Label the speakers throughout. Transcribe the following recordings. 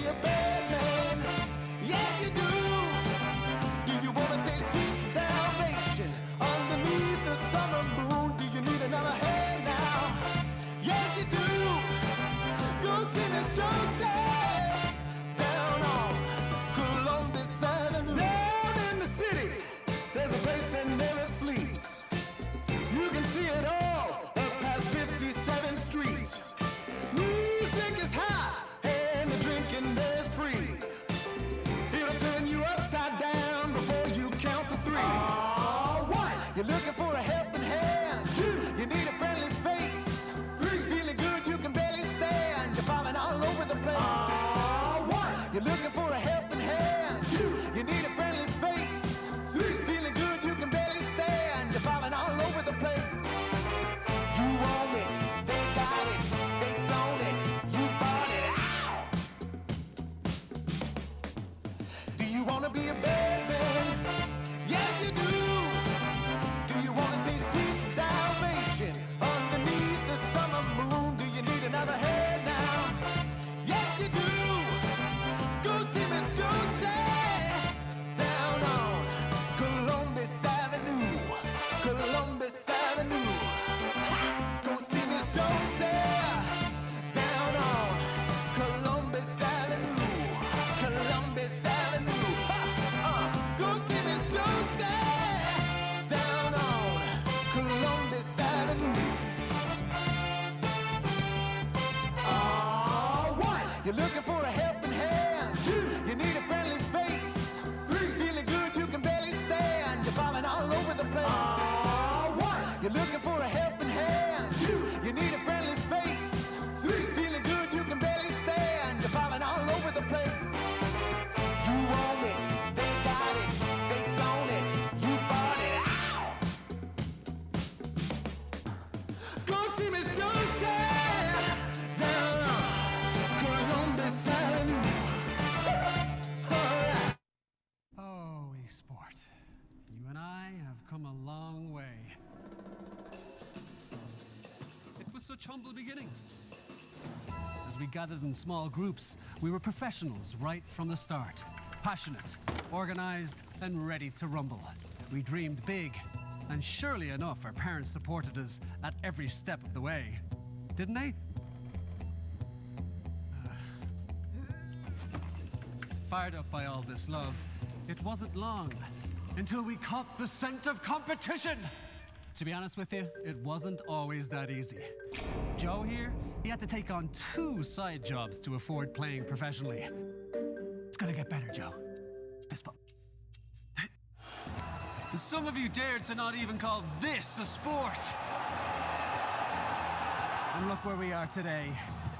Speaker 1: a bad man? Yes, you do. Do you want to taste sweet salvation underneath the summer moon? Do you need another hand now? Yes, you do. Go see Miss Joseph down on Columbus Avenue. Down in the city, there's a place that never sleeps. You can see it all up past 57th Street. Music is hot and the drinking there is free. It'll turn you upside down before you count to three. One, you're looking for a helping hand. Two, you need a friendly face. Three, feeling good, you can barely stand. You're falling all over the place. One, you're looking for a helping hand. Two, you need a friendly face. Three, feeling good, you can barely stand. You're falling all over the place. You own it, they got it, they flown it, you bought it. Ow! Do you want to be a bad man? Yes, you do. Do you want to taste sweet salvation underneath the summer moon? Do you need another head now? Yes, you do. Go see Miss Joseph down on Columbus Avenue. Columbus Avenue. Ha! Go see Miss Joseph down on Columbus Avenue. Columbus Avenue. Ha! Go see Miss Joseph down on Columbus Avenue. One, you're looking for a helping hand. Two, you need a friendly face. Three, feeling good, you can barely stand. You're falling all over the place. One, you're looking for a helping hand. Two, you need a friendly face. Three, feeling good, you can barely stand. You're falling all over the place. You own it, they got it, they flown it, you bought it. Ow! Go see Miss Joseph down on Columbus Avenue. All right.
Speaker 2: Oh, e-sport. You and I have come a long way. It was such humble beginnings. As we gathered in small groups, we were professionals right from the start. Passionate, organized, and ready to rumble. We dreamed big, and surely enough, our parents supported us at every step of the way. Didn't they? Fired up by all this love, it wasn't long until we caught the scent of competition. To be honest with you, it wasn't always that easy. Joe here, he had to take on 2 side jobs to afford playing professionally. It's gonna get better, Joe. Fist bump. Some of you dared to not even call this a sport. And look where we are today.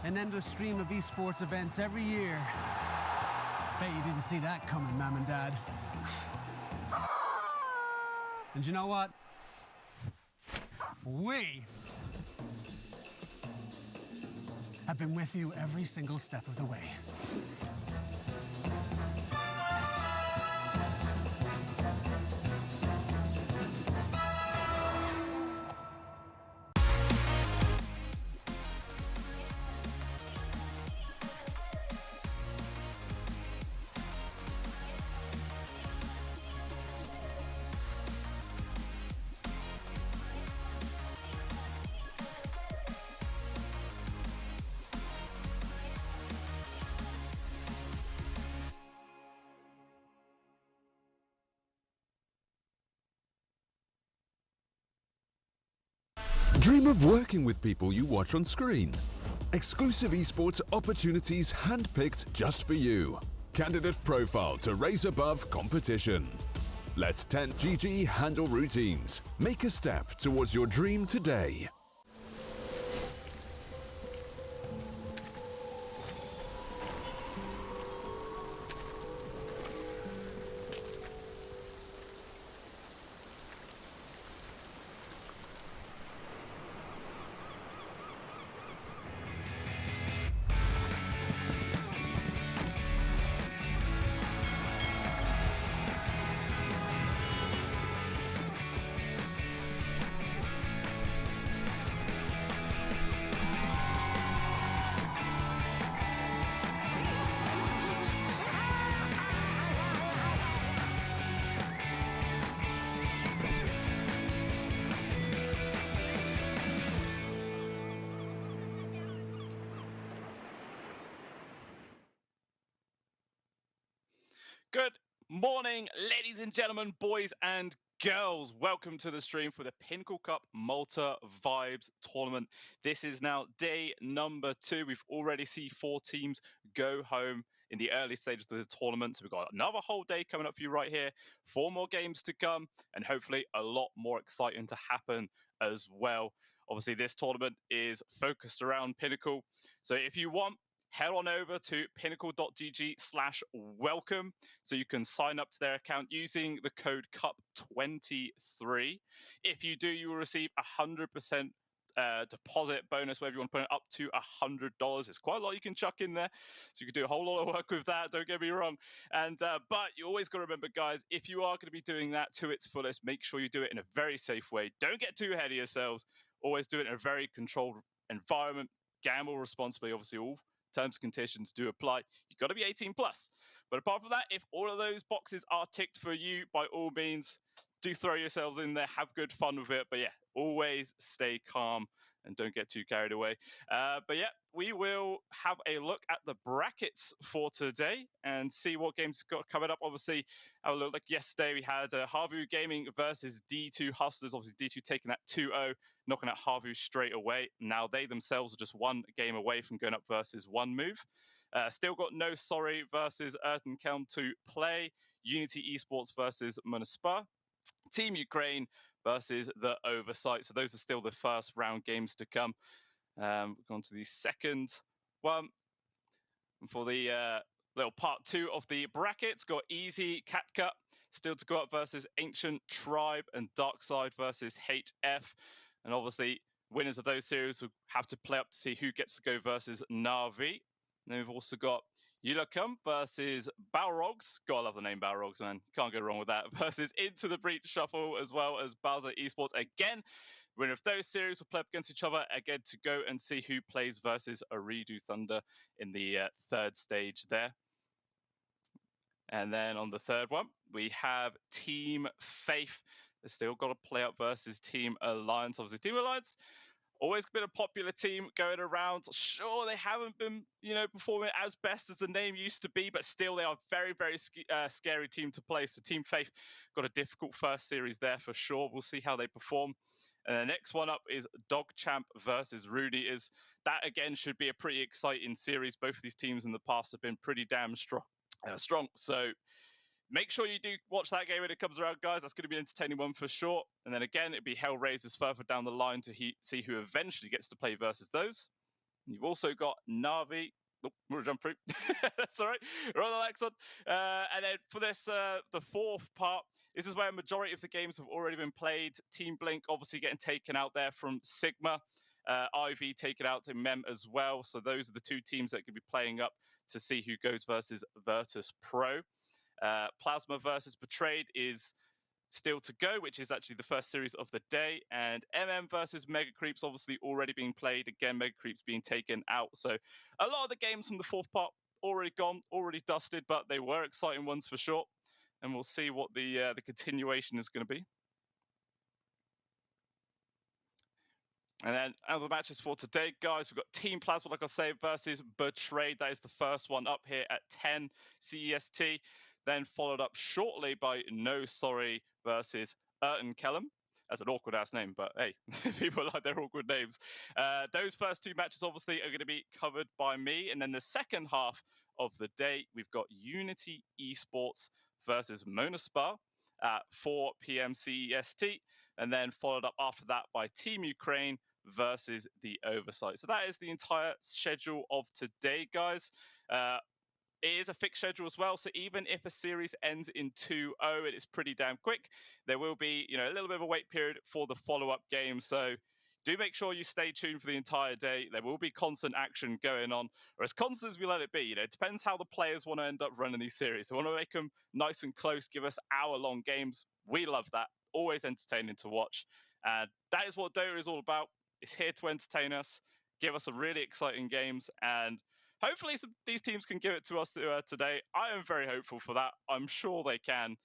Speaker 2: An endless stream of esports events every year. Bet you didn't see that coming, Mom and Dad. And you know what? We have been with you every single step of the way.
Speaker 3: Dream of working with people you watch on screen. Exclusive esports opportunities handpicked just for you. Candidate profile to raise above competition. Let 10GG handle routines. Make a step towards your dream today.
Speaker 4: Good morning, ladies and gentlemen, boys and girls. Welcome to the stream for the Pinnacle Cup Malta Vibes Tournament. This is now day number 2. We've already seen 4 teams go home in the early stages of the tournament. So we've got another whole day coming up for you right here. 4 more games to come, and hopefully a lot more exciting to happen as well. Obviously, this tournament is focused around Pinnacle. So if you want, head on over to pinnacle.gg/welcome so you can sign up to their account using the code CUP23. If you do, you will receive 100% deposit bonus, wherever you want to put it, up to $100. It's quite a lot you can chuck in there, so you can do a whole lot of work with that, don't get me wrong. And but you always got to remember, guys, if you are going to be doing that to its fullest, make sure you do it in a very safe way. Don't get too ahead of yourselves. Always do it in a very controlled environment. Gamble responsibly. Obviously, all terms and conditions do apply. You've got to be 18 plus. But apart from that, if all of those boxes are ticked for you, by all means, do throw yourselves in there, have good fun with it. But yeah, always stay calm and don't get too carried away. But yeah, we will have a look at the brackets for today and see what games got coming up. Obviously, have a look like yesterday we had Harvu Gaming versus D2 Hustlers. Obviously, D2 taking that 2-0, knocking out Harvu straight away. Now they themselves are just one game away from going up versus one move. Still got No Sorry versus Erton Kelm to play. Unity Esports versus Municipal. Team Ukraine versus the Oversight. So those are still the first round games to come. We've gone to the second one. And for the little part 2 of the brackets, got Easy Cat Cut still to go up versus Ancient Tribe, and Darkside versus HF. And obviously, winners of those series will have to play up to see who gets to go versus Navi. And then we've also got Yulacum versus Balrogs. Gotta love the name Balrogs, man. Can't go wrong with that. Versus Into the Breach Shuffle, as well as Bowser Esports. Again, winner of those series will play up against each other again to go and see who plays versus Aridu Thunder in the third stage there. And then on the third one, we have Team Faith. They've still got to play up versus Team Alliance. Obviously, Team Alliance, always been a popular team going around. Sure, they haven't been, performing as best as the name used to be, but still they are a very, very scary team to play. So Team Faith got a difficult first series there for sure. We'll see how they perform. And the next one up is Dog Champ versus Rudy. That again should be a pretty exciting series. Both of these teams in the past have been pretty damn strong. So make sure you do watch that game when it comes around, guys. That's going to be an entertaining one for sure. And then again, it'd be Hellraisers further down the line to see who eventually gets to play versus those. And you've also got Navi. Oh, we'll jump through. That's all right. We're on the next one. And then for this, the fourth part, this is where a majority of the games have already been played. Team Blink obviously getting taken out there from Sigma. IV taken out to Mem as well. So those are the 2 teams that could be playing up to see who goes versus Virtus Pro. Plasma versus Betrayed is still to go, which is actually the first series of the day. And versus Mega Creeps obviously already being played. Again, Mega Creeps being taken out. So a lot of the games from the fourth part already gone, already dusted, but they were exciting ones for sure. And we'll see what the continuation is going to be. And then other matches for today, guys. We've got Team Plasma, like I say, versus Betrayed. That is the first one up here at 10 CEST. Then followed up shortly by No Sorry versus Erton Kelm. That's an awkward-ass name, but hey, people like their awkward names. Those first 2 matches, obviously, are going to be covered by me. And then the second half of the day, we've got Unity Esports versus Monaspa at 4 p.m. CEST. And then followed up after that by Team Ukraine versus the Oversight. So that is the entire schedule of today, guys. It is a fixed schedule as well, so even if a series ends in 2-0, it is pretty damn quick. There will be, a little bit of a wait period for the follow-up game, so do make sure you stay tuned for the entire day. There will be constant action going on, or as constant as we let it be. It depends how the players want to end up running these series. They want to make them nice and close, give us hour-long games. We love that. Always entertaining to watch. And that is what Dota is all about. It's here to entertain us, give us some really exciting games, and hopefully these teams can give it to us today. I am very hopeful for that. I'm sure they can.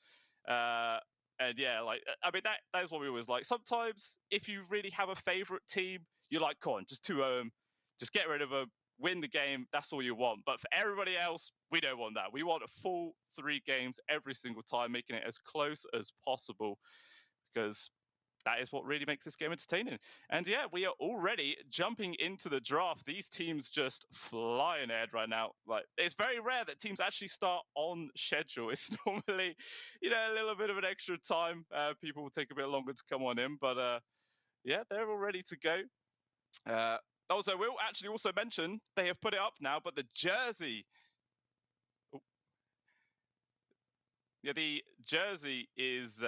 Speaker 4: And yeah, that is what we always like. Sometimes if you really have a favorite team, you're like, come on, just 2-0 them. Just get rid of them. win the game, that's all you want. But for everybody else, we don't want that. We want a full 3 games every single time, making it as close as possible, because that is what really makes this game entertaining. And yeah, we are already jumping into the draft. These teams just flying ahead right now. Like, it's very rare that teams actually start on schedule. It's normally, a little bit of an extra time. People will take a bit longer to come on in, but yeah, they're all ready to go. Also, we'll actually also mention they have put it up now, but the jersey. Yeah, the jersey is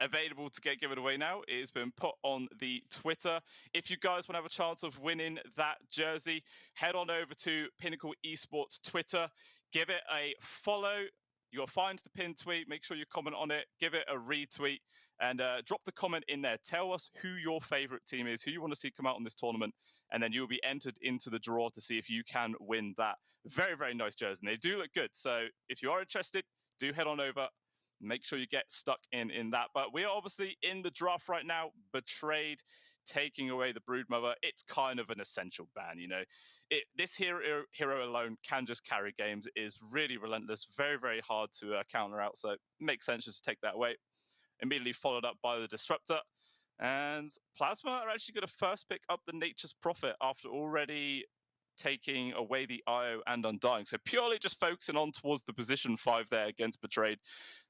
Speaker 4: available to get given away now. It has been put on the Twitter. If you guys want to have a chance of winning that jersey, head on over to Pinnacle Esports Twitter. Give it a follow. You'll find the pinned tweet. Make sure you comment on it. Give it a retweet. And drop the comment in there. Tell us who your favorite team is, who you want to see come out on this tournament. And then you'll be entered into the draw to see if you can win that very, very nice jersey. And they do look good. So if you are interested, do head on over. Make sure you get stuck in that. But we are obviously in the draft right now. Betrayed, taking away the Broodmother. It's kind of an essential ban, This hero alone can just carry games. It is really relentless, very, very hard to counter out. So it makes sense just to take that away. Immediately followed up by the Disruptor. And Plasma are actually going to first pick up the Nature's Prophet after already taking away the IO and Undying. So purely just focusing on towards the position 5 there against Betrayed,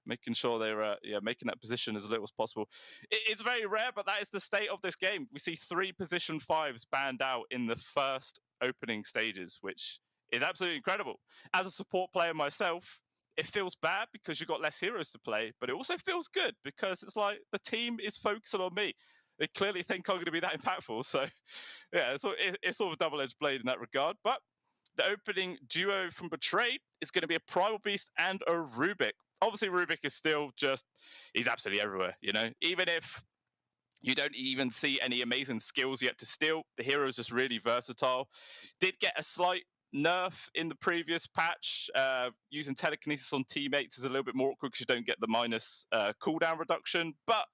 Speaker 4: making sure they're making that position as little as possible. It's very rare, but that is the state of this game. We see 3 position 5s banned out in the first opening stages, which is absolutely incredible. As a support player myself, it feels bad because you've got less heroes to play, but it also feels good because it's like the team is focusing on me. They clearly think I'm going to be that impactful. So, yeah, it's sort of a double-edged blade in that regard. But the opening duo from Betrayed is going to be a Primal Beast and a Rubik. Obviously, Rubik is still he's absolutely everywhere, Even if you don't even see any amazing skills yet to steal, the hero is just really versatile. Did get a slight nerf in the previous patch. Using telekinesis on teammates is a little bit more awkward because you don't get the minus cooldown reduction. But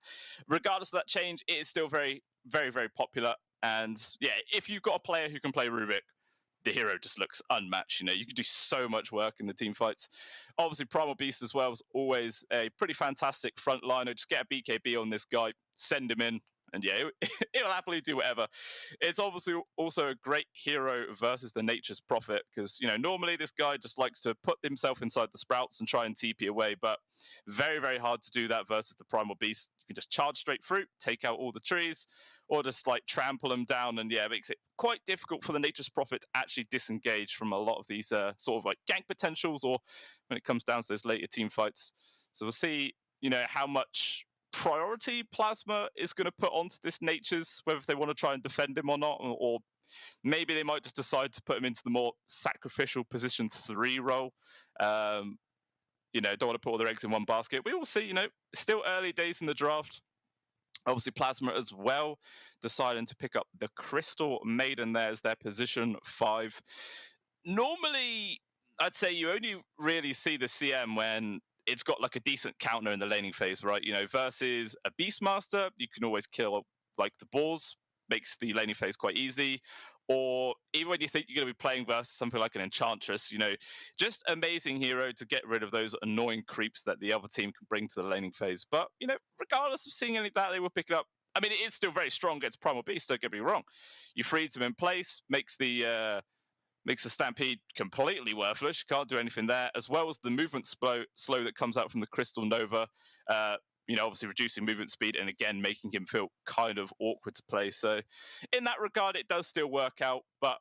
Speaker 4: regardless of that change, it is still very, very, very popular. And yeah, if you've got a player who can play Rubik, the hero just looks unmatched. You can do so much work in the team fights. Obviously, Primal Beast as well is always a pretty fantastic frontliner. Just get a BKB on this guy, send him in, and yeah, it'll happily do whatever. It's obviously also a great hero versus the Nature's Prophet because, normally this guy just likes to put himself inside the sprouts and try and TP away, but very, very hard to do that versus the Primal Beast. You can just charge straight through, take out all the trees, or just trample them down, and yeah, it makes it quite difficult for the Nature's Prophet to actually disengage from a lot of these sort of gank potentials, or when it comes down to those later team fights. So we'll see, how much priority Plasma is going to put onto this Nature's, whether they want to try and defend him or not, or maybe they might just decide to put him into the more sacrificial position 3 role. Don't want to put all their eggs in one basket. We will see, still early days in the draft. Obviously, Plasma as well, deciding to pick up the Crystal Maiden there as their position 5. Normally, I'd say you only really see the CM when it's got a decent counter in the laning phase, right? Versus a Beastmaster, you can always kill the balls, makes the laning phase quite easy. Or even when you think you're going to be playing versus something like an Enchantress, just amazing hero to get rid of those annoying creeps that the other team can bring to the laning phase. But, regardless of seeing any of that, they will pick it up. I mean, it is still very strong against Primal Beast, don't get me wrong. You freeze him in place, makes the Stampede completely worthless. You can't do anything there, as well as the movement slow that comes out from the Crystal Nova. Obviously reducing movement speed and again making him feel kind of awkward to play. So in that regard, it does still work out, but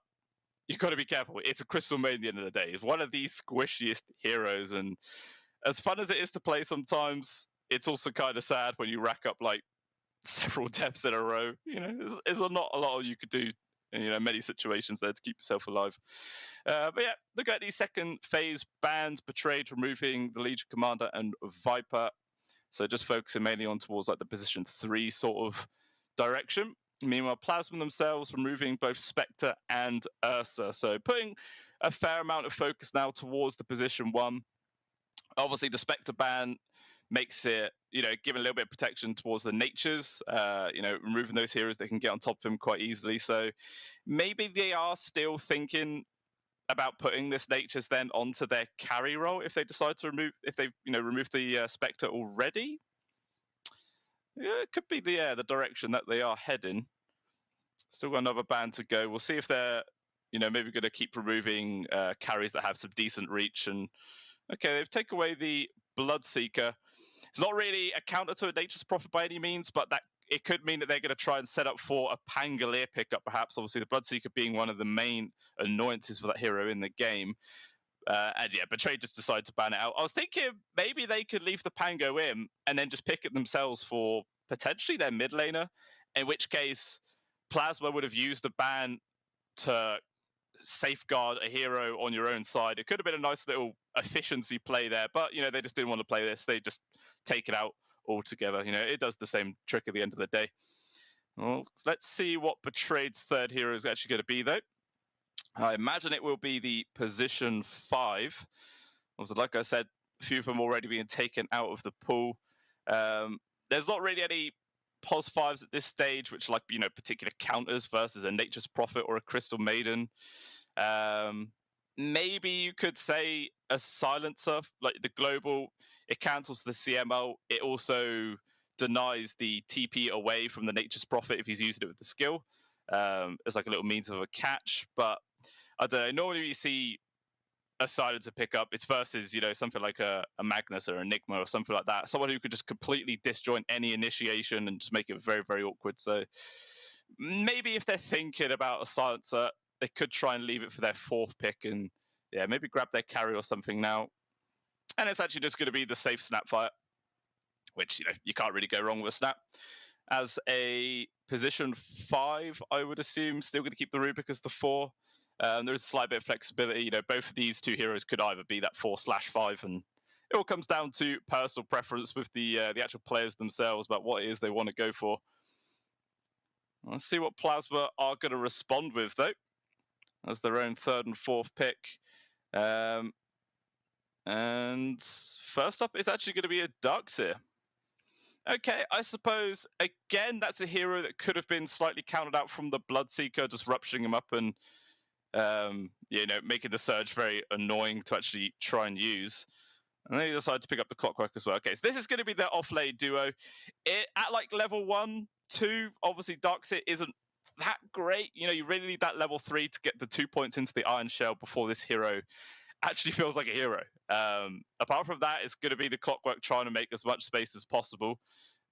Speaker 4: you've got to be careful. It's a Crystal Maiden at the end of the day. It's one of these squishiest heroes, and as fun as it is to play sometimes, it's also kind of sad when you rack up several deaths in a row. There's not a lot you could do many situations there to keep yourself alive. But yeah, look at these second phase bans: Betrayed, removing the Legion Commander and Viper. So just focusing mainly on towards the position 3 sort of direction. Meanwhile, Plasma themselves removing both Spectre and Ursa. So putting a fair amount of focus now towards the position 1. Obviously, the Spectre ban makes it, giving a little bit of protection towards the natures, removing those heroes that can get on top of him quite easily. So maybe they are still thinking about putting this natures then onto their carry role if they decide to if they've, removed the Spectre already. Yeah, it could be the direction that they are heading. Still got another band to go. We'll see if they're, maybe going to keep removing carries that have some decent reach. And okay, they've taken away the Bloodseeker. It's not really a counter to a Nature's Prophet by any means, but that it could mean that they're going to try and set up for a Pangolier pickup, perhaps. Obviously, the Bloodseeker being one of the main annoyances for that hero in the game. And yeah, Betrayed just decided to ban it out. I was thinking maybe they could leave the Pango in and then just pick it themselves for potentially their mid laner, in which case Plasma would have used the ban to safeguard a hero on your own side. It could have been a nice little efficiency play there, but they just didn't want to play this. They just take it out altogether. It does the same trick at the end of the day. Well, let's see what Betrayed's third hero is actually going to be, though. I imagine it will be the position 5. Also, like I said, a few of them already being taken out of the pool. There's not really any pos 5s at this stage, which like, particular counters versus a Nature's Prophet or a Crystal Maiden. Maybe you could say a Silencer, like the global, it cancels the CMO. It also denies the TP away from the Nature's Prophet if he's using it with the skill. It's like a little means of a catch, but I don't know. Normally you see a Silencer pick up. It's versus, something like a Magnus or Enigma or something like that. Someone who could just completely disjoint any initiation and just make it very, very awkward. So maybe if they're thinking about a Silencer, they could try and leave it for their 4th pick and maybe grab their carry or something now. And it's actually just going to be the safe Snapfire, which, you can't really go wrong with a Snap. As a position 5, I would assume, still going to keep the Rubik as the 4. There is a slight bit of flexibility. Both of these two heroes could either be that 4/5, and it all comes down to personal preference with the actual players themselves about what it is they want to go for. Let's see what Plasma are going to respond with, though, as their own 3rd and 4th pick. And first up is actually going to be a Darkseer. Okay, I suppose, again, that's a hero that could have been slightly counted out from the Bloodseeker, just rupturing him up and, making the Surge very annoying to actually try and use. And then he decided to pick up the Clockwork as well. Okay, so this is going to be their off-lane duo. At like level 1, 2, obviously Darkseer isn't that great. You really need that level 3 to get the 2 points into the Iron Shell before this hero actually feels like a hero. Apart from that, it's going to be the Clockwork trying to make as much space as possible.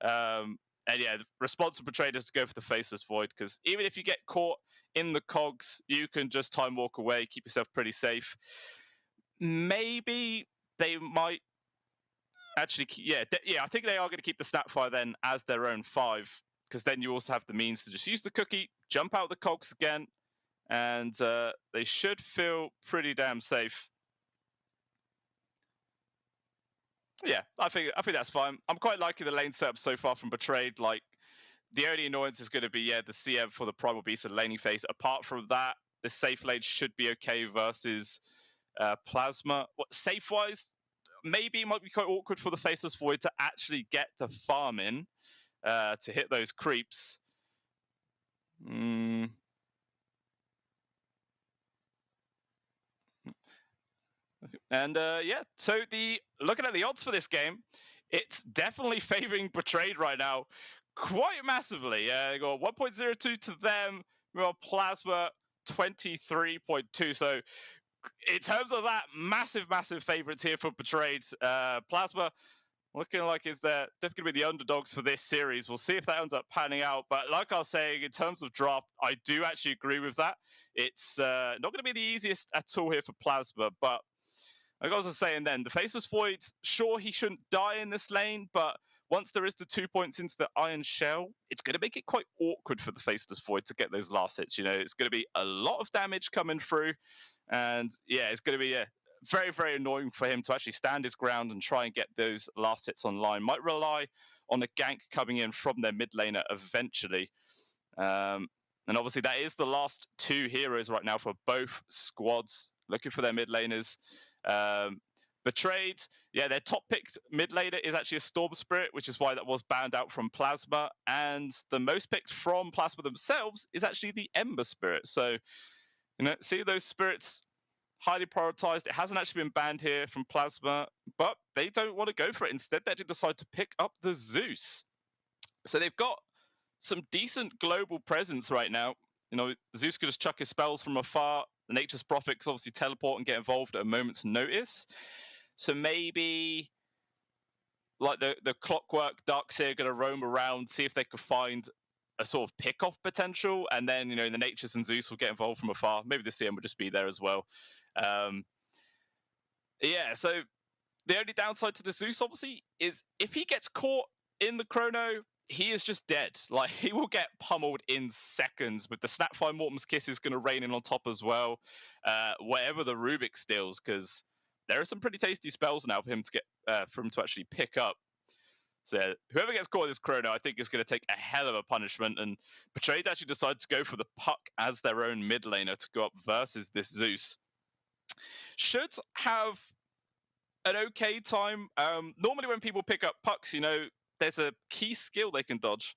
Speaker 4: And yeah, the responsible Betrayed is to go for the Faceless Void, because even if you get caught in the cogs, you can just time walk away, keep yourself pretty safe. Maybe they might actually, I think they are going to keep the Snapfire then as their own 5, because then you also have the means to just use the cookie, jump out the cogs again, and they should feel pretty damn safe. Yeah, I think that's fine. I'm quite liking the lane setup so far from Betrayed. Like, the only annoyance is going to be, the CM for the Primal Beast and laning phase. Apart from that, the safe lane should be okay versus Plasma. Safe-wise, maybe it might be quite awkward for the Faceless Void to actually get the farm in to hit those creeps. And so looking at the odds for this game, it's definitely favoring Betrayed right now, quite massively. They got 1.02 to them, while Plasma 23.2. So in terms of that, massive favorites here for Betrayed. Plasma looking like they're definitely going to be the underdogs for this series. We'll see if that ends up panning out. But like I was saying, in terms of draft, I do actually agree with that. It's not going to be the easiest at all here for Plasma, but like I was saying then, the Faceless Void, sure, he shouldn't die in this lane, but once there is the 2 points into the Iron Shell, it's going to make it quite awkward for the Faceless Void to get those last hits. It's going to be a lot of damage coming through, and yeah, it's going to be very, very annoying for him to actually stand his ground and try and get those last hits online. Might rely on a gank coming in from their mid laner eventually. And obviously that is the last 2 heroes right now for both squads, looking for their mid laners. Betrayed, yeah, their top picked mid laner is actually a Storm Spirit, which is why that was banned out from Plasma. And the most picked from Plasma themselves is actually the Ember Spirit. So, you know, see those spirits highly prioritized. It hasn't actually been banned here from Plasma, but they don't want to go for it. Instead, they decide to pick up the Zeus. So they've got some decent global presence right now. You know, Zeus could just chuck his spells from afar. The Nature's Prophet can obviously teleport and get involved at a moment's notice. So maybe like the Clockwork Ducks here are going to roam around, see if they could find a sort of pick-off potential, and then, you know, the Natures and Zeus will get involved from afar. Maybe the CM will just be there as well. Yeah, so the only downside to the Zeus, obviously, is if he gets caught in the Chrono, he is just dead. Like, he will get pummeled in seconds, with the Snapfire Mortem's Kiss is going to rain in on top as well. Whatever the Rubik steals, because there are some pretty tasty spells now for him to get, for him to actually pick up. So yeah, whoever gets caught in this Chrono, I think is going to take a hell of a punishment. And Betrayed actually decided to go for the Puck as their own mid laner to go up versus this Zeus. Should have an okay time. Normally when people pick up Pucks, you know, there's a key skill they can dodge.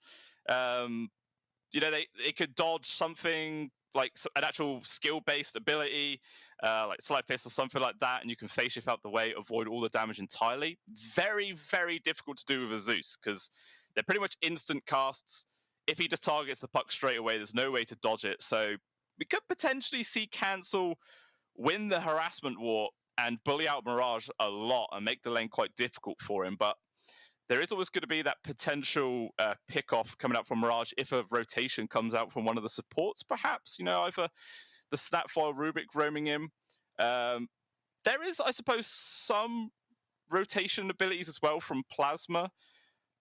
Speaker 4: You know, they could dodge something like an actual skill-based ability, like Slide Fist or something like that, and you can phase shift out the way, avoid all the damage entirely. Very, very difficult to do with a Zeus, because they're pretty much instant casts. If he just targets the Puck straight away, there's no way to dodge it. So we could potentially see Cancel win the harassment war and bully out Mirage a lot and make the lane quite difficult for him. But there is always going to be that potential pick-off coming out from Mirage if a rotation comes out from one of the supports, perhaps. You know, either the Snapfire Rubik roaming in. There is, I suppose, some rotation abilities as well from Plasma,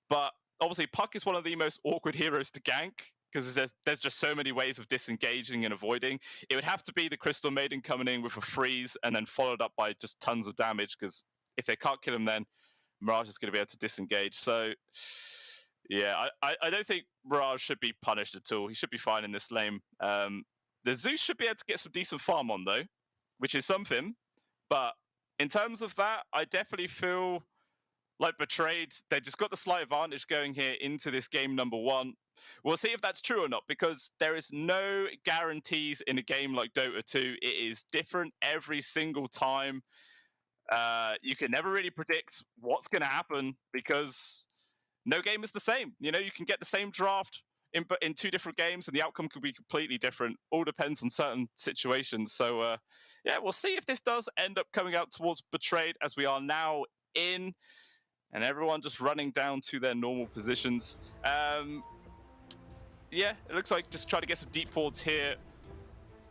Speaker 4: but obviously Puck is one of the most awkward heroes to gank, because there's just so many ways of disengaging and avoiding. It would have to be the Crystal Maiden coming in with a freeze and then followed up by just tons of damage, because if they can't kill him, then Mirage is going to be able to disengage. So, yeah, I don't think Mirage should be punished at all. He should be fine in this lane. The Zeus should be able to get some decent farm on, though, which is something. But in terms of that, I definitely feel like Betrayed, they just got the slight advantage going here into this game number one. We'll see if that's true or not, because there is no guarantees in a game like Dota 2. It is different every single time. You can never really predict what's going to happen, because no game is the same. You know, you can get the same draft in two different games and the outcome could be completely different. All depends on certain situations. So, yeah, we'll see if this does end up coming out towards Betrayed, as we are now in, and everyone just running down to their normal positions. Yeah, it looks like just trying to get some deep wards here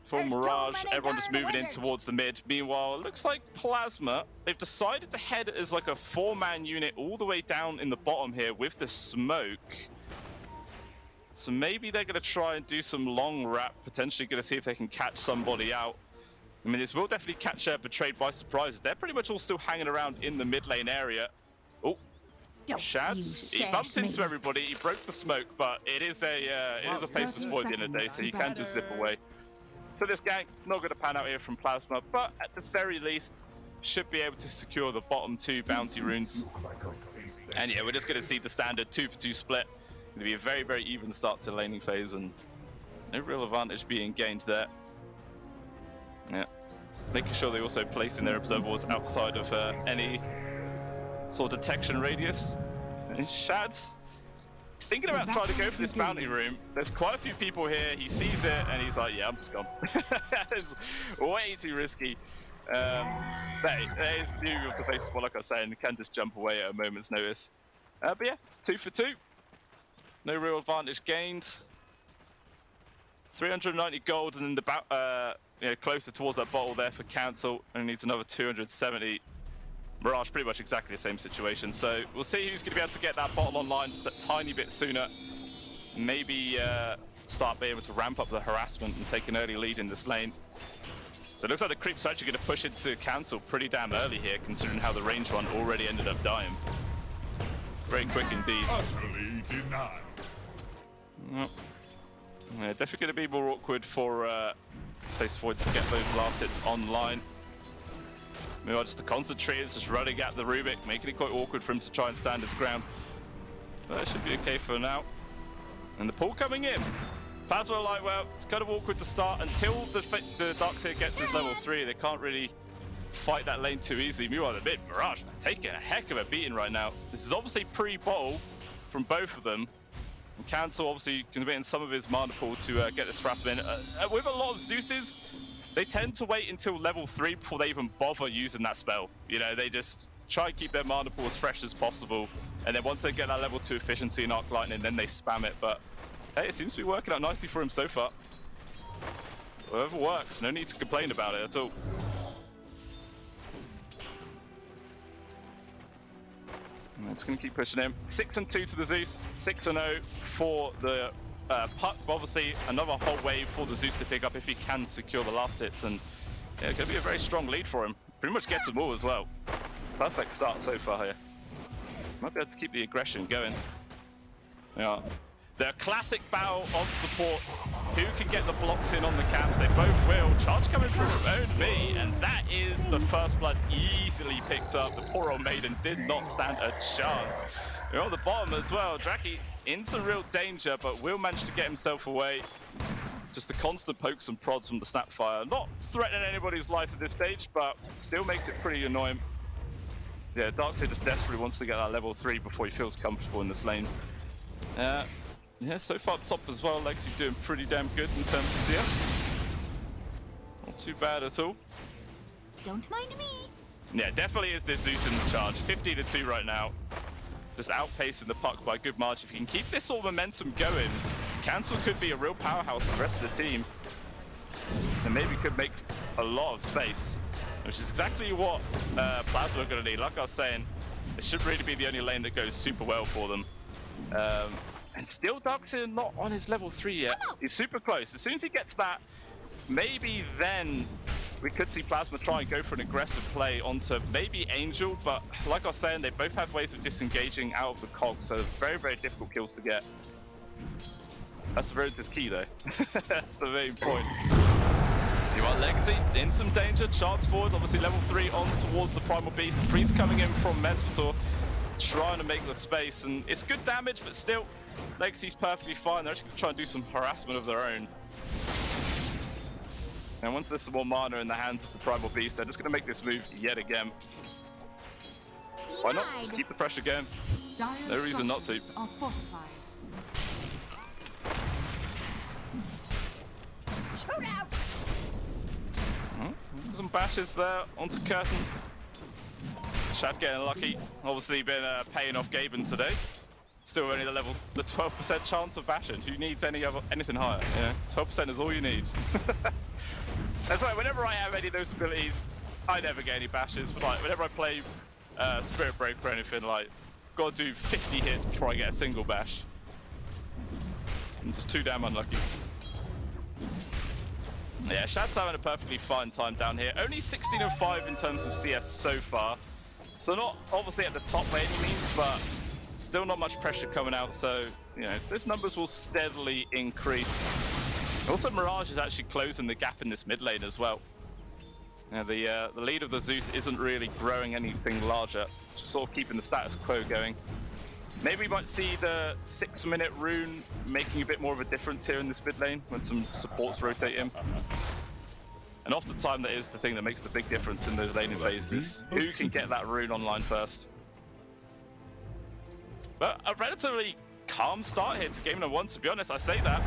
Speaker 4: for Mirage. Everyone just moving in towards the mid. Meanwhile, it looks like Plasma, they've decided to head as like a 4-man unit all the way down in the bottom here with the smoke. So maybe they're going to try and do some long wrap, potentially going to see if they can catch somebody out. I mean, this will definitely catch Betrayed by surprise. They're pretty much all still hanging around in the mid lane area. Oh, Shads, he bumped into everybody. He broke the smoke, but it is a faceless void at the end of the day, so you can just zip away. So this gank not going to pan out here from Plasma, but at the very least should be able to secure the bottom 2 bounty runes. And yeah, we're just going to see the standard 2-for-2 split. Going to be a very, very even start to the laning phase, and no real advantage being gained there. Yeah, making sure they also place in their observer wards outside of any sort of detection radius. And Shad, he's thinking about trying to go for this bounty room. There's quite a few people here. He sees it and he's like, yeah, I'm just gone. That is way too risky. That is the beauty of the face of what, like I was saying, you can just jump away at a moment's notice. But yeah, 2-for-2. No real advantage gained. 390 gold, and then the closer towards that bottle there for Cancel, and needs another 270. Mirage pretty much exactly the same situation. So we'll see who's going to be able to get that bottle online just a tiny bit sooner. Maybe start being able to ramp up the harassment and take an early lead in this lane. So it looks like the creeps are actually going to push into Cancel pretty damn early here, considering how the range one already ended up dying. Very quick indeed.
Speaker 1: Utterly denied.
Speaker 4: Yep. Yeah, definitely going to be more awkward for Face Void to get those last hits online. Meanwhile, just the Concentrators just running at the Rubik, making it quite awkward for him to try and stand his ground. But it should be okay for now. And the pull coming in. Plasma are like, well, it's kind of awkward to start until the Darkseer gets his level 3. They can't really fight that lane too easily. Meanwhile, the mid Mirage taking a heck of a beating right now. This is obviously pre-bowl from both of them. And Cancel obviously committing some of his mana pool to get this harassment. With a lot of Zeus's, they tend to wait until level 3 before they even bother using that spell. You know, they just try and keep their mana pool as fresh as possible. And then once they get that level 2 efficiency in Arc Lightning, then they spam it. But hey, it seems to be working out nicely for him so far. Whatever works, no need to complain about it at all. I'm just going to keep pushing him. 6-2 to the Zeus, 6-0 for the Puck. Obviously, another whole wave for the Zeus to pick up if he can secure the last hits. And yeah, it's going to be a very strong lead for him. Pretty much gets them all as well. Perfect start so far here. Might be able to keep the aggression going. Yeah. The classic battle of supports. Who can get the blocks in on the camps? They both will. Charge coming through from Owned Me, and that is the first blood easily picked up. The poor old Maiden did not stand a chance. They're on the bottom as well. Draki in some real danger, but will manage to get himself away. Just the constant pokes and prods from the Snapfire. Not threatening anybody's life at this stage, but still makes it pretty annoying. Yeah, Darkseer just desperately wants to get that level 3 before he feels comfortable in this lane. Yeah, so far up top as well, Legacy doing pretty damn good in terms of CS. Not too bad at all.
Speaker 5: Don't mind me.
Speaker 4: Yeah, definitely is this Zeus in the charge. 50-2 right now. Just outpacing the Puck by a good margin. If he can keep this sort of momentum going, Cancel could be a real powerhouse for the rest of the team. And maybe could make a lot of space, which is exactly what Plasma are going to need. Like I was saying, it should really be the only lane that goes super well for them. And still Darkseer not on his level 3 yet. He's super close. As soon as he gets that, maybe then we could see Plasma try and go for an aggressive play onto maybe Angel, but like I was saying, they both have ways of disengaging out of the cog, so very, very difficult kills to get. Perseverance is key though. That's the main point. You want Legacy in some danger, charts forward, obviously level 3 on towards the Primal Beast. Freeze coming in from Mesvator, trying to make the space, and it's good damage, but still, Legacy's perfectly fine. They're actually going to try and do some harassment of their own. And once there's some more mana in the hands of the Primal Beast, they're just going to make this move yet again. Why not? Just keep the pressure going. No reason not to. Some bashes there onto Curtain. Shad getting lucky. Obviously been paying off Gaben today. Still only the 12% chance of bashing. Who needs anything higher? Yeah, 12% is all you need. That's why whenever I have any of those abilities, I never get any bashes. But like whenever I play Spirit Break or anything, like got to do 50 hits before I get a single bash. I'm just too damn unlucky. Yeah, Shad's having a perfectly fine time down here. Only 16-5 in terms of CS so far. So not obviously at the top by any means, but still not much pressure coming out. So, you know, those numbers will steadily increase. Also, Mirage is actually closing the gap in this mid lane as well. Now, the lead of the Zeus isn't really growing anything larger, just sort of keeping the status quo going. Maybe we might see the 6-minute rune making a bit more of a difference here in this mid lane when some supports rotate in. And oftentimes that is the thing that makes the big difference in those laning phases. Who can get that rune online first? But a relatively calm start here to game number 1, to be honest. I say that.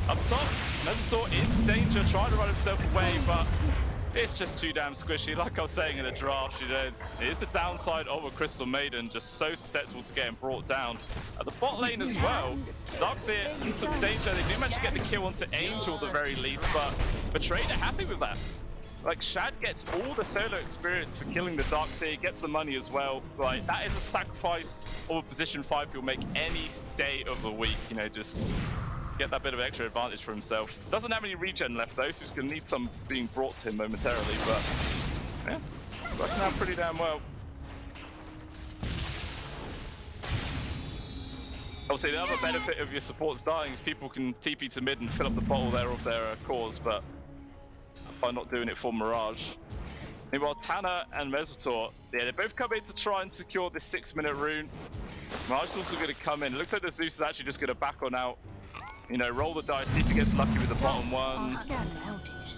Speaker 4: Up top, Mesvator in danger, trying to run himself away, but it's just too damn squishy. Like I was saying in the draft, you know, it is the downside of a Crystal Maiden, just so susceptible to getting brought down. At the bot lane as well, Darkseer in some danger. They do manage to get the kill onto Angel at the very least, but Betrayed are happy with that. Like, Shad gets all the solo experience for killing the Darkseer, gets the money as well. Like, that is a sacrifice of a position 5 he'll make any day of the week, you know, just get that bit of extra advantage for himself. Doesn't have any regen left though, so he's going to need some being brought to him momentarily, but yeah, working out pretty damn well. Obviously, the other benefit of your supports dying is people can TP to mid and fill up the bottle there of their cores, but I find not doing it for Mirage. Meanwhile, Tanner and Mesvator, yeah, they both come in to try and secure this 6-minute rune. Mirage is also going to come in. It looks like the Zeus is actually just going to back on out. You know, roll the dice, see if he gets lucky with the bottom one.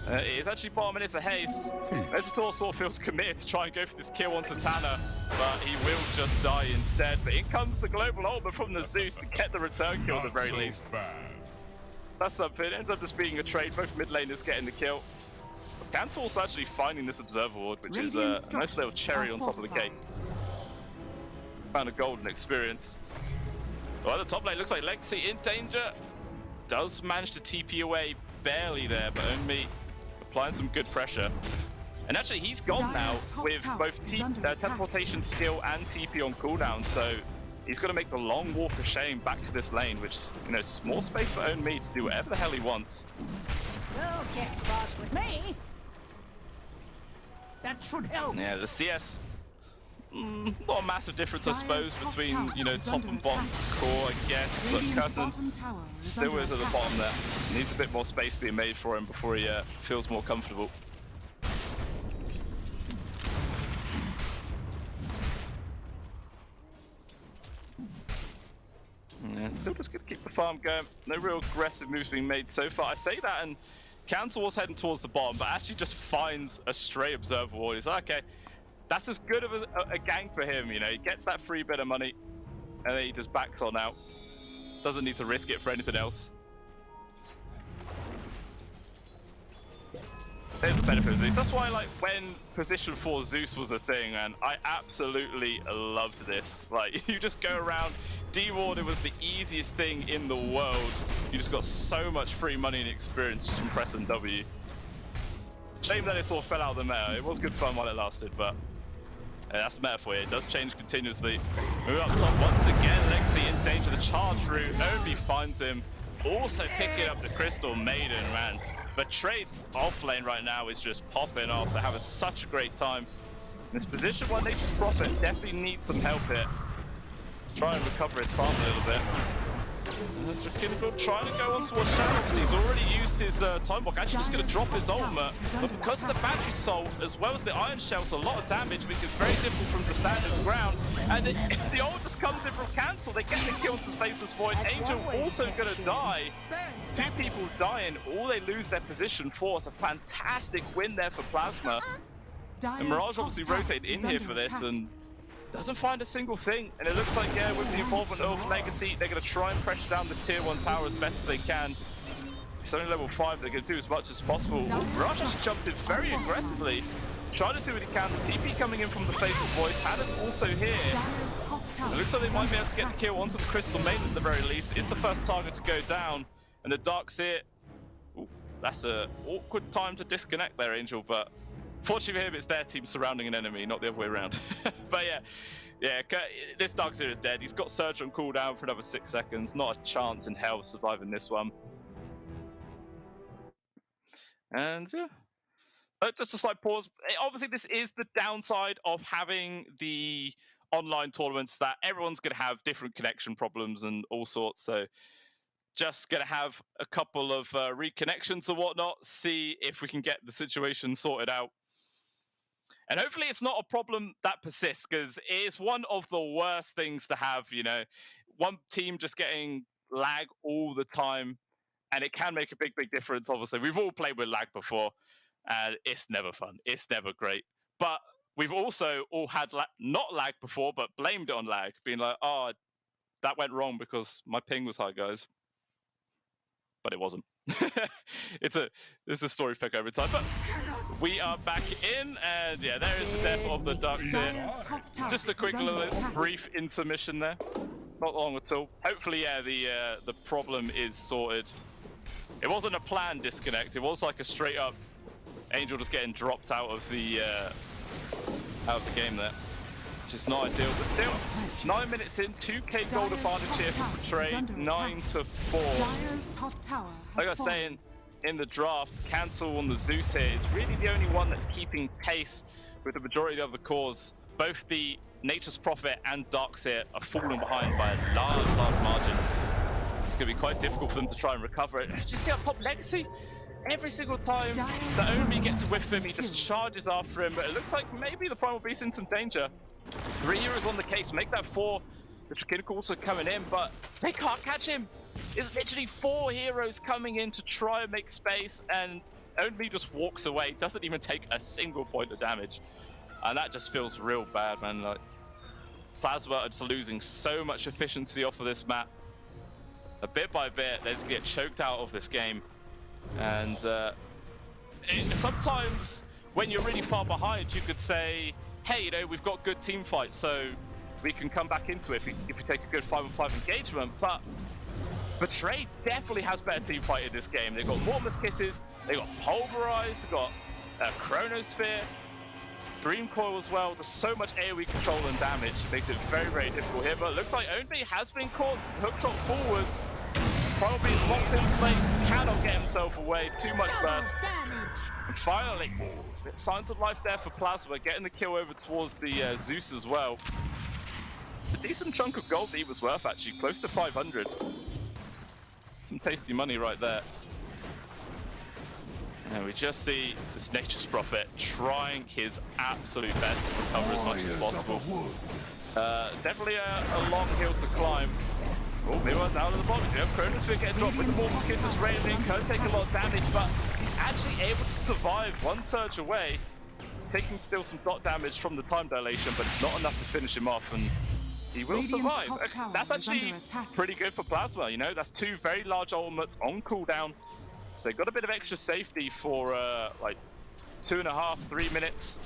Speaker 4: It is actually bottom and it's a haste. Mesvator sort of feels committed to try and go for this kill onto Tanner, but he will just die instead. But in comes the global ultimate from the Zeus to get the return kill at the very least. That's something. It ends up just being a trade. Both mid laners getting the kill. Cancel also actually finding this Observer Ward, which is a nice little cherry on top of the cake. Found a golden experience. Well, at the top lane looks like Legacy in danger. Does manage to TP away barely there, but only applying some good pressure. And actually, he's gone now with both teleportation skill and TP on cooldown, so he's got to make the long walk of shame back to this lane, which, you know, is more space for Onmi to do whatever the hell he wants.
Speaker 6: Don't get cross with me. That should help.
Speaker 4: Yeah, the CS, not a massive difference, I suppose, between, you know, top and bottom core, I guess. But Curtin still is at the bottom there. Needs a bit more space being made for him before he feels more comfortable. Yeah, still just going to keep the farm going. No real aggressive moves being made so far. I say that, and Cancel was heading towards the bottom, but actually just finds a stray Observer Ward. He's like, okay, that's as good of a gang for him, you know. He gets that free bit of money, and then he just backs on out. Doesn't need to risk it for anything else. There's the benefit of Zeus. That's why, like, when position 4 Zeus was a thing, and I absolutely loved this. Like, you just go around, D-Ward, it was the easiest thing in the world. You just got so much free money and experience just from pressing W. Shame that it sort of fell out of the meta. It was good fun while it lasted, but that's the meta for you. It does change continuously. Move up top once again. Legacy in danger. The charge route. Obi finds him. Also picking up the Crystal Maiden, man. But Trade's off lane right now is just popping off. They're having such a great time. In this position, one Nature's Prophet definitely needs some help here. Try and recover his farm a little bit. Pinnacle trying to go onto a shadow. He's already used his time block. Actually, just going to drop his ultimate. But because of the battery soul, as well as the iron shells, a lot of damage, makes it very difficult for him to stand his ground. And the ult just comes in from Cancel. They get the kill to Spaceless Void. Angel also going to die. 2 people dying. All they lose their position for. It's a fantastic win there for Plasma. And Mirage obviously rotated in here for this and doesn't find a single thing. And it looks like, yeah, with the involvement of Legacy, they're going to try and pressure down this tier 1 tower as best as they can. It's only level 5, they're going to do as much as possible. Mirage just jumps in very aggressively, trying to do what he can. The TP coming in from the face of Void. Tanner's also here. It looks like they might be able to get the kill onto the Crystal Maiden at the very least. It's the first target to go down. And the Darkseer, that's an awkward time to disconnect there, Angel, but fortunately for him, it's their team surrounding an enemy, not the other way around. But yeah, this Darkseer is dead. He's got Surge on cooldown for another 6 seconds. Not a chance in hell surviving this one. And yeah, just a slight pause. Obviously, this is the downside of having the online tournaments, that everyone's going to have different connection problems and all sorts. So just going to have a couple of reconnections and whatnot, see if we can get the situation sorted out. And hopefully it's not a problem that persists, because it is one of the worst things to have, you know, one team just getting lag all the time, and it can make a big, big difference, obviously. We've all played with lag before, and it's never fun. It's never great. But we've also all had not lag before, but blamed it on lag, being like, oh, that went wrong because my ping was high, guys. But it wasn't. It's a story pick every time. But we are back in, and yeah, there is the death of the Darkseer. Just a quick little brief intermission there. Not long at all. Hopefully, yeah, the problem is sorted. It wasn't a planned disconnect. It was like a straight up Angel just getting dropped out of the game there. Which is not ideal, but still, 9 minutes in, 2k gold advantage here for Trade, 9-4. Like I was saying, in the draft, Cancel on the Zeus here is really the only one that's keeping pace with the majority of the other cores. Both the Nature's Prophet and Darkseer are falling behind by a large margin. It's going to be quite difficult for them to try and recover it. Did you see up top Legacy? every single time that Omi gets a whiff of him, he just charges after him. But it looks like maybe the Primal Beast in some danger. 3 heroes on the case, make that 4. The Pinnacle also coming in, but they can't catch him. It's literally 4 heroes coming in to try and make space, and Omi just walks away, doesn't even take a single point of damage. And that just feels real bad, man. Like, Plasma are just losing so much efficiency off of this map. Bit by bit, they just get choked out of this game. And sometimes when you're really far behind, you could say, hey, you know, we've got good team fights, so we can come back into it if we take a good 5-on-5 engagement. But Betrayed definitely has better team fight in this game. They've got Mortimer's Kisses, they've got Pulverize, they've got Chronosphere, Dream Coil as well. There's so much AoE control and damage. It makes it very, very difficult here. But it looks like Ownby has been caught, hook shot forwards. Probably is locked in place, cannot get himself away. Too much burst. And finally, signs of life there for Plasma, getting the kill over towards the Zeus as well. A decent chunk of gold he was worth, actually, close to 500. Some tasty money right there. And we just see this Nature's Prophet trying his absolute best to recover as much as possible. Definitely a long hill to climb. Oh, meanwhile, down at the bottom, we have Chronosphere getting dropped with the Morpheus Kisses railing. Could take a lot of damage, but he's actually able to survive one surge away, taking still some dot damage from the time dilation, but it's not enough to finish him off, and he will survive. That's actually pretty good for Plasma, you know? That's 2 very large ultimates on cooldown. So they've got a bit of extra safety for like 2.5, 3 minutes.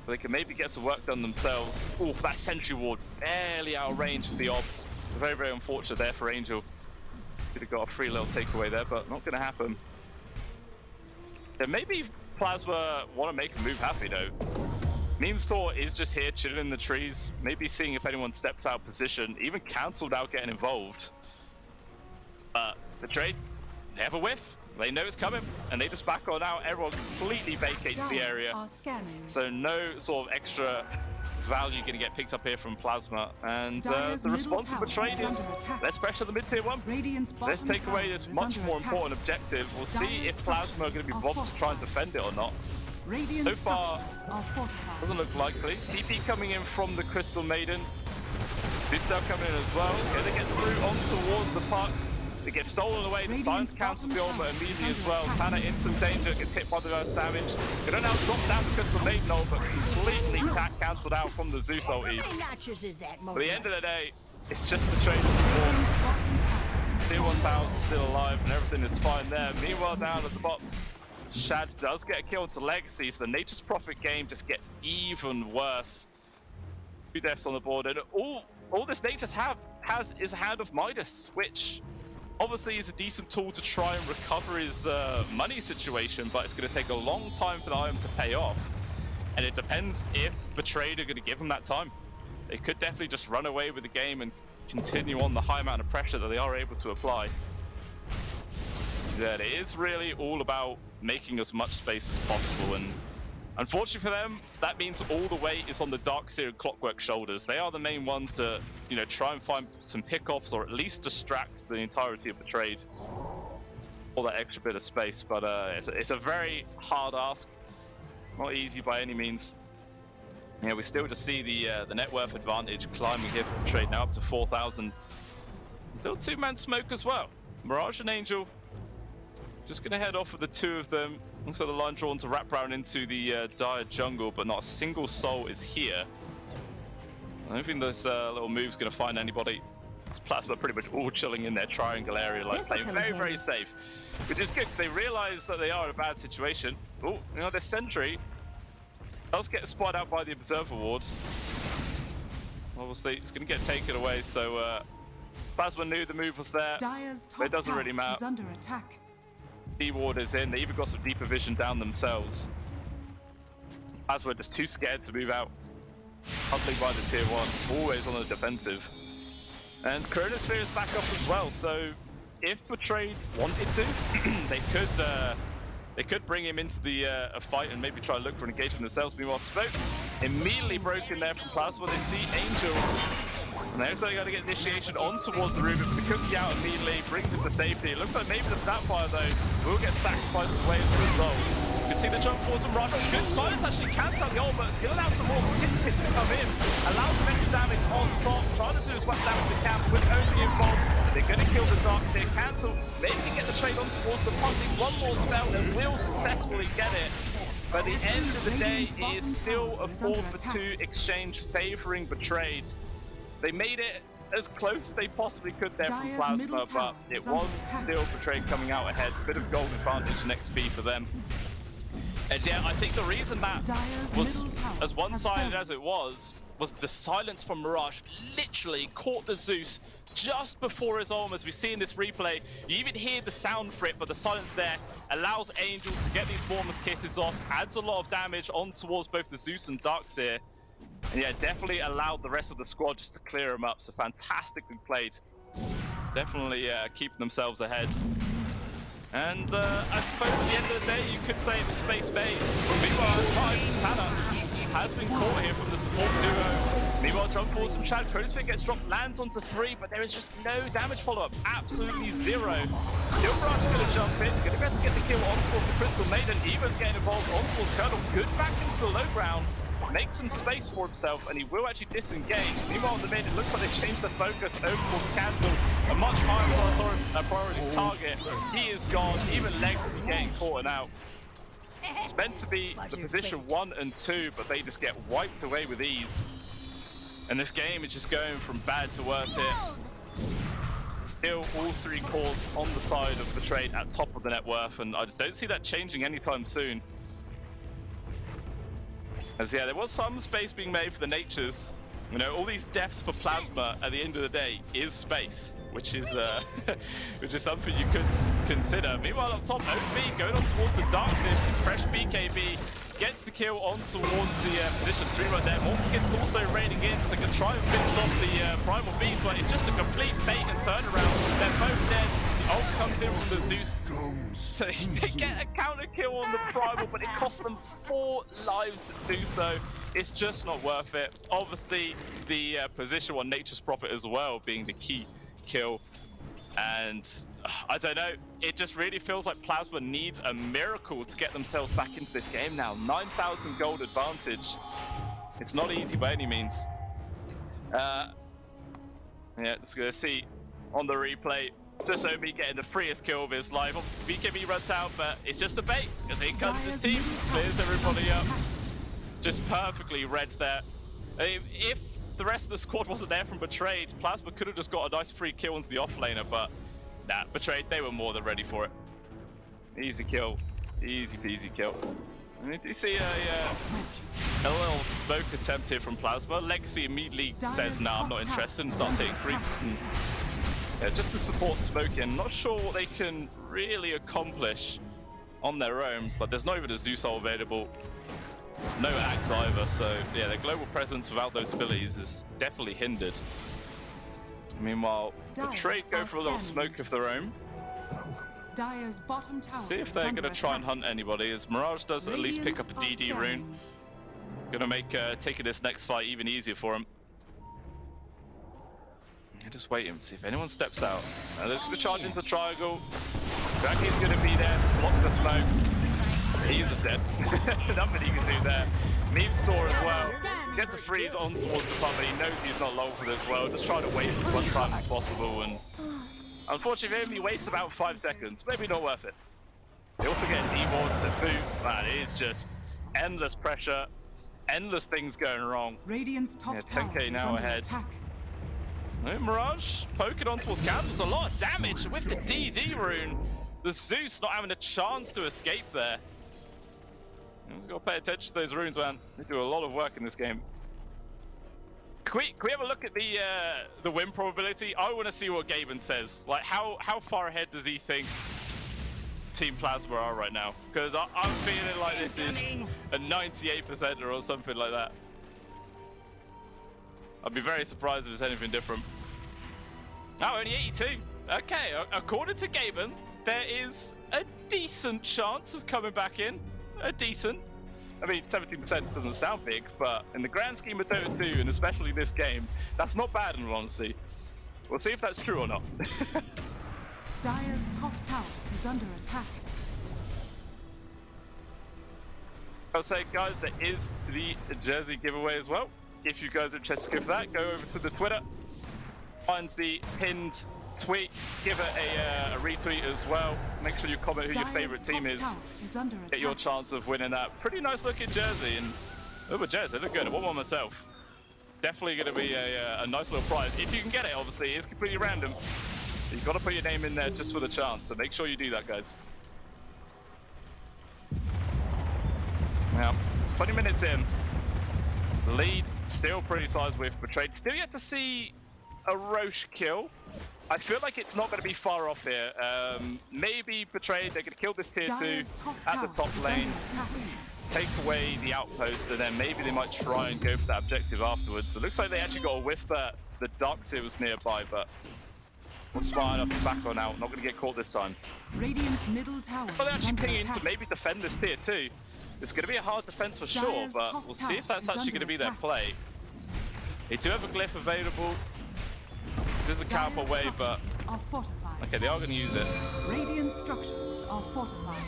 Speaker 4: They can maybe get some work done themselves. Oh, that Sentry Ward barely out of range of the obs. Very, very unfortunate there for Angel. Could have got a free little takeaway there, but not going to happen. Then maybe Plasma want to make a move happy though. Meme Store is just here chilling in the trees, maybe seeing if anyone steps out of position, even cancelled out getting involved. Betrayed, they have a whiff, they know it's coming, and they just back on out. Everyone completely vacates the area. So no sort of extra value going to get picked up here from Plasma. And the response to Betrayed is, let's pressure the mid-tier 1. Let's take away this much more important objective. We'll see if Plasma are going to be bothered to try and defend it or not. So far, doesn't look likely. TP coming in from the Crystal Maiden. Booster coming in as well. Gonna get through on towards the puck. It gets stolen away. The Science cancels the ultimate immediately as well. Tanner in some danger, gets hit by the burst damage. Gonna now drop down the Crystal Maiden ult, but completely cancelled out from the Zeus ulti. But at the end of the day, it's just a trade of supports. Tier 1 towers are still alive and everything is fine there. Meanwhile, down at the bottom, Shad does get a kill into Legacy, so the Nature's Prophet game just gets even worse. 2 deaths on the board, and all this Nature's has is a Hand of Midas, which obviously is a decent tool to try and recover his money situation, but it's going to take a long time for the item to pay off. And it depends if Betrayed are going to give him that time. They could definitely just run away with the game and continue on the high amount of pressure that they are able to apply. Yeah, it is really all about making as much space as possible, and unfortunately for them, that means all the weight is on the Darkseer and Clockwork shoulders. They are the main ones to, you know, try and find some pickoffs or at least distract the entirety of the trade. All that extra bit of space, but it's a very hard ask. Not easy by any means. Yeah, we still just see the net worth advantage climbing here for the trade, now up to 4,000. Still 2-man smoke as well. Mirage and Angel just going to head off with the 2 of them. Looks like the line drawn to wrap around into the dire jungle, but not a single soul is here. I don't think this little move's going to find anybody. It's Plasma pretty much all chilling in their triangle area, like playing very, very safe. Which is good, because they realize that they are in a bad situation. Oh, you know, their sentry does get spotted out by the Observer Ward. Obviously, it's going to get taken away, so Plasma knew the move was there, but it doesn't really matter.
Speaker 7: Under attack.
Speaker 4: D-Ward is in, they even got some deeper vision down themselves. Plasma just too scared to move out. Huddling by the tier 1, always on the defensive. And Chronosphere is back up as well, so if Betrayed wanted to, they could bring him into the a fight and maybe try to look for an engagement themselves. Meanwhile, Smoke immediately broken there from Plasma. They see Angel And they're actually going to get initiation on towards the Rubik. The cookie out immediately, brings him to safety. It looks like maybe the Snapfire, though, will get sacrificed away as a result. You can see the jump force and rush. Good silence actually cancels out the ult, but it's going to allow some more kisses hits to come in. Allows some extra damage on top. Trying to do as much damage as they can with only involved. They're going to kill the Darks here. Cancel. Maybe get the trade on towards the Punting. One more spell and will successfully get it. But the end of the day is still a 4-for-2 exchange favoring Betrayed. They made it as close as they possibly could there from Plasma, but it was still Betrayed coming out ahead. Bit of gold advantage and XP for them. And yeah, I think the reason that was as one-sided as it was the silence from Mirage. Literally caught the Zeus just before his ult. As we see in this replay, you even hear the sound for it, but the silence there allows Angel to get these Swarmer's kisses off, adds a lot of damage on towards both the Zeus and Darkseer. And yeah, definitely allowed the rest of the squad just to clear him up. So fantastically played. Definitely keeping themselves ahead. And I suppose at the end of the day, you could say it was Space Base. Meanwhile, Tana has been caught here from the support duo. Meanwhile, jump forward some Chad. Chronosphere gets dropped, lands onto 3, but there is just no damage follow-up. Absolutely zero. Still Mirage going to jump in. Going to be able to get the kill on towards the Crystal Maiden. Even getting involved on towards Colonel. Good back into the low ground. Makes some space for himself, and he will actually disengage. Meanwhile, the mid, it looks like they changed the focus over towards Cancel, a much higher priority target. He is gone. Even Legacy getting caught out. It's meant to be the position 1 and 2, but they just get wiped away with ease. And this game is just going from bad to worse here. Still, all 3 cores on the side of the trade at top of the net worth, and I just don't see that changing anytime soon. As yeah, there was some space being made for the Natures. You know, all these deaths for Plasma at the end of the day is space, which is something you could consider. Meanwhile, up top, OB going on towards the Darkseer. His fresh BKB gets the kill on towards the position 3 right there. Morpskis also raiding in, so they can try and finish off the Primal Beast, but it's just a complete bait and turnaround. They're both dead. The ult comes in from the Zeus. So they get a counter kill on the Primal, but it costs them 4 lives to do so. It's just not worth it. Obviously, the position 1 Nature's Prophet as well being the key kill. And I don't know, it just really feels like Plasma needs a miracle to get themselves back into this game now. 9,000 gold advantage. It's not easy by any means. Yeah, just gonna see on the replay. Just OB getting the freest kill of his life. Obviously, BKB runs out, but it's just a bait, because here comes his team. Clears everybody up. Just perfectly read there. If the rest of the squad wasn't there from Betrayed, Plasma could have just got a nice free kill into the offlaner, but nah, Betrayed, they were more than ready for it. Easy kill. Easy peasy kill. And you see a little smoke attempt here from Plasma. Legacy immediately says, nah, I'm not interested, and starts hitting creeps. And yeah, just the support smoking. Not sure what they can really accomplish on their own, but there's not even a Zeus ult available. No Axe either, so yeah, their global presence without those abilities is definitely hindered. Meanwhile, Betrayed go for a little smoke of their own. See if they're going to try and hunt anybody, as Mirage does at least pick up a DD rune. Going to make taking this next fight even easier for him. Just waiting to see if anyone steps out. They're just going to charge into the triangle. Draki's going to be there to block the smoke. He's just dead. Nothing he can do there. Meme store as well. Gets a freeze on towards the pump, but he knows he's not long for this as well. Just trying to waste as much time as possible. And unfortunately, he only wastes about 5 seconds. Maybe not worth it. They also get demored to boot. Man, it is just endless pressure. Endless things going wrong.
Speaker 6: Radiant's top
Speaker 4: 10k now ahead. Mirage poking on towards Cancel was a lot of damage with the DD rune. The Zeus not having a chance to escape there. You've got to pay attention to those runes, man. They do a lot of work in this game. Can we have a look at the win probability? I want to see what Gaben says. Like, how far ahead does he think Team Plasma are right now? Because I'm feeling like this is a 98% or something like that. I'd be very surprised if it's anything different. Oh, only 82. Okay, according to Gaben, there is a decent chance of coming back in. A decent. I mean, 17% doesn't sound big, but in the grand scheme of Dota 2, and especially this game, that's not bad in all honesty. We'll see if that's true or not.
Speaker 7: Dire's top tower is under attack.
Speaker 4: I'll say, guys, there is the jersey giveaway as well. If you guys are interested to go for that, go over to the Twitter, find the pinned tweet, give it a retweet as well. Make sure you comment who your favorite team is. Get your chance of winning that pretty nice looking jersey. And oh, but jersey, they look good. I want one myself. Definitely going to be a nice little prize. If you can get it, obviously, it's completely random. You've got to put your name in there just for the chance. So make sure you do that, guys. Now, 20 minutes in. The lead still pretty sized with Betrayed. Still yet to see a Roche kill. I feel like it's not going to be far off here. Maybe Betrayed, they're going to kill this tier 2 at the top lane, take away the outpost, and then maybe they might try and go for that objective afterwards. So it looks like they actually got a whiff that the Darkseer was nearby, but we're smart enough to back on out. Not going to get caught this time.
Speaker 7: Radiant's middle tower.
Speaker 4: But they're actually pinging to maybe defend this tier 2. It's going to be a hard defense for sure, but we'll see if that's actually going to be their play. They do have a glyph available. This is a counter wave, but okay, they are going to use it.
Speaker 7: Radiant structures are fortified.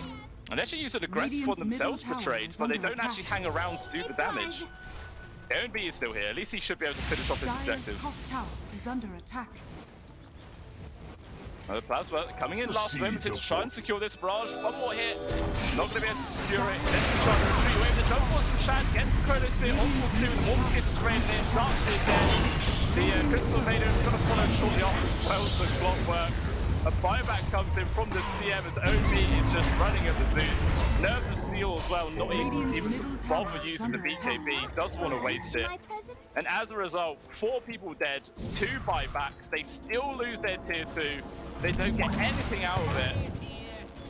Speaker 4: And they actually use an aggressive one themselves for trade, but they don't actually hang around to do the damage. Own B is still here. At least he should be able to finish off his objective.
Speaker 7: Top tower is under attack.
Speaker 4: The Plasma coming in last moment to try and secure this barrage. One more hit. Not going to be able to secure it. Let's try to retreat away. The jump force from Shad gets the Chronosphere. Ultimates 2. The Mortis gets a sprayed in. Darkseer dead. The Crystal Invader is going to follow shortly after as well as the Clockwork. A buyback comes in from the CM as OB is just running at the Zeus. Nerves of Steel as well, not even to bother using the BKB. Does want to waste it. And as a result, 4 people dead, 2 buybacks. They still lose their tier 2. They don't get anything out of it.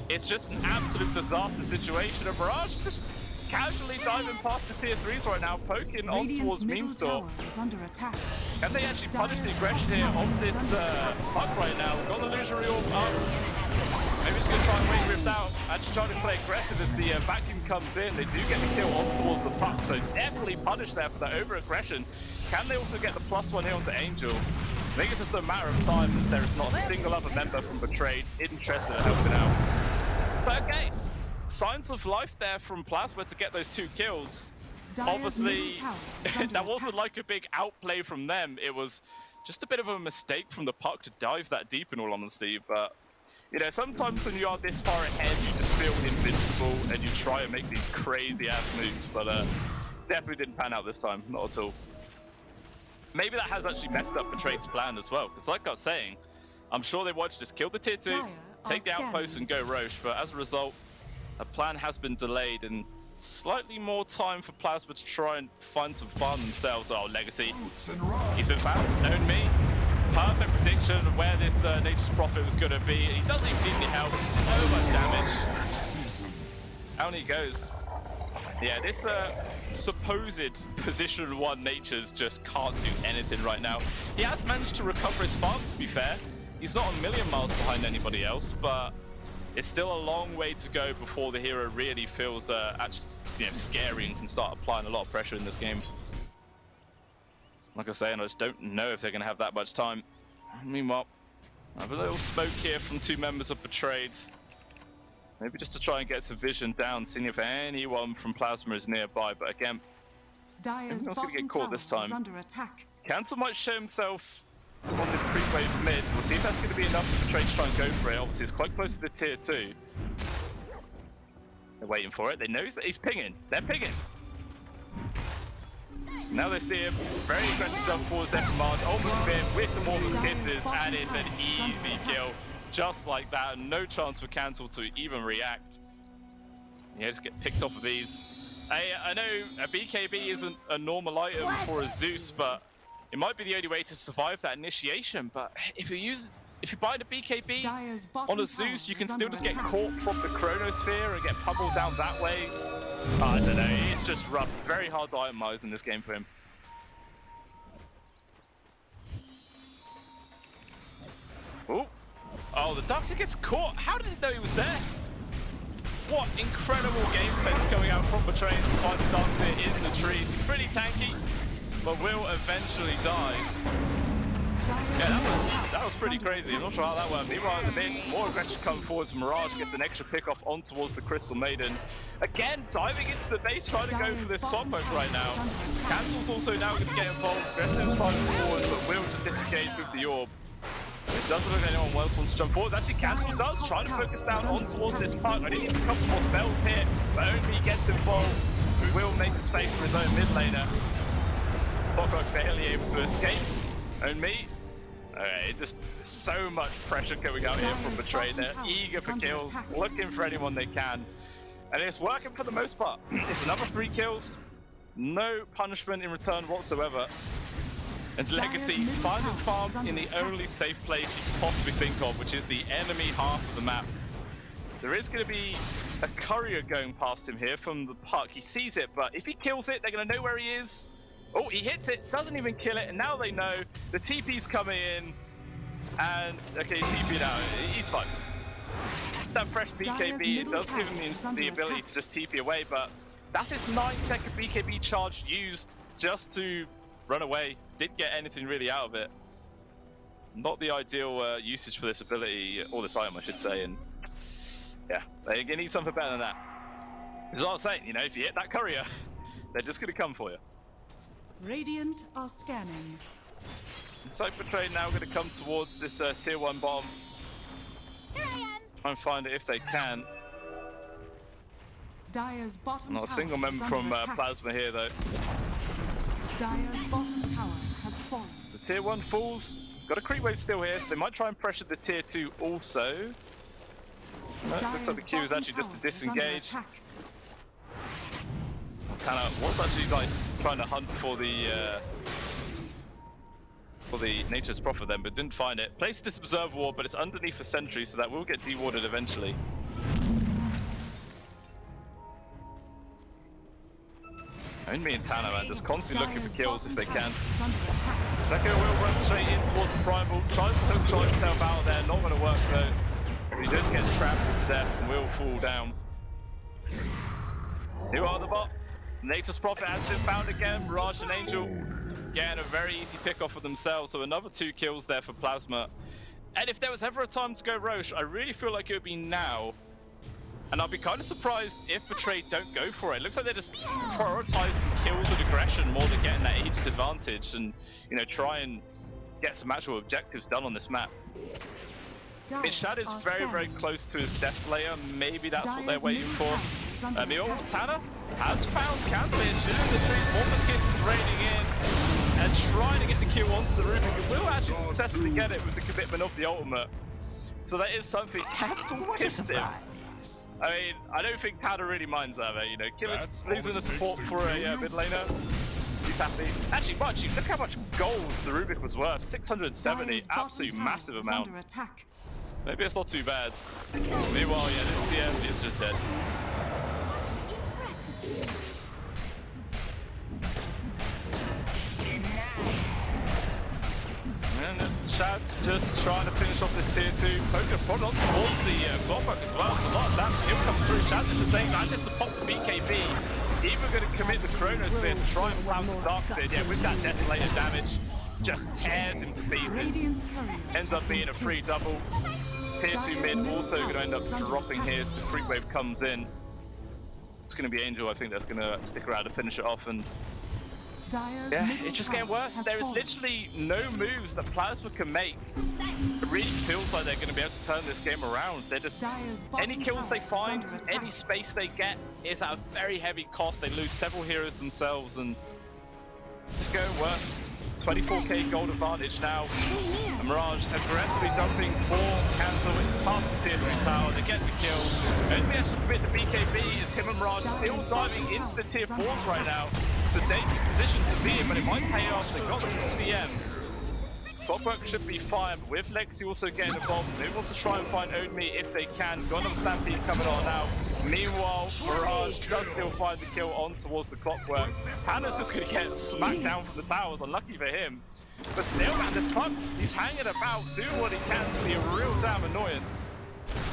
Speaker 4: It's just an absolute disaster situation. And Mirage is just casually diving past the tier 3s right now, poking on towards Meme Store. Can they actually punish the aggression here of this puck right now? We've got the illusory orb up. Maybe he's going to try and wait Rift out. Actually trying to play aggressive as the vacuum comes in. They do get the kill on towards the puck, so definitely punish there for the over-aggression. Can they also get the +1 here onto Angel? I think it's just a matter of time as there is not a single other member from Betrayed interested in helping out. But okay, signs of life there from Plasma to get those 2 kills. Obviously, that wasn't like a big outplay from them. It was just a bit of a mistake from the puck to dive that deep in all honesty. But, you know, sometimes when you are this far ahead, you just feel invincible and you try and make these crazy ass moves. But definitely didn't pan out this time, not at all. Maybe that has actually messed up Betrayed's plan as well. Because like I was saying, I'm sure they wanted to just kill the tier 2, take the outpost and go Roche. But as a result, a plan has been delayed and slightly more time for Plasma to try and find some fun themselves. Oh, Legacy. He's been found. Known me. Perfect prediction of where this Nature's Prophet was going to be. He doesn't even need any help. So much damage. Down he goes. Yeah, this supposed position 1 Nature's just can't do anything right now. He has managed to recover his farm, to be fair. He's not a million miles behind anybody else, but it's still a long way to go before the hero really feels actually, you know, scary and can start applying a lot of pressure in this game. Like I say, and I just don't know if they're going to have that much time. Meanwhile, I have a little smoke here from 2 members of Betrayed. Maybe just to try and get some vision down, seeing if anyone from Plasma is nearby. But again, everyone's going to get caught this time. Cancel might show himself on this pre-wave mid. We'll see if that's going to be enough for Betrayed to try and go for it. Obviously, it's quite close to the tier 2. They're waiting for it. They know that he's pinging. They're pinging. Now they see him. Very aggressive jump forwards there from Marge. Ultimate bit with the Mortis Kisses, and it's an easy kill. Just like that. No chance for Cancel to even react. Yeah, just get picked off of these. I know a BKB isn't a normal item for a Zeus, but it might be the only way to survive that initiation. But if you buy the BKB on a Zeus, you can still just get caught from the Chronosphere and get pummeled down that way. I don't know, it's just rough. Very hard to itemize in this game for him. Ooh. Oh, the Darkseer gets caught. How did he know he was there? what incredible game sense coming out from Betraying to find the Darkseer in the trees. He's pretty tanky, but will eventually die. Yeah, that was pretty crazy. I'm not sure how that worked. Meanwhile, in the mid, more aggression coming forwards. Mirage gets an extra pick off on towards the Crystal Maiden. Again, diving into the base, trying to go for this clockwork right now. Cancel's also now going to get involved. Aggressive silence forward, but will just disengage with the orb. It doesn't look like anyone else wants to jump forward. Actually, Cancel does, trying to focus down on towards this puck. I think he needs a couple more spells here, but only he gets involved. Will make the space for his own mid laner. Clockwork barely able to escape. Me. Okay, just so much pressure coming out here from Betray. They're eager for kills, looking for anyone they can. And it's working for the most part. It's another 3 kills. No punishment in return whatsoever. And Legacy finds its farm in the only safe place you can possibly think of, which is the enemy half of the map. There is going to be a courier going past him here from the puck. He sees it, but if he kills it, they're going to know where he is. Oh, he hits it, doesn't even kill it, and now they know. The TP's coming in, and okay, he's TP now. He's fine. That fresh BKB, it does give him the ability to just TP away, but that's his 9-second BKB charge used just to run away. Didn't get anything really out of it. Not the ideal usage for this ability, or this item, I should say, and yeah, they need something better than that. That's what I was saying, you know, if you hit that courier, they're just going to come for you.
Speaker 7: Radiant are scanning.
Speaker 4: So Betray now going to come towards this tier 1 bomb.
Speaker 5: Here I am.
Speaker 4: Try and find it if they can.
Speaker 7: Dire's bottom
Speaker 4: Not a
Speaker 7: tower
Speaker 4: single member
Speaker 7: is
Speaker 4: from
Speaker 7: under attack.
Speaker 4: Plasma here though.
Speaker 7: Dire's bottom tower has fallen.
Speaker 4: The tier 1 falls. Got a creep wave still here, so they might try and pressure the tier 2 also. No, looks like the Q is actually just to disengage. Tanner was actually like trying to hunt for the Nature's Prophet then, but didn't find it. Placed this Observer Ward, but it's underneath a sentry, so that will get dewarded eventually. Me and Tanner, man, just constantly looking for kills if they can. Neko will run straight in towards the Primal, tries to hook shot himself out there, not going to work though. He just gets trapped to death and will fall down. Who are the bot? Nature's Prophet has been found again. Mirage and Angel getting a very easy pick off of themselves, so another 2 kills there for Plasma. And if there was ever a time to go Roche, I really feel like it would be now. And I'll be kind of surprised if Betray don't go for it. It looks like they're just prioritizing kills and aggression more than getting that Aegis advantage and, you know, try and get some actual objectives done on this map. Shad is very, very close to his Death Slayer. Maybe that's what they're waiting for. Meanwhile, Tanner has found Cancel in the trees. Morpheus Kiss is raining in and trying to get the kill onto the Rubik. And will actually successfully get it with the commitment of the ultimate. So that is something Cancel tips him. I mean, I don't think Tanner really minds that, you know, losing the support for a mid laner. He's happy. Actually, mind you, look how much gold the Rubik was worth. 670, absolute massive amount. Maybe it's not too bad. Meanwhile, yeah, this CM is just dead. And Shad's just trying to finish off this tier 2. Poker put on towards the Globbuck as well, so a lot of damage here comes through. Shad is the same, just to pop the BKB. Even going to commit the Chronosphere to try and plant the Darkseid. Yeah, with that Desolator damage, just tears him to pieces. Ends up being a free double. Tier 2 mid also going to end up dropping here as the creep wave comes in. It's going to be Angel, I think, that's going to stick around to finish it off. And yeah, it's just getting worse. There is literally no moves that Plasma can make. It really feels like they're going to be able to turn this game around. They're just, any kills they find, any space they get is at a very heavy cost. They lose several heroes themselves and just going worse. 24k gold advantage now. And Mirage aggressively dumping for Cancel past the tier 3 tower. They get the kill. Only has to commit the BKB is him and Mirage still diving into the tier 4s right now. It's a dangerous position to be in, but it might pay off. They got the CM. Clockwork should be fine, but with Legacy also getting involved, they wants to try and find Odme if they can. Got another Stampede coming on now. Meanwhile, Mirage does still find the kill on towards the Clockwork. Tanner's just going to get smacked down from the towers, unlucky for him. But still, man, this puck, he's hanging about, doing what he can to be a real damn annoyance.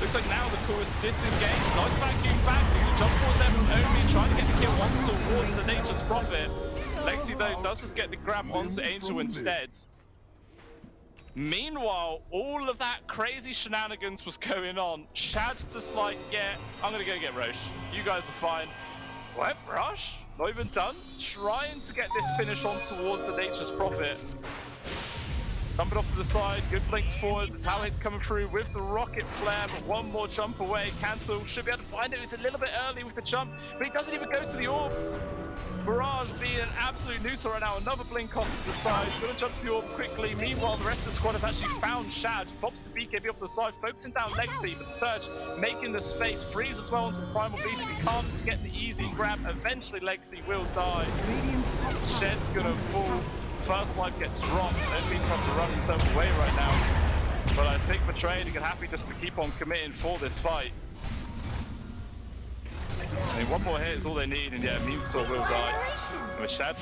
Speaker 4: Looks like now the core is disengaged. Nice vacuum back. Jump forward there from Omi, trying to get the kill on towards the Nature's Prophet. Lexi, though, does just get the grab onto Angel instead. Meanwhile, all of that crazy shenanigans was going on. Shad just like, yeah, I'm going to go get Roche. You guys are fine. What? Rush? Not even done? Trying to get this finish on towards the Nature's Prophet. Dump it off to the side, good blinks forward, the tower hit's coming through with the rocket flare, but one more jump away, cancel, should be able to find it, it's a little bit early with the jump, but he doesn't even go to the orb. Mirage being an absolute nuisance right now, another blink off to the side, gonna jump to the orb quickly, meanwhile the rest of the squad has actually found Shad, pops the BKB off to the side, focusing down Lexi, but Surge making the space, freeze as well onto the Primal Beast, he can't get the easy grab, eventually Lexi will die. Shed's gonna fall. First life gets dropped, and means has to run himself away right now. But I think Betrayed are happy just to keep on committing for this fight. I mean, one more hit is all they need, and yeah, Memestor will die. With Shad.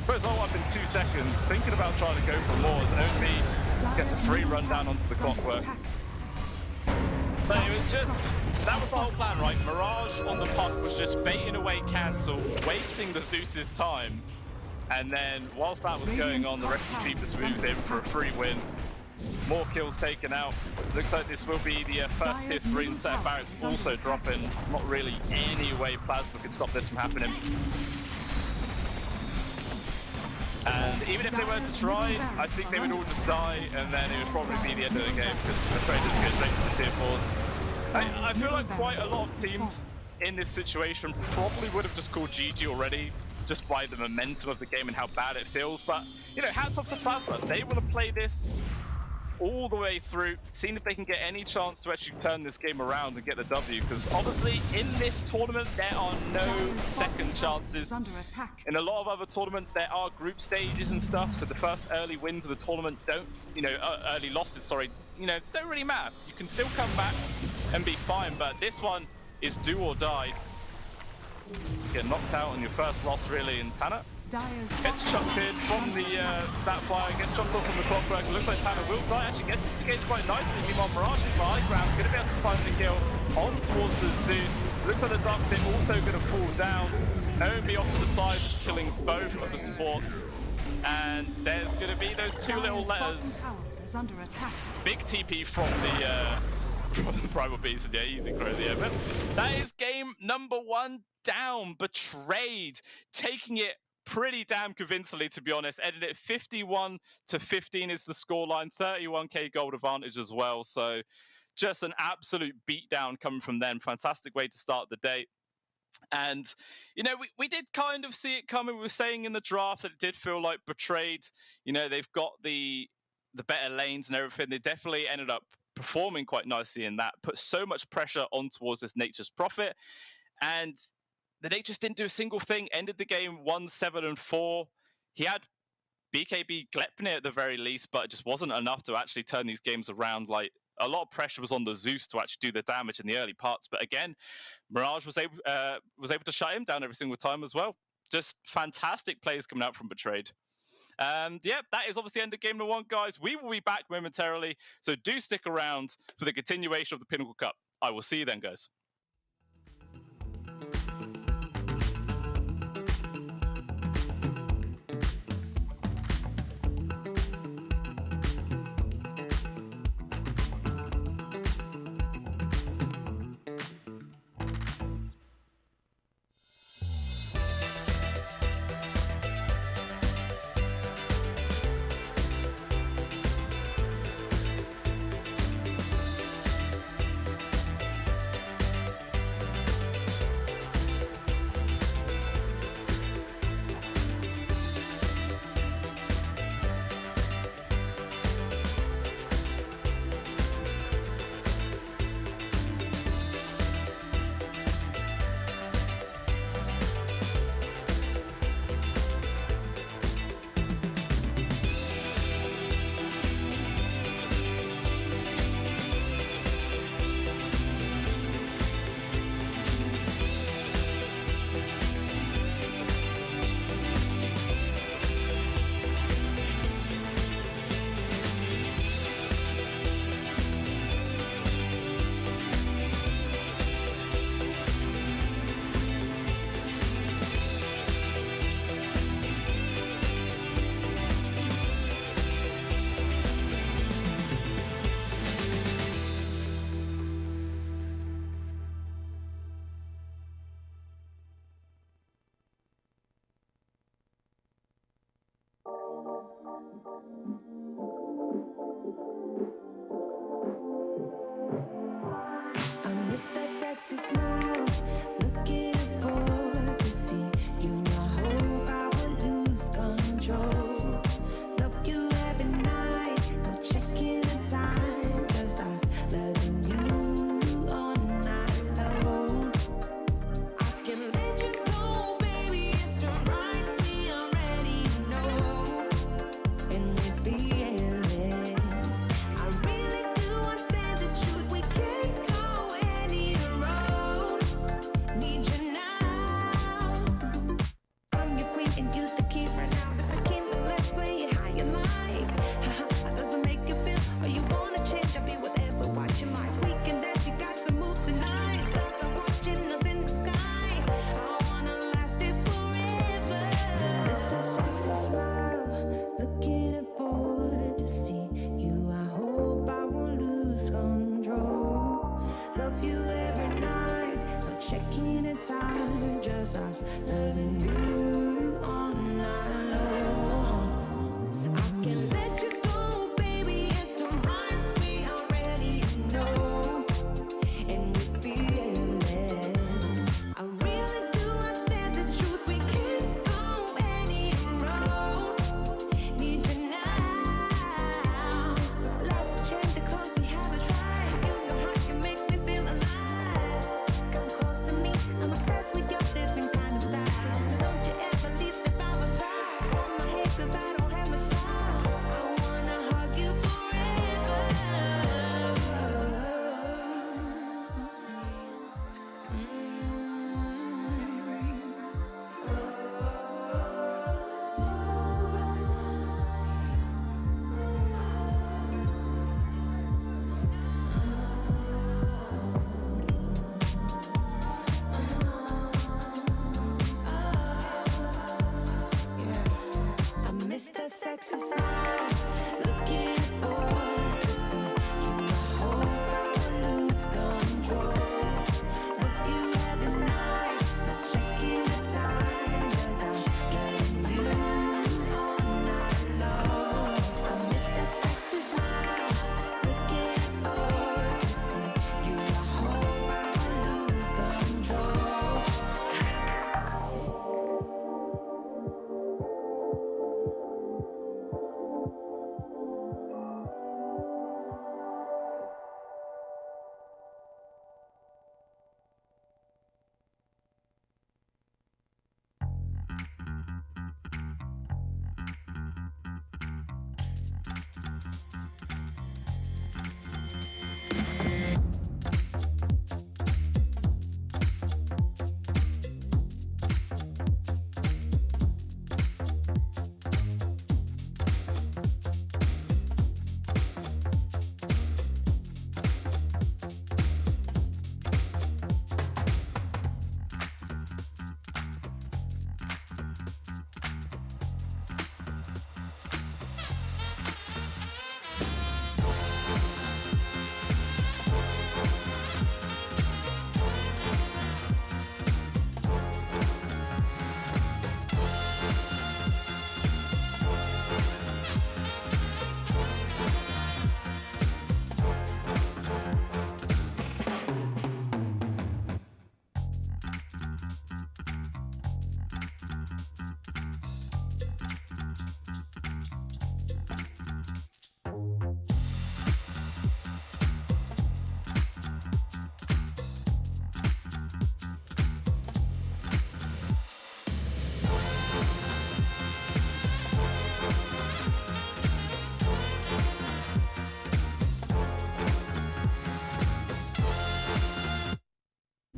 Speaker 4: First all up in 2 seconds, thinking about trying to go for more as Omi gets a free run down onto the clockwork. So it was just, that was the whole plan, right? Mirage on the puck was just baiting away cancel, wasting the Zeus's time. And then, whilst that was going on, the rest of the team just moves in for a free win. More kills taken out. Looks like this will be the first tier 3 and set of barracks also dropping. Not really any way Plasma could stop this from happening. And even if they were to try, I think they would all just die, and then it would probably be the end of the game, because the traders go straight to the tier 4s. I feel like quite a lot of teams in this situation probably would have just called GG already, just by the momentum of the game and how bad it feels. But, you know, hats off to Plasma. They want to play this all the way through, seeing if they can get any chance to actually turn this game around and get the W. Because obviously, in this tournament, there are no second chances. In a lot of other tournaments, there are group stages and stuff. So the first early wins of the tournament don't, you know, early losses, sorry, you know, don't really matter. You can still come back and be fine. But this one is do or die. Get knocked out on your first loss, really, and Tanner gets chucked in from the stat fire, gets jumped off from the clockwork. It looks like Tanner will die, actually gets disengaged quite nicely. Meanwhile, Mirage is for high ground, going to be able to find the kill on towards the Zeus. Looks like the Dark Tip also going to fall down. Omi off to the side, just killing both of the supports. And there's going to be those 2 little letters. Big TP from the Primal Beast, and yeah, easy crow there. But that is game number 1 down. Betrayed, taking it pretty damn convincingly, to be honest. Ended it 51-15 is the scoreline, 31k gold advantage as well. So just an absolute beatdown coming from them. Fantastic way to start the day. And, you know, we did kind of see it coming. We were saying in the draft that it did feel like Betrayed, you know, they've got the better lanes and everything. They definitely ended up performing quite nicely in that, put so much pressure on towards this Nature's Prophet. And the Natures didn't do a single thing, ended the game 1-7-4. He had BKB Glepnir at the very least, but it just wasn't enough to actually turn these games around. Like, a lot of pressure was on the Zeus to actually do the damage in the early parts. But again, Mirage was able to shut him down every single time as well. Just fantastic plays coming out from Betrayed. And yeah, that is obviously the end of game number 1, guys. We will be back momentarily, so do stick around for the continuation of the Pinnacle Cup. I will see you then, guys.
Speaker 1: I miss that sexy smile, looking forward to see you. I hope I will lose control. Love you every night, no checking the time, just us loving you all night long. I can let you go, baby, it's the right we already know, and we feel it. I really do, I say the truth, we can't go any road. Need you now. I'm your queen and you the king right now. It's a kingdom, let's play it how you like. That doesn't make you feel, or you wanna change, I'll be whatever, what you like. We can dance, you got to move tonight. Stars are watching us in the sky. I wanna last it forever. It's a sexy smile, looking forward to see you. I hope I won't lose control. Love you every night, no checking the time, just us loving you all night long. I can let you go, baby, it's the right we already know, and we feel it. I really do, I said the truth, we can't go any road. Need you now. Let's change the clothes we haven't tried. You know how you make me feel alive. Come close to me, I'm obsessed with your different kind of style. Don't you ever leave, step out my side. On my head, cause I don't have much time. I wanna hug you forever. I miss that sexy smile, looking forward to see you. I hope I will lose control. Love you every night, not checking the time, just us loving you all night long. I miss that sexy smile, looking forward to see you. I hope I will lose control.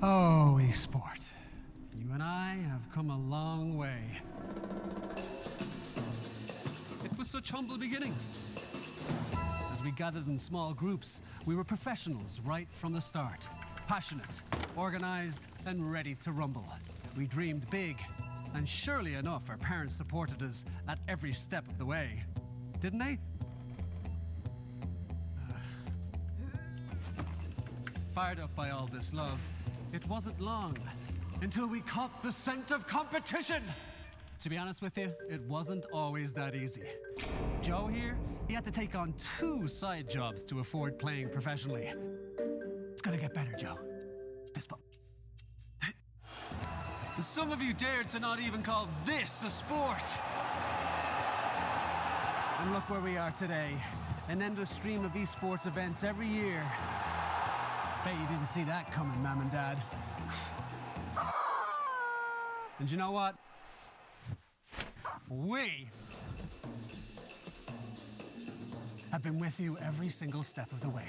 Speaker 2: Oh, esport. You and I have come a long way. It was such humble beginnings. As we gathered in small groups, we were professionals right from the start. Passionate, organized, and ready to rumble. We dreamed big, and surely enough, our parents supported us at every step of the way. Didn't they? Fired up by all this love, it wasn't long until we caught the scent of competition. To be honest with you, it wasn't always that easy. Joe here, he had to take on 2 side jobs to afford playing professionally. It's gonna get better, Joe. Fist bump. Some of you dared to not even call this a sport. And look where we are today. An endless stream of esports events every year. Bet you didn't see that coming, Mom and Dad. And you know what? We have been with you every single step of the way.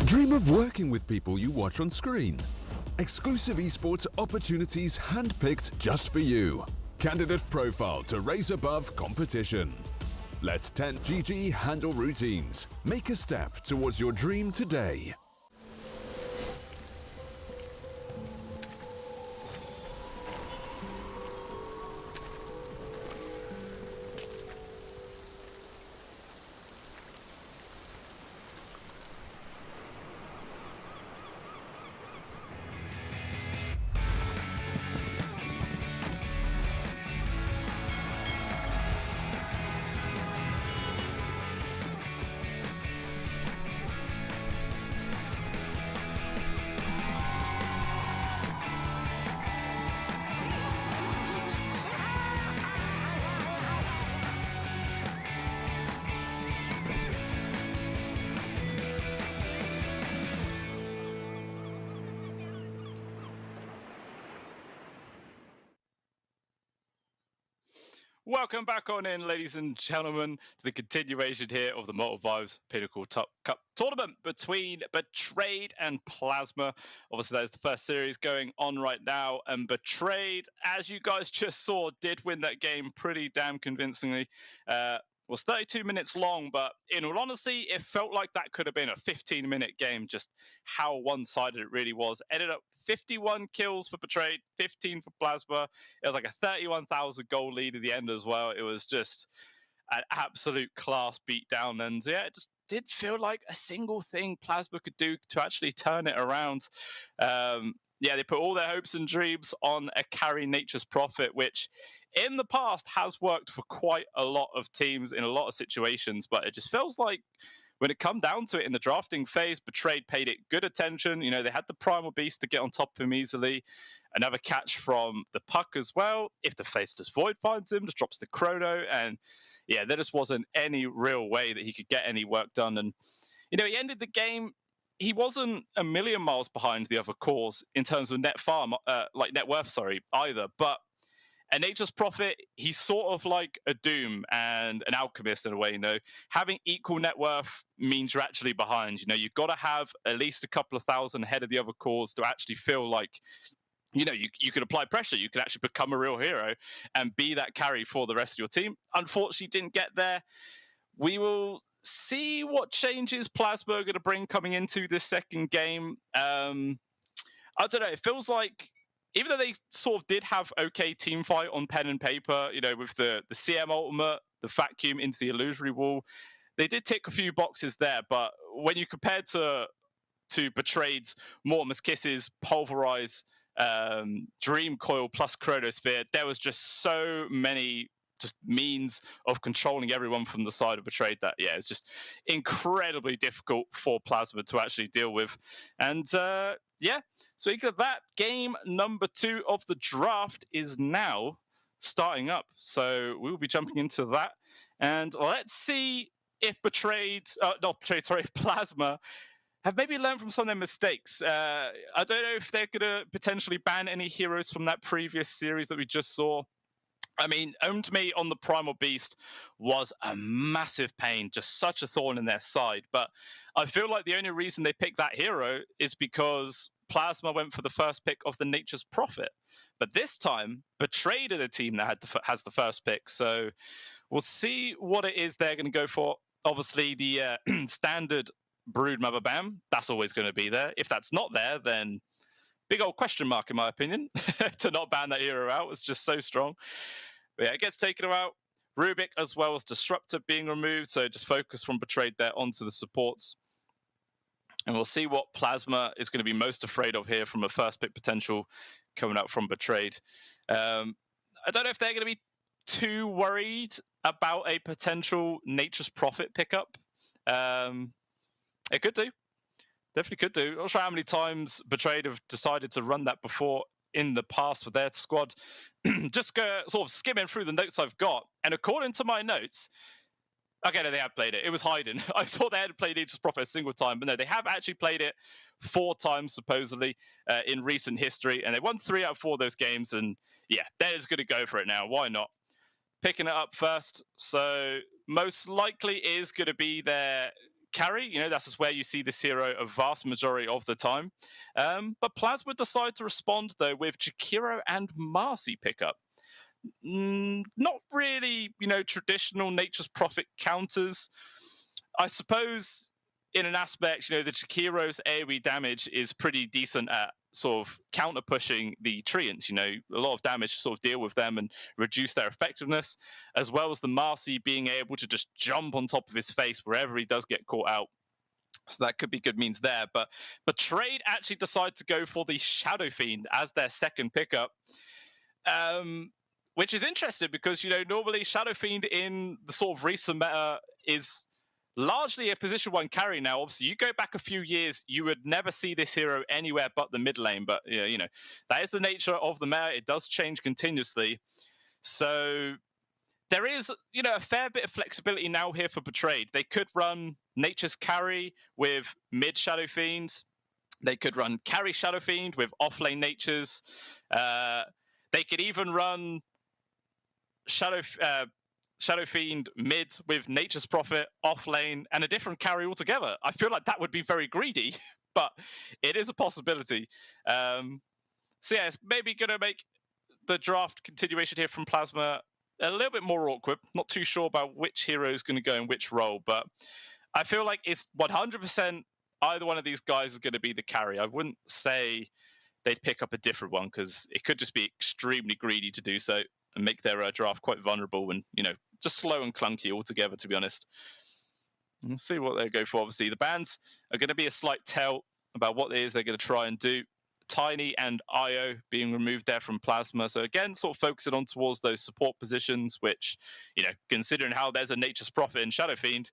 Speaker 3: Dream of working with people you watch on screen. Exclusive esports opportunities handpicked just for you. Candidate profile to raise above competition. Let 10GG handle routines. Make a step towards your dream today.
Speaker 4: Welcome back on in, ladies and gentlemen, to the continuation here of the Malta Vibes Pinnacle Top Cup tournament between Betrayed and Plasma. Obviously, that is the first series going on right now, and Betrayed, as you guys just saw, did win that game pretty damn convincingly. Was 32 minutes long, but in all honesty, it felt like that could have been a 15-minute game, just how one-sided it really was. Ended up 51 kills for Betrayed, 15 for Plasma. It was like a 31,000 goal lead at the end as well. It was just an absolute class beatdown. And yeah, it just did feel like a single thing Plasma could do to actually turn it around. Yeah, they put all their hopes and dreams on a carry Nature's Prophet, which in the past has worked for quite a lot of teams in a lot of situations, but it just feels like when it come down to it in the drafting phase, Betrayed paid it good attention. You know, they had the Primal Beast to get on top of him easily. Another catch from the Puck as well. If the Faceless Void finds him, just drops the Chrono. And yeah, there just wasn't any real way that he could get any work done. And, you know, he ended the game. He wasn't a million miles behind the other cores in terms of net worth, either. But a Nature's Prophet, he's sort of like a Doom and an Alchemist in a way, you know. Having equal net worth means you're actually behind. You know, you've got to have at least a couple of thousand ahead of the other cores to actually feel like, you know, you could apply pressure. You could actually become a real hero and be that carry for the rest of your team. Unfortunately, didn't get there. We will see what changes Plasma are going to bring coming into this second game. I don't know. It feels like, even though they sort of did have okay team fight on pen and paper, you know, with the CM ultimate, the vacuum into the illusory wall, they did tick a few boxes there. But when you compare to Betrayed's Mortimer's Kisses, Pulverize, Dream Coil plus Chronosphere, there was just so many just means of controlling everyone from the side of Betrayed that, yeah, it's just incredibly difficult for Plasma to actually deal with. And yeah, speaking of that, game number 2 of the draft is now starting up. So we will be jumping into that. And let's see if if Plasma have maybe learned from some of their mistakes. I don't know if they're going to potentially ban any heroes from that previous series that we just saw. I mean, Owned Me on the Primal Beast was a massive pain, just such a thorn in their side. But I feel like the only reason they picked that hero is because Plasma went for the first pick of the Nature's Prophet. But this time, Betrayed are the team that has the first pick. So we'll see what it is they're going to go for. Obviously, the standard Broodmother Bam, that's always going to be there. If that's not there, then big old question mark, in my opinion, to not ban that hero out. It's just so strong. But yeah, it gets taken out. Rubik as well as Disruptor being removed. So just focus from Betrayed there onto the supports. And we'll see what Plasma is going to be most afraid of here from a first pick potential coming out from Betrayed. I don't know if they're going to be too worried about a potential Nature's Prophet pickup. It could do. Definitely could do. I'm not sure how many times Betrayed have decided to run that before in the past with their squad. Just sort of skimming through the notes I've got. And according to my notes, okay, no, they have played it. It was hiding. I thought they had played Nature's Prophet a single time, but no, they have actually played it 4 times, supposedly, in recent history. And they won 3 out of 4 of those games. And yeah, they're just going to go for it now. Why not? Picking it up first. So most likely is going to be their carry. You know, that's just where you see this hero a vast majority of the time. But Plasma decide to respond, though, with Jakiro and Marcy pickup. Not really, you know, traditional Nature's Prophet counters. I suppose in an aspect, you know, the Jakiro's AoE damage is pretty decent at sort of counter pushing the Treants, you know, a lot of damage to sort of deal with them and reduce their effectiveness, as well as the Marcy being able to just jump on top of his face wherever he does get caught out. So that could be good means there. But Betrayed actually decide to go for the Shadow Fiend as their second pickup. Which is interesting because, you know, normally Shadow Fiend in the sort of recent meta is largely a position 1 carry now. Obviously, you go back a few years, you would never see this hero anywhere but the mid lane. But, you know, that is the nature of the meta. It does change continuously. So there is, you know, a fair bit of flexibility now here for Betrayed. They could run Nature's Carry with mid Shadow Fiends. They could run carry Shadow Fiend with off-lane Natures. They could even run Shadow Fiend mid with Nature's Prophet off lane and a different carry altogether. I feel like that would be very greedy, but it is a possibility. So yeah, it's maybe going to make the draft continuation here from Plasma a little bit more awkward. Not too sure about which hero is going to go in which role, but I feel like it's 100% either one of these guys is going to be the carry. I wouldn't say they'd pick up a different one because it could just be extremely greedy to do so and make their draft quite vulnerable and, you know, just slow and clunky altogether, to be honest. We'll see what they go for. Obviously, the bans are going to be a slight tell about what it is they're going to try and do. Tiny and Io being removed there from Plasma. So again, sort of focusing on towards those support positions, which, you know, considering how there's a Nature's Prophet and Shadow Fiend,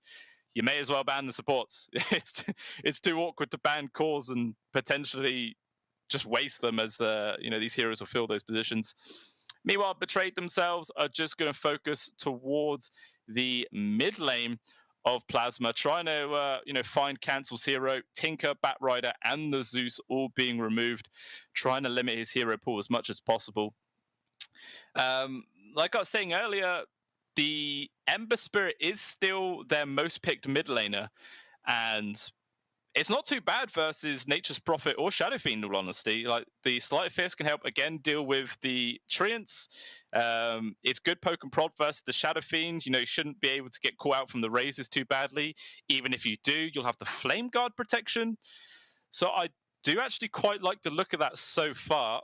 Speaker 4: you may as well ban the supports. It's too awkward to ban cores and potentially just waste them as you know, these heroes will fill those positions. Meanwhile, Betrayed themselves are just going to focus towards the mid lane of Plasma, trying to you know, find Cancel's hero, Tinker, Batrider, and the Zeus all being removed, trying to limit his hero pool as much as possible. Like I was saying earlier, the Ember Spirit is still their most picked mid laner, and it's not too bad versus Nature's Prophet or Shadow Fiend, in all honesty. Like, the Sleight of Fist can help, again, deal with the Treants. It's good poke and prod versus the Shadow Fiend. You know, you shouldn't be able to get caught out from the razors too badly. Even if you do, you'll have the Flame Guard protection. So I do actually quite like the look of that so far.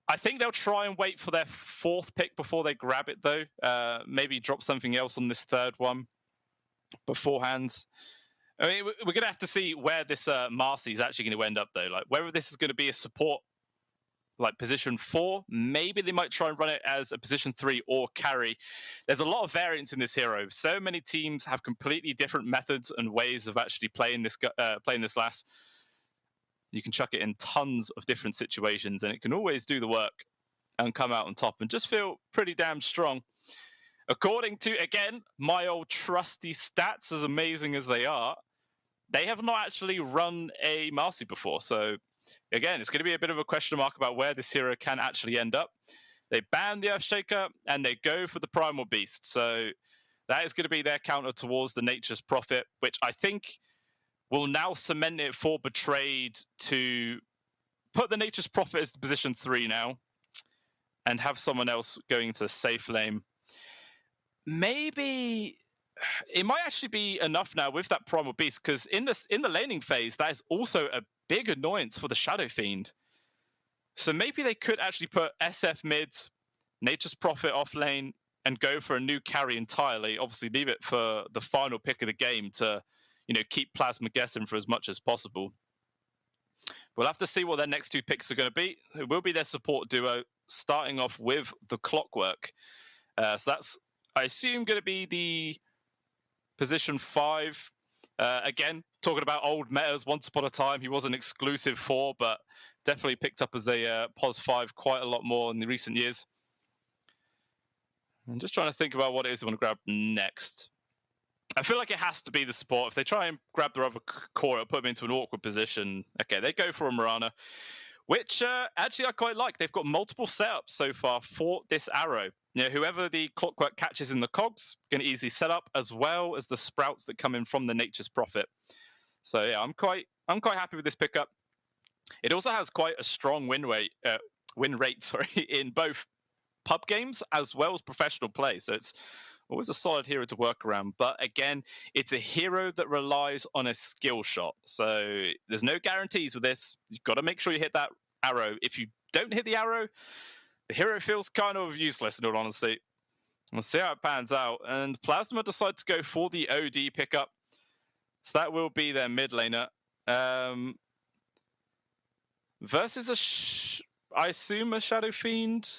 Speaker 4: I think they'll try and wait for their 4th pick before they grab it, though. Maybe drop something else on this 3rd one beforehand. I mean, we're going to have to see where this Marcy is actually going to end up, though. Like, whether this is going to be a support, like position 4, maybe they might try and run it as a position 3 or carry. There's a lot of variance in this hero. So many teams have completely different methods and ways of actually playing this lass. You can chuck it in tons of different situations, and it can always do the work and come out on top and just feel pretty damn strong. According to, again, my old trusty stats, as amazing as they are, they have not actually run a Marcy before. So, again, it's going to be a bit of a question mark about where this hero can actually end up. They ban the Earthshaker, and they go for the Primal Beast. So that is going to be their counter towards the Nature's Prophet, which I think will now cement it for Betrayed to put the Nature's Prophet as position 3 now and have someone else going to the safe lane. Maybe it might actually be enough now with that Primal Beast, because in the laning phase, that is also a big annoyance for the Shadow Fiend. So maybe they could actually put SF mid, Nature's Prophet off lane, and go for a new carry entirely. Obviously, leave it for the final pick of the game to, keep Plasma guessing for as much as possible. We'll have to see what their next 2 picks are going to be. It will be their support duo, starting off with the Clockwork. So that's, I assume, going to be the position 5. Again, talking about old metas, once upon a time, he was an exclusive 4, but definitely picked up as a POS 5 quite a lot more in the recent years. I'm just trying to think about what it is they want to grab next. I feel like it has to be the support. If they try and grab their other core, it'll put them into an awkward position. Okay, they go for a Mirana, which actually I quite like. They've got multiple setups so far for this arrow. Whoever the Clockwork catches in the cogs can easily set up, as well as the sprouts that come in from the Nature's Prophet. So yeah, I'm quite happy with this pickup. It also has quite a strong win rate, in both pub games as well as professional play. So it's always a solid hero to work around. But again, it's a hero that relies on a skill shot. So there's no guarantees with this. You've got to make sure you hit that arrow. If you don't hit the arrow, the hero feels kind of useless, in all honesty. We'll see how it pans out. And Plasma decide to go for the OD pickup. So that will be their mid laner. Versus I assume a Shadow Fiend.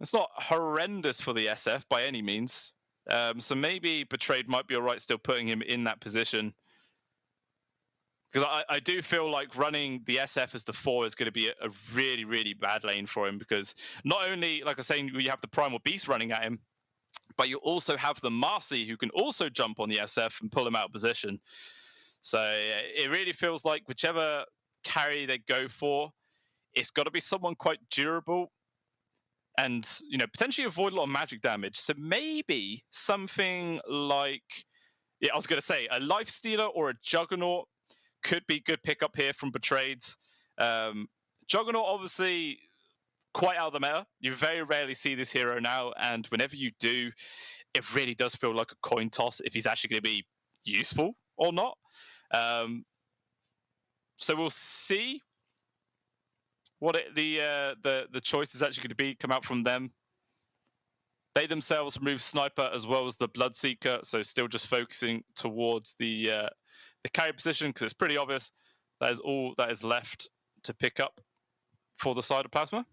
Speaker 4: It's not horrendous for the SF by any means. So maybe Betrayed might be all right still putting him in that position. Because I do feel like running the SF as the 4 is going to be a really, really bad lane for him. Because not only, like I was saying, you have the Primal Beast running at him, but you also have the Marcy who can also jump on the SF and pull him out of position. So it really feels like whichever carry they go for, it's got to be someone quite durable and, potentially avoid a lot of magic damage. So maybe something like, I was going to say, a Life Stealer or a Juggernaut could be good pickup here from Betrayed. Juggernaut, obviously, quite out of the meta. You very rarely see this hero now, and whenever you do, it really does feel like a coin toss if he's actually going to be useful or not. So we'll see what the choice is actually going to be come out from them. They themselves remove Sniper as well as the Bloodseeker, so still just focusing towards the carry position, because it's pretty obvious that is all that is left to pick up for the side of Plasma.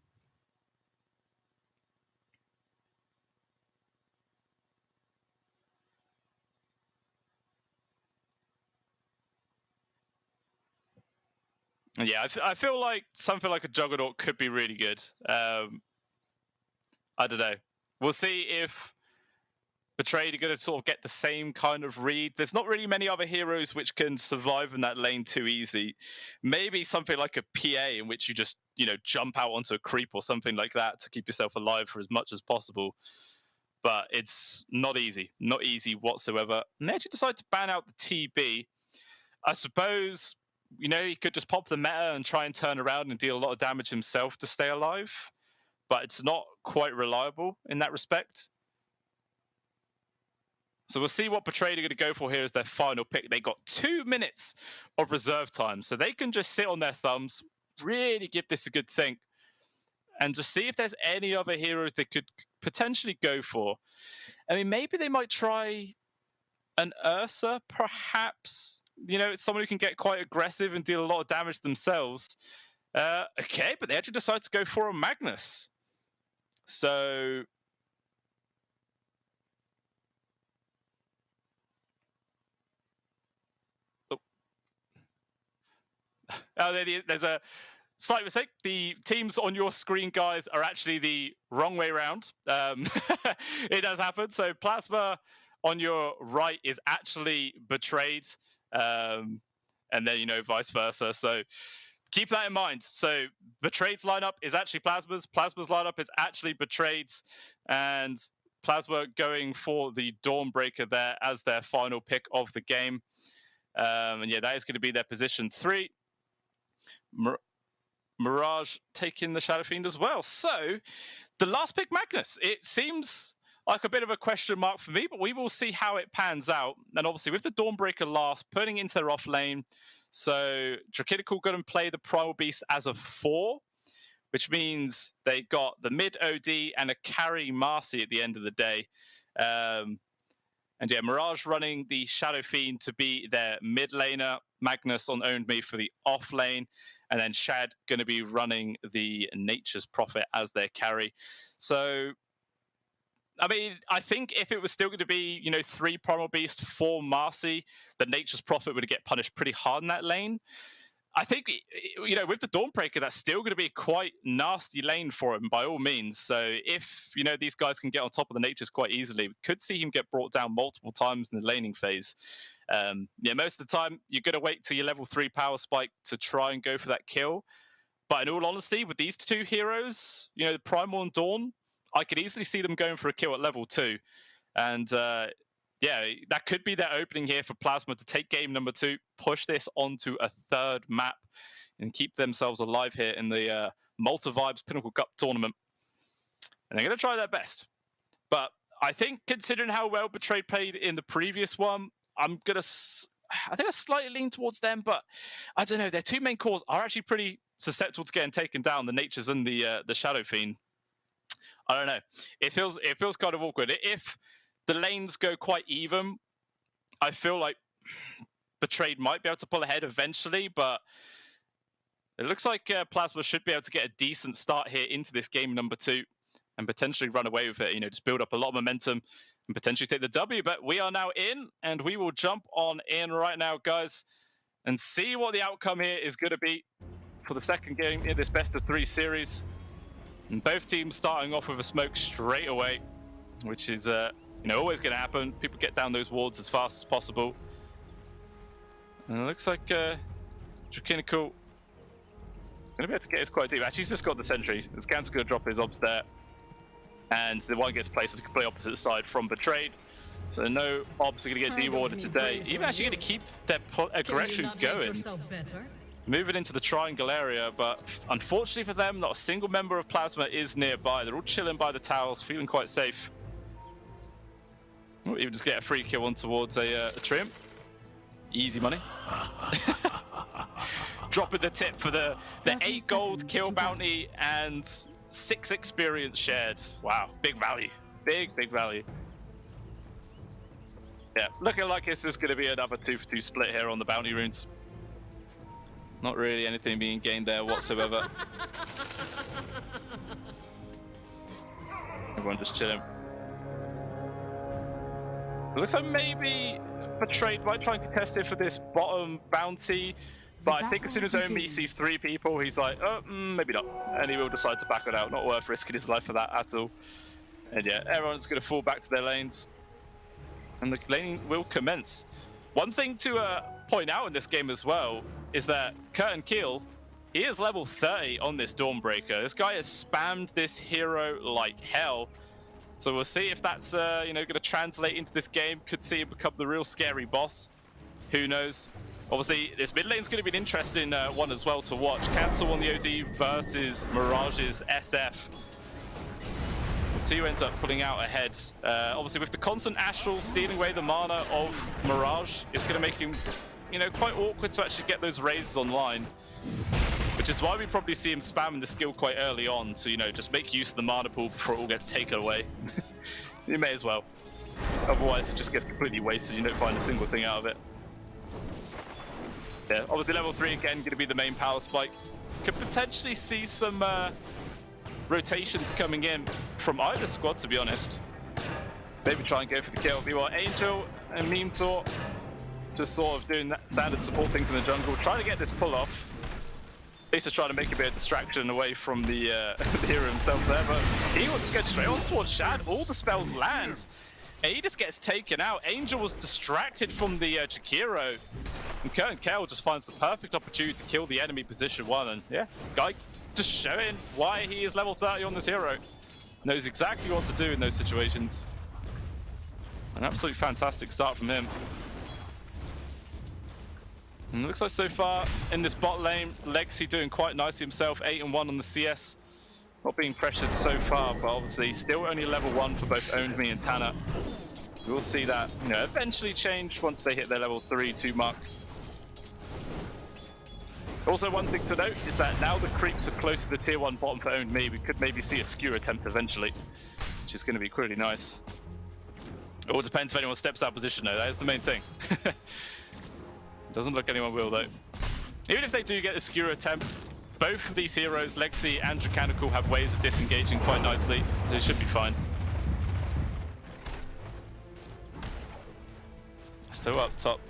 Speaker 4: Yeah, I feel like something like a Juggernaut could be really good. I don't know. We'll see if Betrayed are going to sort of get the same kind of read. There's not really many other heroes which can survive in that lane too easy. Maybe something like a PA in which you just, jump out onto a creep or something like that to keep yourself alive for as much as possible. But it's not easy whatsoever. And they actually decide to ban out the TB. I suppose, he could just pop the meta and try and turn around and deal a lot of damage himself to stay alive. But it's not quite reliable in that respect. So we'll see what Betrayed are going to go for here as their final pick. They got 2 minutes of reserve time, so they can just sit on their thumbs, really give this a good think, and just see if there's any other heroes they could potentially go for. I mean, maybe they might try an Ursa, perhaps. It's someone who can get quite aggressive and deal a lot of damage themselves. Okay, but they actually decide to go for a Magnus. So there's a slight mistake. The teams on your screen, guys, are actually the wrong way around. It does happen. So Plasma on your right is actually Betrayed. And then, vice versa. So keep that in mind. So Betrayed's lineup is actually Plasma's. Plasma's lineup is actually Betrayed's. And Plasma going for the Dawnbreaker there as their final pick of the game. And yeah, that is going to be their position 3. Mirage taking the Shadow Fiend as well. So the last pick, Magnus, it seems like a bit of a question mark for me, but we will see how it pans out. And obviously with the Dawnbreaker last, putting into their off lane, so Drakidical going to play the Primal Beast as a 4, which means they got the mid OD and a carry Marcy at the end of the day. And yeah, Mirage running the Shadow Fiend to be their mid laner, Magnus on Owned Me for the off lane, and then Shad going to be running the Nature's Prophet as their carry. So, I mean, I think if it was still going to be, 3 Primal Beast, 4 Marcy, the Nature's Prophet would get punished pretty hard in that lane. I think, with the Dawnbreaker, that's still going to be quite nasty lane for him by all means. So if, these guys can get on top of the Natures quite easily, we could see him get brought down multiple times in the laning phase. Most of the time, you're going to wait till your level 3 power spike to try and go for that kill. But in all honesty, with these 2 heroes, the Primal and Dawn, I could easily see them going for a kill at level 2. And that could be their opening here for Plasma to take game number 2, push this onto a 3rd map, and keep themselves alive here in the Malta Vibes Pinnacle Cup tournament. And they're going to try their best. But I think, considering how well Betrayed played in the previous one, I think I slightly lean towards them, but I don't know. Their 2 main cores are actually pretty susceptible to getting taken down, the Natures and the Shadow Fiend. I don't know. It feels kind of awkward. If the lanes go quite even, I feel like Betrayed might be able to pull ahead eventually, but it looks like Plasma should be able to get a decent start here into this game number 2 and potentially run away with it, just build up a lot of momentum and potentially take the W. But we are now in, and we will jump on in right now, guys, and see what the outcome here is going to be for the second game in this best of 3 series. And both teams starting off with a smoke straight away, which is always going to happen. People get down those wards as fast as possible. And it looks like Drakinical going to be able to get us quite deep. Actually, he's just got the sentry. The Scan's going to drop his obs there. And the one gets placed at the complete opposite side from Betrayed. So no obs are going to get dewarded today. Even actually going to keep their aggression going. Moving into the triangle area, but unfortunately for them, not a single member of Plasma is nearby. They're all chilling by the towers, feeling quite safe. We'll even just get a free kill on towards a Triumph. Easy money. Dropping the tip for the 8 gold kill bounty and 6 experience shared. Wow, big value. Big value. Yeah, looking like this is going to be another 2-for-2 split here on the bounty runes. Not really anything being gained there whatsoever. Everyone just chilling. It looks like maybe Betrayed might try and contest it for this bottom bounty, but I think as soon as Omi sees 3 people, he's like, maybe not. And he will decide to back it out. Not worth risking his life for that at all. And yeah, everyone's going to fall back to their lanes. And the laning will commence. One thing to point out in this game as well is that Curtin Keel, he is level 30 on this Dawnbreaker. This guy has spammed this hero like hell. So we'll see if that's going to translate into this game. Could see him become the real scary boss. Who knows? Obviously, this mid lane is going to be an interesting one as well to watch. Cancel on the OD versus Mirage's SF. We'll see who ends up pulling out ahead. Obviously, with the constant Astral stealing away the mana of Mirage, it's going to make him, quite awkward to actually get those raises online. Which is why we probably see him spamming the skill quite early on to, just make use of the mana pool before it all gets taken away. You may as well. Otherwise, it just gets completely wasted. You don't find a single thing out of it. Yeah, obviously level 3 again, going to be the main power spike. Could potentially see some rotations coming in from either squad, to be honest. Maybe try and go for the kill. Meanwhile, Angel and Memesaw just sort of doing that standard support things in the jungle, trying to get this pull off. He's just trying to make a bit of distraction away from the hero himself there, but he will just go straight on towards Shad. All the spells land. And he just gets taken out. Angel was distracted from the Jakiro. And Curtin Kale just finds the perfect opportunity to kill the enemy position 1. And yeah, guy just showing why he is level 30 on this hero. Knows exactly what to do in those situations. An absolutely fantastic start from him. And it looks like so far in this bot lane, Legacy doing quite nicely himself, 8-1 on the CS. Not being pressured so far, but obviously still only level 1 for both Owned Me and Tanner. We'll see that, you know, eventually change once they hit their level 3-2 mark. Also, one thing to note is that now the creeps are close to the tier 1 bottom for Owned Me, we could maybe see a skewer attempt eventually, which is going to be pretty nice. It all depends if anyone steps out of position though, that is the main thing. Doesn't look anyone will though. Even if they do get a skewer attempt, both of these heroes, Legacy and Pinnacle, have ways of disengaging quite nicely. They should be fine. So up top.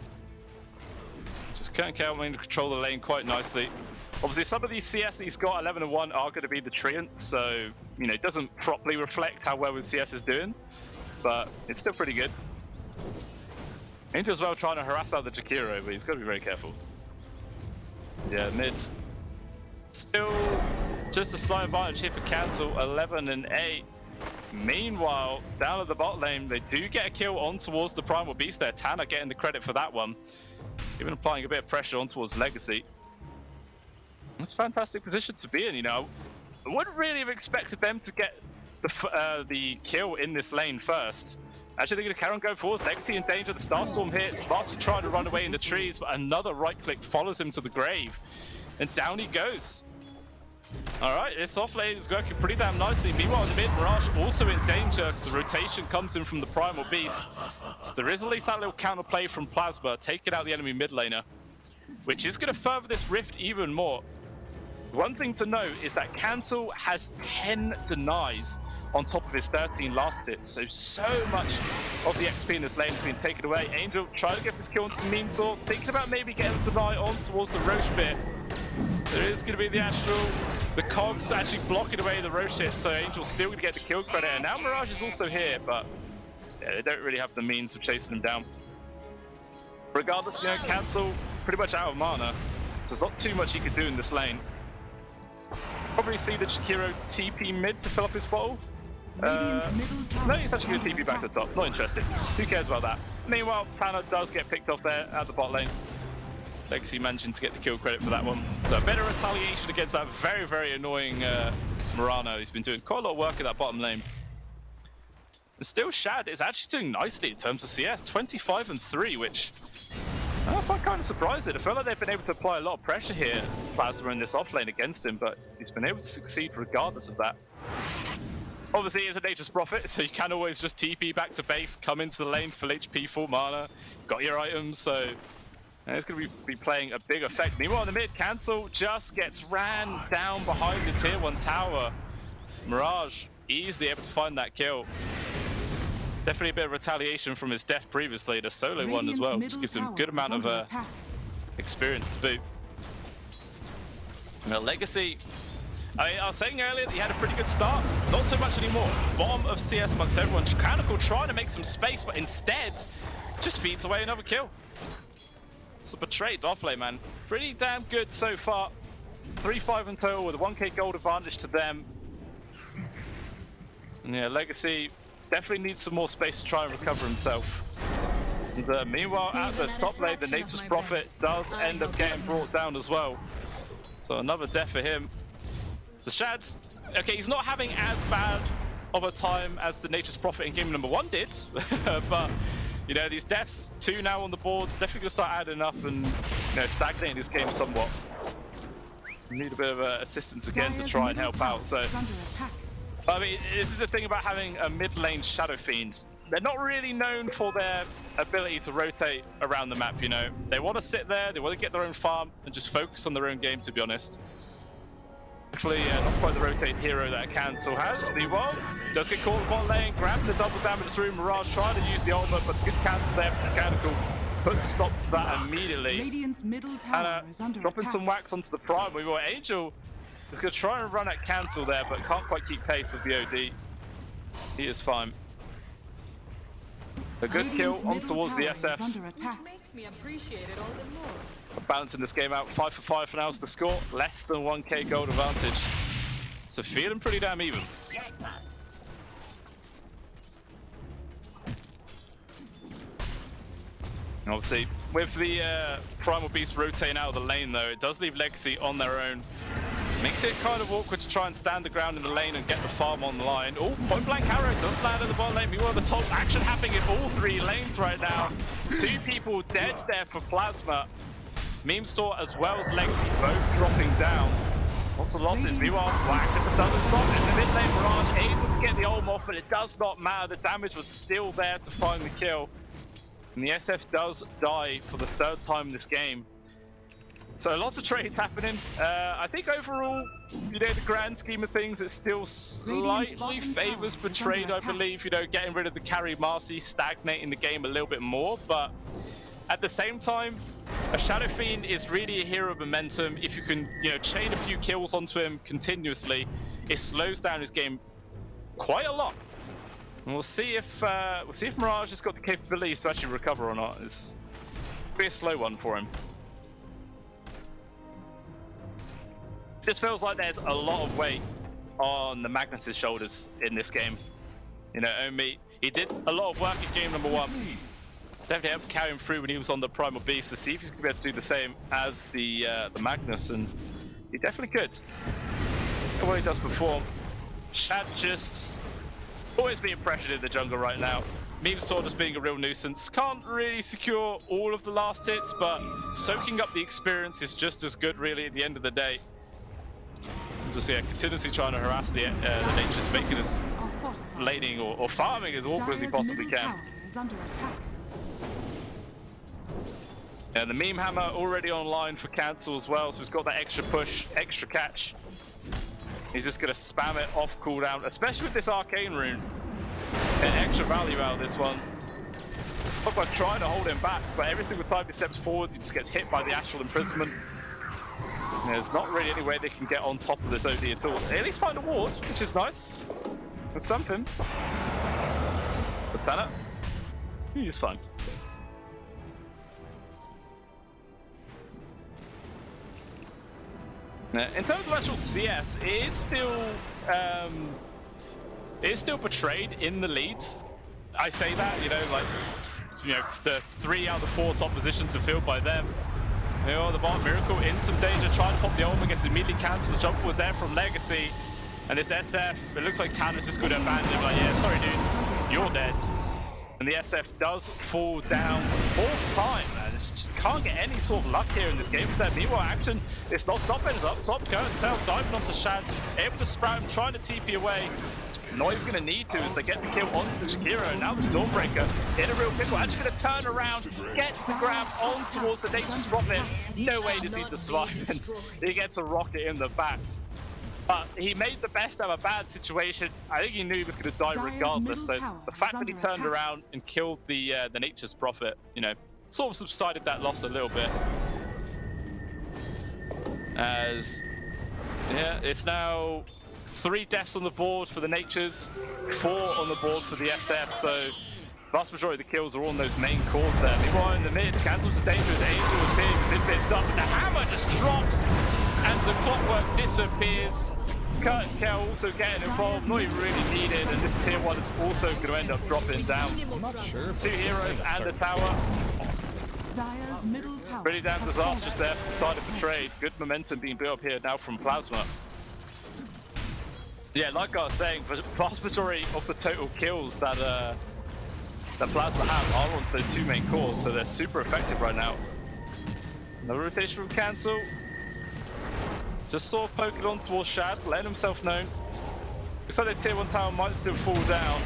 Speaker 4: Just can't control the lane quite nicely. Obviously, some of these CS that he's got, 11-1, are going to be the Treant, so, you know, it doesn't properly reflect how well his CS is doing, but it's still pretty good. Angel as well trying to harass out the Jakiro, but he's got to be very careful. Yeah, mid. Still just a slight advantage here for Cancel, 11-8. Meanwhile, down at the bot lane, they do get a kill on towards the Primal Beast there. Tanner getting the credit for that one. Even applying a bit of pressure on towards Legacy. That's a fantastic position to be in, you know. I wouldn't really have expected them to get the kill in this lane first. Actually, they're going to carry on going forwards. Legacy in danger. The Starstorm hits. Sparty trying to run away in the trees, but another right click follows him to the grave. And down he goes. All right, this off lane is working pretty damn nicely. Meanwhile, in the mid, Mirage also in danger because the rotation comes in from the Primal Beast. So there is at least that little counterplay from Plasma, taking out the enemy mid laner, which is going to further this rift even more. One thing to note is that Cancel has 10 denies on top of his 13 last hits, so much of the XP in this lane has been taken away. Angel trying to get this kill onto the Meme Sword, thinking about maybe getting a deny on towards the Roche bit. There is going to be the Astral, the Cogs actually blocking away the Roche hit, so Angel's still going to get the kill credit, and now Mirage is also here, but yeah, they don't really have the means of chasing him down. Regardless, you know, Cancel pretty much out of mana, so there's not too much he could do in this lane. Probably see the Jakiro TP mid to fill up his bottle. No, he's actually going to TP back to the top. Not interested. Who cares about that? Meanwhile, Tanner does get picked off there at the bot lane. Legacy managing to get the kill credit for that one. So a bit of retaliation against that very, very annoying Murano. He's been doing quite a lot of work in that bottom lane. And still, Shad is actually doing nicely in terms of CS. 25-3, which I find kind of surprising. I feel like they've been able to apply a lot of pressure here, Plasma, in this offlane against him, but he's been able to succeed regardless of that. Obviously, it's a Nature's Prophet, so you can always just TP back to base, come into the lane, full HP, full mana, got your items, so it's going to be playing a big effect. Meanwhile, in the mid, Cancel just gets ran down behind the tier 1 tower. Mirage easily able to find that kill. Definitely a bit of retaliation from his death previously, the solo one as well. Just gives him a good amount of experience to boot. Now, Legacy, I was saying earlier that he had a pretty good start. Not so much anymore. Bottom of CS amongst everyone. Pinnacle trying to make some space, but instead just feeds away another kill. So Betrayed's offlane, man. Pretty damn good so far. 3-5 in total with a 1k gold advantage to them. And yeah, Legacy definitely needs some more space to try and recover himself. And meanwhile, at the top lane, the Nature's Prophet does end up getting brought down as well. So another death for him. So Shad's, okay, he's not having as bad of a time as the Nature's Prophet in game number 1 did, but you know, these deaths, 2 now on the board, definitely gonna start adding up and, you know, stagnating this game somewhat. We need a bit of assistance again to try and help out. So I mean, this is the thing about having a mid lane Shadow Fiend. They're not really known for their ability to rotate around the map, you know. They want to sit there, they want to get their own farm and just focus on their own game, to be honest. Actually, not quite the rotate hero that Cancel has. Meanwhile, does get caught in bot lane, grabs the double damage through. Mirage trying to use the ultimate, but good cancel there from Pinnacle. Puts a stop to that immediately.
Speaker 7: Radiant's middle tower is under
Speaker 4: dropping
Speaker 7: attack.
Speaker 4: some wax onto the Prime. We got Angel is going to try and run at Cancel there, but can't quite keep pace with the OD. He is fine. A good kill on towards the SF.
Speaker 8: Makes me appreciate it all the more.
Speaker 4: Balancing this game out, 5 for 5 for now is the score. Less than 1k gold advantage. So feeling pretty damn even. And obviously, with the Primal Beast rotating out of the lane, though, it does leave Legacy on their own. Makes it kind of awkward to try and stand the ground in the lane and get the farm on the line. Oh, point blank arrow does land at the bottom lane. Meanwhile, the top action happening in all three lanes right now. 2 people dead there for Plasma. Meme Store as well as Legacy both dropping down. Lots of losses. Meanwhile, Blacktippus doesn't stop. In the mid lane, Mirage able to get the Olm off, but it does not matter. The damage was still there to find the kill. And the SF does die for the 3rd time in this game. So lots of trades happening. I think overall, you know, the grand scheme of things, it still slightly favors Betrayed, I believe. You know, getting rid of the carry Marcy, stagnating the game a little bit more. But at the same time, a Shadow Fiend is really a hero of momentum. If you can, you know, chain a few kills onto him continuously, it slows down his game quite a lot. And we'll see if Mirage has got the capabilities to actually recover or not. It's be a slow one for him. Just feels like there's a lot of weight on the Magnus' shoulders in this game. You know, Omi, he did a lot of work in game number 1. Definitely helped carry him through when he was on the Primal Beast to see if he's going to be able to do the same as the Magnus, and he definitely could. Look at what he does perform. Shad just always being pressured in the jungle right now. Meme Store just being a real nuisance. Can't really secure all of the last hits, but soaking up the experience is just as good, really, at the end of the day. Just continuously trying to harass the Nature's, making this laning or farming as awkward as he possibly can. And the Meme Hammer already online for cancel as well, so he's got that extra push, extra catch. He's just going to spam it off cooldown, especially with this Arcane Rune. An extra value out of this one. Pogba trying to hold him back, but every single time he steps forwards, he just gets hit by the actual imprisonment. There's not really any way they can get on top of this OD at all. They at least find a ward, which is nice. That's something. But Tanner, he's fine. Now, in terms of actual CS, it is still Betrayed in the lead. I say that, you know, like, you know, the 3 out of the 4 top positions are filled by them. You know, the bottom Miracle in some danger, trying to pop the Omen, gets immediately cancelled. The jump was there from Legacy. And this SF, it looks like Tanner's just going to abandon him. Like, yeah, sorry, dude, you're dead. And the SF does fall down 4th time. Man, just can't get any sort of luck here in this game. Meanwhile, action, it's not stopping. It's up top. Curtain Tail diving onto Shad, able to sprout him, trying to TP away. Not even going to need to as they get the kill onto the Shakira. Now the Stormbreaker in a real pickle. Actually going to turn around, gets the grab on towards the Nature's Prophet. No way does he survive, and he gets a rocket in the back. But he made the best out of a bad situation. I think he knew he was going to die regardless. So the fact that he turned around and killed the Nature's Prophet, you know, sort of subsided that loss a little bit. As, yeah, it's now 3 deaths on the board for the Natures, 4 on the board for the SF, so vast majority of the kills are on those main cores there. Meanwhile, in the mid, Candle's dangerous, Angel is here, he's in stuff, but the hammer just drops, and the clockwork disappears. Kurt and Kel also getting involved, not even really needed, and this tier 1 is also going to end up dropping down. Sure 2 heroes and a tower. Pretty damn disastrous there from the side of Betrayed. Good momentum being built up here now from Plasma. Yeah, like I was saying, the vast majority of the total kills that Plasma have are onto those 2 main cores, so they're super effective right now. Another rotation from Cancel. Just sort of poking on towards Shad, letting himself known. Looks like the tier 1 tower might still fall down.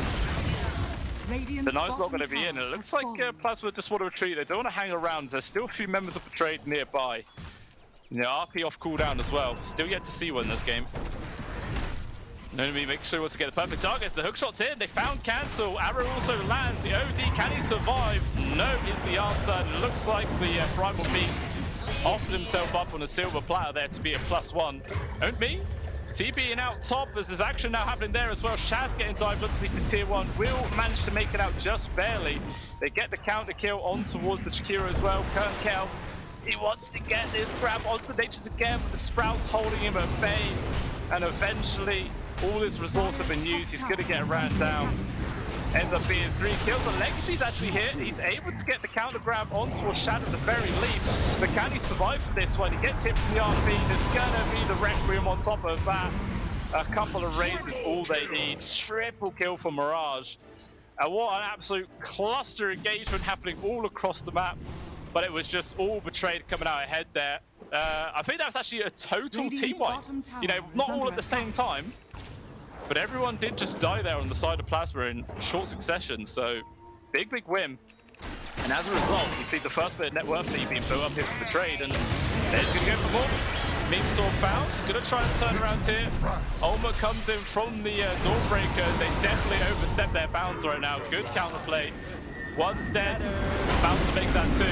Speaker 4: The Knight's not going to be in, and it looks like Plasma just want to retreat. They don't want to hang around. There's still a few members of Betrayed nearby. You know, RP off cooldown as well. Still yet to see one in this game. Nomi makes sure he wants to get the perfect targets. The hookshot's in. They found Cancel. Arrow also lands. The OD, can he survive? No is the answer. And it looks like the Primal Beast offered himself up on a silver platter there to be a +1. Don't me? TPing out top as there's action now happening there as well. Shad getting dived onto the tier 1. Will manage to make it out just barely. They get the counter kill on towards the Shakira as well. Kurt Kel, he wants to get this grab onto the Nature's again, but the Sprout's holding him at bay. And eventually, all his resources have been used. He's going to get ran down. Ends up being 3 kills, but Legacy's actually hit. He's able to get the counter grab on towards Shadow at the very least. But can he survive for this one? He gets hit from the RP. There's gonna be the Requiem on top of that. A couple of raises, all they need. Triple kill for Mirage. And what an absolute cluster engagement happening all across the map. But it was just all Betrayed coming out ahead there. I think that was actually a total team wipe. You know, not all at the same time, but everyone did just die there on the side of Plasma in short succession. So big win. And as a result, you see the first bit of net worth being built up here for Betrayed, and they're just going to go for more. Meme Sword found. He's going to try and turn around here. Ulma comes in from the Dawnbreaker. They definitely overstepped their bounds right now. Good counterplay. One's dead. About to make that 2.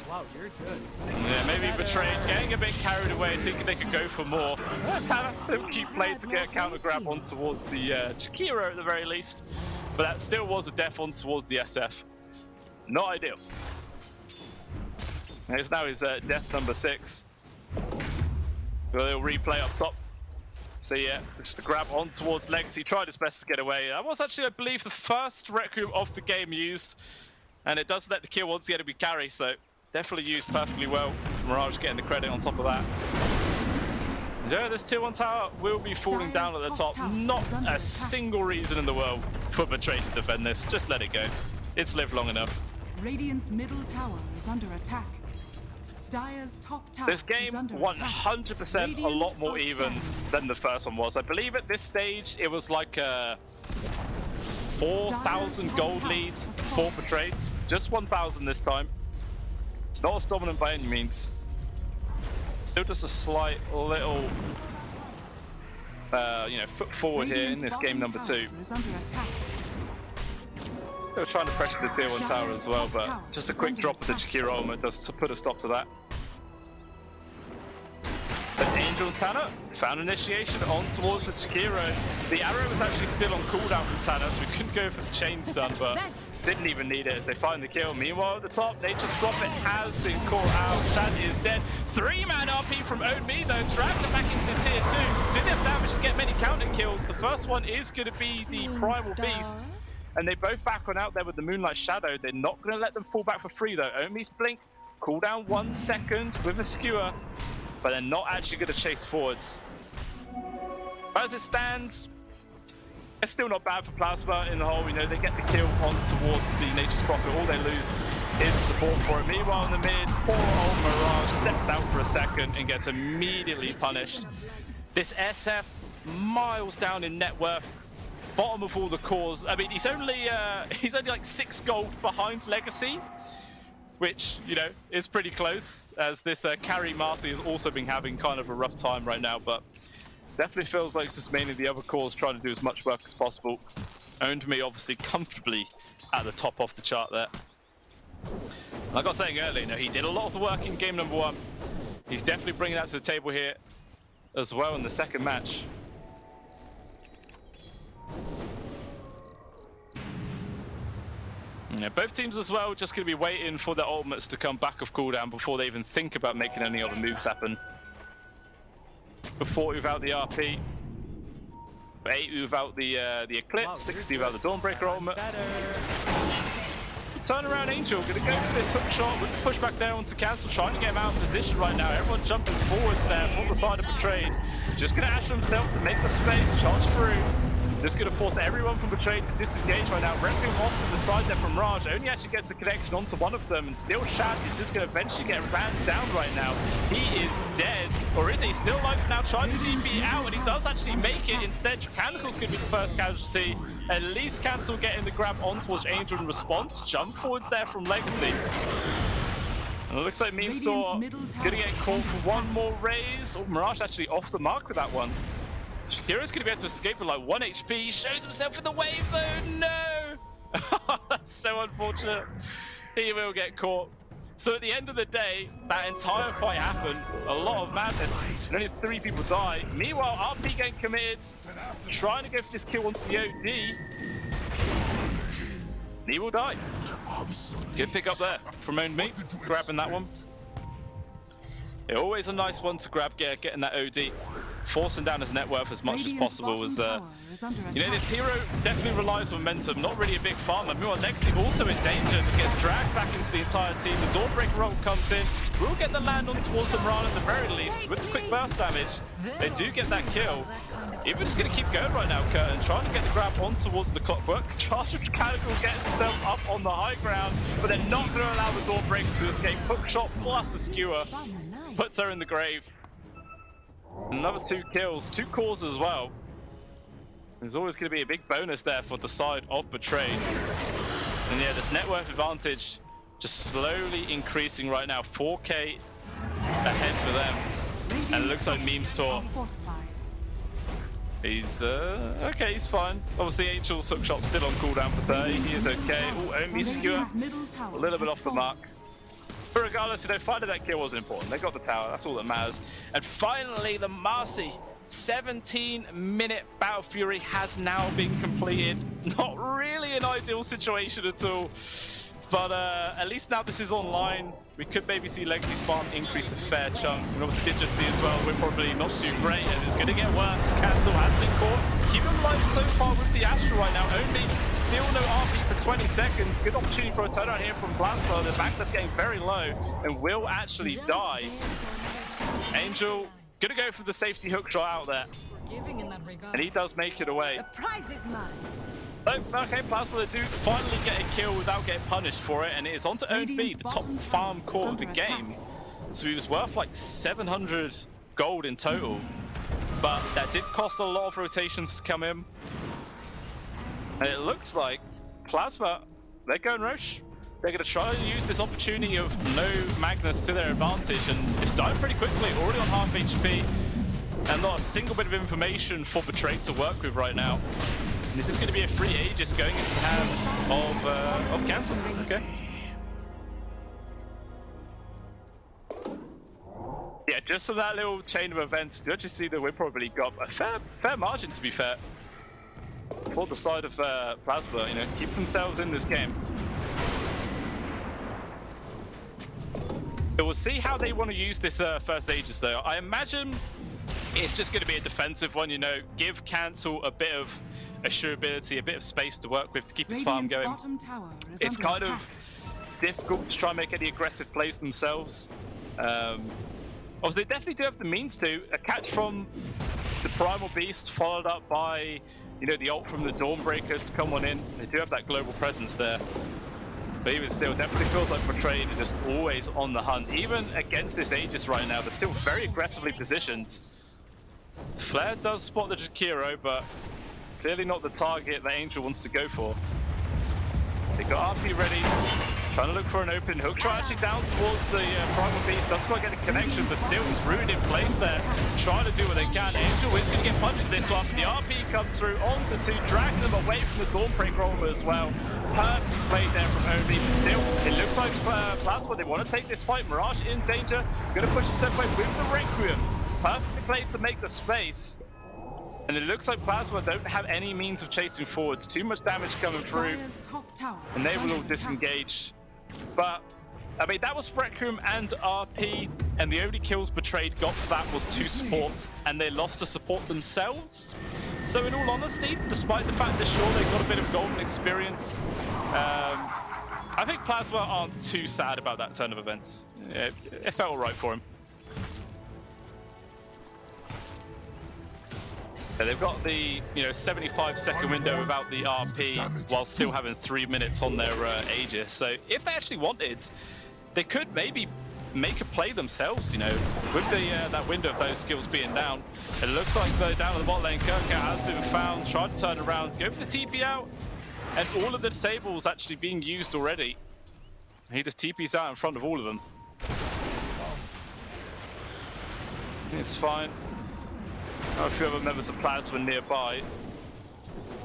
Speaker 9: Wow, you're good.
Speaker 4: Yeah, maybe Betrayed, getting a bit carried away, thinking they could go for more. Tanner, keep playing to get a counter grab on towards the Chikiro at the very least. But that still was a death on towards the SF. Not ideal. It's now his death number 6. A little replay up top. So yeah, just the grab on towards Legacy. Tried his best to get away. That was actually, I believe, the first Requiem of the game used. And it does let the kill once again to be carry, so definitely used perfectly well. Mirage getting the credit on top of that. Yeah, this tier 1 tower will be falling down at the top. Not a single reason in the world for Betrayed to defend this. Just let it go. It's lived long enough.
Speaker 7: Radiant's middle tower is under attack. Dire's top tower
Speaker 4: This game, 100% a lot more even than the first one was. I believe at this stage, it was like a 4,000 gold lead for Betrayed. Just 1,000 this time. It's not as dominant by any means. Still just a slight little, you know, foot forward here in this game number 2. They were trying to pressure the tier 1 tower as well, but just a quick drop of the Chikiro ultimate does to put a stop to that. But Angel and Tanner found initiation on towards the Chikiro. The arrow was actually still on cooldown from Tanner, so we couldn't go for the chain stun, but didn't even need it as they find the kill. Meanwhile, at the top, Nature's Prophet has been caught out. Shad is dead. 3-man RP from Ownme, though, dragged it back into the tier 2. Didn't have damage to get many counter kills. The first one is going to be the Primal Beast. And they both back on out there with the Moonlight Shadow. They're not going to let them fall back for free, though. Omi's Blink, cooldown 1 second with a skewer, but they're not actually going to chase forwards. As it stands, it's still not bad for Plasma in the whole. You know, they get the kill on towards the Nature's Prophet. All they lose is support for it. Meanwhile, in the mid, poor old Mirage steps out for a second and gets immediately punished. This SF, miles down in net worth. Bottom of all the cores. I mean, he's only like 6 gold behind Legacy, which, you know, is pretty close, as this carry Marcy has also been having kind of a rough time right now, but definitely feels like it's just mainly the other cores trying to do as much work as possible. Ownme obviously comfortably at the top of the chart there. Like I was saying earlier, you know, he did a lot of the work in game number 1. He's definitely bringing that to the table here as well in the second match. Yeah, both teams as well just going to be waiting for their ultimates to come back off cooldown before they even think about making any other moves happen. For 40 without the RP, 80 without the Eclipse, 60 without the Dawnbreaker ultimate. Turnaround Angel going to go for this hook shot with the pushback there onto Cancel, trying to get him out of position right now. Everyone jumping forwards there from the side of Betrayed. Just going to ash himself to make the space, charge through. Just going to force everyone from Betrayed to disengage right now. Repping off to the side there from Raj. Only actually gets the connection onto one of them, and still Shad is just going to eventually get ran down right now. He is dead, or is he? Still alive now, trying to TP out, and he does actually make it. Instead, Mechanical's going to be the first casualty. At least Cancel getting the grab on towards Angel in response. Jump forwards there from Legacy. And it looks like Meme Store going to get called for one more raise. Oh, Mirage actually off the mark with that one. Hero's going to be able to escape with like 1 HP. He shows himself in the wave though. No! That's so unfortunate. He will get caught. So at the end of the day, that entire fight happened. A lot of madness. And only 3 people die. Meanwhile, RP getting committed. Trying to go for this kill onto the OD. He will die. Good pick up there from Ownme. Grabbing that one. Yeah, always a nice one to grab, getting that OD. forcing down his net worth as much as possible. As you know, this hero definitely relies on momentum, not really a big farmer. Meanwhile, Lexi also in danger, just gets dragged back into the entire team. The Dawnbreaker roll comes in, will get the land on towards the Mirage at the very least. With the quick burst damage, they do get that kill. Even just going to keep going right now, Curtin, trying to get the grab on towards the Clockwork. Charge of Pinnacle gets himself up on the high ground, but they're not going to allow the Dawnbreaker to escape. Hookshot plus a skewer puts her in the grave. Another 2 kills, 2 cores as well. There's always going to be a big bonus there for the side of Betrayed. And yeah, this net worth advantage just slowly increasing right now. 4K ahead for them. And it looks like Memes Tour. He's okay, he's fine. Obviously, Angel's hookshot's still on cooldown for 30. He is okay. Oh, only skewer. A little bit off the mark. But regardless, you know, finding that kill wasn't important. They got the tower, that's all that matters. And finally, the Marcy 17-minute Battle Fury has now been completed. Not really an ideal situation at all. But at least now this is online. We could maybe see Legacy's farm increase a fair chunk. And obviously did just see as well, we're probably not too great, and it's going to get worse as Cancel has been caught. Keep him alive so far with the Astral right now. Only still no RP for 20 seconds. Good opportunity for a turnaround here from Plasma. The backless getting very low and will actually die. Angel gonna go for the safety hook shot out there. And he does make it away.
Speaker 6: The prize is mine.
Speaker 4: Oh, okay, Plasma do finally get a kill without getting punished for it, and it is onto OB, the top farm core of the game. So he was worth like 700 gold in total, but that did cost a lot of rotations to come in. And it looks like Plasma, they're going Roche. They're going to try and use this opportunity of no Magnus to their advantage, and it's dying pretty quickly, already on half HP, and not a single bit of information for Betrayed to work with right now. And this is going to be a free Aegis going into the hands of Cancel. Okay. Yeah, just from that little chain of events, you actually see that we've probably got a fair margin, to be fair, for the side of Plasma. You know, keep themselves in this game. So we'll see how they want to use this first Aegis, though. I imagine it's just going to be a defensive one, you know, give Cancel a bit of assurability, a bit of space to work with to keep his farm going. It's kind of difficult to try and make any aggressive plays themselves. Obviously, they definitely do have the means to. A catch from the Primal Beast followed up by, you know, the ult from the Dawnbreaker to come on in. They do have that global presence there. But even still, definitely feels like Betrayed are just always on the hunt. Even against this Aegis right now, they're still very aggressively positioned. Flare does spot the Jakiro, but clearly not the target that Angel wants to go for. They got RP ready, trying to look for an open hook. Try actually down towards the Primal Beast. Doesn't quite get the connection, but still is rooted in place there. Trying to do what they can. Angel is going to get punched for this one. The RP comes through onto 2, dragging them away from the Dawnbreaker roller as well. Perfect play there from OB, but still, it looks like Plasma, they want to take this fight. Mirage in danger, going to push himself away with the Requiem. Perfectly played to make the space. And it looks like Plasma don't have any means of chasing forwards. Too much damage coming through, and they will all disengage. But, I mean, that was Requiem and RP, and the only kills Betrayed got for that was 2 supports, and they lost a support themselves. So in all honesty, despite the fact that sure they got a bit of golden experience, I think Plasma aren't too sad about that turn of events. It felt alright for him. Yeah, they've got the 75-second window without the RP while still having 3 minutes on their Aegis. So if they actually wanted, they could maybe make a play themselves, you know, with the that window of those skills being down. It looks like though down in the bot lane, Kirkout has been found, tried to turn around, go for the TP out, and all of the disables actually being used already. He just TPs out in front of all of them. It's fine. A few other members of Plasma nearby.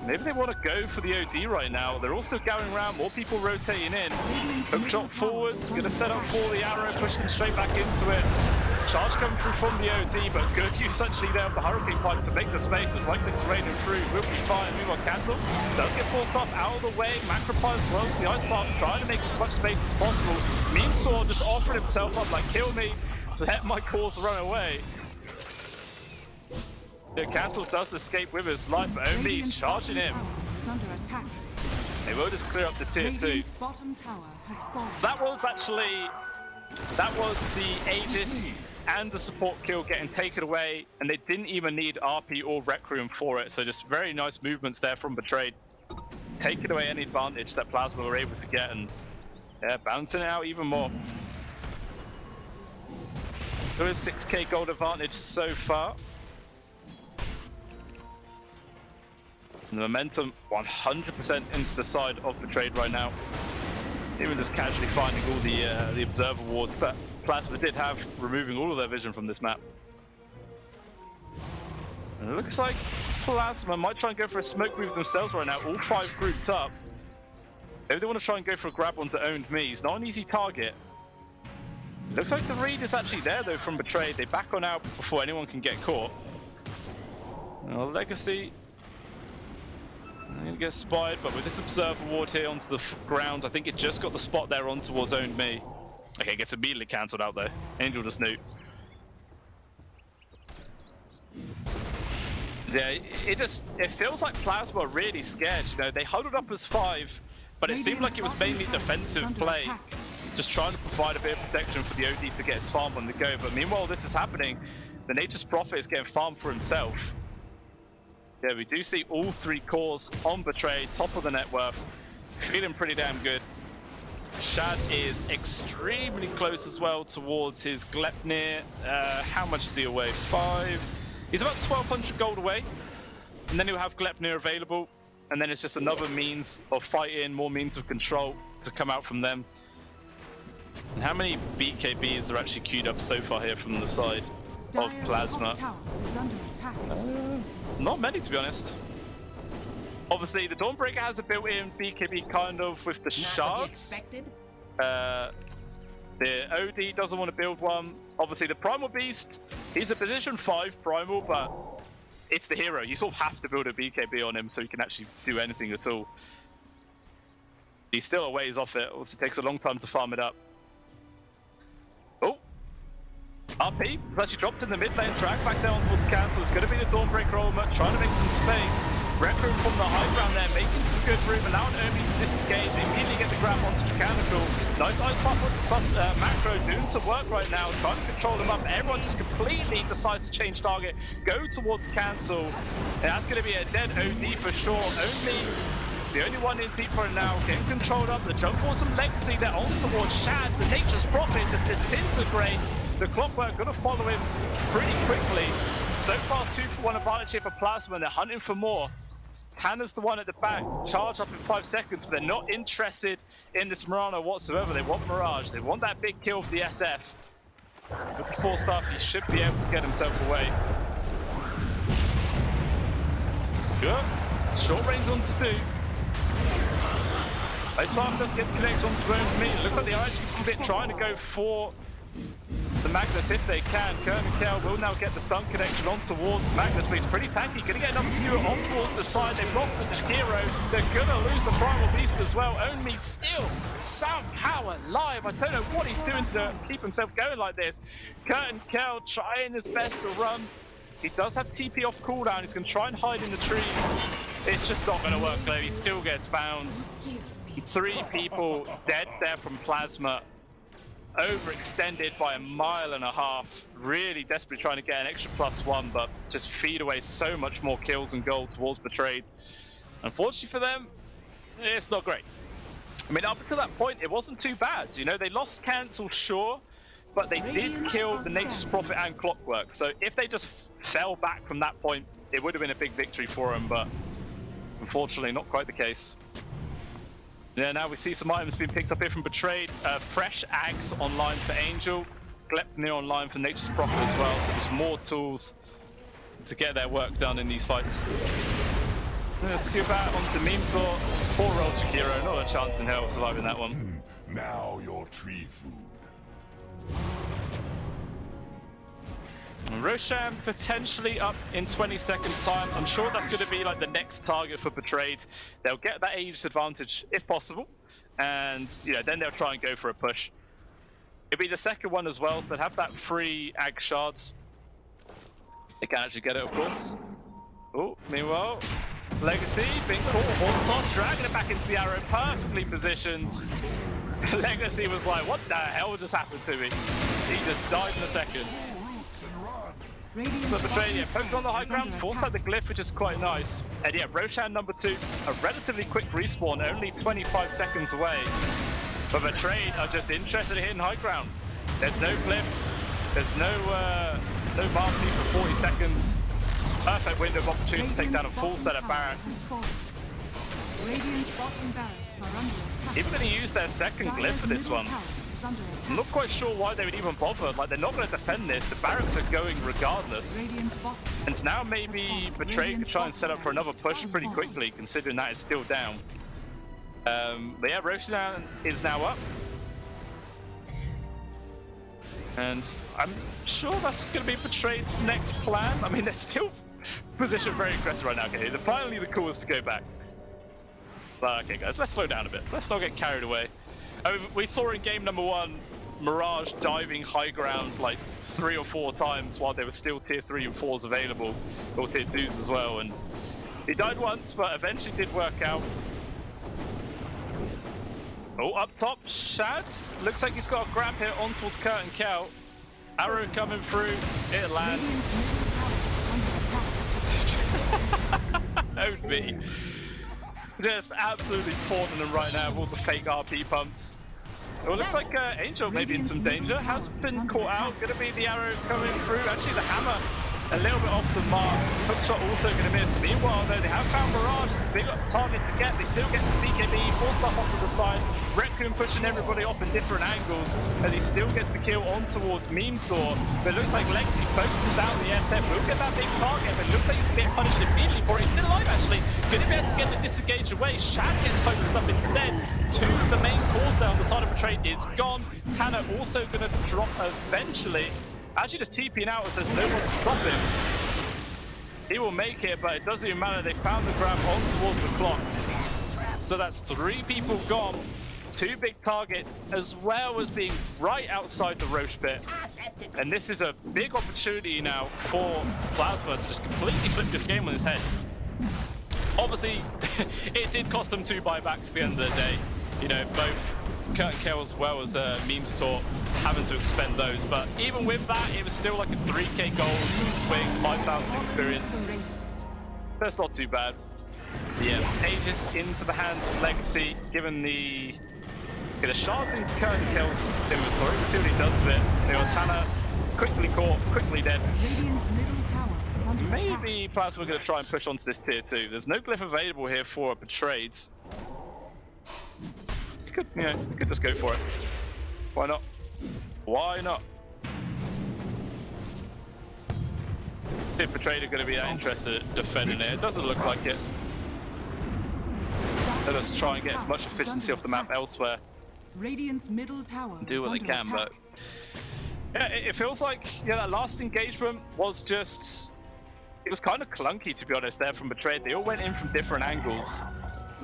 Speaker 4: Maybe they want to go for the OD right now. They're also going around, more people rotating in. Hook shot forwards, going to set up for the arrow, push them straight back into it. Charge coming through from the OD, but Gurkyu's actually there with the Hurricane Pipe to make the space. It's like it's raining through. Will be fine. Meanwhile, Cancel does get forced off out of the way. Macropie as well as the Ice Path, trying to make as much space as possible. Memesaw just offering himself up like, kill me, let my cause run away. Yeah, Cancel does escape with his life, but only he's
Speaker 7: Radiant's
Speaker 4: charging
Speaker 7: bottom
Speaker 4: him.
Speaker 7: tower is under attack.
Speaker 4: They will just clear up the tier 2.
Speaker 7: Radiant's bottom tower has fallen.
Speaker 4: That was the Aegis and the support kill getting taken away, and they didn't even need RP or Requiem for it, so just very nice movements there from Betrayed. Taking away any advantage that Plasma were able to get, and yeah, balancing it out even more. Still a 6k gold advantage so far. And the momentum 100% into the side of Betrayed right now. Even just casually finding all the observer wards that Plasma did have, removing all of their vision from this map. And it looks like Plasma might try and go for a smoke move themselves right now, all 5 grouped up. Maybe they want to try and go for a grab onto Owned Me. He's not an easy target. Looks like the read is actually there though from Betrayed. They back on out before anyone can get caught. Legacy gonna get spied, but with this observer ward here onto the ground, I think it just got the spot there on towards Owned Me. Okay, gets immediately cancelled out there. Angel just knew. Yeah, it feels like Plasma are really scared. You know, they huddled up as 5, but it seemed like it was mainly defensive play, just trying to provide a bit of protection for the OD to get his farm on the go. But meanwhile, this is happening. The Nature's Prophet is getting farmed for himself. Yeah, we do see all 3 cores on Betrayed, top of the net worth, feeling pretty damn good. Shad is extremely close as well towards his Glepnir. How much is he away? 5. He's about 1,200 gold away, and then he'll have Glepnir available, and then it's just another means of fighting, more means of control to come out from them. And how many BKBs are actually queued up so far here from the side of Plasma? Not many, to be honest. Obviously, the Dawnbreaker has a built-in BKB kind of with the shards. The OD doesn't want to build one. Obviously, the Primal Beast, he's a position 5 Primal, but it's the hero. You sort of have to build a BKB on him so he can actually do anything at all. He's still a ways off it. Also takes a long time to farm it up. Oh! RP actually dropped in the mid lane, drag back down towards Cancel. It's going to be the Dawnbreaker ultimate, trying to make some space. Requiem from the high ground there, making some good room, allowing Omi to disengage. They immediately get the grab onto Pinnacle. Nice ice plus macro doing some work right now, trying to control him up. Everyone just completely decides to change target, go towards Cancel. And that's going to be a dead OD for sure. Only the only one in deep right now, getting controlled up. The jump for some legacy there on towards Shad. The Nature's Prophet just disintegrates. The Clockwork gonna follow him pretty quickly. So far, 2-for-1 advantage here for Plasma, and they're hunting for more. Tanner's the one at the back, charge up in 5 seconds, but they're not interested in this Mirana whatsoever. They want Mirage, they want that big kill for the SF. With the 4-star, he should be able to get himself away. Good. Short range on to 2. Ice Farm does get connected on to Owned Me. It looks like the Irish trying to go for the Magnus if they can. Kern and Kel will now get the stun connection on towards Magnus, but he's pretty tanky. Gonna get another skewer on towards the side. They've lost the Jakiro. They're gonna lose the Primal Beast as well. Owned Me still somehow alive. I don't know what he's doing to keep himself going like this. Kern and Kel trying his best to run. He does have TP off cooldown. He's gonna try and hide in the trees. It's just not gonna work though. He still gets found. 3 people dead there from Plasma. Overextended by 1.5 miles. Really desperately trying to get an extra +1, but just feed away so much more kills and gold towards Betrayed. Unfortunately for them, it's not great. I mean, up until that point, it wasn't too bad. You know, they lost Cancel, sure, but they did kill the Nature's Prophet and Clockwork. So if they just fell back from that point, it would have been a big victory for them, but unfortunately, not quite the case. Yeah, now we see some items being picked up here from Betrayed. Fresh Axe online for Angel. Glepnir online for Nature's Prophet as well. So just more tools to get their work done in these fights. Scoop out onto Mimsor. Poor old Jakiro. Not a chance in hell of surviving that one.
Speaker 10: Now your tree food.
Speaker 4: Roshan potentially up in 20 seconds time. I'm sure that's going to be like the next target for Betrayed. They'll get that Aegis advantage if possible, and you know, then they'll try and go for a push. It'll be the second one as well, so they'll have that free Ag shards. They can actually get it, of course. Oh, meanwhile, Legacy being caught. Hortoss dragging it back into the arrow, perfectly positioned. Legacy was like, what the hell just happened to me? He just died in a second. So Betrayed, yeah, poked on the high ground, forced out the glyph, which is quite nice. And yeah, Roshan number 2, a relatively quick respawn, only 25 seconds away. But Betrayed are just interested in hitting high ground. There's no glyph, there's no Marcy for 40 seconds. Perfect window of opportunity to take down a full set of barracks. Even going to use their second glyph for this one. I'm not quite sure why they would even bother. Like, they're not going to defend this. The barracks are going regardless. And now maybe Betrayed could try and set up for another push pretty quickly, considering that it's still down. But yeah, Roshan is now up. And I'm sure that's going to be Betrayed's next plan. I mean, they're still positioned very aggressive right now. Okay, they're finally the coolest to go back. But okay, guys, let's slow down a bit. Let's not get carried away. I mean, we saw in game number 1, Mirage diving high ground like 3 or 4 times while there were still tier 3 and 4s available, or tier 2s as well. And he died once, but eventually did work out. Oh, up top, Shad. Looks like he's got a grab here on towards Kurt and Kel. Arrow coming through, it lands. OB. Just absolutely taunting them right now with all the fake RP pumps. Well, it looks like Angel maybe in some danger. Has been caught out. Going to be the arrow coming through. Actually, the hammer a little bit off the mark. Hookshot also going to miss. Meanwhile, though, they have found Mirage. It's a big target to get. They still get to the BKB. 4 stuff off to the side. Raccoon pushing everybody off in different angles. And he still gets the kill on towards Memesaw. But it looks like Legacy focuses out the SF. Will get that big target, but it looks like he's going to get punished immediately for it. He's still alive, actually. Going to be able to get the disengage away. Shad gets focused up instead. 2 of the main cores there on the side of Betrayed is gone. Tanner also going to drop eventually. Actually just TPing out as there's no one to stop him. He will make it, but it doesn't even matter. They found the grab on towards the clock. So that's 3 people gone. 2 big targets, as well as being right outside the Roach pit. And this is a big opportunity now for Plasma to just completely flip this game on his head. Obviously, it did cost them 2 buybacks at the end of the day. You know, both Kurt and Kel as well as Memesaw having to expend those. But even with that, it was still like a 3k gold swing, 5,000 experience. That's not too bad. Yeah, Aegis into the hands of Legacy, given the shards in Kurt and Kel's inventory. We'll see what he does with it. You know, Tanner quickly caught, quickly dead. Maybe Plasma are going to try and push onto this tier 2. There's no glyph available here for Betrayed. You could just go for it. Why not? Why not? See if Betrayed are going to be that interested in defending it. It doesn't look like it. Let us try and get as much efficiency off the map elsewhere.
Speaker 7: Radiant's middle tower
Speaker 4: do what they can, but yeah, it feels like that last engagement was just, it was kind of clunky, to be honest, there from Betrayed. They all went in from different angles.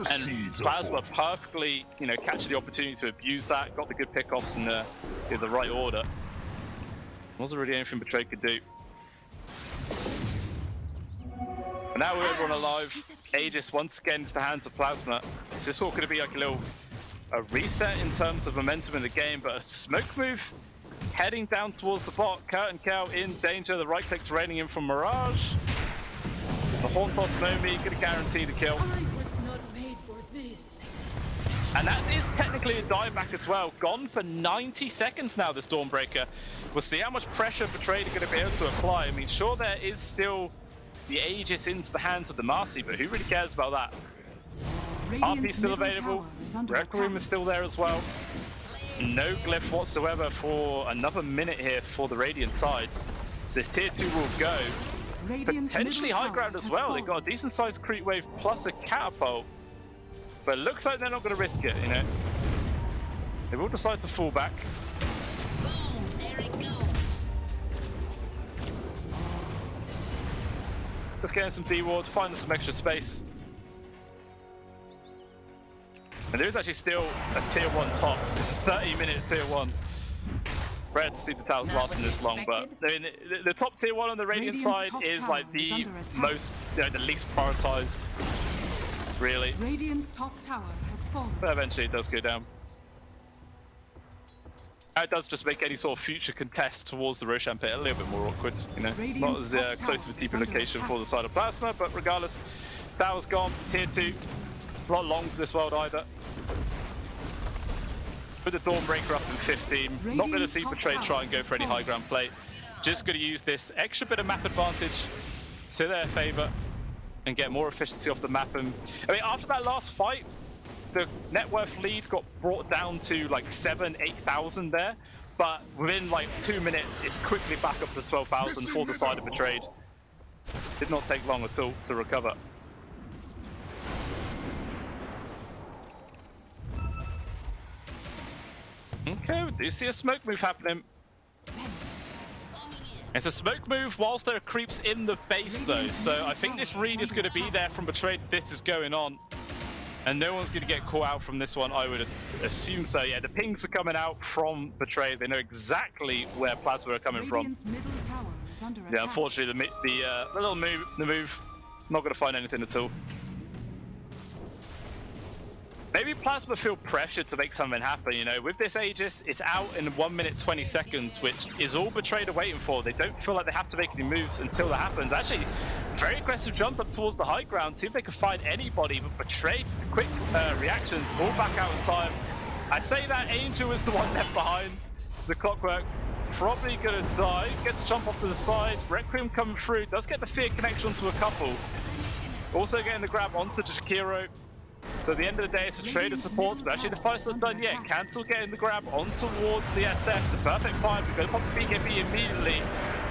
Speaker 4: And Plasma perfectly, catching the opportunity to abuse that, got the good pickoffs in the right order. Wasn't really anything Betrayed could do. But now with everyone alive, Aegis once again into the hands of Plasma. It's just all going to be like a reset in terms of momentum in the game, but a smoke move heading down towards the bot. Kurt and Kel in danger. The right click's raining in from Mirage. The Horn Toss Momi going to guarantee the kill. And that is technically a dieback as well. Gone for 90 seconds now, the Stormbreaker. We'll see how much pressure Betrayed are going to be able to apply. I mean, sure, there is still the Aegis into the hands of the Marcy, but who really cares about that? RP's still available. Requiem is still there as well. No glyph whatsoever for another minute here for the Radiant sides. So this tier 2 will go. Potentially high ground as well. They've got a decent sized creep wave plus a catapult. But it looks like they're not going to risk it, They will decide to fall back.
Speaker 5: Boom, there it goes.
Speaker 4: Just getting some D-ward, finding some extra space. And there is actually still a tier 1 top, 30-minute tier 1. Rare to see the towers lasting this long, but I mean, the top tier one on the Radiant side is like the most, the least prioritized, really.
Speaker 7: Radiant's top tower has fallen.
Speaker 4: But eventually it does go down. It does just make any sort of future contest towards the Roshan pit a little bit more awkward, you know. Not as close to a TP location for the side of Plasma, but regardless, tower's gone, tier 2. Not long for this world either. With the Dawnbreaker up in 15, not going to see Betrayed try and go for any high ground play. Just going to use this extra bit of map advantage to their favor and get more efficiency off the map. And I mean, after that last fight, the net worth lead got brought down to like 8,000 there. But within like 2 minutes, it's quickly back up to 12,000 for the side of Betrayed. Did not take long at all to recover. Okay, we do see a smoke move happening. It's a smoke move whilst there are creeps in the base though, so I think this read is going to be there from Betrayed. This is going on. And no one's going to get caught out from this one, I would assume so. Yeah, the pings are coming out from Betrayed. They know exactly where Plasma are coming from. Yeah, unfortunately, the little move, not going to find anything at all. Maybe Plasma feel pressured to make something happen, you know. With this Aegis, it's out in 1 minute 20 seconds, which is all Betrayed are waiting for. They don't feel like they have to make any moves until that happens. Actually, very aggressive jumps up towards the high ground, see if they can find anybody, but Betrayed, quick reactions, all back out in time. I'd say that Angel is the one left behind. It's the Clockwork, probably gonna die, gets a jump off to the side. Requiem coming through, does get the Fear connection to a couple. Also getting the grab onto the Jakiro. So at the end of the day, it's a trade of supports, but actually the fight's not done yet. Cancel getting the grab on towards the SF. It's a perfect find. We're going to pop the BKB immediately.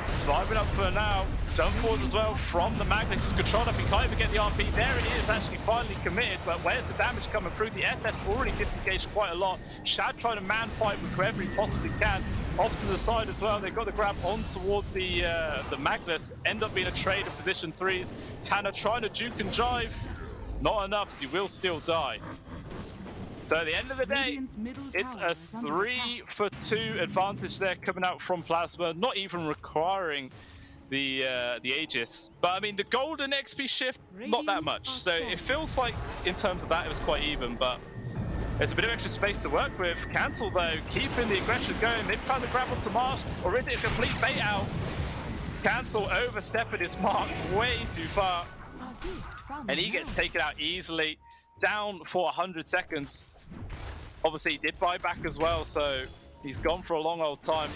Speaker 4: Surviving up for now. Jump forwards as well from the Magnus. Is controlled up. He can't even get the RP. There it is, actually finally committed. But where's the damage coming through? The SF's already disengaged quite a lot. Shad trying to man fight with whoever he possibly can. Off to the side as well. They've got the grab on towards the Magnus. End up being a trade of position 3s. Tanner trying to juke and jive. Not enough, so he will still die. So at the end of the day, it's a 3-for-2 advantage there coming out from Plasma, not even requiring the Aegis. But I mean, the golden XP shift, not that much. So it feels like, in terms of that, it was quite even, but there's a bit of extra space to work with. Cancel, though, keeping the aggression going. They've found the grab onto Marsh, or is it a complete bait out? Cancel overstepping his mark way too far. And he gets taken out easily, down for 100 seconds. Obviously, he did buy back as well, so he's gone for a long old time.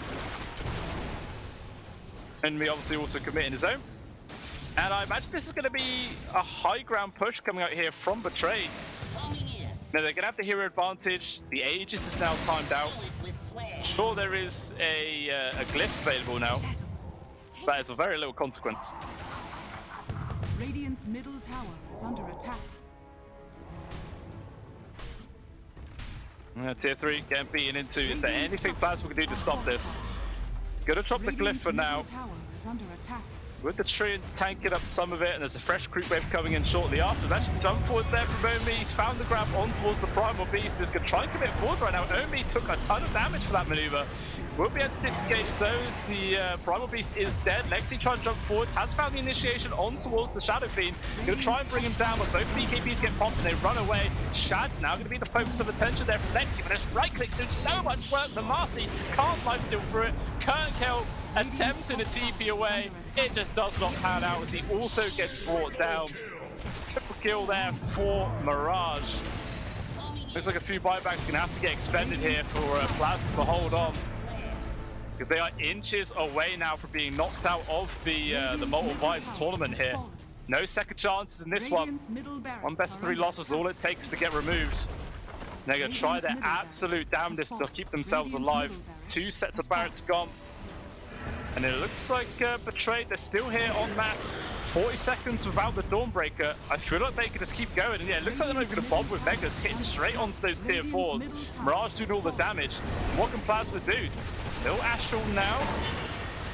Speaker 4: And we obviously also committing his own. And I imagine this is going to be a high ground push coming out here from Betrayed. Now, they're going to have the hero advantage. The Aegis is now timed out. Sure, there is a glyph available now. That is of very little consequence.
Speaker 7: Radiant's middle tower is under attack.
Speaker 4: Tier 3 getting beaten into. Is there anything Plasma can do to stop this? Gonna drop the glyph for now.
Speaker 7: Tower is under attack.
Speaker 4: With the Treants tanking up some of it, and there's a fresh creep wave coming in shortly after. There's actually jump forwards there from Omi. He's found the grab on towards the Primal Beast. He's going to try and commit forwards right now. Omi took a ton of damage for that maneuver. Will be able to disengage those. The Primal Beast is dead. Lexi trying to jump forwards. Has found the initiation on towards the Shadow Fiend. Going to try and bring him down, but both BKBs get popped and they run away. Shad's now going to be the focus of attention there from Lexi, but his right click's doing so much work. The Marcy can't lifesteal through it. Kernkel attempting a TP away. It just does not pan out as he also gets brought down. Triple kill there for Mirage. Looks like a few buybacks are going to have to get expended here for Plasma to hold on, because they are inches away now from being knocked out of the Multiple Vibes tournament here. No second chances in this one. One best of 3 losses, all it takes to get removed. They're going to try their absolute damnedest to keep themselves alive. 2 sets of barracks gone. And it looks like Betrayed, they're still here en masse. 40 seconds without the Dawnbreaker. I feel like they could just keep going. And yeah, it looks like they're not even going to bother with Megas, hitting straight onto those tier 4s. Mirage doing all the damage. What can Plasma do? Little Astral now.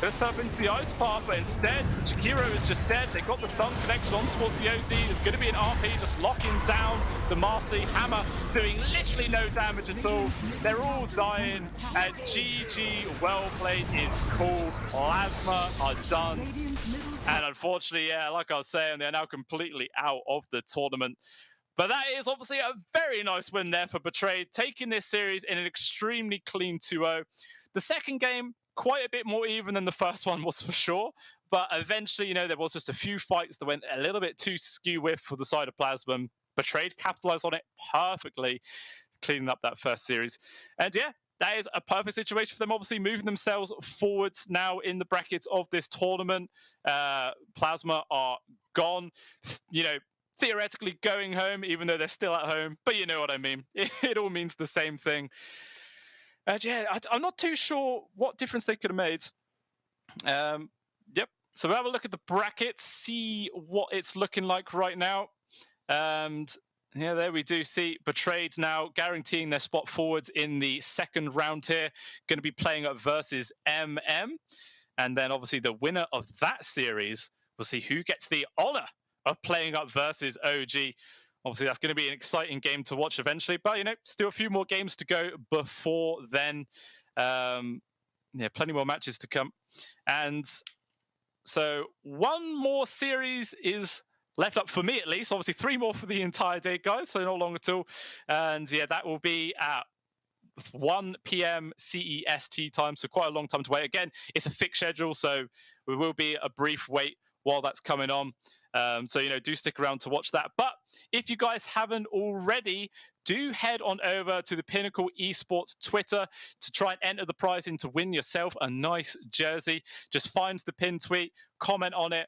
Speaker 4: Gonna set up into the ice path, but instead, Chikiro is just dead. They got the stun connection on towards the OZ. There's gonna be an RP just locking down the Marcy. Hammer doing literally no damage at all. They're all dying, and GG, well played is cool. Plasma are done. And unfortunately, yeah, like I was saying, they're now completely out of the tournament. But that is obviously a very nice win there for Betrayed, taking this series in an extremely clean 2-0. The second game, quite a bit more even than the first one was for sure. But eventually, you know, there was just a few fights that went a little bit too skew with for the side of Plasma. Betrayed capitalized on it perfectly, cleaning up that first series. And yeah, that is a perfect situation for them, obviously moving themselves forwards now in the brackets of this tournament. Plasma are gone, you know, theoretically going home, even though they're still at home. But you know what I mean. It all means the same thing. And yeah, I'm not too sure what difference they could have made. Yep. So we'll have a look at the brackets, see what it's looking like right now. And yeah, there we do see Betrayed now guaranteeing their spot forwards in the second round here. Going to be playing up versus MM. And then obviously the winner of that series will see who gets the honor of playing up versus OG. Obviously, that's going to be an exciting game to watch eventually. But, you know, still a few more games to go before then. Yeah, plenty more matches to come. And so one more series is left up for me, at least. Obviously, 3 more for the entire day, guys. So not long at all. And yeah, that will be at 1 p.m. CEST time. So quite a long time to wait. Again, it's a fixed schedule. So we will be a brief wait while that's coming on. So, you know, do stick around to watch that. But if you guys haven't already, do head on over to the Pinnacle Esports Twitter to try and enter the prize in to win yourself a nice jersey. Just find the pin tweet, comment on it,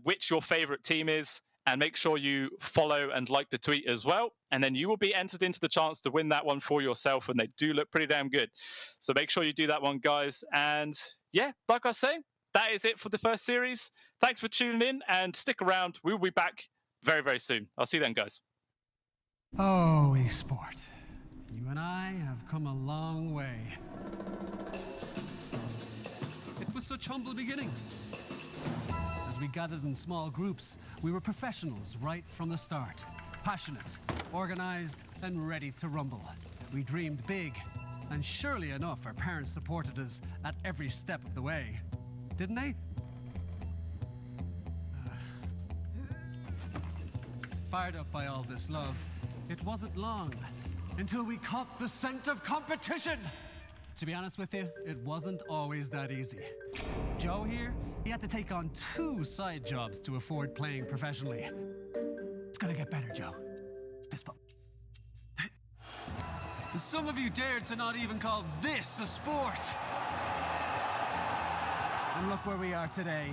Speaker 4: which your favorite team is, and make sure you follow and like the tweet as well. And then you will be entered into the chance to win that one for yourself. And they do look pretty damn good. So make sure you do that one, guys. And yeah, like I was saying, that is it for the first series. Thanks for tuning in and stick around. We'll be back very, very soon. I'll see you then, guys.
Speaker 2: Oh, esport. You and I have come a long way. It was such humble beginnings. As we gathered in small groups, we were professionals right from the start. Passionate, organized, and ready to rumble. We dreamed big, and surely enough, our parents supported us at every step of the way. Didn't they? Fired up by all this love, it wasn't long until we caught the scent of competition. To be honest with you, it wasn't always that easy. Joe here, he had to take on 2 side jobs to afford playing professionally. It's gonna get better, Joe. Fist bump. Some of you dared to not even call this a sport. And look where we are today.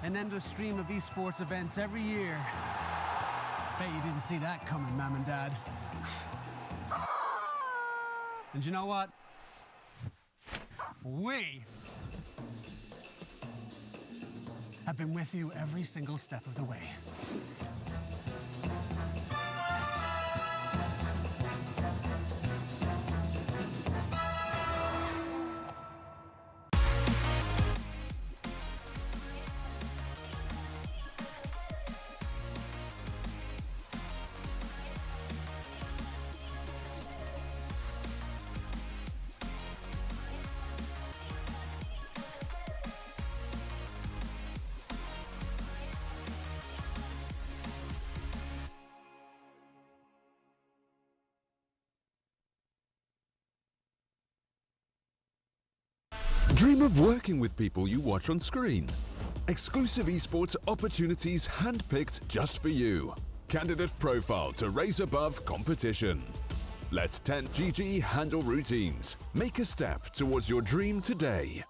Speaker 2: An endless stream of esports events every year. Bet you didn't see that coming, Mom and Dad. And you know what? We have been with you every single step of the way.
Speaker 3: Dream of working with people you watch on screen. Exclusive esports opportunities handpicked just for you. Candidate profile to raise above competition. Let 10GG handle routines. Make a step towards your dream today.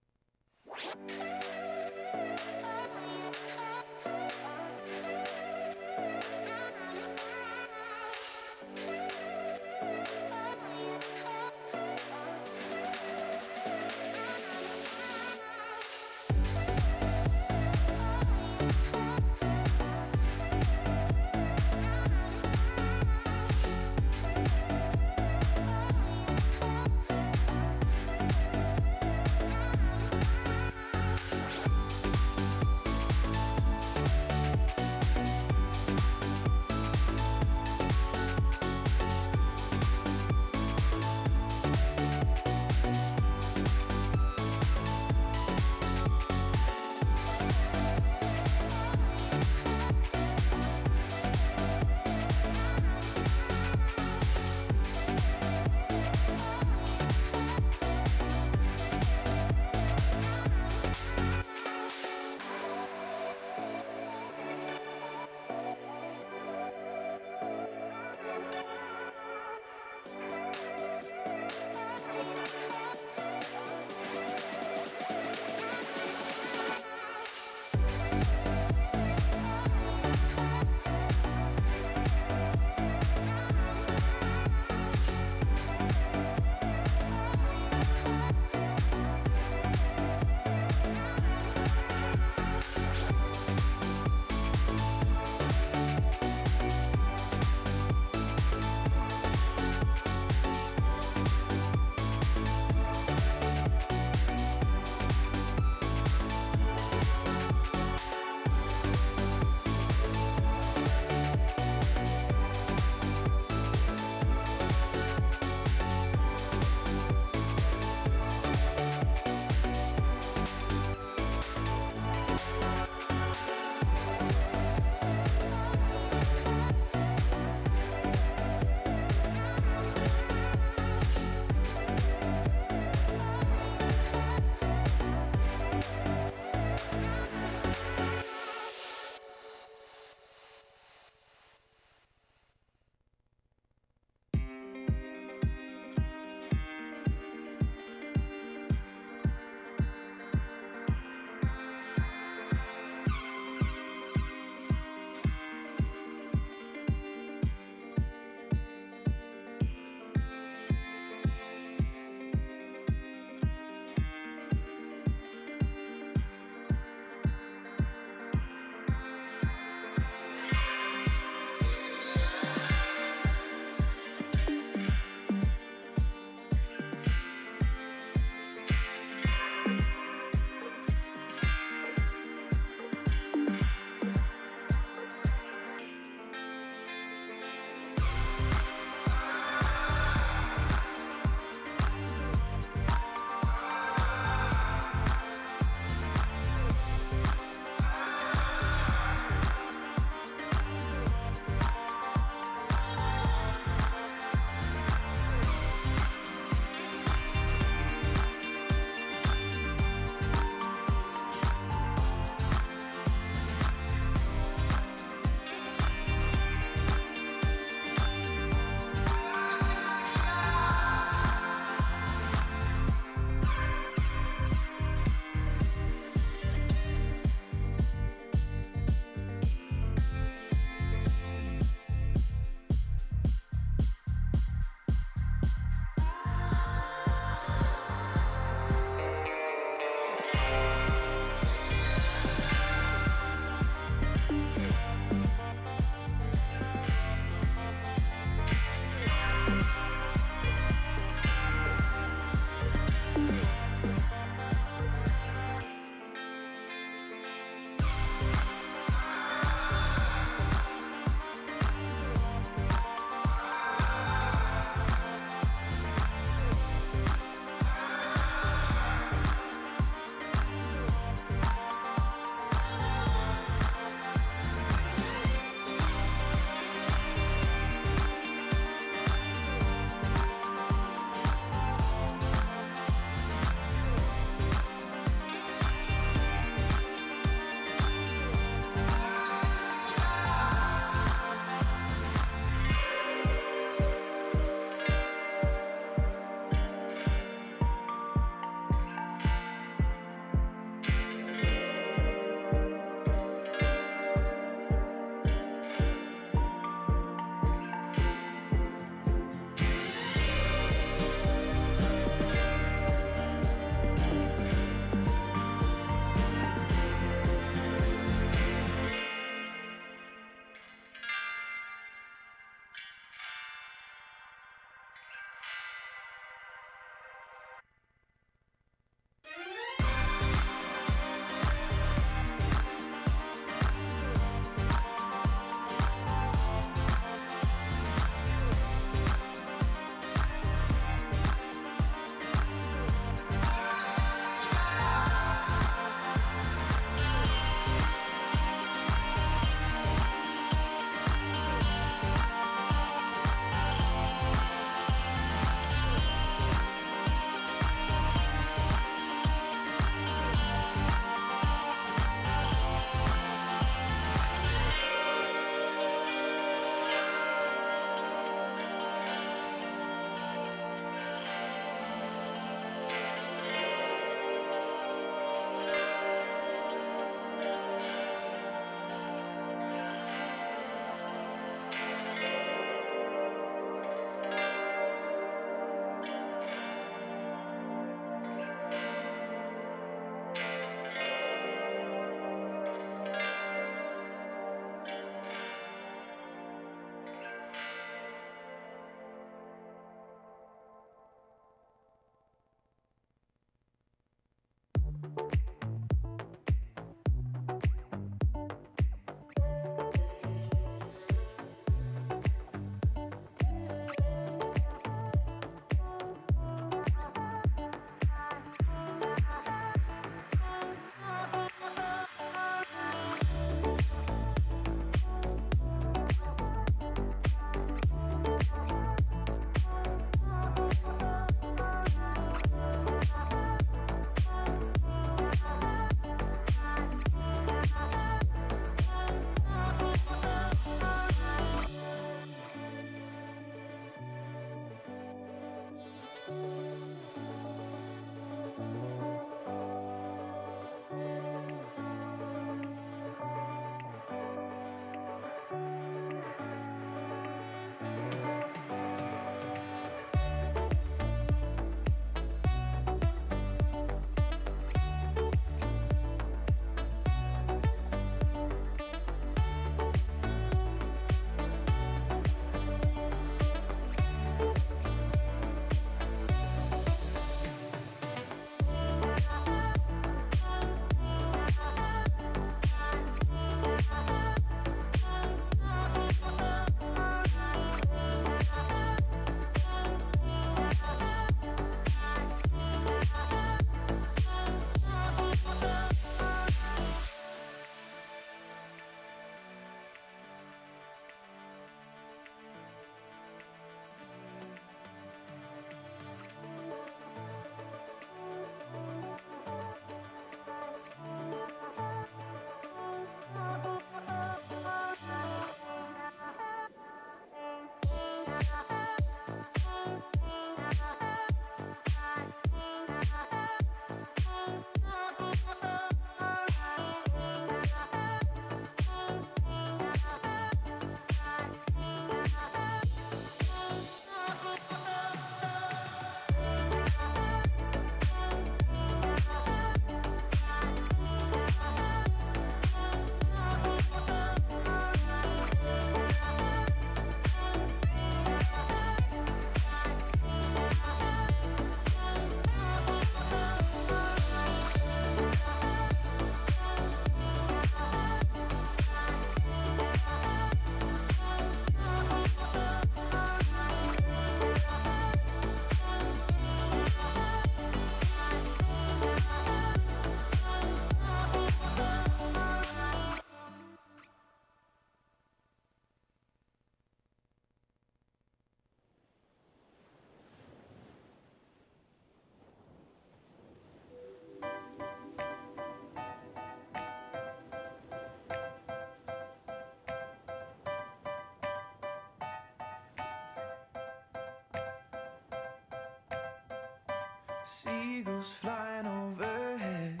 Speaker 1: Seagulls flying overhead,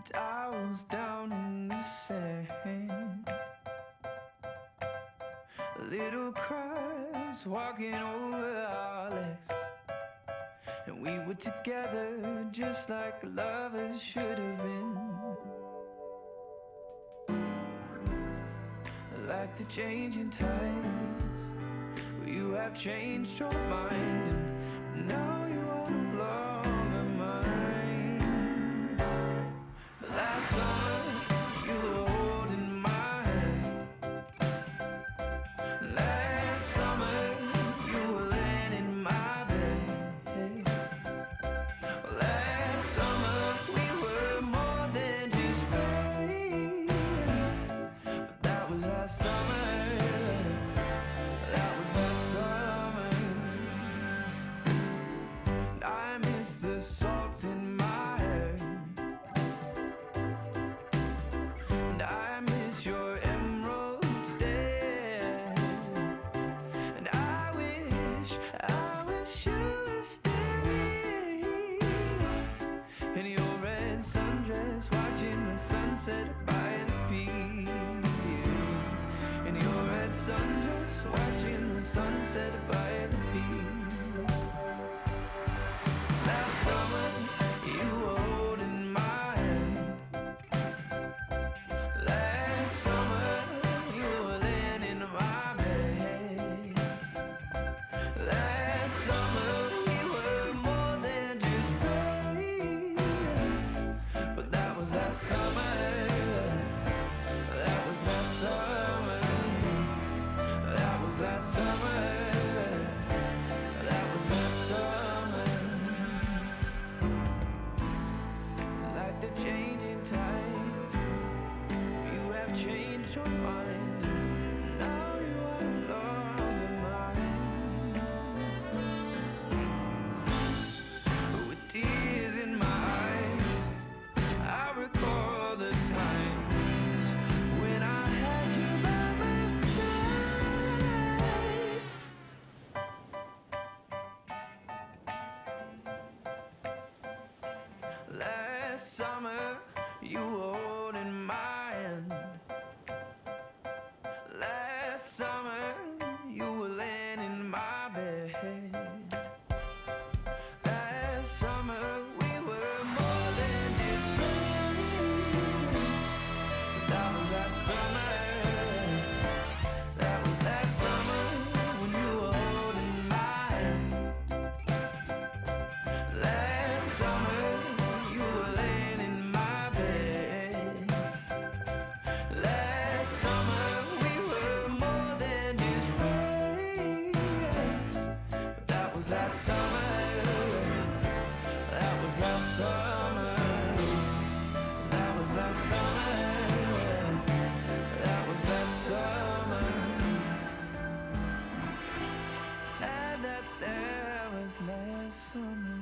Speaker 1: towels down in the sand, little crabs walking over our legs, and we were together just like lovers should have been. Like the changing tides, you have changed your mind, and now you are no longer mine. Last summer, you were holding my hand. Last summer, you were laying in my bed. Last summer, we were more than just friends. But that was last summer. That was last summer. I miss the salt in my hair, and I miss your emerald stare, and I wish you were still here in your red sundress, watching the sunset by the pier. In your red sundress, watching the sunset by the pier. Last summer, you were holding my hand. Last summer, you were laying in my bed. Last summer, we were more than just friends. But that was last summer. That was last summer. That was last summer. That was last summer. Like the changing tides, you have changed your mind. Now you are no longer mine. With tears in my eyes, I recall the times when I had you by my side. Last summer, you were holding my hand. Last summer, you were laying in my bed. Last summer, we were more than just friends. That was last summer. That was last summer when you were holding my hand. Last summer, you were laying in my bed. Last summer, we were more than just friends. But that was last summer. That was last summer. That was last summer. That was last summer. That was last summer.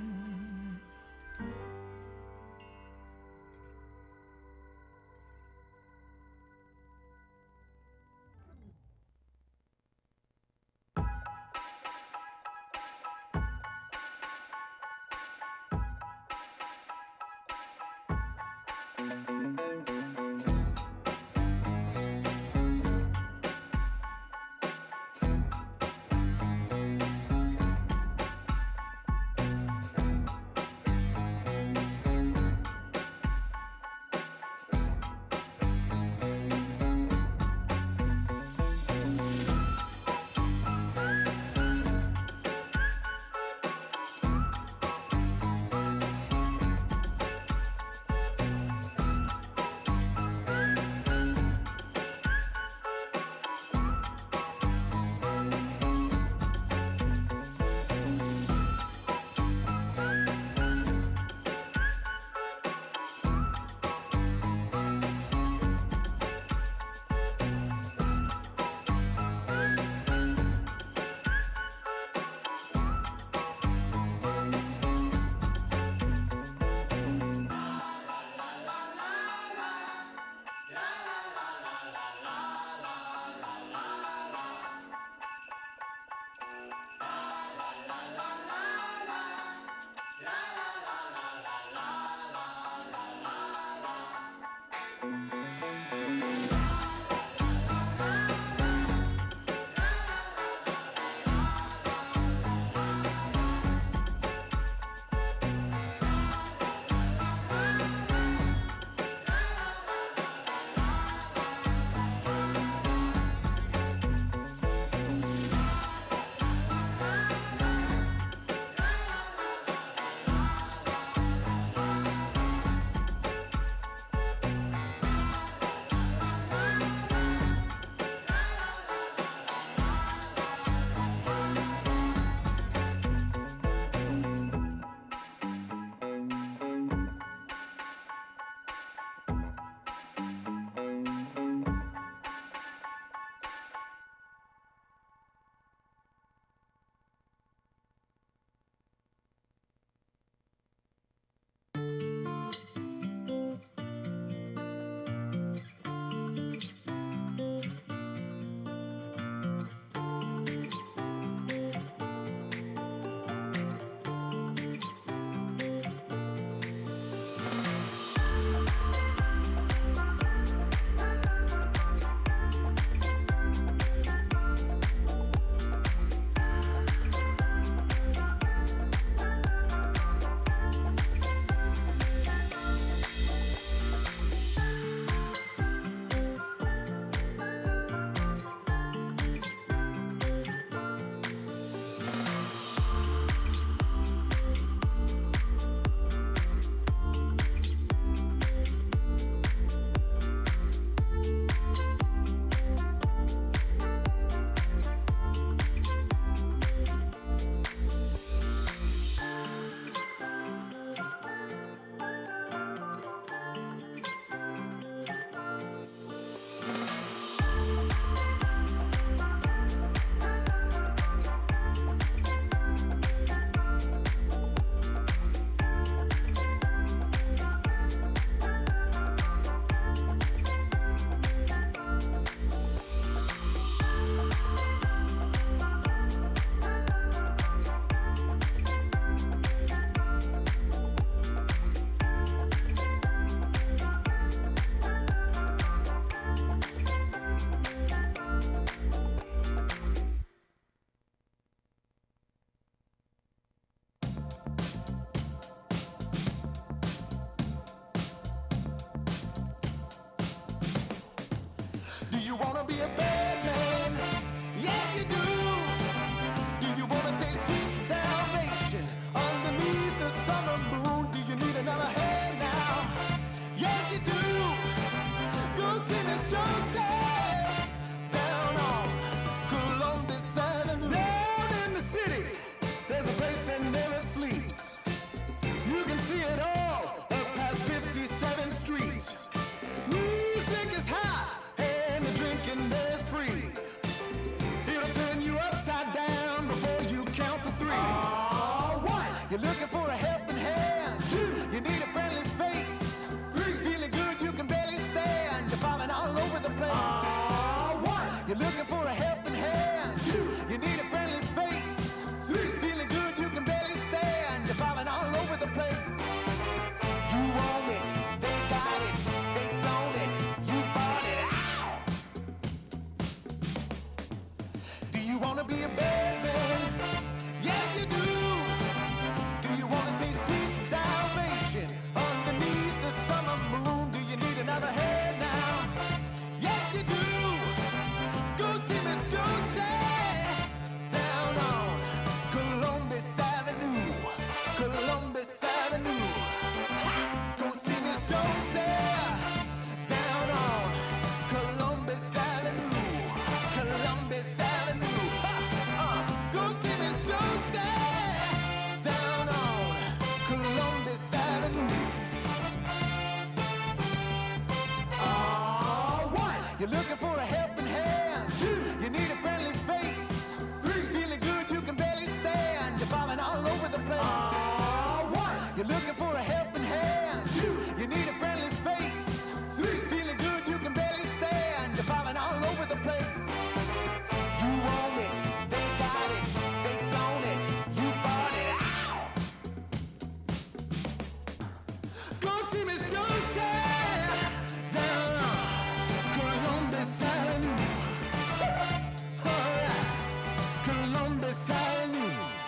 Speaker 1: Salut.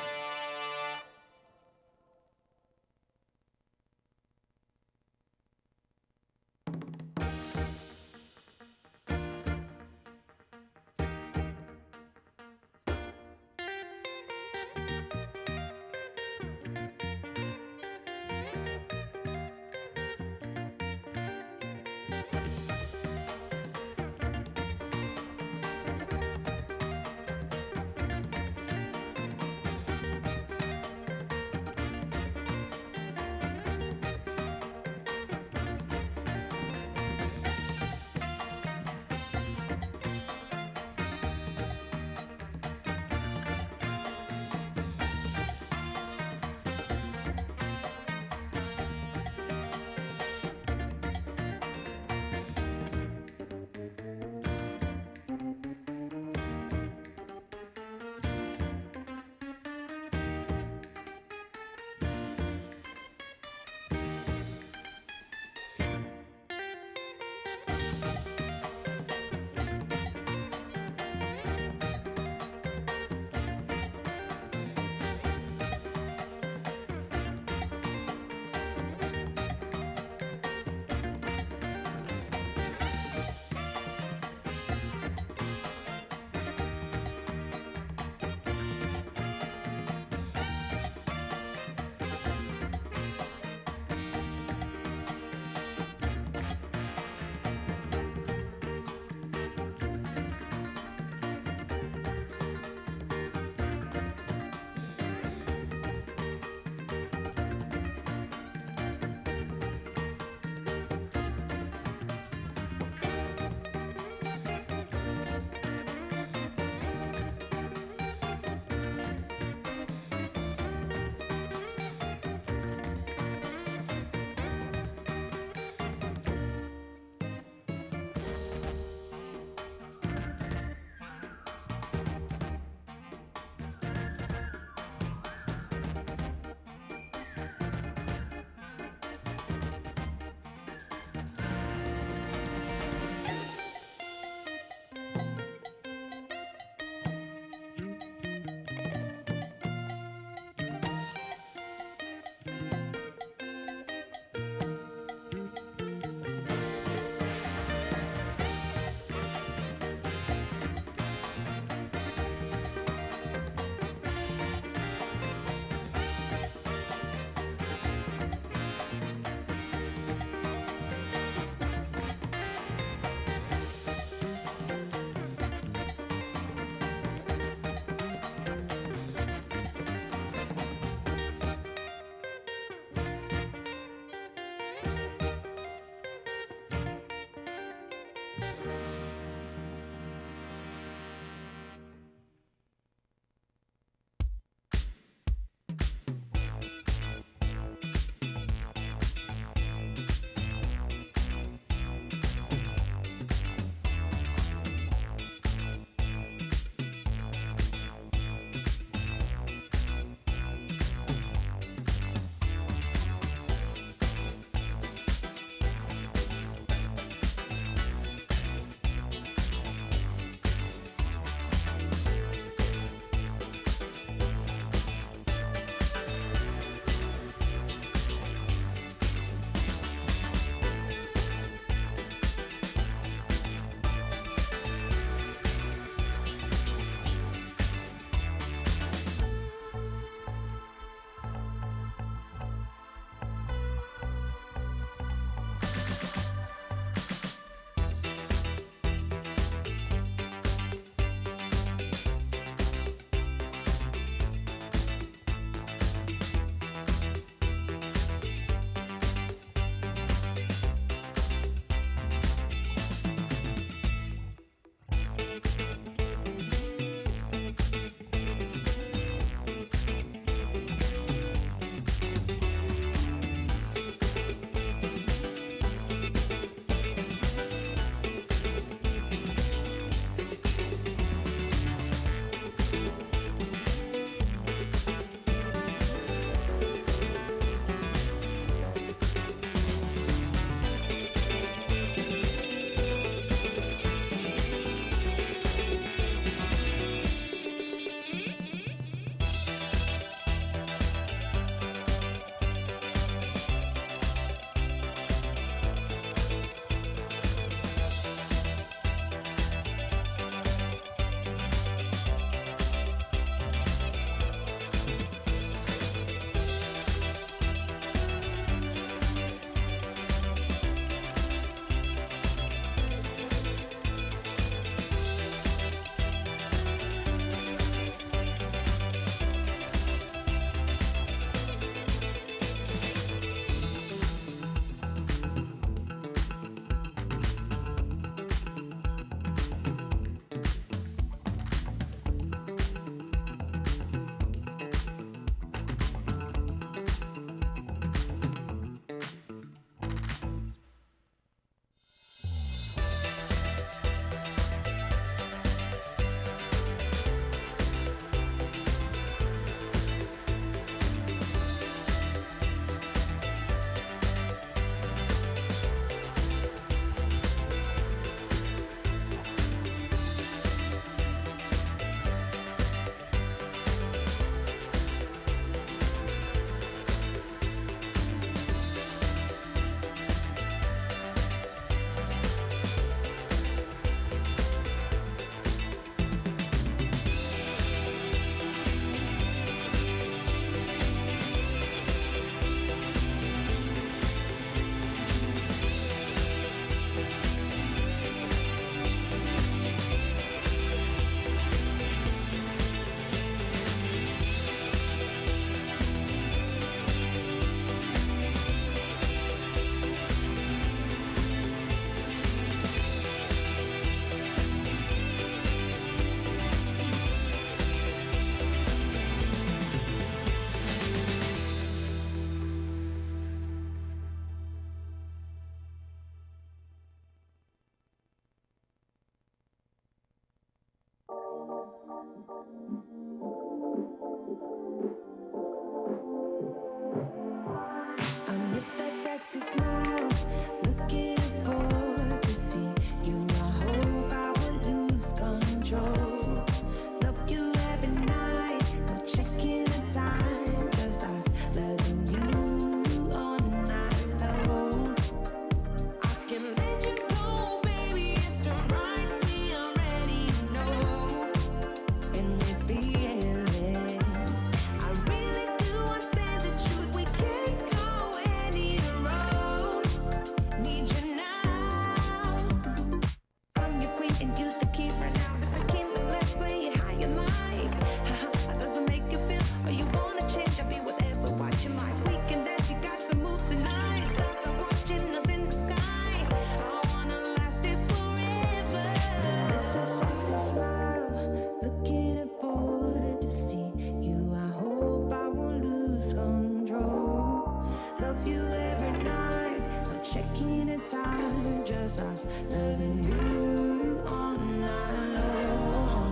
Speaker 1: starts loving you all night long.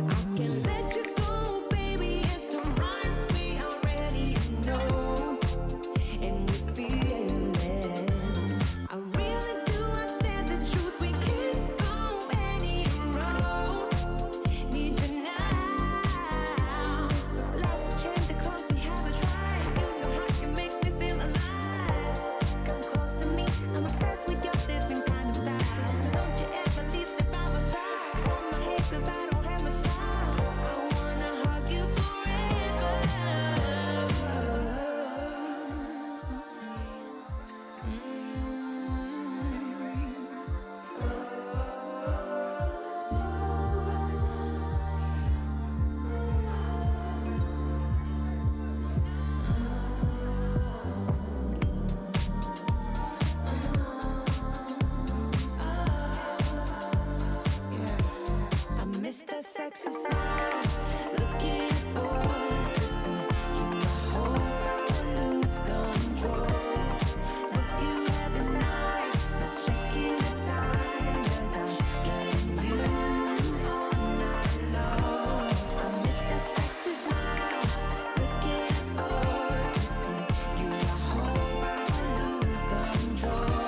Speaker 1: I can't let you go, baby. It's the right we already know, and we feel it. I really do understand the truth. We can't go any road. Need you now. Last chance to close, we haven't tried. You know how you make me feel alive. Come close to me. I'm obsessed with your different kind of style. Don't you ever leave, step by my side. Hold my hand, 'cause I don't have much time. I wanna hug you forever. I miss that sexy smile. Looking forward to see you. I hope I will lose control. Love you every night, not checking the time, 'cause I'm loving you all night long. I miss that sexy smile. Looking forward to see you. I hope I will lose control.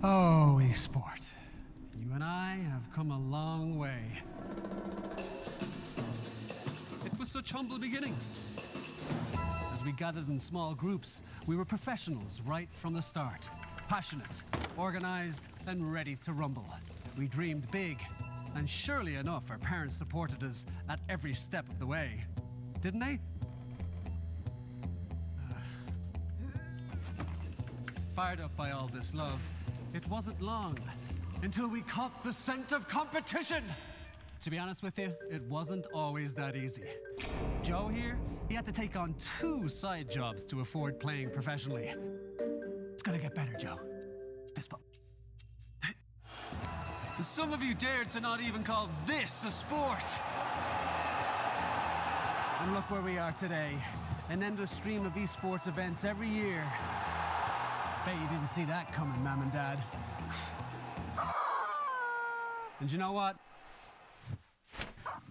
Speaker 2: Oh, esport. You and I have come a long way. It was such humble beginnings. As we gathered in small groups, we were professionals right from the start. Passionate, organized, and ready to rumble. We dreamed big, and surely enough, our parents supported us at every step of the way. Didn't they? Fired up by all this love, it wasn't long until we caught the scent of competition. To be honest with you, it wasn't always that easy. Joe here, he had to take on 2 side jobs to afford playing professionally. It's gonna get better, Joe. Fist bump. Some of you dared to not even call this a sport. And look where we are today. An endless stream of esports events every year. Bet you didn't see that coming, Mom and Dad. And you know what?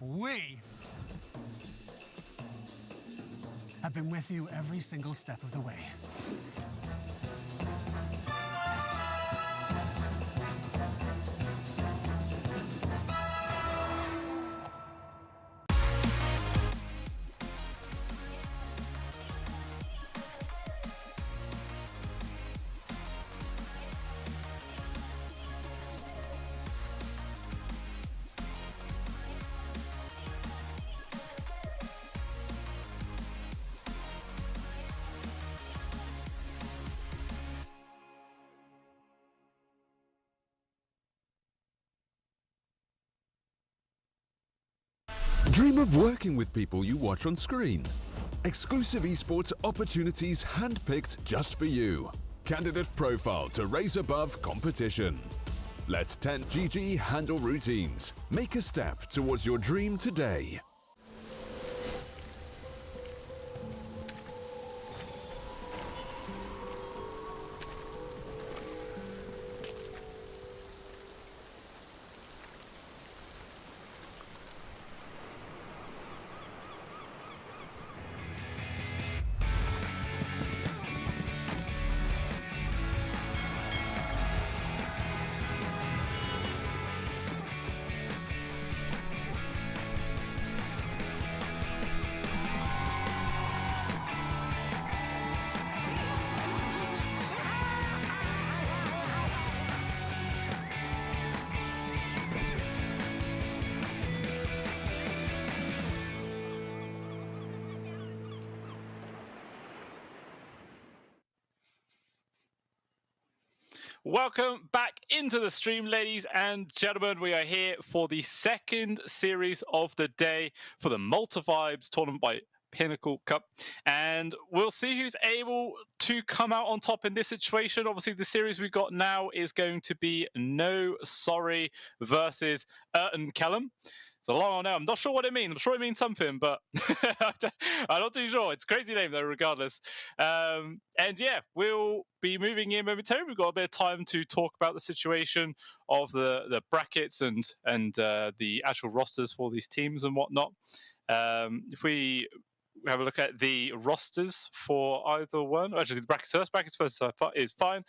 Speaker 2: We have been with you every single step of the way.
Speaker 3: Dream of working with people you watch on screen. Exclusive esports opportunities handpicked just for you. Candidate profile to raise above competition. Let 10GG handle routines. Make a step towards your dream today.
Speaker 4: Welcome back into the stream, ladies and gentlemen. We are here for the second series of the day for the Malta Vibes tournament by Pinnacle Cup, and we'll see who's able to come out on top in this situation. Obviously, the series we got now is going to be No Sorry versus and Callum. It's a long one now. I'm not sure what it means. I'm sure it means something, but I'm not too sure. It's a crazy name, though, regardless. And yeah, we'll be moving in momentarily. We've got a bit of time to talk about the situation of the brackets and the actual rosters for these teams and whatnot. If we have a look at the rosters for either one. Actually, the brackets first. Brackets first is fine.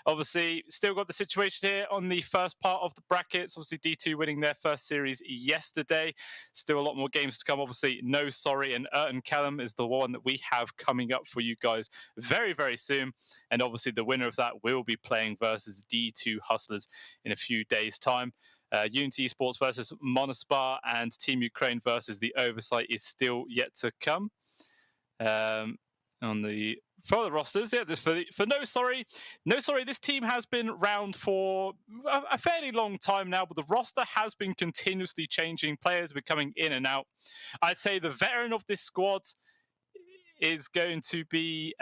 Speaker 4: Obviously, still got the situation here on the first part of the brackets. Obviously, D2 winning their first series yesterday. Still a lot more games to come. Obviously, No Sorry and Callum is the one that we have coming up for you guys very, very soon. And obviously, the winner of that will be playing versus D2 Hustlers in a few days' time. Unity Esports versus Monospar and Team Ukraine versus the Oversight is still yet to come. On the for the rosters, yeah, for No Sorry. No Sorry, this team has been around for a fairly long time now, but the roster has been continuously changing. Players are coming in and out. I'd say the veteran of this squad is going to be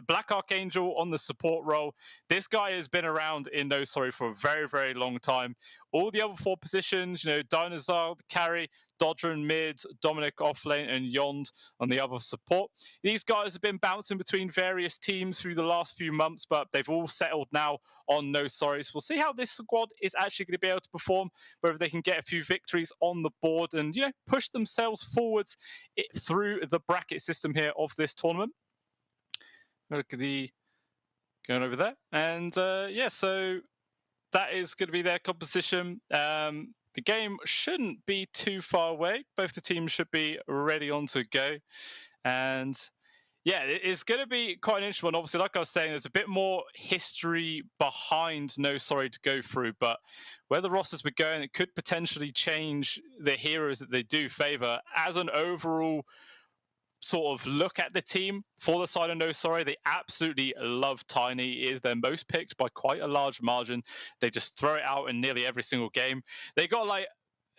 Speaker 4: Black Archangel on the support role. This guy has been around in No Sorry for a very, very long time. All the other 4 positions, Dinosaur, the carry, Dodger in mid, Dominic offlane, and Yond on the other support. These guys have been bouncing between various teams through the last few months, but they've all settled now on No Sorry. So we'll see how this squad is actually going to be able to perform, whether they can get a few victories on the board and push themselves forwards through the bracket system here of this tournament. Look at the going over there, and so that is going to be their composition. The game shouldn't be too far away. Both the teams should be ready on to go. And yeah, it's going to be quite an interesting one. Obviously, like I was saying, there's a bit more history behind No Sorry to go through. But where the rosters were going, it could potentially change the heroes that they do favor. As an overall sort of look at the team for the side of No Sorry, they absolutely love Tiny. He is their most picked by quite a large margin. They just throw it out in nearly every single game. They got I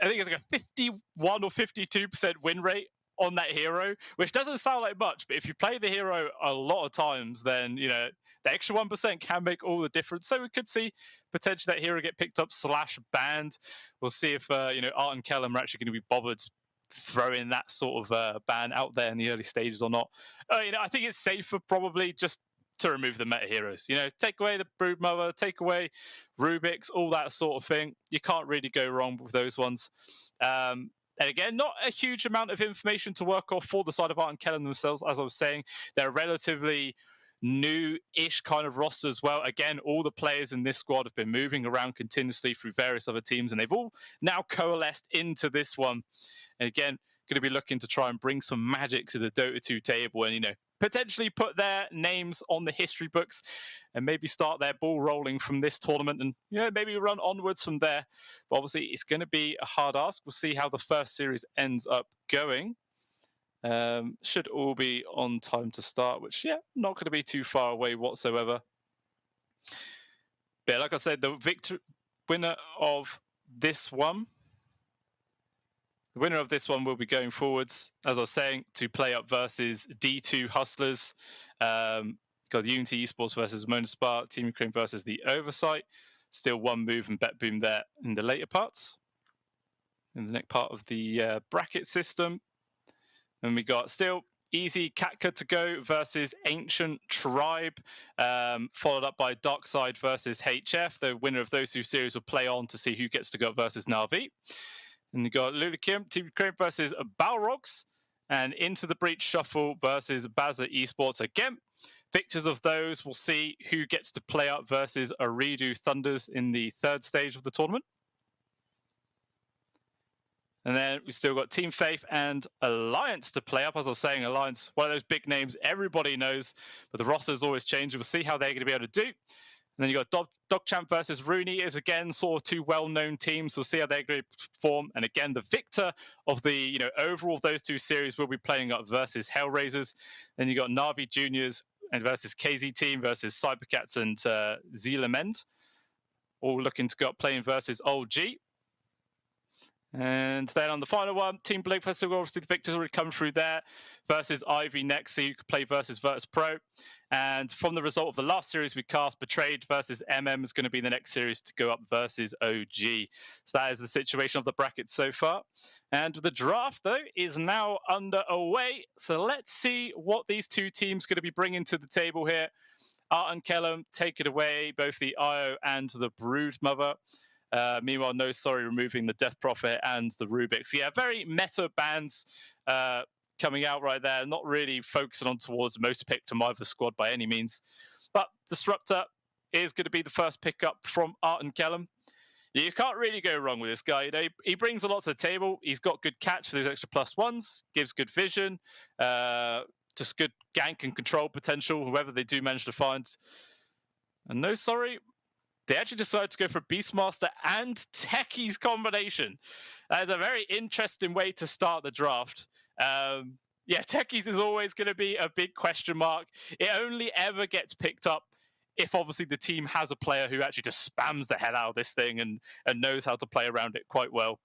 Speaker 4: think it's like a 51 or 52% win rate on that hero, which doesn't sound like much, but if you play the hero a lot of times, then the extra 1% can make all the difference. So we could see potentially that hero get picked up / banned. We'll see if Art and Kellum are actually going to be bothered throwing that sort of ban out there in the early stages or not. I think it's safer probably just to remove the meta heroes. Take away the Broodmother, take away Rubik's, all that sort of thing. You can't really go wrong with those ones. And again, not a huge amount of information to work off for the side of Art and Kellum themselves. As I was saying, they're relatively new-ish kind of roster as well. Again, all the players in this squad have been moving around continuously through various other teams, and they've all now coalesced into this one. And again, going to be looking to try and bring some magic to the Dota 2 table and, potentially put their names on the history books and maybe start their ball rolling from this tournament and, maybe run onwards from there. But obviously, it's going to be a hard ask. We'll see how the first series ends up going. Should all be on time to start, which, not going to be too far away whatsoever. But like I said, the winner of this one will be going forwards, as I was saying, to play up versus D2 Hustlers. Got Unity Esports versus Monospark, Team Ukraine versus the Oversight. Still one move and bet boom there in the later parts. In the next part of the bracket system. And we got still Easy Katka to go versus Ancient Tribe, followed up by Darkside versus HF. The winner of those 2 series will play on to see who gets to go versus Na'Vi. And you got Lulikim, Team Ukraine versus Balrogs, and Into the Breach Shuffle versus Baza Esports again. Victors of those will see who gets to play up versus Aridu Thunders in the 3rd stage of the tournament. And then we still got Team Faith and Alliance to play up. As I was saying, Alliance, one of those big names everybody knows, but the roster's always changing. We'll see how they're going to be able to do. And then you got Dogchamp versus Rooney is again sort of 2 well-known teams. We'll see how they're going to perform. And again, the victor of the overall of those 2 series will be playing up versus Hellraisers. Then you got Navi Juniors and versus KZ Team versus Cybercats and Zealand, all looking to go up playing versus Old G. And then on the final one, Team Blake Festival, obviously the victors already come through there versus Ivy next, so you could play versus Virtus Pro. And from the result of the last series we cast, Betrayed versus MM is going to be the next series to go up versus OG. So that is the situation of the bracket so far. And the draft, though, is now underway. So let's see what these 2 teams are going to be bringing to the table here. Art and Kellum take it away, both the IO and the Broodmother. Meanwhile, No Sorry removing the Death Prophet and the Rubik's. Yeah, very meta bans coming out right there. Not really focusing on towards the most picked from either squad by any means. But Disruptor is going to be the first pickup from Art and Kellum. You can't really go wrong with this guy. He brings a lot to the table. He's got good catch for those extra +1s, gives good vision, just good gank and control potential, whoever they do manage to find. And No Sorry, they actually decided to go for Beastmaster and Techies combination. That is a very interesting way to start the draft. yeah, Techies is always going to be a big question mark. It only ever gets picked up if obviously the team has a player who actually just spams the hell out of this thing and knows how to play around it quite well.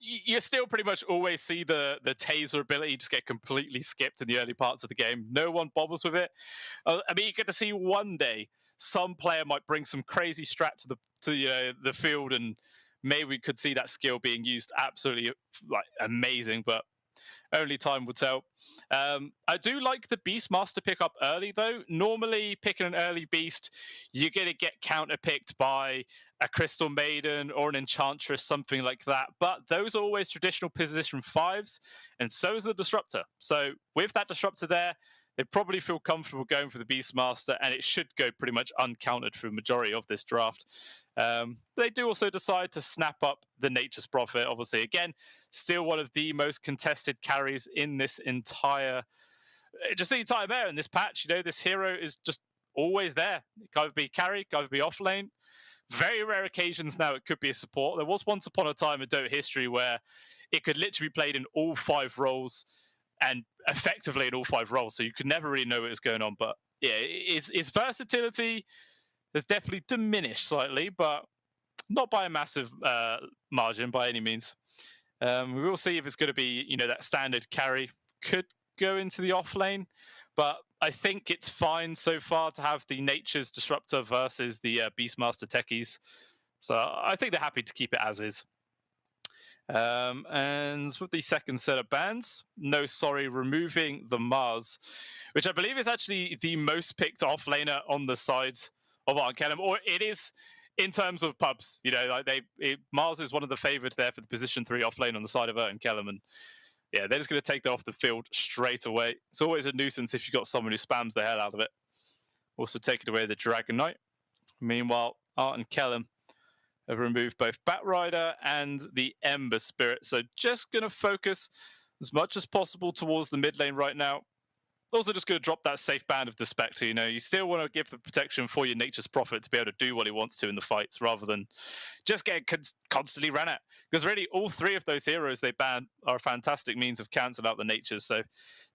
Speaker 4: You still pretty much always see the taser ability just get completely skipped in the early parts of the game. No one bothers with it. I mean, you get to see one day some player might bring some crazy strat to the field, and maybe we could see that skill being used absolutely like amazing, but only time will tell. I do like the Beastmaster pick up early, though. Normally, picking an early Beast, you're going to get counter-picked by a Crystal Maiden or an Enchantress, something like that. But those are always traditional position 5s, and so is the Disruptor. So with that Disruptor there, they probably feel comfortable going for the Beastmaster, and it should go pretty much uncounted for the majority of this draft. They do also decide to snap up the Nature's Prophet, obviously. Again, still one of the most contested carries in this entire meta in this patch. You know, this hero is just always there. It can either be carry, can either be off lane. Very rare occasions now it could be a support. There was once upon a time in Dota history where it could literally be played in all 5 roles and effectively in all 5 roles, so you could never really know what was going on. But yeah, its versatility has definitely diminished slightly, but not by a massive margin by any means. We will see if it's going to be, that standard carry could go into the off lane, but I think it's fine so far to have the Nature's Disruptor versus the Beastmaster Techies. So I think they're happy to keep it as is. And with the second set of bans, removing the Mars, which I believe is actually the most picked off laner on the side of Arcanum, or it is in terms of pubs. Mars is one of the favorites there for the position 3 off lane on the side of Kellum, and yeah, they're just going to take that off the field straight away. It's always a nuisance if you've got someone who spams the hell out of it. Also taking away the Dragon Knight. Meanwhile, Art and Kellum have removed both Batrider and the Ember Spirit. So just going to focus as much as possible towards the mid lane right now. Also just going to drop that safe band of the Spectre. You still want to give the protection for your Nature's Prophet to be able to do what he wants to in the fights, rather than just getting constantly ran at. Because really, all 3 of those heroes they ban are a fantastic means of cancelling out the Natures. So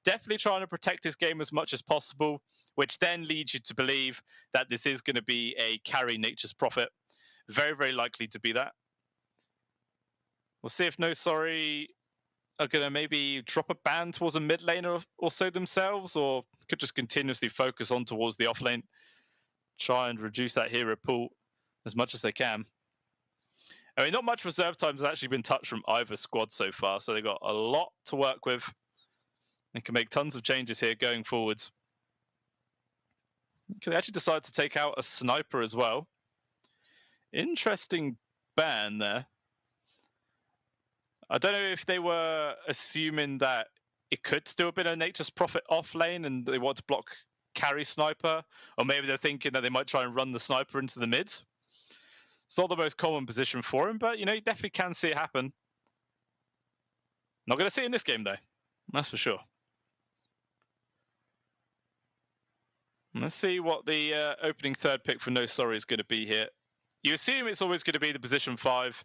Speaker 4: definitely trying to protect his game as much as possible, which then leads you to believe that this is going to be a carry Nature's Prophet. Very, very likely to be that. We'll see if are going to maybe drop a ban towards a mid laner or so themselves, or could just continuously focus on towards the off lane, try and reduce that hero pool as much as they can. I mean, not much reserve time has actually been touched from either squad so far, so they've got a lot to work with. They can make tons of changes here going forwards. They actually decide to take out a sniper as well. Interesting ban there. I don't know if they were assuming that it could still have been a Nature's Prophet off lane and they want to block carry sniper, or maybe they're thinking that they might try and run the sniper into the mid. It's not the most common position for him, but you definitely can see it happen. Not going to see it in this game though, that's for sure. Let's see what the opening third pick for is going to be here. You assume it's always going to be the position 5.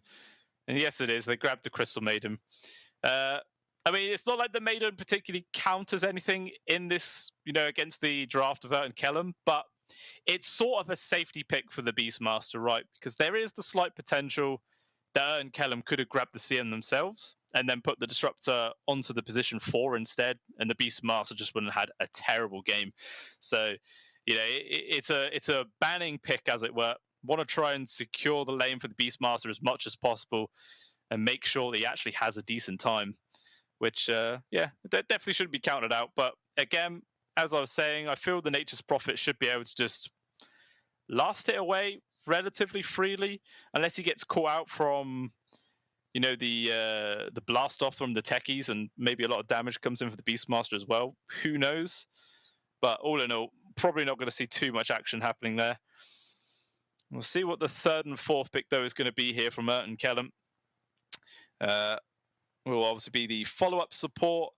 Speaker 4: And yes, it is. They grabbed the Crystal Maiden. I mean, it's not like the Maiden particularly counters anything in this, against the draft of and Kellum, but it's sort of a safety pick for the Beastmaster, right? Because there is the slight potential that and Kellum could have grabbed the CM themselves and then put the Disruptor onto the position 4 instead, and the Beastmaster just wouldn't have had a terrible game. So, it's a banning pick, as it were. Want to try and secure the lane for the Beastmaster as much as possible and make sure that he actually has a decent time, which, definitely shouldn't be counted out. But again, as I was saying, I feel the Nature's Prophet should be able to just last it away relatively freely, unless he gets caught out from, the blast off from the Techies, and maybe a lot of damage comes in for the Beastmaster as well. Who knows? But all in all, probably not going to see too much action happening there. We'll see what the third and fourth pick, though, is going to be here from Merton Kellum. Will obviously be the follow-up support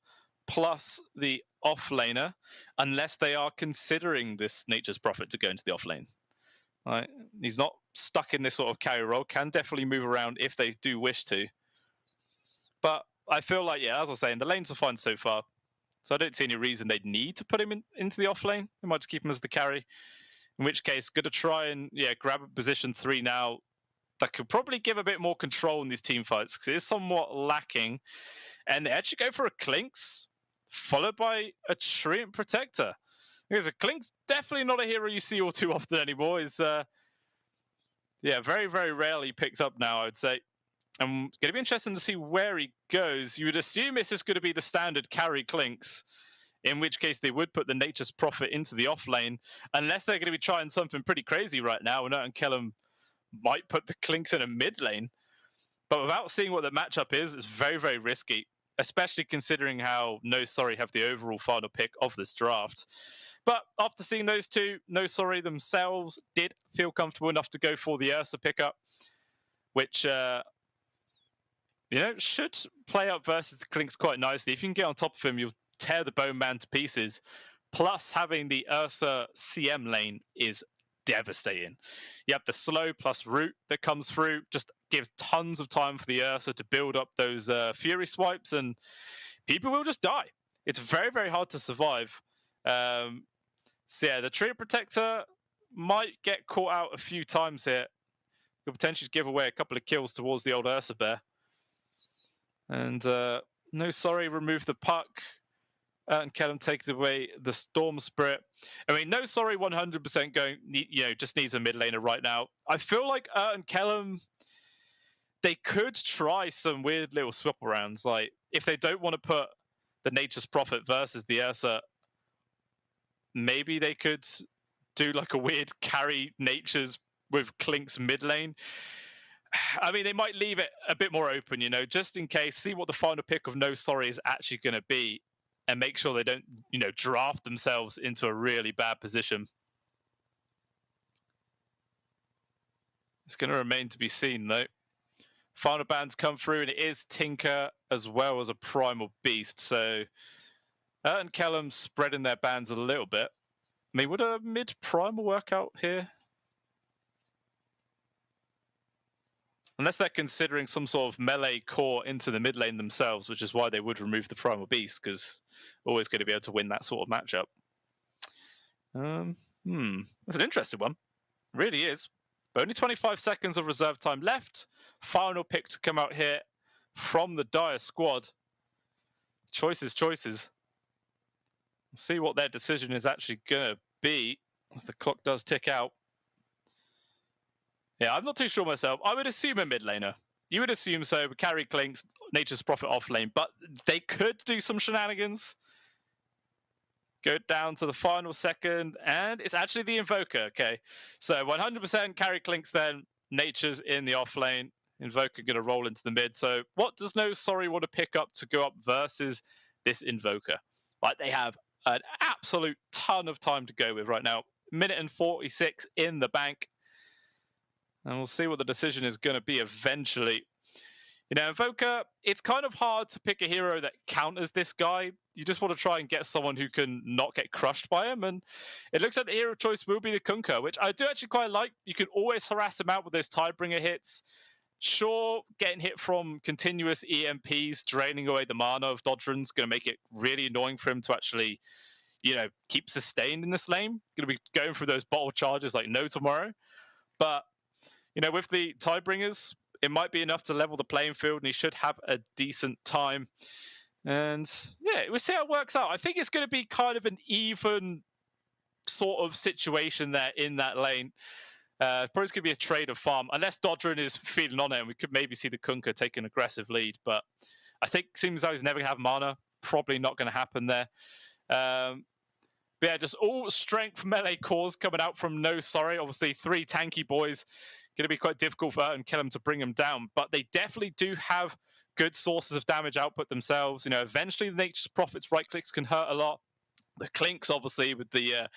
Speaker 4: plus the off-laner, unless they are considering this Nature's Prophet to go into the off-lane. Right? He's not stuck in this sort of carry role, can definitely move around if they do wish to. But I feel like, yeah, as I was saying, the lanes are fine so far. So I don't see any reason they'd need to put him into the off lane. They might just keep him as the carry. In which case, going to try and grab a position 3 now that could probably give a bit more control in these team fights because it is somewhat lacking. And they actually go for a Clinks, followed by a Treant Protector. Because a Clinks definitely not a hero you see all too often anymore. It's very, very rarely picked up now, I would say. And it's going to be interesting to see where he goes. You would assume it's just going to be the standard carry Clinks, in which case they would put the Nature's Prophet into the off lane, unless they're going to be trying something pretty crazy right now, and Kellum might put the Clinks in a mid lane. But without seeing what the matchup is, it's very, very risky, especially considering how No Sorry have the overall final pick of this draft. But after seeing those two, No Sorry themselves did feel comfortable enough to go for the Ursa pickup, which should play up versus the Clinks quite nicely. If you can get on top of him, you'll tear the Bone Man to pieces. Plus, having the Ursa CM lane is devastating. You have the slow plus root that comes through, just gives tons of time for the Ursa to build up those Fury swipes, and people will just die. It's very, very hard to survive. The Treant Protector might get caught out a few times here. Could potentially give away a couple of kills towards the old Ursa Bear. And No Sorry, remove the puck. And Kellum takes away the Storm Spirit. I mean, No Sorry 100% going, just needs a mid laner right now. I feel like and Kellum, they could try some weird little swap arounds. Like, if they don't want to put the Nature's Prophet versus the Ursa, maybe they could do like a weird carry Nature's with Clink's mid lane. I mean, they might leave it a bit more open, just in case, see what the final pick of No Sorry is actually going to be, and make sure they don't, draft themselves into a really bad position. It's going to remain to be seen, though. Final bands come through, and it is Tinker as well as a Primal Beast. So, and Kellum spreading their bands a little bit. I mean, would a mid-Primal work out here? Unless they're considering some sort of melee core into the mid lane themselves, which is why they would remove the Primal Beast, because always going to be able to win that sort of matchup. That's an interesting one. It really is. But only 25 seconds of reserve time left. Final pick to come out here from the Dire squad. Choices. We'll see what their decision is actually going to be as the clock does tick out. Yeah, I'm not too sure myself. I would assume a mid laner. You would assume so. Carry Clinks, Nature's Prophet off lane. But they could do some shenanigans. Go down to the final second. And it's actually the Invoker. Okay. So 100% carry Clinks then. Nature's in the off lane. Invoker going to roll into the mid. So what does No Sorry want to pick up to go up versus this Invoker? Like, they have an absolute ton of time to go with right now. Minute and 46 in the bank. And we'll see what the decision is going to be eventually. Invoker, it's kind of hard to pick a hero that counters this guy. You just want to try and get someone who can not get crushed by him. And it looks like the hero choice will be the Kunkka, which I do actually quite like. You can always harass him out with those Tidebringer hits. Sure, getting hit from continuous EMPs, draining away the mana of Dodran's going to make it really annoying for him to actually, keep sustained in this lane. Going to be going through those bottle charges like no tomorrow. But with the Tidebringers, it might be enough to level the playing field, and he should have a decent time. And yeah, we'll see how it works out. I think it's going to be kind of an even sort of situation there in that lane. Probably going to be a trade of farm, unless Dodran is feeling on it, and we could maybe see the Kunkka take an aggressive lead. But I think, seems like he's never going to have mana. Probably not going to happen there. But yeah, just all strength melee cores coming out from No Sorry. Obviously, 3 tanky boys. Going to be quite difficult for and Kellum to bring them down. But they definitely do have good sources of damage output themselves. Eventually the Nature's Prophet's right clicks can hurt a lot. The Clinks, obviously, with the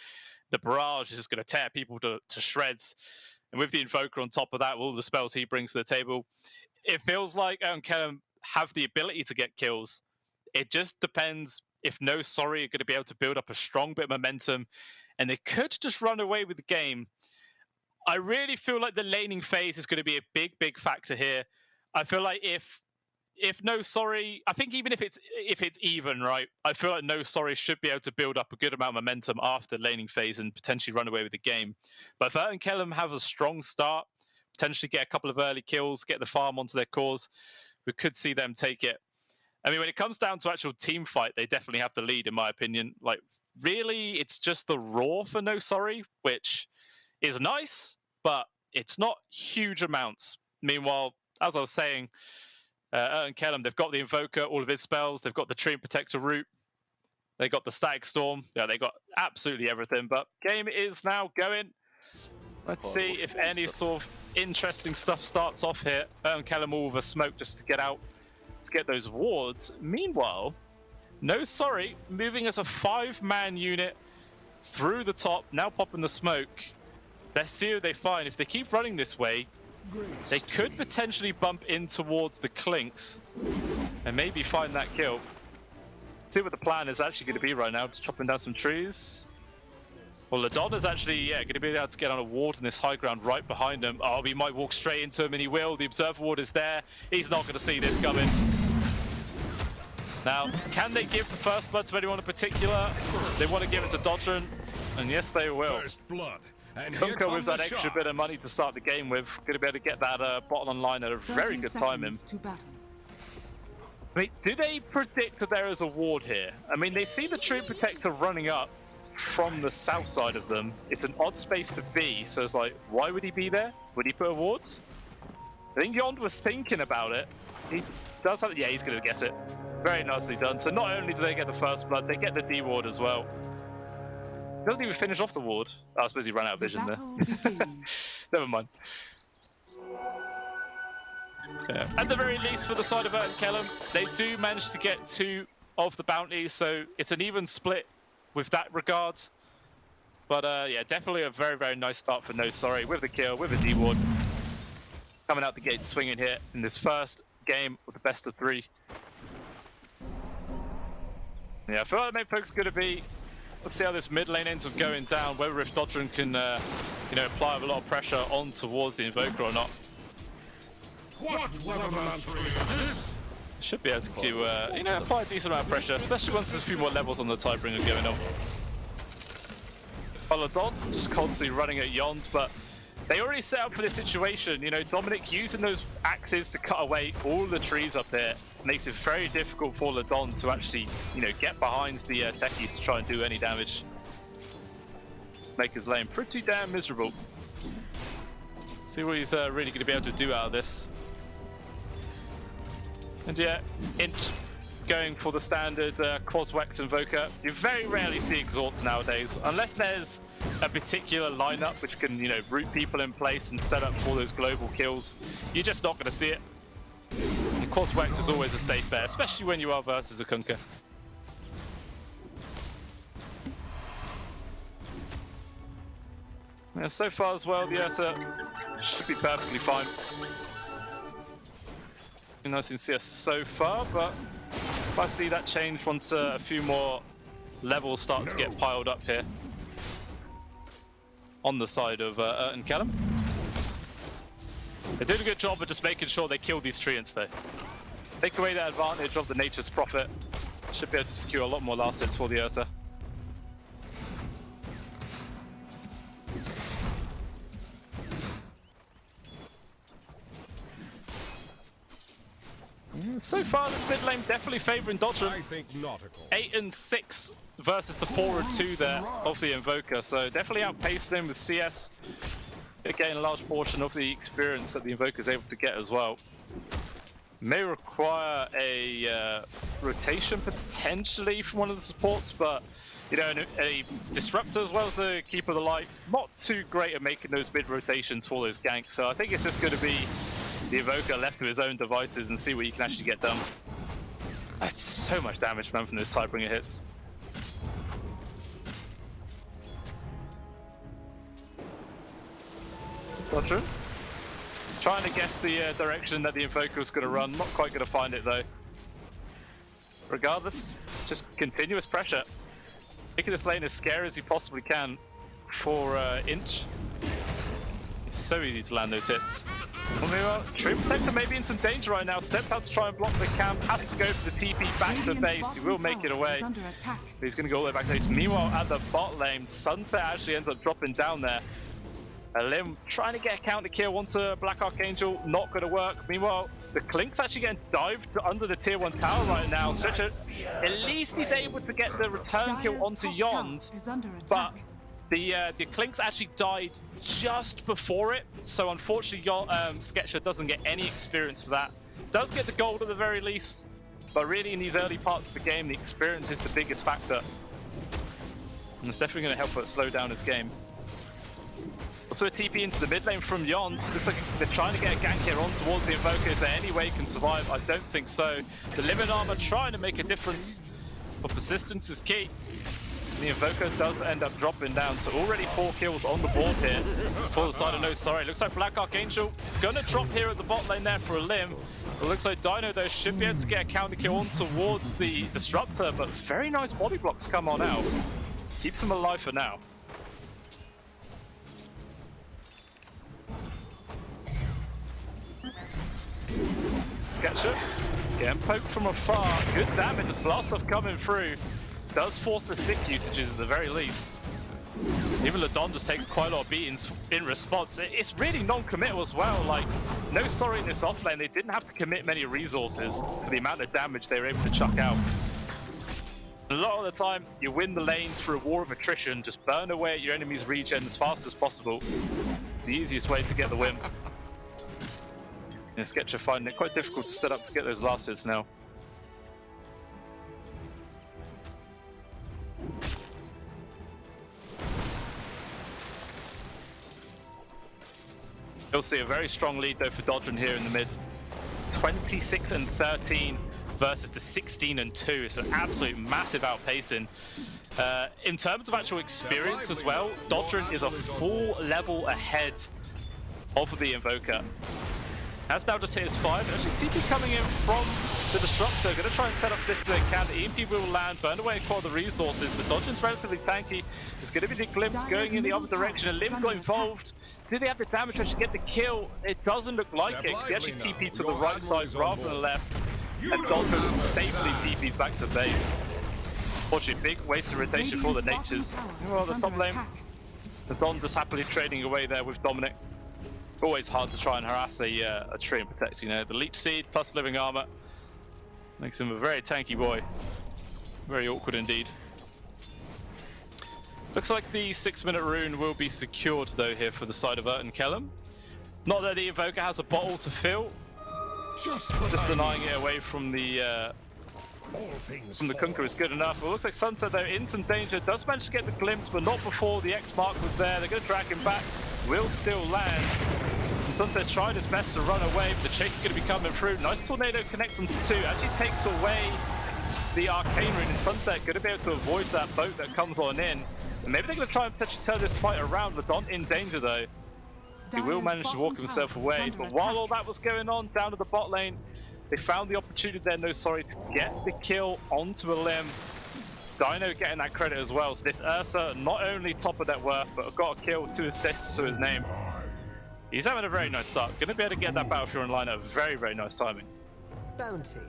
Speaker 4: barrage is just going to tear people to shreds. And with the Invoker on top of that, all the spells he brings to the table, it feels like Kellum have the ability to get kills. It just depends if No Sorry are going to be able to build up a strong bit of momentum, and they could just run away with the game. I really feel like the laning phase is going to be a big, big factor here. I feel like if if No Sorry, I think even if it's even, right, I feel like No Sorry should be able to build up a good amount of momentum after the laning phase and potentially run away with the game. But if Ert and Kellum have a strong start, potentially get a couple of early kills, get the farm onto their cores, we could see them take it. I mean, when it comes down to actual team fight, they definitely have the lead, in my opinion. Like, really, it's just the raw for No Sorry, which is nice, but it's not huge amounts. Meanwhile, as I was saying, Ert and Kellum, they've got the Invoker, all of his spells. They've got the Tree and Protector route. They got the Static Storm. Yeah, they got absolutely everything. But game is now going. Let's see if any sort of interesting stuff starts off here. Ert and Kellum all with a smoke just to get out, to get those wards. Meanwhile, No Sorry, moving as a 5-man unit through the top, now popping the smoke. Let's see what they find. If they keep running this way, they could potentially bump in towards the Clinks and maybe find that kill. See what the plan is actually going to be right now. Just chopping down some trees. Well, Ladon is actually, going to be able to get on a ward in this high ground right behind him. Oh, he might walk straight into him, and he will. The Observer ward is there. He's not going to see this coming. Now, can they give the first blood to anyone in particular? They want to give it to Dodron, and yes, they will.
Speaker 10: First blood. And
Speaker 4: Kunka with that extra bit of money to start the game with, going to be able to get that bottom online at a very good timing. I mean, do they predict that there is a ward here? I mean, they see the Tree Protector running up from the south side of them. It's an odd space to be, so it's like, why would he be there? Would he put a ward? I think Yond was thinking about it. He does have, yeah, he's going to guess it. Very nicely done. So not only do they get the first blood, they get the D ward as well. Doesn't even finish off the ward. Oh, I suppose he ran out of vision there. Never mind. Yeah. At the very least, for the side of Ert and Kellum, they do manage to get 2 of the bounties, so it's an even split with that regard. But yeah, definitely a very, very nice start for No Sorry with the kill, with a D ward. Coming out the gate swinging here in this first game of the best of 3. Yeah, I feel like the main focus is going to be, let's see how this mid lane ends up going down, whether if Dodron can, you know, apply a lot of pressure on towards the Invoker or not. Should be able to, you know, apply a decent amount of pressure, especially once there's a few more levels on the Tidebringer going on. Paladon just constantly running at Yond, but they already set up for this situation. You know, Dominic using those axes to cut away all the trees up there makes it very difficult for Ladon to actually, you know, get behind the techies to try and do any damage. Make his lane pretty damn miserable. See what he's really going to be able to do out of this. And yeah, Inch going for the standard Quaswex Invoker. You very rarely see exhorts nowadays, unless there's a particular lineup which can, you know, root people in place and set up for those global kills. You're just not going to see it. And Quaswex is always a safe bet, especially when you are versus a Kunka. Yeah, so far as well, the Ursa should be perfectly fine. Nice in CS so far, but if I see that change once a few more levels start to get piled up here on the side of Ert and Kellum. They did a good job of just making sure they kill these treants though. Take away that advantage of the Nature's Prophet. Should be able to secure a lot more last hits for the Ursa. So far, this mid lane definitely favouring Dodron. 8 and 6 versus the 4 and 2 there of the Invoker. So definitely outpacing him with CS. Getting a large portion of the experience that the Invoker is able to get as well. May require a rotation potentially from one of the supports, but you know, a disruptor as well as a keeper of the light, not too great at making those mid rotations for those ganks. So I think it's just going to be the Invoker left to his own devices and see what he can actually get done. That's so much damage, man, from those Tidebringer hits. Dodron trying to guess the direction that the Invoker was going to run. Not quite going to find it though. Regardless, just continuous pressure. Making this lane as scary as he possibly can for Inch. So easy to land those hits. Well, True Protector may be in some danger right now. Stepped out to try and block the camp. Has to go for the TP back to base. He will make it away. But he's going to go all the way back to base. Meanwhile, at the bot lane, Sunset actually ends up dropping down there. Lim trying to get a counter kill onto Black Archangel. Not going to work. Meanwhile, the Klink's actually getting dived under the tier 1 tower right now. Stretcher, at least he's able to get the return kill onto Yons. But the Klink's actually died just before it, so unfortunately Sketcher doesn't get any experience for that. Does get the gold at the very least, but really in these early parts of the game, the experience is the biggest factor. And it's definitely going to help slow down his game. Also a TP into the mid lane from Yons. Looks like they're trying to get a gank here on towards the Invoker. Is there any way he can survive? I don't think so. The Limit Armor trying to make a difference, but persistence is key. The Invoker does end up dropping down, so already 4 kills on the board here for the side of No Sorry. Looks like Black Archangel gonna drop here at the bot lane there for a limb. It looks like Dino though should be able to get a counter kill on towards the Disruptor, but very nice body blocks come on out. Keeps him alive for now. Sketcher getting poked from afar. Good damage. The blast off coming through. Does force the stick usages at the very least. Even Ladon just takes quite a lot of beatings in response. It's really non-committal as well. Like, No Sorry in this offlane, they didn't have to commit many resources for the amount of damage they were able to chuck out. A lot of the time, you win the lanes through a war of attrition. Just burn away at your enemy's regen as fast as possible. It's the easiest way to get the win. Yeah, Sketcher finding it quite difficult to set up to get those last hits now. You'll see a very strong lead though for Dodrin here in the mid. 26-13 versus the 16-2. It's an absolute massive outpacing. In terms of actual experience as well, Dodrin is a full level ahead of the Invoker. Has now just hit his 5. Actually, TP coming in from the Disruptor. Going to try and set up this counter. EMP will land, burn away quite the resources, but Dodrin's relatively tanky. It's going to be the Glimpse going in the other direction. And Lim got involved. Do they have the damage to actually get the kill? It doesn't look like it, because he actually TP'd to the right side rather than the left. And Dodrin safely TP's back to base. Fortunately, big waste of rotation for the Natures. Well, the top lane, the Don just happily trading away there with Dominic. Always hard to try and harass a tree and protect, you know. The Leech Seed plus Living Armor makes him a very tanky boy. Very awkward indeed. Looks like the 6-minute rune will be secured though here for the side of Urt and Kellum. Not that the Invoker has a bottle to fill. Just denying it away from the Kunkka is good enough. It looks like Sunset though in some danger. Does manage to get the glimpse, but not before the X mark was there. They're going to drag him back. Will still land. And Sunset's tried his best to run away, but the chase is going to be coming through. Nice tornado connects onto 2. Actually takes away the Arcane Rune, and Sunset going to be able to avoid that boat that comes on in. And maybe they're going to try and potentially turn this fight around. Ladon in danger though. He will manage to walk himself away. But while all that was going on down at the bot lane, they found the opportunity there, No Sorry, to get the kill onto a limb. Dino getting that credit as well. So this Ursa, not only top of net worth, but got a kill, 2 assists to his name. He's having a very nice start. Going to be able to get that Battlefield Online at very, very nice timing.
Speaker 5: Bounty.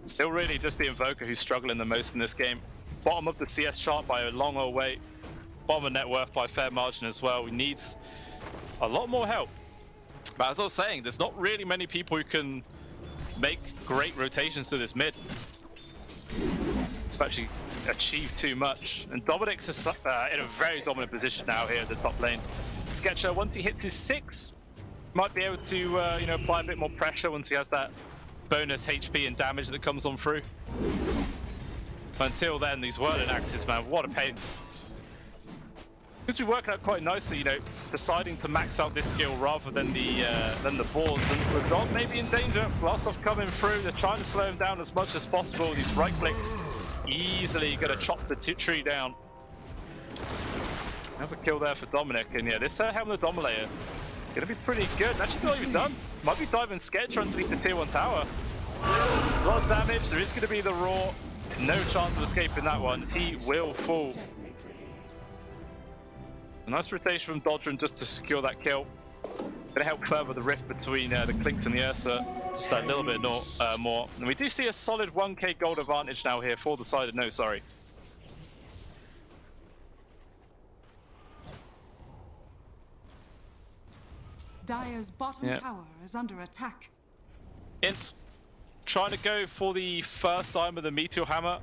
Speaker 4: Still really just the Invoker who's struggling the most in this game. Bottom of the CS chart by a long old way. Bottom of net worth by a fair margin as well. He needs a lot more help. But as I was saying, there's not really many people who can make great rotations to this mid to actually achieve too much. And Dominic's in a very dominant position now here at the top lane. Sketcher, once he hits his 6, might be able to you know, apply a bit more pressure once he has that bonus HP and damage that comes on through. But until then, these Whirling Axes, man, what a pain. Seems to be working out quite nicely, you know, deciding to max out this skill rather than the boards. And Ladon may be in danger. Blast off coming through. They're trying to slow him down as much as possible. These right clicks easily going to chop the tree down. Another kill there for Dominic. And yeah, this Helmet Dominator going to be pretty good. Actually, not even done. Might be diving Sketcher underneath the tier 1 tower. A lot of damage. There is going to be the Raw. No chance of escaping that one. He will fall. A nice rotation from Dodgerin just to secure that kill. Gonna help further the rift between the Clinks and the Ursa. Just that little bit more. And we do see a solid 1k gold advantage now here for the side of No Sorry.
Speaker 7: Dire's bottom tower is under attack.
Speaker 4: Int trying to go for the first time with the Meteor Hammer.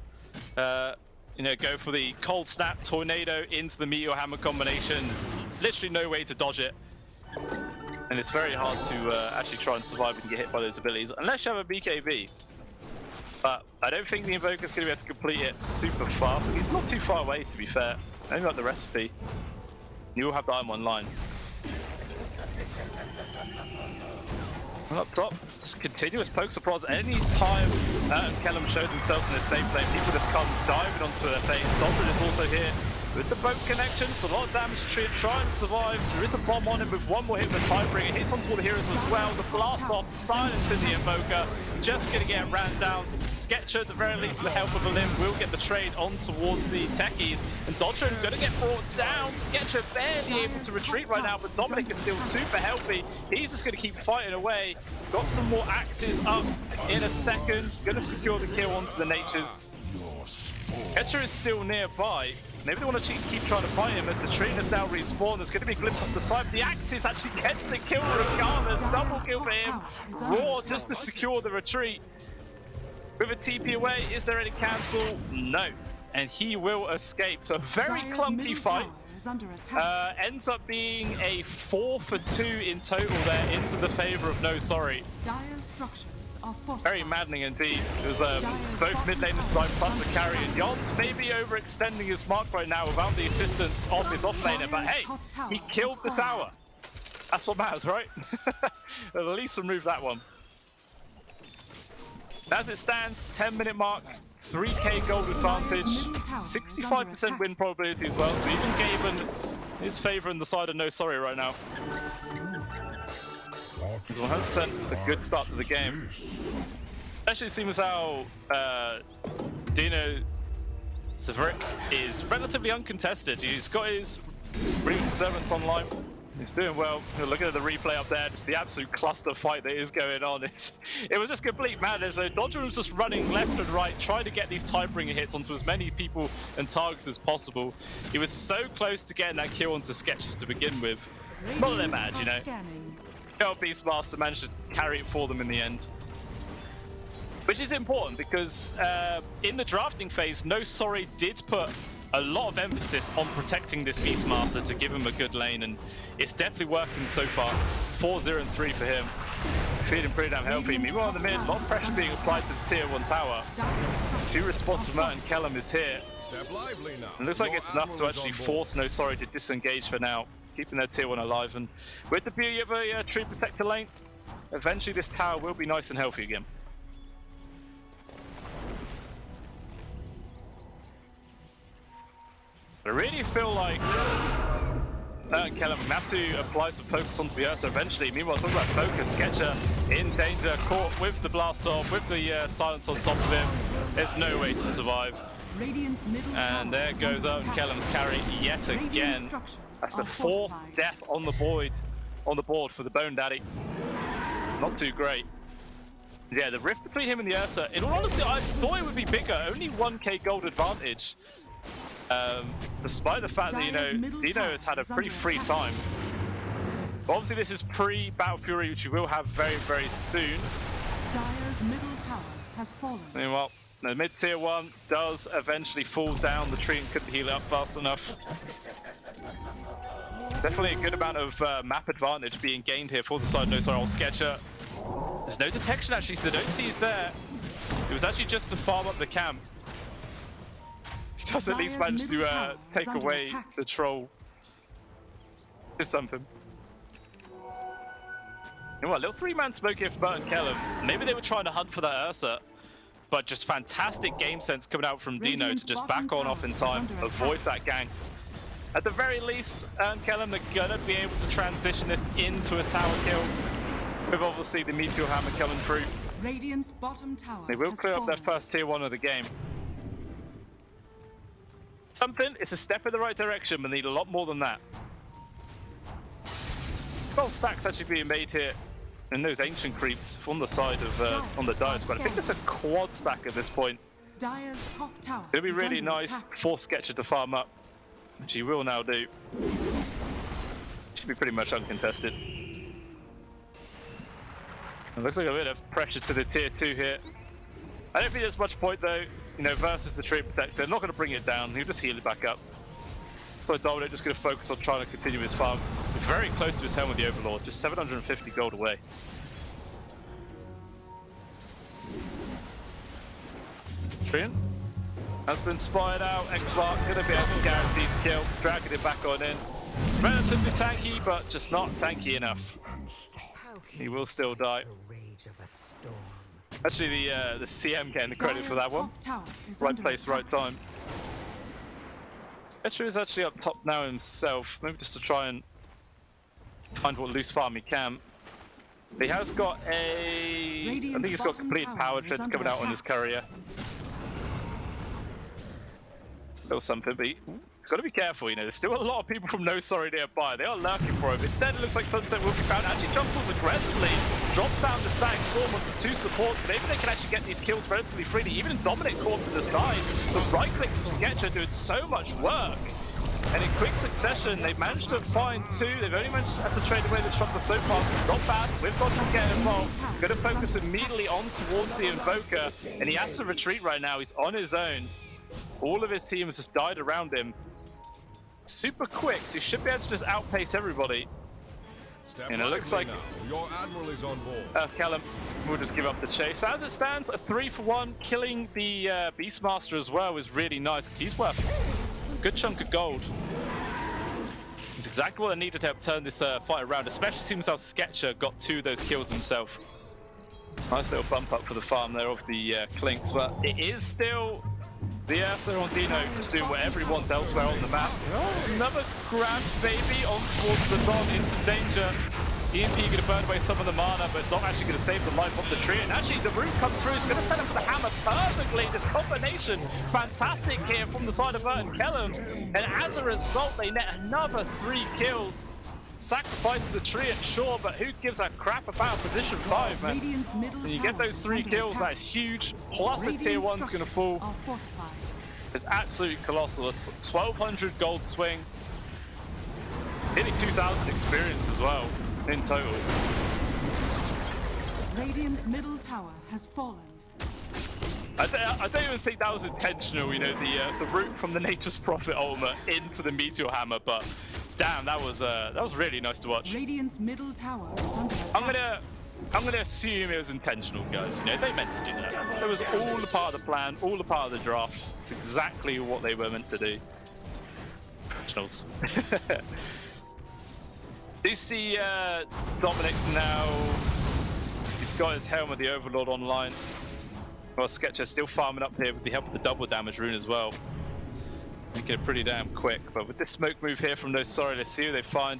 Speaker 4: You know, go for the Cold Snap Tornado into the Meteor Hammer combination. There's literally no way to dodge it. And it's very hard to actually try and survive and get hit by those abilities, unless you have a BKB. But I don't think the Invoker's going to be able to complete it super fast. He's not too far away, to be fair. Only got the recipe. You will have the item online. And up top, just continuous pokes and prods. Any time and Kellum showed themselves in the safe lane, people just come diving onto their face. Dodgerin is also here with the boat connections. A lot of damage to try and survive. There is a bomb on him with one more hit with a Tidebringer. Hits onto all the heroes as well. The blast off, silencing the Invoker. Just going to get ran down. Sketcher, at the very least, with the help of a limb, will get the trade on towards the techies. And Dodgerin going to get brought down. Sketcher barely able to retreat right now, but Dominic is still super healthy. He's just going to keep fighting away. Got some more axes up in a second. Going to secure the kill onto the Natures. Sketcher is still nearby. Maybe they want to keep trying to fight him as the trainers now respawn. There's going to be a glimpse off the side. The Axis actually gets the kill regardless. Double kill for him. Raw just to secure the retreat. With a TP away, is there any cancel? No. And he will escape. So a very clunky fight. Ends up being a 4 for 2 in total there into the favor of No Sorry.
Speaker 7: Dire's structures are fortified.
Speaker 4: Very maddening indeed. There's both mid laners side plus a carry, and Yons may be overextending his mark right now without the assistance of his off laner, but hey, he killed the tower. That's what matters, right? At least remove that one. As it stands, 10-minute mark, 3k gold advantage, 65% win probability as well, so even Gaben is favouring the side of No Sorry right now. It's 100% a good start to the game. Especially seeing as how Dino Severick is relatively uncontested. He's got his Ring Servants online. He's doing well. You're looking at the replay up there, just the absolute cluster fight that is going on. It was just complete madness. Dodgerin was just running left and right, trying to get these Tidebringer hits onto as many people and targets as possible. He was so close to getting that kill onto Sketches to begin with. Not that bad, you know. Beastmaster managed to carry it for them in the end. Which is important because in the drafting phase, No Sorry did put a lot of emphasis on protecting this Beastmaster to give him a good lane, and it's definitely working so far. 4-0 and 3 for him. Feeling pretty damn healthy. Meanwhile, in the mid, a lot of pressure being applied to the tier 1 tower. Few response from Merton Kellum is here. It looks like it's enough to actually force No Sorry to disengage for now, keeping their tier 1 alive. And with the beauty of a tree protector lane, eventually this tower will be nice and healthy again. I really feel like Kellum have to apply some focus onto the Ursa eventually. Meanwhile, talking about focus, Sketcher in danger, caught with the blast off, with the silence on top of him. There's no way to survive. And there goes Kellum's carry yet again. That's the 4th death on the board for the Bone Daddy. Not too great. Yeah, the rift between him and the Ursa, in all honesty, I thought it would be bigger. Only 1k gold advantage. Despite the fact that, you know, Dino has had a pretty free time. But obviously this is pre-Battle Fury, which we will have very, very soon.
Speaker 7: Dire's middle tower has fallen.
Speaker 4: Meanwhile, the mid tier 1 does eventually fall down. The Treant couldn't heal it up fast enough. Definitely a good amount of map advantage being gained here for the side. No, sorry, old Sketcher. There's no detection actually, so they don't see he's there. It was actually just to farm up the camp. He does at least manage to take away the troll. Is something. You know what, little 3-man smoke here for Merton Kellum. Maybe they were trying to hunt for that Ursa, but just fantastic game sense coming out from Dino to just back on off in time, avoid that gank. At the very least, Kellum, they're gonna be able to transition this into a tower kill, with obviously the Meteor Hammer coming through.
Speaker 7: Radiant's bottom tower
Speaker 4: they will clear up their first tier 1 of the game. Something, it's a step in the right direction, but need a lot more than that. Gold stacks actually being made here, and those ancient creeps from the side of on the Dire squad. I think it's a quad stack at this point.
Speaker 7: Dire's top tower.
Speaker 4: It'll be
Speaker 7: is
Speaker 4: really
Speaker 7: under
Speaker 4: nice
Speaker 7: attack.
Speaker 4: for Sketcher to farm up, which he will now do. Should be pretty much uncontested. It looks like a bit of pressure to the tier 2 here. I don't think there's much point though, you know, versus the tree protector. They're not going to bring it down, he'll just heal it back up. So Dominant just going to focus on trying to continue his farm. Very close to his helm with the Overlord, just 750 gold away. Treant has been spied out. X-Mark going to be able to guarantee the kill, dragging it back on in. Relatively tanky, but just not tanky enough. He will still die. Actually, the CM getting the credit for that one. Right place, right time. Sketcher is actually up top now himself, maybe just to try and find what loose farm he can. He has got a... I think he's got complete power treads coming out on his courier. It's a little something, but he's got to be careful, you know. There's still a lot of people from No Sorry nearby. They are lurking for him. Instead, it looks like Sunset will be found. Actually, jumps forwards aggressively, drops down the stack, Storm onto the 2 supports. Maybe they can actually get these kills relatively freely. Even Dominic caught to the side. The right clicks from Sketcher doing so much work. And in quick succession, they've managed to find 2. They've only managed to trade away the shots so far. So it's not bad. With Godric getting involved, going to focus immediately on towards the Invoker. And he has to retreat right now. He's on his own. All of his team has just died around him. Super quick, so he should be able to just outpace everybody. And it looks like
Speaker 10: your admiral is on board.
Speaker 4: Callum will just give up the chase. So as it stands, a 3-for-1, killing the Beastmaster as well is really nice. He's worth a good chunk of gold. It's exactly what they needed to help turn this fight around, especially seems how Sketcher got 2 of those kills himself. It's a nice little bump up for the farm there of the Clinks, but it is still the Ursa on Dino just doing whatever he wants elsewhere on the map. Oh, another grab, baby, on towards the Don in some danger. EMP going to burn away some of the mana, but it's not actually going to save the life of the tree. And actually, the root comes through. It's going to set up for the hammer perfectly. This combination, fantastic here from the side of Vert and Kellum. And as a result, they net another 3 kills. Sacrificing the tree at sure, but who gives a crap about position 5, man? When you get those 3 kills, that is huge. Plus a tier 1's going to fall. It's absolutely colossal. A 1,200 gold swing. Nearly 2,000 experience as well, in total.
Speaker 7: Radiant's middle tower has fallen.
Speaker 4: I don't even think that was intentional, you know, the route from the Nature's Prophet ultimate into the Meteor Hammer, but damn, that was really nice to watch.
Speaker 7: Radiant's middle tower is under attack.
Speaker 4: I'm gonna assume it was intentional, guys. You know, they meant to do that. It was all a part of the plan, all a part of the draft. It's exactly what they were meant to do. Professionals. Do you see Dominic now? He's got his helm of the Overlord online. Well, Sketcher still farming up here with the help of the double damage rune as well. Making it pretty damn quick, but with this smoke move here from No Sorry, let's see who they find.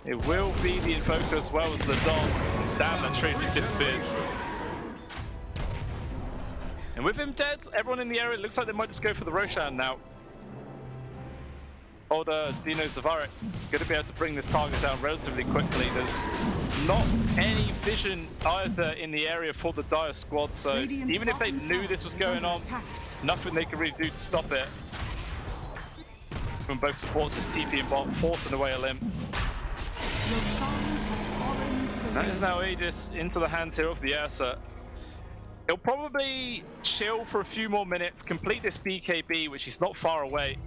Speaker 4: It will be the Invoker as well as the Don. Damn, that tree just disappears. And with him dead, everyone in the area, it looks like they might just go for the Roshan now. Old Dino Zavarek going to be able to bring this target down relatively quickly. There's not any vision either in the area for the Dire squad, so even if they knew this was going on, nothing they could really do to stop it. From both supports, is TP and bot forcing away a limb. That is now Aegis into the hands here of the Ursa. He'll probably chill for a few more minutes, complete this BKB, which is not far away.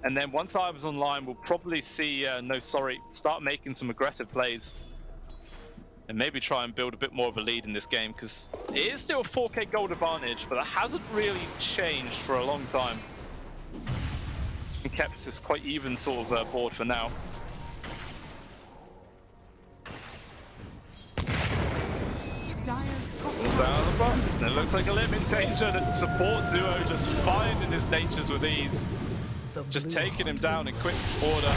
Speaker 4: And then once the Ivan's online, we'll probably see No Sorry start making some aggressive plays. And maybe try and build a bit more of a lead in this game, because it is still a 4k gold advantage, but that hasn't really changed for a long time. And kept this quite even sort of board for now. Down the bottom. It looks like a limb in danger. The support duo just finding his natures with ease. Just taking him down in quick order.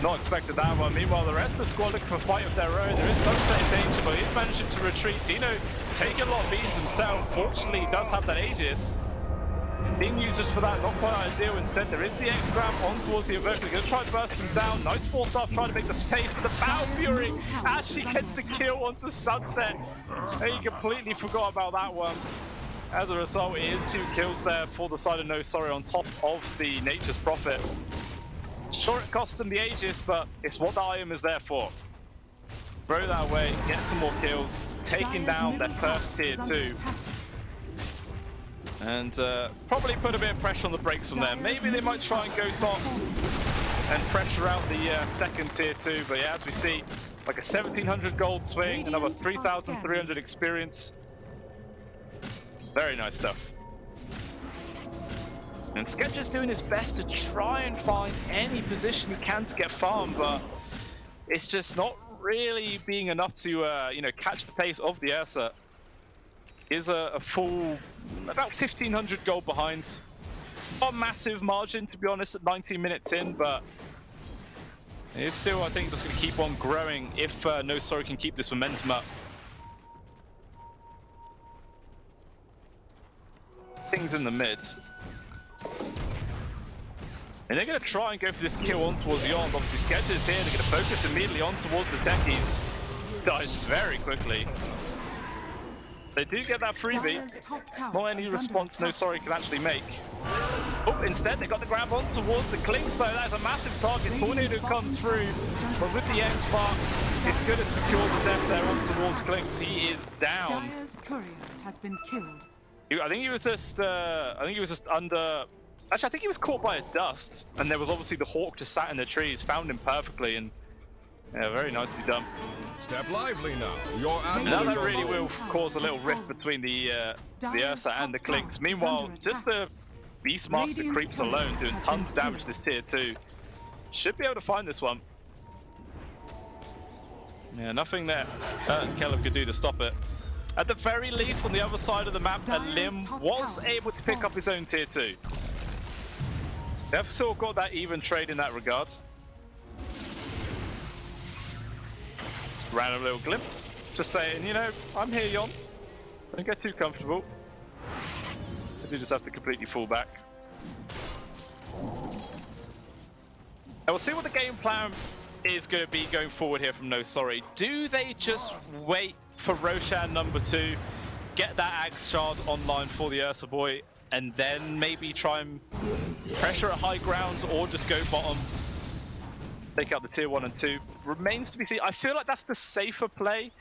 Speaker 4: Not expected that one. Meanwhile, the rest of the squad looking for a fight of their own. There is Sunset in danger, but he's managing to retreat. Dino taking a lot of beatings himself. Fortunately, he does have that Aegis. being used just for that, not quite ideal. Instead, there is the X-Grab on towards the Invoker. Gonna try and burst him down. Nice 4-star trying to make the space, but the Battle Fury actually gets the kill onto Sunset. And he completely forgot about that one. As a result, it is 2 kills there for the side of No Sorry on top of the Nature's Prophet. Sure, it cost them the Aegis, but it's what the item is there for. Throw that away, get some more kills, taking down their first tier 2. And probably put a bit of pressure on the brakes from there. Maybe they might try and go top and pressure out the second tier 2. But yeah, as we see, like a 1700 gold swing, another 3,300 experience. Very nice stuff. And Sketch is doing his best to try and find any position he can to get farm, but it's just not really being enough to you know, catch the pace of the Ursa. Is a full about 1,500 gold behind. Not a massive margin, to be honest, at 19 minutes in, but it's still, I think, just going to keep on growing if No Sorry can keep this momentum up. Things in the mid. And they're going to try and go for this kill on towards Yond. Obviously, Sketch is here. They're going to focus immediately on towards the techies. Dies very quickly. They do get that freebie. Not any response No Sorry can actually make. Oh, instead, they got the grab on towards the Clinks, though. That is a massive target. Tornado comes through, but with the X-Spark, it's going to secure the death there on towards Clinks. He is down.
Speaker 7: Dire's courier has been killed.
Speaker 4: I think he was just under. Actually, I think he was caught by a dust, and there was obviously the Hawk just sat in the trees, found him perfectly, and yeah, very nicely done.
Speaker 10: Step lively now. Your
Speaker 4: Now that really will cause a little rift between the Ursa and the Clinks. Meanwhile, just the Beastmaster creeps alone doing tons of damage to this tier 2. Should be able to find this one. Yeah, nothing that Kellum could do to stop it. At the very least, on the other side of the map, Lim was able to pick up his own tier 2. They've still got that even trade in that regard. Just random little glimpse. Just saying, you know, I'm here, Yon. Don't get too comfortable. I do just have to completely fall back. And we'll see what the game plan is going to be going forward here from No Sorry. Do they just wait for Roshan number 2, get that Axe Shard online for the Ursa boy, and then maybe try and pressure at high ground, or just go bottom, take out the tier 1 and 2? Remains to be seen. I feel like that's the safer play.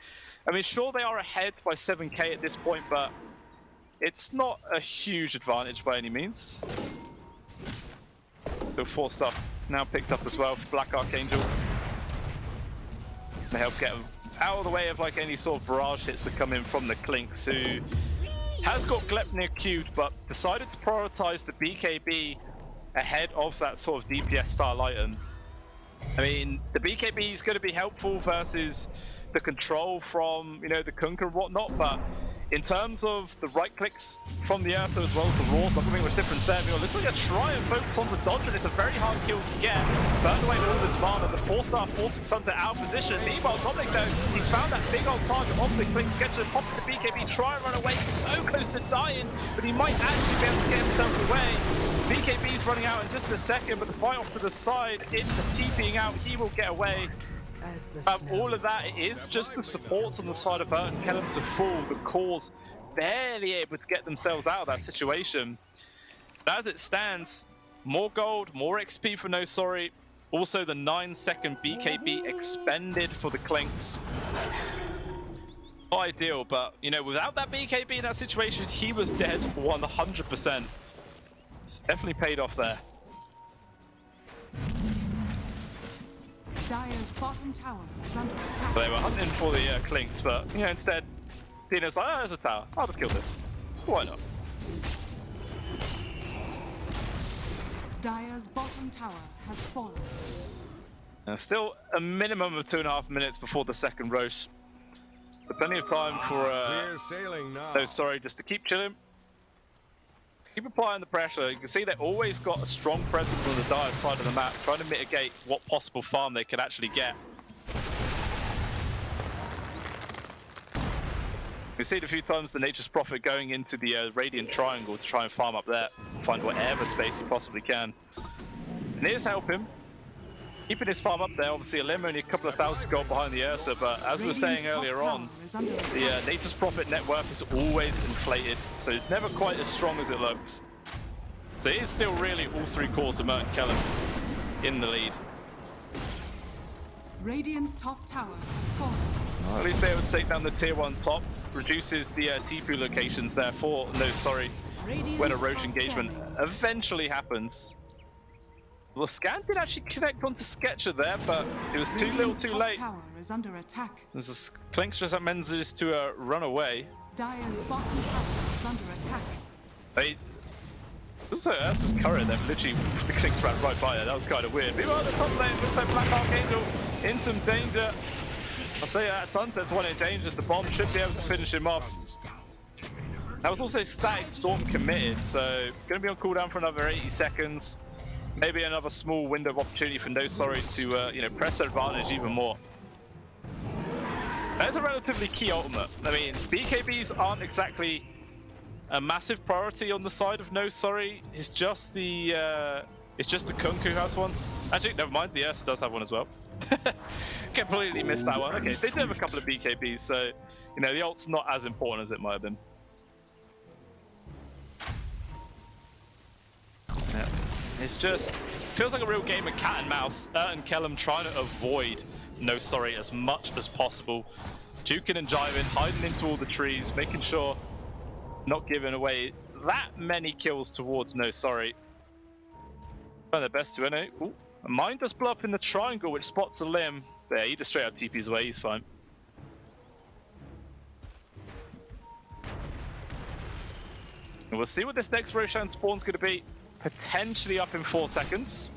Speaker 4: I mean, sure, they are ahead by 7k at this point, but it's not a huge advantage by any means. So 4-star now picked up as well for Black Archangel. They help get him out of the way of like any sort of barrage hits that come in from the Clinks, who has got Glepnir queued, but decided to prioritize the BKB ahead of that sort of DPS style item. I mean, the BKB is going to be helpful versus the control from, you know, the Kunkka and whatnot, but in terms of the right clicks from the Ursa as well as the Raw, so not going to make much difference there. You know, looks like a try and focus on the dodge, and it's a very hard kill to get. Burned away all this mana, the 4-star forcing Sunset out of position. Meanwhile, Dominic, though, he's found that big old target off the Clink Sketcher, pops the BKB, try and run away, so close to dying, but he might actually be able to get himself away. BKB's running out in just a second, but the fight off to the side, it's just TPing out, he will get away. All of that is just the supports on the side of Bert and Kellum to fall. The cores barely able to get themselves out of that situation. But as it stands, more gold, more XP for No Sorry. Also the 9-second BKB expended for the Clinks. Not ideal, but you know, without that BKB in that situation, he was dead 100%. It's definitely paid off there.
Speaker 7: Dire's bottom tower is under attack.
Speaker 4: They were hunting for the Clinks, but you know, instead, Dino's like, oh, there's a tower. I'll just kill this. Why not?
Speaker 7: Dire's bottom tower has fallen.
Speaker 4: Still a minimum of 2.5 minutes before the second roast. But plenty of time for
Speaker 10: clear sailing now.
Speaker 4: No Sorry, just to keep chilling. Keep applying the pressure. You can see they've always got a strong presence on the Dire side of the map, trying to mitigate what possible farm they could actually get. We've seen a few times the Nature's Prophet going into the Radiant Triangle to try and farm up there, find whatever space he possibly can. And here's help him. Keeping his farm up there, obviously Lim only a couple of thousand gold behind the Ursa, but as we were saying earlier on, the Nature's Prophet net worth is always inflated, so it's never quite as strong as it looks. So it is still really all three cores of Mert and Kellen in the lead.
Speaker 7: Radiant's top tower has fallen.
Speaker 4: Well, at least they would take down the tier 1 top, reduces the TP locations there for when a roach engagement eventually happens. Well, Scan did actually connect onto Sketcher there, but it was too little too late.
Speaker 7: Tower is under attack.
Speaker 4: There's a Clinks just manages to run away.
Speaker 7: Dire's bottom tower is under attack.
Speaker 4: Also, Ursa's Courier then literally the Clinks ran right by her. That was kind of weird. Meanwhile, the top lane looks like Black Archangel in some danger. I'll say that Sunset's one in danger. The bomb should be able to finish him off. That was also Static Storm committed, so going to be on cooldown for another 80 seconds. Maybe another small window of opportunity for No Sorry to press their advantage even more. That's a relatively key ultimate. I mean, BKBs aren't exactly a massive priority on the side of No Sorry. It's just the Kunk who has one. Actually, never mind. The Ursa does have one as well. Completely missed that one. Okay, they do have a couple of BKBs, so the ult's not as important as it might have been. Yeah. It's just feels like a real game of cat and mouse. And Kellum trying to avoid No Sorry as much as possible. Juking and jiving, hiding into all the trees, making sure not giving away that many kills towards No Sorry. Trying their best to NA. Ooh, a mine does blow up in the triangle, which spots a Limb. There, he just straight up TP's away, he's fine. And we'll see what this next Roshan spawn's going to be. Potentially up in 4 seconds.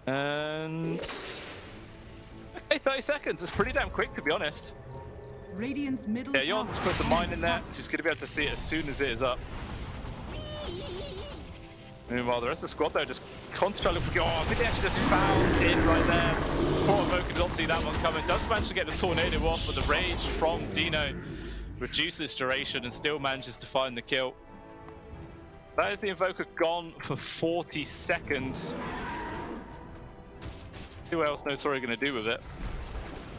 Speaker 4: And okay, 30 seconds. It's pretty damn quick, to be honest.
Speaker 7: Radiant's middle
Speaker 4: yeah, Yon's put the mine in there, so he's going to be able to see it as soon as it is up. Meanwhile, the rest of the squad though just constantly looking for. Oh, I think they actually just found it right there. Poor Evoker did not see that one coming. Does manage to get the tornado off, but the rage from Dino reduces duration and still manages to find the kill. That is the Invoker gone for 40 seconds. See what else No Sorry going to do with it.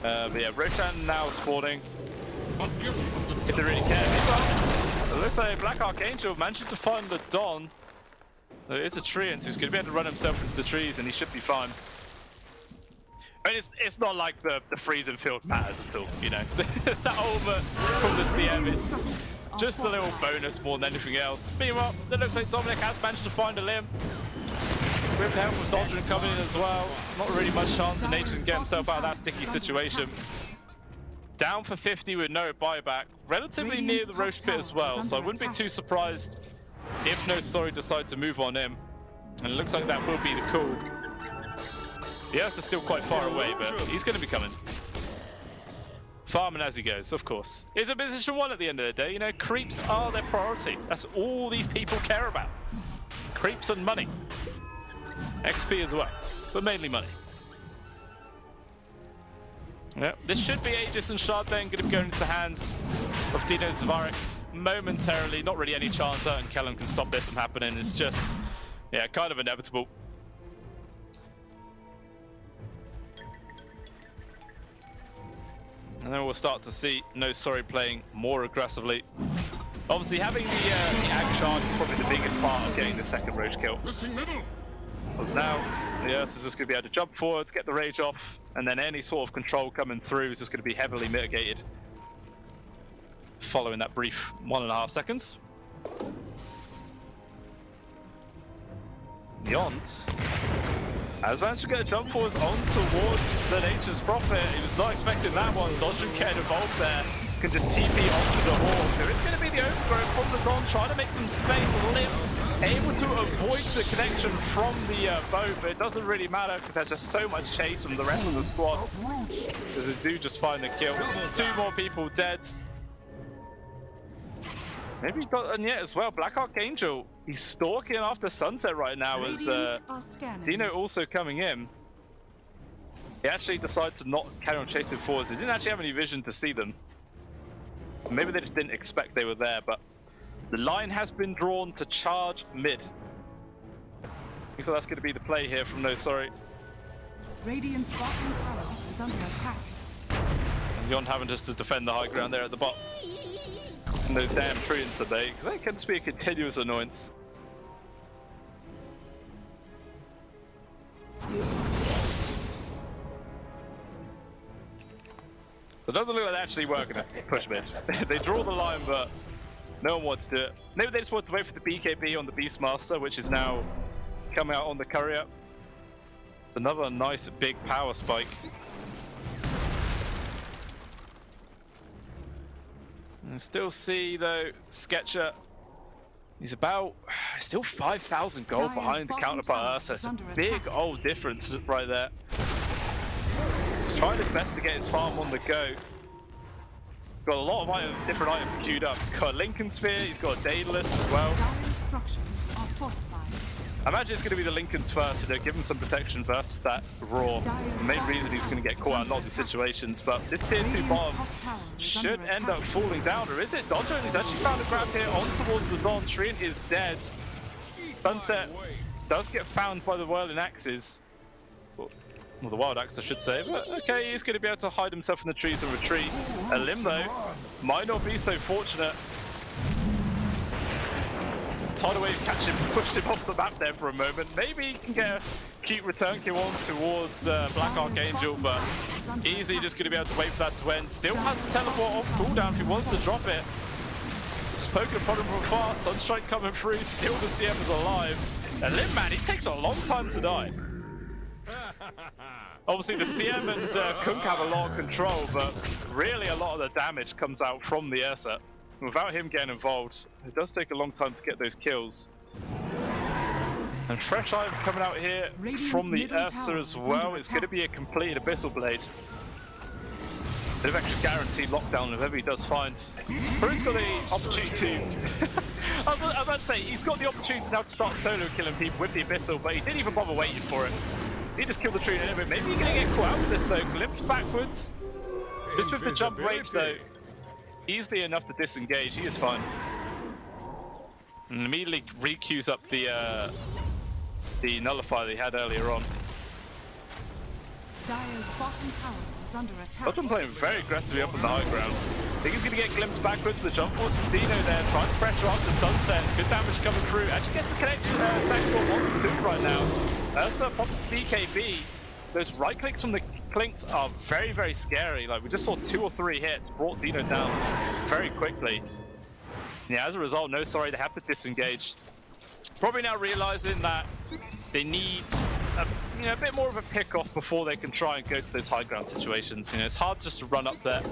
Speaker 4: But yeah, Roshan now spawning. If they really care. It looks like Black Archangel managed to find the Don. There is a Treant who's going to be able to run himself into the trees and he should be fine. I mean, it's not like the freeze and field matters at all, That ultimate from the CM, it's just a little bonus more than anything else. Meanwhile, it looks like Dominic has managed to find a Limb. With the help of Dodger coming in as well. Not really much chance of Nature's getting himself out of that sticky situation. Down for 50 with no buyback. Relatively near the Roche pit as well, so I wouldn't be too surprised if No Sorry decide to move on him. And it looks like that will be the call. The Ursa is still quite far away, but he's going to be coming. Farming as he goes, of course. It's a position 1 at the end of the day. Creeps are their priority. That's all these people care about. Creeps and money. XP as well, but mainly money. Yep, this should be Aegis and Shard then going to be going into the hands of Dino Zavaric momentarily. Not really any chance and Kellen can stop this from happening. It's just, yeah, kind of inevitable. And then we'll start to see No Sorry playing more aggressively. Obviously, having the Ag Shard is probably the biggest part of getting the second Roach kill. Because now the Ursa is just going to be able to jump forwards, get the rage off, and then any sort of control coming through is just going to be heavily mitigated. Following that brief 1.5 seconds. Yont has managed to get a jump forwards on towards the Nature's Prophet. He was not expecting that one. Dodge and get involved there. Can just TP onto the Hawk. There is going to be the overgrowth from the Don, trying to make some space. Limb able to avoid the connection from the boat, but it doesn't really matter because there's just so much chase from the rest of the squad. Because this dude just find the kill. 2 more people dead. Maybe he got Anya as well. Black Archangel, he's stalking after Sunset right now as Dino also coming in. He actually decided to not carry on chasing forwards. He didn't actually have any vision to see them. Maybe they just didn't expect they were there, but the line has been drawn to charge mid. Looks like that's going to be the play here from No Sorry.
Speaker 7: Radiant's bottom tower is under attack.
Speaker 4: And Yon having just to defend the high ground there at the bottom. And those damn treants are they, because they can just be a continuous annoyance. It doesn't look like they're actually working it. Push mid. They draw the line, but no one wants to do it. Maybe they just want to wait for the BKB on the Beastmaster, which is now coming out on the courier. It's another nice big power spike. And still see though, Sketcher. He's about still 5,000 gold behind the counterpart Ursa. It's a big old difference right there. He's trying his best to get his farm on the go. Got a lot of different items queued up. He's got a Lincoln Sphere, he's got a Daedalus as well.
Speaker 7: Dire structures are fortified.
Speaker 4: I imagine it's going to be the Lincolns first, give him some protection versus that Raw. It's the main reason he's going to get caught out in a lot of these situations. But this tier 2 bomb should end up falling down, or is it? Dodger, he's actually found a grab here on towards the Dawn. Treant is dead. Sunset does get found by the Whirling Axes. Well, the Wild Axe, I should say. But okay, he's going to be able to hide himself in the trees and retreat. A Limbo might not be so fortunate. Tidal Wave catch him, pushed him off the map there for a moment. Maybe he can get a cute return kill on towards Black Archangel, but easily just going to be able to wait for that to end. Still has the teleport off cooldown if he wants to drop it. Just poking upon him from far, Sunstrike coming through, still the CM is alive. And Limman, he takes a long time to die. Obviously the CM and Kunk have a lot of control, but really a lot of the damage comes out from the Ursa. Without him getting involved, it does take a long time to get those kills. And fresh item coming out here from the Ursa as well. It's going to be a complete Abyssal Blade. Bit of extra guaranteed lockdown if ever he does find. Bruin's got the opportunity to... I was about to say, he's got the opportunity now to start solo killing people with the Abyssal, but he didn't even bother waiting for it. He just killed the tree anyway. Maybe he's going to get caught out with this though. Glimpse backwards. Just with the jump range though. Easily enough to disengage, he is fine. And immediately re-queues up the nullifier they had earlier on.
Speaker 7: Dire's bottom tower is under attack.
Speaker 4: Dodge playing very aggressively up on the high ground. I think he's going to get glimpsed backwards with the jump force from Dino there, trying to pressure up the Sunset. Good damage coming through. Actually gets the connection there. Stacks on 1 to 2 right now. Ursa popping BKB. Those right clicks from the Clinks are very, very scary. Like, we just saw 2 or 3 hits, brought Dino down very quickly. Yeah, as a result, No Sorry, they have to disengage. Probably now realizing that they need a bit more of a pick-off before they can try and go to those high ground situations. It's hard just to run up there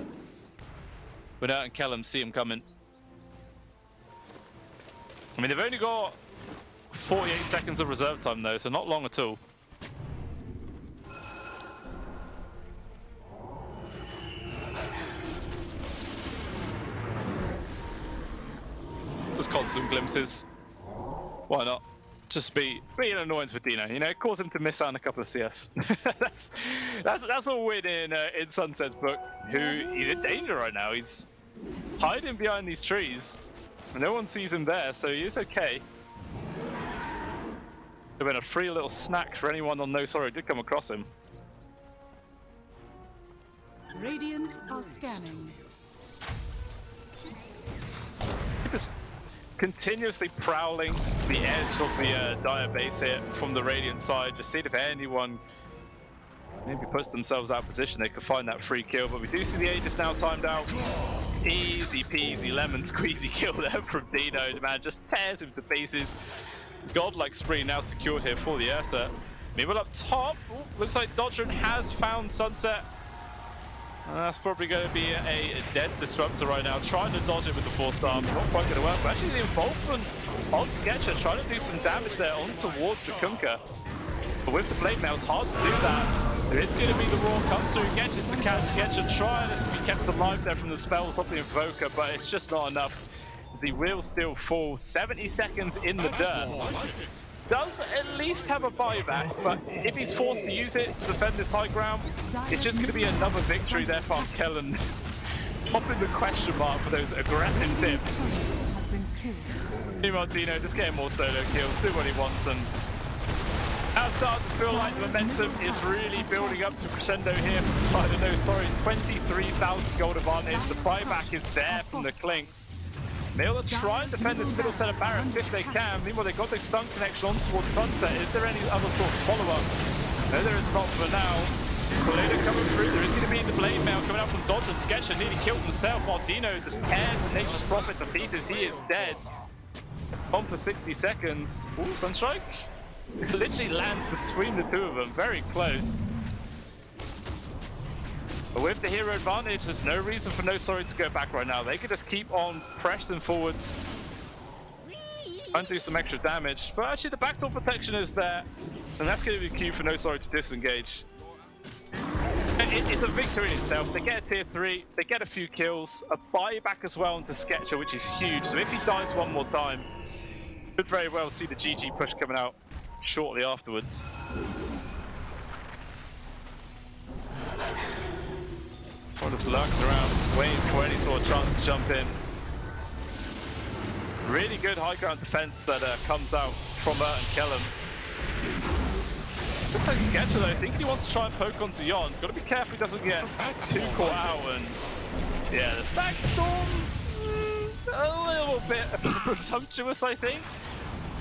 Speaker 4: without and Kellum see him coming. I mean, they've only got 48 seconds of reserve time though, so not long at all. Just constant glimpses. Why not? Just be an annoyance for Dino. Cause him to miss out on a couple of CS. that's a win in Sunset's book. He's in danger right now. He's hiding behind these trees. No one sees him there, so he is okay. Could have been a free little snack for anyone on No Sorry who did come across him.
Speaker 7: Radiant are scanning.
Speaker 4: Just continuously prowling the edge of the Dire base here from the Radiant side, just seeing if anyone maybe puts themselves out of position they could find that free kill. But we do see the Aegis now timed out. Easy peasy lemon squeezy kill there from Dino. The man just tears him to pieces. Godlike spree now secured here for the Ursa. Meanwhile up top, looks like Dodgerin has found Sunset. And that's probably going to be a dead Disruptor right now, trying to dodge it with the Force Arm. Not quite going to work, but actually the involvement of Sketcher trying to do some damage there on towards the Kunkka. But with the Blade Mail, it's hard to do that. There is going to be the Raw comes through, catches the cat. Sketcher trying to be kept alive there from the spells of the Invoker, but it's just not enough, as he will still fall 70 seconds in the dirt. does at least have a buyback, but if he's forced to use it to defend this high ground, it's just going to be another victory there for Kellen. Popping the question mark for those aggressive tips. Meanwhile, Dino just getting more solo kills, do what he wants, and now starting to feel like the momentum is really building up to crescendo here from the side of No Sorry. 23,000 gold advantage. The buyback is there from the Clinks. They'll try and defend this middle set of barracks if they can. Meanwhile, they've got the stun connection on towards Sunset. Is there any other sort of follow-up? No, there is not for now. Toledo coming through. There is going to be the blade mail coming out from Dodge. Sketcher nearly kills himself while Dino just tears the Nature's Prophet to pieces. He is dead. On for 60 seconds. Ooh, Sunstrike. Literally lands between the two of them. Very close. But with the hero advantage, there's no reason for No Sorry to go back right now. They could just keep on pressing forwards and do some extra damage. But actually, the backdoor protection is there, and that's going to be key for No Sorry to disengage. It's a victory in itself. They get a tier 3, they get a few kills, a buyback as well into Sketcher, which is huge. So if he dies one more time, could very well see the GG push coming out shortly afterwards. Or just lurking around, waiting for any sort of chance to jump in. Really good high ground defense that comes out from and Kellen. Looks like Sketcher though, I think he wants to try and poke onto Yon. Got to be careful he doesn't get too caught out, and yeah, the Stack Storm, a little bit presumptuous, I think.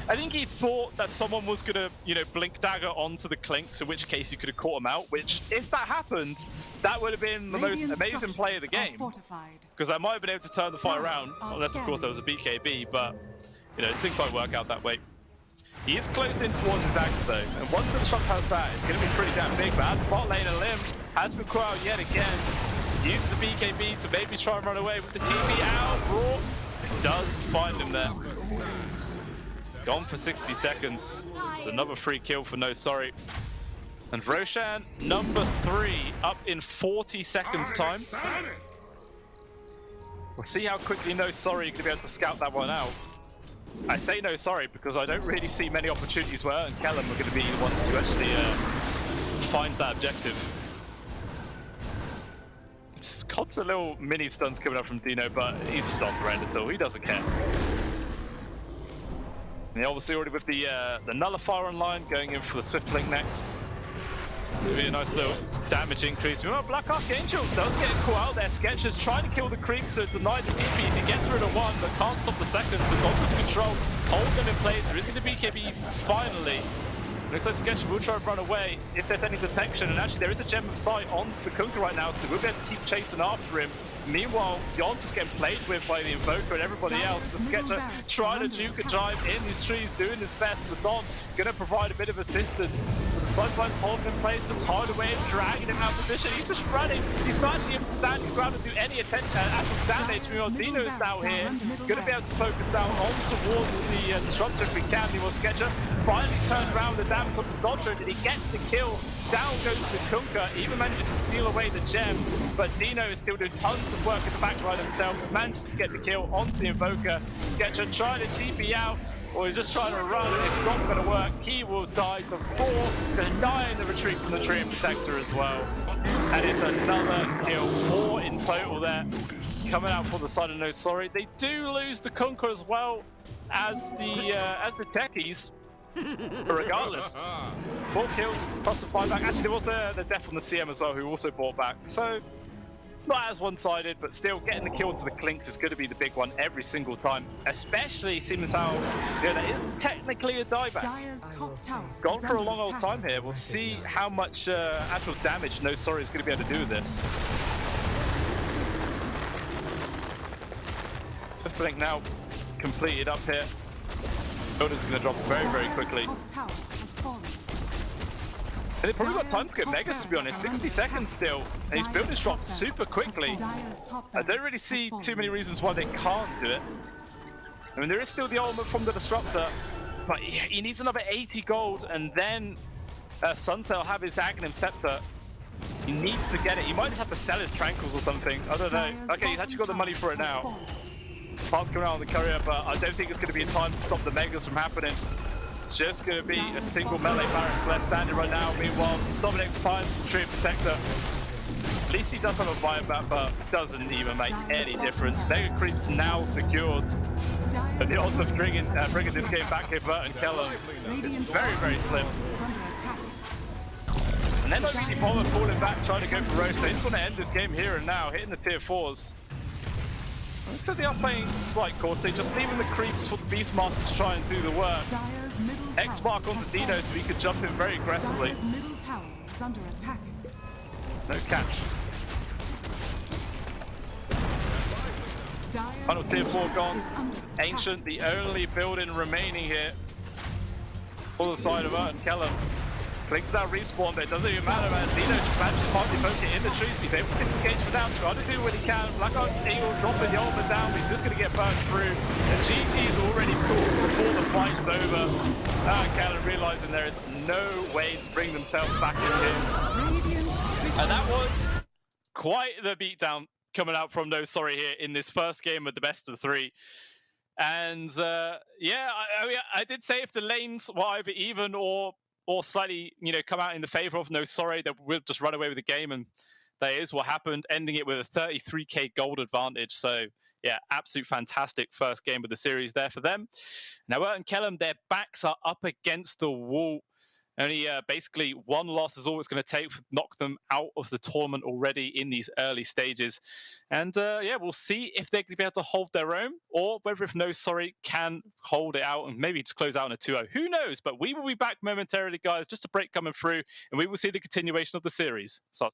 Speaker 4: I think he thought that someone was going to, you know, blink dagger onto the Clinks, in which case he could have caught him out, which, if that happened, that would have been the most amazing play of the game. Because I might have been able to turn the fight around, unless, of course, there was a BKB, but, you know, it didn't quite work out that way. He is closed in towards his axe, though, and once the Disrupt has that, it's going to be pretty damn big, man. Bot lane and Limb has been caught out yet again. Using the BKB to maybe try and run away with the TP out. Raw does find him there. Gone for 60 seconds. It's another free kill for No Sorry. And Roshan, number 3, up in 40 seconds time. We'll see how quickly No Sorry can be able to scout that one out. I say No Sorry because I don't really see many opportunities where and Kellum are going to be the ones to actually find that objective. It's constant little mini stuns coming up from Dino, but he's just not threatened at all. He doesn't care. And obviously already with the Nullifier online, going in for the Swift Blink next. It'll be a nice little damage increase. Remember, Black Archangel does get caught out there. Sketcher's trying to kill the creeps to deny the TPs. He gets rid of one, but can't stop the second. So Dodger's control, hold them in place. There is going to be BKB finally. Looks like Sketcher will try and run away if there's any detection. And actually, there is a Gem of Sight onto the Kunkka right now, so they will be able to keep chasing after him. Meanwhile, Yon just getting played with by the Invoker and everybody else. The Sketcher trying to juke and drive in these trees, doing his best. The Don going to provide a bit of assistance. But the Cyclone's holding in place, but tied away and dragging him out of position. He's just running. He's not actually able to stand his ground and do any actual damage. Meanwhile, Dino is now here. Going to be able to focus down on towards the Disruptor if we can. Meanwhile, Sketcher finally turned around the damage onto Dodger, and he gets the kill. Down goes the Kunkka, even manages to steal away the gem, but Dino is still doing tons of work in the backline himself, manages to get the kill onto the Invoker. Sketcher trying to TP out, or he's just trying to run, and it's not going to work. He will die before denying the retreat from the Tree Protector as well. And it's another kill, 4 in total there, coming out for the side of No Sorry. They do lose the Kunkka as well as the techies. But regardless, 4 kills plus a buyback. Actually, there was the death on the CM as well, who also bought back. So, not as one-sided, but still getting the kill to the Clinks is going to be the big one every single time. Especially seems how, yeah, that is technically a dieback. Gone for a long old time here. We'll see how much actual damage No Sorry is going to be able to do with this. Swift Blink now completed up here. Builder's going to drop very, very quickly. And they've probably got time to get Megas, to be honest. 60 seconds still. And his build is dropped super quickly. I don't really see too many reasons why they can't do it. I mean, there is still the ultimate from the Disruptor, but he needs another 80 gold, and then Sunset will have his Aghanim Scepter. He needs to get it. He might just have to sell his Tranquils or something. I don't know. Okay, he's actually got the money for it now. Parts coming out on the courier, but I don't think it's going to be in time to stop the Megas from happening. It's just going to be a single melee barracks left standing right now. Meanwhile, Dominic finds the Tree Protector. At least he does have a buyback, but doesn't even make any difference. Mega Creep's now secured. But the odds of bringing this game back here, Bert and Kellum, it's very, very slim. And then not really bother falling back, trying to go for roast. They just want to end this game here and now, hitting the tier 4s. Looks like they are playing slight course. They're just leaving the creeps for the Beastmaster to try and do the work. X mark onto Dino so he could jump in very aggressively.
Speaker 7: Middle tower is under attack.
Speaker 4: No catch. Final tier 4 gone. Ancient, the only building remaining here. For the side of Urt and Kellum. Clinks that respawn, but it doesn't even matter, man. Dino just manages to partly poke it in the trees. He's able to disengage for now, trying to do what he can. Blackout Eagle dropping the ultimate down, but he's just going to get burned through. And GG is already called before the fight's over. Kellum realizing there is no way to bring themselves back in here. And that was quite the beatdown coming out from No Sorry here in this first game of the best of 3. And yeah, I mean, I did say if the lanes were either even or slightly, come out in the favor of No Sorry, that we'll just run away with the game, and that is what happened, ending it with a 33k gold advantage. So yeah, absolute fantastic first game of the series there for them. Now, Urt and Kellum, their backs are up against the wall. Only basically one loss is all it's going to take to knock them out of the tournament already in these early stages. And yeah, we'll see if they're going to be able to hold their own, or whether if No Sorry can hold it out and maybe just close out on a 2-0. Who knows? But we will be back momentarily, guys. Just a break coming through, and we will see the continuation of the series. So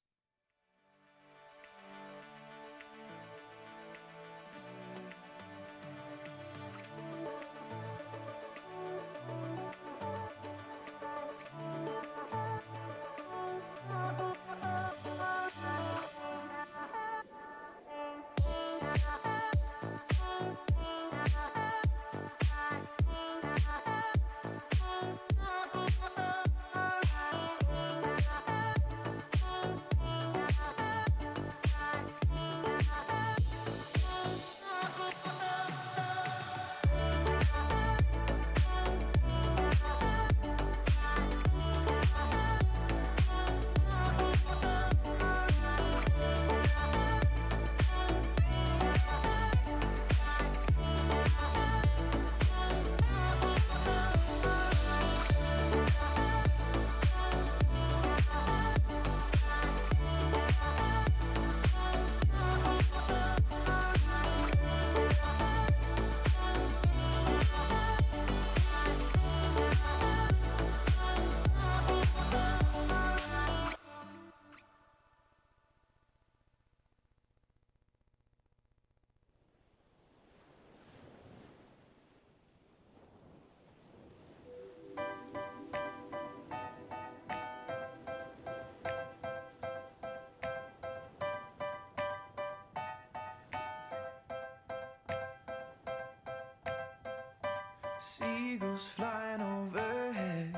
Speaker 1: Seagulls flying overhead,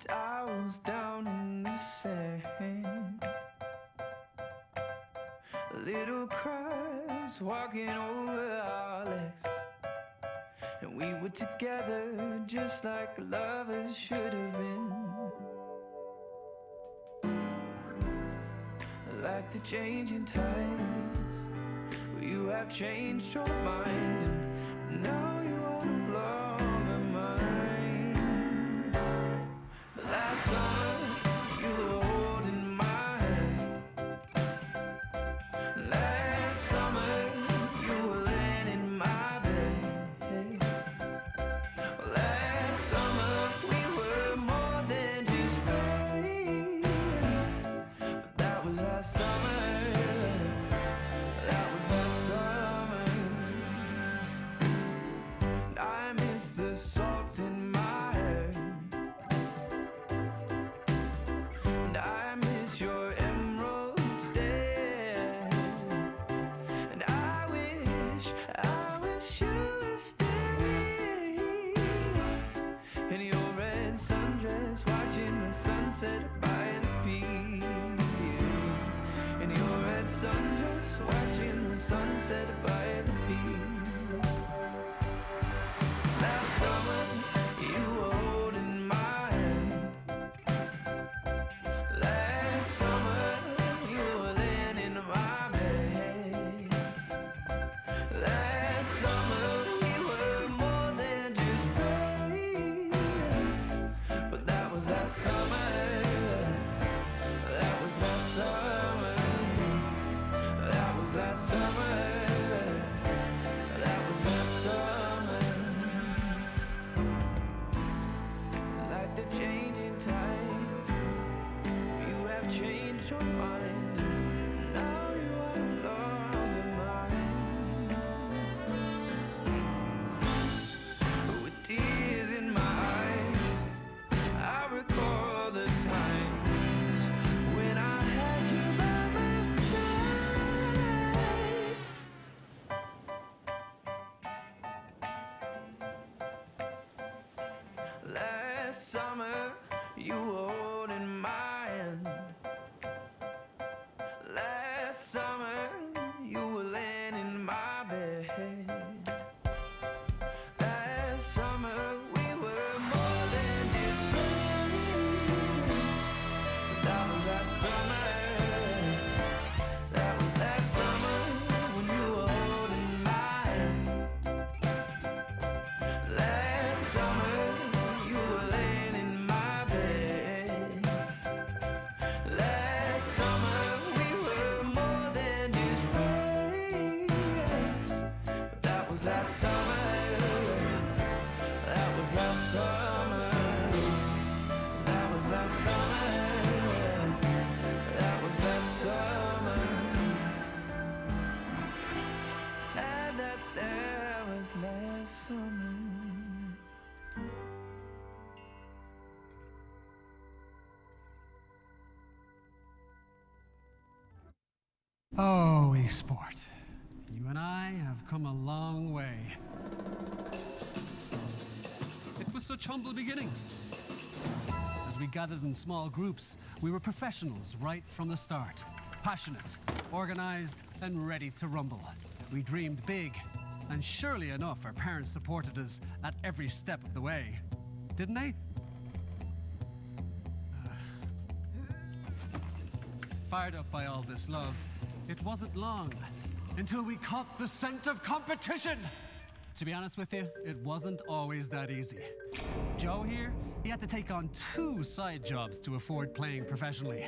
Speaker 1: towels down in the sand, little crabs walking over our legs, and we were together just like lovers should have been. Like the changing tides, you have changed your mind, and now you are no longer mine. But last summer, you were holding my hand. Last summer, you were laying in my bed. Last summer, we were more than just friends. But that was last summer. Sundress, watching the sunset by the pier. last summer. That was last summer. Like the changing tides, you have changed your mind. Now you are no longer mine. With tears in my eyes, I recall the times when I had you by my side. Last summer, you were holding my hand. Last summer, you were laying in my bed. Last summer, we were more than just friends. That was last summer. That was last summer when you were holding my hand. Last summer, you were laying in my bed. Last summer, we were more than just friends. That was last summer. That was last summer. That was last summer. That was last summer. And that was last summer.
Speaker 2: Oh, esport. You and I have come a long way. It was such humble beginnings. As we gathered in small groups, we were professionals right from the start. Passionate, organized, and ready to rumble. We dreamed big, and surely enough, our parents supported us at every step of the way. Didn't they? Fired up by all this love, it wasn't long until we caught the scent of competition. To be honest with you, it wasn't always that easy. Joe here, he had to take on 2 side jobs to afford playing professionally.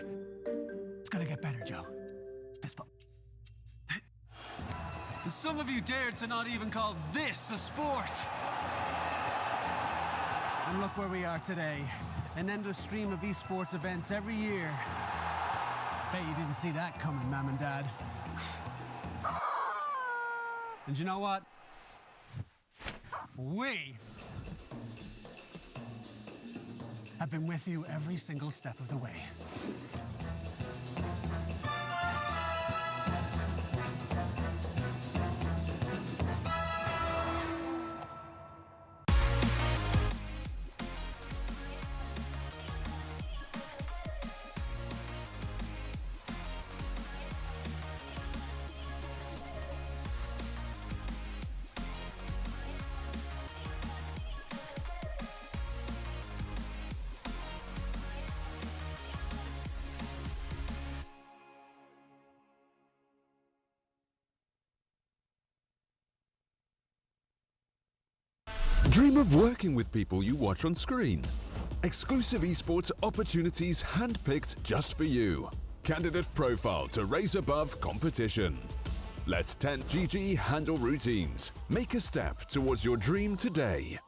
Speaker 2: It's gonna get better, Joe. Fist bump. And some of you dared to not even call this a sport. And look where we are today. An endless stream of esports events every year. Bet you didn't see that coming, Mom and Dad. And you know what? We have been with you every single step of the way.
Speaker 3: Dream of working with people you watch on screen. Exclusive esports opportunities handpicked just for you. Candidate profile to raise above competition. Let 10GG handle routines. Make a step towards your dream today.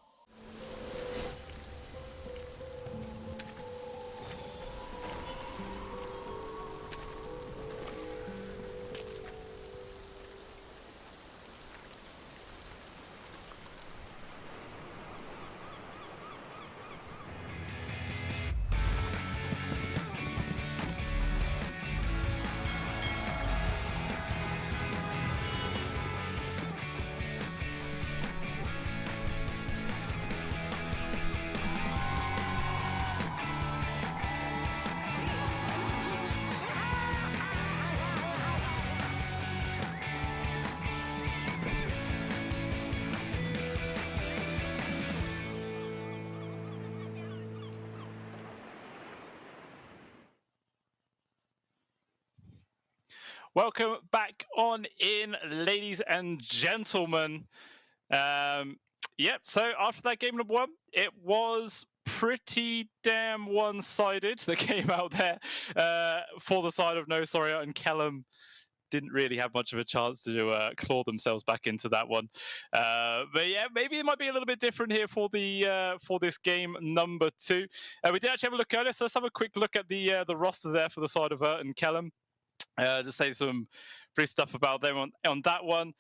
Speaker 4: Welcome back on in, ladies and gentlemen. So after that game number 1, it was pretty damn one-sided that came out there for the side of No Soria and Kellum didn't really have much of a chance to claw themselves back into that one. But yeah, maybe it might be a little bit different here for the for this game number 2. We did actually have a look at it, so let's have a quick look at the roster there for the side of and Kellum. Just say some brief stuff about them on that one.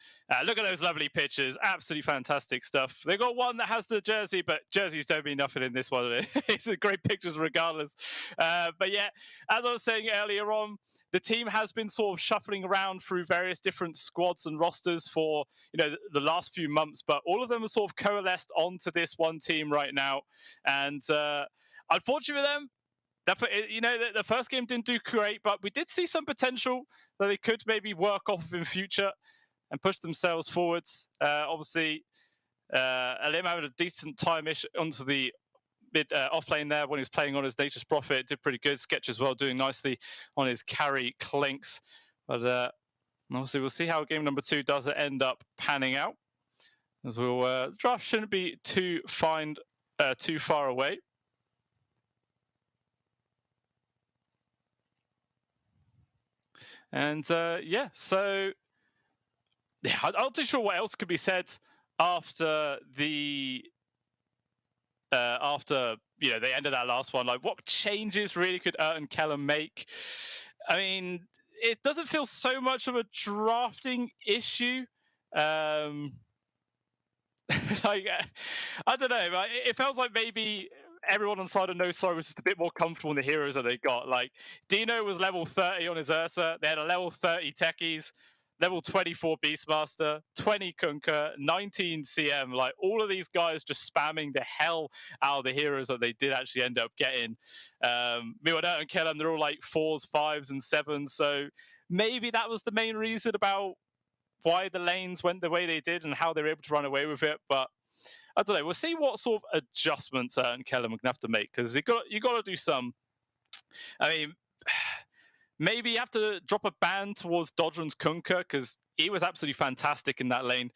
Speaker 4: Look at those lovely pictures. Absolutely fantastic stuff. They got one that has the jersey, but jerseys don't mean nothing in this one. It's a great pictures regardless. But yeah, as I was saying earlier on, the team has been sort of shuffling around through various different squads and rosters for the last few months, but all of them are sort of coalesced onto this one team right now. And unfortunately for them, the first game didn't do great, but we did see some potential that they could maybe work off of in future and push themselves forwards. Obviously, Alim having a decent time-ish onto the mid off lane there when he was playing on his Nature's Prophet. Did pretty good. Sketch as well, doing nicely on his carry Clinks. But obviously, we'll see how game number 2 does end up panning out. As we'll, the draft shouldn't be too far away. And yeah, so yeah, I'm not too sure what else could be said after the they ended that last one. Like, what changes really could and Kellum make? I mean, it doesn't feel so much of a drafting issue. Like, I don't know. It feels like maybe everyone on side of No Sorrow was just a bit more comfortable in the heroes that they got. Like, Dino was level 30 on his Ursa. They had a level 30 Techies, level 24 Beastmaster, 20 Kunkka, 19 CM. Like, all of these guys just spamming the hell out of the heroes that they did actually end up getting. Miwada and Kellum, they're all like 4s, 5s, and 7s. So maybe that was the main reason about why the lanes went the way they did and how they were able to run away with it. But I don't know. We'll see what sort of adjustments and Kellum are going to have to make, because you got to do some. I mean, maybe you have to drop a ban towards Dodgeron's Kunkka, because he was absolutely fantastic in that lane.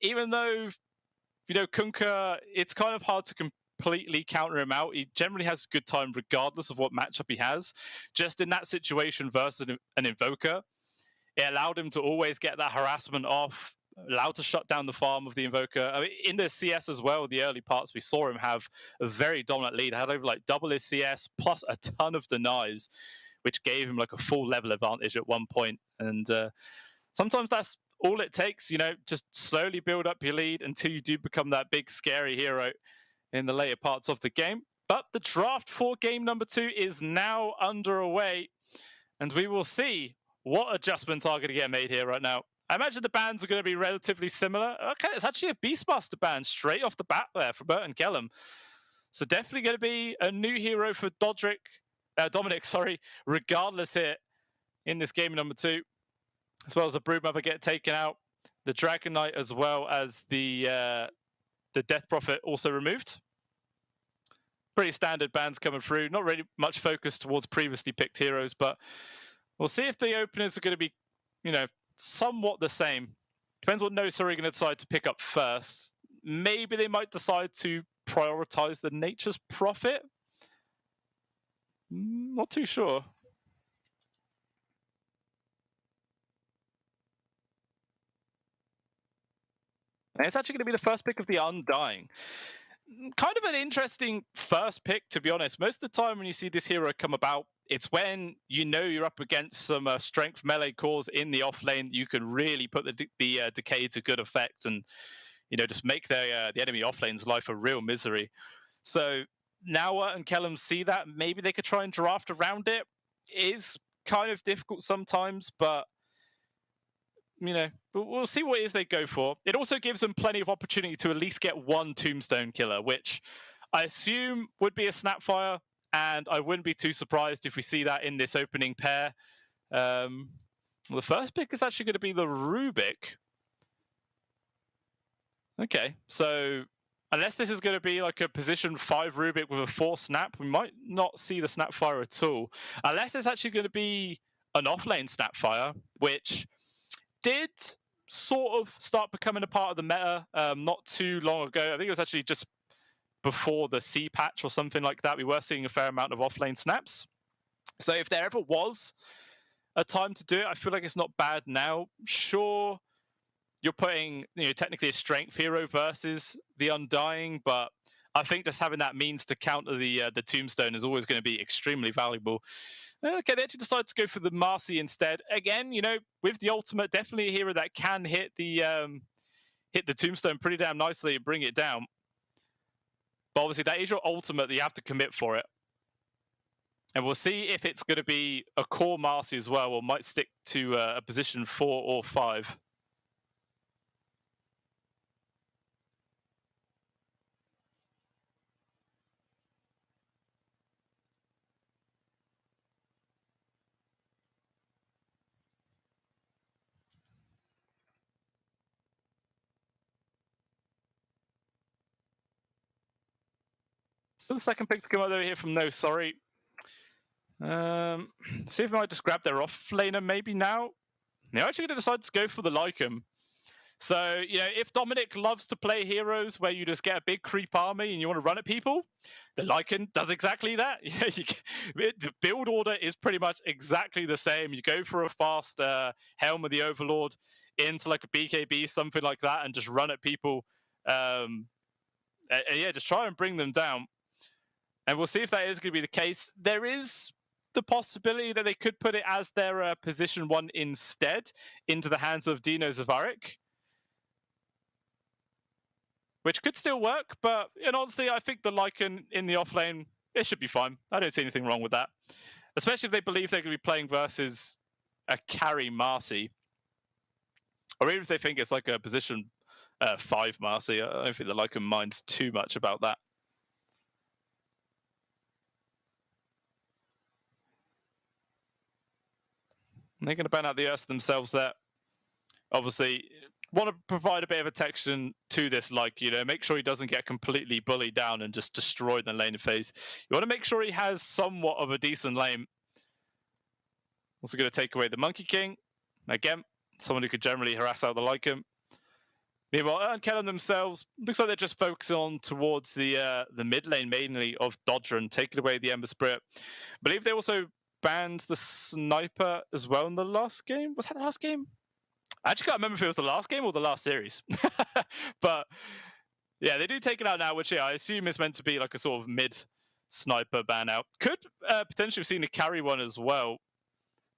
Speaker 4: Even though, Kunkka, it's kind of hard to completely counter him out. He generally has a good time regardless of what matchup he has. Just in that situation versus an Invoker, it allowed him to always get that harassment off, allowed to shut down the farm of the Invoker. I mean, in the CS as well, the early parts, we saw him have a very dominant lead. Had over like double his CS plus a ton of denies, which gave him like a full level advantage at one point. And sometimes that's all it takes, just slowly build up your lead until you do become that big scary hero in the later parts of the game. But the draft for game number 2 is now underway, and we will see what adjustments are going to get made here right now. I imagine the bans are going to be relatively similar. Okay, it's actually a Beastmaster ban straight off the bat there for Bert and Kellum. So definitely going to be a new hero for Dominic, regardless here in this game number 2. As well as the Broodmother get taken out, the Dragon Knight, as well as the Death Prophet also removed. Pretty standard bans coming through. Not really much focus towards previously picked heroes, but we'll see if the openers are going to be, somewhat the same. Depends what notes are going to decide to pick up first. Maybe they might decide to prioritize the Nature's Prophet. Not too sure. And it's actually going to be the first pick of the Undying. Kind of an interesting first pick, to be honest. Most of the time when you see this hero come about, it's when you're up against some strength melee cores in the off lane. You can really put the decay to good effect, and just make the enemy off lane's life a real misery. So now and Kellum see that maybe they could try and draft around it. It is kind of difficult sometimes, but we'll see what it is they go for. It also gives them plenty of opportunity to at least get one Tombstone killer, which I assume would be a Snapfire, and I wouldn't be too surprised if we see that in this opening pair. The first pick is actually going to be the Rubik. Okay, so unless this is going to be like a position 5 Rubik with a 4 Snap, we might not see the Snapfire at all. Unless it's actually going to be an off-lane Snapfire, which did sort of start becoming a part of the meta not too long ago. I think it was actually just before the C patch or something like that. We were seeing a fair amount of off-lane snaps. So if there ever was a time to do it. I feel like it's not bad now. Sure, you're putting, technically a strength hero versus the Undying, but I think just having that means to counter the Tombstone is always going to be extremely valuable. Okay, they actually decided to go for the Marcy instead. Again, with the ultimate, definitely a hero that can hit the Tombstone pretty damn nicely and bring it down. But obviously, that is your ultimate that you have to commit for it. And we'll see if it's going to be a core Marcy as well, or might stick to a position 4 or 5. So the second pick to come out over here from No Sorry. See if I might just grab their off laner maybe now. They're actually going to decide to go for the Lycan. So, if Dominic loves to play heroes where you just get a big creep army and you want to run at people, the Lycan does exactly that. The build order is pretty much exactly the same. You go for a fast Helm of the Overlord into like a BKB, something like that, and just run at people. Just try and bring them down. And we'll see if that is going to be the case. There is the possibility that they could put it as their position 1 instead into the hands of Dino Zavaric, which could still work. But honestly, I think the Lycan in the offlane, it should be fine. I don't see anything wrong with that, especially if they believe they're going to be playing versus a carry Marcy, or even if they think it's like a position 5 Marcy. I don't think the Lycan minds too much about that. And they're going to ban out the Ursa themselves there. Obviously, want to provide a bit of protection to this, make sure he doesn't get completely bullied down and just destroyed in the laning phase. You want to make sure he has somewhat of a decent lane. Also going to take away the Monkey King. Again, someone who could generally harass out the Lycan. Meanwhile, Kellen themselves, looks like they're just focusing on towards the mid lane mainly of Dodron, taking away the Ember Spirit. I believe they also banned the Sniper as well in the last game. Was that the last game? I actually can't remember if it was the last game or the last series. But yeah, they do take it out now, which I assume is meant to be like a sort of mid-Sniper ban out. Could potentially have seen a carry one as well.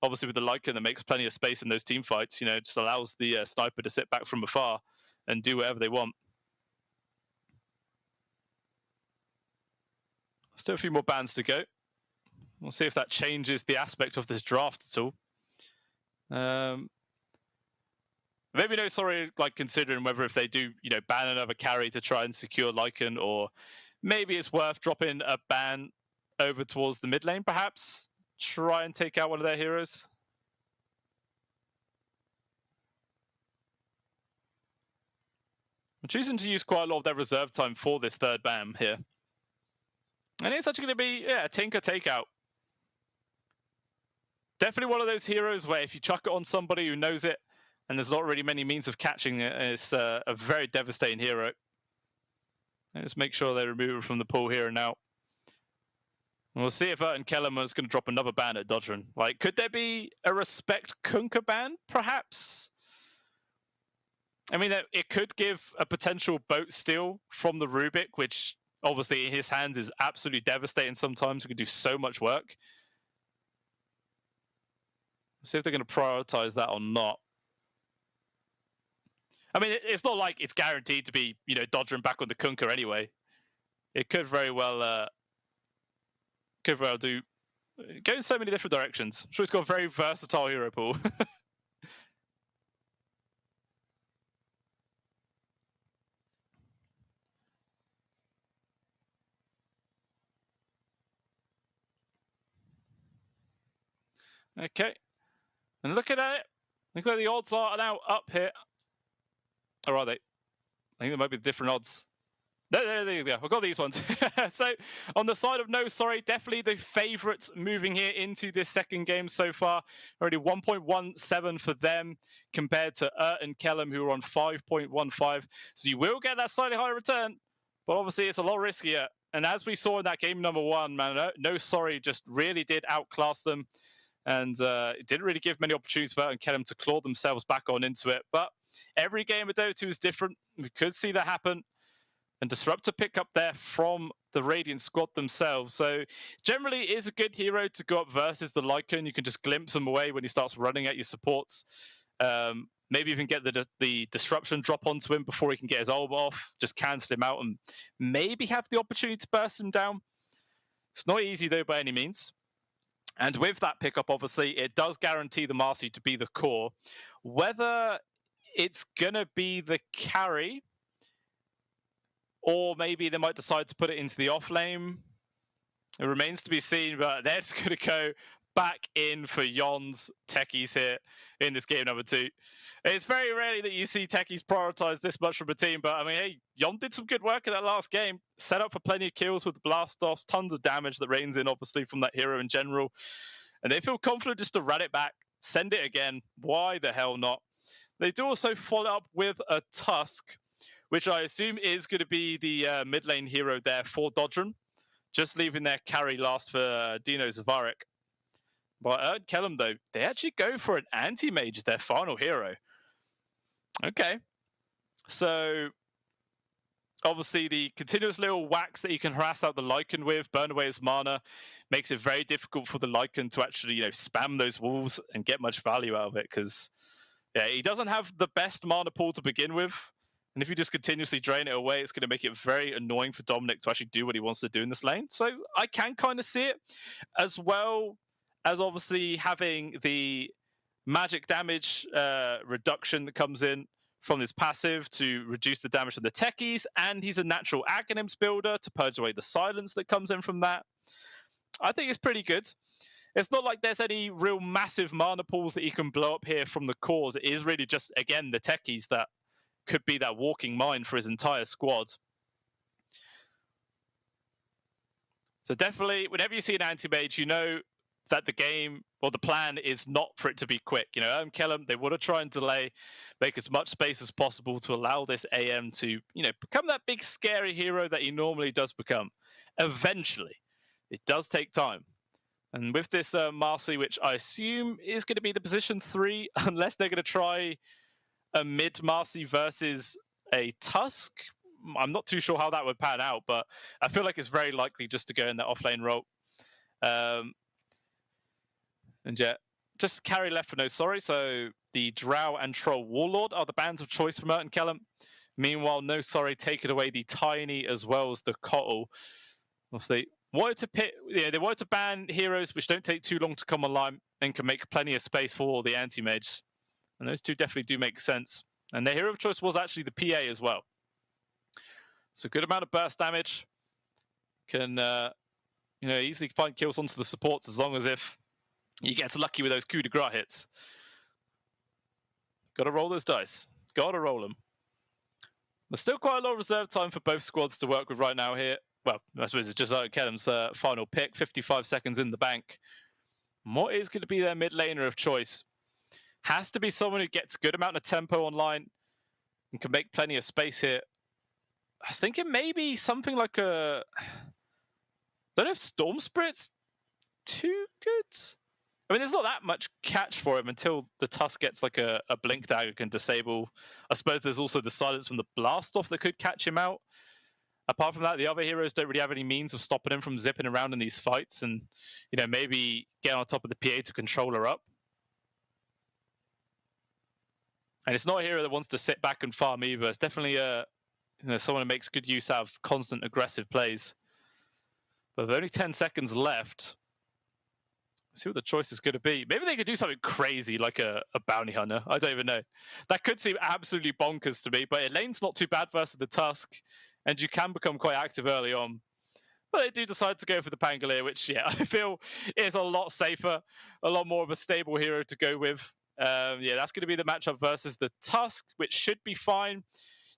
Speaker 4: Obviously with the Lycan that makes plenty of space in those team fights, just allows the Sniper to sit back from afar and do whatever they want. Still a few more bans to go. We'll see if that changes the aspect of this draft at all. Maybe No Sorry, considering whether if they do, ban another carry to try and secure Lycan, or maybe it's worth dropping a ban over towards the mid lane, perhaps. Try and take out one of their heroes. I'm choosing to use quite a lot of their reserve time for this third ban here. And it's actually going to be, a Tinker takeout. Definitely one of those heroes where if you chuck it on somebody who knows it, and there's not really many means of catching it, it's a very devastating hero. Let's make sure they remove it from the pool here and now. And we'll see if Erton Kellerman is going to drop another ban at Dodron. Could there be a Respect Kunkka ban, perhaps? I mean, it could give a potential boat steal from the Rubik, which obviously in his hands is absolutely devastating sometimes. It can do so much work. See if they're going to prioritize that or not. I mean, it's not like it's guaranteed to be, Dodron back on the Kunkka anyway. It could very well do. Go in so many different directions. I'm sure it's got a very versatile hero pool. Okay. And looking at it, looks like the odds are now up here. Or are they? I think there might be different odds. There you go. I've got these ones. So on the side of No Sorry, definitely the favourites moving here into this second game so far. Already 1.17 for them compared to and Kellum, who are on 5.15. So you will get that slightly higher return, but obviously it's a lot riskier. And as we saw in that game number 1, man, No Sorry just really did outclass them. and it didn't really give many opportunities for and Kelham to claw themselves back on into it. But every game of Dota 2 is different. We could see that happen. And Disruptor pick up there from the Radiant squad themselves. So generally it is a good hero to go up versus the Lycan. You can just glimpse him away when he starts running at your supports. Maybe even get the disruption drop onto him before he can get his ult off. Just cancel him out and maybe have the opportunity to burst him down. It's not easy though by any means. And with that pickup, obviously, it does guarantee the Marcy to be the core. Whether it's going to be the carry, or maybe they might decide to put it into the off lane, it remains to be seen, but they're just going to go back in for Yon's techies here in this game number 2. It's very rarely that you see techies prioritize this much from a team, but I mean, hey, Yon did some good work in that last game. Set up for plenty of kills with the blast-offs, tons of damage that rains in, obviously, from that hero in general. And they feel confident just to run it back, send it again. Why the hell not? They do also follow up with a Tusk, which I assume is going to be the mid lane hero there for Dodron, just leaving their carry last for Dino Zavarik. But Kelham, though, they actually go for an anti-mage as their final hero. Okay. So, obviously, the continuous little whacks that you can harass out the Lycan with, burn away his mana, makes it very difficult for the Lycan to actually, spam those walls and get much value out of it. Because, yeah, he doesn't have the best mana pool to begin with. And if you just continuously drain it away, it's going to make it very annoying for Dominic to actually do what he wants to do in this lane. So, I can kind of see it, as well as obviously having the magic damage reduction that comes in from his passive to reduce the damage from the techies, and he's a natural Aghanims builder to purge away the silence that comes in from that. I think it's pretty good. It's not like there's any real massive mana pools that you can blow up here from the cores. It is really just, again, the techies that could be that walking mine for his entire squad. So definitely, whenever you see an anti-mage, you know that the game or the plan is not for it to be quick. Kelham, they want to try and delay, make as much space as possible to allow this AM to, become that big scary hero that he normally does become. Eventually. It does take time. And with this Marcy, which I assume is going to be the position 3, unless they're going to try a mid Marcy versus a Tusk. I'm not too sure how that would pan out, but I feel like it's very likely just to go in that offlane role. And yeah, just carry left for no sorry. So the Drow and Troll Warlord are the bands of choice for Merton Kelham. Meanwhile, no sorry, taking away the Tiny as well as the Cottle. Obviously, they wanted to ban heroes which don't take too long to come online and can make plenty of space for the anti-mage. And those two definitely do make sense. And their hero of choice was actually the PA as well. So good amount of burst damage. Can easily find kills onto the supports as long as if he gets lucky with those coup de grace hits. Got to roll those dice. Got to roll them. There's still quite a lot of reserve time for both squads to work with right now here. Well, I suppose it's just like Kelham's final pick, 55 seconds in the bank. What is going to be their mid laner of choice? Has to be someone who gets a good amount of tempo online and can make plenty of space here. I was thinking maybe something like a... I don't know if Storm Spirit's too good. I mean, there's not that much catch for him until the Tusk gets like a Blink Dagger can disable. I suppose there's also the silence from the Blast Off that could catch him out. Apart from that, the other heroes don't really have any means of stopping him from zipping around in these fights and, maybe get on top of the PA to control her up. And it's not a hero that wants to sit back and farm either. It's definitely someone who makes good use out of constant aggressive plays. But with only 10 seconds left, see what the choice is going to be. Maybe they could do something crazy like a bounty hunter. I don't even know. That could seem absolutely bonkers to me, but Elaine's not too bad versus the Tusk, and you can become quite active early on. But they do decide to go for the Pangolier, which, I feel is a lot safer, a lot more of a stable hero to go with. That's going to be the matchup versus the Tusk, which should be fine.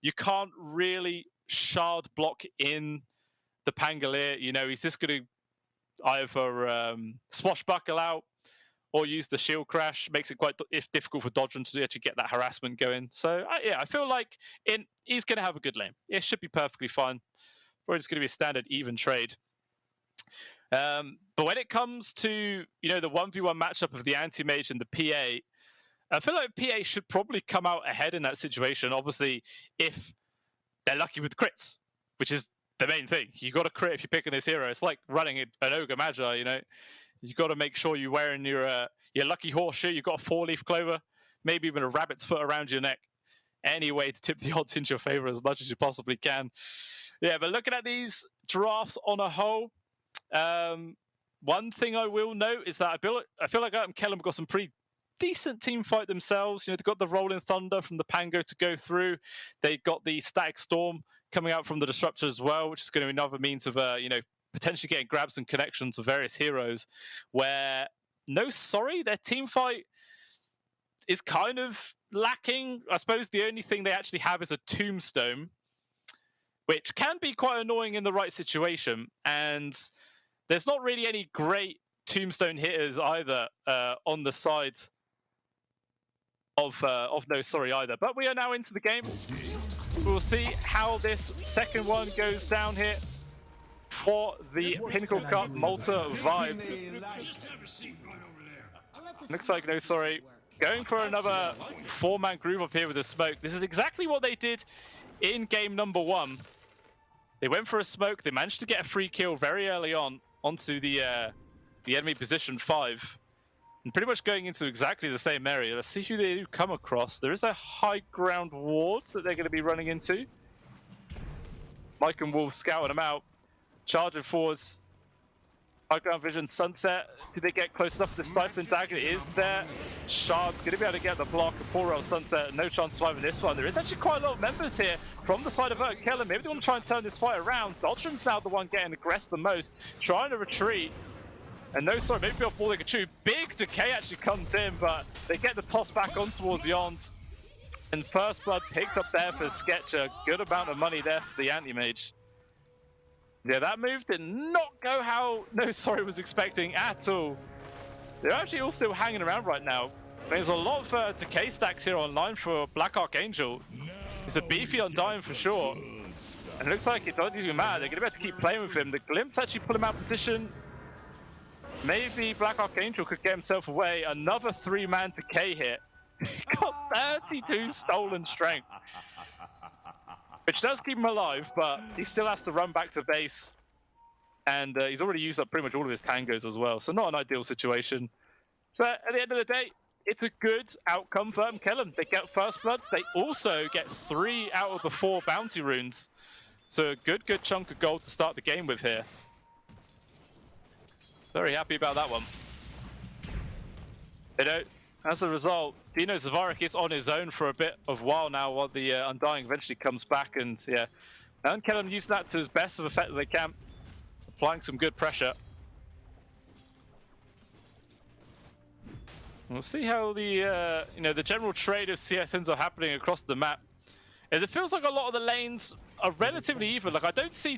Speaker 4: You can't really shard block in the Pangolier. He's just going to either swashbuckle out or use the shield crash. Makes it quite difficult for Dodron to actually get that harassment going. So, I feel like he's going to have a good lane. It should be perfectly fine. Or it's going to be a standard even trade. But when it comes to, you know, the 1v1 matchup of the anti-mage and the PA, I feel like PA should probably come out ahead in that situation. Obviously, if they're lucky with crits, which is the main thing. You got to crit if you're picking this hero. It's like running an Ogre Magi, you know. You got to make sure you're wearing your lucky horseshoe. You've got a 4-leaf clover, maybe even a rabbit's foot around your neck. Any way to tip the odds into your favor as much as you possibly can. Yeah, but looking at these drafts on a whole, one thing I will note is that I feel like Kellum got some pretty decent team fight themselves. You know, they've got the Rolling Thunder from the Pango to go through. They've got the Static Storm coming out from the Disruptor as well, which is going to be another means of, you know, potentially getting grabs and connections of various heroes. Where, no, sorry, their team fight is kind of lacking. I suppose the only thing they actually have is a Tombstone, which can be quite annoying in the right situation. And there's not really any great Tombstone hitters either on the side of no sorry either. But we are now into the game. We'll see how this second one goes down here for the Pinnacle Cup Malta vibes. Looks like no sorry. Going for another 4-man group up here with a smoke. This is exactly what they did in game number 1. They went for a smoke. They managed to get a free kill very early on onto the enemy position 5. And pretty much going into exactly the same area. Let's see who they do come across. There is a high ground ward that they're going to be running into. Mike and Wolf scouting them out. Charging forwards. High ground vision, Sunset. Did they get close enough to the Stifling Dagger? It is there. Shard's going to be able to get the block. A poor old Sunset. No chance of surviving this one. There is actually quite a lot of members here from the side of Kellum. Maybe they want to try and turn this fight around. Dodgeron's now the one getting aggressed the most. Trying to retreat. And no, sorry, maybe before they could shoot. Big Decay actually comes in, but they get the toss back on towards Yond. And First Blood picked up there for Sketcher. Good amount of money there for the anti-mage. Yeah, that move did not go how no sorry was expecting at all. They're actually all still hanging around right now. There's a lot of decay stacks here online for Black Archangel. It's a beefy Undying for sure. And it looks like it doesn't even matter. They're going to be able to keep playing with him. The Glimpse actually put him out of position. Maybe Black Archangel could get himself away. Another 3-man decay hit. Got 32 stolen strength. Which does keep him alive, but he still has to run back to base. And he's already used up pretty much all of his tangos as well. So not an ideal situation. So at the end of the day, it's a good outcome for Kellum. They get First Bloods. They also get 3 out of the 4 bounty runes. So a good chunk of gold to start the game with here. Very happy about that one. You know, as a result, Dino Zavarik is on his own for a bit of while now while the Undying eventually comes back. And yeah, and Kellum using that to his best of effect that they can. Applying some good pressure. We'll see how the you know, the general trade of CS ends up happening across the map. As it feels like a lot of the lanes are relatively even. Like I don't see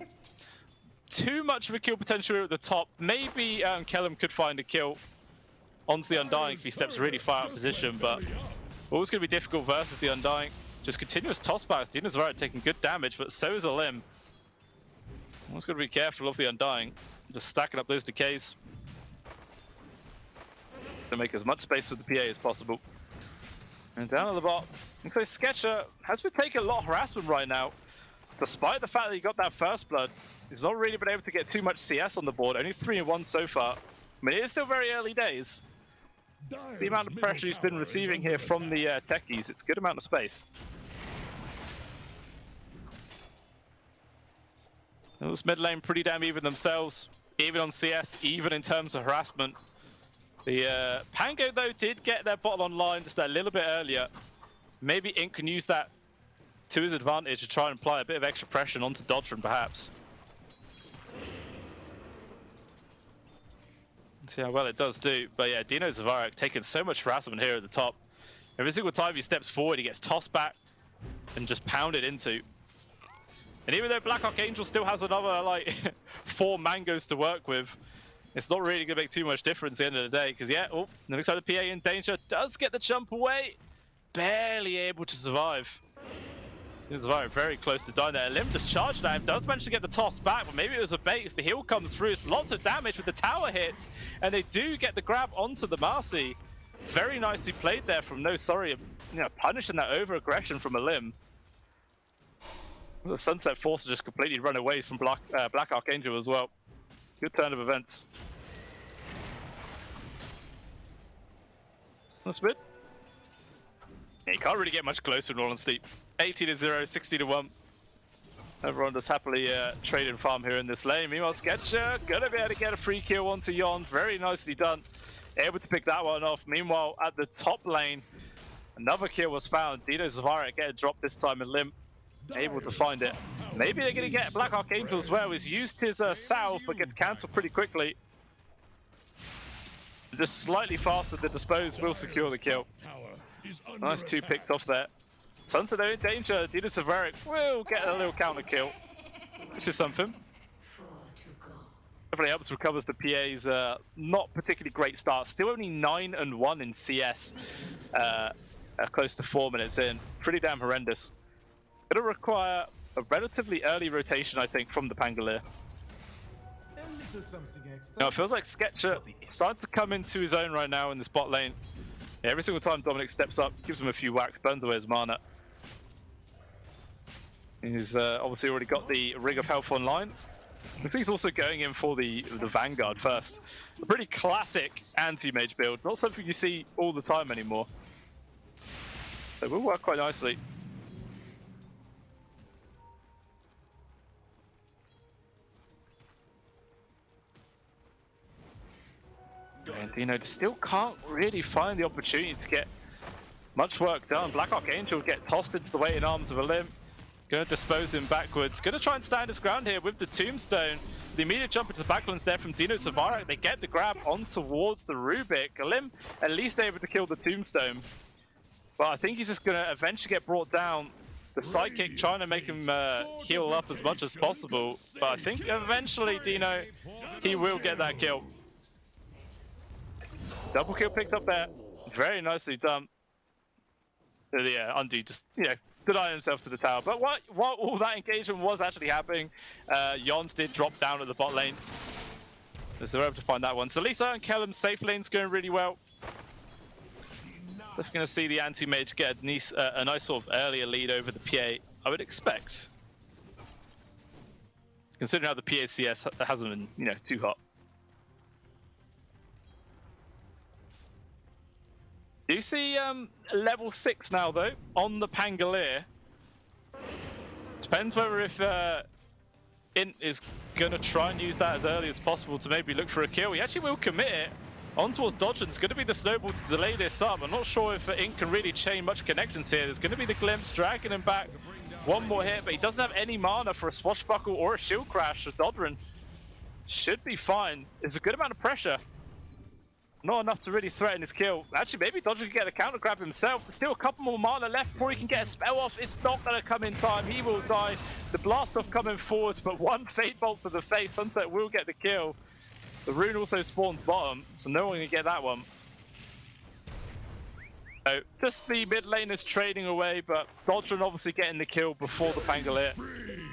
Speaker 4: too much of a kill potential here at the top. Maybe Kellum could find a kill onto the Undying if he steps really far out of position, but always going to be difficult versus the Undying. Just continuous tossbacks. Dino's right, taking good damage, but so is a limb. Always got to be careful of the Undying. Just stacking up those decays to make as much space for the PA as possible. And down at the bot, looks like Sketcher has been taking a lot of harassment right now. Despite the fact that he got that First Blood, he's not really been able to get too much CS on the board. Only 3-1 so far. I mean, it is still very early days. The amount of pressure he's been receiving here from the techies, it's a good amount of space. This mid lane pretty damn even themselves, even on CS, even in terms of harassment. The Pango, though, did get their bottle online just a little bit earlier. Maybe Ink can use that to his advantage to try and apply a bit of extra pressure onto Dodgeron, perhaps. Let's see how well it does do. But yeah, Dino Zavarik taking so much harassment here at the top. Every single time he steps forward, he gets tossed back and just pounded into. And even though Black Archangel still has another, like, 4 mangoes to work with, it's not really going to make too much difference at the end of the day. Because, yeah, oh, it looks like the PA in danger. Does get the jump away. Barely able to survive. This is very close to dying there. Lim just charged at him, does manage to get the toss back, but maybe it was a bait as the heal comes through. It's lots of damage with the tower hits, and they do get the grab onto the Marcy. Very nicely played there from No Sorry, punishing that over-aggression from a Lim. The Sunset Force just completely run away from Black Archangel as well. Good turn of events. That's good. Yeah, you can't really get much closer in all honesty. 80-0, 60-1. Everyone just happily trading farm here in this lane. Meanwhile, Sketcher gonna be able to get a free kill onto Yond. Very nicely done. Able to pick that one off. Meanwhile, at the top lane, another kill was found. Dino Zavarak getting dropped this time, and Limp able to find it. Maybe they're gonna get Black Archangel as well. He's used his salve, but gets cancelled pretty quickly. Just slightly faster than Dispose will secure the kill. Nice 2 picks off there. Sunset are in danger. Dino Zavarak will get a little counter kill, which is something. Definitely helps recovers the PA's not particularly great start. Still only 9-1 in CS, close to 4 minutes in. Pretty damn horrendous. Gonna require a relatively early rotation, I think, from the Pangolier. Now it feels like Sketcher starting to come into his own right now in this bot lane. Yeah, every single time Dominic steps up, gives him a few whacks, burns away his mana. He's obviously already got the Ring of Health online. Looks like he's also going in for the Vanguard first. A pretty classic anti-mage build, not something you see all the time anymore. So it will work quite nicely. And Dino still can't really find the opportunity to get much work done. Black Archangel will get tossed into the waiting arms of a Limp. Gonna dispose him backwards. Gonna try and stand his ground here with the Tombstone. The immediate jump into the backlands there from Dino Zavarak. They get the grab on towards the Rubik. Lim at least able to kill the Tombstone. But I think he's just gonna eventually get brought down. The sidekick trying to make him heal up as much as possible. But I think eventually Dino, he will get that kill. Double kill picked up there. Very nicely done. Yeah, Undo just, deny himself to the tower. But what all that engagement was actually happening, Yond did drop down at the bot lane, as they're able to find that one. So Lisa and Kellum's safe lane's going really well. Definitely going to see the anti-mage get a nice sort of earlier lead over the PA, I would expect. Considering how the PA CS hasn't been, too hot. Do you see level 6 now, though, on the Pangolier? Depends whether if Int is going to try and use that as early as possible to maybe look for a kill. He actually will commit it on towards Dodgen. It's going to be the snowball to delay this up. I'm not sure if Int can really chain much connections here. There's going to be the glimpse, dragging him back. One more hit, but he doesn't have any mana for a swashbuckle or a shield crash. So Dodren should be fine. It's a good amount of pressure. Not enough to really threaten his kill. Actually, maybe Dodger can get a counter grab himself. There's still a couple more mana left before he can get a spell off. It's not going to come in time. He will die. The blast off coming forwards, but one Fate Bolt to the face. Sunset will get the kill. The rune also spawns bottom, so no one can get that one. So just the mid lane is trading away, but Dodger obviously getting the kill before the Pangolier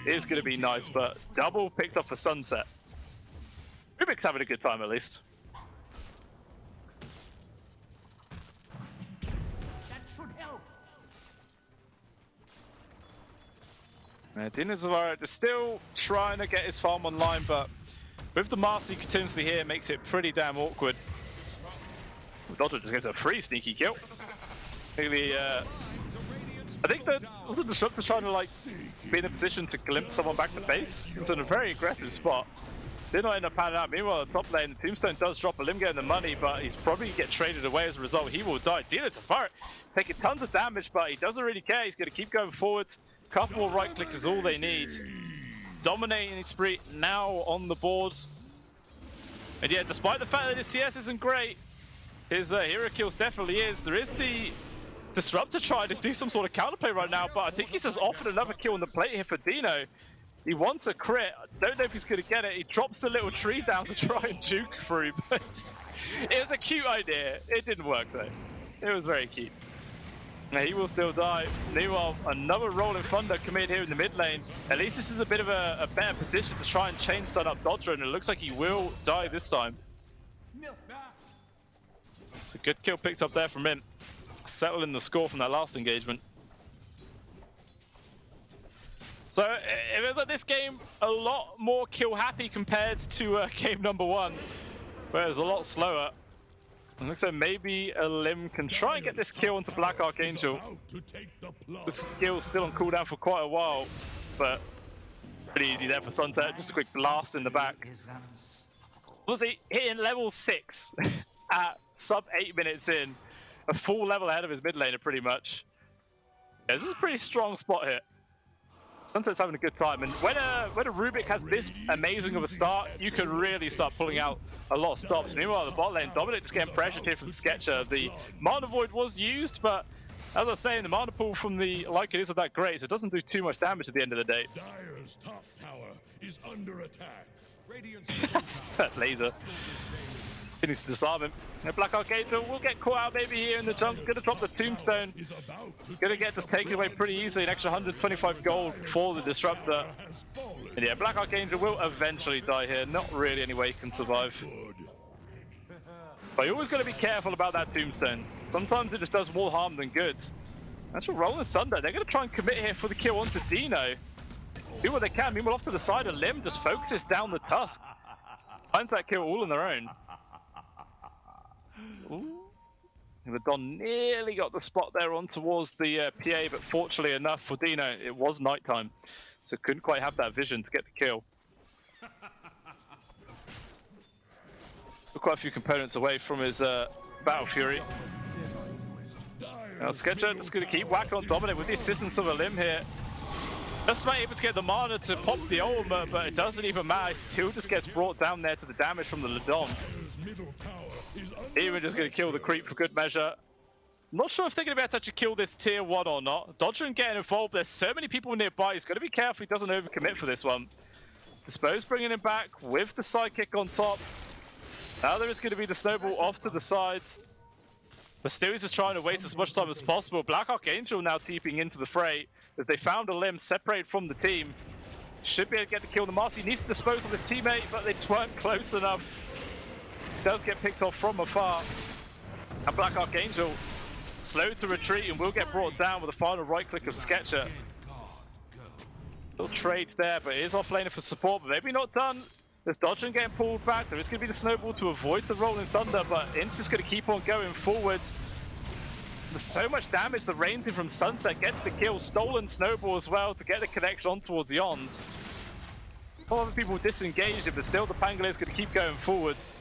Speaker 4: is going to be nice, but double picked up for Sunset. Rubik's having a good time at least. Dino Zavarak is still trying to get his farm online, but with the Marcy continuously here, it makes it pretty damn awkward. Dodger just gets a free sneaky kill. I think that was the Disruptor trying to be in a position to glimpse someone back to base. It was in a very aggressive spot. Did not end up panning out. Meanwhile, the top lane, the Tombstone does drop a Lim getting the money, but he's probably get traded away as a result. He will die. Dino Zavarak taking tons of damage, but he doesn't really care. He's going to keep going forwards. Couple more right clicks is all they need. Dominating spree now on the board. And yeah, despite the fact that his CS isn't great, his hero kills definitely is. There is the Disruptor trying to do some sort of counterplay right now, but I think he's just offered another kill on the plate here for Dino. He wants a crit. I don't know if he's going to get it. He drops the little tree down to try and juke through, but it was a cute idea. It didn't work though. It was very cute.
Speaker 11: He will still die. Meanwhile, another Rolling Thunder committed here in the mid lane. At least this is a bit of a better position to try and chain stun up Dodger, and it looks like he will die this time. It's a good kill picked up there from him. Settling the score from that last engagement. So it was like this game a lot more kill happy compared to game number 1, where it was a lot slower. It looks like maybe a Limb can try and get this kill onto Black Archangel. The skill's still on cooldown for quite a while, but pretty easy there for Sunset. Just a quick blast in the back. Was he hitting level 6 at sub 8 minutes in? A full level ahead of his mid laner, pretty much. Yeah, this is a pretty strong spot here. Sunset's having a good time, and when a Rubik has this amazing of a start, you can really start pulling out a lot of stops. Meanwhile, the bot lane, Dominic just getting pressured here from Sketcher. The Mana Void was used, but as I was saying, the Mana Pool from the Lycan isn't that great, so it doesn't do too much damage at the end of the day.
Speaker 12: Dire's top tower is under attack.
Speaker 11: That laser. Needs to disarm him. And Black Archangel will get caught out maybe here in the jungle. Gonna drop the tombstone. Gonna get this taken away pretty easily. An extra 125 gold for the disruptor. And yeah, Black Archangel will eventually die here. Not really any way he can survive. But you always gotta be careful about that tombstone. Sometimes it just does more harm than good. Actual Rolling Thunder, they're gonna try and commit here for the kill onto Dino. Do what they can. Meanwhile, off to the side, a Limb just focuses down the Tusk. Finds that kill all on their own. Ooh. The Don nearly got the spot there on towards the PA, but fortunately enough for Dino, it was nighttime, so couldn't quite have that vision to get the kill. Still quite a few components away from his Battle Fury. Now Sketcher just going to keep whacking on Dominic with the assistance of a Limb here. Just about able to get the mana to pop the ultimate, but it doesn't even matter. He still just gets brought down there to the damage from the Ladon. Even just going to kill the creep for good measure. Not sure if they're going to be able to actually kill this tier 1 or not. Dodger getting involved. There's so many people nearby. He's got to be careful he doesn't overcommit for this one. Dispose bringing him back with the sidekick on top. Now there is going to be the snowball off to the sides. But still he's just trying to waste as much time as possible. Black Archangel now TPing into the fray as they found a Limb separated from the team. Should be able to get the kill. The Marcy needs to dispose of his teammate, but they just weren't close enough. Does get picked off from afar. And Black Archangel slow to retreat and will get brought down with a final right click of Sketcher. Little trade there, but it is off laner for support, but maybe not done. There's Dodging getting pulled back. There is going to be the snowball to avoid the Rolling Thunder, but Ince is going to keep on going forwards. There's so much damage. The rains in from Sunset gets the kill. Stolen snowball as well to get the connection on towards the Ons. A lot of people disengaged, but still the Pangolier is going to keep going forwards.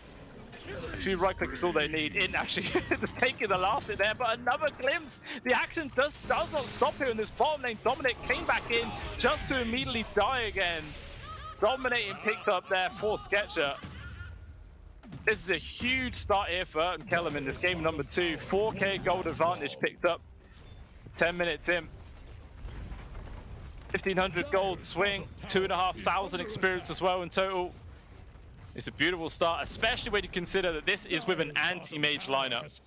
Speaker 11: A few right clicks is all they need. In actually just taking the last hit there, but another glimpse. The action does not stop here in this bottom lane. Dominic came back in just to immediately die again. Dominating picked up there for Sketcher. This is a huge start here for Kellum in this game number 2. 4k gold advantage picked up 10 minutes in. 1500 gold swing, 2,500 experience as well in total. It's a beautiful start, especially when you consider that this is with an anti-mage lineup.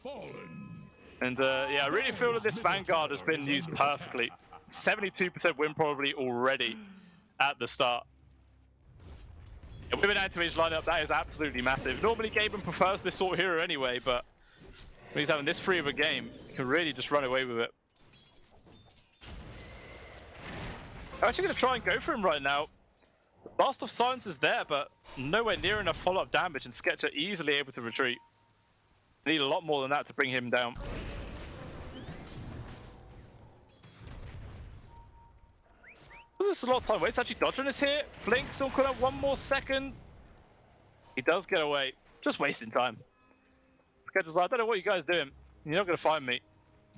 Speaker 11: And yeah, I really feel that this Vanguard has been used perfectly. 72% win probably already at the start. And with an anti-mage lineup, that is absolutely massive. Normally Gaben prefers this sort of hero anyway, but when he's having this free of a game, he can really just run away with it. I'm actually going to try and go for him right now. The Blast of Silence is there, but nowhere near enough follow-up damage, and Sketcher easily able to retreat. Need a lot more than that to bring him down. This is a lot of time. Wait, it's actually Dodger is here. Blink, still could have 1 more second. He does get away. Just wasting time. Sketcher's like, I don't know what you guys are doing. You're not going to find me.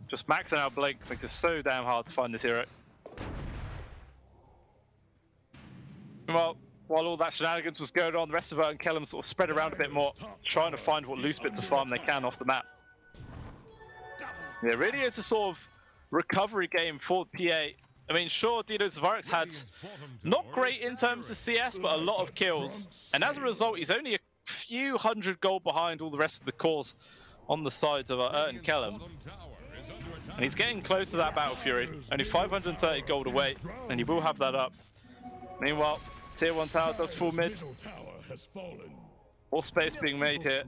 Speaker 11: Just maxing out Blink makes it so damn hard to find this hero. Well, while all that shenanigans was going on, the rest of it and Kellum sort of spread around a bit more, trying to find what loose bits of farm they can off the map. Yeah, really is a sort of recovery game for PA. I mean, sure, Dino Zavarex had not great in terms of CS, but a lot of kills. And as a result, he's only a few hundred gold behind all the rest of the cores on the sides of and Kellum. And he's getting close to that Battle Fury. Only 530 gold away, and he will have that up. Meanwhile, Tier 1 tower does full mid. More space being made here.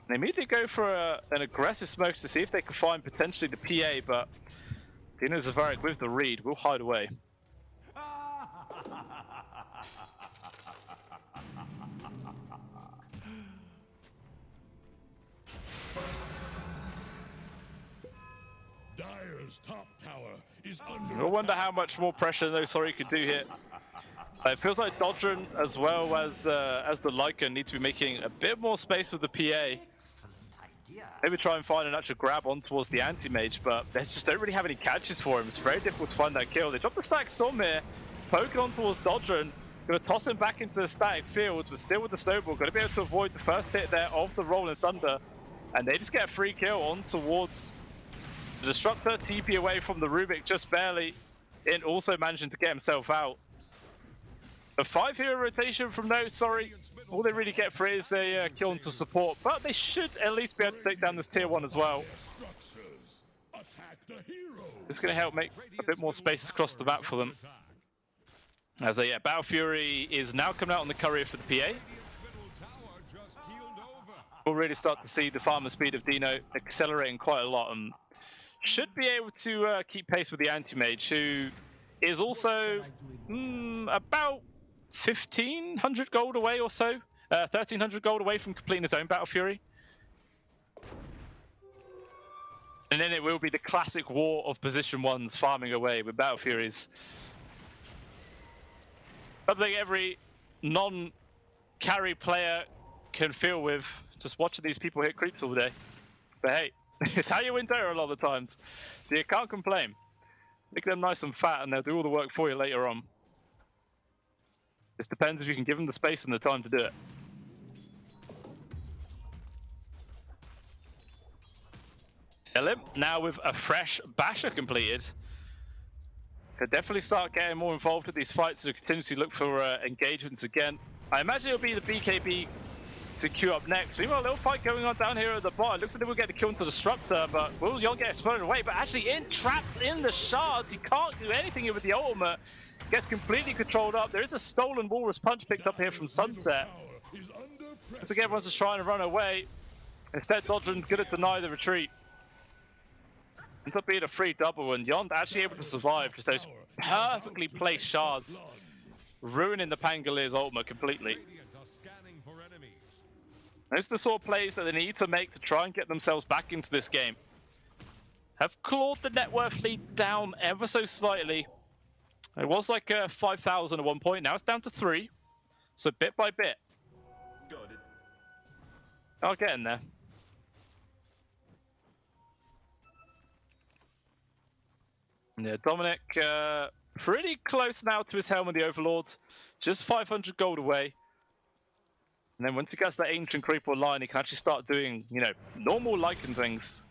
Speaker 11: They immediately go for an aggressive smoke to see if they can find potentially the PA, but Dino Zavaric with the read will hide away.
Speaker 12: Dire's top tower is under
Speaker 11: No wonder how much more pressure No Sorry could do here. It feels like Dodron as well as the Lycan need to be making a bit more space with the PA. Maybe try and find an actual grab on towards the anti-mage, but they just don't really have any catches for him. It's very difficult to find that kill. They drop the static storm here, poking on towards Dodron. Going to toss him back into the static fields, but still with the snowball. Going to be able to avoid the first hit there of the Rolling Thunder. And they just get a free kill on towards the Disruptor. TP away from the Rubik just barely. In also managing to get himself out. A 5-hero rotation from No Sorry. All they really get for it is a kill into support, but they should at least be able to take down this Tier 1 as well. It's going to help make a bit more space across the map for them. As Battle Fury is now coming out on the courier for the PA. We'll really start to see the farmer speed of Dino accelerating quite a lot, and should be able to keep pace with the anti-mage, who is also about 1,500 gold away or so. 1,300 gold away from completing his own Battle Fury. And then it will be the classic war of position ones farming away with Battle Furies. Something every non-carry player can feel with just watching these people hit creeps all day. But hey, it's how you win Dota a lot of the times. So you can't complain. Make them nice and fat and they'll do all the work for you later on. Just depends if you can give them the space and the time to do it. Elim now with a fresh Basher completed. Could definitely start getting more involved with these fights to continuously look for engagements again. I imagine it'll be the BKB to queue up next. Meanwhile, a little fight going on down here at the bottom. Looks like they will get the kill into the Disruptor, but will Yon get exploded away? But actually trapped in the shards. He can't do anything here with the ultimate. Gets completely controlled up. There is a stolen Walrus Punch picked up here from Sunset. Looks like everyone's just trying to run away. Instead, Dodron's going to deny the retreat. Ends up being a free double, and Yond actually able to survive just those perfectly placed shards, ruining the Pangalier's ultimate completely. Those are the sort of plays that they need to make to try and get themselves back into this game. Have clawed the net worth lead down ever so slightly. It was like 5,000 at one point, now it's down to 3. So bit by bit. I'll get in there. Yeah, Dominic pretty close now to his helm of the Overlord. Just 500 gold away. And then once he gets that Ancient Creep online, he can actually start doing, you know, normal Lycan things.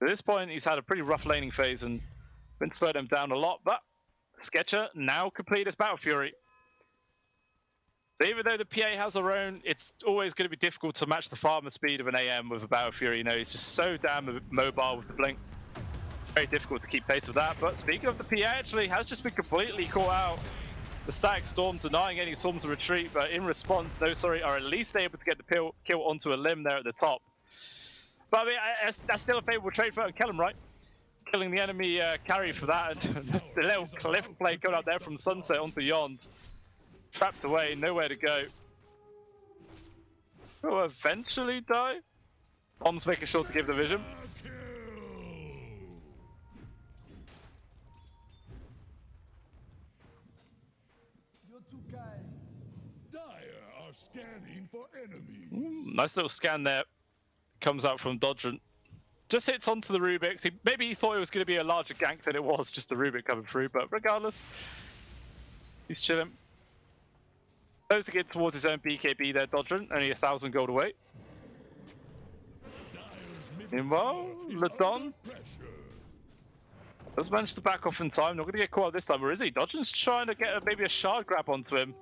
Speaker 11: At this point, he's had a pretty rough laning phase and been slowed him down a lot, but Sketcher now complete his Battle Fury. So even though the PA has her own, it's always going to be difficult to match the farmer speed of an AM with a Battle Fury. You know, he's just so damn mobile with the blink. Very difficult to keep pace with that. But speaking of the PA, actually has just been completely caught out. The Static Storm denying any storms of retreat, but in response, No Sorry are at least able to get the kill onto a limb there at the top. But I mean, that's still a favourable trade for Kellum, right? Killing the enemy carry for that, and the little cliff play coming out there from Sunset onto Yond. Trapped away, nowhere to go. Will eventually die. Bomb's making sure to give the vision.
Speaker 12: Scanning for enemies.
Speaker 11: Nice little scan there. Comes out from Dodron. Just hits onto the Rubik. Maybe he thought it was going to be a larger gank than it was, just a Rubik coming through, but regardless, he's chilling. Goes to get towards his own BKB there, Dodron. Only 1,000 gold away. Meanwhile, Ladon does manage to back off in time. Not going to get caught out this time, or is he? Dodron's trying to get maybe a shard grab onto him.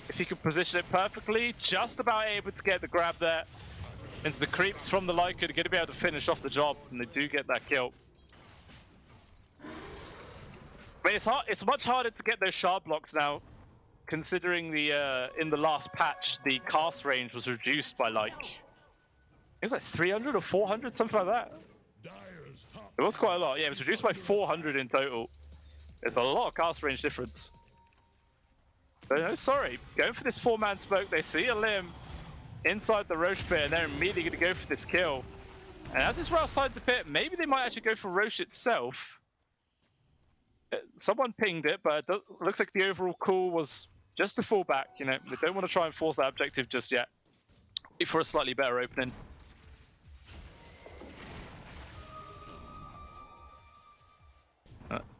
Speaker 11: If he could position it perfectly, just about able to get the grab there. into the creeps from the Leica. They're going to be able to finish off the job, and they do get that kill. But it's hard. It's much harder to get those shard blocks now, considering the in the last patch the cast range was reduced by like it was like 300 or 400, something like that. It was quite a lot. Yeah, it was reduced by 400 in total. It's a lot of cast range difference. But no, sorry, going for this 4-man smoke. They see a limb inside the Roche pit, and they're immediately going to go for this kill. And as it's right outside the pit, maybe they might actually go for Roche itself. Someone pinged it, but it looks like the overall call was just a fallback. You know, they don't want to try and force that objective just yet. Wait for a slightly better opening.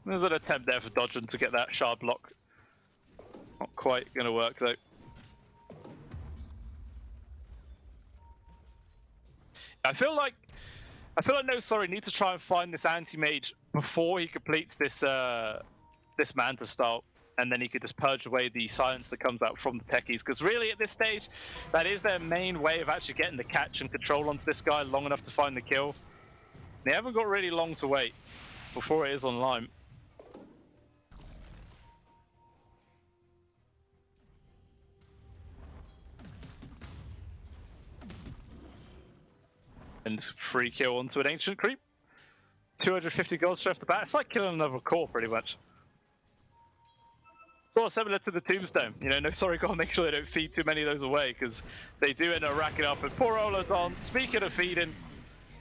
Speaker 11: There's an attempt there for Dodgen to get that shard block. Not quite going to work though. I feel like No Sorry need to try and find this anti-mage before he completes this this Manta style, and then he could just purge away the silence that comes out from the techies. Because really, at this stage, that is their main way of actually getting the catch and control onto this guy long enough to find the kill. They haven't got really long to wait before it is online. And free kill onto an ancient creep. 250 gold straight off the bat. It's like killing another core, pretty much. Sort of similar to the tombstone. You know, No Sorry, gotta make sure they don't feed too many of those away, because they do end up racking up. And poor Olazon, speaking of feeding,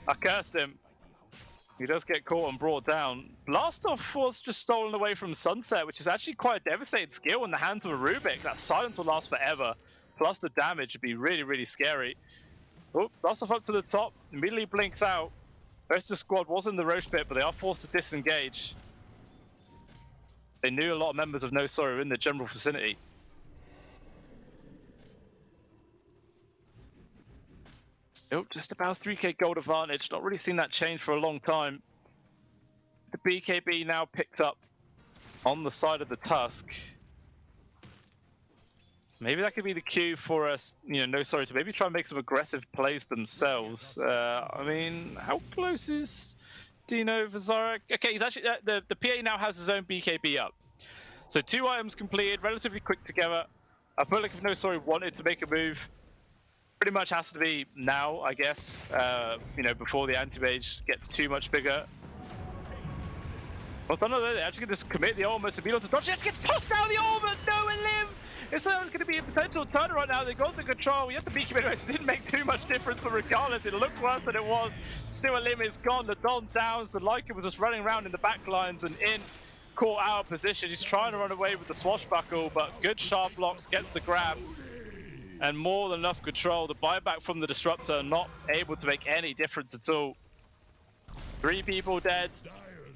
Speaker 11: I cursed him. He does get caught and brought down. Blastoff was just stolen away from Sunset, which is actually quite a devastating skill in the hands of a Rubik. That silence will last forever. Plus the damage would be really, really scary. Oh, Blastoff up to the top, immediately blinks out. The rest of the squad was in the Roche pit, but they are forced to disengage. They knew a lot of members of No Sorry were in the general vicinity. Still just about 3k gold advantage. Not really seen that change for a long time. The BKB now picked up on the side of the Tusk. Maybe that could be the cue for us, you know, No Sorry to maybe try and make some aggressive plays themselves. I mean, how close is Dino Vazarek? Okay, he's actually the PA now has his own BKB up. So 2 items completed, relatively quick together. I feel like if No Sorry wanted to make a move, pretty much has to be now, I guess. You know, before the anti-mage gets too much bigger. Well, no, they're actually going to just commit the ultimate to beat on the dodge. She actually gets tossed out of the ultimate! No, and Lim! It's going to be a potential turn right now. They got the control. We had the BKB anyway. It didn't make too much difference, but regardless, it looked worse than it was. Still, a Lim is gone. The Don downs. The Leica was just running around in the back lines and in, caught out of position. He's trying to run away with the swashbuckle, but good sharp blocks, gets the grab. And more than enough control. The buyback from the Disruptor not able to make any difference at all. 3 people dead,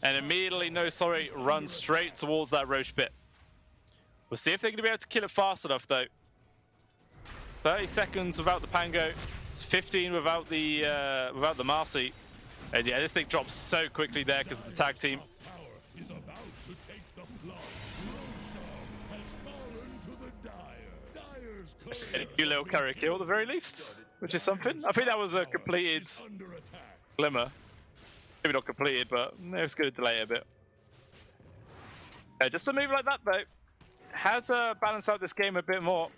Speaker 11: and immediately No Sorry runs straight towards that Roche pit. We'll see if they're going to be able to kill it fast enough, though. 30 seconds without the Pango. It's 15 without the Marcy. And yeah, this thing drops so quickly there because of the tag team. A cute little carry kill at the very least, which is something. I think that was a completed glimmer. Maybe not completed, but it was going to delay it a bit. Just a move like that, though, has balanced out this game a bit more.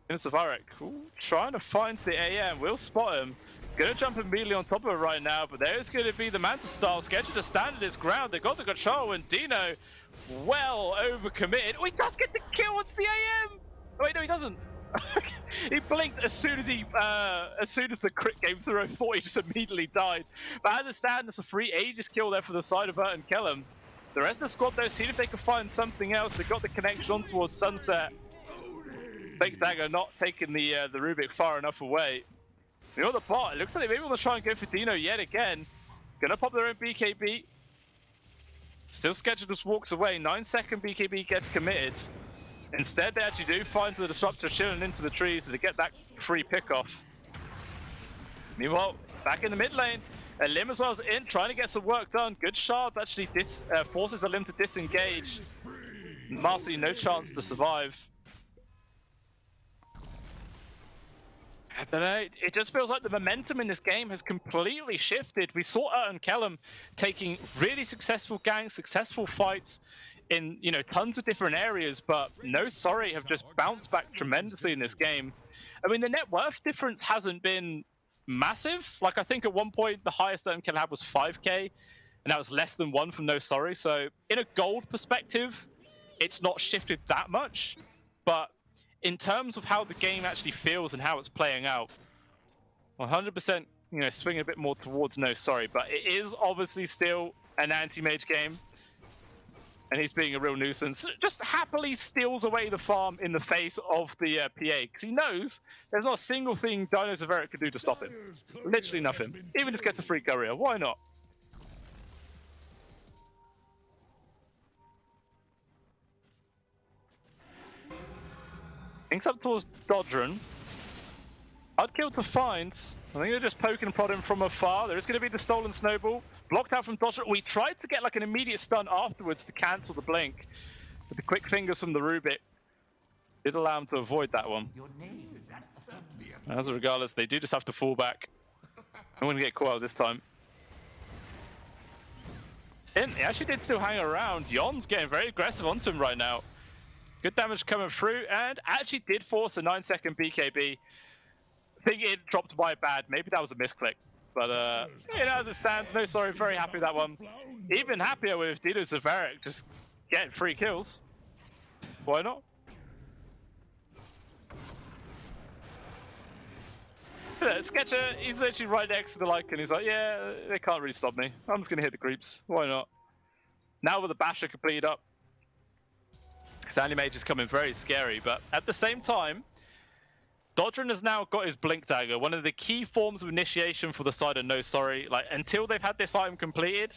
Speaker 11: Savarek, trying to find the AM, will spot him. Gonna jump immediately on top of it right now, but there's going to be the Manta style scheduled to stand at his ground. They got the control, and Dino, well overcommitted. Oh, he does get the kill onto the AM! Oh, wait, no, he doesn't. He blinked as soon as the crit came through. I thought he just immediately died. But as it stands, it's a free Aegis kill there for the side of Bert and Kellum. The rest of the squad, though, seeing if they can find something else. They got the connection on towards Sunset. Fake Dagger not taking the Rubik far enough away. You know the bot, it looks like they maybe want to try and go for Dino yet again. Gonna pop their own BKB. Still scheduled, just walks away. 9-second BKB gets committed. Instead, they actually do find the Disruptor chilling into the trees to get that free pickoff. Meanwhile, back in the mid lane, a Lim as well as in, trying to get some work done. Good shards actually forces a Lim to disengage. Marcy, no chance to survive. I don't know. It just feels like the momentum in this game has completely shifted. We saw and Kellum taking really successful ganks, successful fights in tons of different areas, but No Sorry have just bounced back tremendously in this game. I mean, the net worth difference hasn't been massive. Like, I think at one point the highest that Kellum had was 5k, and that was less than 1 from No Sorry. So in a gold perspective, it's not shifted that much, but in terms of how the game actually feels and how it's playing out, 100%, swinging a bit more towards No Sorry, but it is obviously still an anti-mage game, and he's being a real nuisance. Just happily steals away the farm in the face of the PA, because he knows there's not a single thing Dino Zaveric could do to stop him. Literally nothing. Even just gets a free courier. Why not? Inks up towards Dodron. I'd kill to find. I think they're just poking and prodding from afar. There is going to be the stolen snowball. Blocked out from Dodron. We tried to get like an immediate stun afterwards to cancel the blink. But the quick fingers from the Rubik did allow him to avoid that one. As regardless, they do just have to fall back. I'm going to get caught out this time. He actually did still hang around. Yon's getting very aggressive onto him right now. Good damage coming through, and actually did force a 9-second BKB. I think it dropped by bad. Maybe that was a misclick. But, as it stands, No Sorry, very happy with that one. Even happier with Dino Zaveric just getting 3 kills. Why not? Sketcher, he's literally right next to the Lycan. He's like, yeah, they can't really stop me. I'm just going to hit the creeps. Why not? Now with the Basher completed up, his Anti-Mage is coming very scary, but at the same time, Dodron has now got his Blink Dagger, one of the key forms of initiation for the side of No Sorry. Like, until they've had this item completed,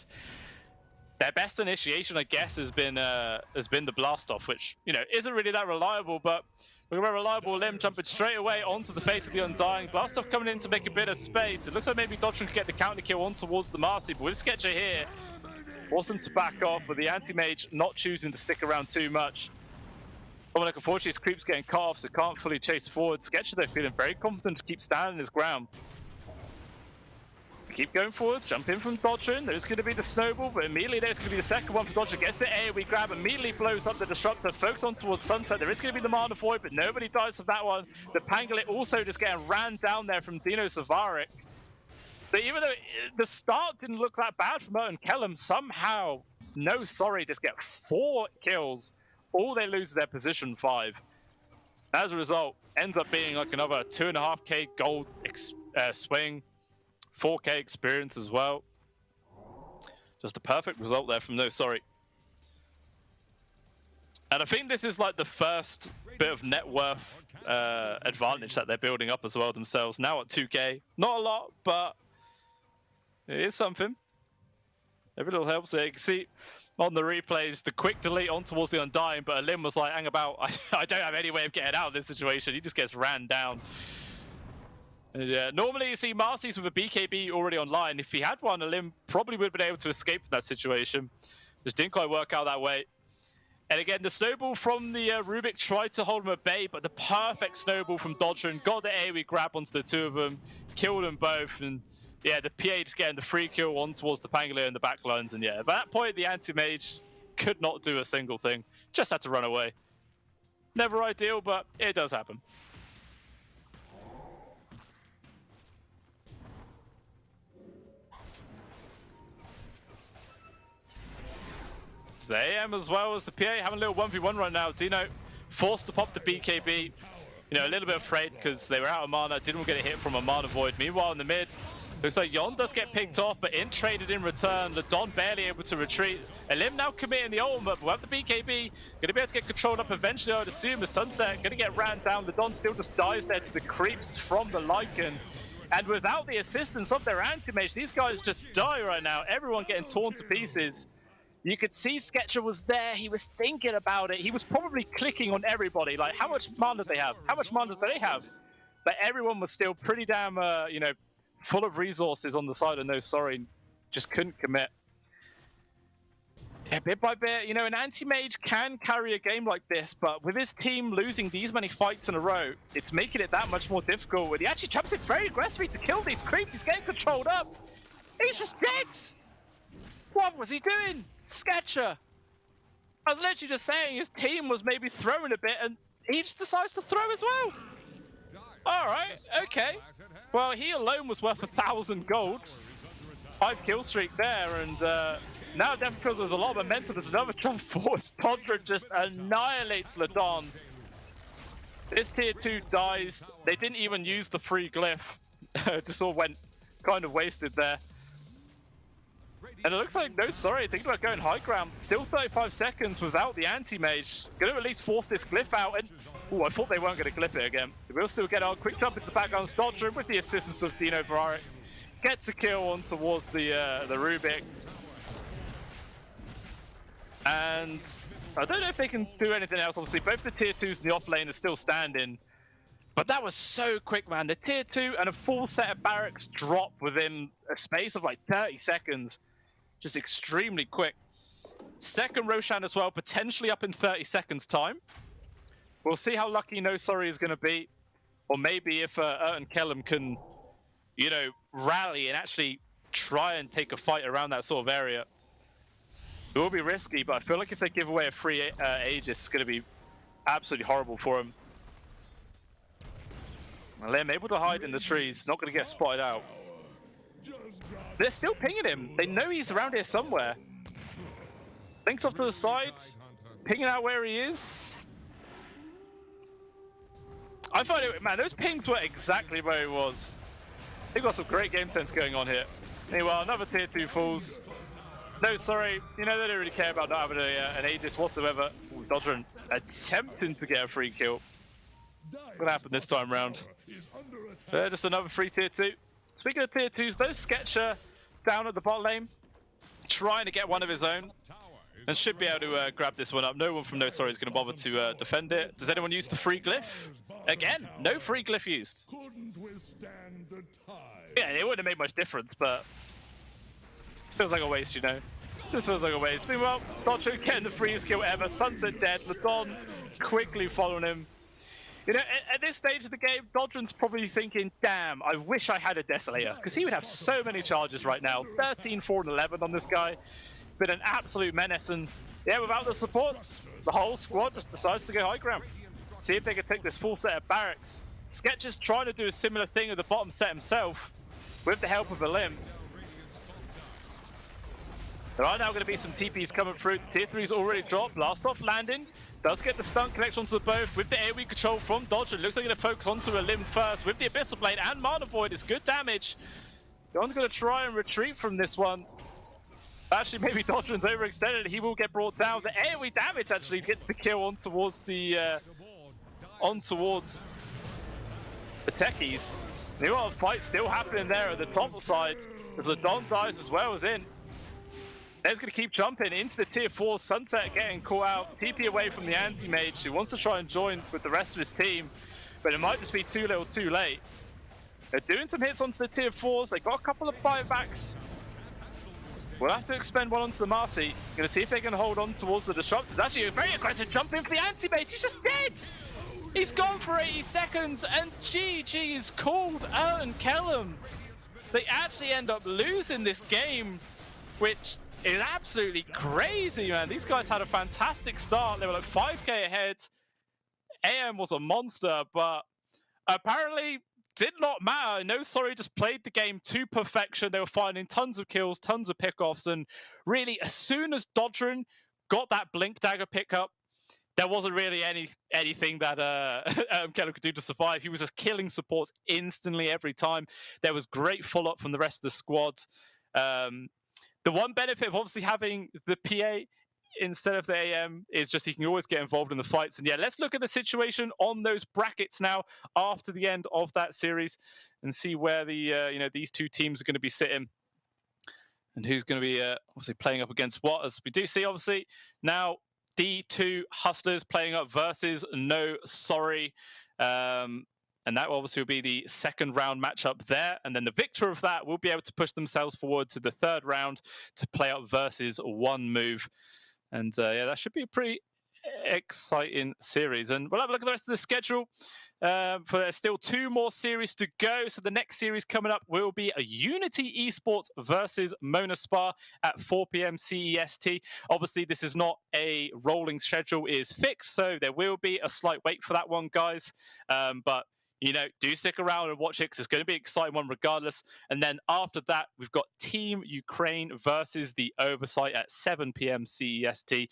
Speaker 11: their best initiation, I guess, has been the Blast Off, which, isn't really that reliable, but look at a reliable Limb jumping straight away onto the face of the Undying. Blast Off coming in to make a bit of space. It looks like maybe Dodron could get the counter kill on towards the Marcy, but with Sketcher here, force him to back off, but the Anti-Mage not choosing to stick around too much. Oh, like, unfortunately, his creep's getting cut off, so can't fully chase forward. Sketcher, though, feeling very confident to keep standing his ground. Keep going forward, jump in from Dodron. There's going to be the snowball, but immediately there's going to be the second one for Dodron. Gets the AoE grab, immediately blows up the Disruptor. Focus on towards Sunset. There is going to be the Mana Void, but nobody dies from that one. The Pangolin also just getting ran down there from Dino Zaveric. But even though the start didn't look that bad from Merton Kellum, somehow, No Sorry, just get 4 kills. All they lose is their position 5. As a result, ends up being like another 2.5k gold swing, 4k experience as well. Just a perfect result there from No Sorry. And I think this is like the first bit of net worth advantage that they're building up as well themselves. Now at 2k, not a lot, but it is something. Every little helps. You can see on the replays, the quick delete on towards the Undying, but Alim was like, hang about, I don't have any way of getting out of this situation. He just gets ran down. And yeah, normally you see Marcy's with a BKB already online. If he had one, Alim probably would have been able to escape from that situation. Just didn't quite work out that way. And again, the snowball from the Rubik tried to hold him at bay, but the perfect snowball from Dodron got the AoE grab onto the two of them, killed them both, and yeah, the PA just getting the free kill on towards the Pangolier and the backlines, and yeah, at that point, the Anti-Mage could not do a single thing. Just had to run away. Never ideal, but it does happen. So the AM as well as the PA having a little 1v1 right now. Dino forced to pop the BKB. A little bit afraid because they were out of mana, didn't get a hit from a Mana Void. Meanwhile, in the mid, looks like Yon does get picked off, but in traded in return. Ladon barely able to retreat. Elim now committing the ultimate, but with the BKB, going to be able to get controlled up eventually, I'd assume. The Sunset going to get ran down. Ladon still just dies there to the creeps from the Lycan. And without the assistance of their Anti-Mage, these guys just die right now. Everyone getting torn to pieces. You could see Sketcher was there. He was thinking about it. He was probably clicking on everybody. Like, how much mana do they have? How much mana do they have? But everyone was still pretty damn, full of resources on the side of No Sorry. Just couldn't commit. Yeah, bit by bit, you know, an anti-mage can carry a game like this, but with his team losing these many fights in a row, it's making it that much more difficult. When he actually jumps in very aggressively to kill these creeps, he's getting controlled up. He's just dead! What was he doing? Sketcher! I was literally just saying his team was maybe throwing a bit, and he just decides to throw as well. Alright, okay. Well, he alone was worth 1,000 gold. 5 kill streak there, and now definitely feels there's a lot of momentum. There's another jump forward. Tondra just annihilates Ladon. This tier 2 dies. They didn't even use the free glyph. Just all went kind of wasted there. And it looks like, no, sorry, thinking about going high ground. Still 35 seconds without the anti-mage. Going to at least force this glyph out. And oh, I thought they weren't going to glyph it again. We'll still get on. Quick jump into the background. Dodger with the assistance of Dino Varric. Gets a kill on towards the Rubik. And I don't know if they can do anything else. Obviously, both the tier 2s in the off lane are still standing. But that was so quick, man. The tier 2 and a full set of barracks drop within a space of like 30 seconds. Just extremely quick. Second Roshan as well, potentially up in 30 seconds time. We'll see how lucky No Sorry is going to be. Or maybe if Erton Kellum can, you know, rally and actually try and take a fight around that sort of area. It will be risky, but I feel like if they give away a free Aegis, it's going to be absolutely horrible for him. Lim able to hide in the trees, not going to get spotted out. They're still pinging him. They know he's around here somewhere. Thinks off to the side, pinging out where he is. I find it, man, those pings were exactly where he was. They've got some great game sense going on here. Anyway, another tier 2 falls. No, sorry, you know, they don't really care about not having an Aegis whatsoever. Ooh, Dodger attempting to get a free kill. What happened this time round? Just another free tier 2. Speaking of tier 2s, though, Sketcher down at the bot lane, trying to get one of his own, and should be able to grab this one up. No one from No Sorry is going to bother to defend it. Does anyone use the free glyph? Again, no free glyph used. Yeah, it wouldn't have made much difference, but feels like a waste, you know. Just feels like a waste. Meanwhile, Dodger getting the freest kill ever. Sunset dead. Ladon quickly following him. You know, at this stage of the game, Dodrin's probably thinking, damn, I wish I had a Desolator, because he would have so many charges right now. 13, 4, and 11 on this guy. Been an absolute menace, and yeah, without the supports, the whole squad just decides to go high ground. See if they can take this full set of barracks. Sketch is trying to do a similar thing at the bottom set himself, with the help of a limb. There are now going to be some TPs coming through. Tier 3's already dropped. Blast off landing. Does get the stun connection onto the both with the AoE control from Dodger. Looks like they're going to focus onto a limb first with the Abyssal Blade and Mana Void. It's good damage. John's going to try and retreat from this one. Actually, maybe Dodger's overextended. He will get brought down. The AoE damage actually gets the kill on towards the techies. Meanwhile, the fight still happening there at the top side as the Don dies as well as in. They're going to keep jumping into the tier 4. Sunset getting caught out. TP away from the anti-mage who wants to try and join with the rest of his team, but it might just be too little too late. They're doing some hits onto the tier 4s. They got a couple of buybacks. We'll have to expend one onto the Marcy. Going to see if they can hold on towards the Disruptors. Actually, a very aggressive jump in for the anti-mage. He's just dead! He's gone for 80 seconds, and GG is called Erton Kellum. They actually end up losing this game, which is absolutely crazy, man. These guys had a fantastic start. They were like 5k ahead. AM was a monster, but apparently did not matter. No Sorry just played the game to perfection. They were finding tons of kills, tons of pickoffs, and really, as soon as Dodrin got that Blink Dagger pickup, there wasn't really anything that Kellum could do to survive. He was just killing supports instantly every time. There was great follow-up from the rest of the squad. The one benefit of obviously having the PA instead of the AM is just he can always get involved in the fights. And yeah, let's look at the situation on those brackets now after the end of that series and see where the these two teams are going to be sitting and who's going to be obviously playing up against what. As we do see, obviously now D2 Hustlers playing up versus No Sorry. And that obviously will be the second round matchup there. And then the victor of that will be able to push themselves forward to the third round to play out versus one move. And yeah, that should be a pretty exciting series. And we'll have a look at the rest of the schedule. For there's still 2 more series to go. So the next series coming up will be a Unity Esports versus Mona Spa at 4 p.m. CEST. Obviously, this is not a rolling schedule, it is fixed. So there will be a slight wait for that one, guys. But you know, do stick around and watch it because it's going to be an exciting one regardless. And then after that, we've got Team Ukraine versus the Oversight at 7 p.m. CEST.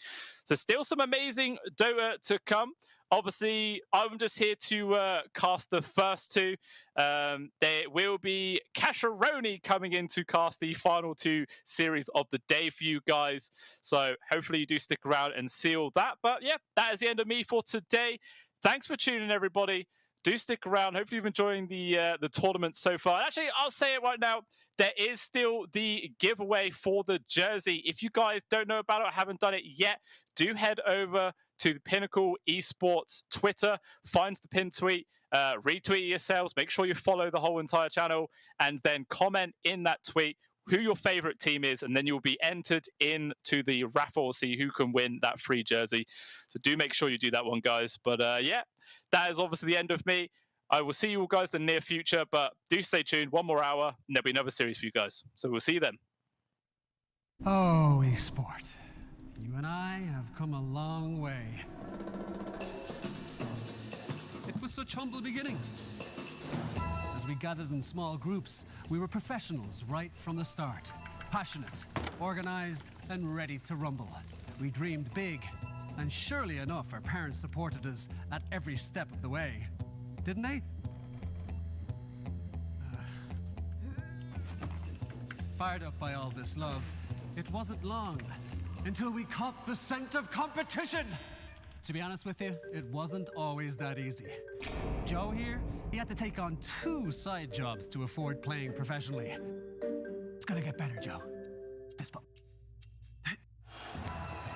Speaker 11: So still some amazing Dota to come. Obviously, I'm just here to cast the first 2. There will be Casharoni coming in to cast the final 2 series of the day for you guys. So hopefully you do stick around and see all that. But yeah, that is the end of me for today. Thanks for tuning in, everybody. Do stick around. Hopefully you've been enjoying the tournament so far. Actually, I'll say it right now. There is still the giveaway for the jersey. If you guys don't know about it or haven't done it yet, do head over to the Pinnacle Esports Twitter. Find the pinned tweet. Retweet yourselves. Make sure you follow the whole entire channel. And then comment in that tweet who your favorite team is, and then you'll be entered into the raffle, see who can win that free jersey. So do make sure you do that one, guys. But yeah, that is obviously the end of me. I will see you all guys in the near future, but do stay tuned. 1 more hour, and there'll be another series for you guys. So we'll see you then.
Speaker 2: Oh, esport. You and I have come a long way. It was such humble beginnings. As we gathered in small groups, we were professionals right from the start. Passionate, organized, and ready to rumble. We dreamed big, and surely enough, our parents supported us at every step of the way. Didn't they? Fired up by all this love, it wasn't long until we caught the scent of competition. To be honest with you, it wasn't always that easy. Joe here, he had to take on 2 side jobs to afford playing professionally. It's gonna get better, Joe. Fist bump.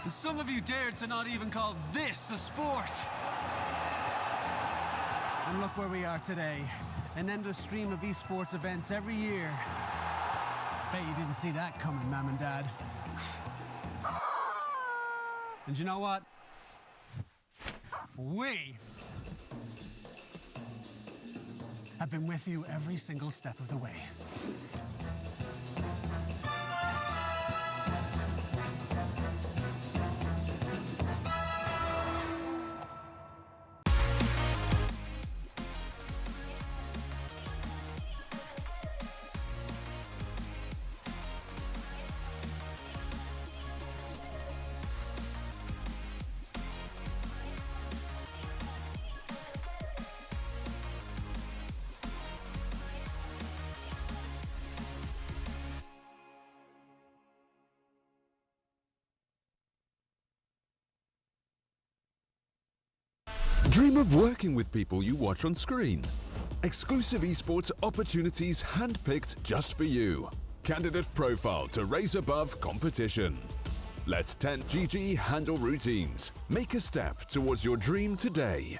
Speaker 2: And some of you dared to not even call this a sport. And look where we are today. An endless stream of esports events every year. Bet you didn't see that coming, Mom and Dad. And you know what? We have been with you every single step of the way.
Speaker 3: Dream of working with people you watch on screen. Exclusive esports opportunities handpicked just for you. Candidate profile to raise above competition. Let 10GG handle routines. Make a step towards your dream today.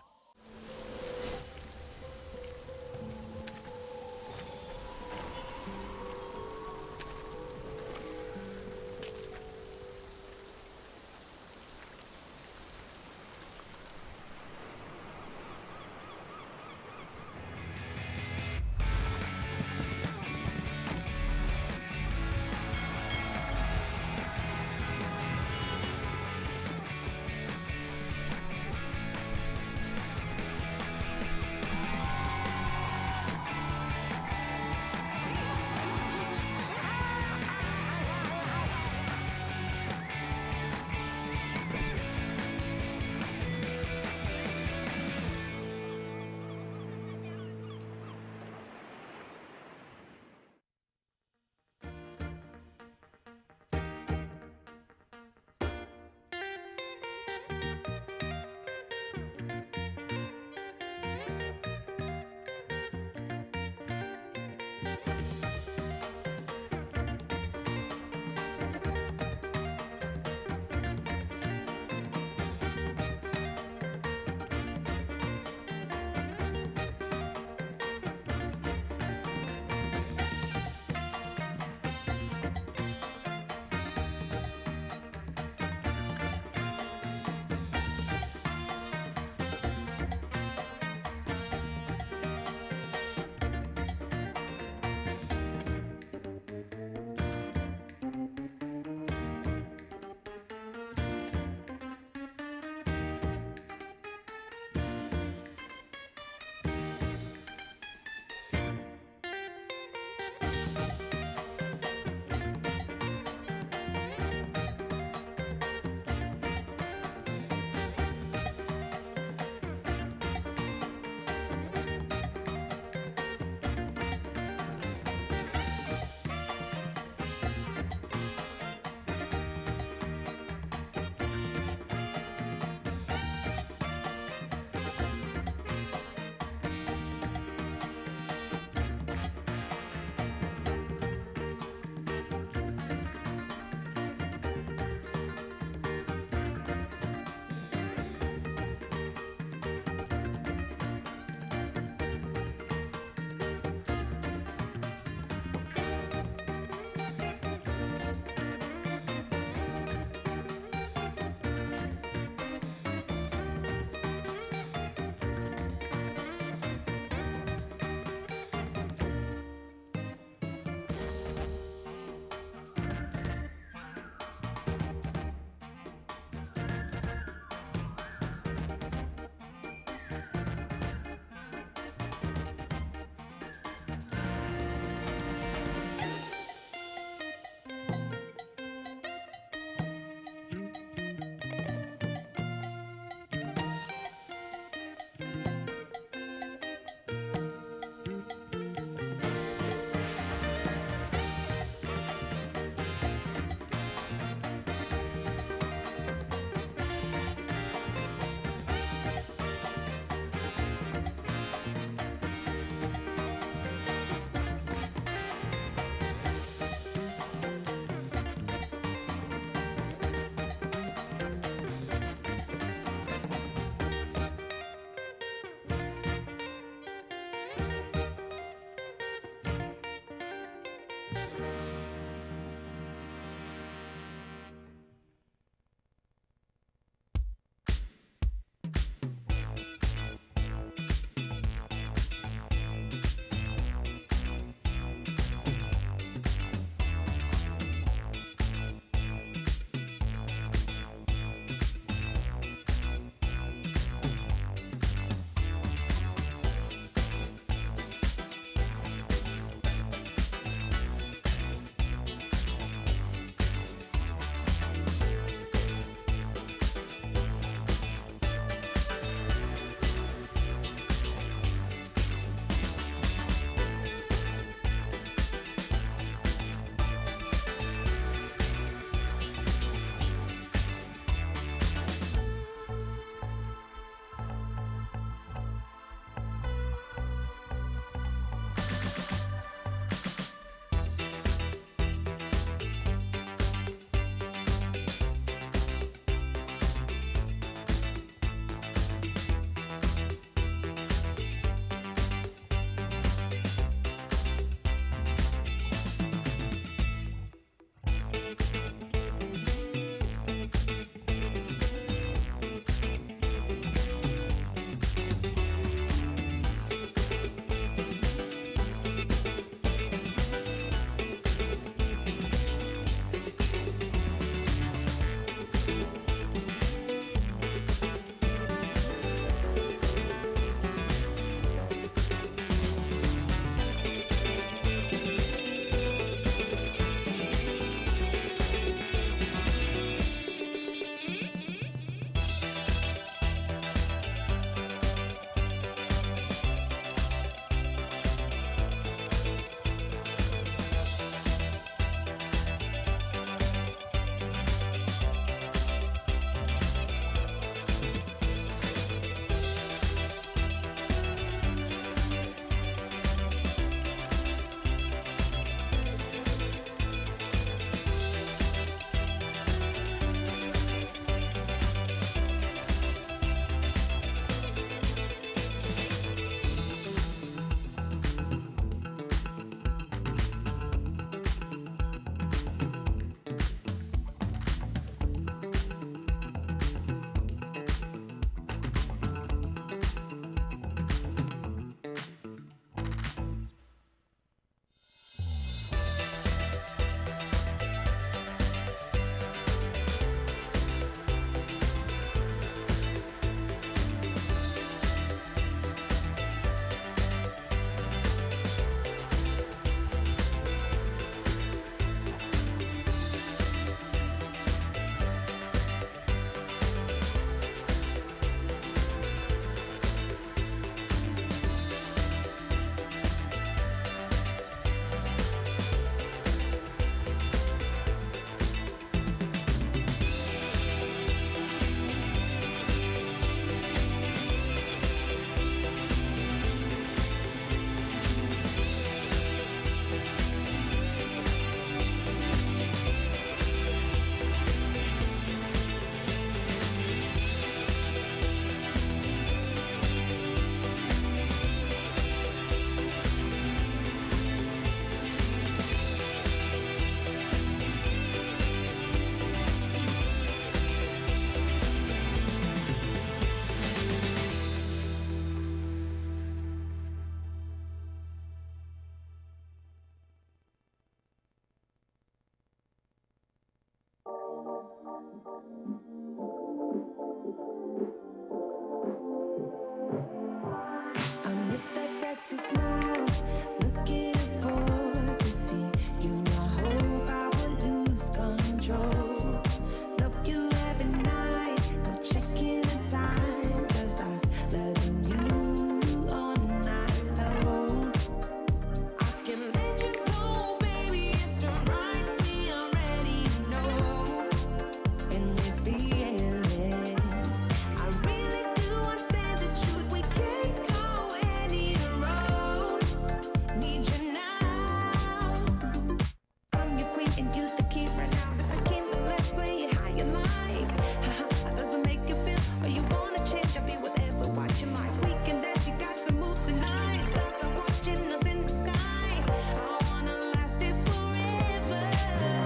Speaker 1: sexy smile, looking forward to see you. I hope I will lose control. Love you every night, no checking the time, just us loving you all night long. I can let you go, baby, it's the right we already know, and we feel it. I really do, I said the truth, we can't go any road. Need you now. I'm your queen and you the king right now. It's a kingdom, let's play it how you like. That doesn't make you feel, or you wanna change, I'll be whatever, what you like. We can dance, you got to move tonight. Stars are watching us in the sky. I wanna last it forever.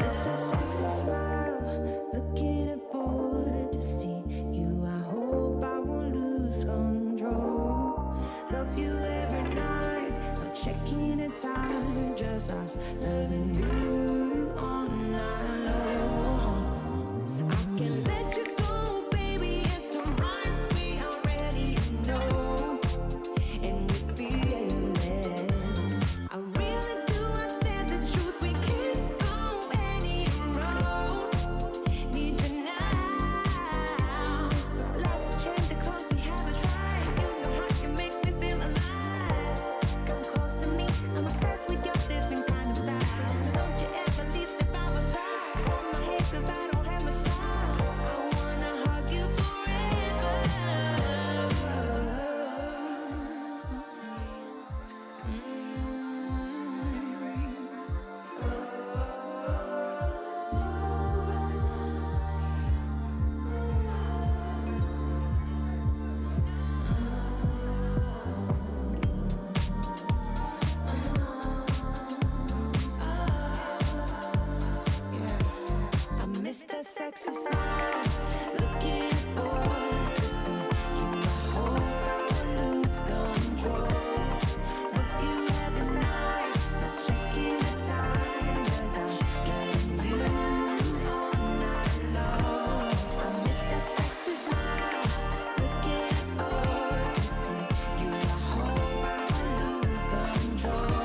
Speaker 1: It's a sexy smile, looking forward to see you. I hope I won't lose control. Love you every night, not checking the time, just us loving you all night long. I can let you go, baby, it's the right we already know, and we feel it. I really do, I said the truth, we can't go any road. Need you now. Let's change the clothes, we have a try. You know how you make me feel alive. Come close to me, I'm obsessed with your different kind of style. Don't you ever leave, step out my side. Hold my head, cause I don't have much time. I wanna hug you forever. I miss that sexy smile, looking forward to see you. I hope I will lose control. Love you every night, not checking the time, just us loving you all night long. I miss that sexy smile, looking forward to see you. I hope I will lose control.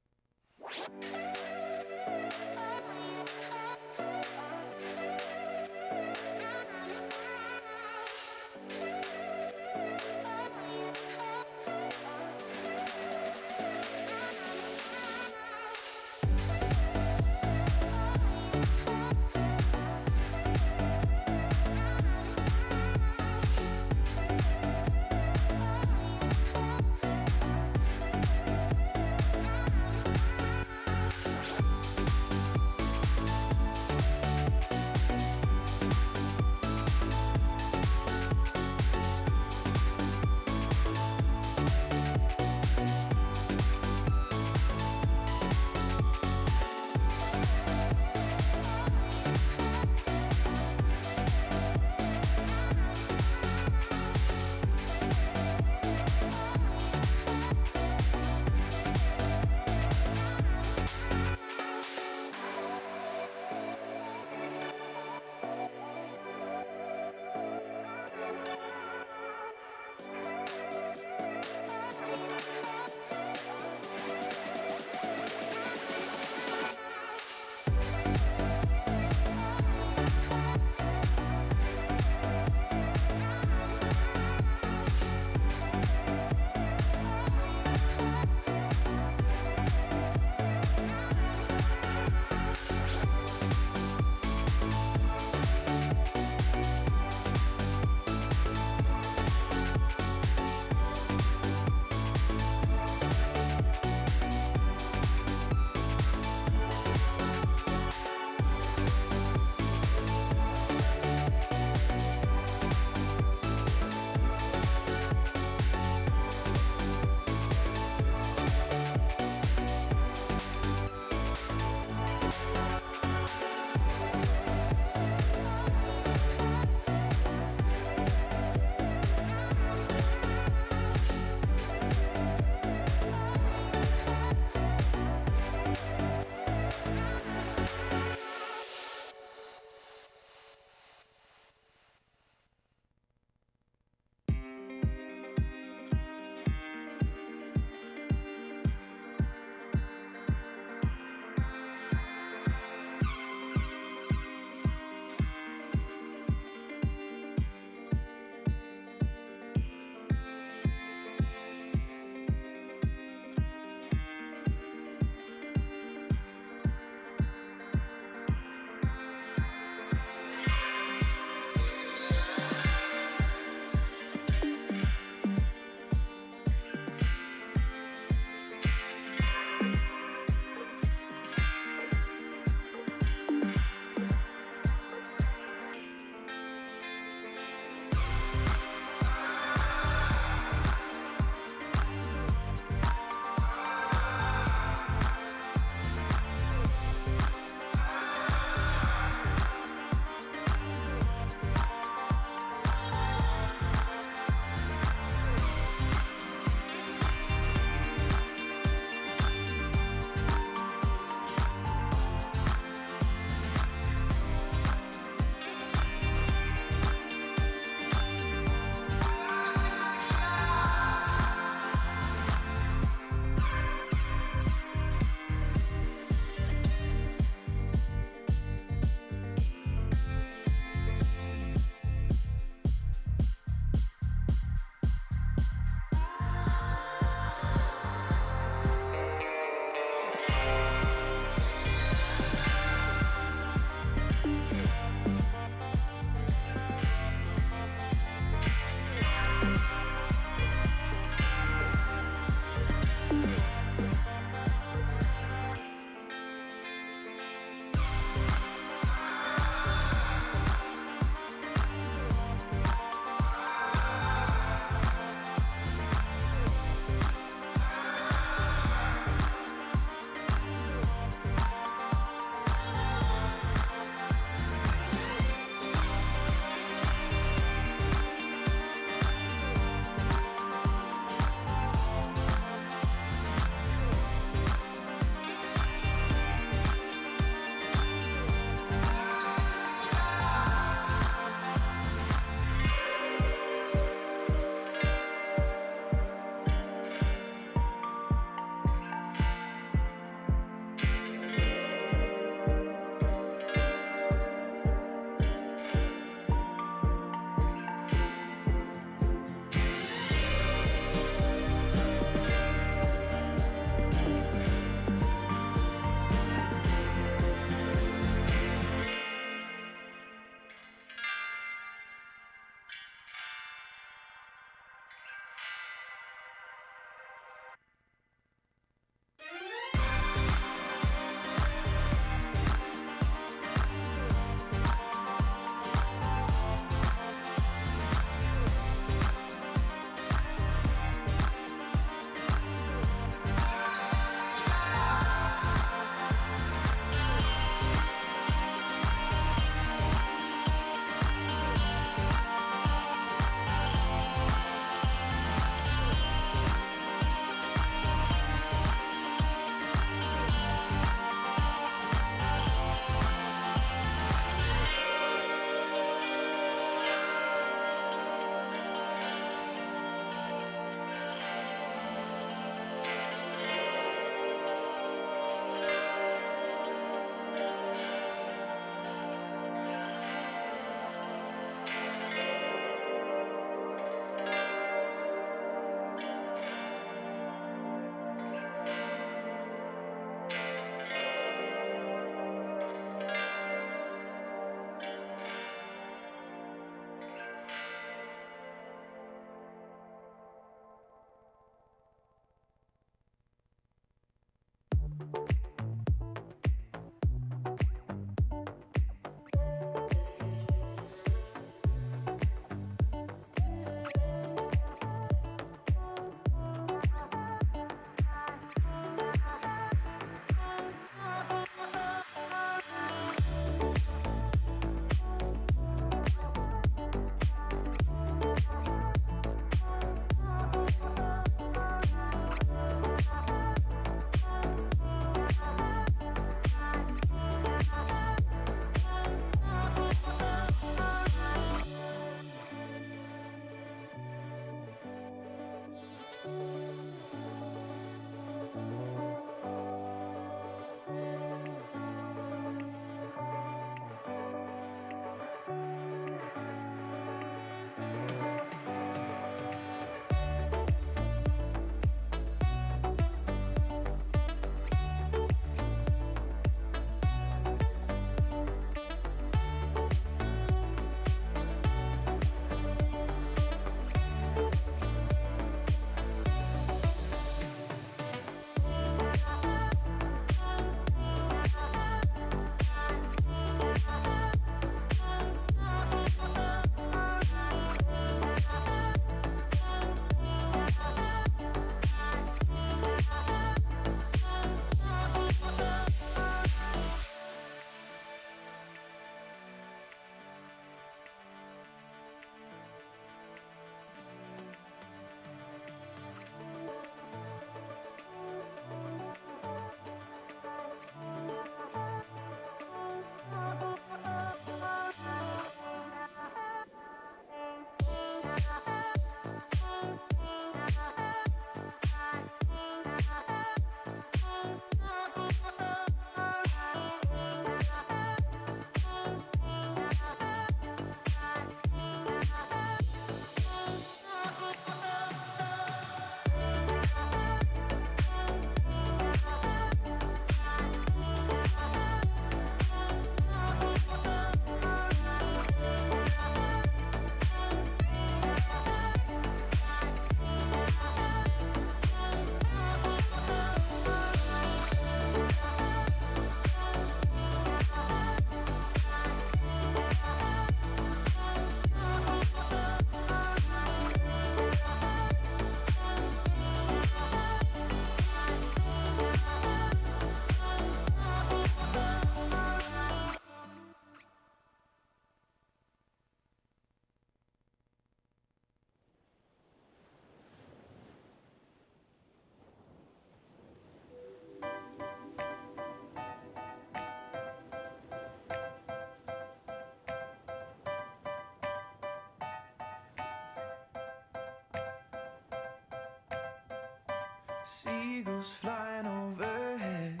Speaker 1: Seagulls flying overhead,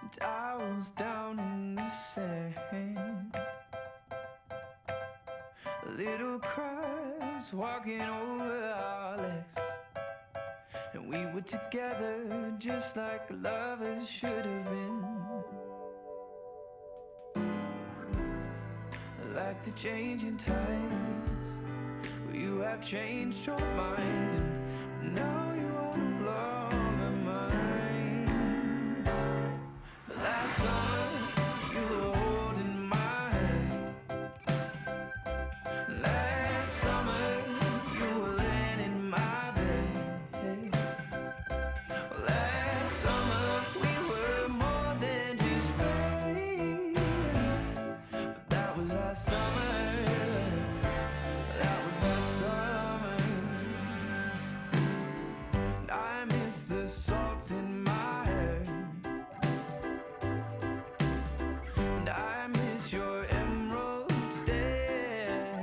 Speaker 1: and I was down in the sand. Little crabs walking over our legs, and we were together just like lovers should have been. Like the changing tides, you have changed your mind, and now you are no longer mine. But last summer you were holding my hand. Last summer you were laying in my bed. Last summer we were more than just friends. But that was last summer. That was last summer. And I miss the salt in my hair, and I miss your emerald stare,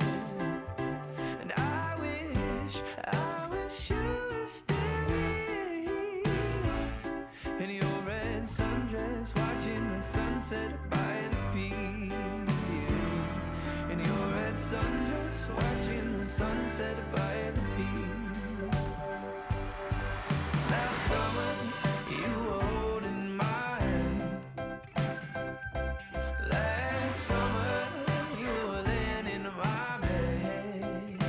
Speaker 1: and I wish you were still here in your red sundress, watching the sunset by the pier. In your red sundress, watching the sunset by the pier. Last summer, you were holding my hand. Last summer, you were laying in my bed.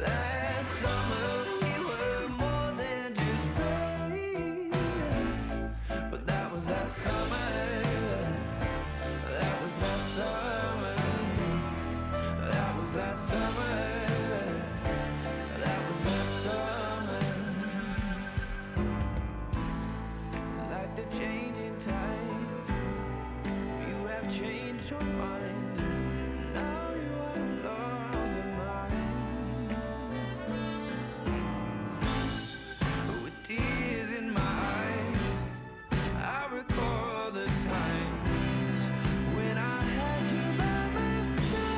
Speaker 1: Last summer, we were more than just friends. But that was last summer. That was last summer. That was last summer. That was last summer. Like the changing tides, you have changed your mind. Now you are no longer mine. With tears in my eyes, I recall the times when I had you by my side.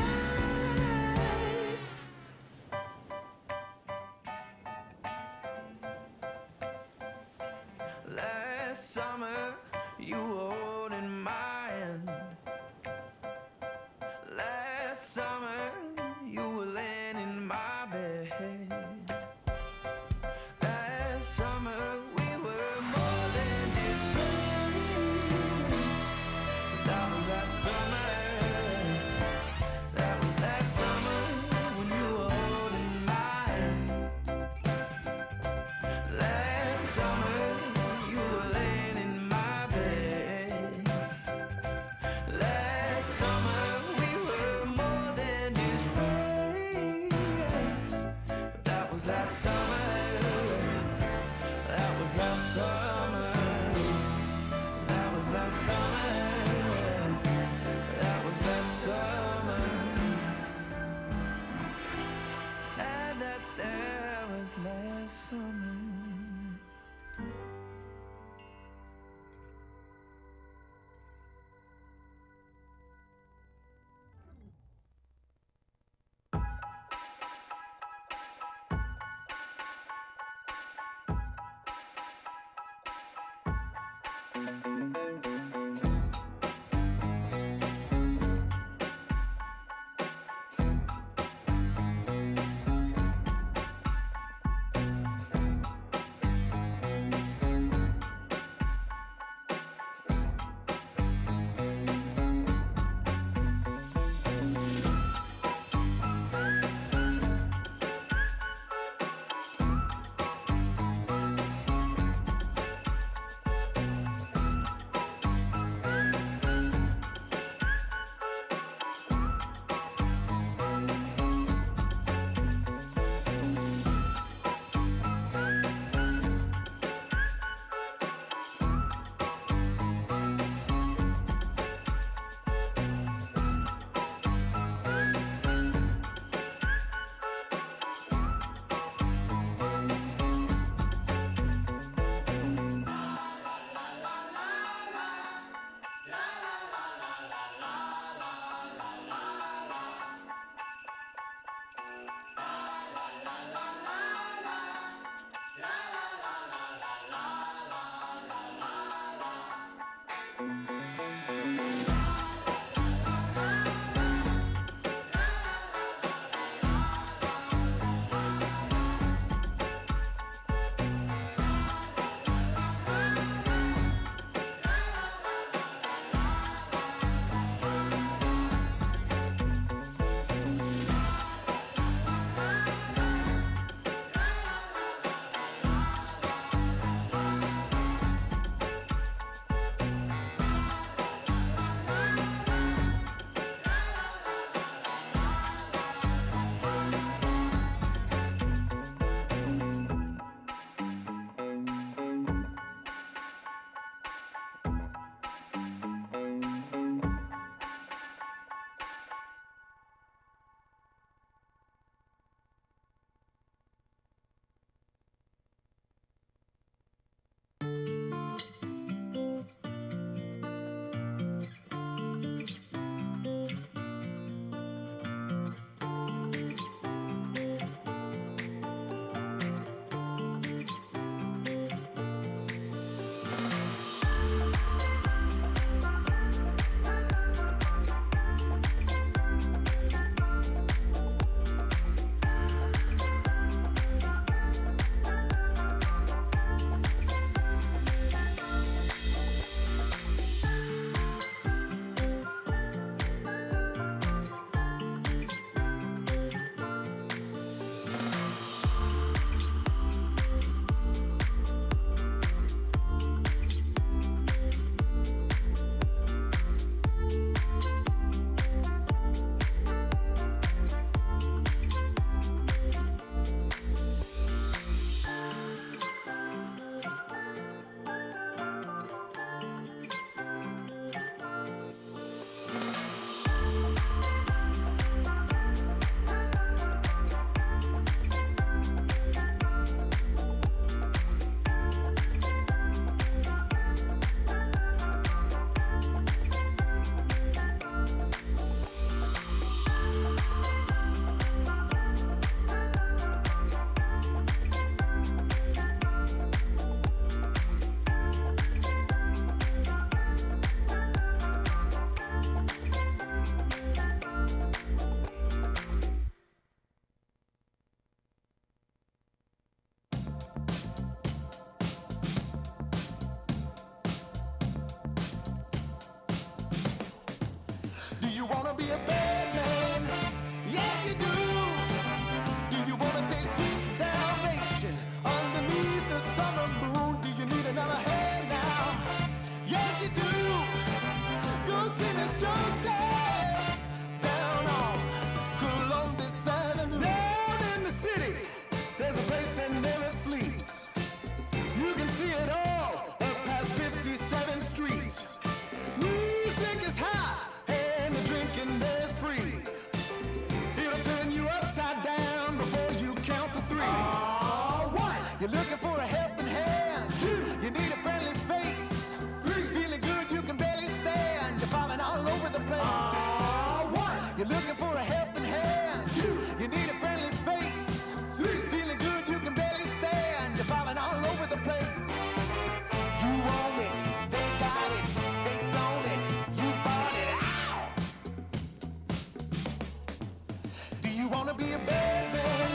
Speaker 1: you wanna be a Birdman?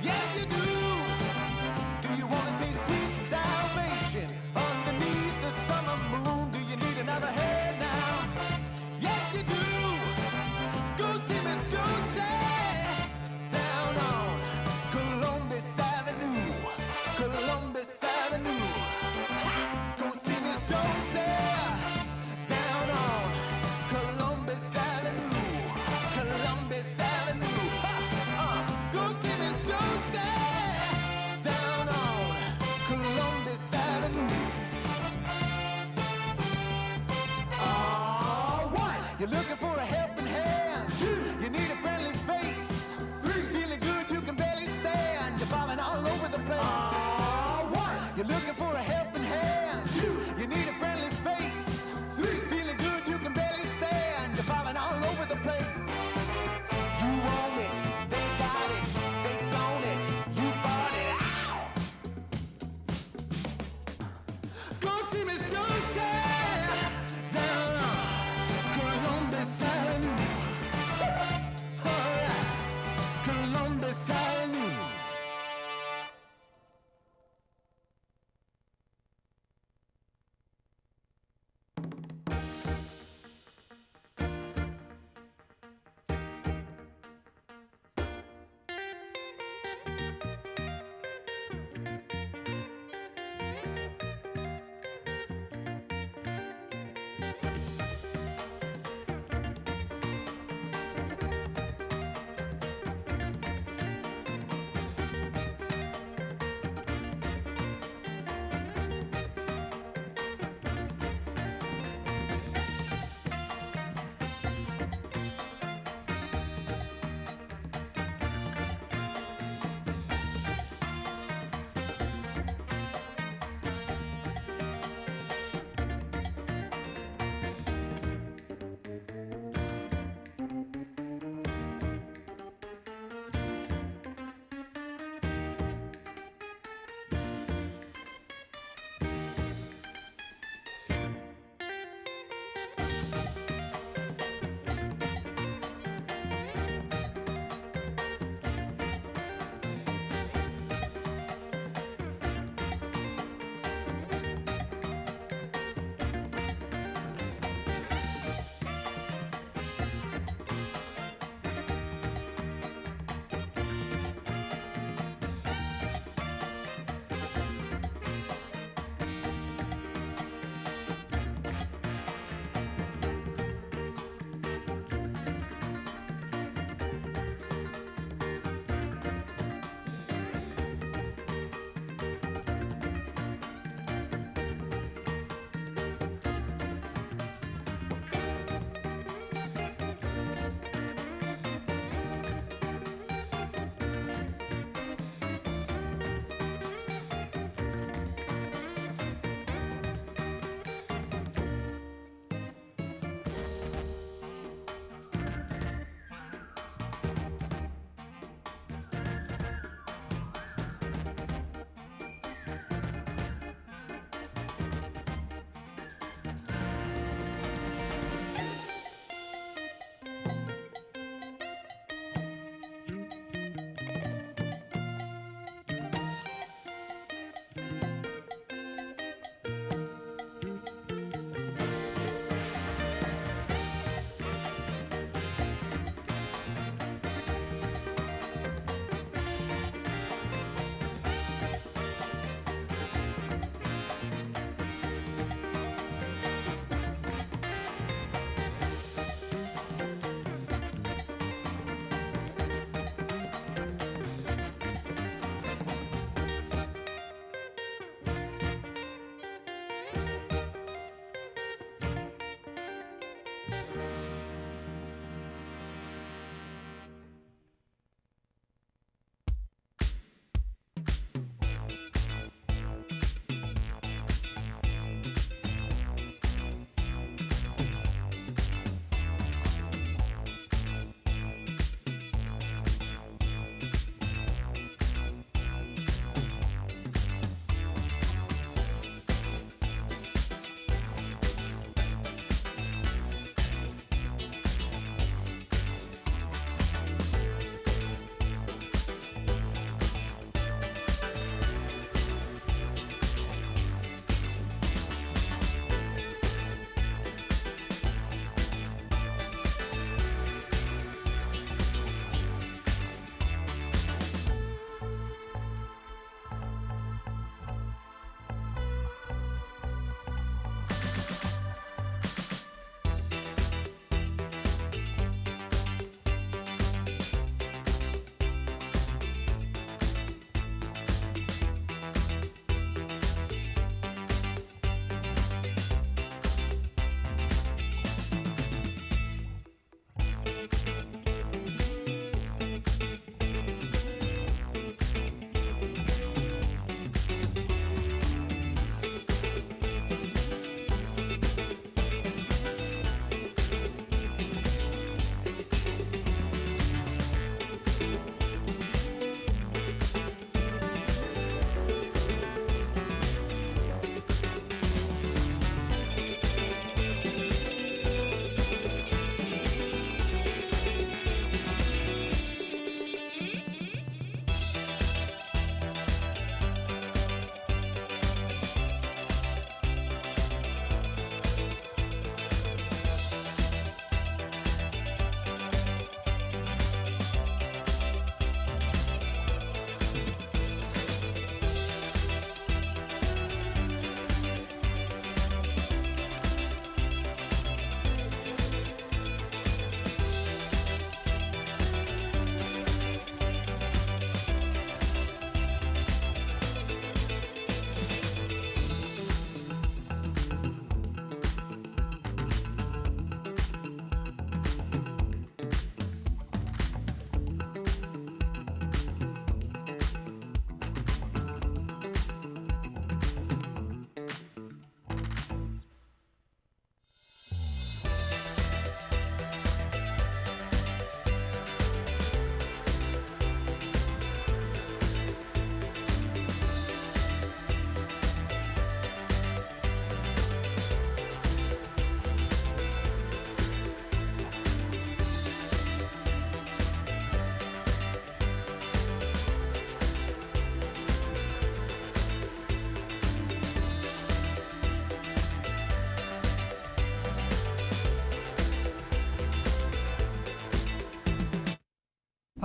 Speaker 1: Yes, you do. Do you wanna taste sweet salvation underneath the summer moon? Do you need another hand now? Yes, you do. Go see Miss Josie down on Columbus Avenue. Columbus Avenue. Ha! Go see Miss Josie down on Columbus Avenue. Columbus Avenue. Ha!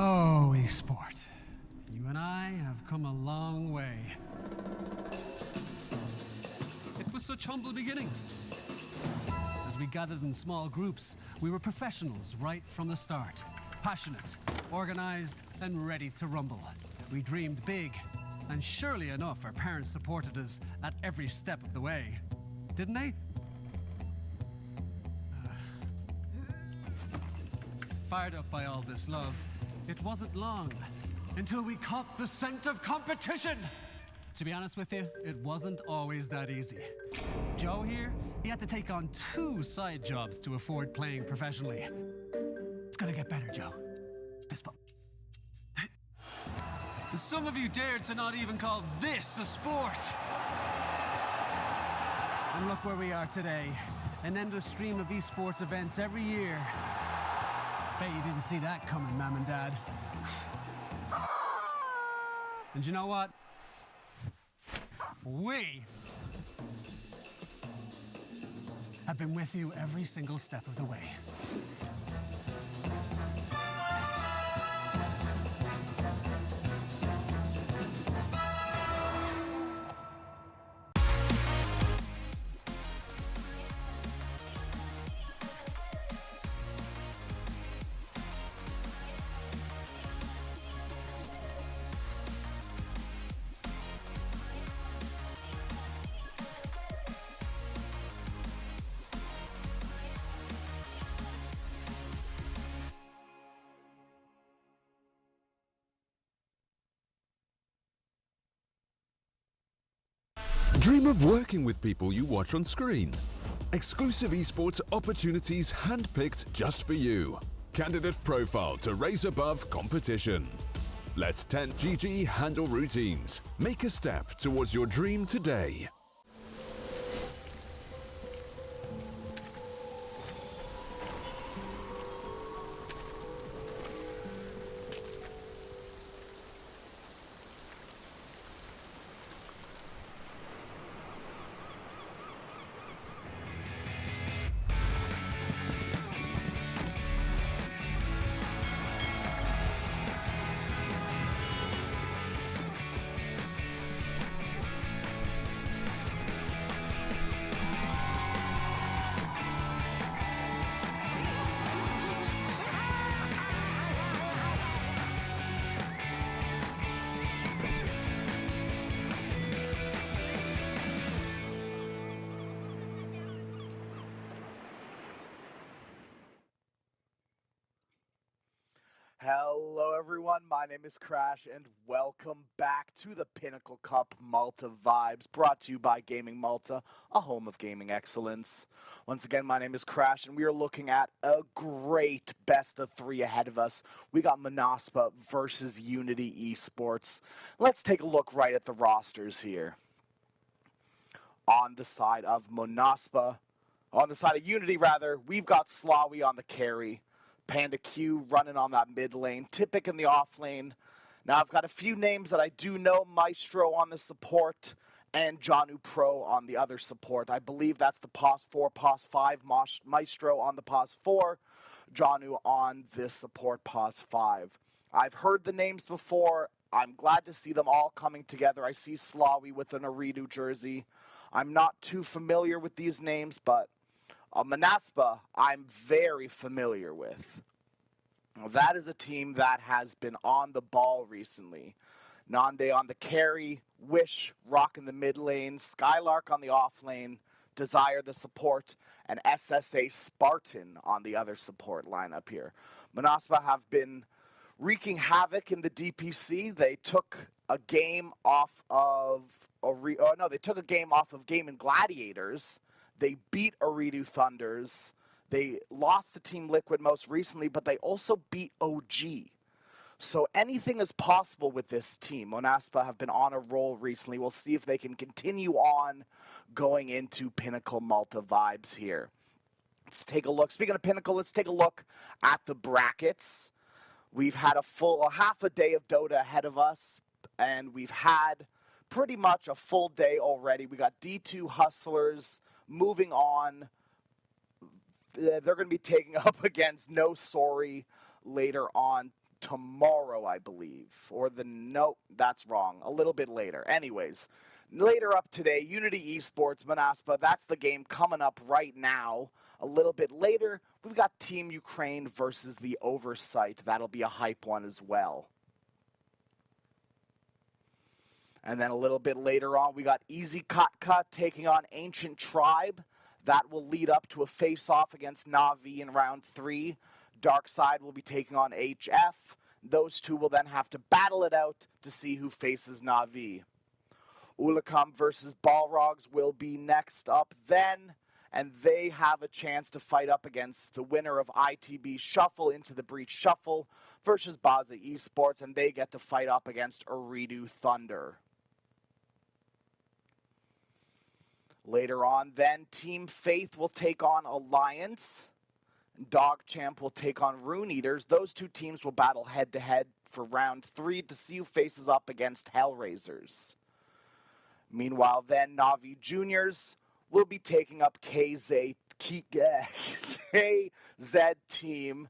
Speaker 2: Oh, esport. You and I have come a long way. It was such humble beginnings. As we gathered in small groups, we were professionals right from the start. Passionate, organized, and ready to rumble. We dreamed big, and surely enough, our parents supported us at every step of the way. Didn't they? Fired up by all this love, it wasn't long until we caught the scent of competition. To be honest with you, it wasn't always that easy. Joe here, he had to take on 2 side jobs to afford playing professionally. It's gonna get better, Joe. Fist bump. Some of you dared to not even call this a sport. And look where we are today. An endless stream of esports events every year. Bet you didn't see that coming, Mom and Dad. And you know what? We have been with you every single step of the way.
Speaker 3: Dream of working with people you watch on screen. Exclusive esports opportunities handpicked just for you. Candidate profile to raise above competition. Let Tent GG handle routines. Make a step towards your dream today.
Speaker 13: Hello everyone, my name is Crash and welcome back to the Pinnacle Cup Malta Vibes, brought to you by Gaming Malta, a home of gaming excellence. Once again, my name is Crash and we are looking at a great best of 3 ahead of us. We got Monaspa versus Unity Esports. Let's take a look right at the rosters here. On the side of Unity rather, we've got Slawi on the carry. Panda Q running on that mid lane, Tipic in the off lane. Now I've got a few names that I do know, Maestro on the support, and Janu Pro on the other support. I believe that's the POS 4, POS 5, Maestro on the POS 4, Janu on the support POS 5. I've heard the names before. I'm glad to see them all coming together. I see Slawi with an Aridu jersey. I'm not too familiar with these names, but Monaspa, I'm very familiar with. That is a team that has been on the ball recently. Nande on the carry, Wish rocking the mid lane, Skylark on the off lane, Desire the support, and SSA Spartan on the other support lineup here. Monaspa have been wreaking havoc in the DPC. They took a game off of Game Gladiators. They beat Aridu Thunders. They lost to Team Liquid most recently, but they also beat OG. So anything is possible with this team. Monaspa have been on a roll recently. We'll see if they can continue on going into Pinnacle Malta Vibes here. Let's take a look. Speaking of Pinnacle, let's take a look at the brackets. We've had a half a day of Dota ahead of us, and we've had pretty much a full day already. We got D2 Hustlers moving on. They're going to be taking up against No Sorry later on tomorrow, I believe. Nope, that's wrong. A little bit later. Anyways, later up today, Unity Esports, Manaspa, that's the game coming up right now. A little bit later, we've got Team Ukraine versus the Oversight. That'll be a hype one as well. And then a little bit later on, we got Easy Katka taking on Ancient Tribe. That will lead up to a face-off against Na'Vi in round 3. Darkside will be taking on HF. Those two will then have to battle it out to see who faces Na'Vi. Ulakam versus Balrogs will be next up then, and they have a chance to fight up against the winner of ITB Shuffle into the Breach Shuffle versus Baza Esports, and they get to fight up against Eridu Thunder. Later on then, Team Faith will take on Alliance. Dogchamp will take on Rune Eaters. Those two teams will battle head-to-head for round 3 to see who faces up against Hellraisers. Meanwhile then, Na'Vi Juniors will be taking up KZ Team,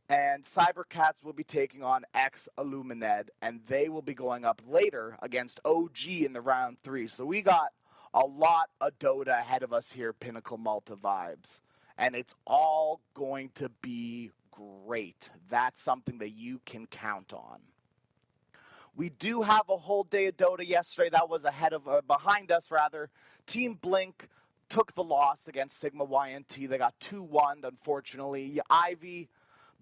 Speaker 13: and Cybercats will be taking on X-Illumined, and they will be going up later against OG in the round 3. So we got a lot of Dota ahead of us here, Pinnacle Malta vibes. And it's all going to be great. That's something that you can count on. We do have a whole day of Dota yesterday. That was behind us, rather. Team Blink took the loss against Sigma YNT. They got 2-1, unfortunately. Ivy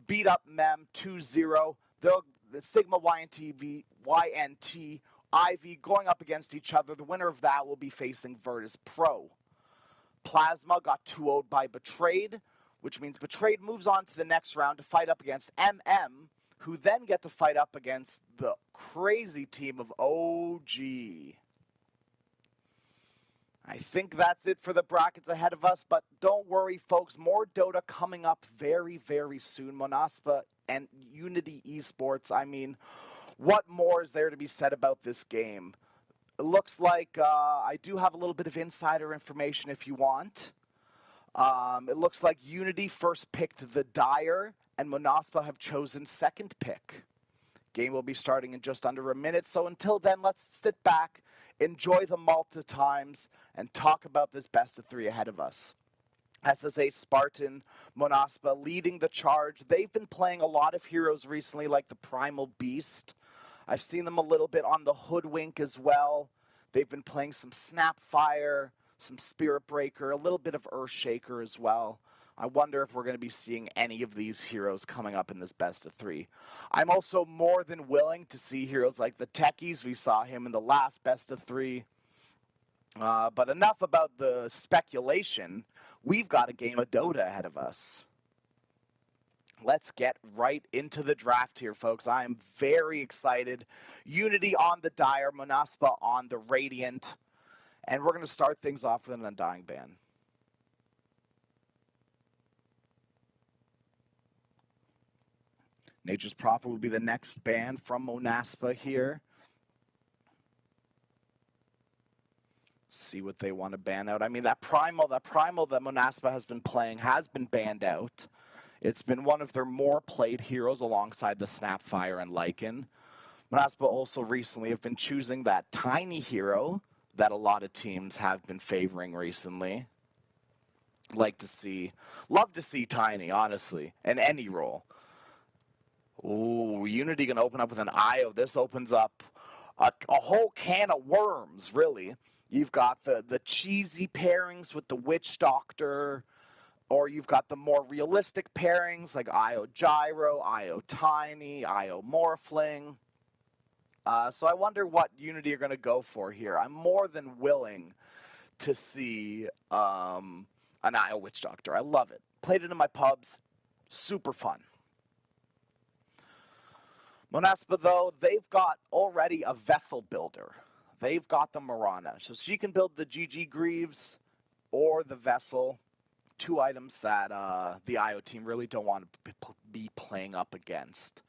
Speaker 13: beat up Mem 2-0. The Sigma YNT, Ivy going up against each other. The winner of that will be facing Virtus Pro. Plasma got 2-0'd by Betrayed, which means Betrayed moves on to the next round to fight up against MM, who then get to fight up against the crazy team of OG. I think that's it for the brackets ahead of us, but don't worry, folks. More Dota coming up very, very soon. Monaspa and Unity Esports. I mean, what more is there to be said about this game? It looks like I do have a little bit of insider information if you want. It looks like Unity first picked the Dire, and Monaspa have chosen second pick. Game will be starting in just under a minute, so until then, let's sit back, enjoy the Malta times, and talk about this best of 3 ahead of us. SSA Spartan, Monaspa leading the charge. They've been playing a lot of heroes recently, like the Primal Beast. I've seen them a little bit on the Hoodwink as well. They've been playing some Snapfire, some Spirit Breaker, a little bit of Earthshaker as well. I wonder if we're going to be seeing any of these heroes coming up in this best of 3. I'm also more than willing to see heroes like the Techies. We saw him in the last best of 3. But enough about the speculation. We've got a game of Dota ahead of us. Let's get right into the draft here, folks. I am very excited. Unity on the Dire, Monaspa on the Radiant. And we're going to start things off with an Undying ban. Nature's Prophet will be the next ban from Monaspa here. See what they want to ban out. I mean, that primal that Monaspa has been playing has been banned out. It's been one of their more played heroes alongside the Snapfire and Lycan. Monaspa also recently have been choosing that Tiny hero that a lot of teams have been favoring recently. Love to see Tiny, honestly, in any role. Ooh, Unity gonna open up with an IO. This opens up a whole can of worms, really. You've got the cheesy pairings with the Witch Doctor, or you've got the more realistic pairings like IO Gyro, IO Tiny, IO Morphling. So I wonder what Unity are going to go for here. I'm more than willing to see an IO Witch Doctor. I love it. Played it in my pubs. Super fun. Monaspa, though, they've got already a Vessel Builder. They've got the Marana. So she can build the GG Greaves or the Vessel. 2 items that the IO team really don't want to be playing up against.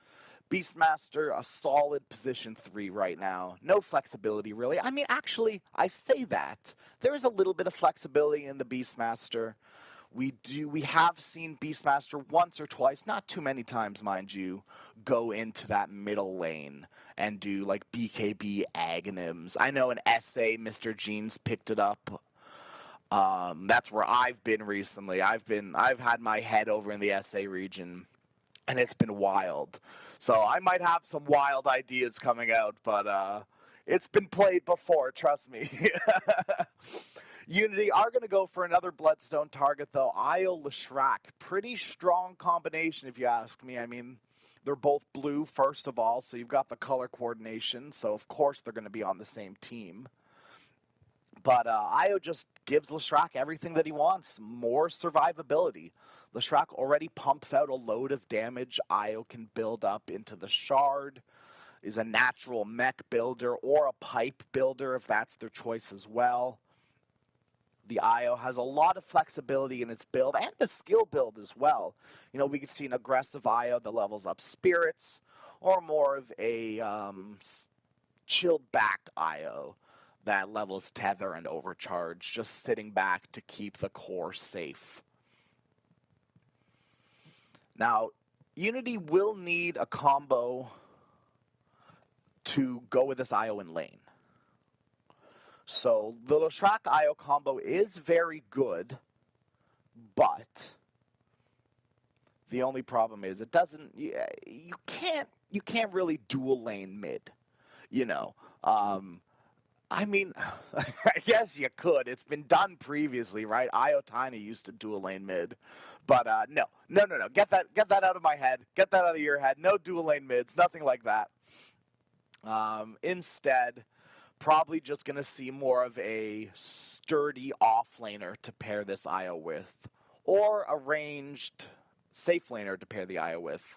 Speaker 13: Beastmaster, a solid position 3 right now. No flexibility, really. I mean, actually, I say that. There is a little bit of flexibility in the Beastmaster. We have seen Beastmaster once or twice, not too many times, mind you, go into that middle lane and do like BKB Aghanims. I know in SA, Mr. Jeans picked it up. That's where I've been recently. I've had my head over in the SA region, and it's been wild. So I might have some wild ideas coming out, but it's been played before, trust me. Unity are going to go for another Bloodstone target, though. Io Leshrac, pretty strong combination, if you ask me. I mean, they're both blue, first of all, so you've got the color coordination, so of course they're going to be on the same team. But Io just gives Leshrac everything that he wants, more survivability. Leshrac already pumps out a load of damage Io can build up into the Shard, is a natural mech builder or a pipe builder if that's their choice as well. The Io has a lot of flexibility in its build and the skill build as well. You know, we could see an aggressive Io that levels up spirits or more of a chilled back Io that levels tether and overcharge, just sitting back to keep the core safe. Now, Unity will need a combo to go with this Io in lane. So the Leshrac Io combo is very good, but the only problem is it doesn't. You can't really dual lane mid, you know. I mean, I guess you could. It's been done previously, right? Io Tiny used to dual lane mid, but no. Get that out of my head. Get that out of your head. No dual lane mids. Nothing like that. Instead, probably just going to see more of a sturdy offlaner to pair this Io with, or a ranged safe laner to pair the Io with.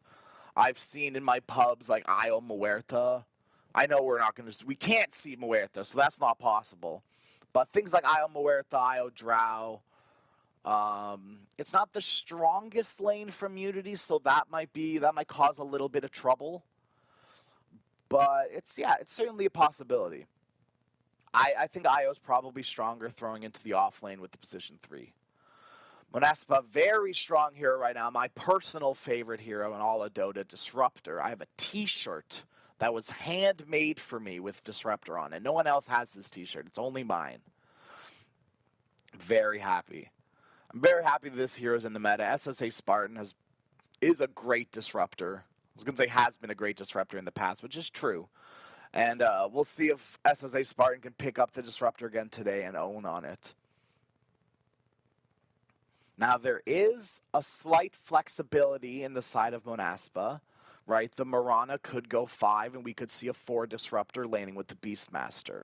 Speaker 13: I've seen in my pubs like Io Muerta. I know we can't see Muerta, so that's not possible. But things like Io Muerta, Io Drow, it's not the strongest lane from Unity, so that might cause a little bit of trouble. But it's certainly a possibility. I think Io's probably stronger throwing into the off lane with the position 3. Monaspa, very strong hero right now. My personal favorite hero in all of Dota, Disruptor. I have a t-shirt that was handmade for me with Disruptor on it. No one else has this t-shirt. It's only mine. Very happy. I'm very happy that this hero's in the meta. SSA Spartan is a great Disruptor. I was going to say has been a great Disruptor in the past, which is true. And we'll see if SSA Spartan can pick up the Disruptor again today and own on it. Now, there is a slight flexibility in the side of Monaspa, right? The Mirana could go 5, and we could see a 4 Disruptor laning with the Beastmaster.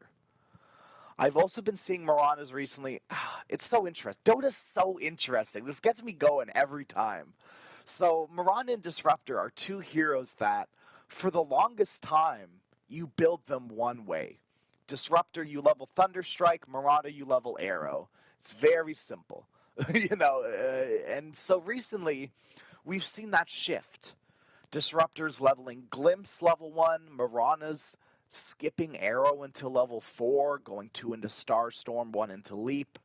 Speaker 13: I've also been seeing Miranas recently. It's so interesting. Dota's so interesting. This gets me going every time. So, Mirana and Disruptor are two heroes that, for the longest time, you build them one way. Disruptor, you level Thunderstrike. Mirana, you level Arrow. It's very simple. And so recently, we've seen that shift. Disruptor's leveling Glimpse level 1. Mirana's skipping Arrow until level 4, going 2 into Starstorm, 1 into Leap.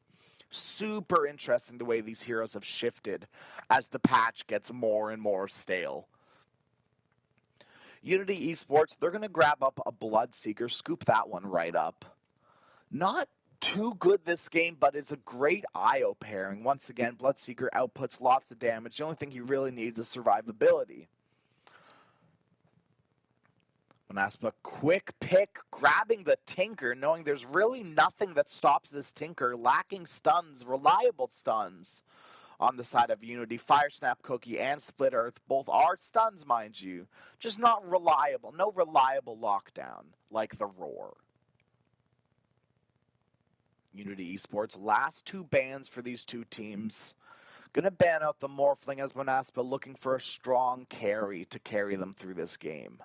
Speaker 13: Super interesting the way these heroes have shifted as the patch gets more and more stale. Unity Esports, they're going to grab up a Bloodseeker, scoop that one right up. Not too good this game, but it's a great Io pairing. Once again, Bloodseeker outputs lots of damage. The only thing he really needs is survivability. Monaspa, quick pick, grabbing the Tinker, knowing there's really nothing that stops this Tinker, lacking stuns, reliable stuns. On the side of Unity, Fire Snap Cookie and Split Earth both are stuns, mind you. Just not reliable. No reliable lockdown like the Roar. Unity Esports, last 2 bans for these two teams. Gonna ban out the Morphling as Monaspa looking for a strong carry to carry them through this game.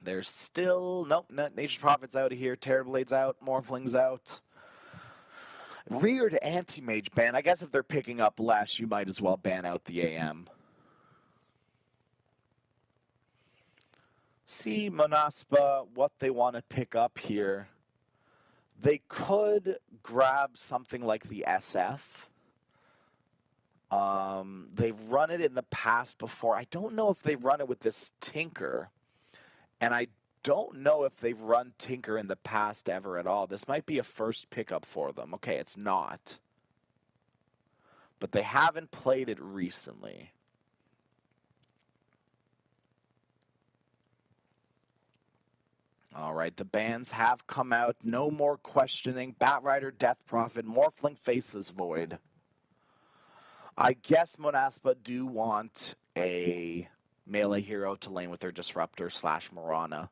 Speaker 13: There's still... Nope, Nature's Prophet's out of here. Terrorblade's out. Morphling's out. Weird anti-mage ban. I guess if they're picking up less, you might as well ban out the AM. See, Monaspa, what they want to pick up here. They could grab something like the SF. They've run it in the past before. I don't know if they've run it with this Tinker. And I don't know if they've run Tinker in the past ever at all. This might be a first pickup for them. Okay, it's not. But they haven't played it recently. All right, the bans have come out. No more questioning. Batrider, Death Prophet, Morphling Faceless Void. I guess Monaspa do want a melee hero to lane with their Disruptor / Morana,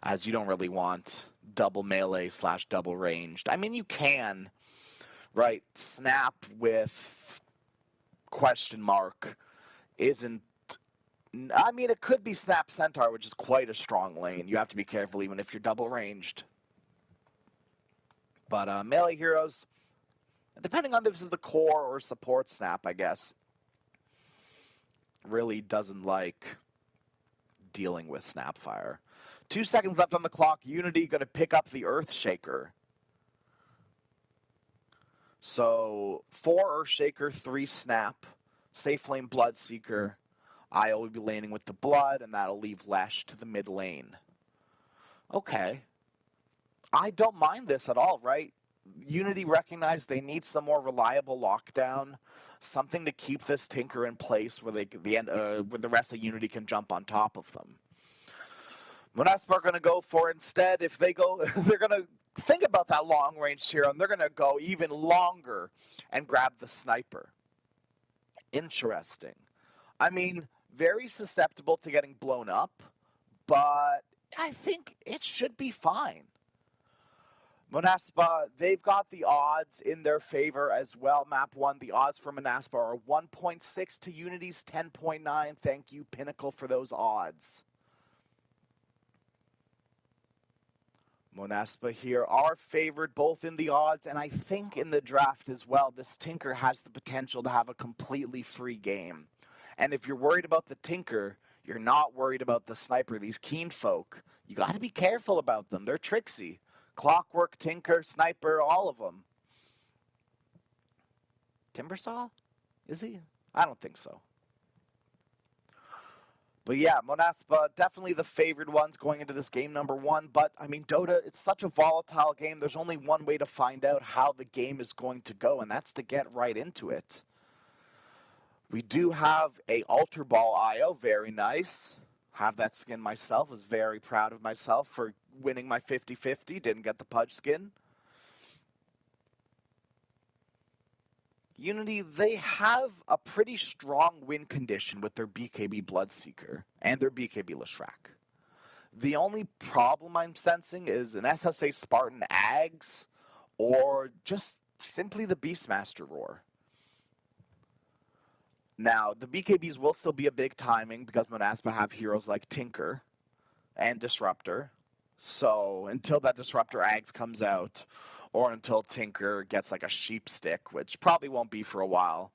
Speaker 13: as you don't really want double melee / double ranged. I mean, you can, right? Snap with question mark isn't. I mean, it could be Snap Centaur, which is quite a strong lane. You have to be careful even if you're double ranged. But melee heroes, depending on if this is the core or support Snap, I guess, really doesn't like dealing with Snapfire. 2 seconds left on the clock. Unity going to pick up the Earthshaker. So 4 Earthshaker, 3 Snap, Safe Flame Bloodseeker. I'll will be laning with the Blood, and that'll leave Lesh to the mid lane. Okay. I don't mind this at all, right? Unity recognized they need some more reliable lockdown, something to keep this Tinker in place where where the rest of Unity can jump on top of them. Monaspa are going to go for instead. If they go, they're going to think about that long range hero, and they're going to go even longer and grab the Sniper. Interesting. I mean, very susceptible to getting blown up, but I think it should be fine. Monaspa, they've got the odds in their favor as well. Map 1, the odds for Monaspa are 1.6 to Unity's 10.9. Thank you, Pinnacle, for those odds. Monaspa here are favored both in the odds and I think in the draft as well. This Tinker has the potential to have a completely free game. And if you're worried about the Tinker, you're not worried about the Sniper. These Keen folk, you got to be careful about them. They're tricksy. Clockwork, Tinker, Sniper, all of them. Timbersaw? Is he? I don't think so. But yeah, Monaspa, definitely the favored ones going into this game number 1. But, I mean, Dota, it's such a volatile game. There's only one way to find out how the game is going to go, and that's to get right into it. We do have a Altar Ball IO, very nice. Have that skin myself, was very proud of myself for winning my 50-50, didn't get the Pudge skin. Unity, they have a pretty strong win condition with their BKB Bloodseeker and their BKB Leshrac. The only problem I'm sensing is an SSA Spartan Ags or just simply the Beastmaster Roar. Now, the BKBs will still be a big timing because Monaspa have heroes like Tinker and Disruptor. So until that Disruptor Ags comes out, or until Tinker gets like a sheep stick, which probably won't be for a while,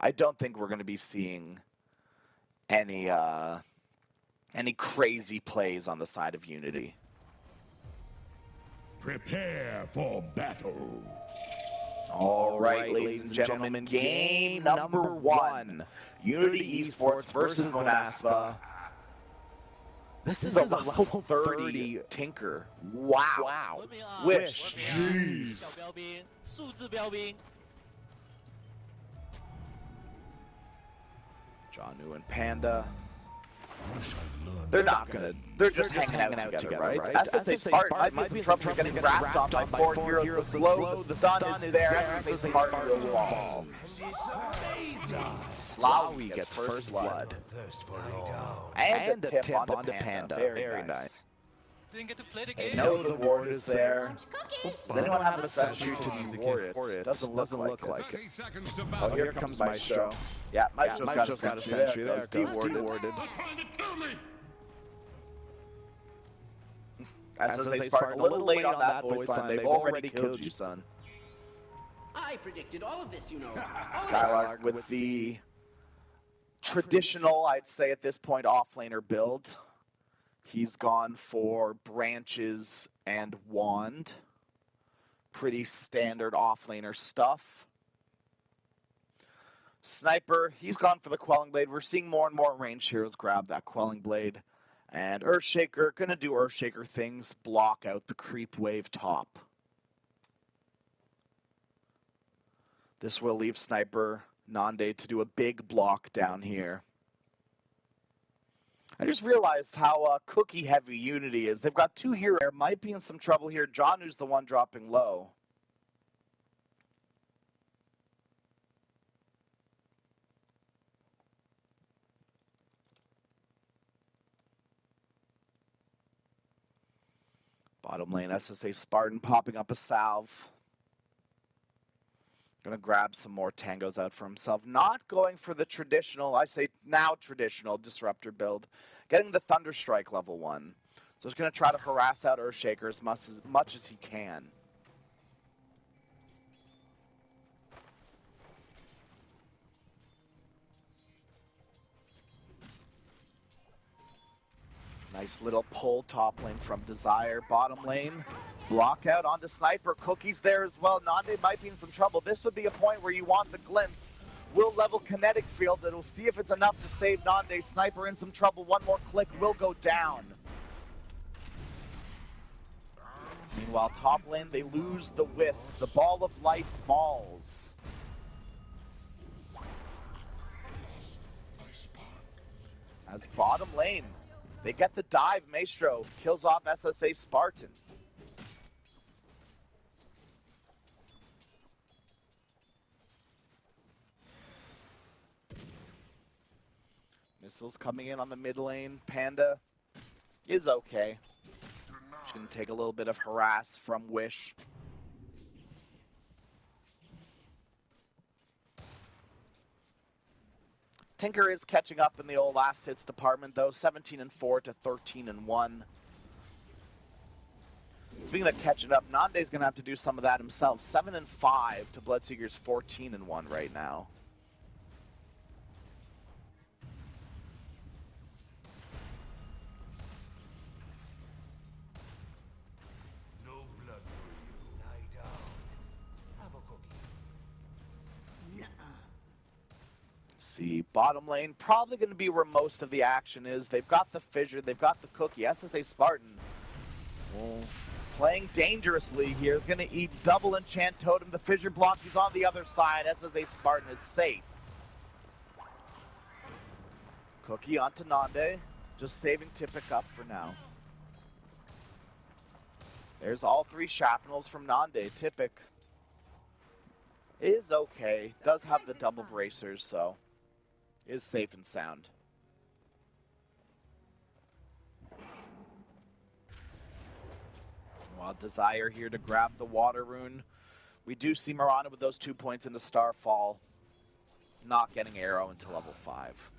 Speaker 13: I don't think we're going to be seeing any crazy plays on the side of Unity.
Speaker 12: Prepare for battle.
Speaker 13: All right, ladies and gentlemen, game number 1. Unity Esports versus Monaspa. This is a level 30 Tinker. Wow. Wish. Jeez. Janu and Panda. They're not gonna. They're just hanging out together, right? SSA Spartan might be in some trouble getting wrapped on by 4 heroes. The slow, the stun is there. SSA Spartan will fall. Slawi gets first blood. And a tip onto Panda. Very nice.
Speaker 8: Didn't get to play the
Speaker 13: They
Speaker 8: game.
Speaker 13: know the ward is there. Does anyone have a sentry to reward it? Doesn't look like it. Oh, here comes Maestro. Yeah, Maestro's got a sentry there. Goes dewarded. SSA Spartan, a little late on that voice line. They've already killed you, son.
Speaker 5: I predicted all of this, you know.
Speaker 13: Skylark with the traditional, I'd say at this point, offlaner build. He's gone for branches and wand. pretty standard offlaner stuff. Sniper, he's gone for the Quelling Blade. We're seeing more and more ranged heroes grab that Quelling Blade. And Earthshaker, gonna do Earthshaker things, block out the creep wave top. This will leave Sniper Nande to do a big block down here. I just realized how cookie heavy Unity is. They've got 2 heroes. There might be in some trouble here. Johnu's the one dropping low. Bottom lane, SSA Spartan popping up a salve. Gonna grab some more tangos out for himself. Not going for the traditional, I say now traditional, disruptor build. Getting the Thunderstrike level 1. So he's gonna try to harass out Earthshaker as much as he can. Nice little pull top lane from Desire. Bottom lane, block out onto Sniper. Cookie's there as well. Nande might be in some trouble. This would be a point where you want the glimpse. Will level kinetic field. It'll see if it's enough to save Nande. Sniper in some trouble. One more click will go down. Meanwhile, top lane, they lose the Wisp. The ball of light falls. As bottom lane, they get the dive. Maestro kills off SSA Spartan. Missiles coming in on the mid lane. Panda is okay. Just gonna take a little bit of harass from Wish. Tinker is catching up in the old last hits department though, 17-4 to 13-1. Speaking of catching up, Nande's gonna have to do some of that himself. 7-5 to Bloodseeker's 14-1 right now. See, bottom lane, probably going to be where most of the action is. They've got the fissure, they've got the cookie. SSA Spartan, playing dangerously here, is going to eat double enchant totem. The fissure block, he's on the other side. SSA Spartan is safe. Cookie onto Nande, just saving Tipic up for now. There's all 3 shrapnels from Nande. Tipic is okay, does have the double bracers, so is safe and sound. While Desire here to grab the water rune. We do see Mirana with those 2 points into Starfall. Not getting arrow until level 5.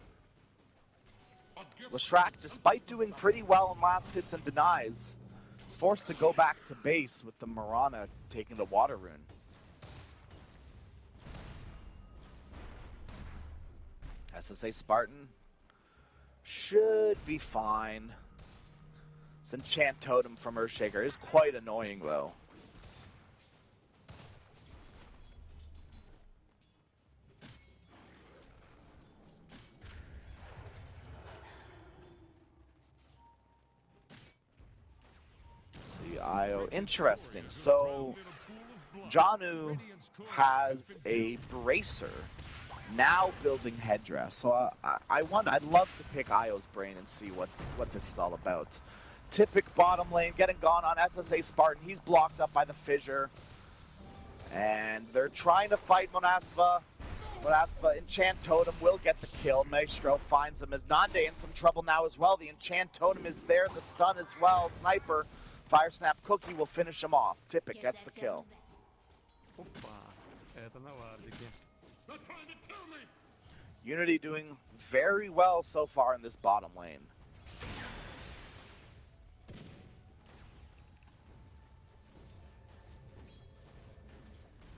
Speaker 13: Leshrac, despite doing pretty well in last hits and denies, is forced to go back to base with the Mirana taking the water rune. SSA Spartan should be fine. This enchant totem from Earthshaker is quite annoying though. See, Io, interesting. So Johnu has a bracer. Now building headdress, so I'd love to pick Io's brain and see what this is all about. Tipic bottom lane getting gone on SSA Spartan. He's blocked up by the fissure, and they're trying to fight Monaspa. Monaspa enchant totem will get the kill. Maestro finds him as Nande in some trouble now as well. The enchant totem is there, the stun as well. Sniper, fire snap cookie will finish him off. Tipic gets the kill. Unity doing very well so far in this bottom lane.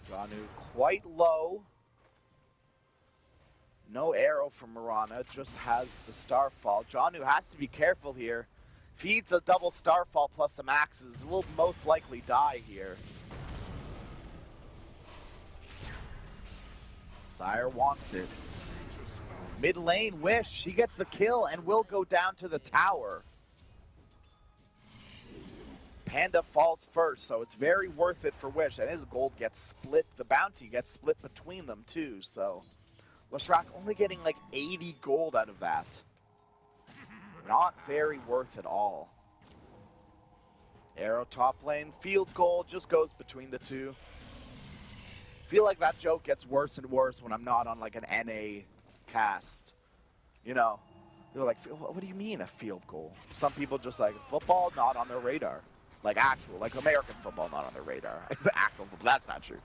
Speaker 13: Johnu quite low. No arrow from Mirana, just has the Starfall. Johnu has to be careful here. If he eats a double Starfall plus some axes, will most likely die here. Desire wants it. Mid lane, Wish, she gets the kill and will go down to the tower. Panda falls first, so it's very worth it for Wish, and his gold gets split, the bounty gets split between them too, so Leshrac only getting like 80 gold out of that. Not very worth at all. Arrow top lane, field goal just goes between the two. Feel like that joke gets worse and worse when I'm not on like an NA cast. You know, you're like, what do you mean a field goal? Some people just like, football not on their radar. Like actual, like American football not on their radar. It's actual football, that's not true.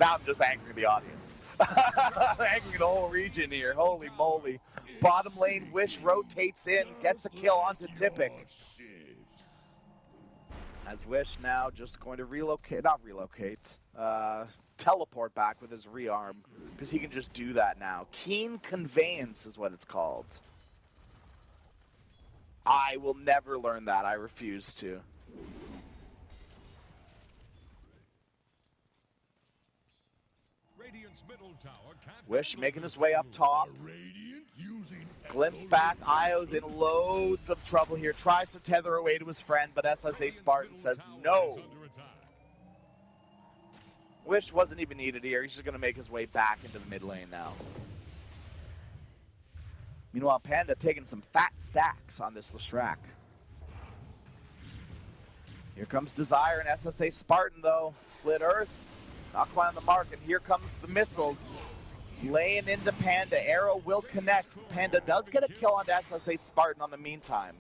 Speaker 13: Now I'm just angering the audience. Angering the whole region here, holy moly. Bottom lane, Wish rotates in, gets a kill onto Tipic. As Wish now just going to teleport back with his rearm, because he can just do that now. Keen Conveyance is what it's called. I will never learn that, I refuse to. Wish making his way up top. Glimpse back, Io's in loads of trouble here. Tries to tether away to his friend, but SSA Spartan says no. Wish wasn't even needed here. He's just going to make his way back into the mid lane now. Meanwhile, Panda taking some fat stacks on this Leshrac. Here comes Desire and SSA Spartan, though. Split Earth. Not quite on the mark, and here comes the missiles. Laying into Panda. Arrow will connect. Panda does get a kill onto SSA Spartan on the meantime.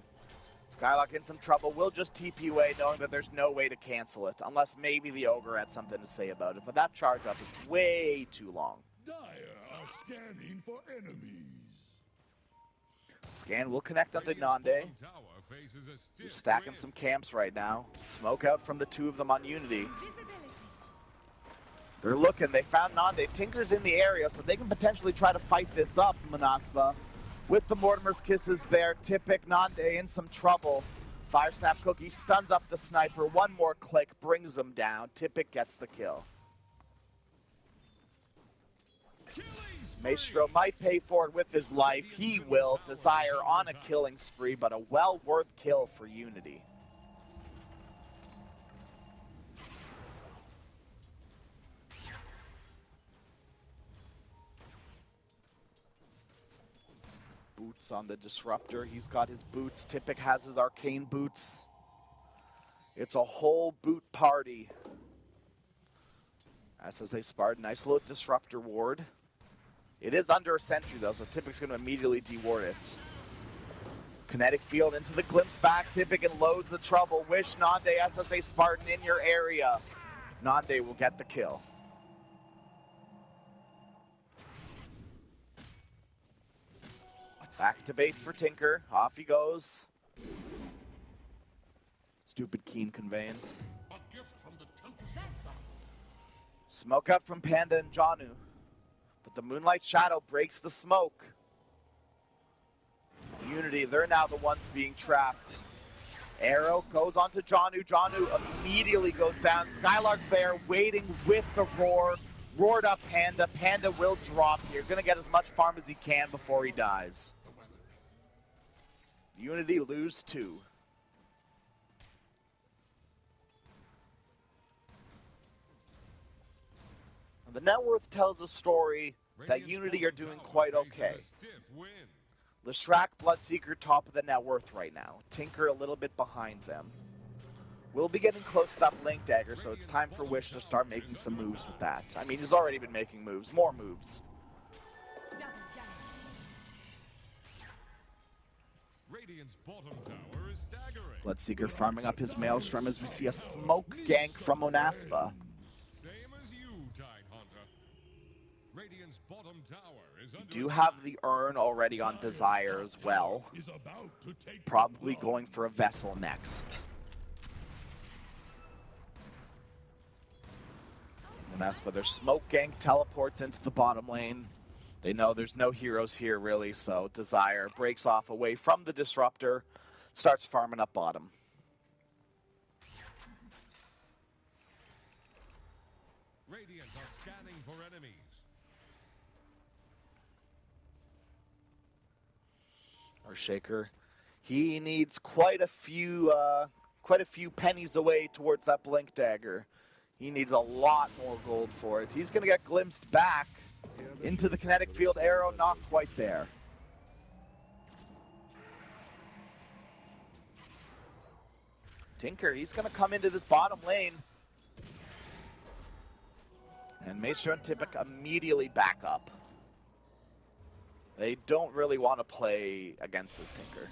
Speaker 13: Skylock in some trouble. Will just TP away, knowing that there's no way to cancel it, unless maybe the Ogre had something to say about it. But that charge up is way too long.
Speaker 12: Dire are scanning for enemies.
Speaker 13: Scan will connect onto Nande. Who's stacking some camps right now. Smoke out from the two of them on Unity. They're looking. They found Nande. Tinker's in the area, so they can potentially try to fight this up, Manaspa. With the Mortimer's Kisses there, Tipic, Nande in some trouble. Fire Snap Cookie stuns up the sniper. One more click brings him down. Tipic gets the kill. Maestro might pay for it with his life. He will. Desire on a killing spree, but a well-worth kill for Unity. Boots on the Disruptor. He's got his boots. Tipic has his arcane boots. It's a whole boot party. SSA Spartan, nice little Disruptor ward. It is under a sentry though, so Tipic's going to immediately deward it. Kinetic field into the glimpse back. Tipic in loads of trouble. Wish, Nande, SSA Spartan in your area. Nande will get the kill. Back to base for Tinker. Off he goes. Stupid Keen Conveyance. Smoke out from Panda and Janu. But the Moonlight Shadow breaks the smoke. Unity, they're now the ones being trapped. Arrow goes onto Janu. Janu immediately goes down. Skylark's there waiting with the roar. Roared up Panda. Panda will drop here. Gonna get as much farm as he can before he dies. Unity lose 2. The net worth tells a story that Unity are doing quite okay. Leshrac, Bloodseeker top of the net worth right now. Tinker a little bit behind them. We'll be getting close to that Blink Dagger, so it's time for Wish to start making some moves with that. I mean, he's already been making moves. More moves. Bloodseeker farming up his Maelstrom as we see a smoke gank from Onaspa. You do have the urn already on Desire as well. Probably going for a Vessel next. Onaspa, their smoke gank teleports into the bottom lane. They know there's no heroes here really, so Desire breaks off away from the Disruptor, starts farming up bottom.
Speaker 10: Radiant are scanning for enemies.
Speaker 13: Shaker. He needs quite a few pennies away towards that blink dagger. He needs a lot more gold for it. He's going to get glimpsed back into the kinetic field arrow. Not quite there. Tinker, he's going to come into this bottom lane. And Maestro and Tipic immediately back up. They don't really want to play against this Tinker.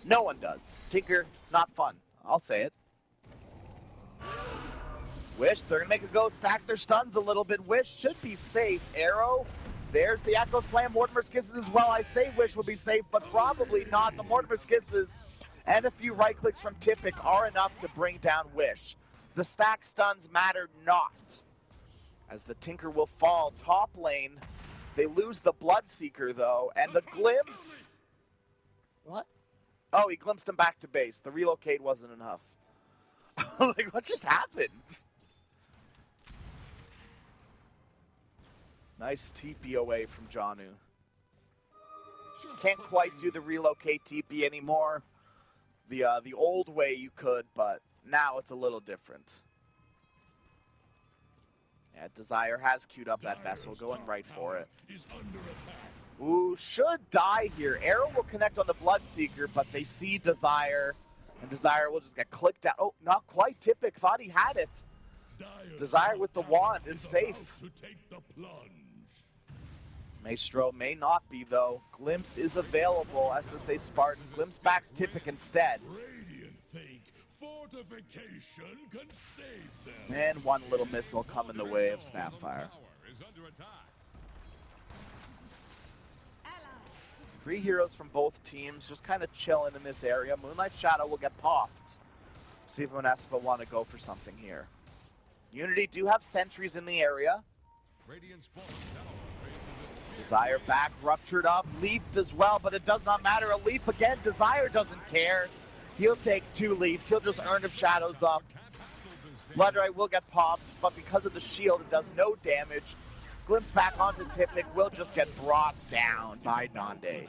Speaker 13: No one does. Tinker, not fun. I'll say it. Wish, they're going to make a go, stack their stuns a little bit. Wish should be safe. Arrow, there's the Echo Slam. Mortimer's Kisses as well. I say Wish will be safe, but probably not. The Mortimer's Kisses and a few right clicks from Tipic are enough to bring down Wish. The stack stuns matter not, as the Tinker will fall. Top lane, they lose the Bloodseeker though, and the glimpse. What? Oh, he glimpsed him back to base. The relocate wasn't enough. Like, what just happened? Nice TP away from Janu. Can't quite do the relocate TP anymore. The old way you could, but now it's a little different. Yeah, Desire has queued up that vessel, going right for it. Ooh, should die here. Arrow will connect on the Bloodseeker, but they see Desire, and Desire will just get clicked out. Oh, not quite. Tipic thought he had it. Desire with the wand is safe. Maestro may not be, though. Glimpse is available. SSA Spartan. Glimpse backs Tipic instead. And one little missile come in the way of Snapfire. 3 heroes from both teams just kind of chilling in this area. Moonlight Shadow will get popped. See if Monespa want to go for something here. Unity do have sentries in the area. Desire back, ruptured up, leaped as well, but it does not matter. A leap again, Desire doesn't care. He'll take 2 leaps. He'll just earn him shadows up. Bloodray will get popped, but because of the shield, it does no damage. Glimpse back onto Tipic, will just get brought down by Nande.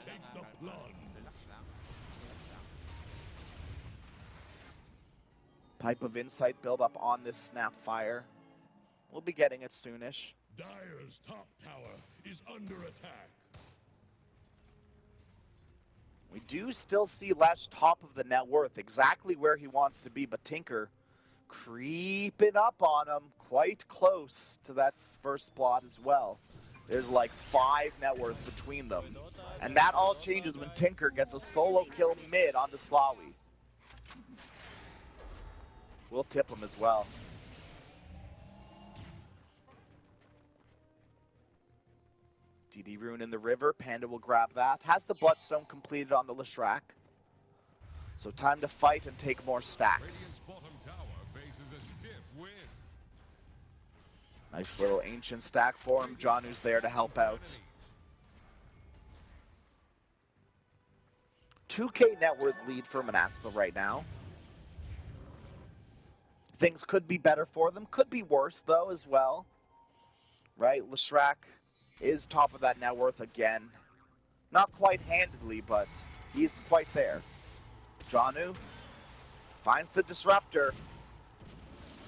Speaker 13: Pipe of Insight build up on this Snapfire. We'll be getting it soonish.
Speaker 12: Dire's top tower is under attack.
Speaker 13: We do still see Lesh top of the net worth, exactly where he wants to be, but Tinker creeping up on him, quite close to that first spot as well. There's like 5 net worth between them. And that all changes when Tinker gets a solo kill mid on the Slawi. We'll tip him as well. DD Rune in the river. Panda will grab that. Has the Bloodstone completed on the Leshrac. So time to fight and take more stacks. Nice little ancient stack for him. Janu's there to help out. 2K net worth lead for Manaspa right now. Things could be better for them. Could be worse, though, as well. Right? Leshrac is top of that net worth again. Not quite handedly, but he's quite there. Janu finds the Disruptor.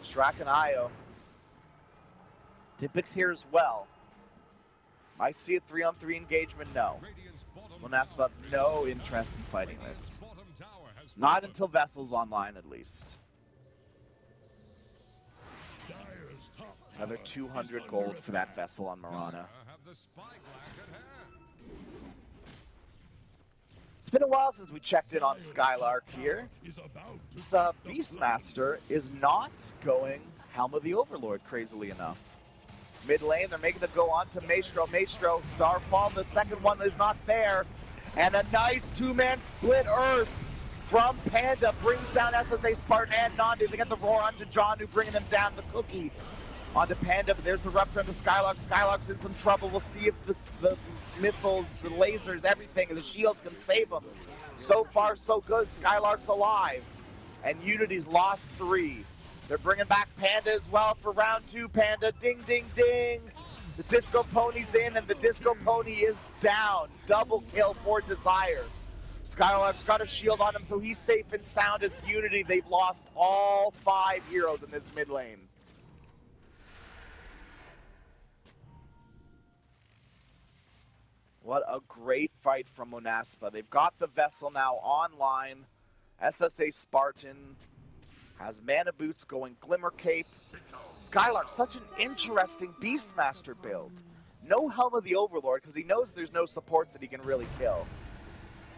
Speaker 13: Leshrac and Io. Tipic's here as well. Might see a 3-on-3 engagement, no. Manaspa, no interest in fighting this. Not until Vessel's online, at least. Another 200 gold for that Vessel on Marana. It's been a while since we checked in on Skylark here. This Beastmaster is not going Helm of the Overlord, crazily enough. Mid lane, they're making the go on to Maestro. Maestro, Starfall, the second one is not fair. And a nice 2-man split Earth from Panda brings down SSA Spartan and Nandi. They get the roar onto Janu, bringing them down. The cookie onto Panda, but there's the rupture onto Skylark. Skylark's in some trouble. We'll see if the missiles, the lasers, everything, the shields can save him. So far, so good. Skylark's alive. And Unity's lost 3. They're bringing back Panda as well for round 2. Panda, ding, ding, ding. The Disco Pony's in, and the Disco Pony is down. Double kill for Desire. Skylark's got a shield on him, so he's safe and sound as Unity. They've lost all 5 heroes in this mid lane. What a great fight from Monaspa. They've got the vessel now online. SSA Spartan has Mana Boots going Glimmer Cape. Skylark, such an interesting Beastmaster build. No Helm of the Overlord, because he knows there's no supports that he can really kill.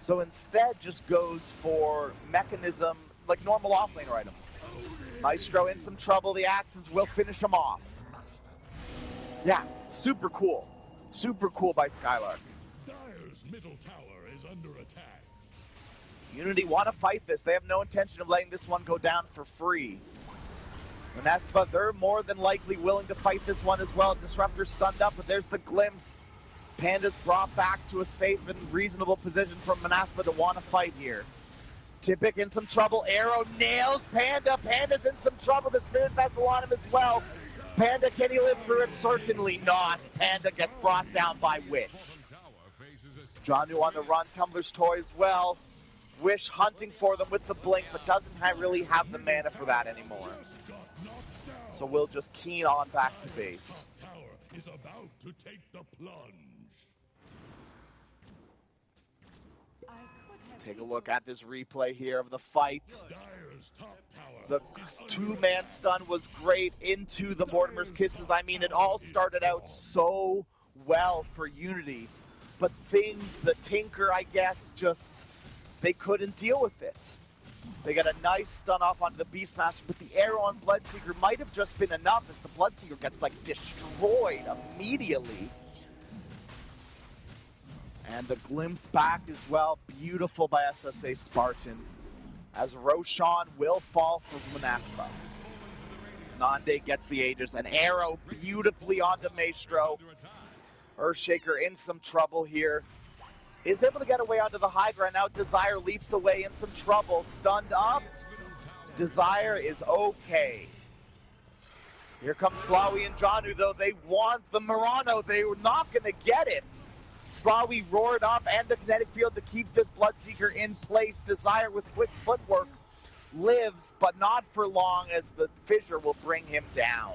Speaker 13: So instead just goes for Mechanism, like normal offlaner items. Maestro in some trouble, the axes will finish him off. Yeah, super cool. Super cool by Skylark.
Speaker 12: Dire's middle tower is under attack.
Speaker 13: Unity want to fight this. They have no intention of letting this one go down for free. Monaspa, they're more than likely willing to fight this one as well. Disruptor stunned up, but there's the glimpse. Panda's brought back to a safe and reasonable position from Monaspa to want to fight here. Tipic in some trouble. Arrow nails Panda. Panda's in some trouble. The Spirit Vessel on him as well. Panda, can he live through it? Certainly not. Panda gets brought down by Wish. Janu on the run. Tumbler's Toy as well. Wish hunting for them with the blink, but doesn't really have the mana for that anymore. So we'll just keen on back to base.
Speaker 12: Tower is about to take the plunge.
Speaker 13: Take a look at this replay here of the fight. The 2-man stun was great into the Mortimer's Kisses. I mean, it all started out so well for Unity, but things, the Tinker, I guess, just, they couldn't deal with it. They got a nice stun off onto the Beastmaster, but the arrow on Bloodseeker might have just been enough as the Bloodseeker gets, like, destroyed immediately. And the glimpse back as well, beautiful by SSA Spartan, as Roshan will fall for Monaspa. Nande gets the Aegis, an arrow beautifully onto Maestro. Earthshaker in some trouble here. Is able to get away onto the high ground. Now Desire leaps away in some trouble. Stunned up. Desire is okay. Here comes Slawi and Janu, though. They want the Murano. They were not going to get it. Slawi roared up and the kinetic field to keep this Bloodseeker in place. Desire with quick footwork lives, but not for long, as the fissure will bring him down.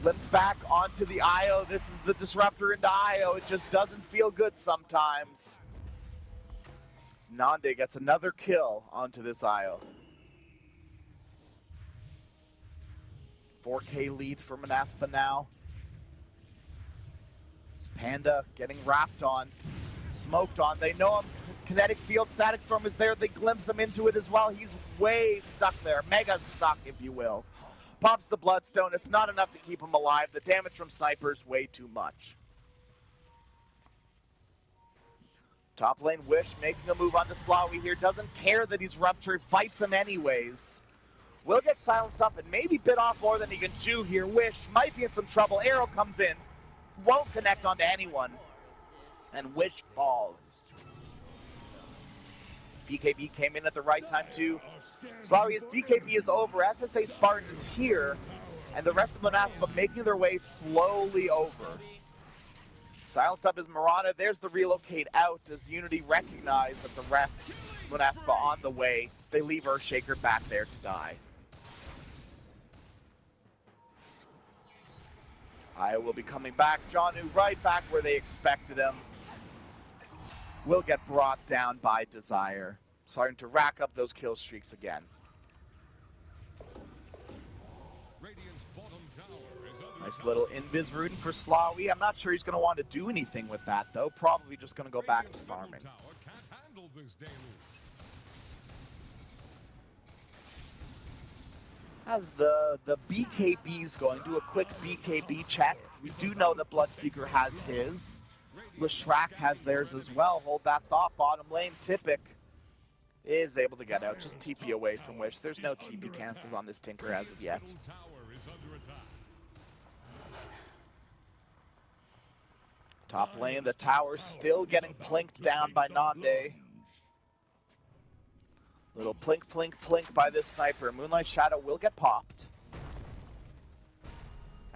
Speaker 13: Limps back onto the Io. This is the Disruptor into Io. It just doesn't feel good sometimes. Nande gets another kill onto this Io. 4K lead for Monaspa now. It's Panda getting wrapped on, smoked on. They know him. Kinetic field, Static Storm is there. They glimpse him into it as well. He's way stuck there. Mega stuck, if you will. Pops the Bloodstone. It's not enough to keep him alive. The damage from Sniper's way too much. Top lane Wish making a move onto Slawi here. Doesn't care that he's ruptured. Fights him anyways. Will get silenced up and maybe bit off more than he can chew here. Wish might be in some trouble. Arrow comes in. Won't connect onto anyone. And Wish falls. BKB came in at the right time too. Slawi's BKB is over. SSA Spartan is here. And the rest of Monaspa making their way slowly over. Silenced up is Murana. There's the relocate out as Unity recognize that the rest Monaspa on the way. They leave Earthshaker back there to die. Io will be coming back. Janu right back where they expected him. Will get brought down by Desire. Starting to rack up those kill streaks again. Nice little invis rooting for Slawi. I'm not sure he's going to want to do anything with that, though. Probably just going to go back to farming. As the BKB's going, do a quick BKB check. We do know that Bloodseeker has his. Leshrac has theirs as well. Hold that thought. Bottom lane, Tipic is able to get out. Just TP away from Wish. There's no TP cancels on this Tinker as of yet. Top lane, the tower still getting plinked down by Nande. Little plink, plink, plink by this sniper. Moonlight Shadow will get popped.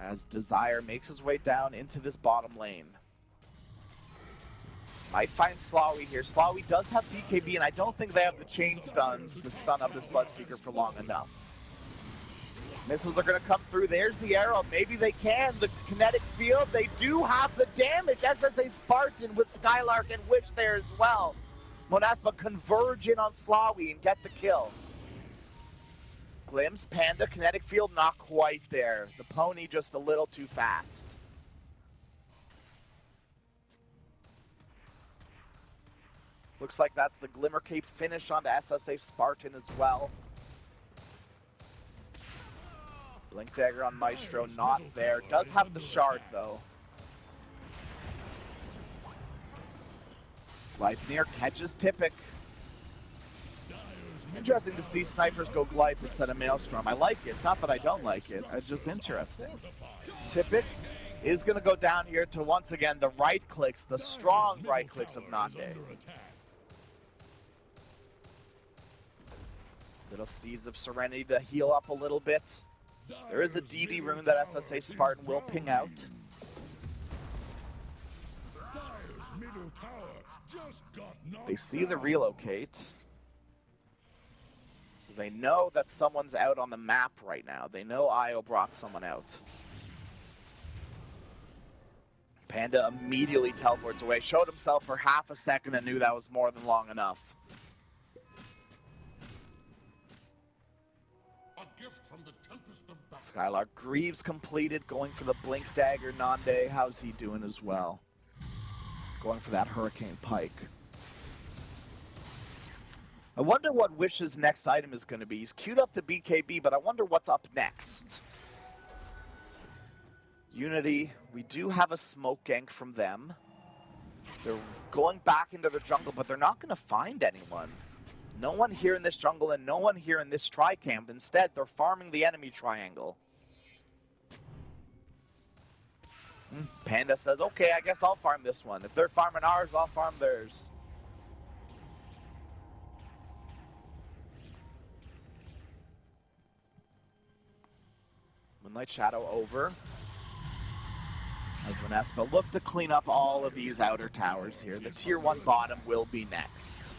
Speaker 13: As Desire makes his way down into this bottom lane. Might find Slawi here. Slawi does have BKB, and I don't think they have the chain stuns to stun up this Bloodseeker for long enough. Missiles are going to come through. There's the arrow. Maybe they can. The kinetic field, they do have the damage. SSA Spartan with Skylark and Wish there as well. Monaspa converge in on Slawi and get the kill. Glimpse, Panda, kinetic field, not quite there. The pony just a little too fast. Looks like that's the Glimmer Cape finish onto SSA Spartan as well. Blink Dagger on Maestro, not there. Does have the shard though. Gleipnir catches Tipic. Interesting to see snipers go Gleip instead of Maelstrom. I like it. It's not that I don't like it. It's just interesting. Tipic is going to go down here to, once again, the right clicks, the strong right clicks of Nande. Little Seeds of Serenity to heal up a little bit. There is a DD rune that SSA Spartan will ping out. They see the relocate. So they know that someone's out on the map right now. They know Io brought someone out. Panda immediately teleports away. Showed himself for half a second and knew that was more than long enough. Skylark Greaves completed, going for the Blink Dagger. Nande, how's he doing as well? Going for that Hurricane Pike. I wonder what Wish's next item is going to be. He's queued up the BKB, but I wonder what's up next. Unity, we do have a smoke gank from them. They're going back into their jungle, but they're not going to find anyone. No one here in this jungle and no one here in this tri-camp. Instead, they're farming the enemy triangle. Panda says, okay, I guess I'll farm this one. If they're farming ours, I'll farm theirs. Moonlight Shadow over. As Monaspa look to clean up all of these outer towers here. The tier 1 bottom will be next.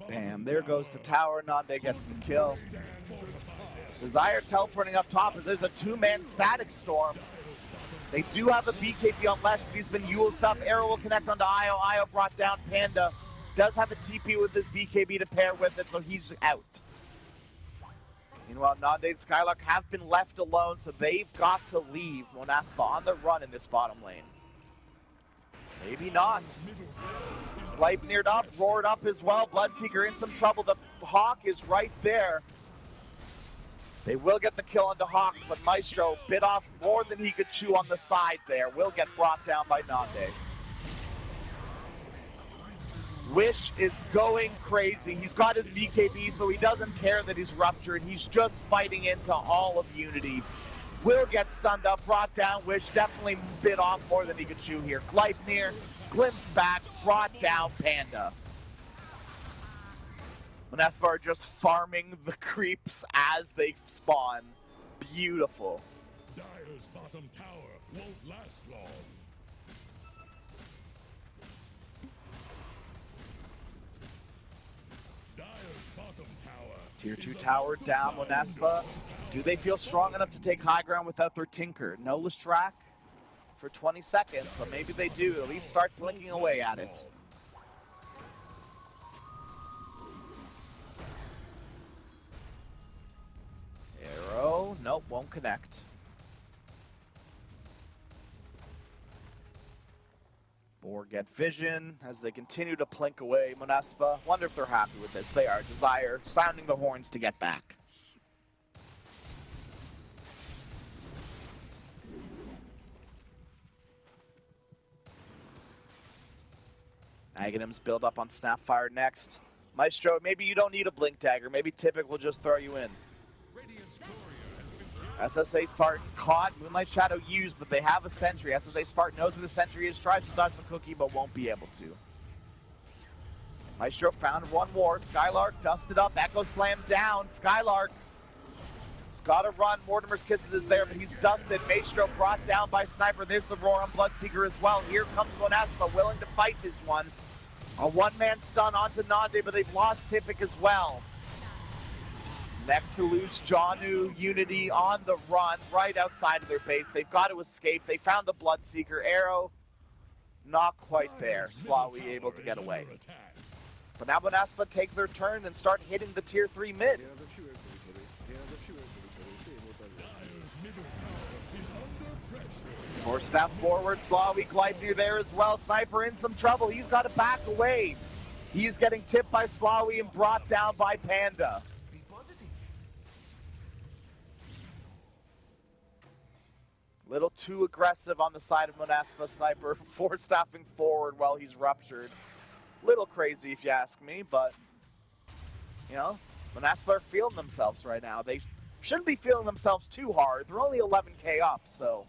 Speaker 13: Bam, there goes the tower. Nande gets the kill. Desire teleporting up top as there's a 2-man static storm. They do have a BKB on Lesh, but he's been Yuled up. Arrow will connect onto Io. Io brought down Panda. Does have a TP with his BKB to pair with it, so he's out. Meanwhile, Nande and Skylark have been left alone, so they've got to leave Monaspa on the run in this bottom lane. Maybe not. Gleipnir up, roared up as well. Bloodseeker in some trouble. The Hawk is right there. They will get the kill onto Hawk, but Maestro bit off more than he could chew on the side there. Will get brought down by Nande. Wish is going crazy. He's got his BKB, so he doesn't care that he's ruptured. He's just fighting into all of Unity. Will get stunned up, brought down. Wish definitely bit off more than he could chew here. Gleipnir, glimpse back, brought down Panda. Monaspa are just farming the creeps as they spawn. Beautiful.
Speaker 12: Dire's bottom tower won't last long.
Speaker 13: Tier 2 tower down, Monaspa. Do they feel strong enough to take high ground without their Tinker? No Lestrak for 20 seconds, so maybe they do. At least start blinking away at it. Arrow, nope, won't connect. Or get vision as they continue to plink away. Monaspa, wonder if they're happy with this. They are. Desire sounding the horns to get back. Aghanim's build up on Snapfire next. Maestro, maybe you don't need a Blink Dagger. Maybe Tipic will just throw you in. SSA Spartan caught, Moonlight Shadow used, but they have a sentry. SSA Spartan knows where the sentry is, tries to dodge the cookie, but won't be able to. Maestro found one more. Skylark dusted up. Echo Slam down. Skylark has got to run. Mortimer's Kisses is there, but he's dusted. Maestro brought down by Sniper. There's the roar on Bloodseeker as well. Here comes Monaspa, willing to fight this one. A one-man stun onto Nande, but they've lost Tipic as well. Next to lose Janu, Unity on the run, right outside of their base. They've got to escape. They found the Bloodseeker arrow. Not quite there. Slawi able to get away. But now Monaspa take their turn and start hitting the tier 3 mid. More staff forward, Slawi Gleipnir there as well. Sniper in some trouble. He's got to back away. He's getting tipped by Slawi and brought down by Panda. Little too aggressive on the side of Monaspa. Sniper forward staffing forward while he's ruptured. Little crazy if you ask me, but you know, Monaspa are feeling themselves right now. They shouldn't be feeling themselves too hard. They're only 11k up, so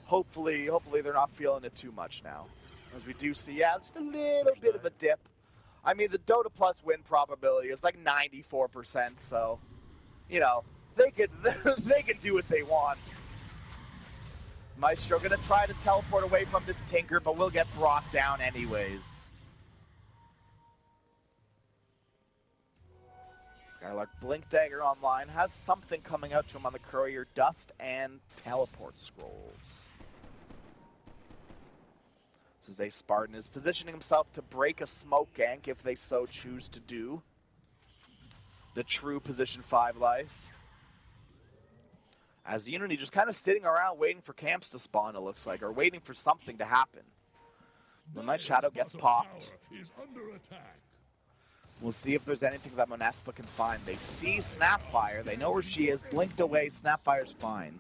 Speaker 13: hopefully they're not feeling it too much now. As we do see, yeah, just a little bit of a dip. I mean, the Dota Plus win probability is like 94%, so you know, they can do what they want. Maestro gonna try to teleport away from this Tinker, but will get brought down anyways. Skylark Blink Dagger online, has something coming out to him on the Courier, Dust and Teleport Scrolls. This is a Spartan is positioning himself to break a smoke gank if they so choose to do. The true position 5 life. As Unity just kind of sitting around waiting for camps to spawn, it looks like, or waiting for something to happen. The Night Shadow gets popped. We'll see if there's anything that Monaspa can find. They see Snapfire. They know where she is. Blinked away. Snapfire's fine.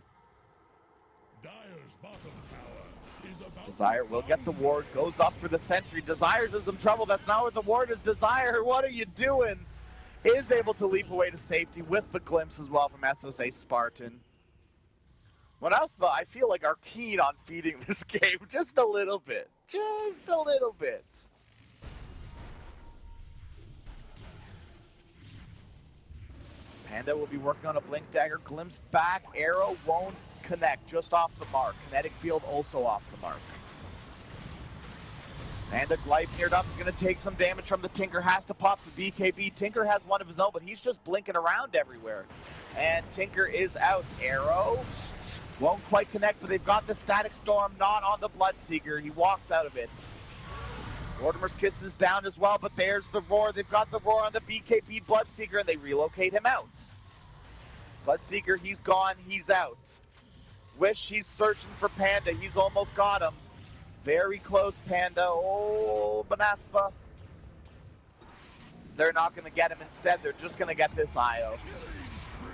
Speaker 13: Desire will get the ward. Goes up for the sentry. Desire's in some trouble. That's not what the ward is. Desire, what are you doing? Is able to leap away to safety with the glimpse as well from SSA Spartan. Monaspa, I feel like, are keen on feeding this game just a little bit. Just a little bit. Panda will be working on a Blink Dagger. Glimpse back. Arrow won't connect. Just off the mark. Kinetic Field also off the mark. Panda Gleipnir up is going to take some damage from the Tinker. Has to pop the BKB. Tinker has one of his own, but he's just blinking around everywhere. And Tinker is out. Arrow won't quite connect, but they've got the Static Storm not on the Bloodseeker. He walks out of it. Mortimer's Kiss is down as well, but there's the roar. They've got the roar on the BKB Bloodseeker, and they relocate him out. Bloodseeker, he's gone. He's out. Wish, he's searching for Panda. He's almost got him. Very close, Panda. Oh, Monaspa. They're not going to get him. Instead, they're just going to get this IO.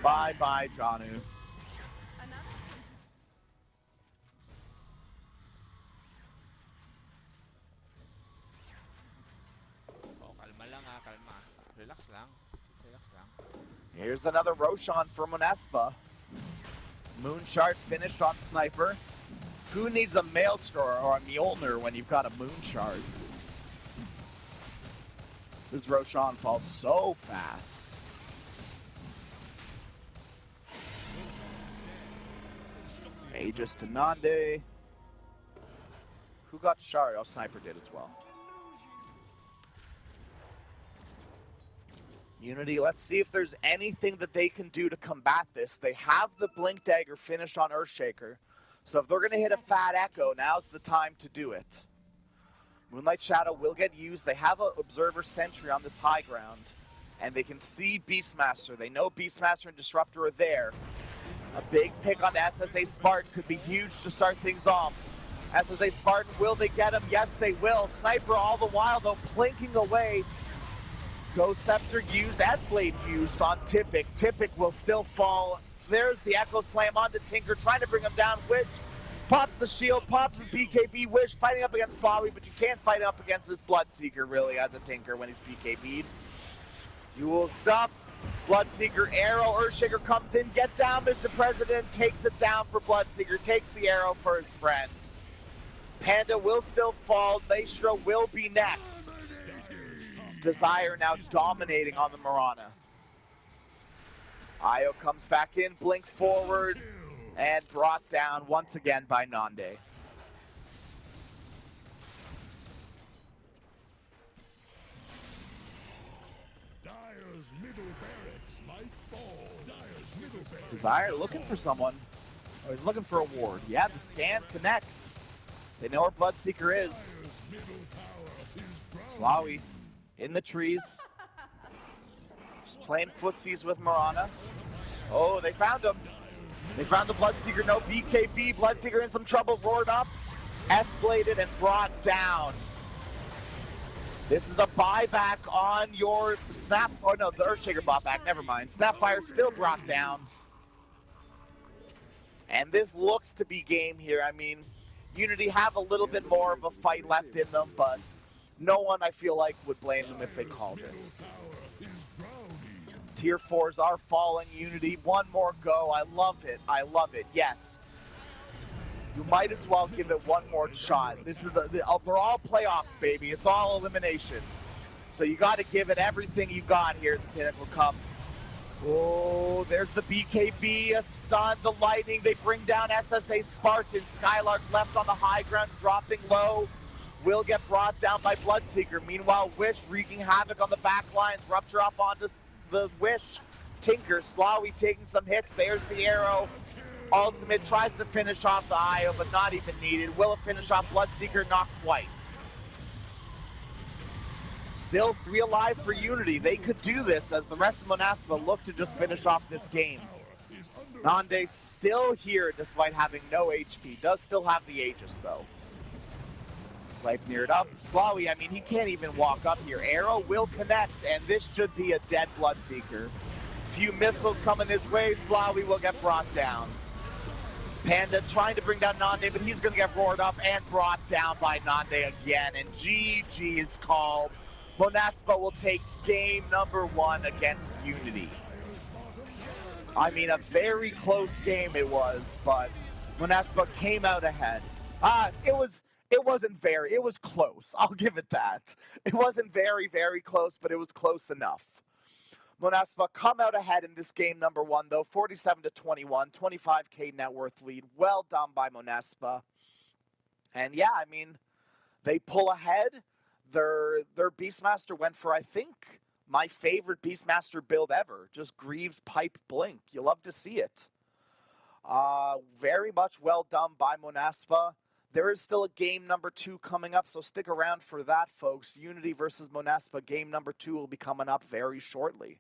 Speaker 13: Bye-bye, Janu. Here's another Roshan for Monaspa. Moonshard finished on Sniper. Who needs a Maelstrom or a Mjolnir when you've got a Moonshard? This Roshan falls so fast. Aegis to Nande. Who got Shard? Oh, Sniper did as well. Unity, let's see if there's anything that they can do to combat this. They have the Blink Dagger finished on Earthshaker. So if they're going to hit a Fat Echo, now's the time to do it. Moonlight Shadow will get used. They have an Observer Sentry on this high ground. And they can see Beastmaster. They know Beastmaster and Disruptor are there. A big pick on SSA Spartan could be huge to start things off. SSA Spartan, will they get him? Yes, they will. Sniper all the while, though, plinking away. Ghost Scepter used, Blade used on Tipic. Tipic will still fall. There's the Echo Slam onto Tinker, trying to bring him down. Wish pops the shield, pops his BKB. Wish fighting up against Slawi, but you can't fight up against this Bloodseeker really as a Tinker when he's BKB'd. You will stop. Bloodseeker arrow, Earthshaker comes in. Get down, Mr. President. Takes it down for Bloodseeker. Takes the arrow for his friend. Panda will still fall. Maestro will be next. It's Desire now dominating on the Mirana. Io comes back in, blink forward, and brought down once again by Nande.
Speaker 12: Dyer's middle barracks might fall. Dyer's middle barracks.
Speaker 13: Desire looking for someone. Oh, he's looking for a ward. Yeah, the scan connects. They know where Bloodseeker is. Slawi in the trees. Just playing footsies with Mirana. Oh, they found him. They found the Bloodseeker. No BKB. Bloodseeker in some trouble. Roared up. F-bladed and brought down. This is a buyback on your Snap. Oh no, the Earthshaker bought back. Never mind. Snapfire still brought down. And this looks to be game here. I mean, Unity have a little bit more of a fight left in them, but no one, I feel like, would blame them if they called it. Tier 4s are falling, Unity. One more go. I love it. I love it. Yes. You might as well give it one more shot. This is they're all playoffs, baby. It's all elimination. So you got to give it everything you got here at the Pinnacle Cup. Oh, there's the BKB, a stun, the lightning. They bring down SSA Spartan. Skylark left on the high ground, dropping low. Will get brought down by Bloodseeker. Meanwhile, Wish wreaking havoc on the back lines. Rupture up onto the Wish. Tinker, Slawi taking some hits. There's the arrow. Ultimate tries to finish off the Io, but not even needed. Will it finish off Bloodseeker? Not quite. Still 3 alive for Unity. They could do this as the rest of Monaspa look to just finish off this game. Nande still here despite having no HP. Does still have the Aegis though. Life neared up. Slawi, I mean, he can't even walk up here. Arrow will connect, and this should be a dead Bloodseeker. Few missiles coming his way. Slawi will get brought down. Panda trying to bring down Nande, but he's going to get roared up and brought down by Nande again. And GG is called. Monaspa will take game number 1 against Unity. I mean, a very close game it was, but Monaspa came out ahead. It was close. I'll give it that. It wasn't very, very close, but it was close enough. Monaspa come out ahead in this game number 1, though, 47-21, 25k net worth lead. Well done by Monaspa. And yeah, I mean, they pull ahead. Their Beastmaster went for, I think, my favorite Beastmaster build ever. Just Greaves, Pipe, Blink. You love to see it. Very much well done by Monaspa. There is still a game number 2 coming up, so stick around for that, folks. Unity versus Monaspa, game number 2 will be coming up very shortly.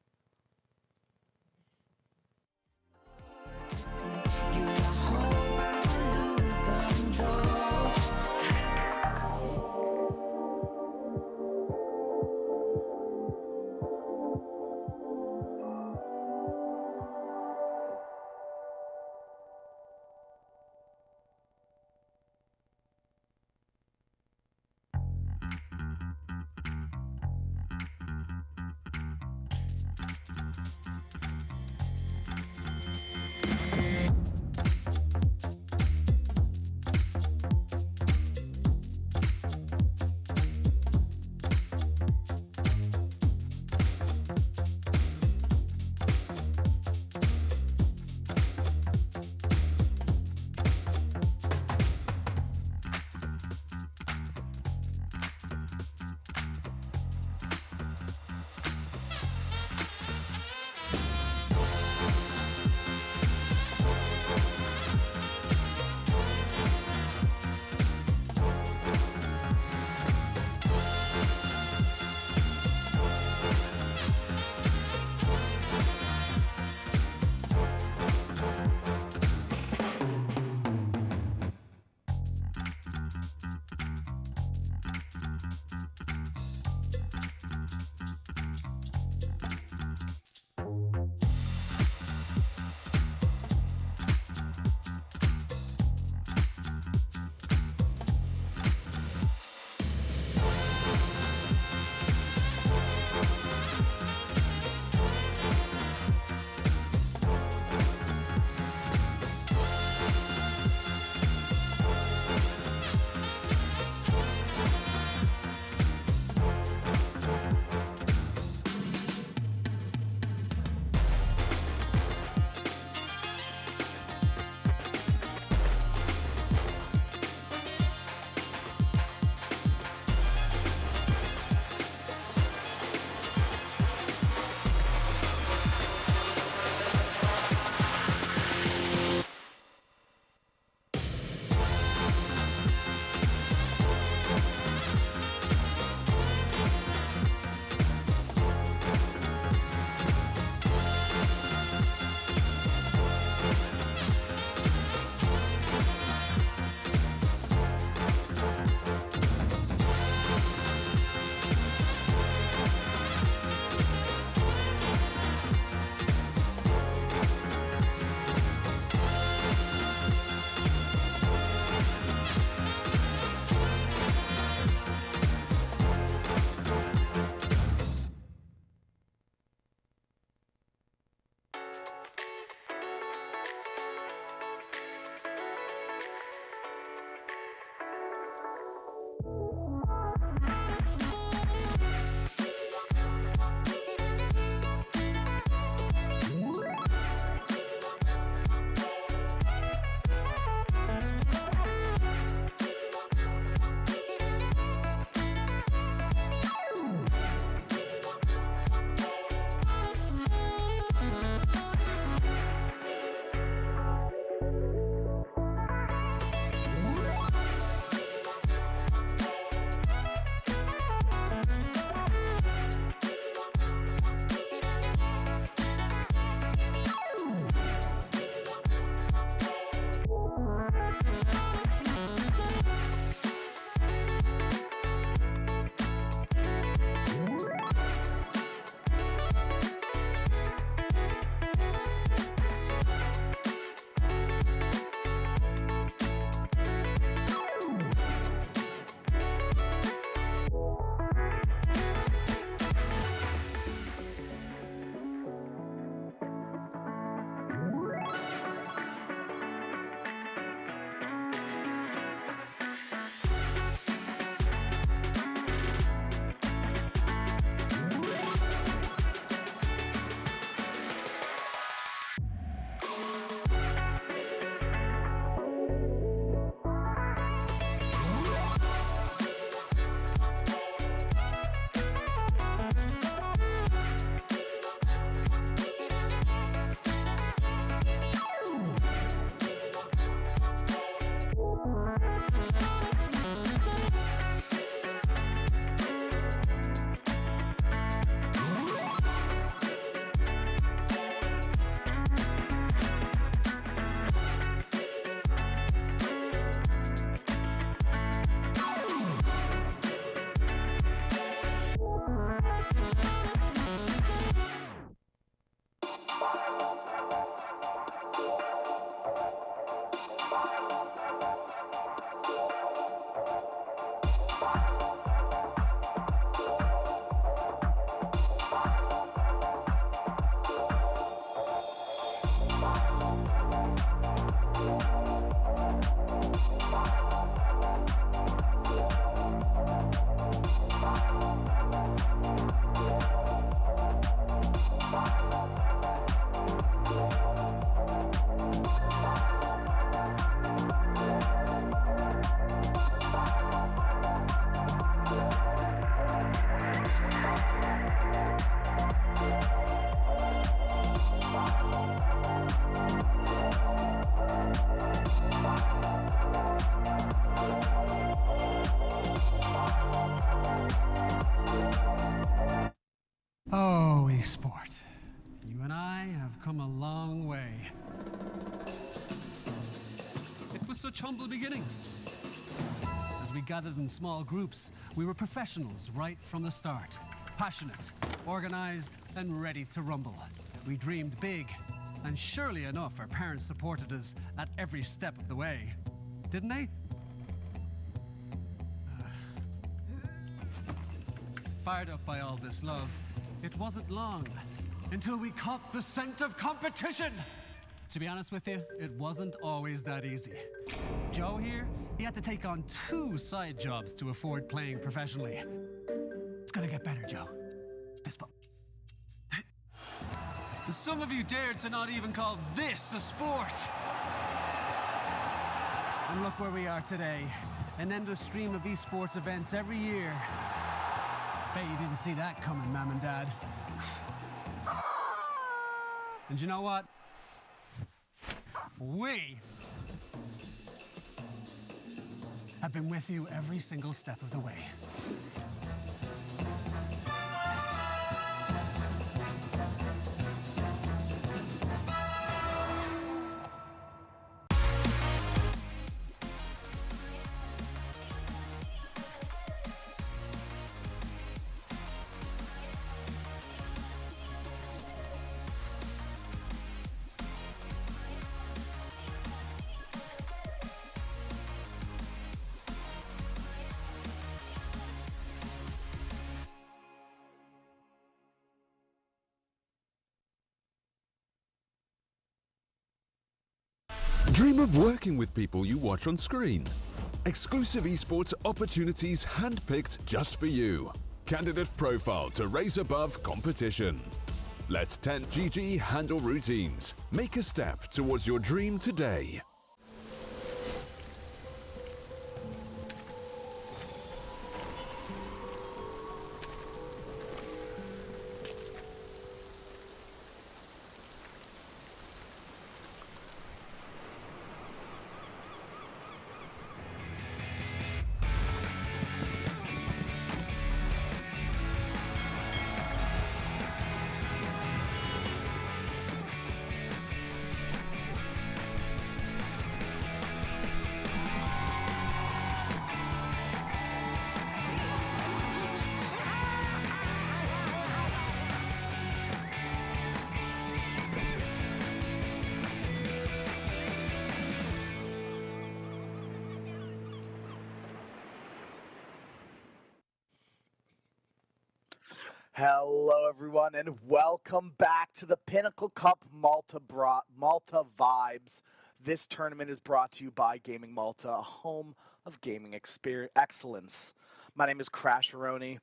Speaker 2: Oh, esport. You and I have come a long way. It was such humble beginnings. As we gathered in small groups, we were professionals right from the start. Passionate, organized, and ready to rumble. We dreamed big, and surely enough, our parents supported us at every step of the way. Didn't they? Fired up by all this love, it wasn't long until we caught the scent of competition. To be honest with you, it wasn't always that easy. Joe here, he had to take on 2 side jobs to afford playing professionally. It's gonna get better, Joe. Fist bump. Some of you dared to not even call this a sport. And look where we are today. An endless stream of esports events every year. Bet you didn't see that coming, Mom and Dad. And you know what? We have been with you every single step of the way.
Speaker 3: Dream of working with people you watch on screen. Exclusive esports opportunities handpicked just for you. Candidate profile to raise above competition. Let 10GG handle routines. Make a step towards your dream today.
Speaker 13: Hello, everyone, and welcome back to the Pinnacle Cup Malta Vibes. This tournament is brought to you by Gaming Malta, a home of gaming excellence. My name is Crasheroni,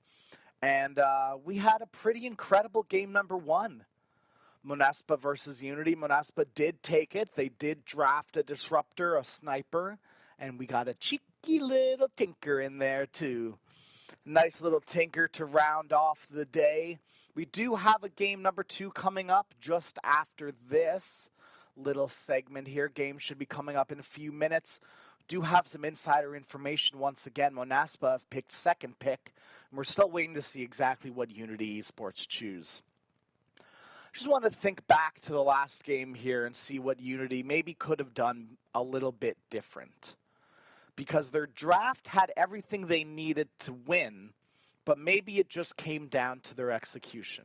Speaker 13: and we had a pretty incredible game number 1. Monespa versus Unity. Monespa did take it. They did draft a disruptor, a sniper, and we got a cheeky little tinker in there, too. Nice little tinker to round off the day. We do have a game number 2 coming up just after this little segment here. Game should be coming up in a few minutes. Do have some insider information once again. Monespa have picked second pick, and we're still waiting to see exactly what Unity Esports choose. Just want to think back to the last game here and see what Unity maybe could have done a little bit different. Because their draft had everything they needed to win, but maybe it just came down to their execution.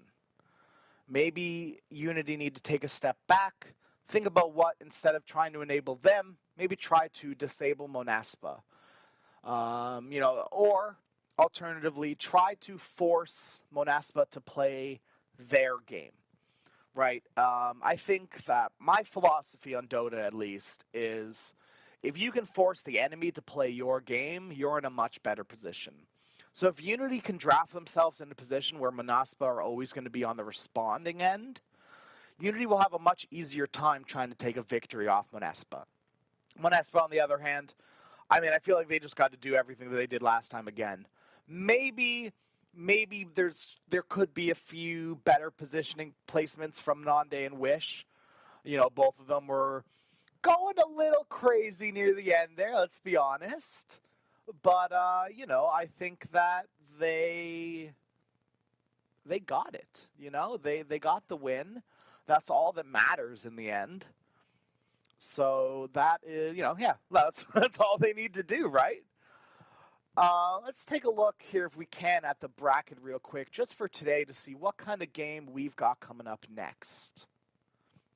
Speaker 13: Maybe Unity need to take a step back, think about what, instead of trying to enable them, maybe try to disable Monespa. Or alternatively, try to force Monaspa to play their game, right? I think that my philosophy on Dota, at least, is if you can force the enemy to play your game, you're in a much better position. So if Unity can draft themselves in a position where Monaspa are always going to be on the responding end, Unity will have a much easier time trying to take a victory off Monaspa. Monaspa, on the other hand, I mean, I feel like they just got to do everything that they did last time again. Maybe there could be a few better positioning placements from Nande and Wish. You know, both of them were going a little crazy near the end there, let's be honest. But, you know, I think that they got it, you know? They got the win. That's all that matters in the end. So that is, you know, yeah, that's all they need to do, right? Let's take a look here, if we can, at the bracket real quick, just for today to see what kind of game we've got coming up next.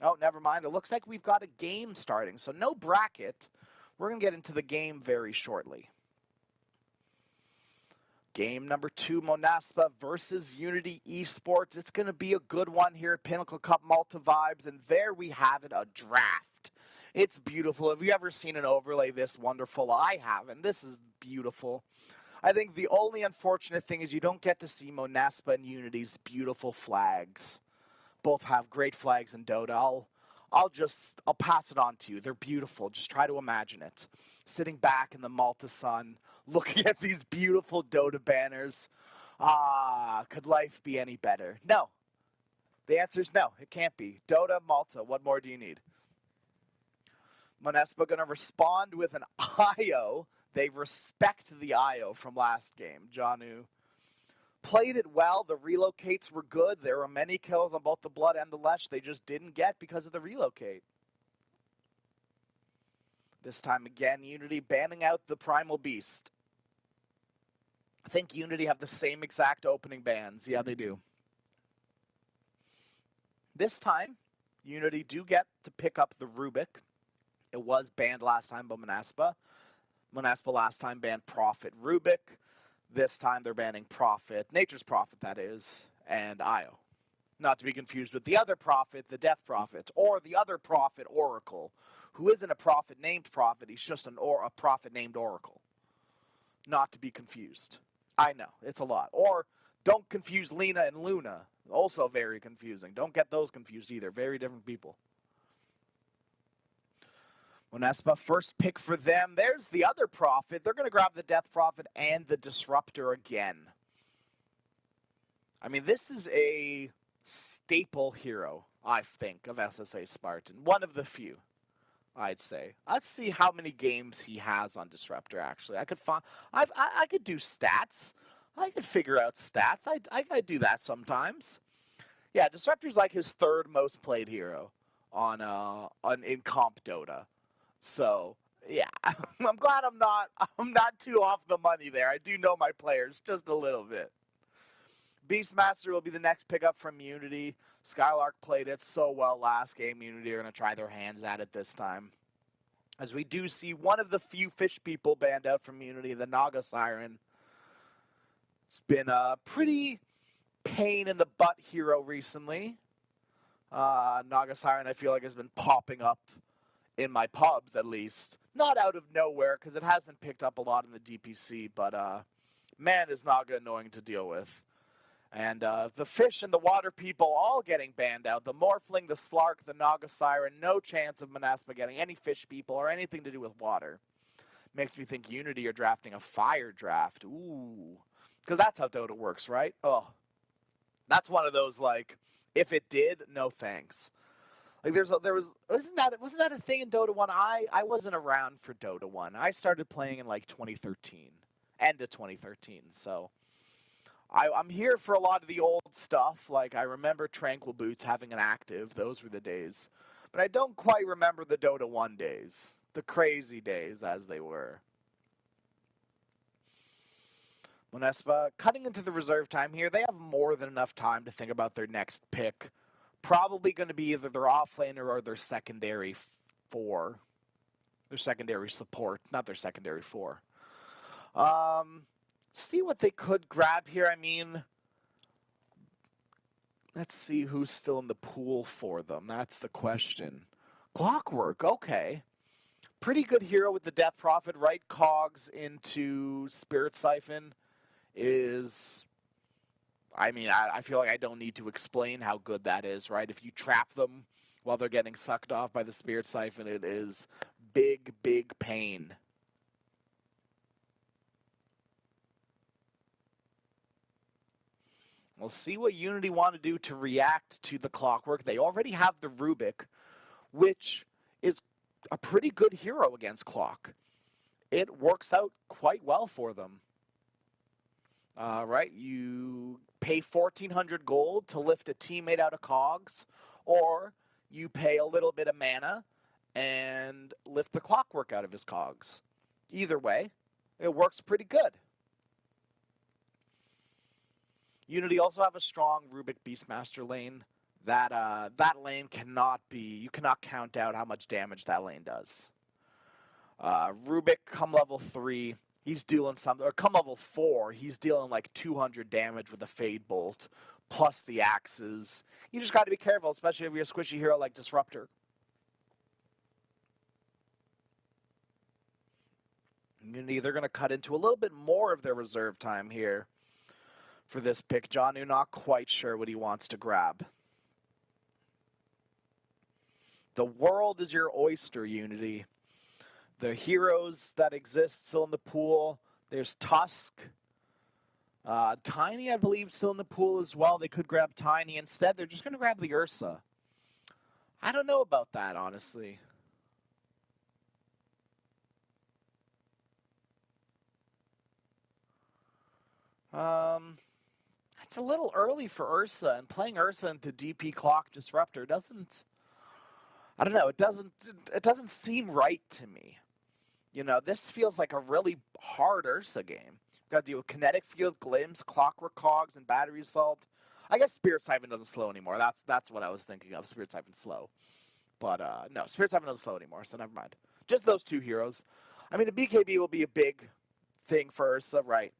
Speaker 13: Oh, never mind. It looks like we've got a game starting, so no bracket. We're going to get into the game very shortly. Game number 2, Monaspa versus Unity Esports. It's going to be a good one here at Pinnacle Cup Malta Vibes, and there we have it, a draft. It's beautiful. Have you ever seen an overlay this wonderful? I haven't. This is beautiful. I think the only unfortunate thing is you don't get to see Monaspa and Unity's beautiful flags. Both have great flags in Dota. I'll pass it on to you. They're beautiful. Just try to imagine it. Sitting back in the Malta sun, looking at these beautiful Dota banners. Could life be any better? No. The answer is no. It can't be. Dota, Malta, what more do you need? Monaspa going to respond with an IO. They respect the IO from last game. Janu played it well. The relocates were good. There were many kills on both the Blood and the Lesh they just didn't get because of the relocate. This time again, Unity banning out the Primal Beast. I think Unity have the same exact opening bans. Yeah, they do. This time, Unity do get to pick up the Rubik. It was banned last time by Monaspa. Monaspa last time banned Prophet Rubik. This time they're banning Prophet, Nature's Prophet that is, and Io. Not to be confused with the other Prophet, the Death Prophet, or the other Prophet, Oracle, who isn't a prophet named Prophet, he's just a prophet named Oracle. Not to be confused. I know, it's a lot. Or don't confuse Lena and Luna. Also very confusing. Don't get those confused either. Very different people. Monaspa, first pick for them. There's the other Prophet. They're going to grab the Death Prophet and the Disruptor again. I mean, this is a staple hero, I think, of SSA Spartan. One of the few, I'd say. Let's see how many games he has on Disruptor, actually. I could do stats. I could figure out stats. I do that sometimes. Yeah, Disruptor's like his third most played hero in comp Dota. So, yeah, I'm glad I'm not too off the money there. I do know my players just a little bit. Beastmaster will be the next pickup from Unity. Skylark played it so well last game. Unity are going to try their hands at it this time. As we do see one of the few fish people banned out from Unity, the Naga Siren. It's been a pretty pain in the butt hero recently. Naga Siren, I feel like, has been popping up in my pubs, at least. Not out of nowhere, because it has been picked up a lot in the DPC, but man, is Naga annoying to deal with. And the fish and the water people all getting banned out. The Morphling, the Slark, the Naga Siren, no chance of Monaspa getting any fish people or anything to do with water. Makes me think Unity are drafting a fire draft. Ooh. Because that's how Dota works, right? Oh. That's one of those, like, if it did, no thanks. Like wasn't that a thing in Dota 1? I wasn't around for Dota 1. I started playing in like 2013, end of 2013. So I'm here for a lot of the old stuff. Like I remember Tranquil Boots having an active. Those were the days. But I don't quite remember the Dota 1 days, the crazy days as they were. Monaspa cutting into the reserve time here. They have more than enough time to think about their next pick. Probably going to be either their offlaner or their secondary 4. Their secondary support, not their secondary 4. See what they could grab here. I mean, let's see who's still in the pool for them. That's the question. Clockwork, okay. Pretty good hero with the Death Prophet, right? Cogs into Spirit Siphon is... I mean, I feel like I don't need to explain how good that is, right? If you trap them while they're getting sucked off by the Spirit Siphon, it is big, big pain. We'll see what Unity want to do to react to the Clockwork. They already have the Rubik, which is a pretty good hero against Clock. It works out quite well for them. Right, you pay 1,400 gold to lift a teammate out of Cogs, or you pay a little bit of mana and lift the Clockwork out of his Cogs. Either way, it works pretty good. Unity also have a strong Rubik Beastmaster lane. That lane cannot be, you cannot count out how much damage that lane does. Rubik come level 3, he's dealing something, or come level 4, he's dealing like 200 damage with a Fade Bolt, plus the axes. You just got to be careful, especially if you're a squishy hero like Disruptor. Unity, they're going to cut into a little bit more of their reserve time here for this pick. Johnu not quite sure what he wants to grab. The world is your oyster, Unity. The heroes that exist still in the pool. There's Tusk. Tiny, I believe, still in the pool as well. They could grab Tiny. Instead, they're just going to grab the Ursa. I don't know about that, honestly. It's a little early for Ursa, and playing Ursa into DP Clock Disruptor doesn't... I don't know, it doesn't seem right to me. You know, this feels like a really hard Ursa game. You've got to deal with Kinetic Field, Glims, Clockwork Cogs, and Battery Assault. I guess Spirit Siphon doesn't slow anymore. That's what I was thinking of, Spirit Siphon slow. But, no, Spirit Siphon doesn't slow anymore, so never mind. Just those two heroes. I mean, a BKB will be a big thing for Ursa, right?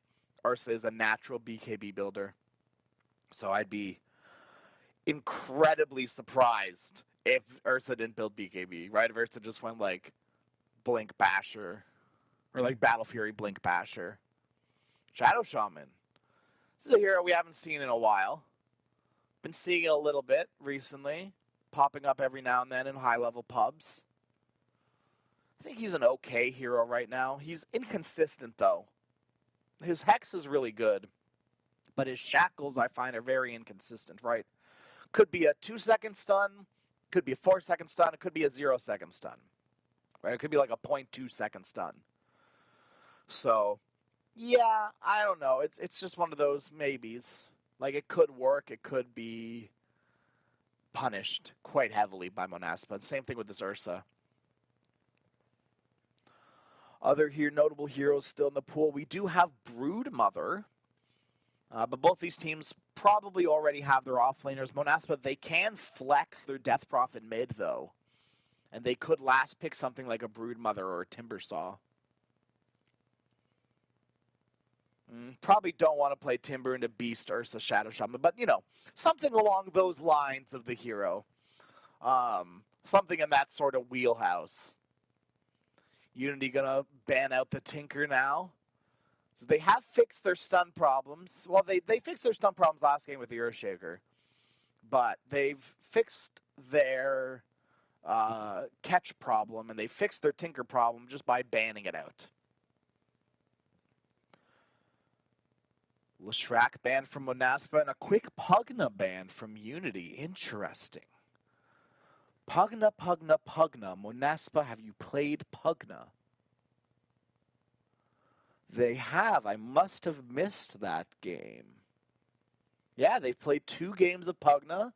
Speaker 13: Ursa is a natural BKB builder. So I'd be incredibly surprised if Ursa didn't build BKB, right? If Ursa just went like Blink Basher or like Battle Fury Blink Basher. Shadow Shaman. This is a hero we haven't seen in a while. Been seeing it a little bit recently, popping up every now and then in high-level pubs. I think he's an okay hero right now. He's inconsistent, though. His Hex is really good, but his Shackles, I find, are very inconsistent, right? Could be a 2-second stun, could be a 4-second stun, it could be a 0-second stun. Right? It could be like a 0.2-second stun. So, yeah, I don't know. It's just one of those maybes. Like, it could work, it could be punished quite heavily by Monaspa. Same thing with this Ursa. Other notable heroes still in the pool. We do have Broodmother. But both these teams probably already have their offlaners. Monaspa, they can flex their Death Prophet mid, though. And they could last pick something like a Broodmother or a Timbersaw. Probably don't want to play Timber into Beast, Ursa, Shadow Shaman. But, you know, something along those lines of the hero. Something in that sort of wheelhouse. Unity gonna ban out the Tinker now. So they have fixed their stun problems. Well, they fixed their stun problems last game with the Earthshaker. But they've fixed their catch problem, and they fixed their Tinker problem just by banning it out. Leshrac ban from Monaspa, and a quick Pugna ban from Unity. Interesting. Pugna. Monaspa, have you played Pugna? They have. I must have missed that game. Yeah, they've played 2 games of Pugna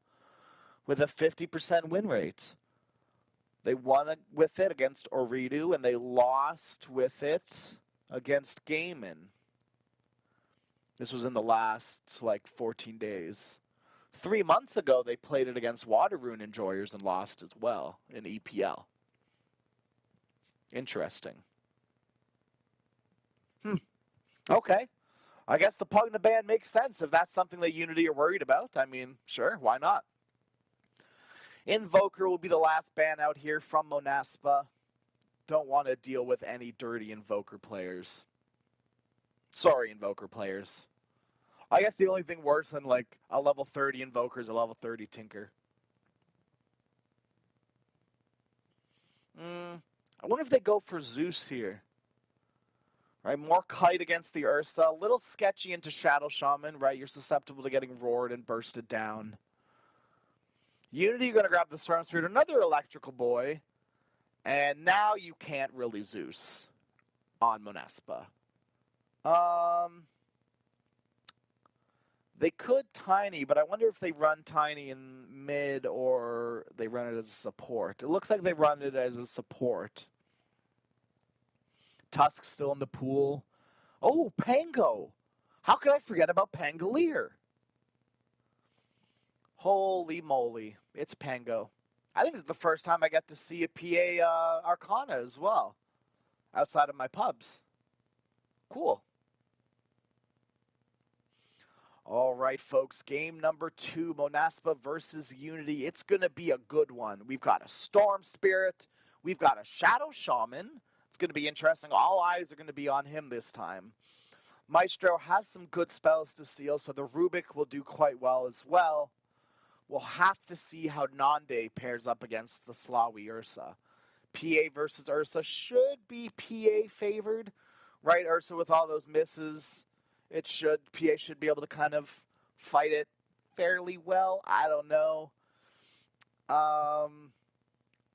Speaker 13: with a 50% win rate. They won with it against Oridu, and they lost with it against Gaiman. This was in the last, 14 days. 3 months ago, they played it against Waterrune Enjoyers and lost as well in EPL. Interesting. Okay. I guess the Pug in the Band makes sense if that's something that Unity are worried about. I mean, sure, why not? Invoker will be the last ban out here from Monaspa. Don't want to deal with any dirty Invoker players. Sorry, Invoker players. I guess the only thing worse than like a level 30 Invoker is a level 30 Tinker. I wonder if they go for Zeus here. Right, more Kite against the Ursa. A little sketchy into Shadow Shaman, right? You're susceptible to getting roared and bursted down. Unity, you're going to grab the Storm Spirit, another Electrical Boy. And now you can't really Zeus on Monaspa. They could Tiny, but I wonder if they run Tiny in mid or they run it as a support. It looks like they run it as a support. Tusk still in the pool. Oh, Pango. How could I forget about Pangolier? Holy moly. It's Pango. I think it's the first time I get to see a PA Arcana as well. Outside of my pubs. Cool. All right, folks. Game number 2, Monaspa versus Unity. It's going to be a good one. We've got a Storm Spirit. We've got a Shadow Shaman. It's going to be interesting. All eyes are going to be on him this time. Maestro has some good spells to seal, so the Rubik will do quite well as well. We'll have to see how Nande pairs up against the Slawi Ursa. PA versus Ursa should be PA favored, right? Ursa with all those misses, PA should be able to kind of fight it fairly well. I don't know.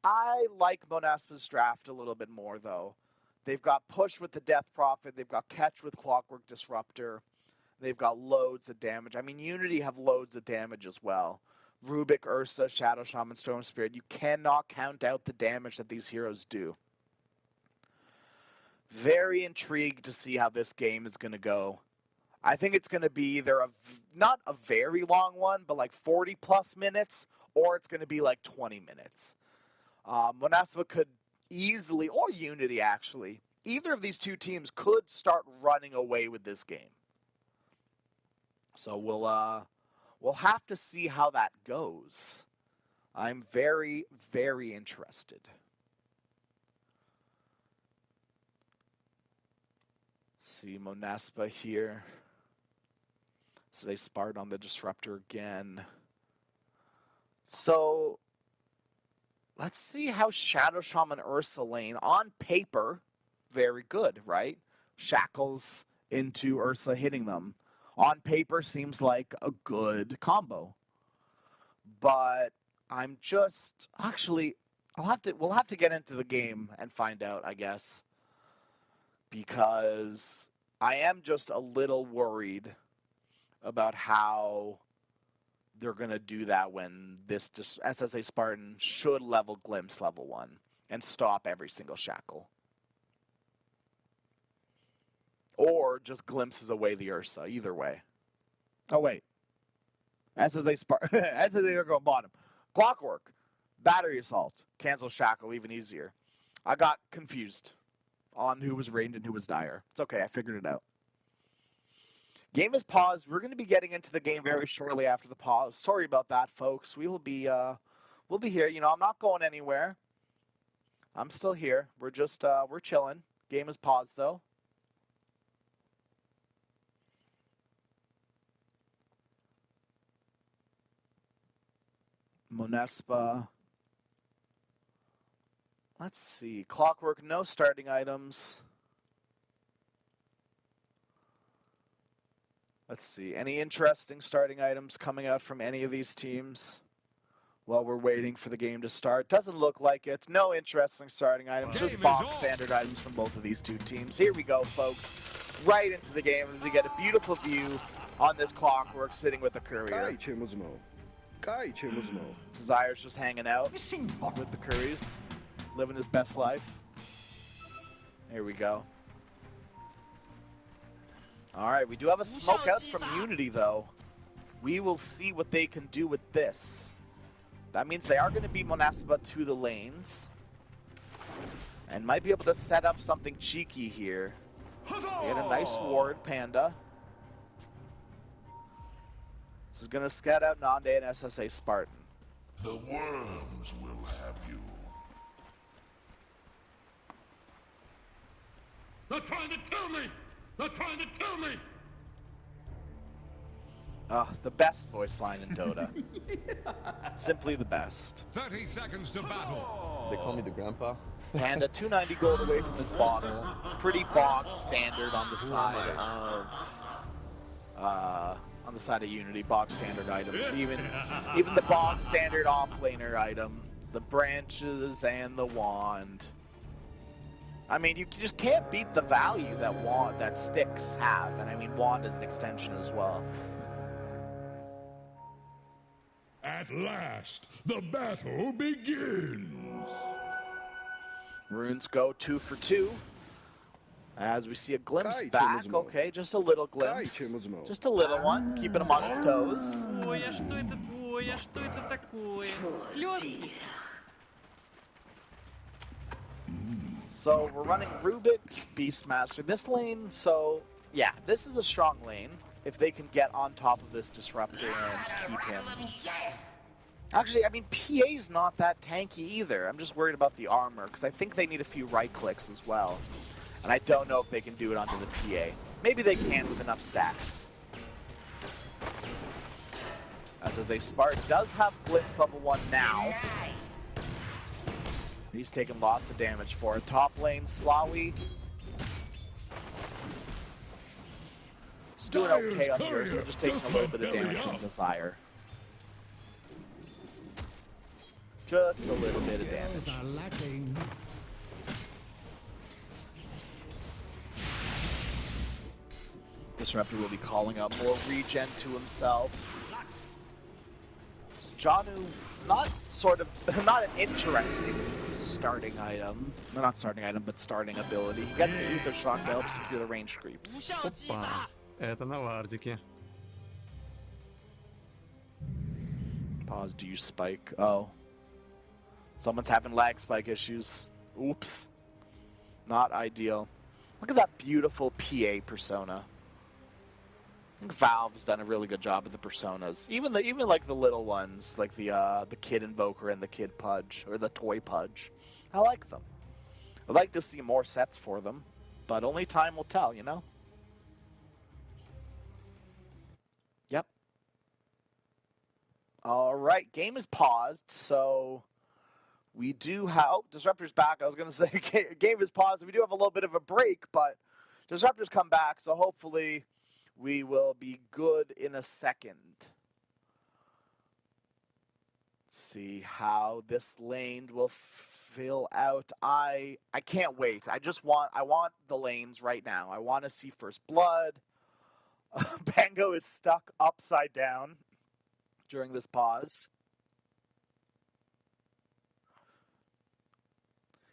Speaker 13: I like Monaspa's draft a little bit more, though. They've got Push with the Death Prophet. They've got Catch with Clockwork Disruptor. They've got loads of damage. I mean, Unity have loads of damage as well. Rubik, Ursa, Shadow Shaman, Storm Spirit. You cannot count out the damage that these heroes do. Very intrigued to see how this game is going to go. I think it's going to be either not a very long one, but like 40-plus minutes, or it's going to be like 20 minutes. Monaspa could easily, or Unity actually, either of these two teams could start running away with this game. So we'll have to see how that goes. I'm very, very interested. See Monaspa here. So they sparred on the Disruptor again. So let's see how Shadow Shaman Ursa lane, on paper, very good, right? Shackles into Ursa hitting them. On paper, seems like a good combo. But I'm just, actually, we'll have to get into the game and find out, I guess. Because I am just a little worried about how they're going to do that when this SSA Spartan should level Glimpse level 1 and stop every single shackle. Or just glimpses away the Ursa, either way. Oh, wait. SSA Spartan, SSA are going bottom. Clockwork, Battery Assault, cancel shackle, even easier. I got confused on who was Ranged and who was Dire. It's okay, I figured it out. Game is paused. We're going to be getting into the game very shortly after the pause. Sorry about that, folks. We'll be here. You know, I'm not going anywhere. I'm still here. We're just we're chilling. Game is paused though. Monaspa. Let's see. Clockwork, no starting items. Let's see. Any interesting starting items coming out from any of these teams while we're waiting for the game to start? Doesn't look like it. No interesting starting items. Just box standard items from both of these two teams. Here we go, folks. Right into the game. And we get a beautiful view on this Clockwork sitting with the Courier. Desire's just hanging out with the Curries. Living his best life. Here we go. All right, we do have a smoke out from Unity, though. We will see what they can do with this. That means they are going to beat Monaspa to the lanes. And might be able to set up something cheeky here. Get a nice ward, Panda. This is going to scout out Nande and SSA Spartan.
Speaker 12: The worms will have you. They're trying to kill me! They're trying to kill me!
Speaker 13: The best voice line in Dota. Simply the best.
Speaker 10: 30 seconds to battle.
Speaker 14: They call me the grandpa.
Speaker 13: Panda 290 gold away from his bottle. Pretty bog standard on the side of Unity. Bog standard items. Even the bog standard offlaner item. The branches and the wand. I mean, you just can't beat the value that sticks have, and I mean wand is an extension as well.
Speaker 12: At last, the battle begins.
Speaker 13: Runes go 2 for 2. As we see a glimpse back. Okay, just a little glimpse. Just a little one, keeping him on his toes. So we're running Rubik, Beastmaster. This lane, so yeah, this is a strong lane. If they can get on top of this Disruptor and keep him. Actually, I mean, PA's not that tanky either. I'm just worried about the armor, because I think they need a few right clicks as well. And I don't know if they can do it onto the PA. Maybe they can with enough stacks. As a Spartan does have Glimpse level 1 now. He's taking lots of damage for it. Top lane, Slawi. He's doing okay on the Ursa, just taking a little bit of damage from Desire. Just a little bit of damage. Disruptor will be calling up more regen to himself. Janu, not an interesting starting item. No, not starting item, but starting ability. He gets the Ether Shock to help secure the range creeps.
Speaker 14: Опа, это на вардике.
Speaker 13: Pause, do you spike? Oh. Someone's having lag spike issues. Oops. Not ideal. Look at that beautiful PA persona. I think Valve's done a really good job with the personas. Even like the little ones, like the Kid Invoker and the Kid Pudge, or the Toy Pudge. I like them. I'd like to see more sets for them, but only time will tell, you know? Yep. Alright, game is paused, so we do have... Oh, Disruptor's back. I was going to say game is paused, so we do have a little bit of a break, but Disruptor's come back, so hopefully we will be good in a second. See how this lane will fill out. I can't wait. I want the lanes right now. I want to see First Blood. Bango is stuck upside down during this pause.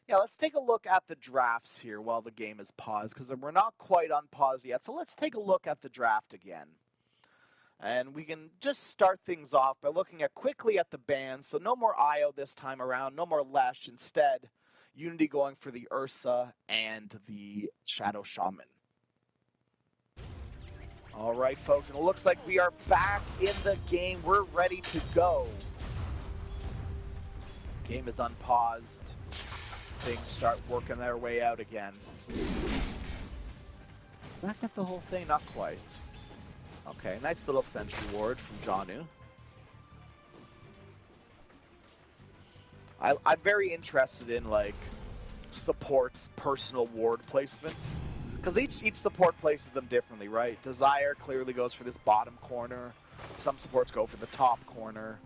Speaker 13: Yeah, let's take a look at the drafts here while the game is paused, because we're not quite unpaused yet. So let's take a look at the draft again. And we can just start things off by looking quickly at the bans. So no more Io this time around, no more Lesh. Instead, Unity going for the Ursa and the Shadow Shaman. All right, folks, and it looks like we are back in the game. We're ready to go. Game is unpaused. Things start working their way out again. Does that get the whole thing? Not quite. Okay, nice little sentry ward from Janu. I'm very interested in like support's personal ward placements, because each support places them differently, right? Desire clearly goes for this bottom corner. Some supports go for the top corner.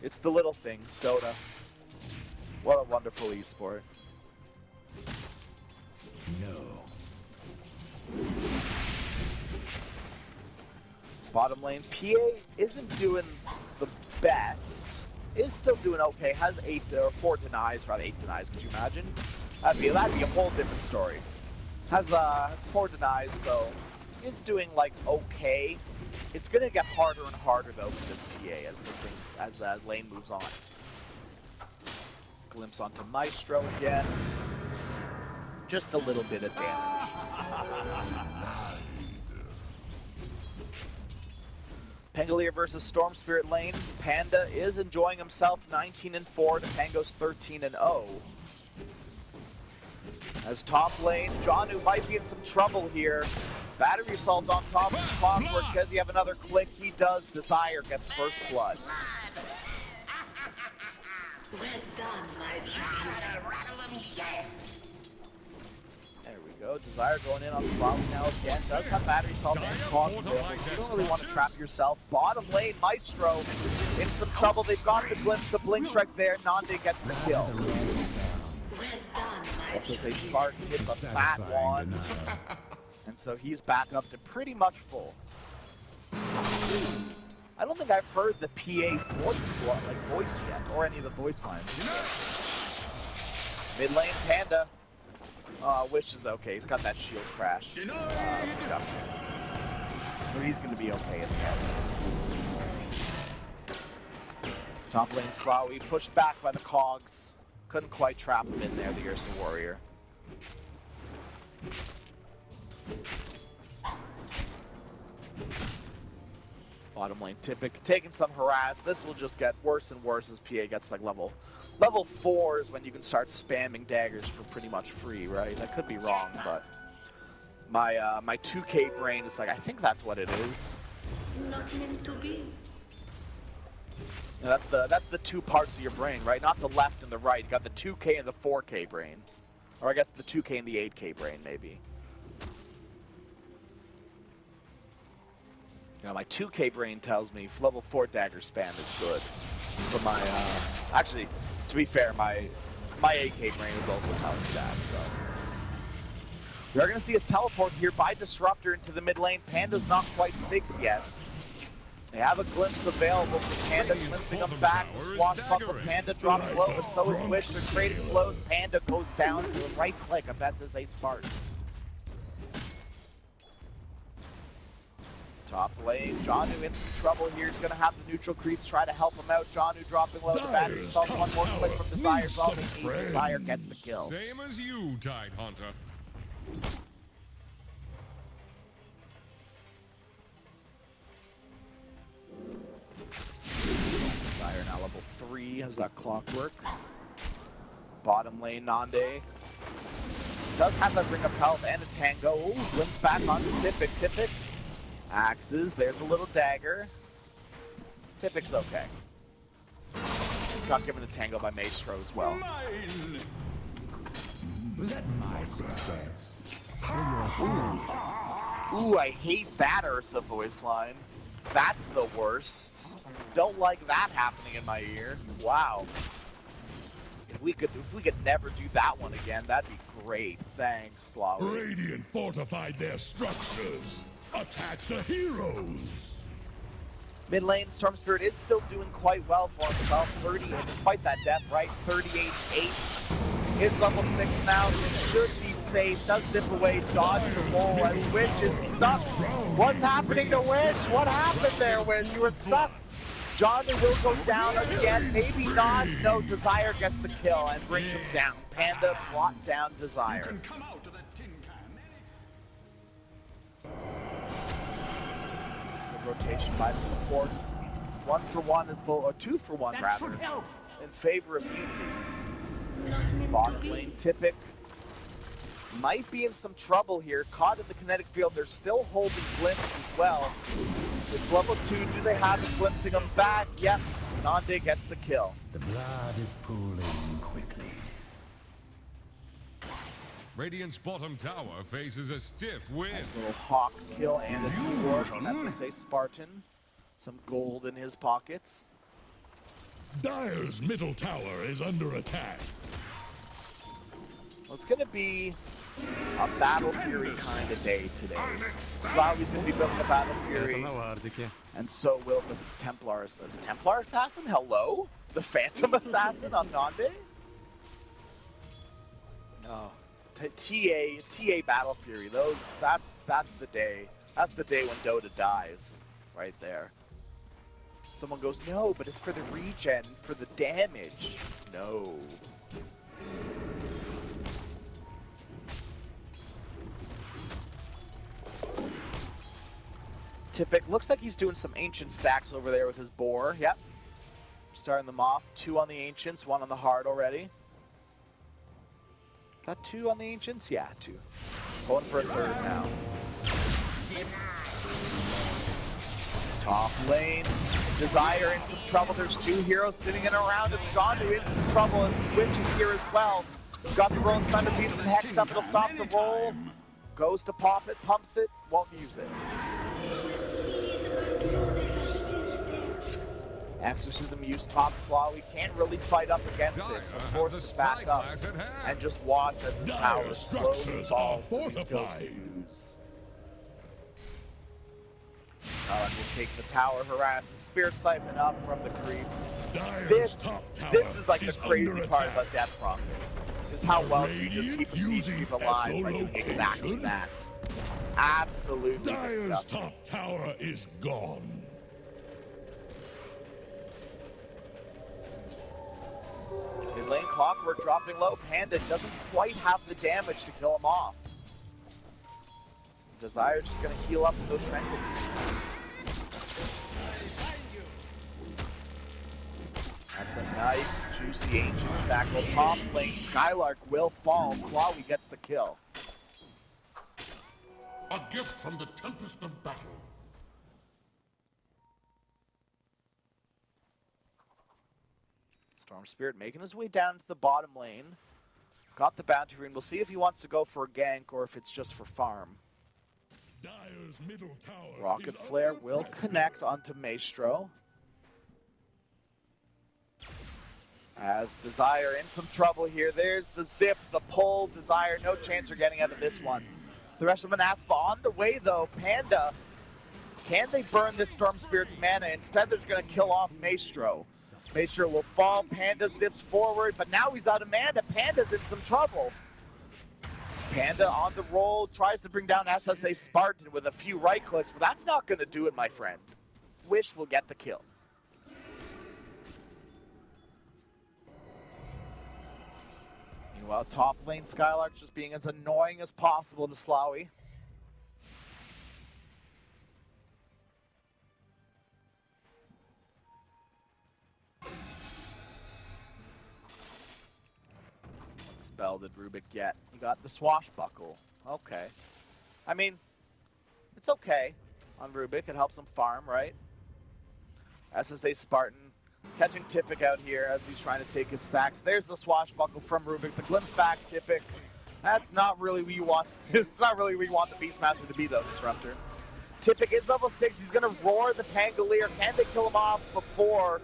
Speaker 13: It's the little things, Dota. What a wonderful esport. No. Bottom lane, PA isn't doing the best. Is still doing okay. Has 4 denies, rather 8 denies. Could you imagine? That'd be a whole different story. Has 4 denies, so is doing like okay. It's gonna get harder and harder though for this PA as the lane moves on. Glimpse onto Maestro again. Just a little bit of damage. Pangolier versus Storm Spirit lane. Panda is enjoying himself 19-4 to Pango's 13-0. As top lane, Jonu might be in some trouble here. Battery Assault on top of the Clockwork. Does he have another click? He does. Desire gets first blood.
Speaker 15: Well done, my
Speaker 13: There we go. Desire going in on Slawi now again. Does have Battery Assault and Clog available. You don't really want to trap yourself. Bottom lane, Maestro in some trouble. They've got the glimpse, the Blink Strike there. Nande gets the kill. SSA Spartan hits a fat one. And so he's back up to pretty much full. I don't think I've heard the PA voice yet, or any of the voice lines. Mid lane, Panda. Wish is okay. He's got that shield crash. Reduction. So he's going to be okay in the end. Top lane, Slawi pushed back by the Cogs. Couldn't quite trap him in there, the Ursa Warrior. Bottom lane, Typic taking some harass. This will just get worse and worse as PA gets like level 4 is when you can start spamming daggers for pretty much free, right? I could be wrong, but my 2K brain is like, I think that's what it is.
Speaker 15: Not meant to be.
Speaker 13: Yeah, that's the two parts of your brain, right? Not the left and the right. You got the 2K and the 4K brain. Or I guess the 2K and the 8K brain, maybe. You know, my 2K brain tells me level 4 dagger spam is good. But my, actually, to be fair, my 8K brain is also telling me that, so. We are going to see a teleport here by Disruptor into the mid lane. Panda's not quite 6 yet. They have a glimpse available for Panda, glimpsing him back. Swashbuckle, Panda drops low, but so is Wish. They're trading blows. Panda goes down to a right click of SSA Spartan. Top lane, Jonu in some trouble here. He's going to have the neutral creeps try to help him out. Jonu dropping low. The battery assault. One more click from Desire. Desire gets the kill.
Speaker 10: Same as you, Tidehunter.
Speaker 13: Desire now level 3. Has that Clockwork. Bottom lane, Nande. Does have that Ring of Health and a Tango. Ooh, glimpse back onto Typic. Typic. Axes, there's a little dagger. Typic's okay. Got given the Tango by Maestro as well.
Speaker 12: Mine. Was that my success?
Speaker 13: Ooh, I hate that Ursa voice line. That's the worst. Don't like that happening in my ear. Wow. If we could never do that one again, that'd be great. Thanks, Slawi.
Speaker 12: Radiant fortified their structures. Attack the heroes!
Speaker 13: Mid lane, Storm Spirit is still doing quite well for himself. 30, despite that death, right? 38-8. Is level 6 now. It should be safe. Does zip away, dodge the roll, and Witch is stuck. What's happening to Witch? What happened there, Witch? You were stuck. Jonu will go down again. Maybe not. No, Desire gets the kill and brings him down. Panda brought down Desire. Rotation by the supports. 1 for 1 is both, or 2 for 1 rather, in favor of Unity. Bottom lane, Typic might be in some trouble here. Caught in the kinetic field. They're still holding Glimpse as well. It's level 2. Do they have it? Glimpsing him back? Yep. Nande gets the kill.
Speaker 12: The blood is pooling quickly.
Speaker 10: Radiant's bottom tower faces a stiff win.
Speaker 13: Nice little Hawk kill and a T-War from SSA Spartan. Some gold in his pockets.
Speaker 12: Dire's middle tower is under attack.
Speaker 13: Well, it's going to be a Battle Fury kind of day today. Slawi's going to be building a Battle Fury. And so will the Templar Assassin. The Templar Assassin? Hello? The Phantom Assassin on Nande? No. TA Battle Fury. That's the day. That's the day when Dota dies. Right there. Someone goes, no, but it's for the regen, for the damage. No. Tipic looks like he's doing some ancient stacks over there with his boar. Yep. Starting them off. 2 on the ancients, 1 on the hard already. Is that 2 on the ancients? Yeah, 2. Going for a 3rd now. Top lane. Desire in some trouble. There's 2 heroes sitting in around him. Jonu in some trouble as Witch is here as well. Got the rolling thunder beat and hexed up. It'll stop the roll. Goes to pop it, pumps it, won't use it. Exorcism used top slaw. We can't really fight up against it, so force it back up and just watch as his tower slowly falls to these ghost ooze. Will take the tower, harass, and spirit siphon up from the creeps. This is like the crazy part about Death Prophet. Is how well you just keep a siege creep alive by doing exactly that. Absolutely disgusting.
Speaker 12: Top tower is gone.
Speaker 13: Mid lane Clockwork dropping low. Panda doesn't quite have the damage to kill him off. Desire just gonna heal up with those Shrentals. That's a nice, juicy ancient stack. Well, top lane Skylark will fall. Slawi gets the kill.
Speaker 12: A gift from the tempest of battle.
Speaker 13: Storm Spirit making his way down to the bottom lane. Got the bounty rune. We'll see if he wants to go for a gank or if it's just for farm.
Speaker 12: Dire's middle tower
Speaker 13: Rocket Flare will connect onto Maestro. As Desire in some trouble here. There's the zip, the pull. Desire, no chance of getting out of this one. The rest of Manaspa on the way though. Panda, can they burn this Storm Spirit's mana? Instead, they're going to kill off Maestro. Maestro will fall. Panda zips forward, but now he's out of mana. Panda's in some trouble. Panda on the roll, tries to bring down SSA Spartan with a few right clicks, but that's not going to do it, my friend. Wish will get the kill. Meanwhile, top lane Skylark just being as annoying as possible to Slawi. What spell did Rubik get? He got the Swashbuckle. Okay. I mean, it's okay on Rubik. It helps him farm, right? SSA Spartan catching Tipic out here as he's trying to take his stacks. There's the Swashbuckle from Rubik. The glimpse back Tipic. That's not really what you want. It's not really what you want the Beastmaster to be, though, Disruptor. Tipic is level 6. He's going to roar the Pangolier. Can they kill him off before?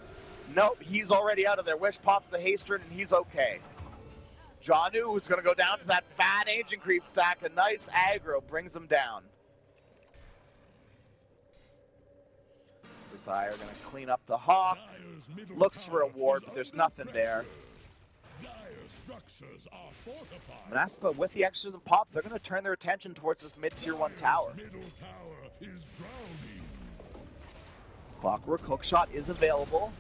Speaker 13: Nope, he's already out of there. Wish pops the Haster, and he's okay. Jonu is going to go down to that fat Ancient Creep stack. A nice aggro brings him down. Desire going to clean up the Hawk. Looks for a ward, but there's nothing there. Manaspa with the exorcism pop, they're going to turn their attention towards this mid-tier 1 tower. Clockwork hookshot is available,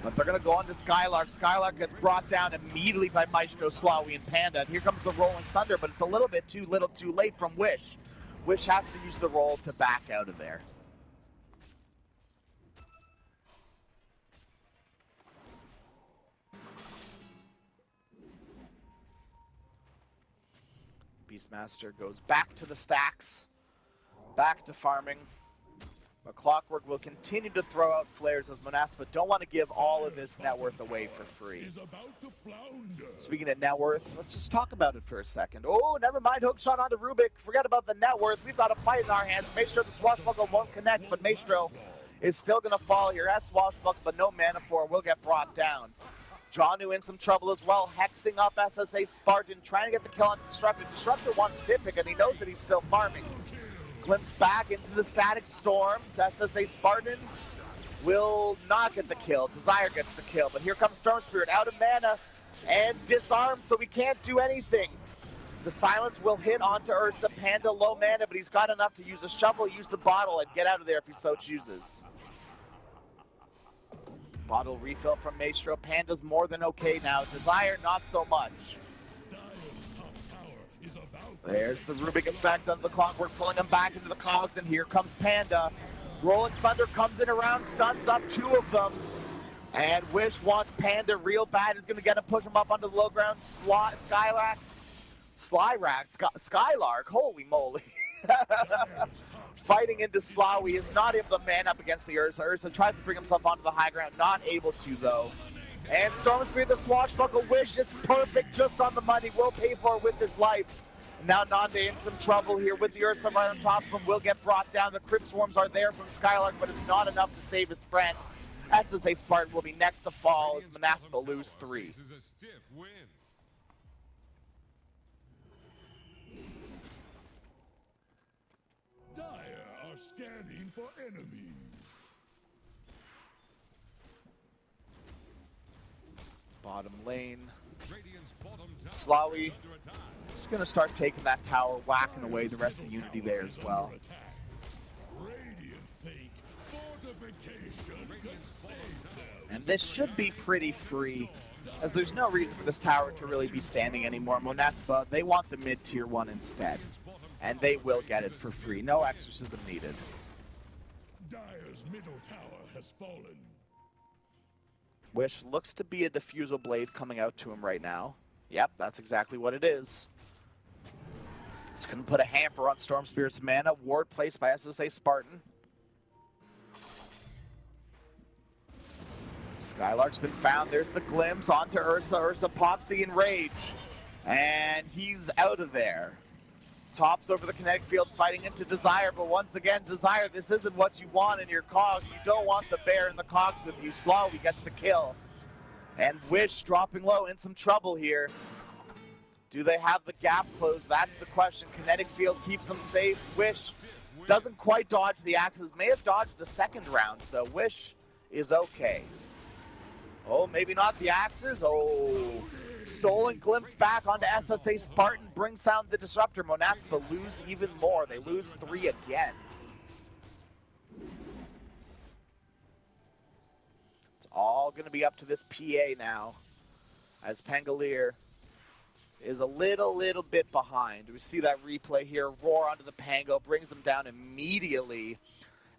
Speaker 13: but they're going to go on to Skylark. Skylark gets brought down immediately by Maestro, Slawi, and Panda. And here comes the Rolling Thunder, but it's a little bit too late from Wish. Wish has to use the roll to back out of there. Beastmaster goes back to the stacks, back to farming. But Clockwork will continue to throw out flares as Manaspa don't want to give all of this net worth away for free. Speaking of net worth, let's just talk about it for a second. Oh, never mind, hookshot onto Rubik. Forget about the net worth. We've got a fight in our hands. Maestro, the Swashbuckle won't connect, but Maestro is still going to fall here. As Swashbuckle, but no mana for will get brought down. Jonu in some trouble as well, hexing up SSA Spartan, trying to get the kill on Disruptor. Disruptor wants Tipic, and he knows that he's still farming. Glimpse back into the Static Storm. SSA Spartan will not get the kill. Desire gets the kill, but here comes Storm Spirit out of mana and disarmed, so we can't do anything. The silence will hit onto Ursa. Panda low mana, but he's got enough to use a shovel, use the bottle, and get out of there if he so chooses. Bottle refill from Maestro. Panda's more than okay now. Desire, not so much.
Speaker 12: Dire's top tower is about
Speaker 13: There's the Rubik effect of the clockwork, pulling him back into the cogs, and here comes Panda. Rolling Thunder comes in around, stuns up 2 of them. And Wish wants Panda real bad. He's going to get him, push him up onto the low ground. Skylark, holy moly. Fighting into Slawi is not able to man up against the Ursa. Ursa tries to bring himself onto the high ground, not able to though. And Stormspear, the swashbuckle Wish, it's perfect, just on the money, will pay for it with his life. Now Nande in some trouble here with the Ursa right on top of him, will get brought down. The Crypt Swarms are there from Skylark, but it's not enough to save his friend. SSA Spartan will be next to fall as Manaspa lose 3.
Speaker 12: Dire are scanning for enemies.
Speaker 13: Bottom lane. Slawi just going to start taking that tower, whacking away the rest of Unity there as well. And this should be pretty free, as there's no reason for this tower to really be standing anymore. Monespa, they want the mid-tier 1 instead, and they will get it for free. No exorcism needed.
Speaker 12: Dire's middle tower has fallen.
Speaker 13: Wish looks to be a diffusal blade coming out to him right now. Yep, that's exactly what it is. It's going to put a hamper on Stormspear's mana. Ward placed by SSA Spartan. Skylark's been found. There's the glimpse onto Ursa. Ursa pops the Enrage. And he's out of there. Tops over the kinetic field, fighting into Desire. But once again, Desire, this isn't what you want in your cogs. You don't want the bear in the cogs with you. Slawi gets the kill. And Wish dropping low, in some trouble here. Do they have the gap closed? That's the question. Kinetic field keeps them safe. Wish doesn't quite dodge the axes. May have dodged the second round, though. Wish is okay. Oh, maybe not the axes. Oh, stolen glimpse back onto SSA Spartan. Brings down the Disruptor. Monaspa lose even more. They lose 3 again. It's all going to be up to this PA now, as Pangolier is a little bit behind. We see that replay here. Roar onto the Pango, brings them down immediately.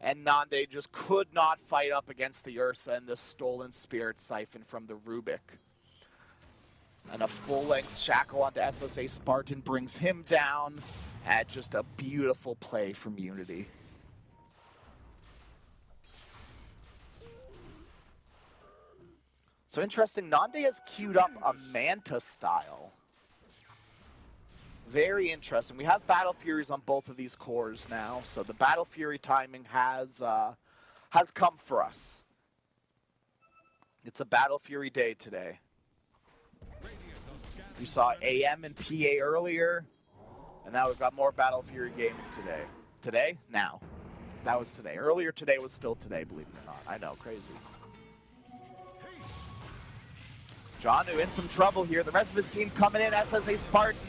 Speaker 13: And Nande just could not fight up against the Ursa and the stolen Spirit Siphon from the Rubik. And a full-length shackle onto SSA Spartan brings him down at just a beautiful play from Unity. So interesting, Nande has queued up a Manta style. Very interesting. We have Battle Furies on both of these cores now, so the Battle Fury timing has come for us. It's a Battle Fury day today. We saw AM and PA earlier, and now we've got more Battle Fury gaming today. Today? Now. That was today. Earlier today was still today, believe it or not. I know, crazy. Janu in some trouble here. The rest of his team coming in. SSA Spartan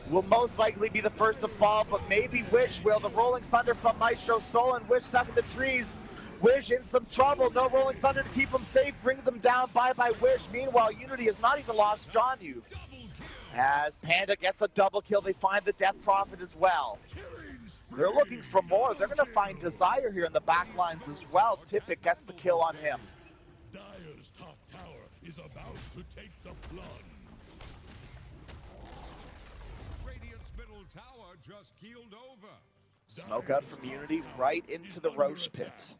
Speaker 13: will most likely be the first to fall, but maybe Wish will. The Rolling Thunder from Maestro stolen. Wish stuck in the trees. Wish in some trouble. No Rolling Thunder to keep him safe. Brings them down. Bye-bye Wish. Meanwhile, Unity has not even lost Janu. As Panda gets a double kill, they find the Death Prophet as well. They're looking for more. They're going to find Desire here in the back lines as well. Tippett gets the kill on him.
Speaker 12: Dire's top tower is about to take the plunge.
Speaker 10: Radiant's middle tower just keeled over.
Speaker 13: Smoke out from Unity right into the Roche pit.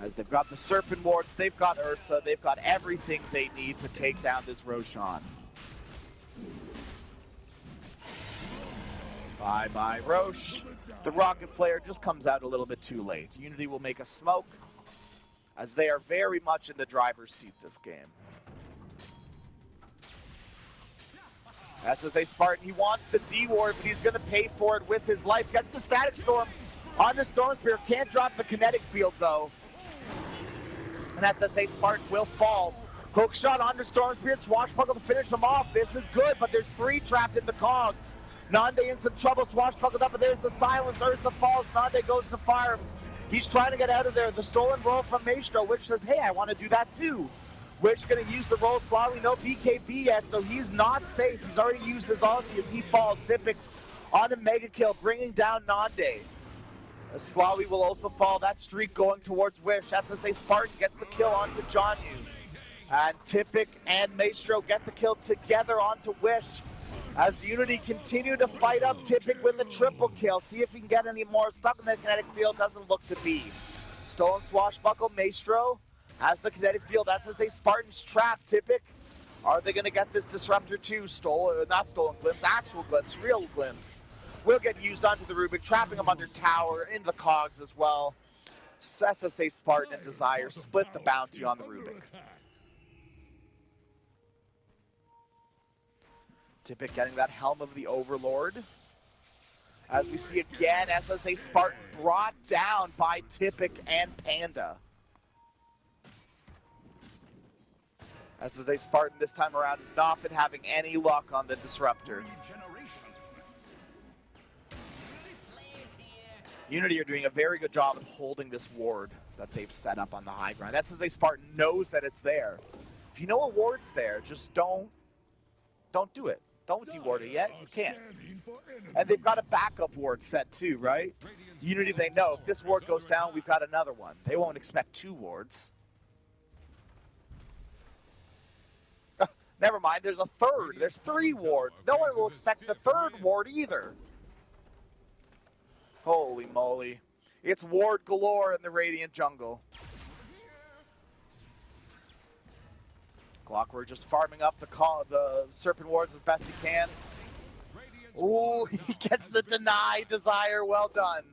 Speaker 13: As they've got the Serpent Wards, they've got Ursa, they've got everything they need to take down this Roshan. Bye-bye, Roche. The Rocket Flare just comes out a little bit too late. Unity will make a smoke, as they are very much in the driver's seat this game. SSA Spartan, he wants the D-Ward, but he's going to pay for it with his life. Gets the Static Storm on the Storm Spear. Can't drop the Kinetic Field, though. And SSA Spartan will fall. Hook shot on the Storm Spear. Swashbuckle to finish him off. This is good, but there's 3 trapped in the cogs. Nande in some trouble. Swashbuckled up, but there's the silence. Ursa falls. Nande goes to fire him. He's trying to get out of there. The stolen roll from Maestro, which says, hey, I want to do that too. Wish going to use the roll. Slawi, no BKB yet, so he's not safe. He's already used his ulti as he falls. Tipic on a mega kill, bringing down Nande. Slawi will also fall. That streak going towards Wish. SSA Spartan gets the kill onto Jonyu. And Tipic and Maestro get the kill together onto Wish. As Unity continue to fight up Tipic with a triple kill. See if he can get any more. Stuck in the kinetic field, doesn't look to be. Stolen Swashbuckle, Maestro has the kinetic field. SSA Spartans trap Tipic. Are they going to get this Disruptor too? Not stolen glimpse, actual glimpse, real glimpse. Will get used onto the Rubik, trapping him under tower, into the cogs as well. SSA Spartan and Desire split the bounty on the Rubik. Tipic getting that Helm of the Overlord. As we see again, SSA Spartan brought down by Tipic and Panda. SSA Spartan this time around has not been having any luck on the Disruptor. Unity are doing a very good job of holding this ward that they've set up on the high ground. SSA Spartan knows that it's there. If you know a ward's there, just don't do it. Don't deward it yet. You can't. And they've got a backup ward set too, right? Unity, they know if this ward goes down, we've got another one. They won't expect 2 wards. Never mind, there's a third. There's 3 wards. No one will expect the 3rd ward either. Holy moly. It's ward galore in the Radiant jungle. Clockwork just farming up the Serpent wards as best he can. Ooh, he gets the deny. Desire, well done.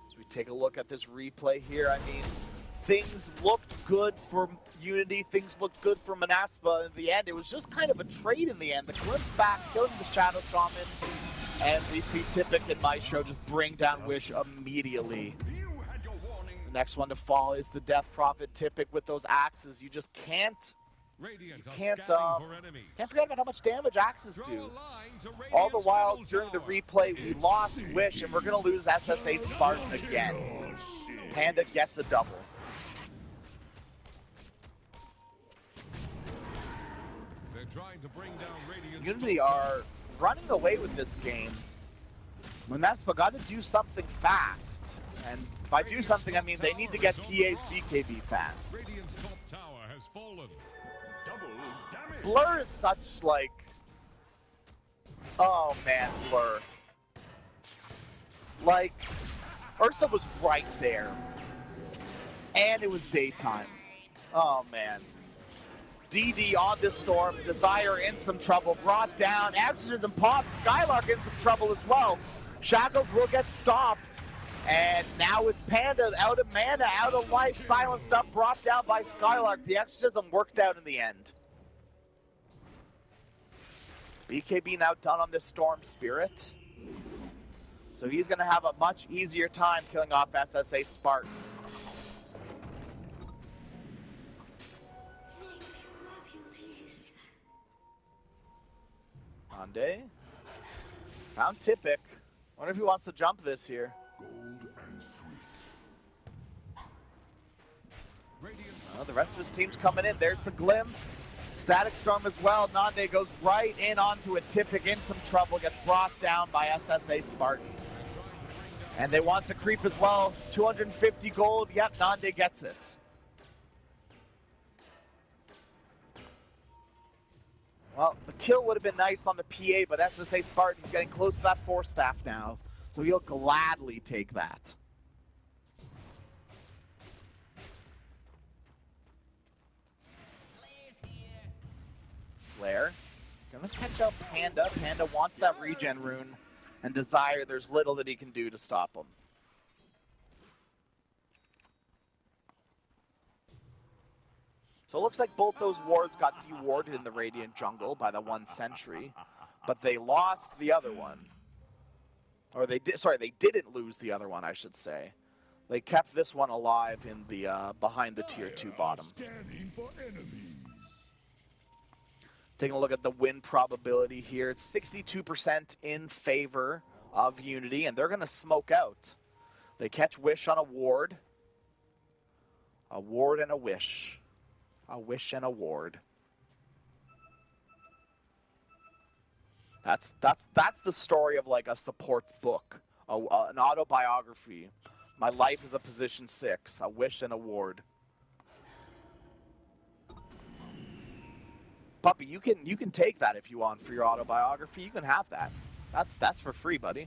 Speaker 13: As we take a look at this replay here, I mean, things looked good for Unity, things looked good for Manaspa in the end. It was just kind of a trade in the end. The glimpse back, killing the Shadow Shaman, and we see Tipic and Maestro just bring down Wish immediately. The next one to fall is the Death Prophet. Tipic with those axes. You just can't forget about how much damage axes do. All the while, during the replay, we lost Wish, and we're going to lose SSA Spartan again. Panda gets a double. Unity are running away with this game. Manaspa got to do something fast. And by do something, I mean they need to get PA's BKB fast. Blur is such like... Oh man, Blur. Like, Ursa was right there. And it was daytime. Oh man. DD on this storm, Desire in some trouble, brought down, Exorcism popped, Skylark in some trouble as well. Shackles will get stopped, and now it's Panda out of mana, out of life, silenced up, brought down by Skylark. The Exorcism worked out in the end. BKB now done on this Storm Spirit, so he's going to have a much easier time killing off SSA Spartan. Nande. Found Tipic. Wonder if he wants to jump this here. The rest of his team's coming in. There's the glimpse. Static Storm as well. Nande goes right in onto a Tipic in some trouble. Gets brought down by SSA Spartan. And they want the creep as well. 250 gold. Yep, Nande gets it. Well, the kill would have been nice on the PA, but SSA Spartan's getting close to that 4-staff now, so he'll gladly take that. Flare. Gonna catch out Panda. Panda wants that regen rune, and Desire, there's little that he can do to stop him. So it looks like both those wards got dewarded in the Radiant jungle by the 1 sentry, but they lost the other one. Or they did, sorry, they didn't lose the other one, I should say. They kept this one alive in the behind the tier 2 bottom. Taking a look at the win probability here, it's 62% in favor of Unity, and they're going to smoke out. They catch Wish on a ward. A ward and a Wish. A Wish and a ward. That's the story of like a support's book, an autobiography. My life is a position 6, a Wish and a ward. Puppy, you can take that if you want for your autobiography. You can have that. That's for free, buddy.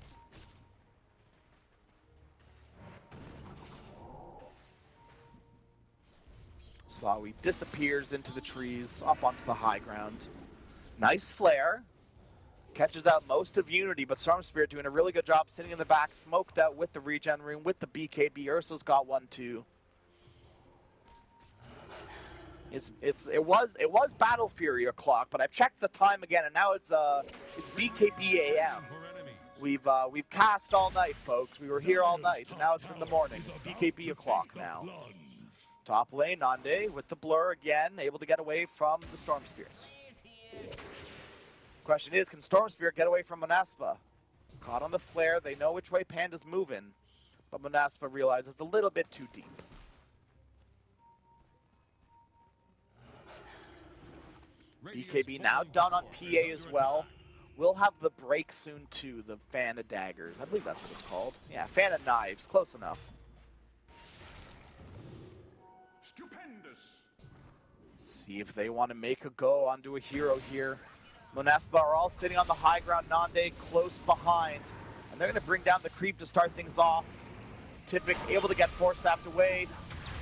Speaker 13: Slawi disappears into the trees, up onto the high ground. Nice flare. Catches out most of Unity, but Storm Spirit doing a really good job sitting in the back, smoked out with the regen room, with the BKB. Ursa's got one too. It was Battle Fury o'clock, but I've checked the time again, and now it's BKB AM. We've cast all night, folks. We were here all night, and now it's in the morning. It's BKB o'clock now. Top lane, Nande with the blur again, able to get away from the Storm Spirit. Question is, can Storm Spirit get away from Monaspa? Caught on the flare, they know which way Panda's moving, but Monaspa realizes it's a little bit too deep. BKB now done on PA as well. We'll have the break soon too, the Fan of Daggers. I believe that's what it's called. Yeah, Fan of Knives, close enough.
Speaker 12: Stupendous.
Speaker 13: See if they want to make a go onto a hero here. Monaspa are all sitting on the high ground, Nande close behind. And they're going to bring down the creep to start things off. Tipic able to get force-staffed away.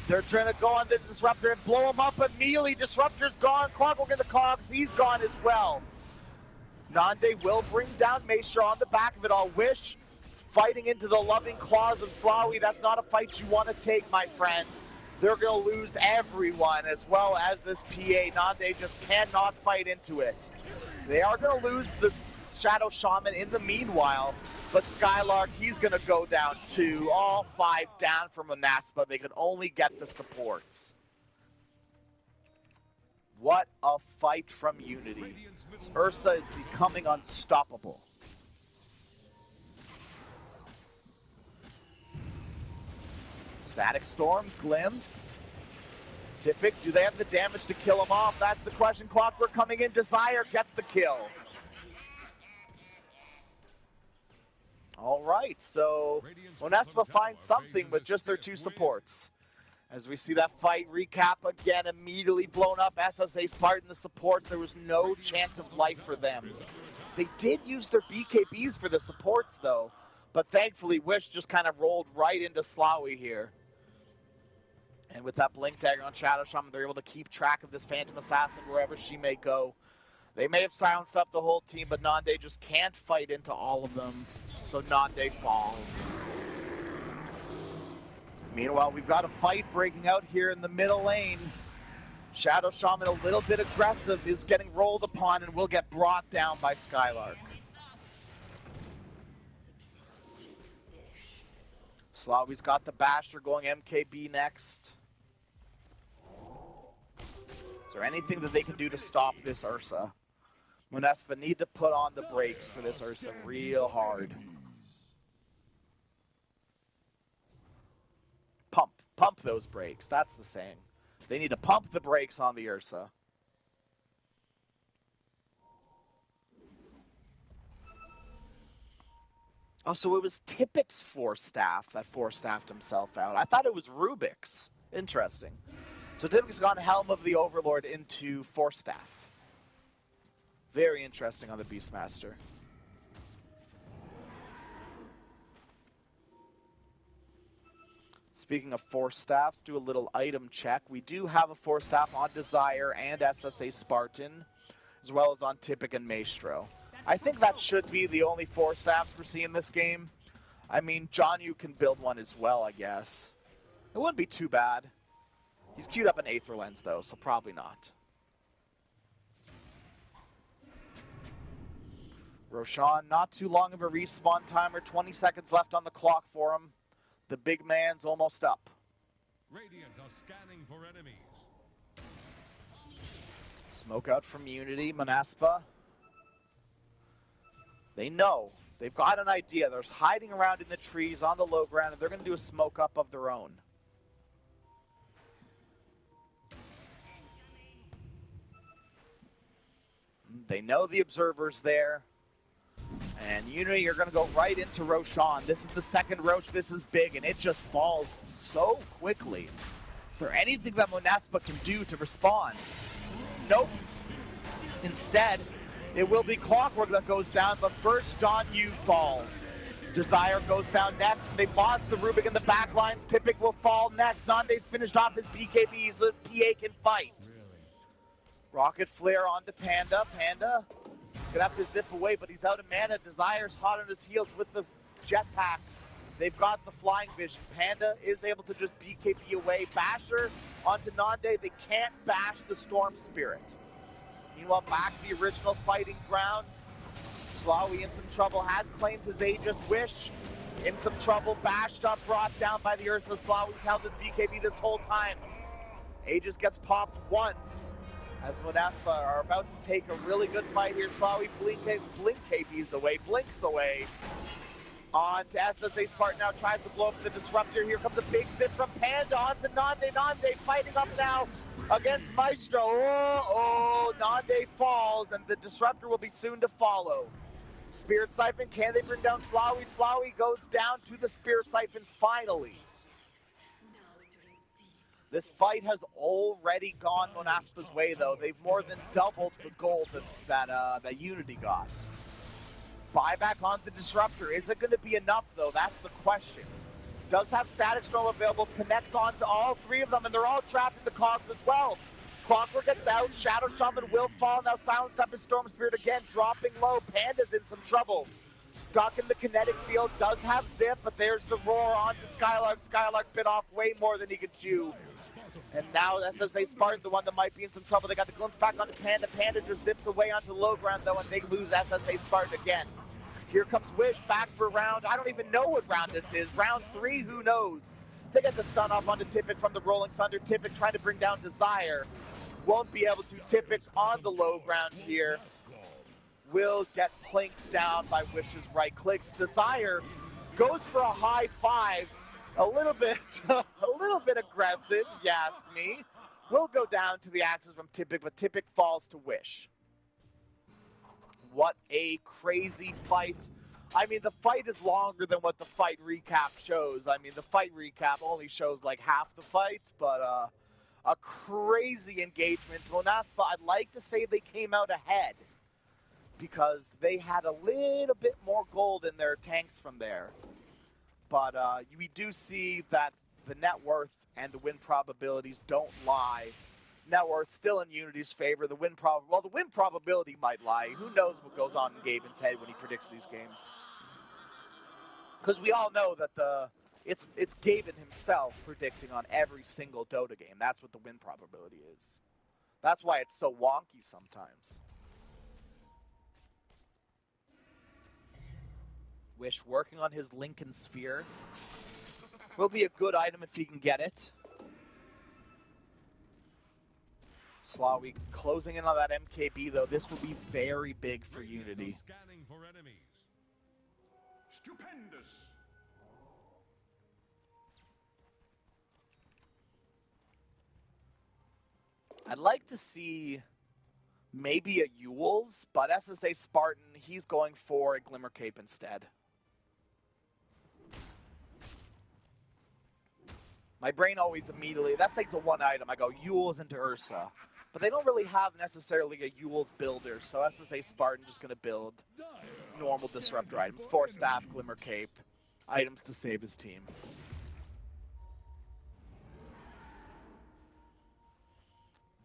Speaker 13: They're trying to go on the Disruptor and blow him up immediately. Disruptor's gone. Clockwork in the cogs. He's gone as well. Nande will bring down Maestro on the back of it all. Wish fighting into the loving claws of Slawi. That's not a fight you want to take, my friend. They're going to lose everyone as well as this PA. Nande just cannot fight into it. They are going to lose the Shadow Shaman in the meanwhile, but Skylark, he's going to go down too. All 5 down from Monaspa. They can only get the supports. What a fight from Unity. Ursa is becoming unstoppable. Static Storm, Glimpse. Tipic, do they have the damage to kill him off? That's the question. Clockwork coming in. Desire gets the kill. All right, so Monaspa finds something with just their 2 supports. As we see that fight recap again, immediately blown up. SSA Spartan, the supports, there was no chance of life for them. They did use their BKBs for the supports, though. But thankfully, Wish just kind of rolled right into Slawi here. And with that Blink Dagger on Shadow Shaman, they're able to keep track of this Phantom Assassin wherever she may go. They may have silenced up the whole team, but Nande just can't fight into all of them. So Nande falls. Meanwhile, we've got a fight breaking out here in the middle lane. Shadow Shaman, a little bit aggressive, is getting rolled upon and will get brought down by Skylark. Slawi's got the Basher going MKB next. Is there anything that they can do to stop this Ursa? Monaspa need to put on the brakes for this Ursa real hard. Pump those brakes, that's the saying. They need to pump the brakes on the Ursa. Oh, so it was Tipic's Force Staff that Force Staffed himself out. I thought it was Rubik's. Interesting. So Tipic's gone Helm of the Overlord into Force Staff. Very interesting on the Beastmaster. Speaking of Force Staffs, do a little item check. We do have a Force Staff on Desire and SSA Spartan, as well as on Tipic and Maestro. I think that should be the only Force Staffs we're seeing this game. I mean, John, you can build one as well, I guess. It wouldn't be too bad. He's queued up an Aether Lens, though, so probably not. Roshan, not too long of a respawn timer. 20 seconds left on the clock for him. The big man's almost up.
Speaker 10: Radiant are scanning for enemies.
Speaker 13: Smoke out from Unity, Monaspa. They know They've got an idea. They're hiding around in the trees on the low ground, and they're going to do a smoke up of their own. They know the observer's there. And Unity, you're going to go right into Roshan. This is the second Roche. This is big, and it just falls so quickly. Is there anything that Monaspa can do to respond? Nope. Instead, it will be Clockwork that goes down, but first John Yu falls. Desire goes down next, and they've lost the Rubik in the back lines. Tipic will fall next. Nande's finished off his BKBs, so this PA can fight. Rocket Flare onto Panda. Panda gonna have to zip away, but he's out of mana. Desire's hot on his heels with the jetpack. They've got the flying vision. Panda is able to just BKB away. Basher onto Nande. They can't bash the Storm Spirit. Meanwhile, back to the original fighting grounds. Slawi in some trouble, has claimed his Aegis. Wish in some trouble, bashed up, brought down by the Ursa. Slawi's held his BKB this whole time. Aegis gets popped once, as Monaspa are about to take a really good fight here. Slawi blink KBs away, blinks away. On to SSA Spartan now, tries to blow up the Disruptor. Here comes a big zip from Panda onto Nande. Nande fighting up now against Maestro. Oh, Nande falls, and the Disruptor will be soon to follow. Spirit Siphon, can they bring down Slawi? Slawi goes down to the Spirit Siphon finally. This fight has already gone Monaspa's way, though. They've more than doubled the gold that Unity got. Buyback on the Disruptor. Is it going to be enough, though? That's the question. Does have Static Storm available, connects on to all three of them, and they're all trapped in the cogs as well. Clockwork gets out, Shadow Shaman will fall. Now silenced up his Storm Spirit again, dropping low. Panda's in some trouble. Stuck in the kinetic field, does have zip, but there's the roar onto Skylark. Skylark bit off way more than he could chew. And now SSA Spartan, the one that might be in some trouble. They got the glimpse back onto Panda. Panda just zips away onto low ground, though, and they lose SSA Spartan again. Here comes Wish back for round. I don't even know what round this is. Round 3, who knows? They get the stun off onto Tippett from the Rolling Thunder. Tippett trying to bring down Desire. Won't be able to. Tippett on the low ground here. Will get plinked down by Wish's right clicks. Desire goes for a high five. A little bit aggressive, if you ask me. Will go down to the axes from Tippett, but Tippett falls to Wish. What a crazy fight. I mean, the fight is longer than what the fight recap shows. I mean, the fight recap only shows like half the fight, but a crazy engagement. Monaspa, I'd like to say they came out ahead because they had a little bit more gold in their tanks from there. But we do see that the net worth and the win probabilities don't lie. Net worth still in Unity's favor. The win probability might lie. Who knows what goes on in Gaben's head when he predicts these games? Because we all know that it's Gaben himself predicting on every single Dota game. That's what the win probability is. That's why it's so wonky sometimes. Wish working on his Lincoln Sphere. Will be a good item if he can get it. Slawi closing in on that MKB, though. This will be very big for Unity.
Speaker 10: Scanning for enemies.
Speaker 12: Stupendous.
Speaker 13: I'd like to see maybe a Yule's, but SSA Spartan, he's going for a Glimmer Cape instead. My brain always immediately, that's like the one item. I go Yule's into Ursa. But they don't really have necessarily a Yule's builder, so SSA Spartan just going to build normal Disruptor items. 4 Staff, Glimmer Cape, items to save his team.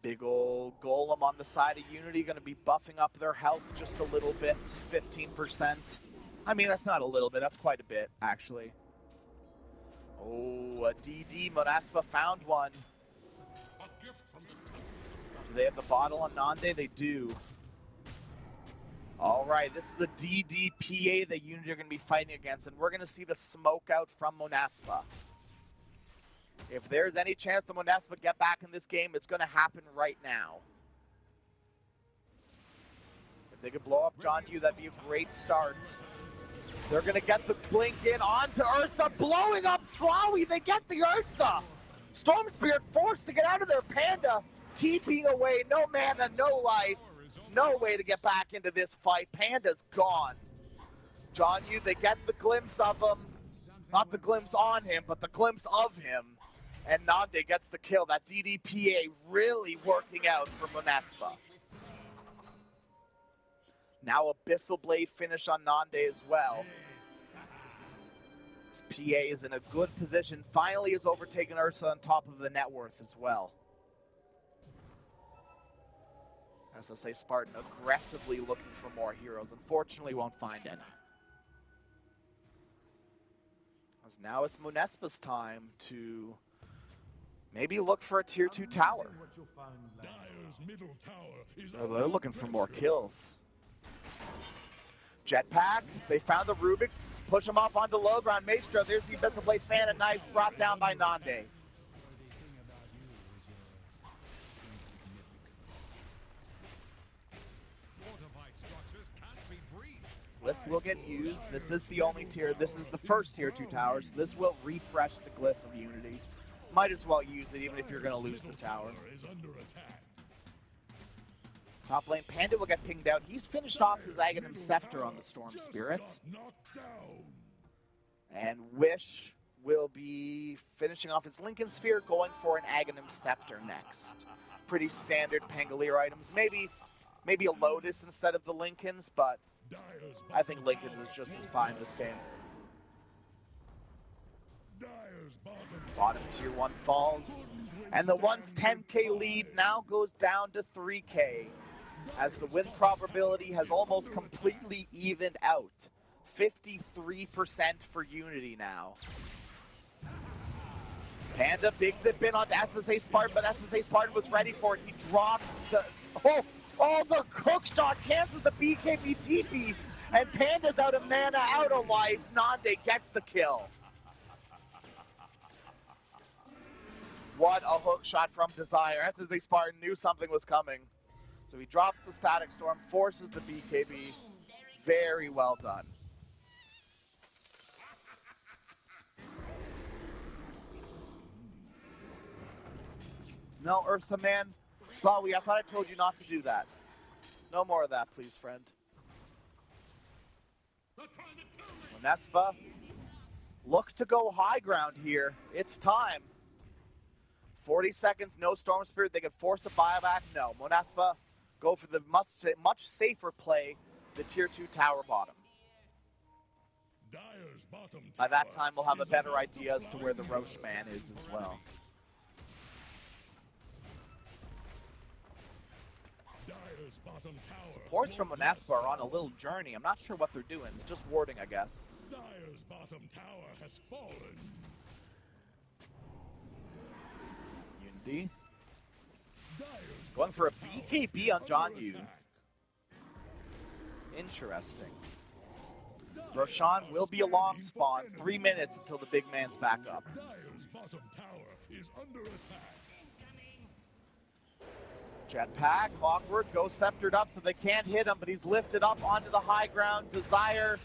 Speaker 13: Big ol' Golem on the side of Unity, going to be buffing up their health just a little bit, 15%. I mean, that's not a little bit, that's quite a bit, actually. Oh, a DD, Monaspa found one. Do they have the bottle on Nande? They do. All right, this is the DDPA that Unity are going to be fighting against, and we're going to see the smoke out from Monaspa. If there's any chance the Monaspa get back in this game, it's going to happen right now. If they could blow up John Yu, that'd be a great start. They're going to get the blink in onto Ursa, blowing up Slawi. They get the Ursa. Storm Spirit forced to get out of there. Panda TPing away. No mana, no life. No way to get back into this fight. Panda's gone. John Yu, they get the glimpse of him. Not the glimpse on him, but the glimpse of him. And Nande gets the kill. That DDPA really working out for Monespa. Now Abyssal Blade finish on Nande as well. This PA is in a good position. Finally has overtaken Ursa on top of the net worth as well. As I say, Spartan aggressively looking for more heroes. Unfortunately, won't find any. As now it's Monespa's time to maybe look for a tier 2 tower. Oh, they're looking for more kills. Jetpack, they found the Rubik, push him off onto low ground. Maestro, there's the Abyssal Blade fan and knife brought down by Nande. Glyph will get used. This is the only tier. This is the first tier 2 towers. This will refresh the Glyph of Unity. Might as well use it even if you're going to lose the tower. Top lane, Panda will get pinged out. He's finished off his Aghanim Scepter on the Storm Spirit. And Wish will be finishing off his Lincoln Sphere, going for an Aghanim Scepter next. Pretty standard Pangolier items. Maybe a Lotus instead of the Lincolns, but I think Lincoln's is just as fine this game. Bottom tier 1 falls, and the once 10k lead now goes down to 3k, as the win probability has almost completely evened out. 53% for Unity now. Panda big zip in onto SSA Spartan, but SSA Spartan was ready for it. He drops the... Oh, the hook shot cancels the BKB TP, and Panda's out of mana, out of life. Nande gets the kill. What a hook shot from Desire. SSA Spartan knew something was coming. So he drops the Static Storm, forces the BKB. Very well done. No, Ursa, man. Slawi, I thought I told you not to do that. No more of that, please, friend. Monespa, look to go high ground here. It's time. 40 seconds, no Storm Spirit. They can force a buyback. No, Monespa, go for the much safer play, the tier 2 tower bottom. By that time, we'll have a better idea as to where the Roche man is as well. Supports from Monespa are on a little journey. I'm not sure what they're doing. Just warding, I guess.
Speaker 12: Dire's bottom tower has fallen.
Speaker 13: Unity. Going for a BKB on John Yu. Interesting. Roshan will be a long spawn. 3 minutes until the big man's back up.
Speaker 12: Dire's bottom tower is under attack.
Speaker 13: Jetpack, Clockwork, go sceptered up so they can't hit him, but he's lifted up onto the high ground. Desire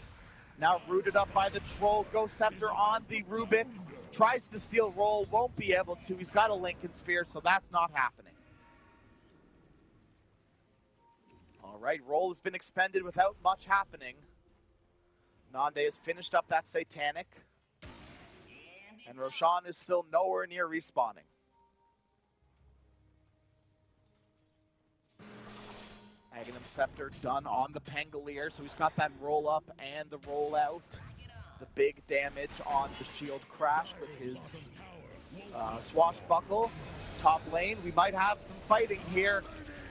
Speaker 13: now rooted up by the Troll. Go Scepter on the Rubik. Tries to steal roll, won't be able to. He's got a Lincoln Sphere, so that's not happening. All right, roll has been expended without much happening. Nande has finished up that Satanic. And Roshan is still nowhere near respawning. Aghanim Scepter done on the Pangolier, so he's got that roll up and the roll out. The big damage on the shield crash with his swashbuckle. Top lane, we might have some fighting here.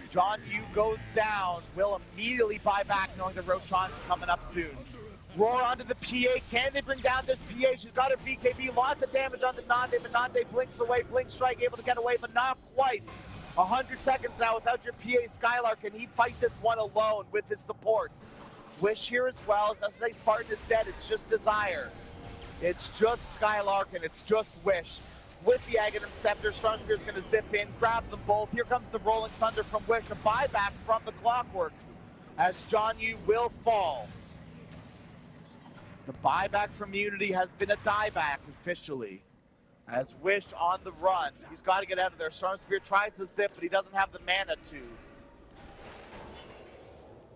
Speaker 13: John Yu goes down, will immediately buy back knowing that Roshan's coming up soon. Roar onto the PA, can they bring down this PA? She's got her BKB, lots of damage onto Nande, but Nande blinks away, Blink Strike able to get away, but not quite. 100 seconds now without your PA Skylark. Can he fight this one alone with his supports? Wish here as well. As I say, Spartan is dead. It's just Desire. It's just Skylark and it's just Wish. With the Aghanim Scepter, Stormspear is going to zip in, grab them both. Here comes the Rolling Thunder from Wish. A buyback from the Clockwork as John Yu will fall. The buyback from Unity has been a dieback officially. As Wish on the run. He's got to get out of there. Storm Spear tries to zip, but he doesn't have the mana to.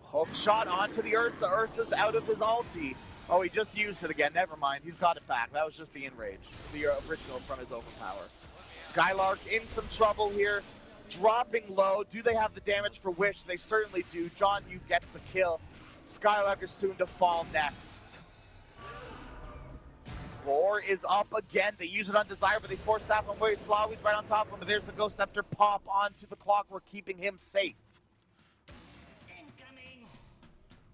Speaker 13: Hook shot onto the Ursa. Ursa's out of his ulti. Oh, he just used it again. Never mind. He's got it back. That was just the enrage. The original from his overpower. Skylark in some trouble here. Dropping low. Do they have the damage for Wish? They certainly do. John Yu gets the kill. Skylark is soon to fall next. Roar is up again. They use it on Desire, but they force staff on way. Slawy's right on top of him, but there's the Ghost Scepter pop onto the Clockwork, keeping him safe.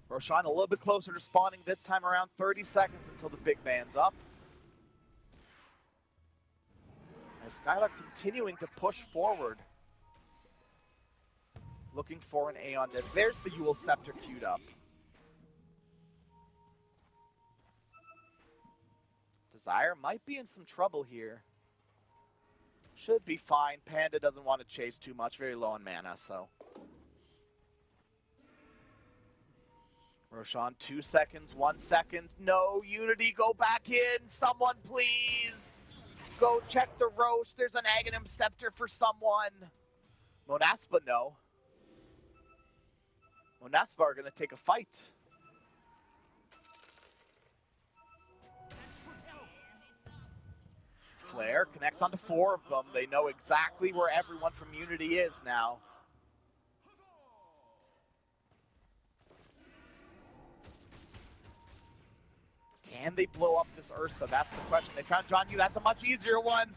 Speaker 13: Roshan a little bit closer to spawning this time around. 30 seconds until the big man's up. As Skylark continuing to push forward. Looking for an A on this. There's the Yule Scepter queued up. Desire might be in some trouble here. Should be fine. Panda doesn't want to chase too much. Very low on mana, so. Roshan, 2 seconds, 1 second. No, Unity, go back in. Someone, please. Go check the Roche. There's an Aghanim Scepter for someone. Monaspa, no. Monaspa are going to take a fight. Flare connects onto 4 of them. They know exactly where everyone from Unity is now. Can they blow up this Ursa? That's the question. They found John Yu. That's a much easier one.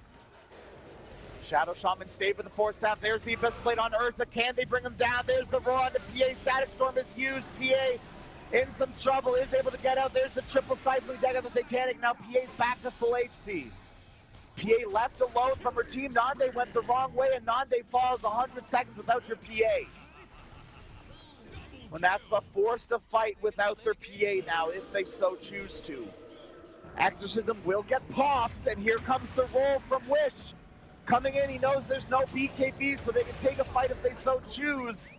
Speaker 13: Shadow Shaman saved with the Force Staff. There's the Abyss Blade on Ursa. Can they bring him down? There's the roar on the PA. Static Storm is used. PA in some trouble. Is able to get out. There's the triple stifling deck of the Satanic. Now PA's back to full HP. PA left alone from her team. Nande went the wrong way, and Nande falls 100 seconds without your PA. Monaspa forced to fight without their PA now, if they so choose to. Exorcism will get popped, and here comes the roll from Wish. Coming in, he knows there's no BKB, so they can take a fight if they so choose.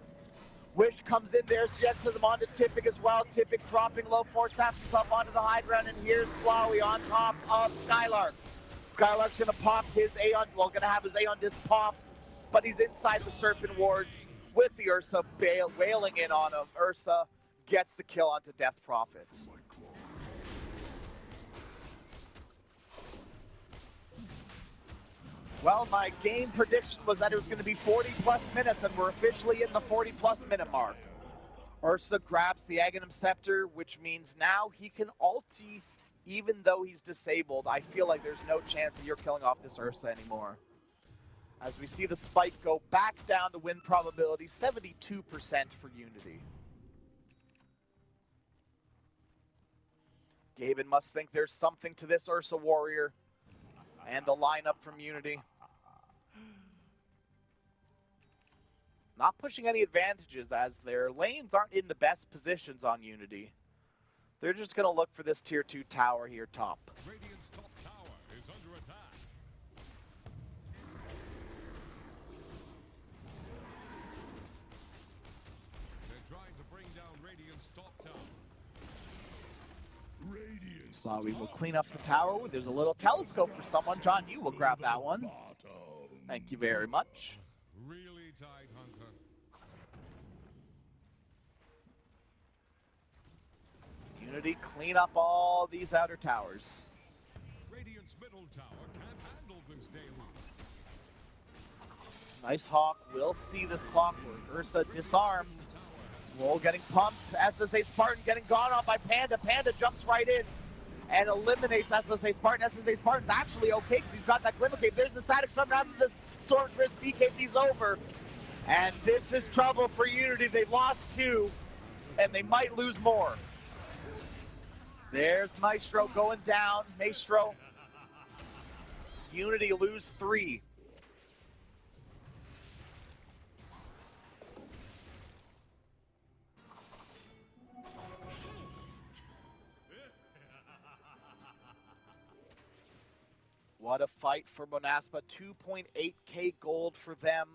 Speaker 13: Wish comes in there, Exorcism onto Tipik as well. Tipik dropping low, Force Staff up onto the high ground, and here's Slawy on top of Skylark. Skylark's gonna pop his Aeon, well, gonna have his Aeon disc popped, but he's inside the Serpent Wards with the Ursa wailing in on him. Ursa gets the kill onto Death Prophet. Well, my game prediction was that it was gonna be 40+ minutes, and we're officially in the 40+ minute mark. Ursa grabs the Aghanim Scepter, which means now he can ulti even though he's disabled. I feel like there's no chance that you're killing off this Ursa anymore. As we see the spike go back down, the win probability, 72% for Unity. Gaben must think there's something to this Ursa Warrior and the lineup from Unity. Not pushing any advantages as their lanes aren't in the best positions on Unity. They're just going to look for this tier 2 tower here top.
Speaker 10: Radiant's top tower is under attack. They're trying to bring down Radiant's top tower.
Speaker 13: Slawy will clean up the tower. There's a little telescope for someone. John, you will grab that one. Thank you very much.
Speaker 10: Really tight, Hunter.
Speaker 13: Unity, clean up all these outer towers.
Speaker 10: Radiant's middle tower can't handle this deluge.
Speaker 13: Nice Hawk. We'll see this Clockwork. Ursa disarmed. Roll getting pumped. SSA Spartan getting gone on by Panda. Panda jumps right in and eliminates SSA Spartan. SSA Spartan's actually okay because he's got that Glimmer Cape. There's the Static Storm. Now the Storm Grid BKB's over. And this is trouble for Unity. They've lost 2, and they might lose more. There's Maestro going down. Maestro. Unity lose 3. What a fight for Monaspa. 2.8k gold for them.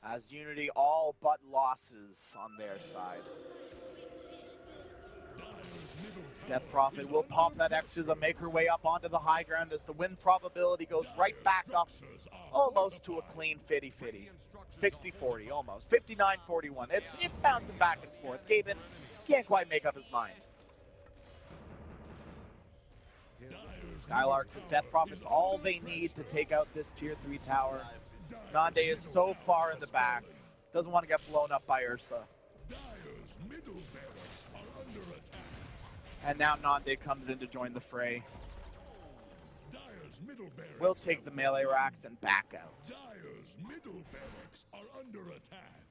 Speaker 13: As Unity all but losses on their side.
Speaker 12: Dyer's middle
Speaker 13: Death Prophet will pop that X's and make her way up onto the high ground as the win probability goes right back up almost to a clean 50-50. 60-40 almost. 59-41. It's bouncing back and forth. Gaben can't quite make up his mind. Skylark has Death Prophet's all they need to take out this tier 3 tower. Nande is so far in the back. Doesn't want to get blown up by Ursa. And now Nande comes in to join the fray. We'll take the melee racks and back out.
Speaker 12: Dyer's middle barracks are under attack.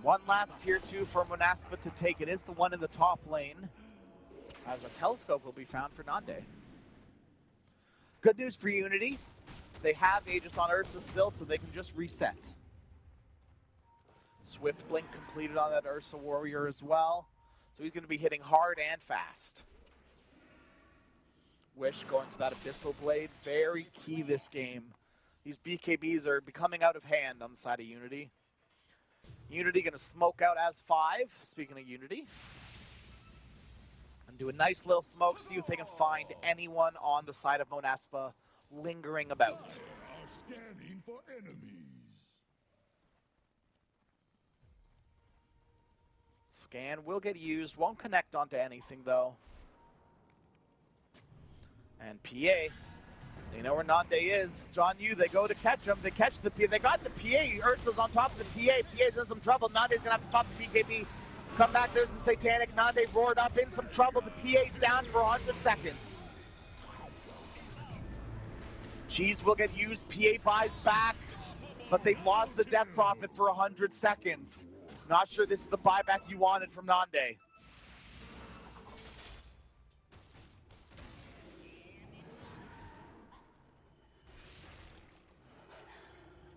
Speaker 13: One last tier 2 for Monaspa to take. It is the one in the top lane, as a telescope will be found for Nande. Good news for Unity. They have Aegis on Ursa still, so they can just reset. Swift Blink completed on that Ursa Warrior as well, so he's going to be hitting hard and fast. Wish going for that Abyssal Blade. Very key this game. These BKBs are becoming out of hand on the side of Unity. Unity going to smoke out as 5, speaking of Unity. And do a nice little smoke, see if they can find anyone on the side of Monaspa lingering about.
Speaker 12: Are scanning for enemies.
Speaker 13: Scan will get used, won't connect onto anything though. And PA, they know where Nande is. John Yu, they go to catch him. They catch the PA. They got the PA. Ursa's on top of the PA. PA's in some trouble. Nande's gonna have to pop the BKB. Come back, there's the Satanic. Nande roared up in some trouble. The PA's down for 100 seconds. Cheese will get used. PA buys back, but they've lost the Death Prophet for 100 seconds. Not sure this is the buyback you wanted from Nande.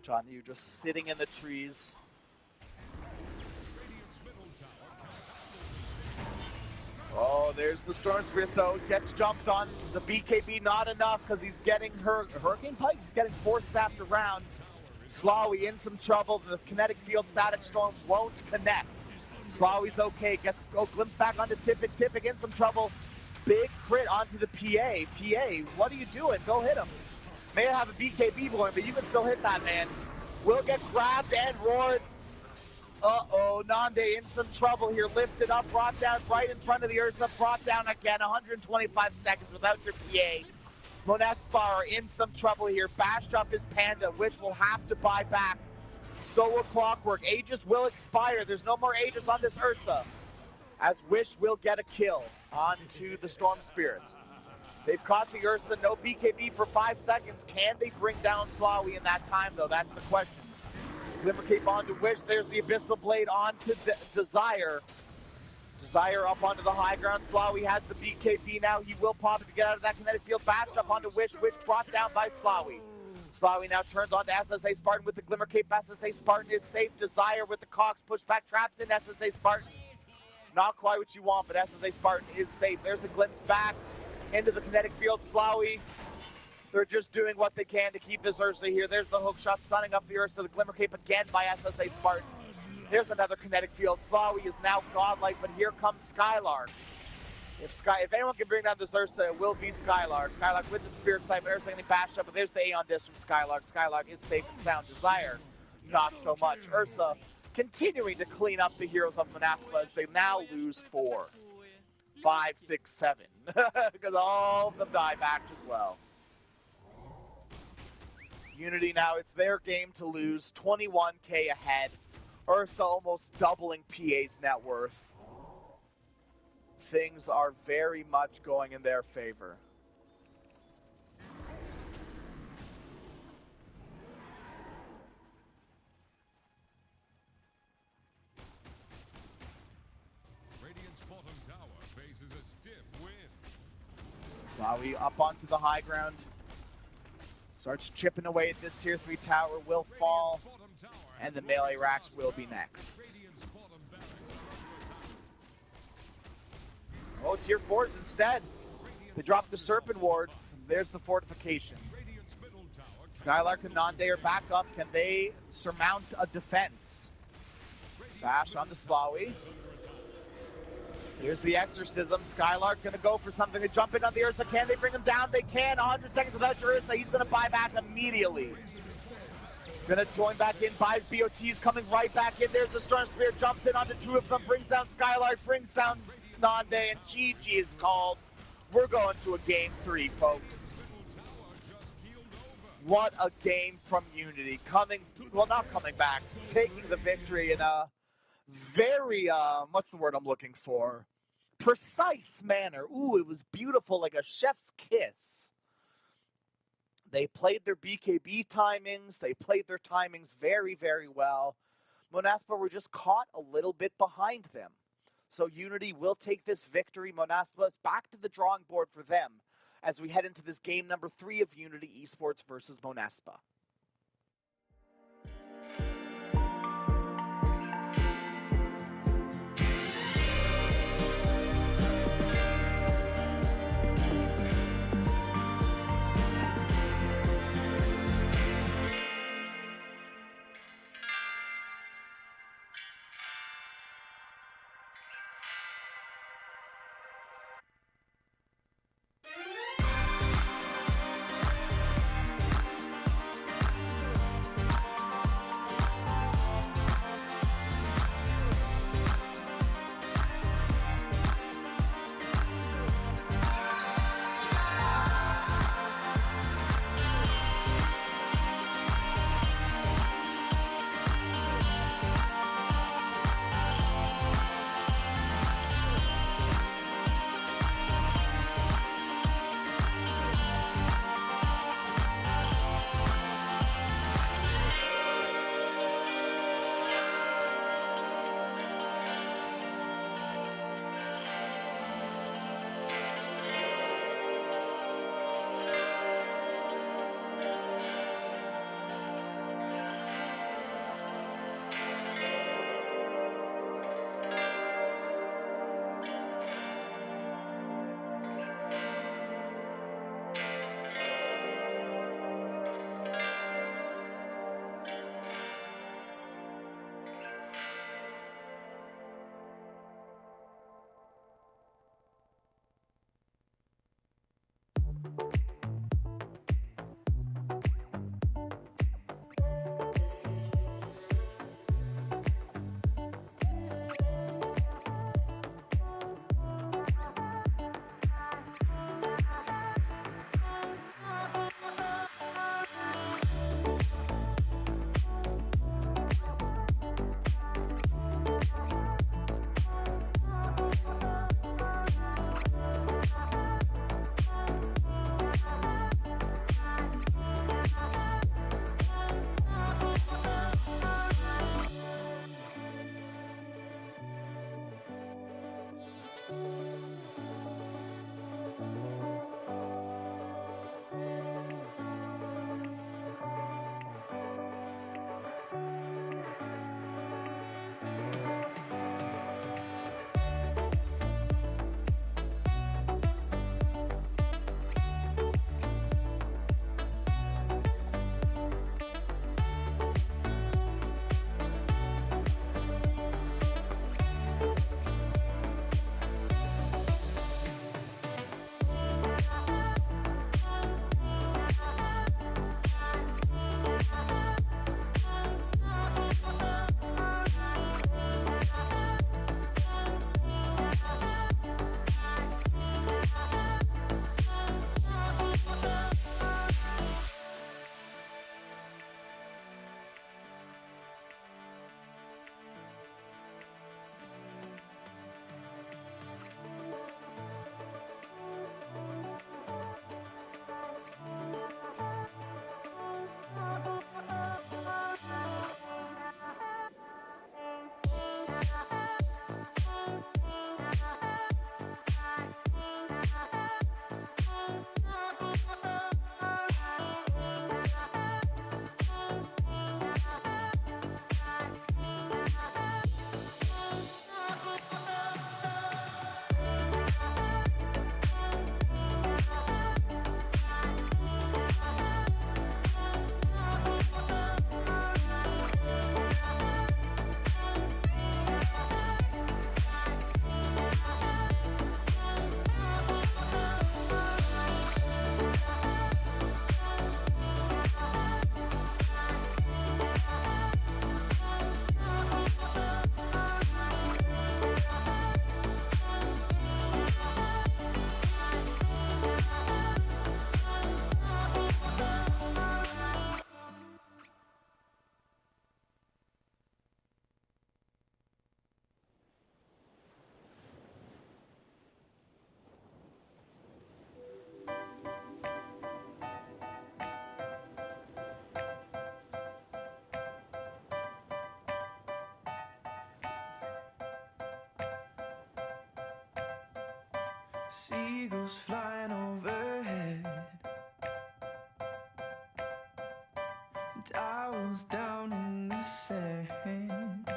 Speaker 13: John, you just sitting in the trees. Oh, there's the Storm Spirit though. Gets jumped on. The BKB not enough because he's getting Hurricane Pike. He's getting force-staffed around. Slawi in some trouble. The kinetic field static storm won't connect. Slawi's okay. Gets glimpse back onto Tippik. Tippik in some trouble. Big crit onto the PA. PA, what are you doing? Go hit him. May have a BKB going, but you can still hit that man. Will get grabbed and roared. Uh-oh, Nande in some trouble here. Lifted up, brought down right in front of the Ursa. Brought down again. 125 seconds without your PA. Monaspa are in some trouble here. Bashed up his Panda, which will have to buy back. So will Clockwork. Aegis will expire. There's no more Aegis on this Ursa. As Wish will get a kill onto the Storm Spirit. They've caught the Ursa. No BKB for 5 seconds. Can they bring down Slawi in that time, though? That's the question. Glimmercape onto Wish. There's the Abyssal Blade onto Desire. Desire up onto the high ground. Slawi has the BKB now. He will pop it to get out of that kinetic field. Bashed up onto Wish. Wish brought down by Slawi. Slawi now turns on to SSA Spartan with the Glimmercape. SSA Spartan is safe. Desire with the Cox pushback traps in SSA Spartan. Not quite what you want, but SSA Spartan is safe. There's the glimpse back into the kinetic field. Slawi, they're just doing what they can to keep this Ursa here. There's the hook shot stunning up the Ursa. The Glimmercape again by SSA Spartan. There's another kinetic field. Slawi is now godlike, but here comes Skylark. If anyone can bring down this Ursa, it will be Skylark. Skylark with the Spirit Sight, but Ursa getting bashed up, but there's the Aeon Disc from Skylark. Skylark is safe and sound. Desire, not so much. Ursa continuing to clean up the heroes of Monaspa as they now lose 4, 5, 6, 7. Because all of them die back as well. Unity now, it's their game to lose. 21k ahead. Ursa almost doubling PA's net worth. Things are very much going in their favor.
Speaker 10: Radiant's bottom tower faces a stiff wind.
Speaker 13: Slawi up onto the high ground. Starts chipping away at this tier 3 tower, will fall, and the melee racks will be next. Oh, tier 4s instead. They dropped the Serpent Wards. There's the fortification. Skylark and Nande are back up. Can they surmount a defense? Bash on the Slawi. Here's the Exorcism. Skylark gonna go for something. They jump in on the Ursa. Can they bring him down? They can. 100 seconds without your Ursa. He's gonna buy back immediately. Gonna join back in. Buys BOTs coming right back in. There's a Storm Spear. Jumps in onto two of them. Brings down Skylark. Brings down Nande. And GG is called. We're going to a game 3, folks. What a game from Unity. Not coming back. Taking the victory in a very, what's the word I'm looking for? Precise manner. Ooh, it was beautiful, like a chef's kiss. They played their BKB timings. They played their timings very, very well. Monaspa were just caught a little bit behind them. So Unity will take this victory. Monaspa is back to the drawing board for them as we head into this game number 3 of Unity Esports versus Monaspa.
Speaker 1: Seagulls flying overhead, towels down in the sand,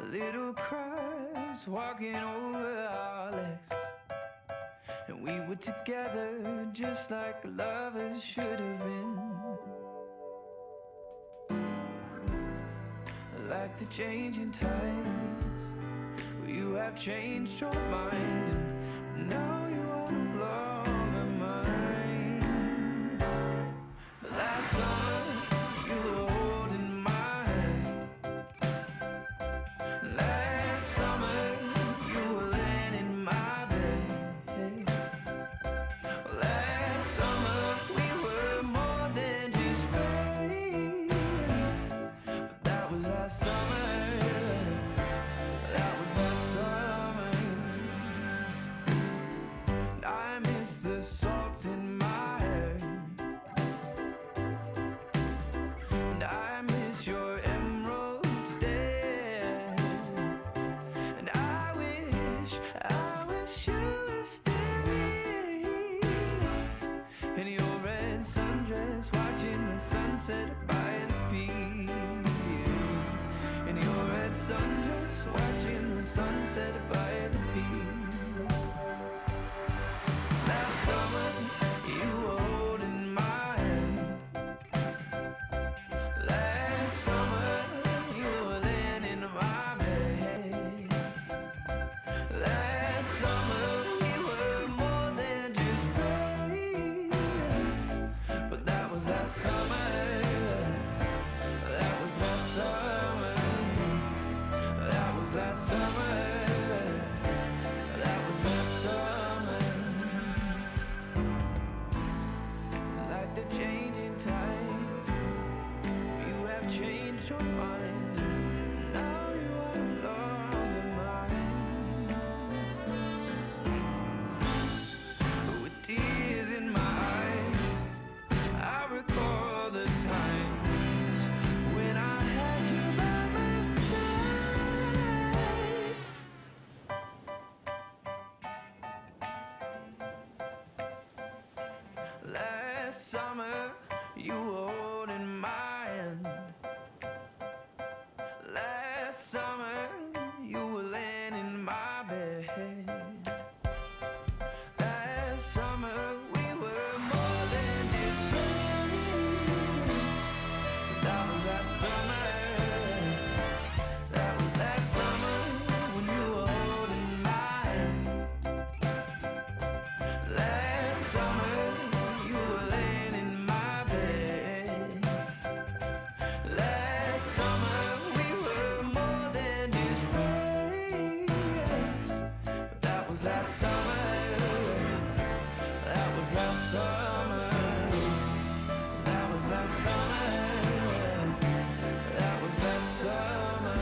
Speaker 1: little crabs walking over our legs, and we were together just like lovers should have been. Like the changing tides, you have changed your mind, and now you are no longer mine. But last summer, you were holding my hand. Last summer, you were laying in my bed. Last summer, we were more than just friends. But that was last summer. That was last summer. And I miss the salt in my hair, and I miss your emerald stare, and I wish you were still here in your red sundress, watching the sunset by the pier. In your red sundress, watching the sunset by the pier. Last summer, you were holding my hand. Last summer, you were laying in my bed. Last summer, we were more than just friends. But that was last summer. That was last summer. That was last summer. That was last summer. Like the changing tides, you have changed your mind. Now you are no longer mine. With tears in my eyes, I recall the times when I had you by my side. Last summer, you were holding my hand. Last summer, you were laying in my bed. Last summer, we were more than just friends. That was last summer. That was last summer when you were holding my hand. Last summer, you were laying in my bed. Last summer, we were more than just friends. But that was last summer. That was last summer. That was last summer. That was last summer.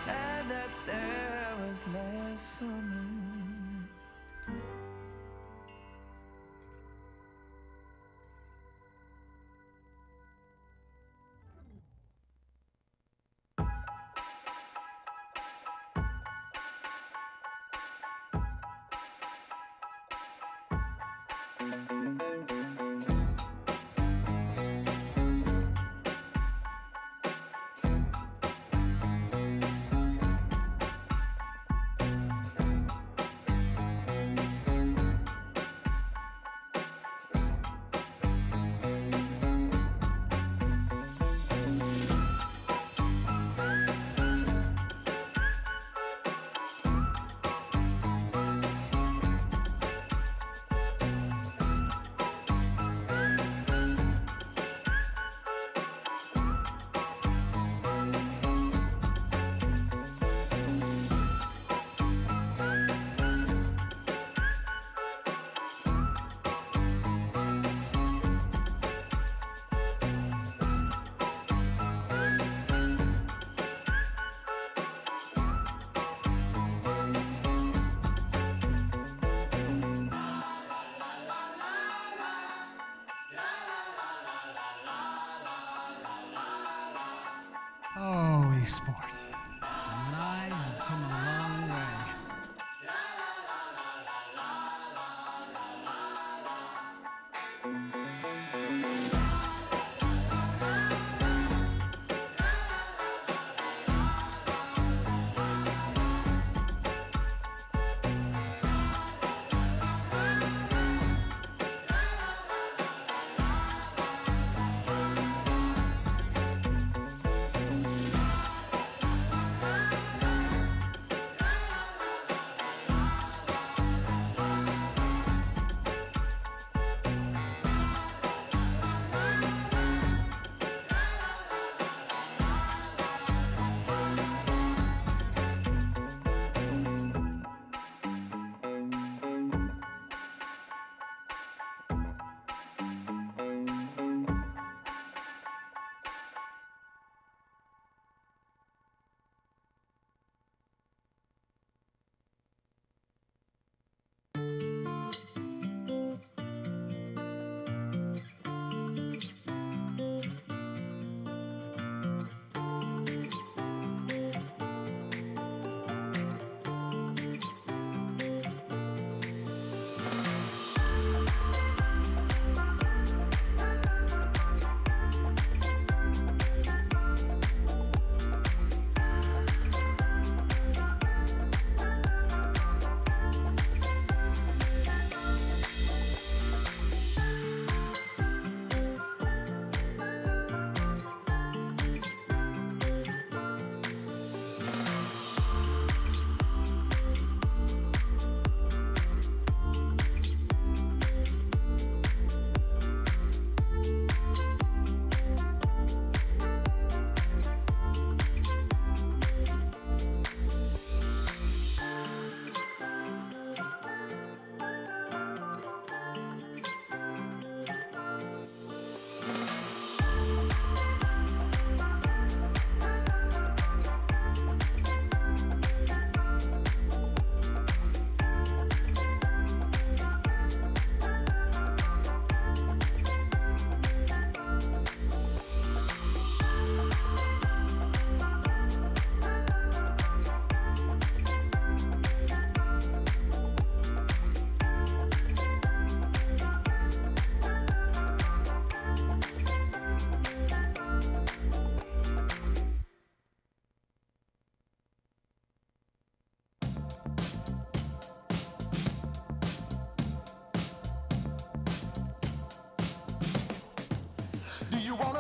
Speaker 1: And that was last summer.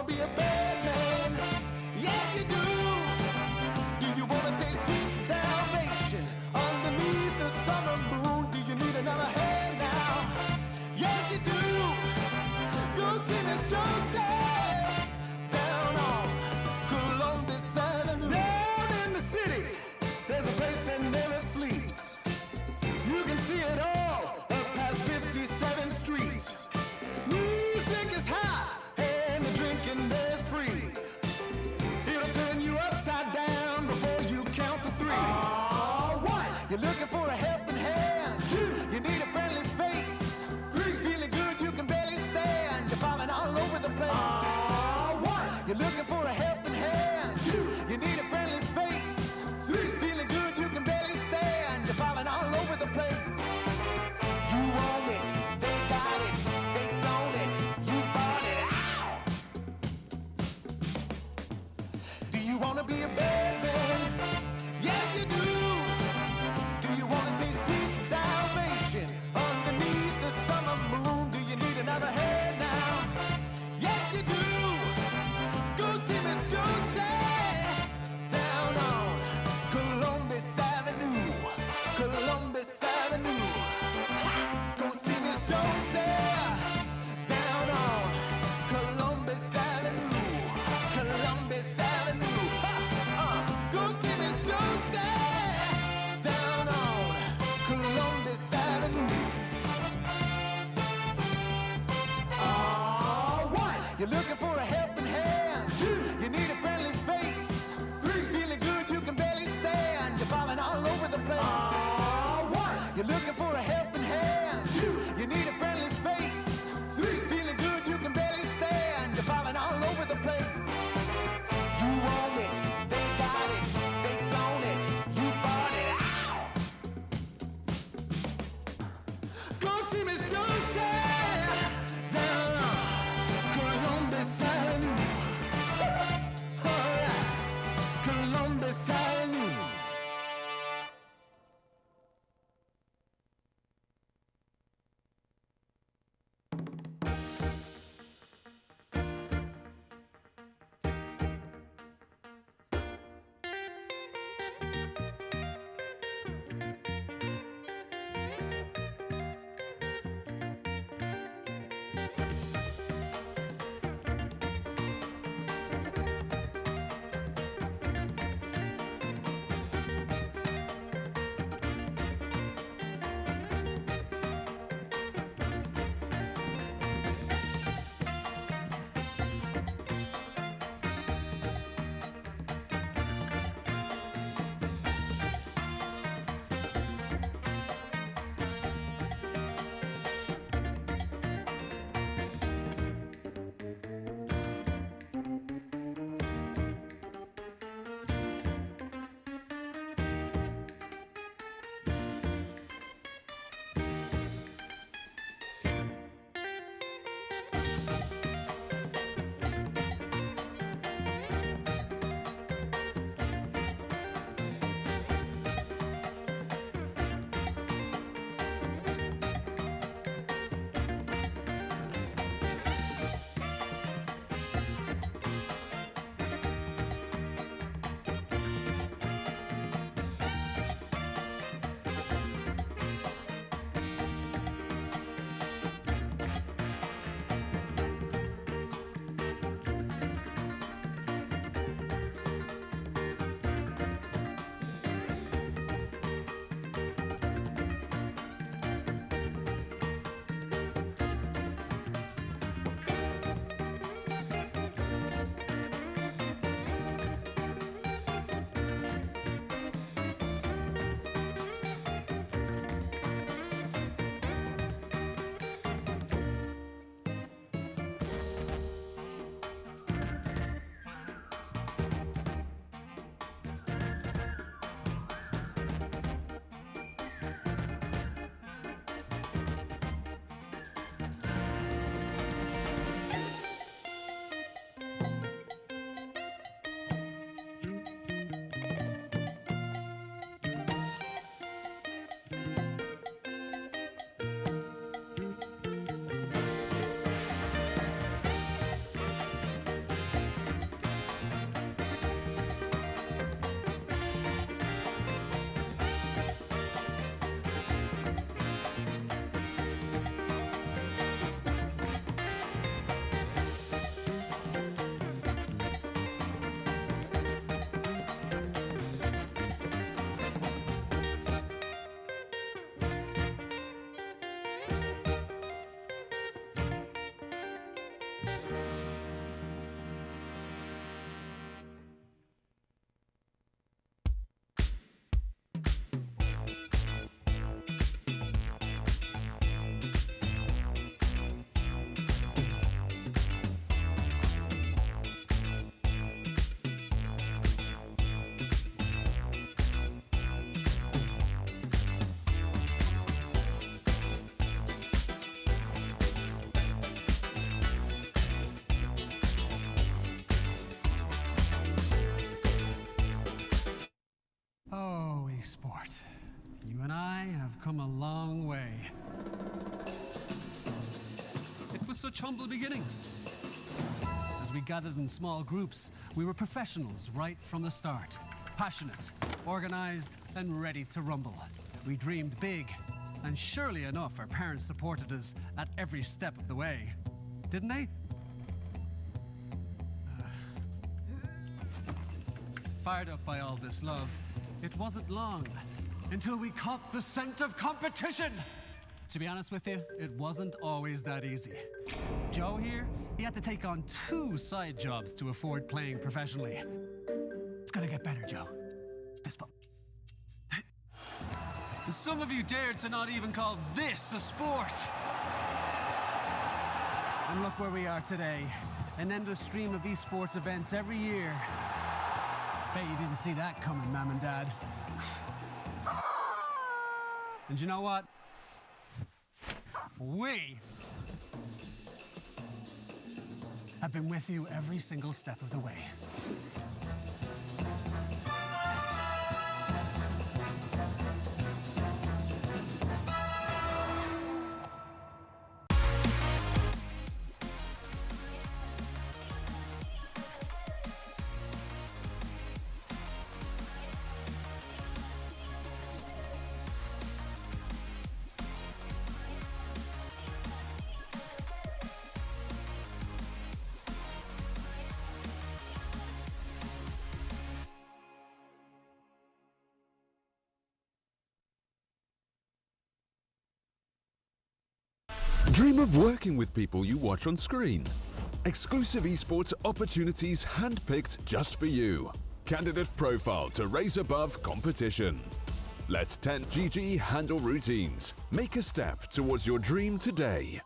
Speaker 1: be a bad man? Yes, you do. Do you want to taste sweet salvation underneath the summer moon? Do you need another hand now? Yes, you do. Go see Miss Joseph down on Columbus Avenue. Down in the city, there's a place that never sleeps. You can see it all up past 57th Street. Music is hot and the drinking there's free. It'll turn you upside down before you count to 3. One, you're looking for a helping hand. 2, you need a friendly face. 3, feeling good you can barely stand. You're falling all over the place. 1, you're looking for a helping hand. 2, you need a friendly face. 3, feeling good you can barely stand. You're falling all over the place. You own it, they got it, they flown it, you bought it. Ow! Do you wanna be a bad man? Yes, you do. Do you wanna taste sweet salvation underneath the summer moon? Do you need another hand now? Yes, you do. Go see Miss Josie down on Columbus Avenue. Columbus Avenue. Ha! Go see Miss Josie down on Columbus Avenue. Columbus Avenue. Ha! Go see Miss Josie down on Columbus Avenue. One, you're looking for a helping hand. 2, you need a friendly face. 3, feeling good you can barely stand. You're falling all over the place. 1, you're looking for a helping hand. 2, you need a friendly face. 3, feeling good you can barely stand. You're falling all over the place. You own it, they got it, they flown it, you bought it. Ow! Go see Miss Josie down on Columbus Avenue. All right, Columbus Avenue.
Speaker 2: sport. You and I have come a long way. It was such humble beginnings. As we gathered in small groups, we were professionals right from the start. Passionate, organized, and ready to rumble. We dreamed big, and surely enough, our parents supported us at every step of the way. Didn't they? Fired up by all this love, it wasn't long until we caught the scent of competition. To be honest with you, it wasn't always that easy. Joe here, he had to take on 2 side jobs to afford playing professionally. It's gonna get better, Joe. Fist bump. Some of you dared to not even call this a sport. And look where we are today. An endless stream of esports events every year. Bet you didn't see that coming, Mom and Dad. And you know what? We have been with you every single step of the way.
Speaker 3: Dream of working with people you watch on screen. Exclusive esports opportunities handpicked just for you. Candidate profile to raise above competition. Let 10GG handle routines. Make a step towards your dream today.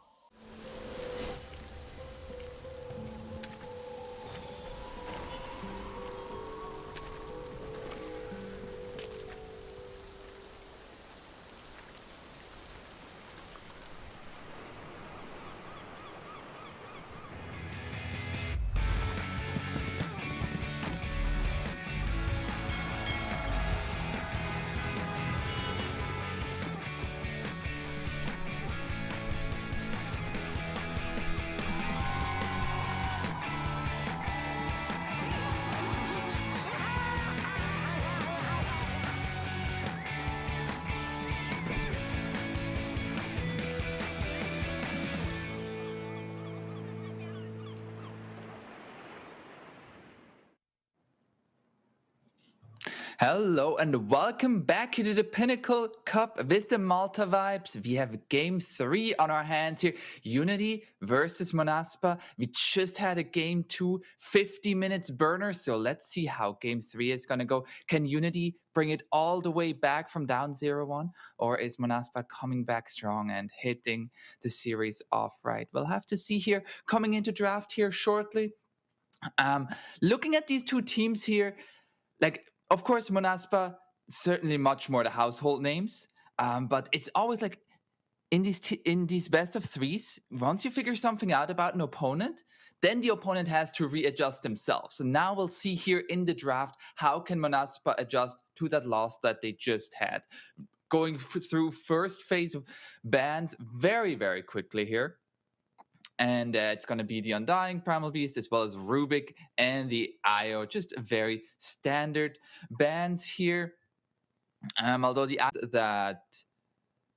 Speaker 16: Hello and welcome back to the Pinnacle Cup with the Malta vibes. We have game 3 on our hands here. Unity versus Monaspa. We just had a game 2, 50 minutes burner. So let's see how game 3 is going to go. Can Unity bring it all the way back from down 0-1? Or is Monaspa coming back strong and hitting the series off right? We'll have to see here. Coming into draft here shortly. Looking at these two teams here, like, of course, Monaspa, certainly much more the household names, but it's always like in these best of threes, once you figure something out about an opponent, then the opponent has to readjust themselves. So now we'll see here in the draft, how can Monaspa adjust to that loss that they just had. Going through first phase of bans very, very quickly here. And it's going to be the Undying Primal Beast as well as Rubik and the IO. Just very standard bans here. Although that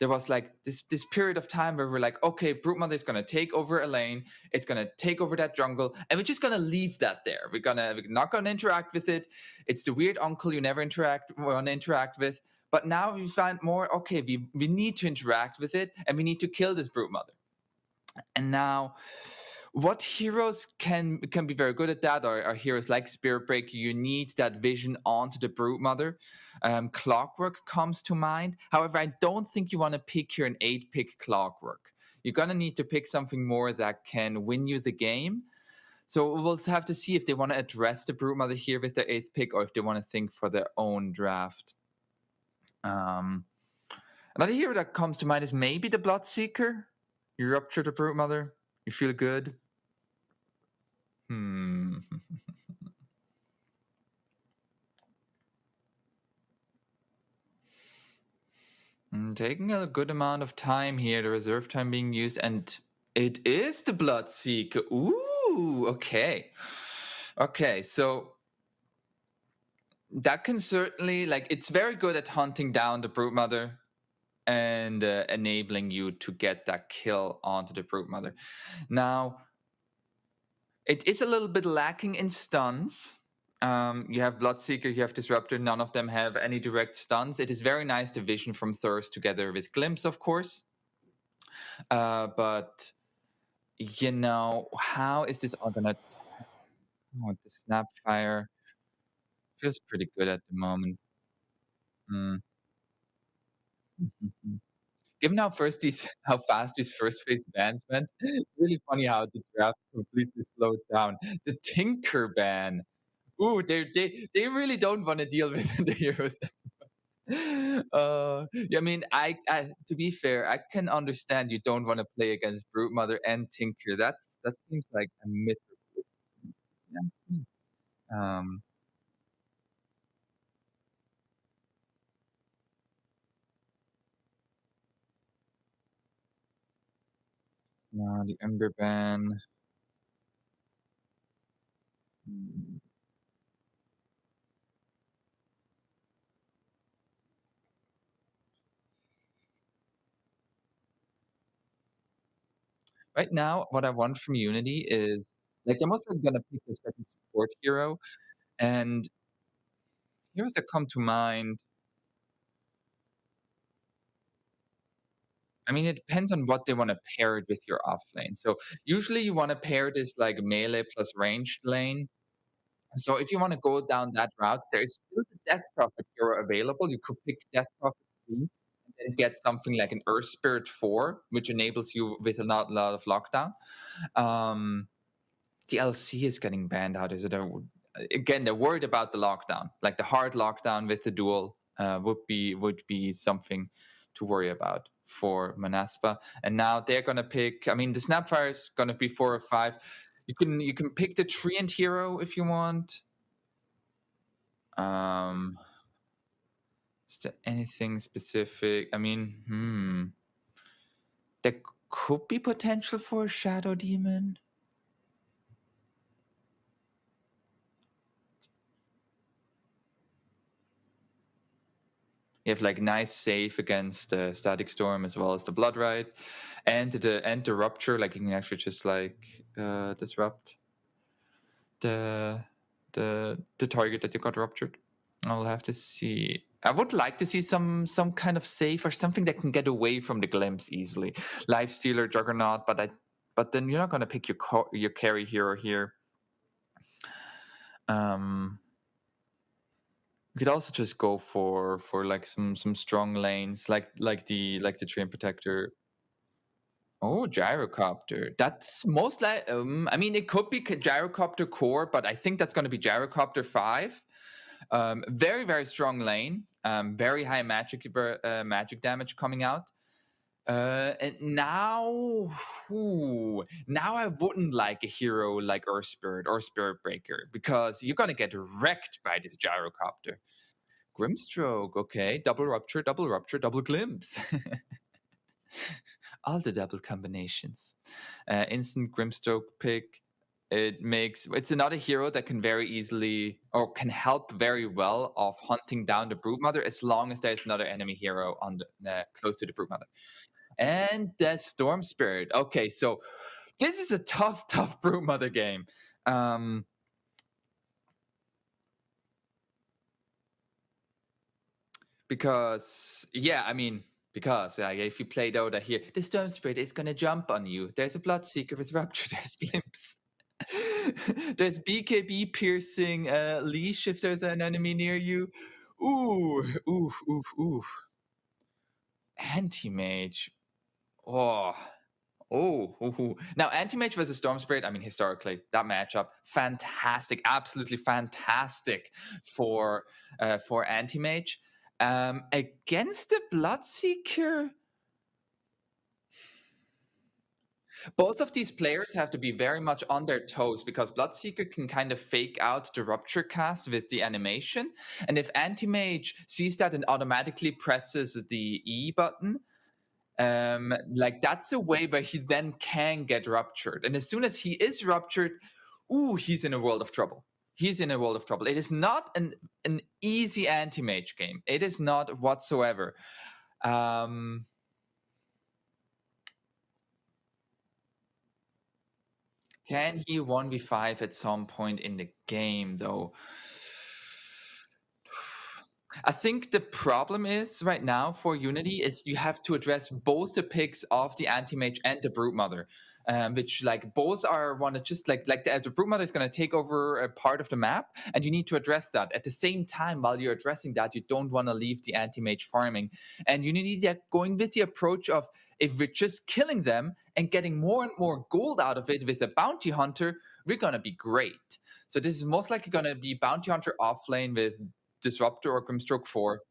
Speaker 16: there was like this period of time where we're like, okay, Brute is going to take over a lane. It's going to take over that jungle. And we're just going to leave that there. We're not going to interact with it. It's the weird uncle you never want to interact with. But now we find more, okay, we need to interact with it. And we need to kill this Brute Mother. And now, what heroes can be very good at that are heroes like Spirit Breaker. You need that vision onto the Brute Mother. Clockwork comes to mind. However, I don't think you want to pick here an 8-pick Clockwork. You're going to need to pick something more that can win you the game. So we'll have to see if they want to address the Brute Mother here with their 8th pick or if they want to think for their own draft. Another hero that comes to mind is maybe the Bloodseeker. You rupture the Brute Mother. You feel good. Taking a good amount of time here, the reserve time being used, and it is the Bloodseeker. Ooh, okay. Okay, so that can certainly, like, it's very good at hunting down the Broodmother and enabling you to get that kill onto the Broodmother. Now, it is a little bit lacking in stuns. You have Bloodseeker, you have Disruptor, none of them have any direct stuns. It is very nice to vision from Thirst together with Glimpse, of course. But, you know, how is this all gonna... Oh, the Snapfire feels pretty good at the moment. Given how fast these first phase bans went, it's really funny how the draft completely slowed down. The Tinker ban. Ooh, they really don't want to deal with the heroes. Yeah, I mean, I to be fair, I can understand you don't want to play against Broodmother and Tinker. That seems like a miserable. Yeah. Now the Ember ban. Right now, what I want from Unity is, like, they're mostly gonna pick the second support hero, and heroes that come to mind. I mean, it depends on what they want to pair it with your offlane. So usually you want to pair this like melee plus ranged lane. So if you want to go down that route, there is still the Death Prophet hero available. You could pick Death Prophet 3 and then get something like an Earth Spirit 4, which enables you with a lot of lockdown. The LC is getting banned out. Is it again? They're worried about the lockdown, like the hard lockdown with the duel would be something to worry about for Manaspa. And now they're gonna pick. I mean, the Snapfire is gonna be 4 or 5. You can pick the Treant hero if you want. Is there anything specific? I mean, there could be potential for a Shadow Demon. You have like nice save against the Static Storm as well as the Blood Rite, and the Rupture. Like you can actually just like disrupt the target that you got ruptured. I'll have to see. I would like to see some kind of save or something that can get away from the Glimpse easily. Lifestealer, Juggernaut, but then you're not gonna pick your carry hero here. You could also just go for like some strong lanes, like the Treant Protector. Oh, Gyrocopter. That's most like. I mean, it could be Gyrocopter core, but I think that's going to be Gyrocopter 5. Very very strong lane. Very high magic damage coming out. And now I wouldn't like a hero like Earth Spirit or Spirit Breaker because you're gonna get wrecked by this Gyrocopter. Grimstroke, okay. Double Rupture, double Glimpse. All the double combinations. Instant Grimstroke pick. It's another hero that can very easily or can help very well of hunting down the Broodmother as long as there's another enemy hero on close to the Broodmother. And the Storm Spirit. Okay, so this is a tough Broodmother game. Because if you play Dota here, the Storm Spirit is gonna jump on you. There's a Bloodseeker with Rupture, there's Glimpse. There's BKB piercing leash if there's an enemy near you. Ooh. Anti-Mage. Oh. Now, Anti-Mage versus Storm Spirit, I mean, historically, that matchup, fantastic, absolutely fantastic for Anti-Mage. Against the Bloodseeker, Both of these players have to be very much on their toes because Bloodseeker can kind of fake out the Rupture cast with the animation. And if Anti-Mage sees that and automatically presses the E button, like that's a way where he then can get ruptured. And as soon as he is ruptured, he's in a world of trouble. He's in a world of trouble. It is not an easy anti-mage game. It is not whatsoever. Can he 1v5 at some point in the game, though? I think the problem is right now for Unity is you have to address both the picks of the Anti-Mage and the Broodmother, which like both are want to just like the Broodmother is going to take over a part of the map, and you need to address that. At the same time, while you're addressing that, you don't want to leave the Anti-Mage farming. And Unity, they're going with the approach of if we're just killing them and getting more and more gold out of it with a Bounty Hunter, we're going to be great. So this is most likely going to be Bounty Hunter offlane with Disruptor or Grimstroke 4.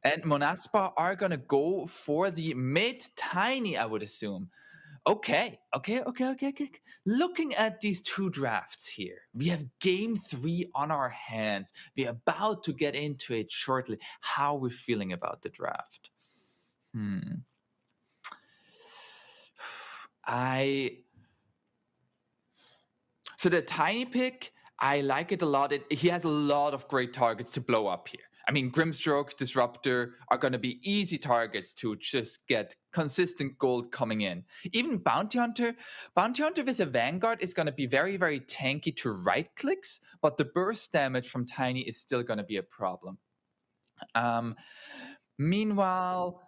Speaker 16: And Monaspa are going to go for the mid-tiny, I would assume. Okay. Looking at these two drafts here, we have game 3 on our hands. We're about to get into it shortly. How are we feeling about the draft? So the tiny pick, I like it a lot. He has a lot of great targets to blow up here. I mean, Grimstroke, Disruptor are going to be easy targets to just get consistent gold coming in. Even Bounty Hunter with a Vanguard is going to be very, very tanky to right clicks, but the burst damage from Tiny is still going to be a problem. Meanwhile,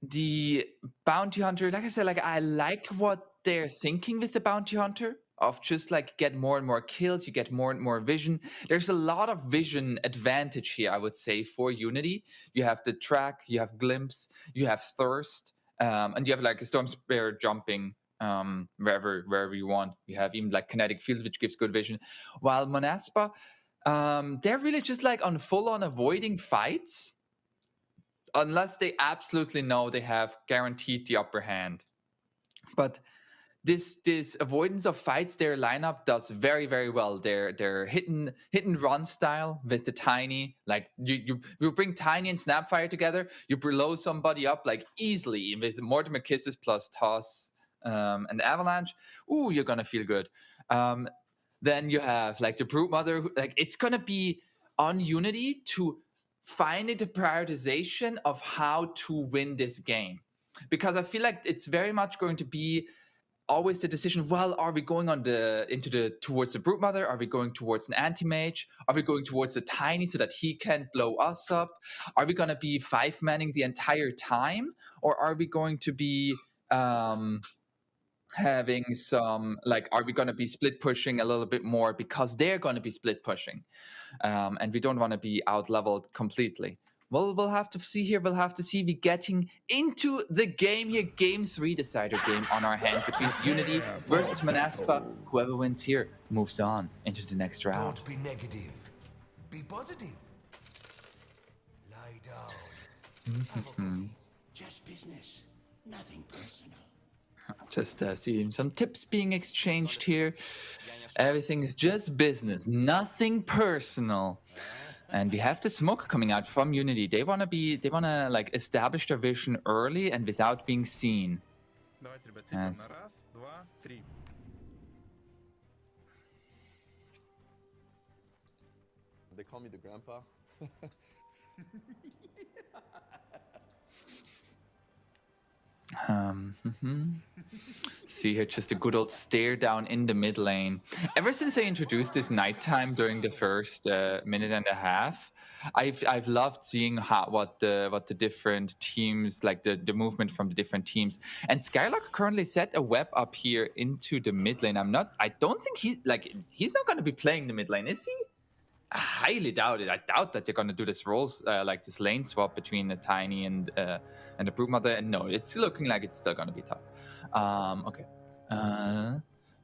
Speaker 16: the Bounty Hunter, like I said, like I like what they're thinking with the Bounty Hunter. Of just like get more and more kills, you get more and more vision. There's a lot of vision advantage here, I would say, for Unity. You have the track, you have glimpse, you have thirst, and you have like a storm spear jumping wherever you want. You have even like kinetic field, which gives good vision. While Monaspa, they're really just like on full on avoiding fights, unless they absolutely know they have guaranteed the upper hand. But this avoidance of fights, their lineup does very, very well. Their hit and run style with the Tiny, like you bring Tiny and Snapfire together, you blow somebody up like easily with Mortimer Kisses plus Toss and Avalanche. You're gonna feel good. Then you have like the Broodmother, like it's gonna be on Unity to find the prioritization of how to win this game, because I feel like it's very much going to be always the decision, well, are we going towards the Broodmother? Are we going towards an Anti-Mage? Are we going towards the Tiny so that he can blow us up? Are we going to be 5-manning the entire time? Or are we going to be having some, like, are we going to be split pushing a little bit more because they're going to be split pushing? And we don't want to be out-leveled completely. Well, we'll have to see here. We'll have to see. We're getting into the game here. Game 3 decider game on our hand between Unity versus Monaspa. Whoever wins here moves on into the next round.
Speaker 17: Don't be negative. Be positive. Lie down.
Speaker 5: Just business. Nothing personal.
Speaker 16: Just seeing some tips being exchanged here. Everything is just business. Nothing personal. And we have the smoke coming out from Unity. They wanna like establish their vision early and without being seen. Yes.
Speaker 14: They call me the grandpa.
Speaker 16: See here, just a good old stare down in the mid lane. Ever since I introduced this nighttime during the first minute and a half, I've loved seeing what the different teams, like the movement from the different teams. And Skylark currently set a web up here into the mid lane. I don't think he's not going to be playing the mid lane, is he? I highly doubt it. I doubt that they're going to do this roles like this lane swap between the Tiny and the Broodmother. And no, it's looking like it's still going to be tough. Okay.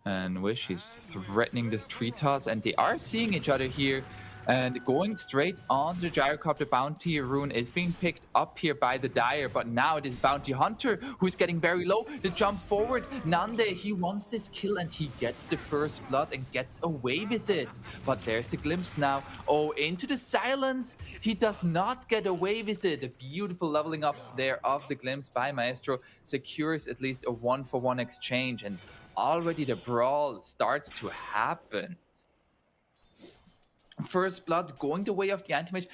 Speaker 16: And Wish is threatening the tree toss, and they are seeing each other here. And going straight on the Gyrocopter bounty rune is being picked up here by the Dire, but now it is Bounty Hunter who's getting very low. The jump forward, Nande, he wants this kill and he gets the first blood and gets away with it. But there's a glimpse now. Oh, into the silence. He does not get away with it. A beautiful leveling up there of the glimpse by Maestro secures at least a 1-for-1 exchange, and already the brawl starts to happen. First blood going the way of the anti-mage.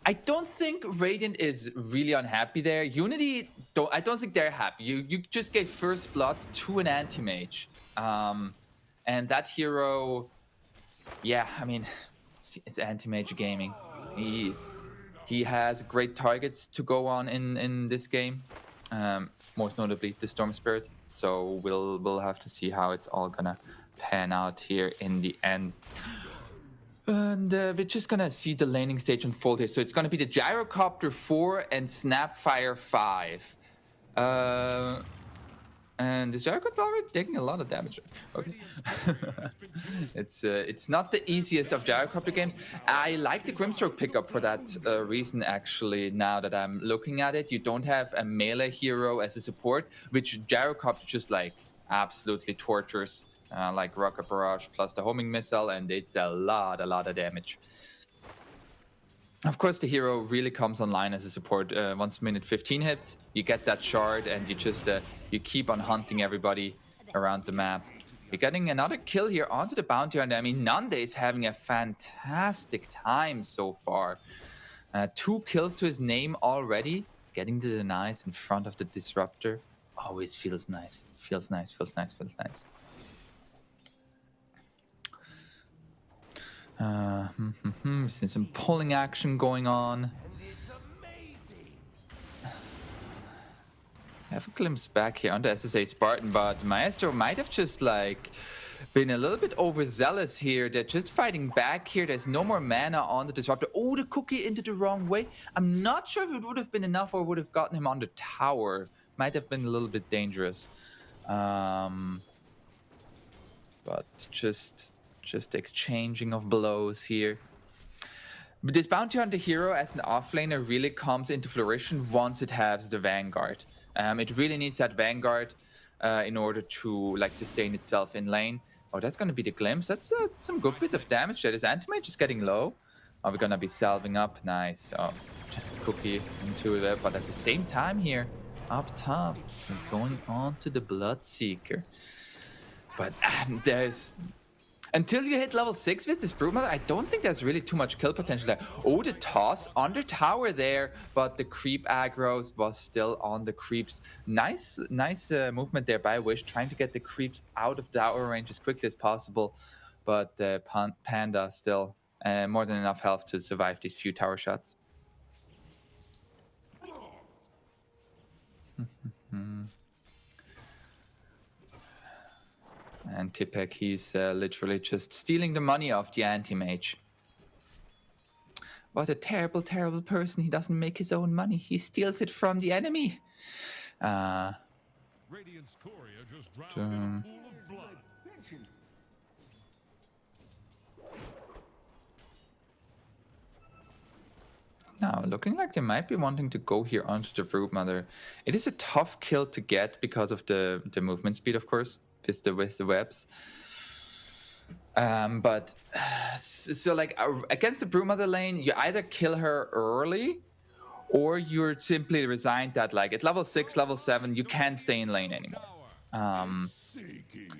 Speaker 16: I don't think Radiant is really unhappy there. Unity, I don't think they're happy. You just gave first blood to an anti-mage. And that hero, yeah, I mean, it's anti-mage gaming. He has great targets to go on in this game. Most notably the Storm Spirit. So we'll have to see how it's all gonna pan out here in the end. And we're just gonna see the laning stage unfold here. So it's gonna be the Gyrocopter 4 and Snapfire 5. And this Gyrocopter already taking a lot of damage. Okay. It's not the easiest of Gyrocopter games. I like the Grimstroke pickup for that reason, actually, now that I'm looking at it. You don't have a melee hero as a support, which Gyrocopter just like absolutely tortures. Like Rocket Barrage plus the homing missile, and it's a lot of damage. Of course, the hero really comes online as a support. Once minute 15 hits, you get that shard, and you just you keep on hunting everybody around the map. You're getting another kill here onto the bounty hunter. I mean, Nande is having a fantastic time so far. 2 kills to his name already. Getting the denies in front of the disruptor always feels nice. Feels nice. Seeing some pulling action going on. I have a glimpse back here onto SSA Spartan, but Maestro might have just like been a little bit overzealous here. They're just fighting back here. There's no more mana on the disruptor. Oh, the cookie into the wrong way. I'm not sure if it would have been enough or would have gotten him on the tower. Might have been a little bit dangerous. But just exchanging of blows here. But this bounty hunter hero as an offlaner really comes into flourish once it has the Vanguard. It really needs that Vanguard in order to like sustain itself in lane. Oh, that's going to be the glimpse. That's some good bit of damage there. This anti-mage just getting low. Are we going to be salving up? Nice. Oh, just cookie into it. But at the same time here, up top, we're going on to the Bloodseeker. But there's... Until you hit level 6 with this Broodmother, I don't think there's really too much kill potential there. Oh, the toss under tower there, but the creep aggro was still on the creeps. Nice movement there by Wish, trying to get the creeps out of tower range as quickly as possible. But Panda still more than enough health to survive these few tower shots. And Tipek, he's literally just stealing the money of the anti-mage. What a terrible, terrible person. He doesn't make his own money. He steals it from the enemy.
Speaker 10: Radiant's courier just drowned in a pool of blood.
Speaker 16: Now, looking like they might be wanting to go here onto the Broodmother. It is a tough kill to get because of the movement speed, of course. With the webs. But so like against the Broodmother lane, you either kill her early or you're simply resigned that like at level 6, level 7, you can't stay in lane anymore.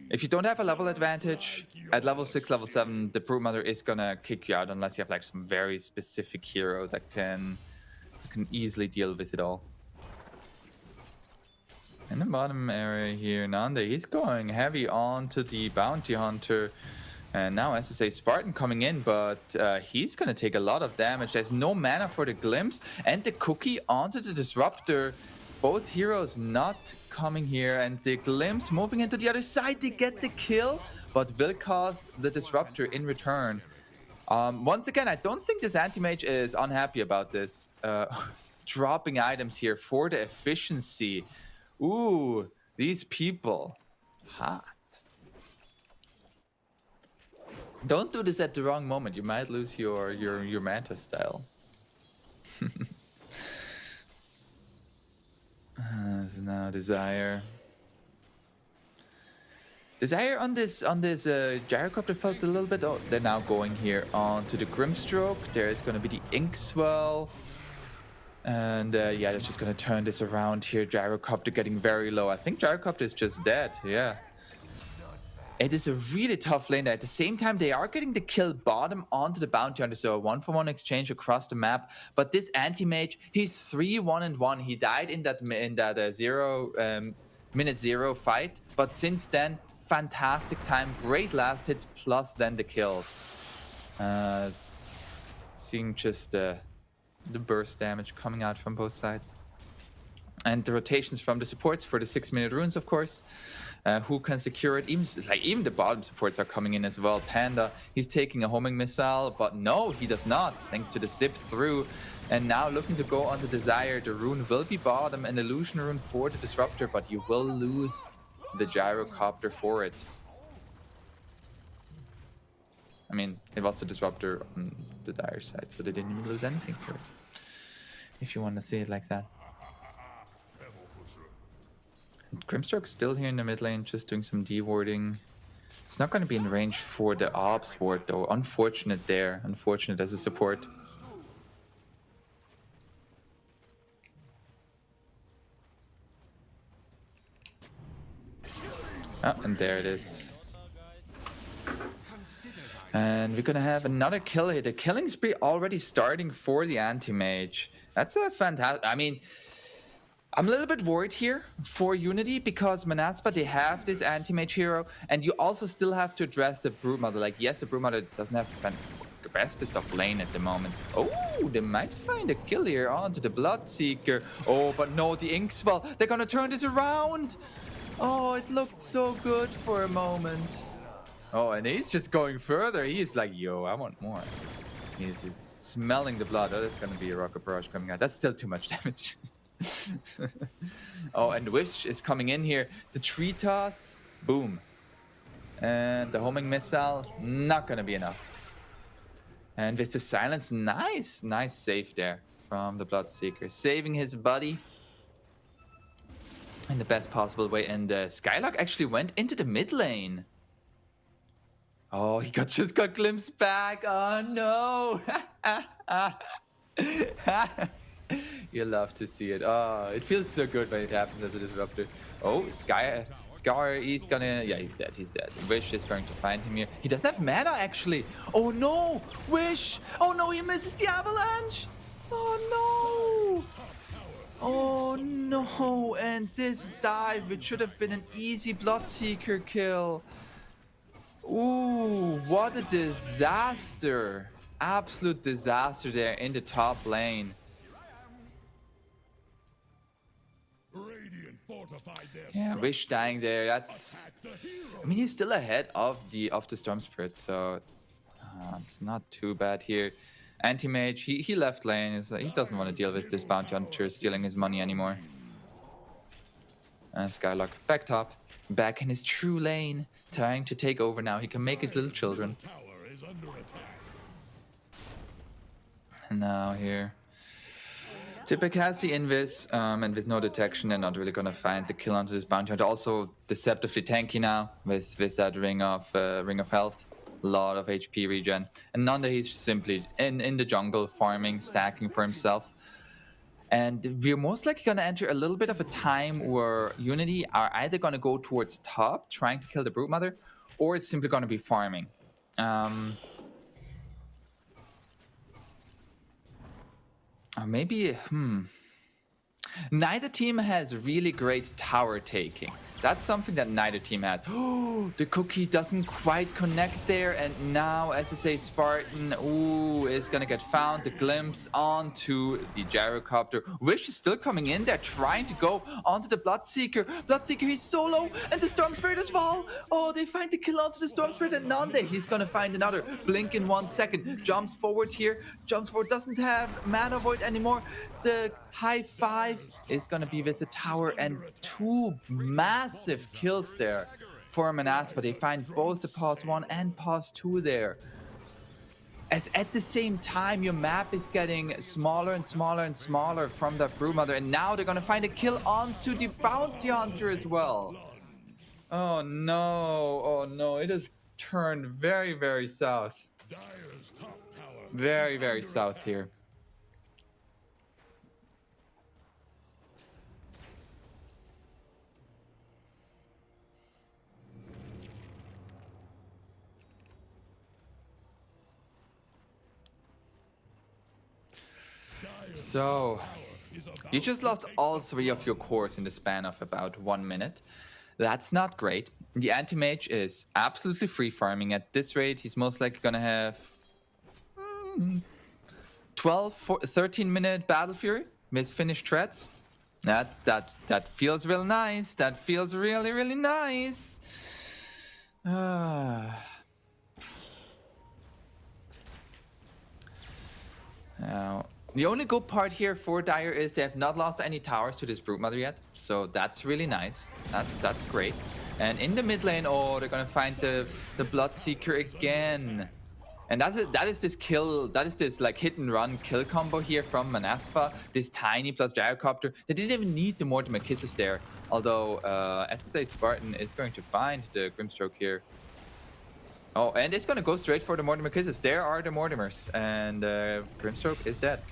Speaker 16: If you don't have a level advantage, at level 6, level 7, the Broodmother is gonna kick you out unless you have like some very specific hero that can easily deal with it all. In the bottom area here, Nande, he's going heavy onto the Bounty Hunter. And now SSA Spartan coming in, but he's going to take a lot of damage. There's no mana for the Glimpse. And the cookie onto the Disruptor. Both heroes not coming here. And the Glimpse moving into the other side to get the kill, but will cost the Disruptor in return. Once again, I don't think this Anti-Mage is unhappy about this. Dropping items here for the efficiency. Ooh, these people. Hot. Don't do this at the wrong moment. You might lose your Manta style. So now Desire. Desire on this gyrocopter felt a little bit. Oh, they're now going here on to the Grimstroke. There is going to be the Inkswell. And yeah, they're just going to turn this around here. Gyrocopter getting very low. I think Gyrocopter is just dead. Yeah. It is a really tough lane there. At the same time, they are getting the kill bottom onto the Bounty Hunter. So a 1-for-1 exchange across the map. But this anti-mage, he's 3-1-1. He died in that minute zero fight. But since then, fantastic time. Great last hits plus then the kills. Seeing just the burst damage coming out from both sides. And the rotations from the supports for the 6-minute runes, of course. Who can secure it? Even the bottom supports are coming in as well. Panda, he's taking a homing missile, but no, he does not, thanks to the zip through. And now looking to go on the Desire. The rune will be bottom, an illusion rune for the Disruptor, but you will lose the Gyrocopter for it. I mean, it was the Disruptor on the Dire side, so they didn't even lose anything for it. If you want to see it like that. Grimstroke's still here in the mid lane, just doing some D-warding. It's not going to be in range for the Ops ward though. Unfortunate there. Unfortunate as a support. Oh, and there it is. And we're gonna have another kill here. The killing spree already starting for the anti-mage. That's a fantastic... I mean, I'm a little bit worried here for Unity because Manaspa, they have this anti-mage hero, and you also still have to address the Broodmother. Like, yes, the Broodmother doesn't have the bestest of lane at the moment. Oh, they might find a kill here onto the Bloodseeker. Oh, but no, the Inkswell. They're gonna turn this around. Oh, it looked so good for a moment. Oh, and he's just going further. He's like, yo, I want more. He's smelling the blood. Oh, there's gonna be a Rocket Barrage coming out. That's still too much damage. Oh, and Wish is coming in here. The tree toss, boom. And the homing missile, not gonna be enough. And with the silence, nice save there from the Bloodseeker. Saving his buddy in the best possible way. And Skylark actually went into the mid lane. Oh, he just got glimpsed back. Oh, no. You love to see it. Oh, it feels so good when it happens as a Disruptor. Oh, Scar, he's gonna... Yeah, he's dead. He's dead. Wish is going to find him here. He doesn't have mana, actually. Oh, no. Wish. Oh, no, he misses the avalanche. Oh, no. Oh, no. And this dive, it should have been an easy Bloodseeker kill. Ooh, what a disaster. Absolute disaster there in the top lane. Yeah, Wish dying there. That's... I mean, he's still ahead of the Storm Spirit, so it's not too bad here. Anti-Mage, he left lane. He doesn't want to deal with this Bounty Hunter stealing his money anymore. And Skylark back top, back in his true lane, trying to take over now. He can make his little children. And now here, Tipik has the Invis, and with no detection, they're not really gonna find the kill onto this Bounty Hunter. Also deceptively tanky now with that ring of health. A lot of HP regen. And Nanda, he's simply in the jungle farming, stacking for himself. And we're most likely going to enter a little bit of a time where Unity are either going to go towards top, trying to kill the Broodmother, or it's simply going to be farming. Or maybe, Neither team has really great tower taking. That's something that neither team has. Oh, the cookie doesn't quite connect there, and now SSA Spartan, is gonna get found. The glimpse onto the Gyrocopter. Wish is still coming in there, trying to go onto the Bloodseeker. Bloodseeker, he's solo, and the Storm Spirit as well. Oh, they find the kill onto the Storm Spirit, and Nande, he's gonna find another. Blink in 1 second, jumps forward here. Jumps forward, doesn't have Mana Void anymore. The high five is gonna be with the tower, and 2 massive kills there for Manaspa. They find both the pause 1 and pause 2 there. As at the same time, your map is getting smaller and smaller and smaller from that Broodmother. And now they're going to find a kill onto the Bounty Hunter as well. Oh no, oh no. It has turned very, very south. Very, very south here. So, you just lost all 3 of your cores in the span of about 1 minute. That's not great. The anti-mage is absolutely free farming. At this rate, he's most likely gonna have 13-minute Battle Fury with finished threats. That feels real nice. That feels really, really nice. Now, the only good part here for Dire is they have not lost any towers to this Broodmother yet, so that's really nice. That's great. And in the mid lane, oh, they're gonna find the Bloodseeker again. And that is this like hit and run kill combo here from Manaspa. This tiny plus gyrocopter. They didn't even need the Mortimer Kisses there. Although SSA Spartan is going to find the Grimstroke here. Oh, and it's gonna go straight for the Mortimer Kisses. There are the Mortimers, and Grimstroke is dead.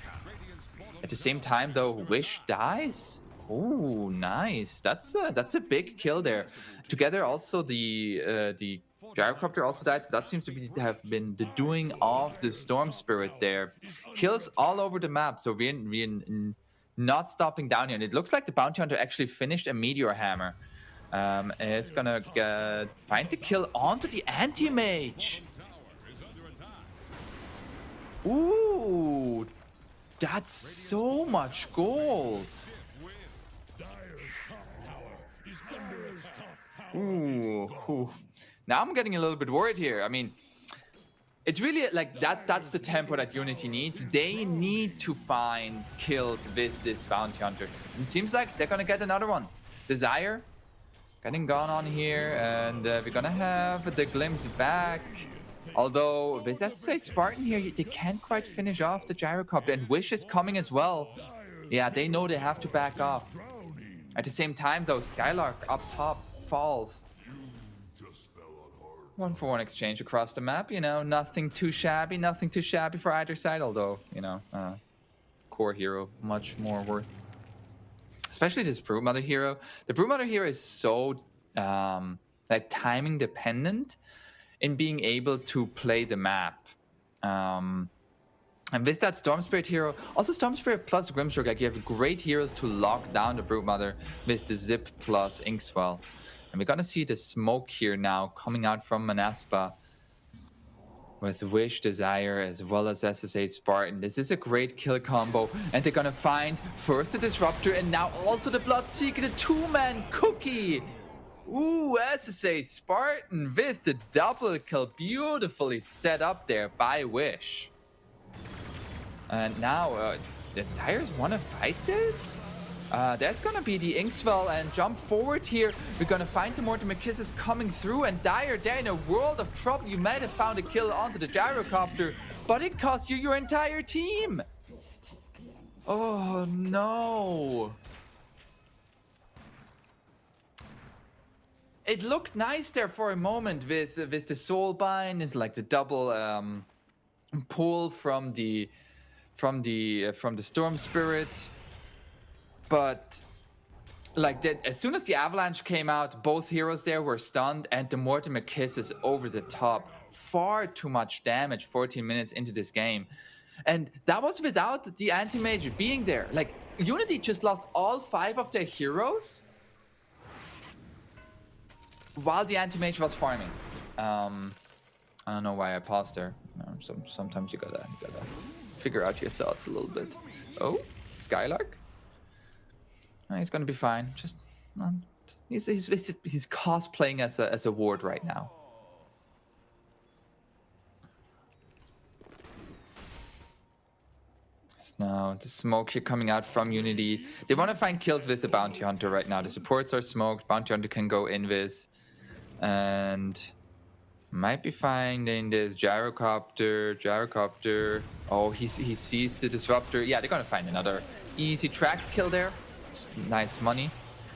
Speaker 16: At the same time, though, Wish dies. Oh, nice. That's a big kill there. Together, also the gyrocopter also died. So that seems to have been the doing of the Storm Spirit there. Kills all over the map. So we're not stopping down here. And it looks like the Bounty Hunter actually finished a Meteor Hammer. It's gonna find the kill onto the Anti-Mage. Ooh, that's so much gold. Ooh. Now I'm getting a little bit worried here. I mean, it's really like that's the tempo that Unity needs. They need to find kills with this Bounty Hunter. It seems like they're gonna get another one. Desire getting gone on here, and we're gonna have the Glimpse back. Although, with SSA Spartan here, they can't quite finish off the gyrocopter, and Wish is coming as well. Yeah, they know they have to back off. At the same time, though, Skylark up top falls. 1-for-1 exchange across the map, you know, nothing too shabby for either side, although, you know, core hero, much more worth. Especially this Broodmother hero. The Broodmother hero is so, like, timing dependent in being able to play the map. And with that Storm Spirit hero, also Storm Spirit plus Grimstroke, like, you have great heroes to lock down the Broodmother with the Zip plus Inkswell. And we're gonna see the smoke here now coming out from Manaspa with Wish, Desire, as well as SSA Spartan. This is a great kill combo, and they're gonna find first the Disruptor and now also the Bloodseeker, the 2-man cookie. Ooh, SSA Spartan with the double kill, beautifully set up there by Wish. And now, the Tires wanna fight this? That's gonna be the Inkswell and jump forward here. We're gonna find the Mortimer Kisses coming through, and Dire, they're in a world of trouble. You might have found a kill onto the gyrocopter, but it cost you your entire team. Oh no. It looked nice there for a moment with the Soulbind. It's like the double pull from the Storm Spirit. But like that, as soon as the Avalanche came out, both heroes there were stunned, and the Mortimer Kiss is over the top. Far too much damage 14 minutes into this game. And that was without the Anti-Mage being there. Like, Unity just lost all 5 of their heroes while the Anti-Mage was farming. I don't know why I paused there. Sometimes you gotta figure out your thoughts a little bit. Oh, Skylark? He's gonna be fine. Just he's cosplaying as a ward right now. It's now the smoke here coming out from Unity. They want to find kills with the Bounty Hunter right now. The supports are smoked. Bounty Hunter can go invis. And might be finding this gyrocopter. Oh, he sees the disruptor. Yeah, they're gonna find another easy track kill there. It's nice money.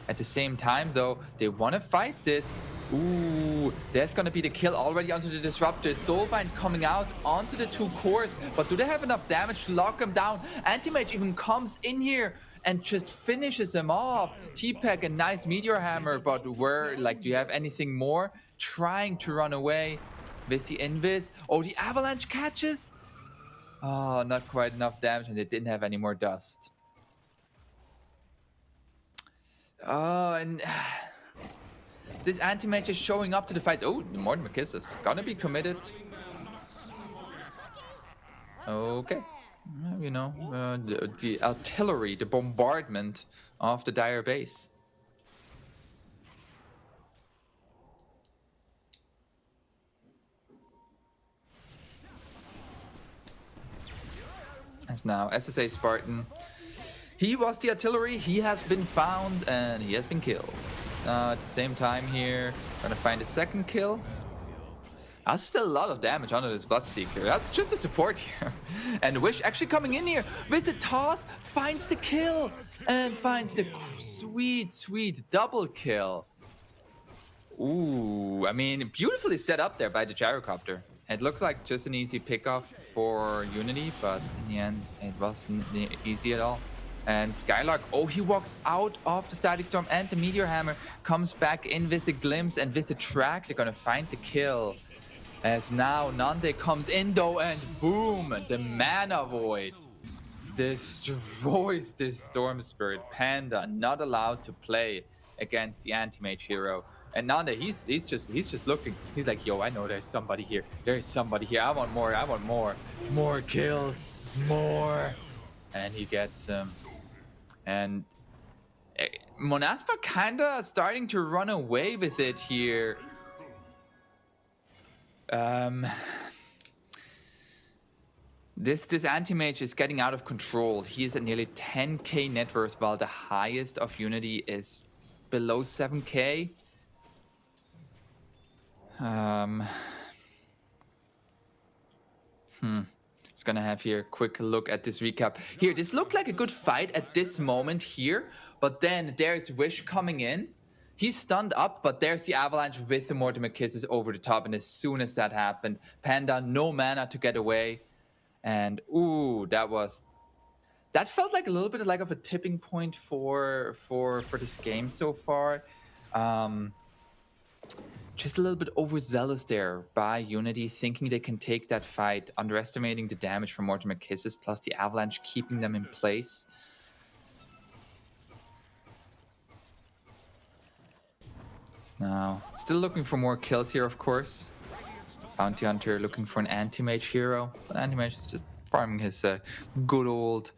Speaker 16: At the same time, though, they want to fight this. Ooh, there's gonna be the kill already onto the disruptor. Soulbind coming out onto the 2 cores, but do they have enough damage to lock him down? Anti-Mage even comes in here and just finishes him off. T-Pack, a nice Meteor Hammer, but where, like, do you have anything more? Trying to run away with the Invis. Oh, the Avalanche catches. Oh, not quite enough damage, and they didn't have any more dust. Oh, and this Anti-Mage is showing up to the fight. Oh, the Mortimer Kiss is gonna be committed. Okay. You know, the artillery, the bombardment of the Dire base. As now, SSA Spartan. He was the artillery, he has been found, and he has been killed. At the same time here, gonna find a second kill. That's still a lot of damage under this Bloodseeker. That's just a support here. And Wish actually coming in here with the toss, finds the kill, and finds the sweet, sweet double kill. Ooh, I mean, beautifully set up there by the gyrocopter. It looks like just an easy pickoff for Unity, but in the end, it wasn't easy at all. And Skylark, oh, he walks out of the Static Storm and the Meteor Hammer, comes back in with the Glimpse and with the track. They're gonna find the kill. As now Nande comes in though, and boom, the Mana Void destroys this Storm Spirit. Panda not allowed to play against the Anti-Mage hero. And Nande, he's just looking. He's like, yo, I know there's somebody here. There's somebody here. I want more. I want more. More kills. More. And he gets him. And Monaspa kinda starting to run away with it here. This Anti-Mage is getting out of control. He is at nearly 10k net worth, while the highest of Unity is below 7k. Just gonna have here a quick look at this recap. Here, this looked like a good fight at this moment here, but then there's Wish coming in. He's stunned up, but there's the Avalanche with the Mortimer Kisses over the top, and as soon as that happened, Panda, no mana to get away. And ooh, that felt like a little bit like of a tipping point for this game so far. Just a little bit overzealous there by Unity, thinking they can take that fight, underestimating the damage from Mortimer Kisses, plus the Avalanche keeping them in place. Now, still looking for more kills here, of course. Bounty Hunter looking for an Anti-Mage hero. But Anti-Mage is just farming his good old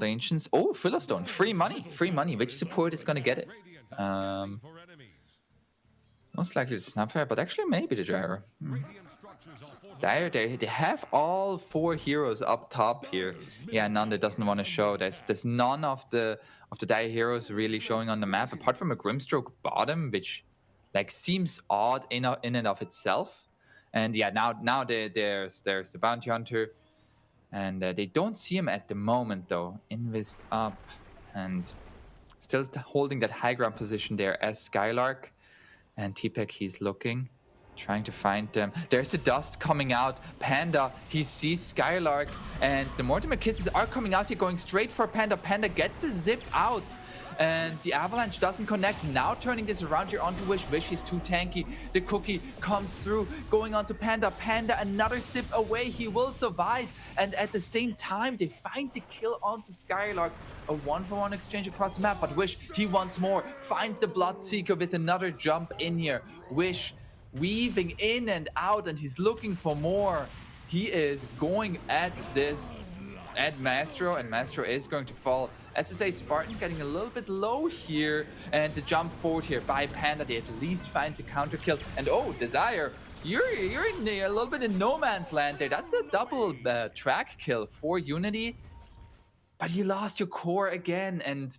Speaker 16: ancients. Oh, Philistone, free money. Which support is going to get it? Most likely the Snapfire, but actually maybe the Gyro. Dire, they have all 4 heroes up top here. Yeah, Nande doesn't want to show. There's none of the Dire heroes really showing on the map, apart from a Grimstroke bottom, which like seems odd in and of itself. And yeah, now there's the Bounty Hunter, and they don't see him at the moment though. Invest up and still holding that high ground position there as Skylark. And T-Pack, he's looking, trying to find them. There's the dust coming out. Panda, he sees Skylark, and the Mortimer Kisses are coming out here, going straight for Panda. Panda gets the zip out, and the Avalanche doesn't connect. Now turning this around here onto Wish. Wish is too tanky. The Cookie comes through, going on to Panda. Panda, another zip away. He will survive. And at the same time, they find the kill onto Skylark. A 1-for-1 exchange across the map, but Wish, he wants more. Finds the Bloodseeker with another jump in here. Wish weaving in and out, and he's looking for more. He is going at Maestro, and Maestro is going to fall. SSA Spartan getting a little bit low here, and the jump forward here by Panda. They at least find the counter kill. And oh, Desire, you're in a little bit in no man's land there. That's a double track kill for Unity. But you lost your core again, and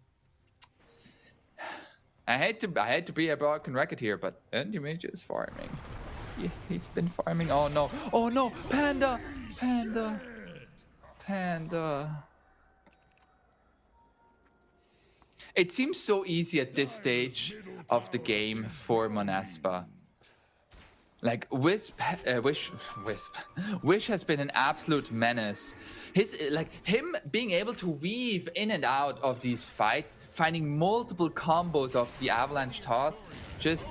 Speaker 16: I hate to be a broken record here, but Anti-Mage is farming. He's been farming. Oh no! Oh no! Panda! Panda! Panda! It seems so easy at this stage of the game for Monaspa. Like Wish has been an absolute menace. Him being able to weave in and out of these fights, finding multiple combos of the avalanche toss, just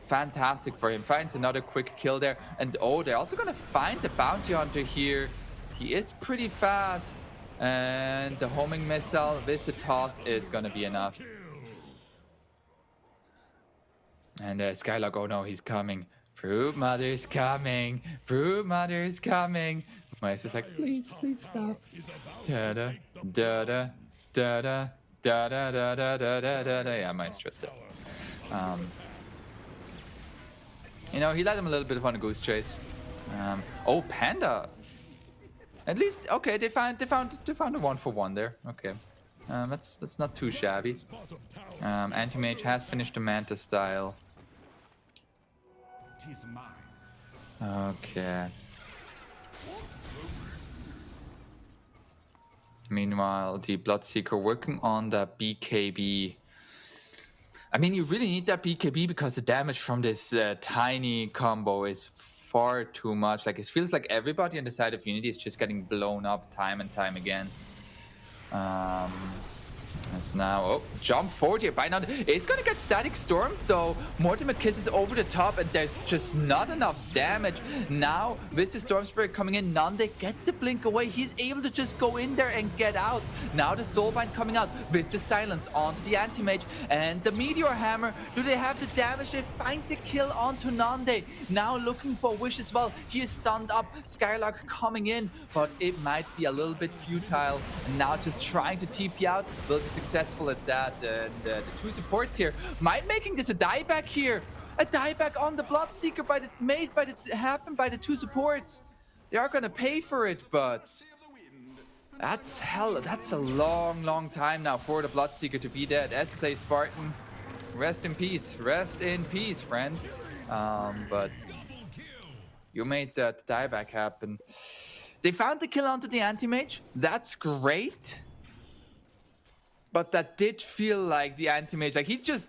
Speaker 16: fantastic for him. Finds another quick kill there, and oh, they're also gonna find the bounty hunter here. He is pretty fast, and the homing missile with the toss is gonna be enough. And Skylark, oh no, he's coming. Brood Mother's coming. Brood Mother's coming. Mice is like, please, please stop. Da-da, da-da, da-da, da-da, da-da, da-da, da-da. Yeah, Mice just it. You know, he let him a little bit of on a goose chase. Oh, Panda. At least, okay, they found a 1-for-1 there. Okay. That's not too shabby. Anti-Mage has finished the Manta style. Okay. Meanwhile, the Bloodseeker working on the BKB. I mean, you really need that BKB because the damage from this tiny combo is far too much. Like, it feels like everybody on the side of Unity is just getting blown up time and time again. As now, oh, jump forward here by now. It's gonna get static stormed though. Mortimer kisses over the top, and there's just not enough damage. Now, with the Storm Spirit coming in, Nande gets the blink away. He's able to just go in there and get out. Now the Soulbind coming out with the silence onto the Anti-Mage and the Meteor Hammer. Do they have the damage? They find the kill onto Nande. Now looking for Wish as well. He is stunned up. Skylark coming in, but it might be a little bit futile. And now just trying to TP out. Will be successful at that, and the two supports here might making this a dieback here. A dieback on the Bloodseeker happen by the two supports. They are gonna pay for it, but that's a long time now for the Bloodseeker to be dead. SSA Spartan, rest in peace, friend. But you made that dieback happen. They found the kill onto the Anti-Mage. That's great. But that did feel like the Anti-Mage, like he just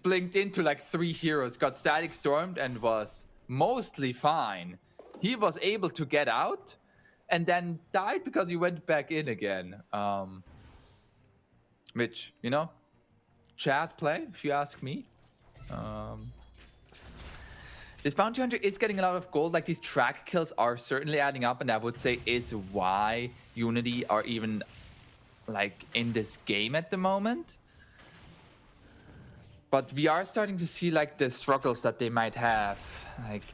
Speaker 16: blinked into like 3 heroes, got static stormed and was mostly fine. He was able to get out and then died because he went back in again. Which, you know, chat play, if you ask me. This bounty hunter is getting a lot of gold. Like, these track kills are certainly adding up, and I would say is why Unity are even like in this game at the moment. But we are starting to see like the struggles that they might have. Like,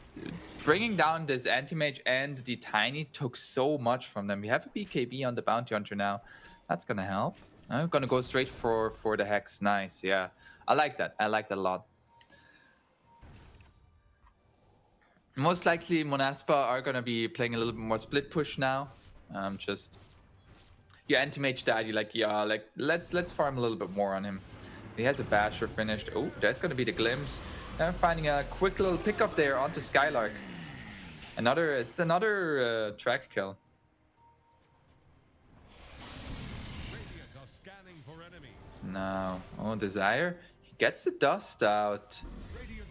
Speaker 16: bringing down this Anti-Mage and the Tiny took so much from them. We have a BKB on the bounty hunter now. That's gonna help. I'm gonna go straight for the Hex. Nice, yeah. I like that. I like that a lot. Most likely Monaspa are gonna be playing a little bit more split push now. Your Anti-Mage died, you're like, yeah, like let's farm a little bit more on him. He has a Basher finished. Oh, that's gonna be the Glimpse. And finding a quick little pickup there onto Skylark. It's another track kill. Now, oh, Desire. He gets the dust out.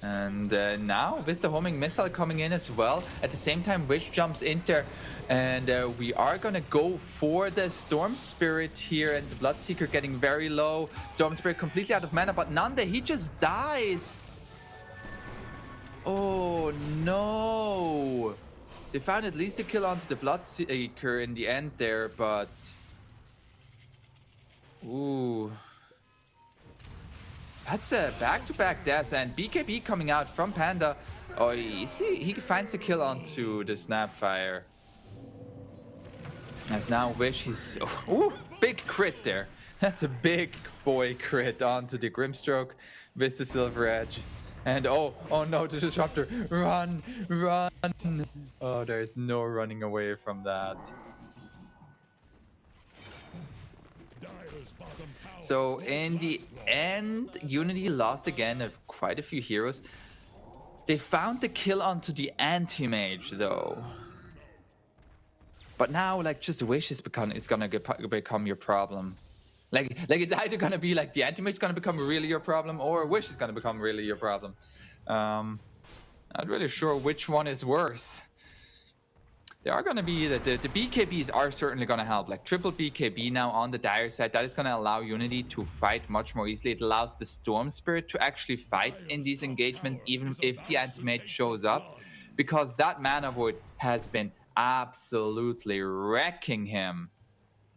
Speaker 16: And now with the homing missile coming in as well, at the same time Wish jumps in there, and we are gonna go for the Storm Spirit here, and the Bloodseeker getting very low. Storm Spirit completely out of mana, but Nande, he just dies. Oh no! They found at least a kill onto the Bloodseeker in the end there, but ooh. That's a back-to-back death, and BKB coming out from Panda. Oh, you see, he finds the kill onto the Snapfire. As now Wish, he's... Ooh, big crit there. That's a big boy crit onto the Grimstroke with the Silver Edge. And oh no, the Disruptor. Run, run. Oh, there's no running away from that. So in the end, Unity lost again of quite a few heroes. They found the kill onto the anti-mage though. But now, like, just Wish is gonna become your problem. Like it's either gonna be like the anti-mage is gonna become really your problem, or Wish is gonna become really your problem. Not really sure which one is worse. They are gonna be the BKBs are certainly gonna help. Like triple BKB now on the Dire side, that is gonna allow Unity to fight much more easily. It allows the Storm Spirit to actually fight in these engagements, even if the anti-mage shows up, because that mana void has been absolutely wrecking him.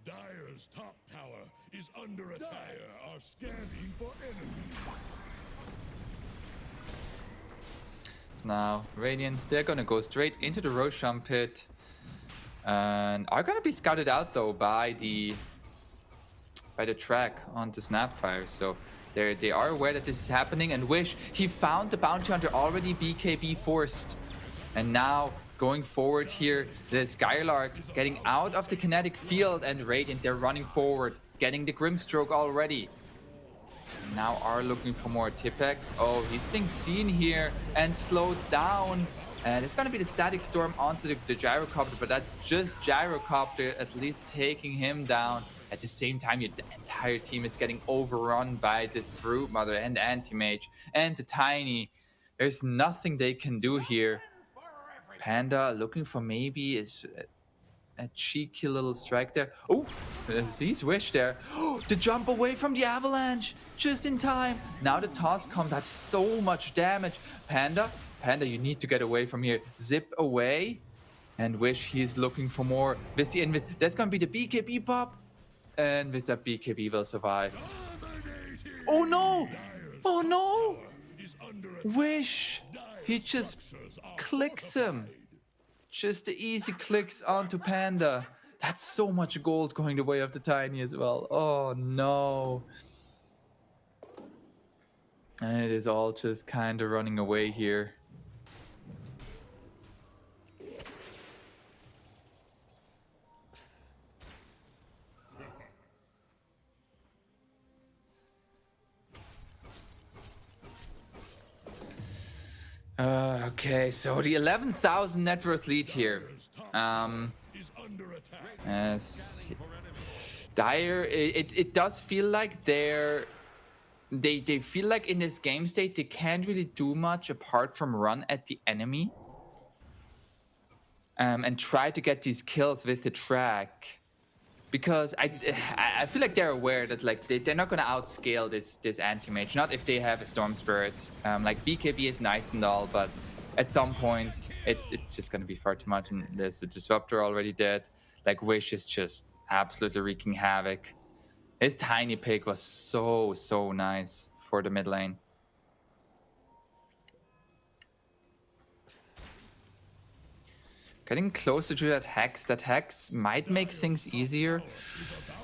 Speaker 12: Dire's top tower is under attack. Dire are scanning for enemies.
Speaker 16: So now Radiant, they're gonna go straight into the Roshan pit. And are gonna be scouted out though by the track on the Snapfire. So they are aware that this is happening, and Wish, he found the bounty hunter already BKB forced. And now going forward here, the Skylark getting out of the kinetic field, and Radiant, they're running forward, getting the Grimstroke already. And now are looking for more Tipek. Oh, he's being seen here and slowed down. And it's going to be the Static Storm onto the Gyrocopter, but that's just Gyrocopter at least taking him down. At the same time, the entire team is getting overrun by this Broodmother and Anti-Mage and the Tiny. There's nothing they can do here. Panda looking for maybe is a cheeky little strike there. Oh, sees Wish there. Oh, the jump away from the avalanche just in time. Now the toss comes. That's so much damage. Panda, you need to get away from here. Zip away. And Wish, he's looking for more. With the invis, that's gonna be the BKB pop. And with that BKB will survive. Oh no! Oh no! Wish! He just clicks him. Just the easy clicks onto Panda. That's so much gold going the way of the Tiny as well. Oh no. And it is all just kind of running away here. Okay, so the 11,000 net worth lead here. As Dire, it does feel like they feel like in this game state they can't really do much apart from run at the enemy and try to get these kills with the track. Because I feel like they're aware that like they're not gonna outscale this anti-mage, not if they have a Storm Spirit. Like BKB is nice and all, but at some point it's just gonna be far too much. And there's the Disruptor already dead. Like Wish is just absolutely wreaking havoc. His Tiny pick was so nice for the mid lane. Getting closer to that Hex. That Hex might make things easier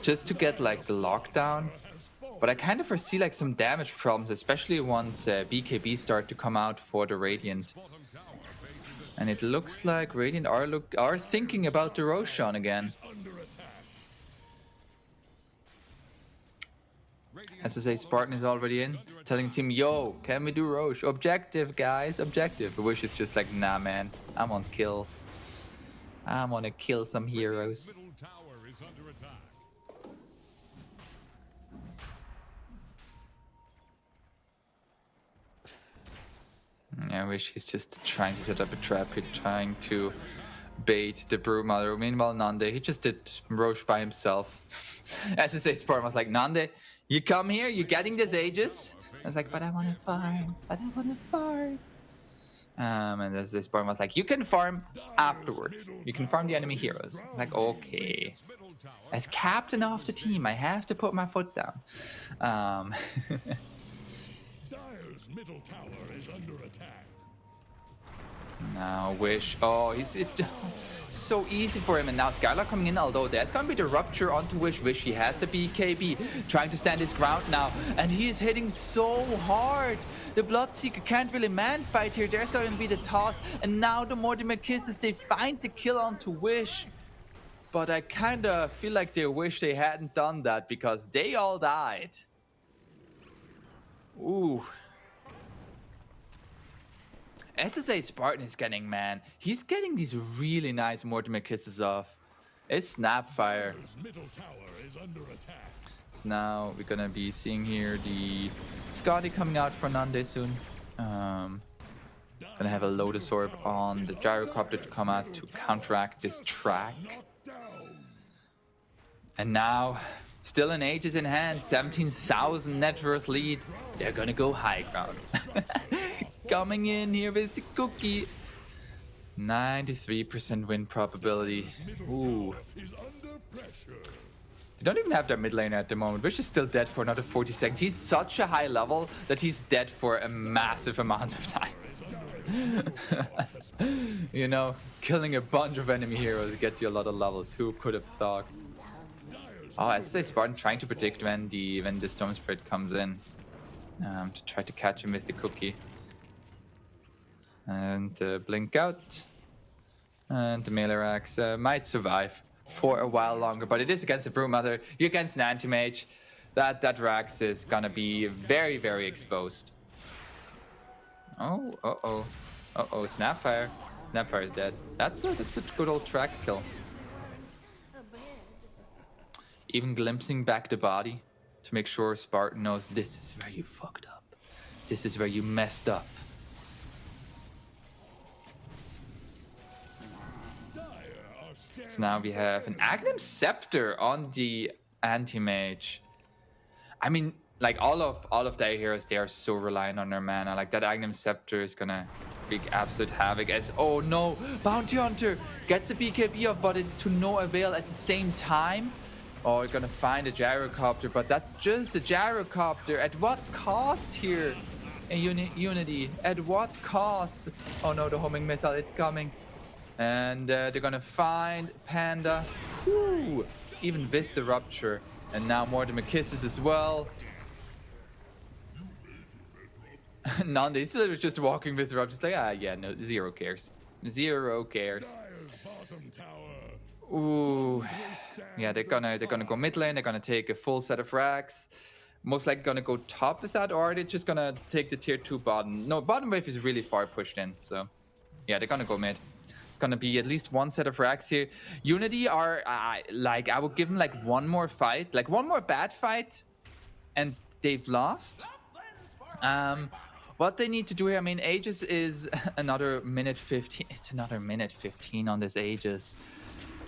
Speaker 16: just to get like the lockdown. But I kind of foresee like some damage problems, especially once BKB start to come out for the Radiant. And it looks like Radiant are thinking about the Roshan again. SSA Spartan is already in, telling his team, yo, can we do Roche? Objective, guys, objective. Wish is just like, nah, man, I'm on kills. I'm gonna kill some heroes. I wish he's just trying to set up a trap here, trying to bait the Broodmother. Meanwhile, Nande, he just did Roche by himself. SSA Spartan was like, Nande, you come here, you're getting this Aegis. I was like, but I want to farm, and as this Spartan was like, you can farm afterwards. You can farm the enemy heroes. I was like, okay. As captain of the team, I have to put my foot down.
Speaker 12: Dire's middle tower is under attack.
Speaker 16: Now Wish, oh, so easy for him. And now Skylar coming in, although that's gonna be the rupture onto Wish. Wish, he has the BKB, trying to stand his ground now, and he is hitting so hard. The Bloodseeker can't really man fight here. There's starting to be the toss, and now the Mortimer Kisses, they find the kill onto Wish. but I kind of feel like they wish they hadn't done that because they all died. Ooh. SSA Spartan is getting, man, he's getting these really nice Mortimer kisses off. It's Snapfire.
Speaker 12: Middle tower is under attack.
Speaker 16: So now we're gonna be seeing here the Scotty coming out for Nande soon. Gonna have a Lotus Orb on the Gyrocopter to come out to counteract this track. And now, still in Aegis in hand, 17,000 net worth lead. They're gonna go high ground. Coming in here with the cookie. 93% win probability. Ooh. They don't even have their mid laner at the moment, which is still dead for another 40 seconds. He's such a high level that he's dead for a massive amount of time. You know, killing a bunch of enemy heroes gets you a lot of levels. Who could have thought? Oh, SSA Spartan trying to predict when the Storm Spirit comes in to try to catch him with the cookie. And blink out. And the melee axe might survive for a while longer, but it is against the Brewmother. You're against an anti-mage. That Rax is gonna be very, very exposed. Oh, Snapfire. Snapfire is dead. That's a good old track kill. Even glimpsing back the body to make sure Spartan knows this is where you fucked up. This is where you messed up. So now we have an Aghanim Scepter on the anti-mage. I mean, like all of their heroes, they are so reliant on their mana. Like that Aghanim Scepter is gonna wreak absolute havoc as, oh no, Bounty Hunter gets a BKB off, but it's to no avail at the same time. Oh, we're gonna find a Gyrocopter, but that's just a Gyrocopter. At what cost here in Unity? At what cost? Oh no, the homing missile, it's coming. And they're gonna find Panda. Whew. Even with the Rupture. And now Mortimer kisses as well. Nande, he's literally just walking with the Rupture. It's like, ah, yeah, no, zero cares. Zero cares. Ooh. Yeah, they're gonna go mid lane. They're gonna take a full set of racks. Most likely gonna go top with that, or they're just gonna take the tier 2 bottom. No, bottom wave is really far pushed in, so yeah, they're gonna go mid. Gonna be at least one set of racks here. Unity are like, I would give them like one more fight, like one more bad fight, and they've lost. What they need to do here, I mean, Aegis is another minute 15. It's another minute 15 on this Aegis.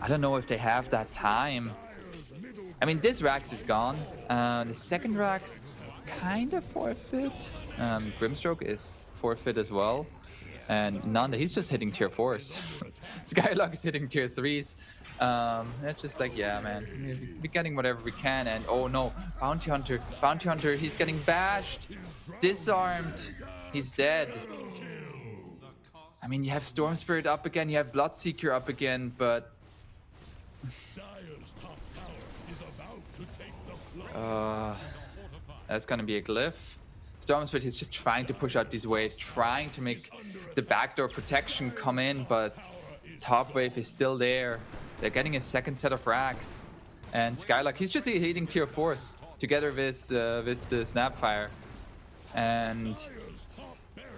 Speaker 16: I don't know if they have that time. I mean, this Rax is gone. The second Rax kind of forfeit. Grimstroke is forfeit as well. And Nanda, he's just hitting tier 4s. Skylock is hitting tier 3s. It's just like, yeah, man, we're getting whatever we can. And oh no, Bounty Hunter, he's getting bashed, disarmed, he's dead. I mean, you have Storm Spirit up again, you have Bloodseeker up again, but that's gonna be a glyph. Storm Spirit is just trying to push out these waves, trying to make the backdoor protection come in, but top wave is still there. They're getting a second set of racks. And Skylark, he's just hitting tier 4s together with the Snapfire. And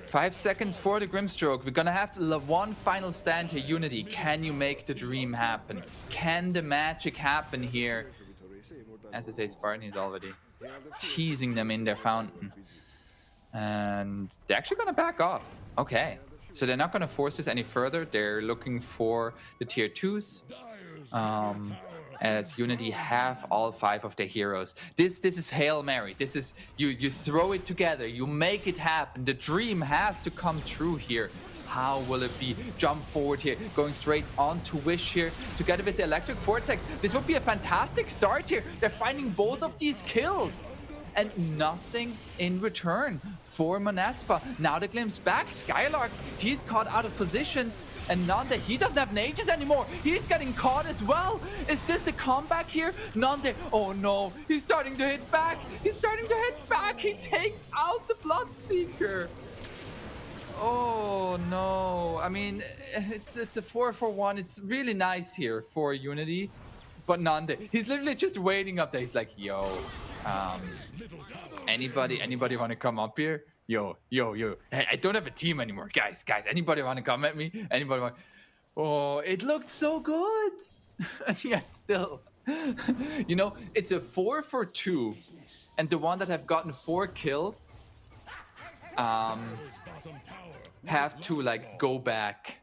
Speaker 16: 5 seconds for the Grimstroke. We're gonna have one final stand here. Unity, can you make the dream happen? Can the magic happen here? SSA Spartan, he's already teasing them in their fountain. And they're actually gonna back off. Okay, so they're not gonna force this any further. They're looking for the tier 2s. As Unity have all 5 of their heroes. This is Hail Mary. This is, you throw it together, you make it happen. The dream has to come true here. How will it be? Jump forward here, going straight on to Wish here, together with the Electric Vortex. This would be a fantastic start here. They're finding both of these kills. And nothing in return for Monaspa. Now the glimpse back. Skylark, he's caught out of position. And Nande, he doesn't have Aegis anymore. He's getting caught as well. Is this the comeback here? Nande, oh no, he's starting to hit back. He's starting to hit back. He takes out the Bloodseeker. Oh no! I mean, it's a 4-for-1. It's really nice here for Unity, but Nande, he's literally just waiting up there. He's like, yo, anybody want to come up here? Yo. Hey, I don't have a team anymore, guys. Anybody want to come at me? Anybody want? Oh, it looked so good. Yeah, still. You know, it's a 4-for-2, and the one that have gotten 4 kills have to like go back.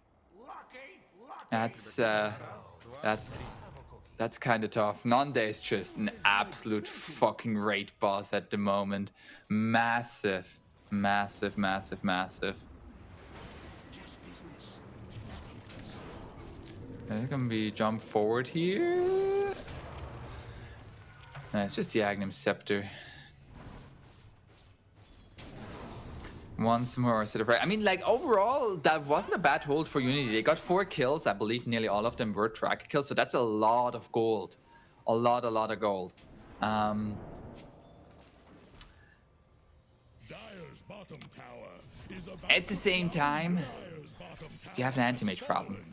Speaker 16: That's kind of tough. Nande is just an absolute fucking raid boss at the moment. Massive. There's gonna be jump forward here. No, it's just the Agnum Scepter. Once more set of right. I mean, like, overall, that wasn't a bad hold for Unity. They got 4 kills. I believe nearly all of them were tracker kills, so that's a lot of gold. A lot of gold. At the same time, you have an anti-mage problem.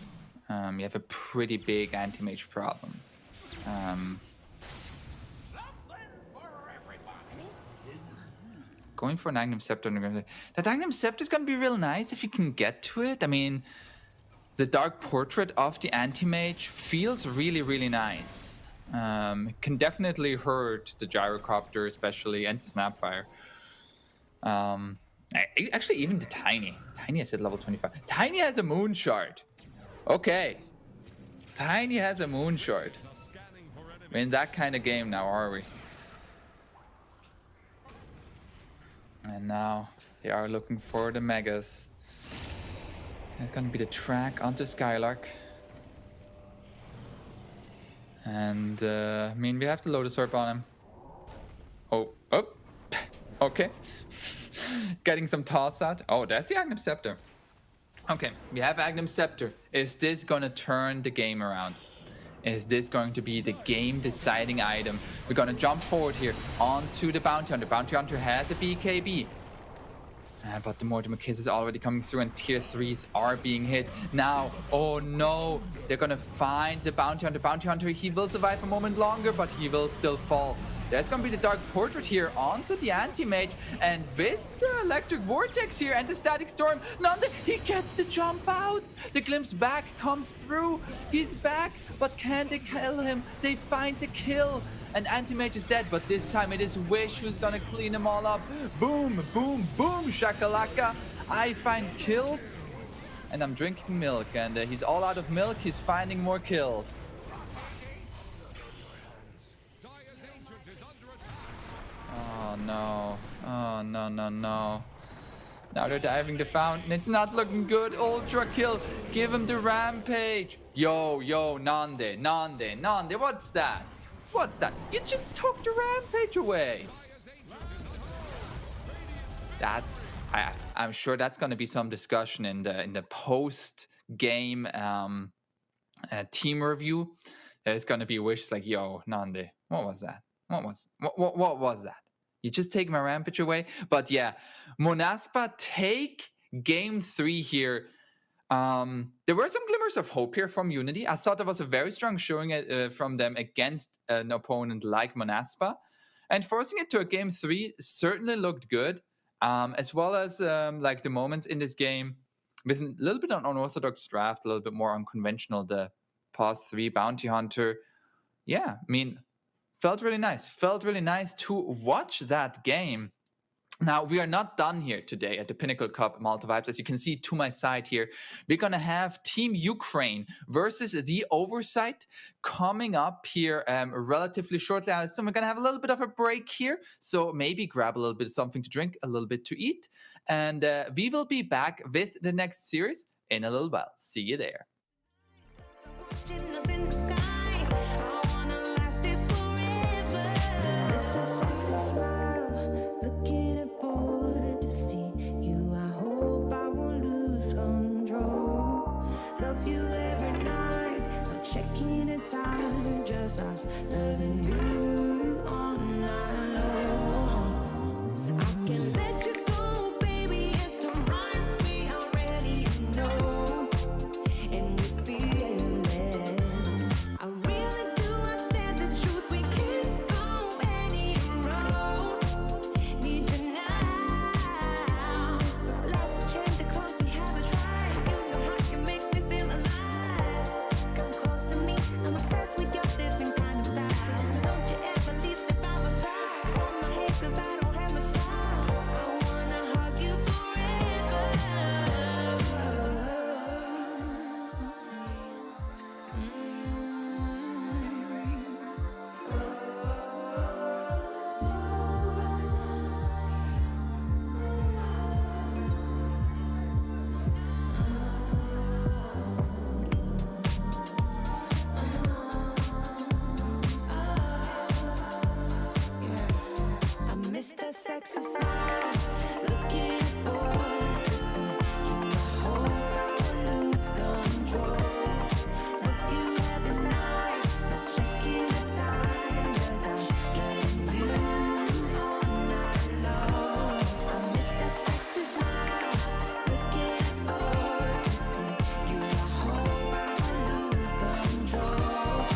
Speaker 16: You have a pretty big anti-mage problem. Going for an Agnum Scepter. That Agnum Scepter is going to be real nice if you can get to it. I mean, the Dark Portrait of the Anti-Mage feels really nice. Can definitely hurt the Gyrocopter especially, and Snapfire. Actually, even the Tiny. Tiny is at level 25. Tiny has a Moon Shard. Okay. Tiny has a Moon Shard. We're in that kind of game now, are we? And now they are looking for the Megas. It's gonna be the track onto Skylark. And I mean, we have the Lotus Orb on him. Oh, okay. Getting some toss out. Oh, that's the Agnum Scepter. Okay, we have Agnum Scepter. Is this gonna turn the game around? Is this going to be the game-deciding item? We're gonna jump forward here onto the Bounty Hunter. Bounty Hunter has a BKB. But the Mortimer Kiss is already coming through, and tier 3s are being hit. Now, oh no, they're gonna find the Bounty Hunter. Bounty Hunter, he will survive a moment longer, but he will still fall. There's gonna be the Dark Portrait here onto the Anti-Mage, and with the Electric Vortex here and the Static Storm, Nande, he gets the jump out. The Glimpse back comes through. He's back, but can they kill him? They find the kill, and Anti-Mage is dead, but this time it is Wish who's gonna clean them all up. Boom, shakalaka. I find kills, and I'm drinking milk, and he's all out of milk. He's finding more kills. Oh no. Oh no. Now they're diving the fountain. It's not looking good. Ultra kill. Give him the rampage. Yo, Nande. What's that? You just took the rampage away. I'm sure that's going to be some discussion in the post-game team review. There's going to be wishes like, yo, Nande, what was that? What was that? You just take my rampage away? But yeah, Monaspa take game 3 here. There were some glimmers of hope here from Unity. I thought that was a very strong showing from them against an opponent like Monaspa. And forcing it to a game 3 certainly looked good. As well as like the moments in this game with a little bit of unorthodox draft, a little bit more unconventional, the past 3 Bounty Hunter. Yeah, I mean, felt really nice to watch that game. Now, we are not done here today at the Pinnacle Cup Malta Vibes. As you can see to my side here, we're going to have Team Ukraine versus the Oversight coming up here relatively shortly. So we're going to have a little bit of a break here. So maybe grab a little bit of something to drink, a little bit to eat. And we will be back with the next series in a little while. See you there.
Speaker 1: Time, just us loving you all night long. I can let you go, baby. It's the right way. I'll sexy smile, looking forward to see you. I hope I will lose control. Love you every night, not checking the time, 'cause I'm loving you all night long. I miss that sexy smile, looking forward to see you. I hope I will lose control.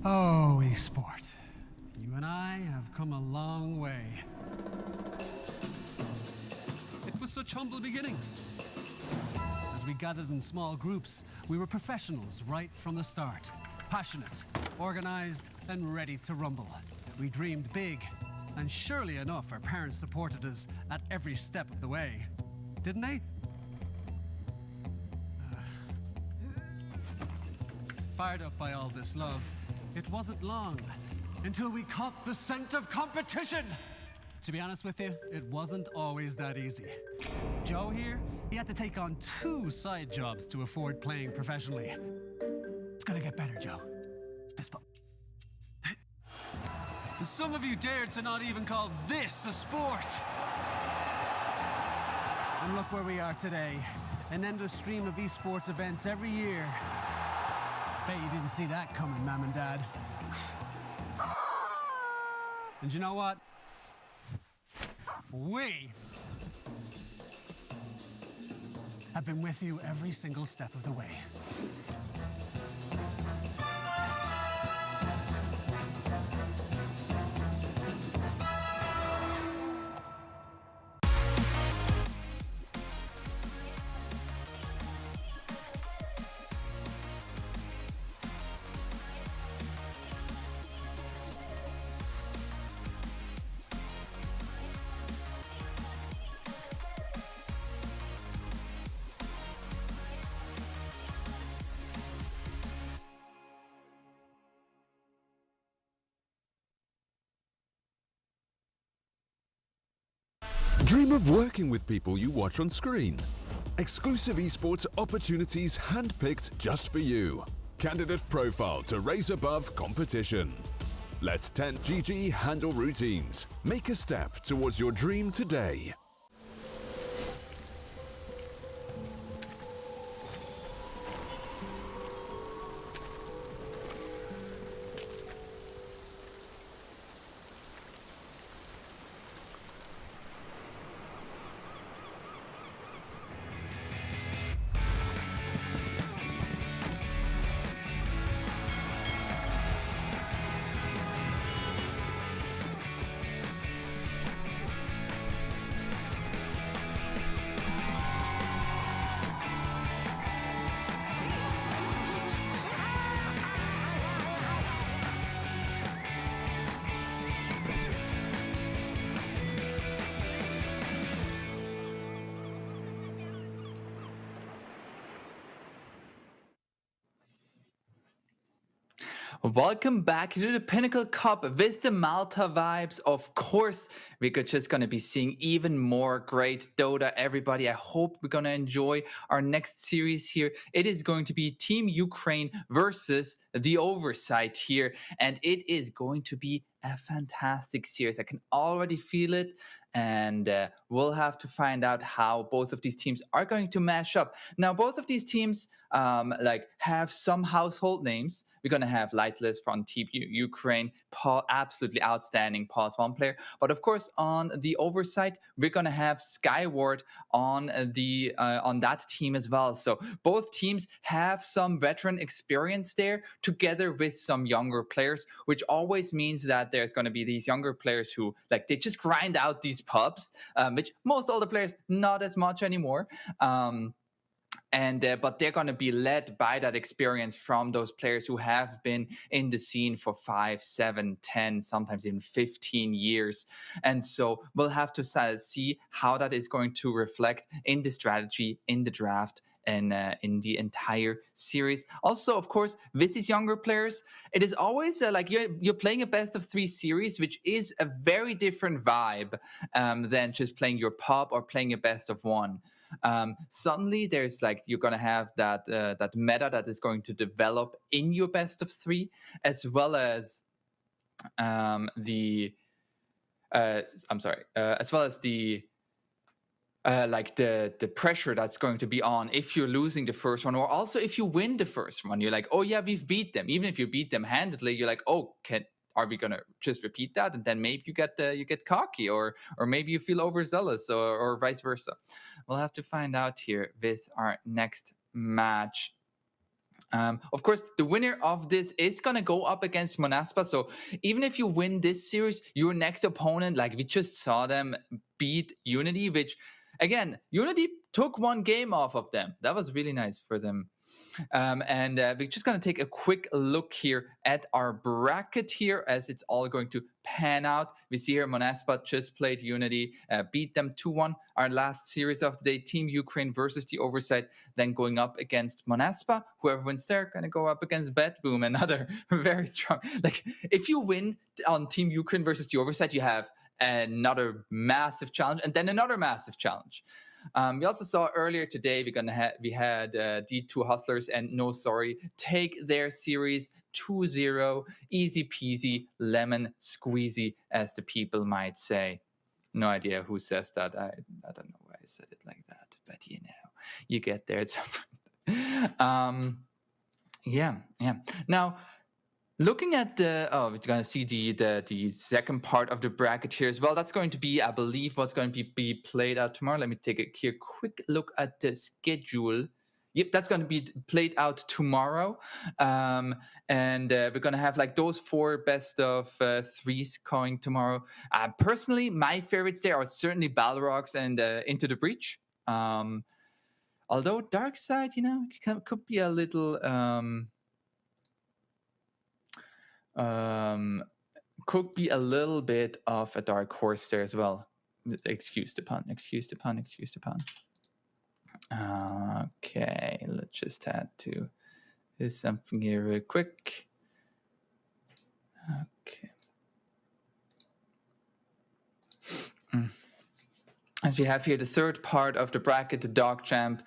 Speaker 2: Oh, esport. You and I have come a long way. It was such humble beginnings. As we gathered in small groups, we were professionals right from the start. Passionate, organized, and ready to rumble. We dreamed big, and surely enough, our parents supported us at every step of the way. Didn't they? Fired up by all this love, it wasn't long until we caught the scent of competition. To be honest with you, it wasn't always that easy. Joe here, he had to take on 2 side jobs to afford playing professionally. It's gonna get better, Joe. Some of you dared to not even call this a sport. And look where we are today. An endless stream of esports events every year. Bet you didn't see that coming, Mom and Dad. And you know what? We have been with you every single step of the way.
Speaker 3: Dream of working with people you watch on screen. Exclusive esports opportunities handpicked just for you. Candidate profile to raise above competition. Let 10GG handle routines. Make a step towards your dream today.
Speaker 16: Welcome back to the Pinnacle Cup with the Malta vibes. Of course, we're just going to be seeing even more great Dota, everybody. I hope we're going to enjoy our next series here. It is going to be Team Ukraine versus the Oversight here, and it is going to be a fantastic series. I can already feel it, and we'll have to find out how both of these teams are going to mash up. Now, both of these teams have some household names. We're going to have Lightless from Team Ukraine, Paul, absolutely outstanding Pulse 1 player. But of course, on the Oversight, we're going to have Skyward on that team as well. So both teams have some veteran experience there, together with some younger players, which always means that there's going to be these younger players who they just grind out these pubs, which most older players not as much anymore. But they're going to be led by that experience from those players who have been in the scene for 5, 7, 10, sometimes even 15 years. And so we'll have to see how that is going to reflect in the strategy, in the draft, and in the entire series. Also, of course, with these younger players, it is always you're playing a best of 3 series, which is a very different vibe than just playing your pub or playing a best of 1. Suddenly there's you're going to have that meta that is going to develop in your best of 3, as well as the pressure that's going to be on if you're losing the first one, or also if you win the first one. You're like, oh yeah, we've beat them. Even if you beat them handedly, you're like, oh, are we gonna just repeat that? And then maybe you get cocky, or maybe you feel overzealous, or vice versa. We'll have to find out here with our next match. Of course, the winner of this is going to go up against Monaspa. So even if you win this series, your next opponent, like we just saw them beat Unity, which, again, Unity took one game off of them. That was really nice for them. And we're just going to take a quick look here at our bracket here as it's all going to pan out. We see here Monaspa just played Unity, beat them 2-1. Our last series of the day, Team Ukraine versus the Oversight, then going up against Monaspa. Whoever wins there going to go up against Boom, another very strong. Like, if you win on Team Ukraine versus the Oversight, you have another massive challenge and then another massive challenge. We also saw earlier today we had D2 Hustlers and No Sorry take their series 2-0, easy peasy, lemon squeezy, as the people might say. No idea who says that. I don't know why I said it like that, but you get there at some point. Yeah. Now, looking at we're going to see the second part of the bracket here as well. That's going to be, I believe, what's going to be played out tomorrow. Let me take a quick look at the schedule. Yep, that's going to be played out tomorrow. And we're going to have like those 4 best of 3s going tomorrow. Personally, my favorites there are certainly Balrogs and Into the Breach. Although Dark Side, could be a little... could be a little bit of a dark horse there as well. Excuse the pun. Okay, let's just add to this something here real quick. Okay. As we have here the third part of the bracket, the Dog Champ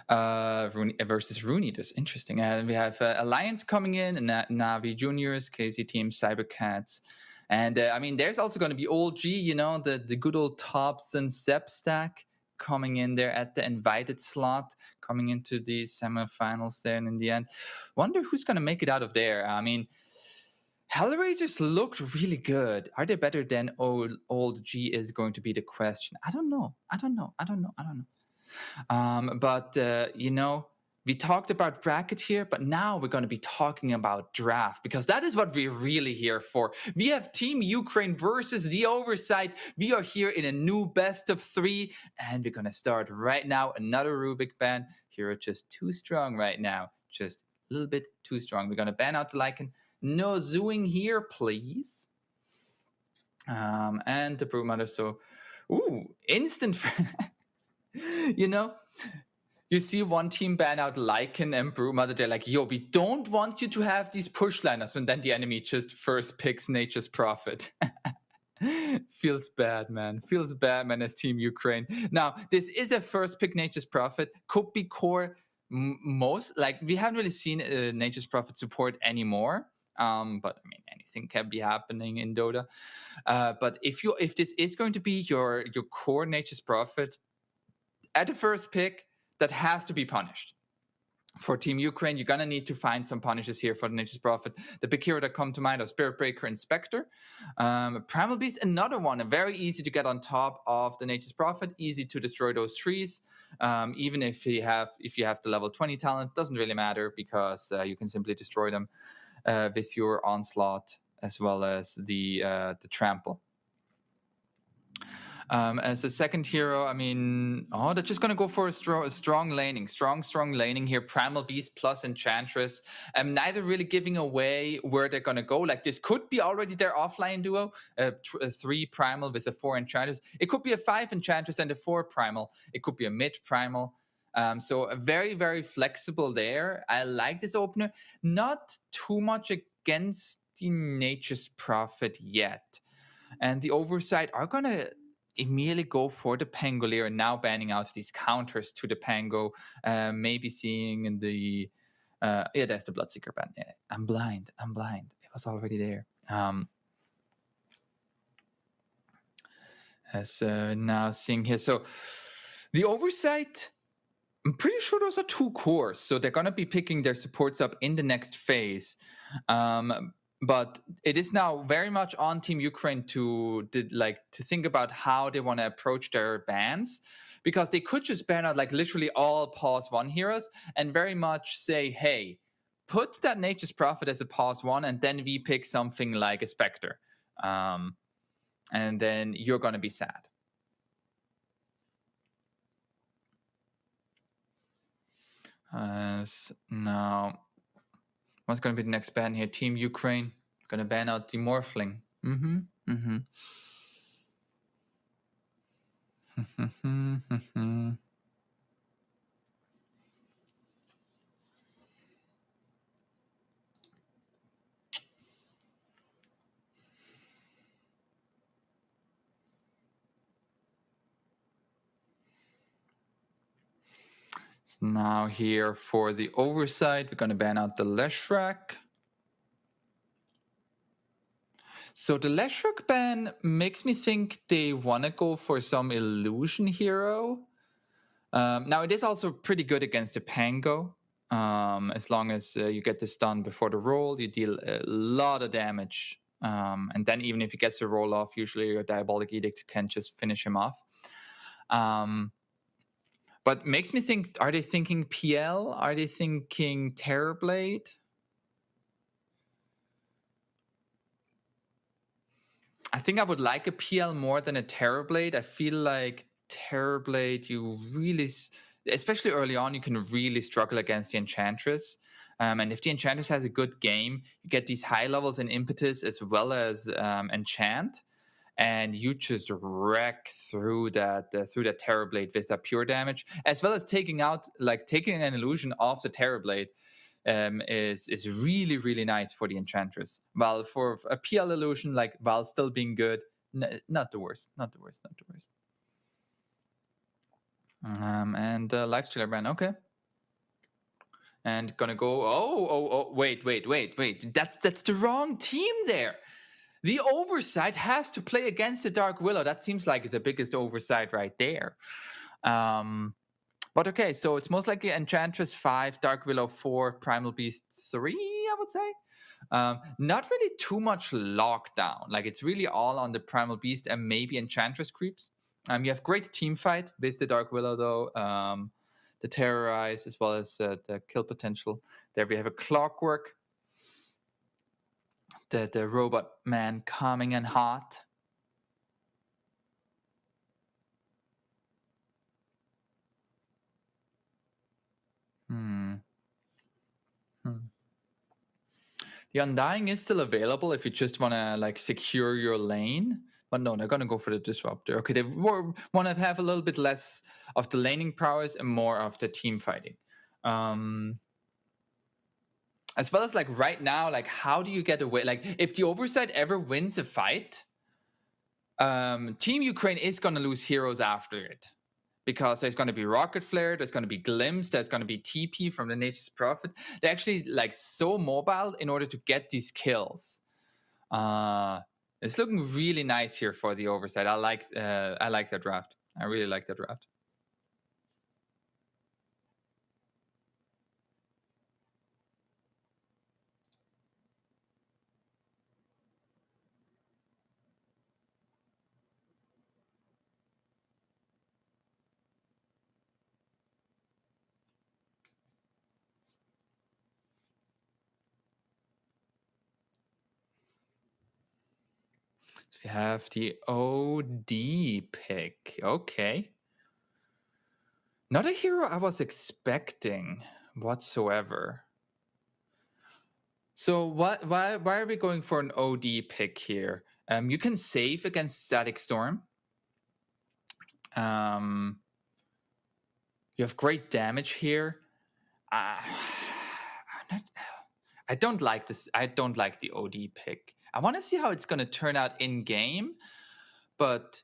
Speaker 16: Rooney versus Rooney. That's interesting. And we have Alliance coming in, and Navi Juniors, KZ Team, Cybercats. And there's also going to be OG, the good old Tops and Zep stack coming in there at the invited slot, coming into the semifinals there. And in the end, wonder who's going to make it out of there. Hellraisers look really good. Are they better than old G is going to be the question. I don't know. But we talked about bracket here, but now we're going to be talking about draft, because that is what we're really here for. We have Team Ukraine versus the Oversight. We are here in a new best of 3, and we're going to start right now. Another Rubik ban. Here are just too strong right now. Just a little bit too strong. We're going to ban out the Lycan. No zooing here, please. And the Broodmother. So, instant. You see one team ban out Lycan and Broodmother. They're like, we don't want you to have these push liners. And then the enemy just first picks Nature's Prophet. Feels bad, man. As Team Ukraine. Now, this is a first pick Nature's Prophet. Could be core most. Like, we haven't really seen Nature's Prophet support anymore. But anything can be happening in Dota. But if this is going to be your core Nature's Prophet, at the first pick, that has to be punished. For Team Ukraine, you're gonna need to find some punishes here for the Nature's Prophet. The big hero that come to mind are Spirit Breaker and Spectre. Primal Beast, another one, very easy to get on top of the Nature's Prophet, easy to destroy those trees. Even if you have the level 20 talent, doesn't really matter, because you can simply destroy them with your Onslaught as well as the Trample. As a second hero, they're just going to go for a strong laning. Strong laning here. Primal Beast plus Enchantress. Neither really giving away where they're going to go. Like, this could be already their offline duo. A 3 Primal with a 4 Enchantress. It could be a 5 Enchantress and a 4 Primal. It could be a mid Primal. So very, very flexible there. I like this opener. Not too much against the Nature's Prophet yet. And the Oversight are going to immediately go for the Pangolier, and now banning out these counters to the Pango. Maybe seeing in the... there's the Bloodseeker ban. Yeah, I'm blind. It was already there. As now seeing here. So the Oversight... I'm pretty sure those are 2 cores, so they're going to be picking their supports up in the next phase. But it is now very much on Team Ukraine to think about how they want to approach their bans, because they could just ban out like literally all pause 1 heroes and very much say, hey, put that Nature's Prophet as a pause 1, and then we pick something like a Spectre. And then you're going to be sad. Now, what's going to be the next ban here? Team Ukraine. Going to ban out the Morphling. Now here for the oversight, we're going to ban out the Leshrac. So the Leshrac ban makes me think they want to go for some illusion hero. Now it is also pretty good against the Pango. As long as you get this done before the roll, you deal a lot of damage. And then even if he gets a roll off, usually your Diabolic Edict can just finish him off. But makes me think, are they thinking PL? Are they thinking Terrorblade? I think I would like a PL more than a Terrorblade. I feel like Terrorblade, you really, especially early on, you can really struggle against the Enchantress. And if the Enchantress has a good game, you get these high levels in Impetus as well as Enchant. And you just wreck through that Terrorblade with that pure damage, as well as taking an illusion off the Terrorblade is really, really nice for the Enchantress. While for a PL illusion, while still being good, not the worst. And Lifestealer ban, okay. And gonna go, wait. That's the wrong team there. The oversight has to play against the Dark Willow. That seems like the biggest oversight right there. But okay, so it's most likely Enchantress 5, Dark Willow 4, Primal Beast 3, I would say. Not really too much lockdown. It's really all on the Primal Beast and maybe Enchantress creeps. You have great team fight with the Dark Willow, though. The Terrorize, as well as the kill potential. There we have a Clockwork. The robot man coming in hot. The Undying is still available if you just want to secure your lane. But no, they're going to go for the Disruptor. Okay, they want to have a little bit less of the laning prowess and more of the team fighting. As well as right now, how do you get away? If the Oversight ever wins a fight, Team Ukraine is going to lose heroes after it. Because there's going to be Rocket Flare, there's going to be Glimpse, there's going to be TP from the Nature's Prophet. They're actually so mobile in order to get these kills. It's looking really nice here for the Oversight. I like that draft. I really like that draft. We have the OD pick. Okay. Not a hero I was expecting whatsoever. So why are we going for an OD pick here? You can save against Static Storm. You have great damage here. I don't like this. I don't like the OD pick. I want to see how it's going to turn out in game, but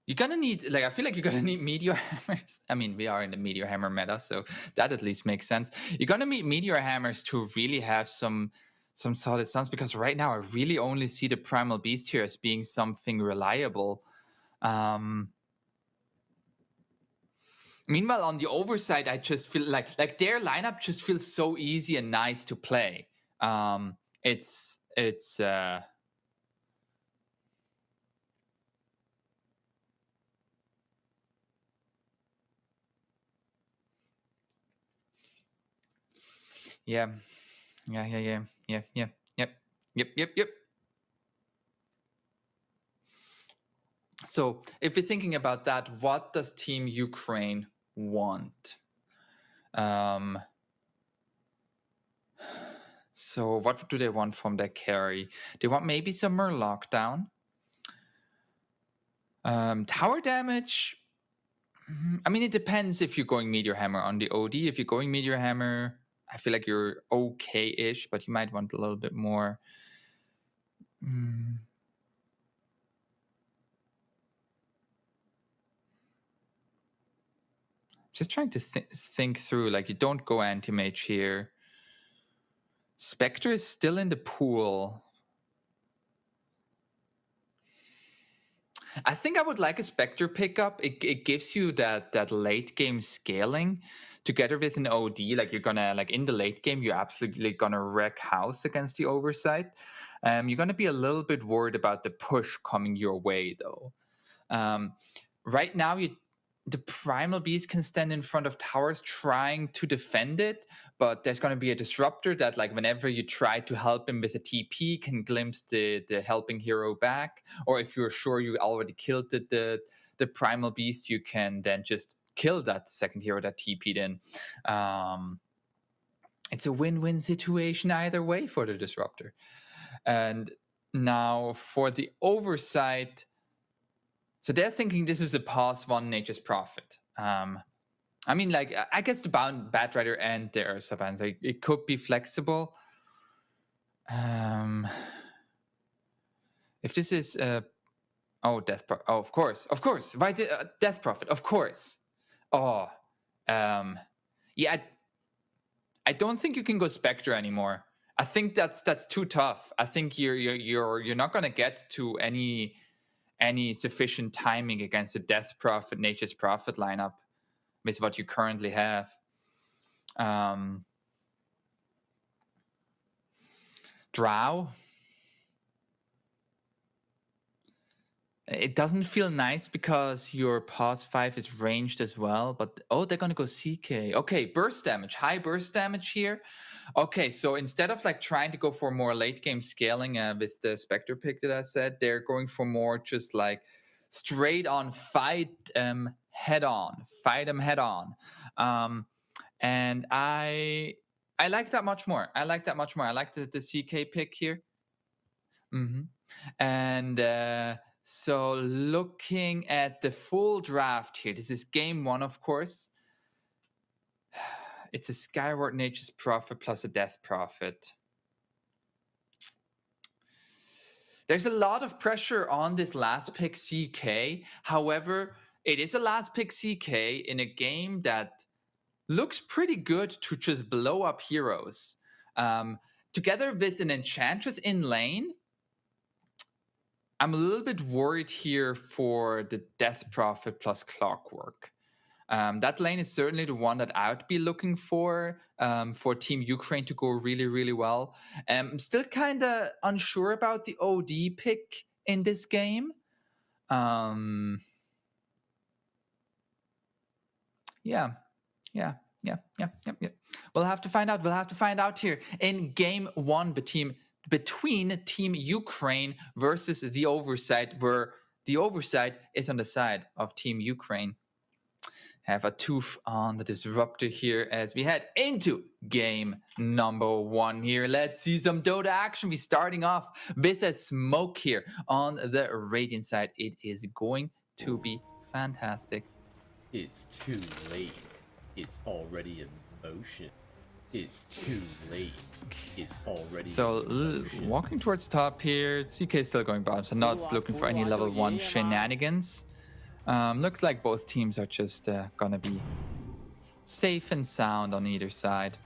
Speaker 16: you're going to need, I feel like you're going to need Meteor Hammers. I mean, we are in the Meteor Hammer meta, so that at least makes sense. You're going to need Meteor Hammers to really have some solid stuns, because right now I really only see the Primal Beast here as being something reliable. Meanwhile, on the Oversight, I just feel like their lineup just feels so easy and nice to play. It's Yeah. Yep. So if you're thinking about that, what does Team Ukraine want? So what do they want from their carry? They want maybe some more lockdown. Tower damage. I mean, it depends if you're going Meteor Hammer on the OD. If you're going Meteor Hammer, I feel like you're okay-ish, but you might want a little bit more. Just trying to think through, like, you don't go anti-mage here. Spectre is still in the pool. I think I would like a Spectre pickup. It gives you that late game scaling together with an OD. Like, you're gonna, like, in the late game, you're absolutely gonna wreck house against the Oversight. You're gonna be a little bit worried about the push coming your way, though. Right now, the Primal Beast can stand in front of towers trying to defend it, but there's going to be a disruptor that, like, whenever you try to help him with a TP, can glimpse the helping hero back. Or if you're sure you already killed the Primal Beast, you can then just kill that second hero that TP'd in. It's a win-win situation either way for the disruptor. And now for the Oversight, so they're thinking this is a pause one Nature's Prophet. I mean, like, I guess the Bat Rider and the Ursa Bands, like, it could be flexible. If this is Death Prophet. Oh, of course. Why Death Prophet? Of course. Oh, yeah. I don't think you can go Spectre anymore. I think that's too tough. I think you're not gonna get to any sufficient timing against the Death Prophet, Nature's Prophet lineup with what you currently have. Drow. It doesn't feel nice because your pause 5 is ranged as well, but they're gonna go CK. Okay, burst damage, high burst damage here. Okay, so instead of, like, trying to go for more late game scaling with the Spectre pick that I said, they're going for more just, like, straight on fight head on. And I like that much more. I like the CK pick here. And so looking at the full draft here, this is game 1, of course. It's a Skyward Nature's Prophet plus a Death Prophet. There's a lot of pressure on this last pick CK. However, it is a last pick CK in a game that looks pretty good to just blow up heroes. Together with an Enchantress in lane, I'm a little bit worried here for the Death Prophet plus Clockwork. That lane is certainly the one that I would be looking for Team Ukraine to go really, really well. I'm still kind of unsure about the OD pick in this game. Yeah. We'll have to find out here in game 1 between Team Ukraine versus the Oversight, where the Oversight is on the side of Team Ukraine. Have a tooth on the Disruptor here as we head into game number 1 here. Let's see some Dota action. We're starting off with a smoke here on the Radiant side. It is going to be fantastic.
Speaker 18: It's too late. It's already in motion. It's too late. It's already
Speaker 16: walking towards top here. CK is still going bottom, so not looking for any level 1 shenanigans. Looks like both teams are just gonna be safe and sound on either side.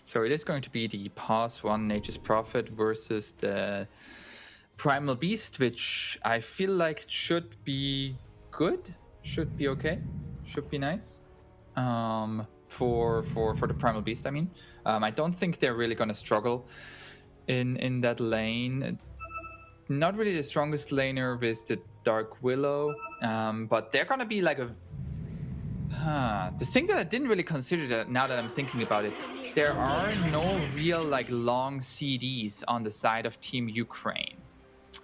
Speaker 16: So it is going to be the pause 1 Nature's Prophet versus the Primal Beast, which I feel like should be good, should be okay, should be nice. For the Primal Beast, I mean. I don't think they're really gonna struggle in that lane. Not really the strongest laner with the Dark Willow, but they're gonna be like a... the thing that I didn't really consider that now that I'm thinking about it, there are no real like long CDs on the side of Team Ukraine.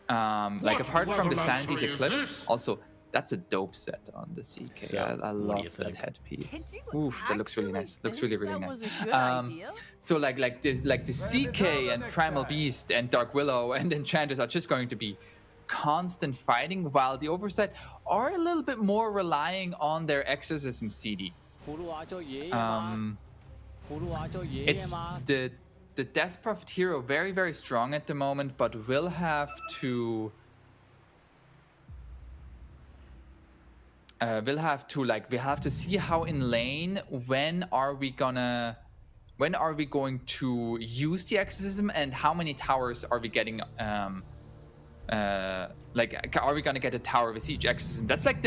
Speaker 16: Like apart from the Sanity's Eclipse, also that's a dope set on the CK.
Speaker 18: So,
Speaker 16: I
Speaker 18: what do you
Speaker 16: love that
Speaker 18: think?
Speaker 16: headpiece. Oof, that looks really nice. Looks really
Speaker 6: that
Speaker 16: nice.
Speaker 6: was a good idea?
Speaker 16: So like the CK and Primal Beast and Dark Willow and Enchantress are just going to be constant fighting, while the Oversight are a little bit more relying on their Exorcism CD. It's the Death Prophet hero very strong at the moment, but will have to we have to see how in lane when are we going to use the Exorcism, and how many towers are we getting like are we gonna get a tower with each Exorcism? That's like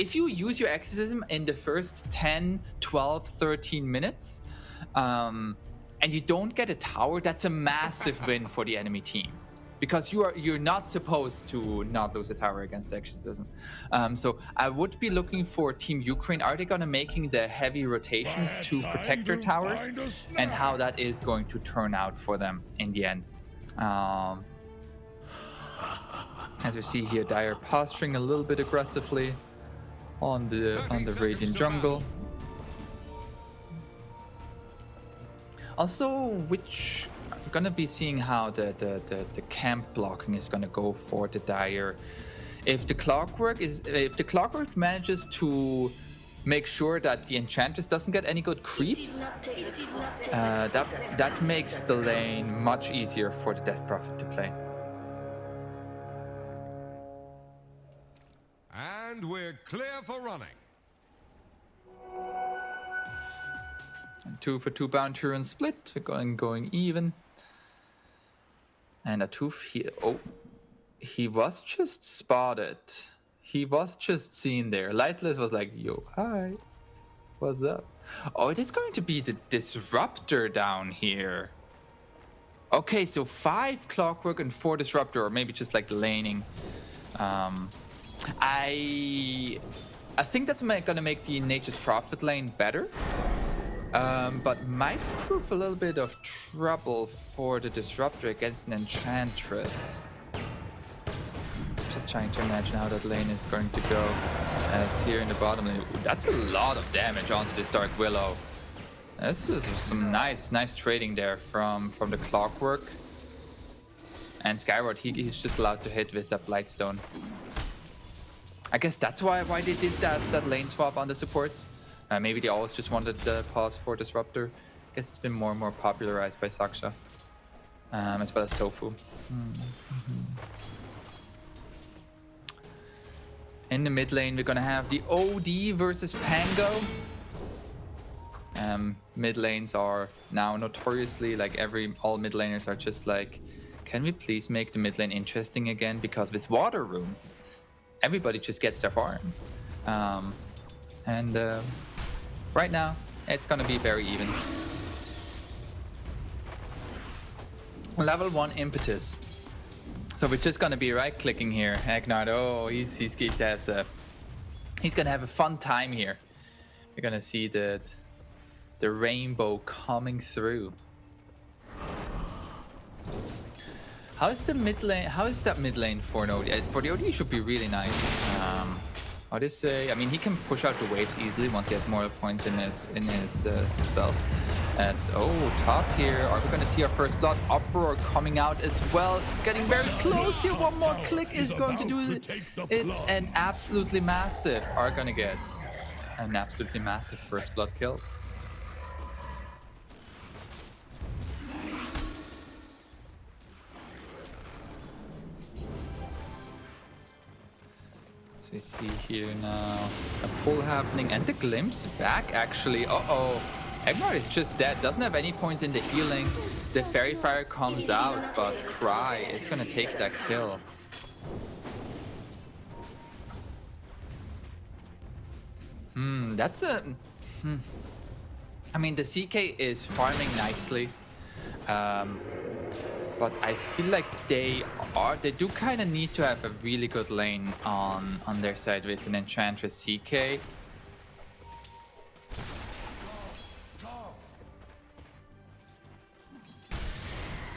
Speaker 16: if you use your Exorcism in the first 10, 12, 13 minutes and you don't get a tower, that's a massive win for the enemy team, because you're not supposed to not lose a tower against Exorcism. So I would be looking for Team Ukraine. Are they gonna making the heavy rotations to protect their towers, and how that is going to turn out for them in the end. As we see here, Dire posturing a little bit aggressively on the Radiant jungle. Also, which I'm gonna be seeing how the camp blocking is gonna go for the Dire. If the Clockwork manages to make sure that the Enchantress doesn't get any good creeps, that makes the lane much easier for the Death Prophet to play.
Speaker 10: And we're clear for running.
Speaker 16: And 2-for-2 bounty run split. We're going even. And a tooth here. Oh, he was just spotted. He was just seen there. Lightless was like, yo, hi. What's up? Oh, it is going to be the Disruptor down here. Okay, so 5 Clockwork and 4 Disruptor, or maybe just like the laning. I think that's gonna make the Nature's Prophet lane better, but might prove a little bit of trouble for the Disruptor against an Enchantress. Just trying to imagine how that lane is going to go. As here in the bottom lane, that's a lot of damage onto this Dark Willow. This is some nice trading there from the Clockwork. And Skyward, he's just allowed to hit with that Blightstone. I guess that's why they did that lane swap on the supports. Maybe they always just wanted the pause for Disruptor. I guess it's been more and more popularized by Saksha, as well as Tofu. In the mid lane, we're gonna have the OD versus Pango. Mid lanes are now notoriously like all mid laners are just like, can we please make the mid lane interesting again? Because with water runes, everybody just gets their farm. Right now, it's gonna be very even. Level 1 Impetus. So we're just gonna be right-clicking here. Agnard, oh, he's gonna have a fun time here. You're gonna see the rainbow coming through. How is the mid lane? How is that mid lane for an OD? For the OD, it should be really nice. Odyssey, I mean, he can push out the waves easily once he has more points in his spells. Top here. Are we going to see our first blood? Uproar coming out as well. Getting very close here. One more click is going to do it. And absolutely massive. Are going to get an absolutely massive first blood kill. So we see here now a pull happening and the glimpse back actually. Egnar is just dead, doesn't have any points in the healing. The Fairy Fire comes out, but Cry is gonna take that kill. I mean, the CK is farming nicely. But I feel like they do kind of need to have a really good lane on their side with an Enchantress CK.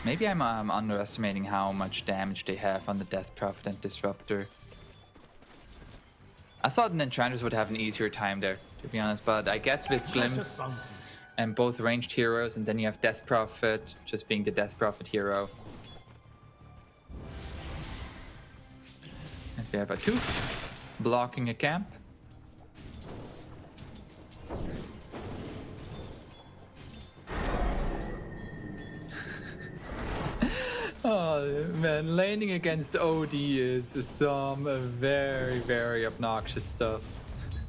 Speaker 16: Maybe I'm underestimating how much damage they have on the Death Prophet and Disruptor. I thought an Enchantress would have an easier time there, to be honest, but I guess with Glimpse and both ranged heroes, and then you have Death Prophet just being the Death Prophet hero. As we have a Tooth blocking a camp. Oh man, laning against OD is some very, very obnoxious stuff.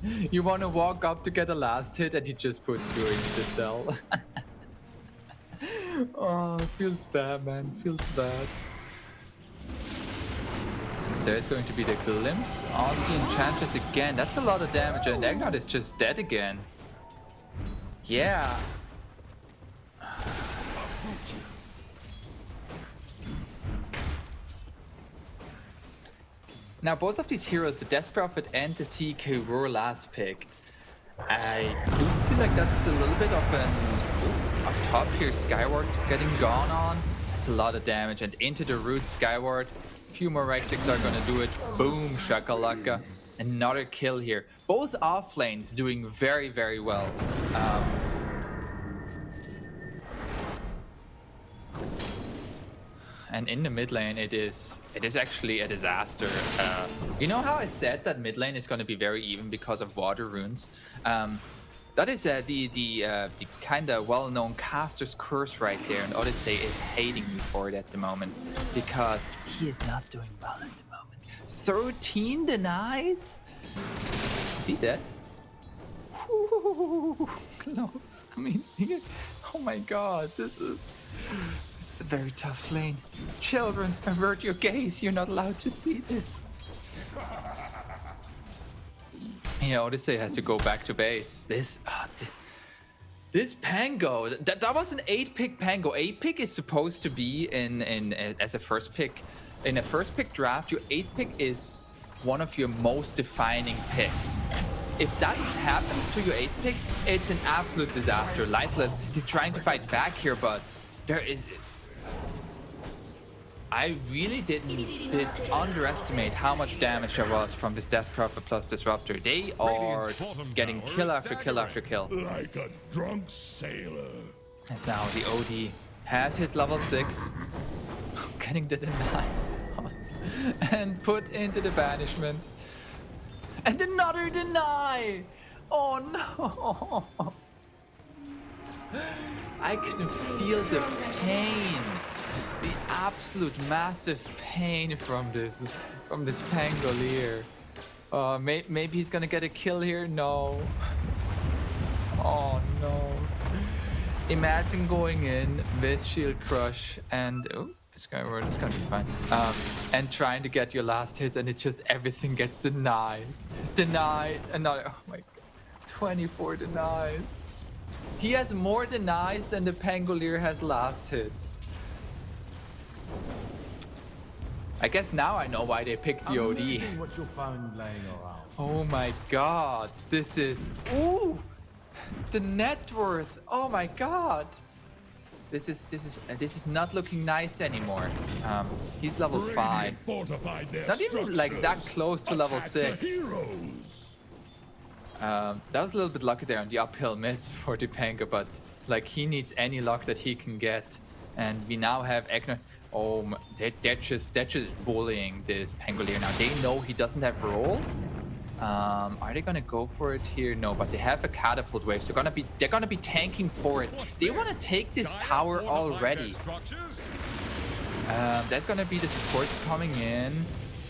Speaker 16: You want to walk up to get a last hit and he just puts you into the cell. Oh, it feels bad, man. It feels bad. There's going to be the Glimpse on the Enchantress again. That's a lot of damage, and Egnard is just dead again. Yeah. Now, both of these heroes, the Death Prophet and the CK, were last picked. I do feel like that's a little bit of an... up top here, Skyward getting gone on. That's a lot of damage, and into the root, Skyward. A few more right clicks are gonna do it. Boom, shakalaka. Another kill here. Both off lanes doing very, very well. And in the mid lane, it is actually a disaster. You know how I said that mid lane is going to be very even because of water runes? That is the kind of well-known caster's curse right there, and Odyssey is hating me for it at the moment because he is not doing well at the moment. 13 denies? Is he dead? Ooh, close. I mean, oh my god, this is a very tough lane. Children, avert your gaze. You're not allowed to see this. Yeah, Odyssey has to go back to base. This Pango, that was an 8-pick Pango. 8-pick is supposed to be in as a first pick. In a first pick draft, your 8-pick is one of your most defining picks. If that happens to your 8th pick, it's an absolute disaster. Lightless, he's trying to fight back here, but there is... I really did underestimate how much damage there was from this Death Prophet plus Disruptor. They are getting kill after kill after kill.
Speaker 12: Like a drunk sailor.
Speaker 16: As now the OD has hit level 6, getting the deny, and put into the banishment. And another deny! Oh no! I can feel the pain. The absolute massive pain from this Pangolier. Maybe he's gonna get a kill here. No. Oh no. Imagine going in with Shield Crush and it's gonna be fine. And trying to get your last hits, and it just everything gets denied. Denied. Another. Oh my god. 24 denies. He has more denies than the Pangolier has last hits. I guess now I know why they picked the OD.
Speaker 19: What you'll find laying around.
Speaker 16: Oh my god, this is... Ooh! The net worth! Oh my god! This is not looking nice anymore. He's level 5. Not even like that close to level 6. That was a little bit lucky there on the uphill miss for Topanga, but like he needs any luck that he can get. And we now have Egnard. Oh, they're just bullying this Pangolier now. They know he doesn't have roll. Are they gonna go for it here? No, but they have a catapult wave, so they're gonna be tanking for it. They want to take this tower already. That's gonna be the supports coming in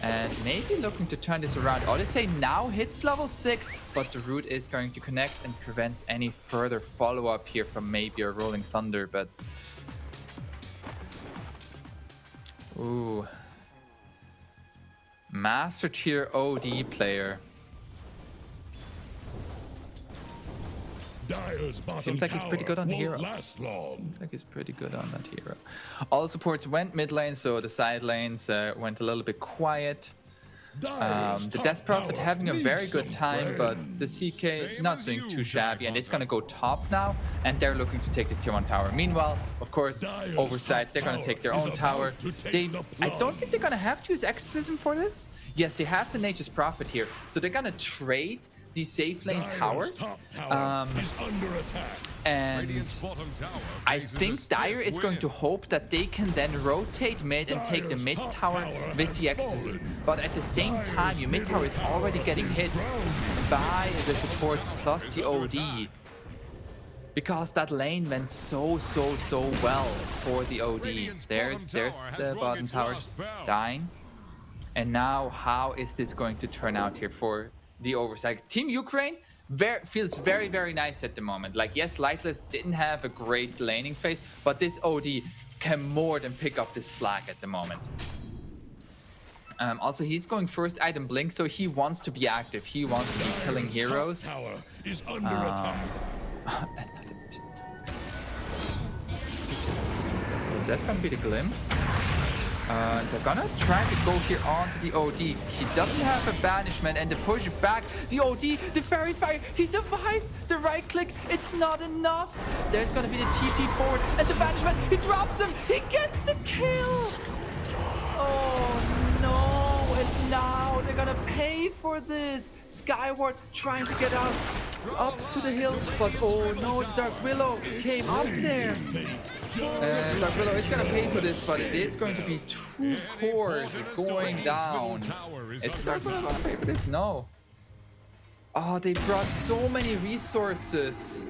Speaker 16: and maybe looking to turn this around. Odyssey now hits level 6, but the root is going to connect and prevents any further follow-up here from maybe a Rolling Thunder, but... Ooh. Master tier OD player. Seems like he's pretty good on the hero.
Speaker 12: Last long.
Speaker 16: Seems like he's pretty good on that hero. All supports went mid lane, so the side lanes went a little bit quiet. The Death Prophet having a very good time, but the CK not doing too shabby, and it's gonna go top now, and they're looking to take this tier 1 tower. Meanwhile, of course, Oversight, they're gonna take their own tower. I don't think they're gonna have to use Exorcism for this. Yes, they have the Nature's Prophet here, so they're gonna trade these safe lane towers. And I think Dire is going to hope that they can then rotate mid and take the mid tower with the Exorcism. But at the same time, your mid tower is already getting hit by the supports plus the OD. Because that lane went so well for the OD. There's the bottom tower dying. And now, how is this going to turn out here for the Oversight? Team Ukraine feels very nice at the moment. Like, yes, Lightless didn't have a great laning phase, but this OD can more than pick up this slack at the moment. Also, he's going first item blink, so he wants to be active. He wants to be killing heroes. That's gonna be the glimpse. They're gonna try to go here onto the OD. He doesn't have a banishment, and the push back. The OD, the fairy fire, he survives. The right click, it's not enough. There's gonna be the TP forward, and the banishment, he drops him. He gets the kill. Oh no, and now they're gonna pay for this. Skyward trying to get out up to the hills, but oh no, the Dark Willow came up there. Dark Willow is gonna pay for this, but it is going to be 2 cores going down. Is the Dark Willow gonna pay for this? No. Oh, they brought so many resources.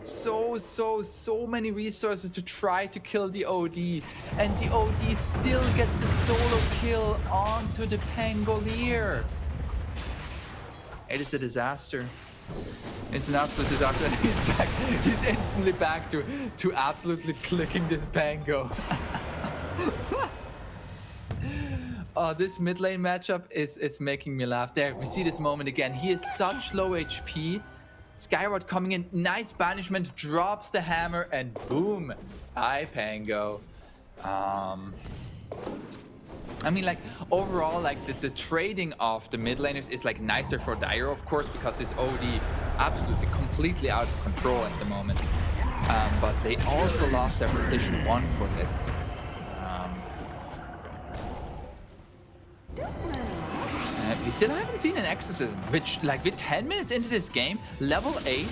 Speaker 16: So many resources to try to kill the OD. And the OD still gets a solo kill onto the Pangolier. It is a disaster. It's an absolute disaster, and he's back. He's instantly back to absolutely clicking this Pango. Oh, this mid lane matchup is making me laugh. There, we see this moment again. He is such low HP. Skyward coming in, nice banishment, drops the hammer, and boom, hi Pango. I mean, like, overall, like, the trading of the mid laners is, like, nicer for Dire, of course, because his OD absolutely completely out of control at the moment. But they also lost their position 1 for this. We still haven't seen an Exorcism, which, like, with 10 minutes into this game, level 8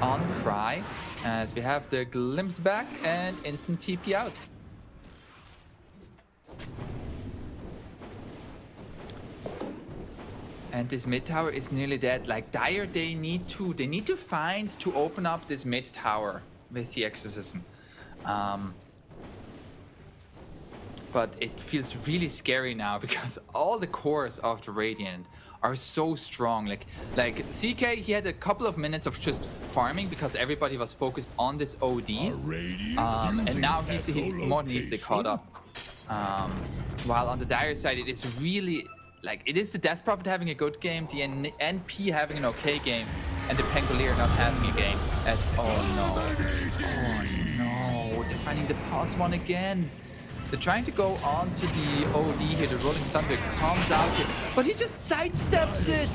Speaker 16: on Cry, as we have the glimpse back and instant TP out. And this mid tower is nearly dead. Like, Dire, they need to find to open up this mid tower with the Exorcism. But it feels really scary now because all the cores of the Radiant are so strong. Like CK, he had a couple of minutes of just farming because everybody was focused on this OD. And now he's more than easily caught up. While on the Dire side, it is really, like, it is the Death Prophet having a good game, the NP having an okay game, and the Pangolier not having a game. Oh no, they're finding the pause one again. They're trying to go on to the OD here. The Rolling Thunder comes out here, but he just sidesteps it.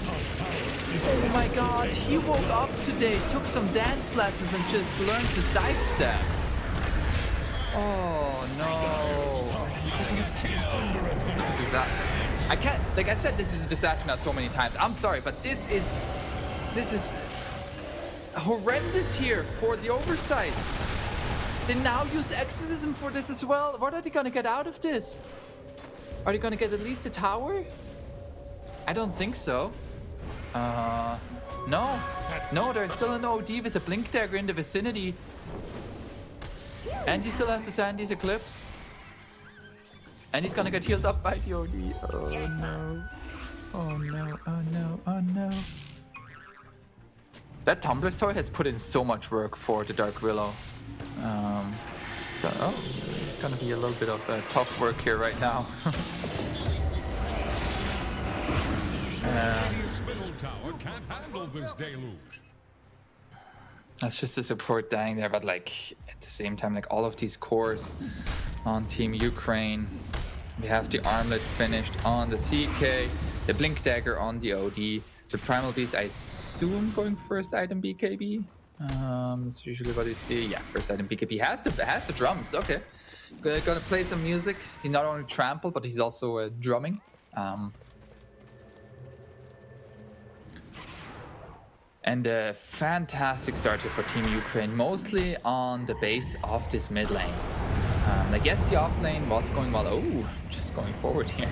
Speaker 16: Oh my god, he woke up today, took some dance lessons, and just learned to sidestep. Oh no. This is a disaster. I can't, like I said, this is a disaster now so many times. I'm sorry, but this is horrendous here for the Oversight. They now use Exorcism for this as well. What are they gonna get out of this? Are they gonna get at least a tower? I don't think so. No, there's still an OD with a Blink Dagger in the vicinity. And he still has the Sandy's Eclipse. And he's gonna get healed up by the OD. Oh no. Oh no, oh no, oh no. That Tumbler's Toy has put in so much work for the Dark Willow. It's gonna be a little bit of tough work here right now.
Speaker 10: Middle tower can't handle this deluge.
Speaker 16: That's just the support dying there, but like at the same time, like all of these cores on Team Ukraine. We have the armlet finished on the CK, the Blink Dagger on the OD, the Primal Beast, I assume going first item BKB. That's usually what you see. Yeah, first item BKB has the drums. Okay, gonna play some music. He's not only trample, but he's also drumming. And a fantastic start here for Team Ukraine, mostly on the base of this mid lane. I guess the off lane was going well. Oh, just going forward here.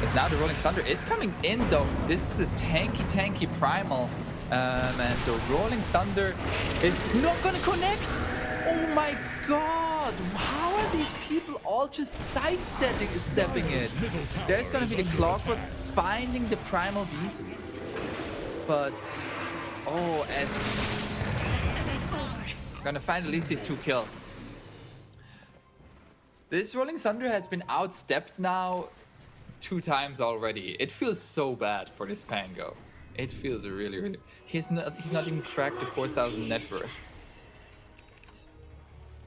Speaker 16: As now the Rolling Thunder is coming in though. This is a tanky Primal. And the Rolling Thunder is not gonna connect. Oh my god, how are these people all just sidestepping it? There's gonna be the Clockwork finding the Primal Beast. But oh, as gonna find at least these 2 kills. This Rolling Thunder has been outstepped now 2 times already. It feels so bad for this Pango. It feels really. He's not even cracked the 4,000 net worth.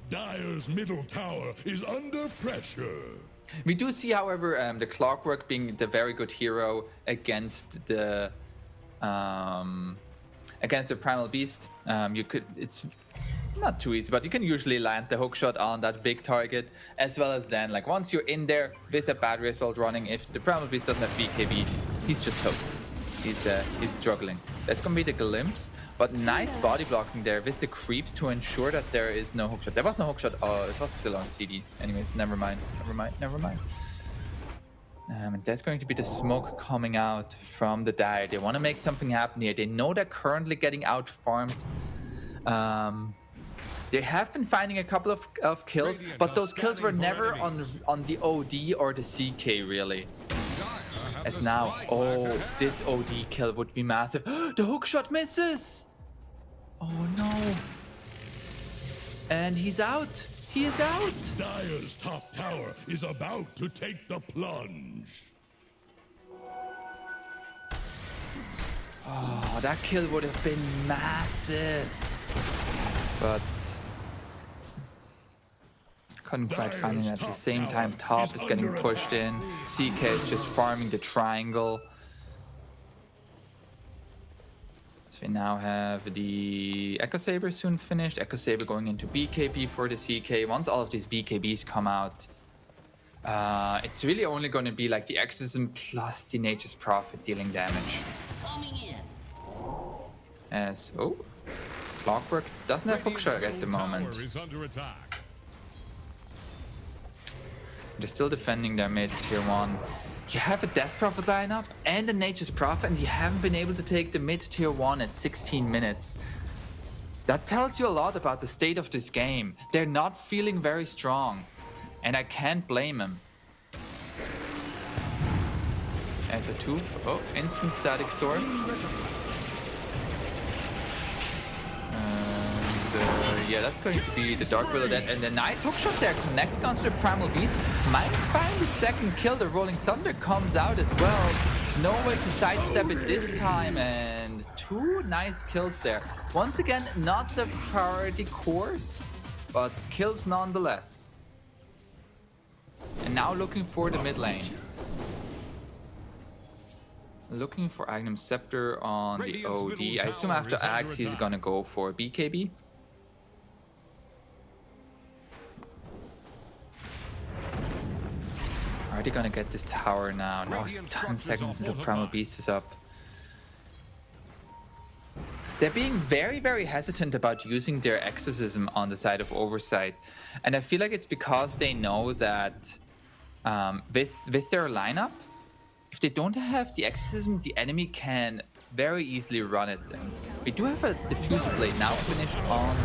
Speaker 12: Dire's middle tower is under pressure.
Speaker 16: We do see, however, the Clockwork being the very good hero against the Primal Beast. It's not too easy, but you can usually land the hookshot on that big target, as well as then, like, once you're in there with a bad result running, if the Primal Beast doesn't have BKB, he's just toast. He's struggling. That's gonna be the glimpse, but nice body blocking there with the creeps to ensure that there is no hookshot. There was no hookshot. Oh, it was still on CD. Anyways, never mind. And that's going to be the smoke coming out from the Dire. They want to make something happen here. They know they're currently getting out farmed. They have been finding a couple of kills, but those kills were never on the OD or the CK really. As now, oh, this OD kill would be massive. The hookshot misses! Oh no. And he's out. He is out.
Speaker 12: Dire's top tower is about to take the plunge.
Speaker 16: Oh, that kill would have been massive. But couldn't quite find it at the same time. Top is getting pushed in. CK is just farming the triangle. So we now have the Echo Saber soon finished. Echo Saber going into BKB for the CK. Once all of these BKBs come out, it's really only going to be like the Exorcism plus the Nature's Prophet dealing damage. As Clockwork doesn't have hookshot at the moment. They're still defending their mid tier 1. You have a Death Prophet lineup and a Nature's Prophet, and you haven't been able to take the mid tier 1 at 16 minutes. That tells you a lot about the state of this game. They're not feeling very strong, and I can't blame them. As a tooth, instant static storm. Yeah, that's going to be the Dark Willow Dead, and the nice hookshot there connecting onto the Primal Beast. Might find the second kill. The Rolling Thunder comes out as well. No way to sidestep it this time, and 2 nice kills there. Once again, not the priority course, but kills nonetheless. And now looking for the mid lane. Looking for Agnum Scepter on the OD. I assume after Axe he's gonna go for BKB. Are they gonna get this tower now? No, it's 10 seconds until Primal Beast is up. They're being very hesitant about using their Exorcism on the side of Oversight. And I feel like it's because they know that with their lineup, if they don't have the Exorcism, the enemy can very easily run at them. We do have a Diffuser Blade now finished on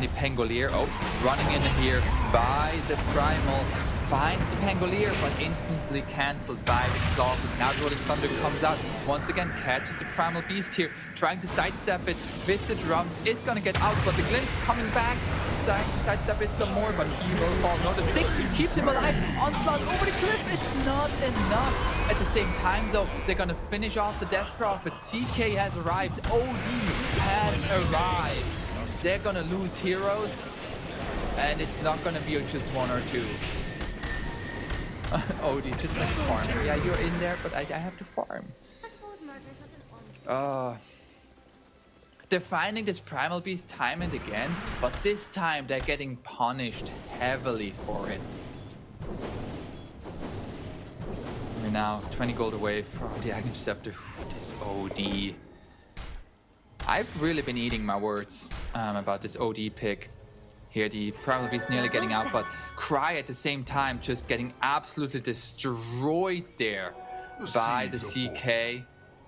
Speaker 16: the Pangolier. Oh, running in here by the Primal. finds the Pangolier, but instantly cancelled by the Claw. Now the Rolling Thunder comes out. Once again, catches the Primal Beast here, trying to sidestep it with the drums. Is going to get out, but the Glimpse coming back, trying to sidestep it some more, but he will fall. No, the stick keeps him alive. Onslaught over the cliff. It's not enough. At the same time, though, they're going to finish off the Death Prophet. CK has arrived. OD has arrived. They're going to lose heroes, and it's not going to be just one or two. Odie, just like farm. Yeah, you're in there, but I have to farm. They're finding this Primal Beast time and again, but this time they're getting punished heavily for it. We're now 20 gold away from the Aghanim Scepter. This OD. I've really been eating my words about this OD pick. Here, the Primal Beast nearly getting out, but Cry at the same time just getting absolutely destroyed there by the CK.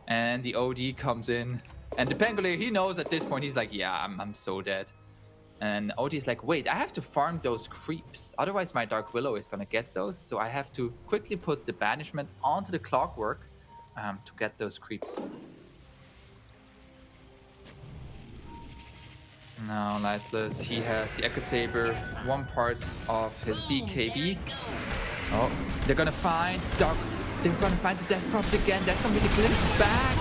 Speaker 16: And the OD comes in. And the Pangolier, he knows at this point, he's like, yeah, I'm so dead. And OD is like, wait, I have to farm those creeps. Otherwise, my Dark Willow is going to get those. So I have to quickly put the Banishment onto the Clockwork to get those creeps. Now, Lightless, he has the Echo Saber, one part of his BKB. Oh, they're gonna find Dark. They're gonna find the Death Prophet again. That's gonna be the Glimpse back.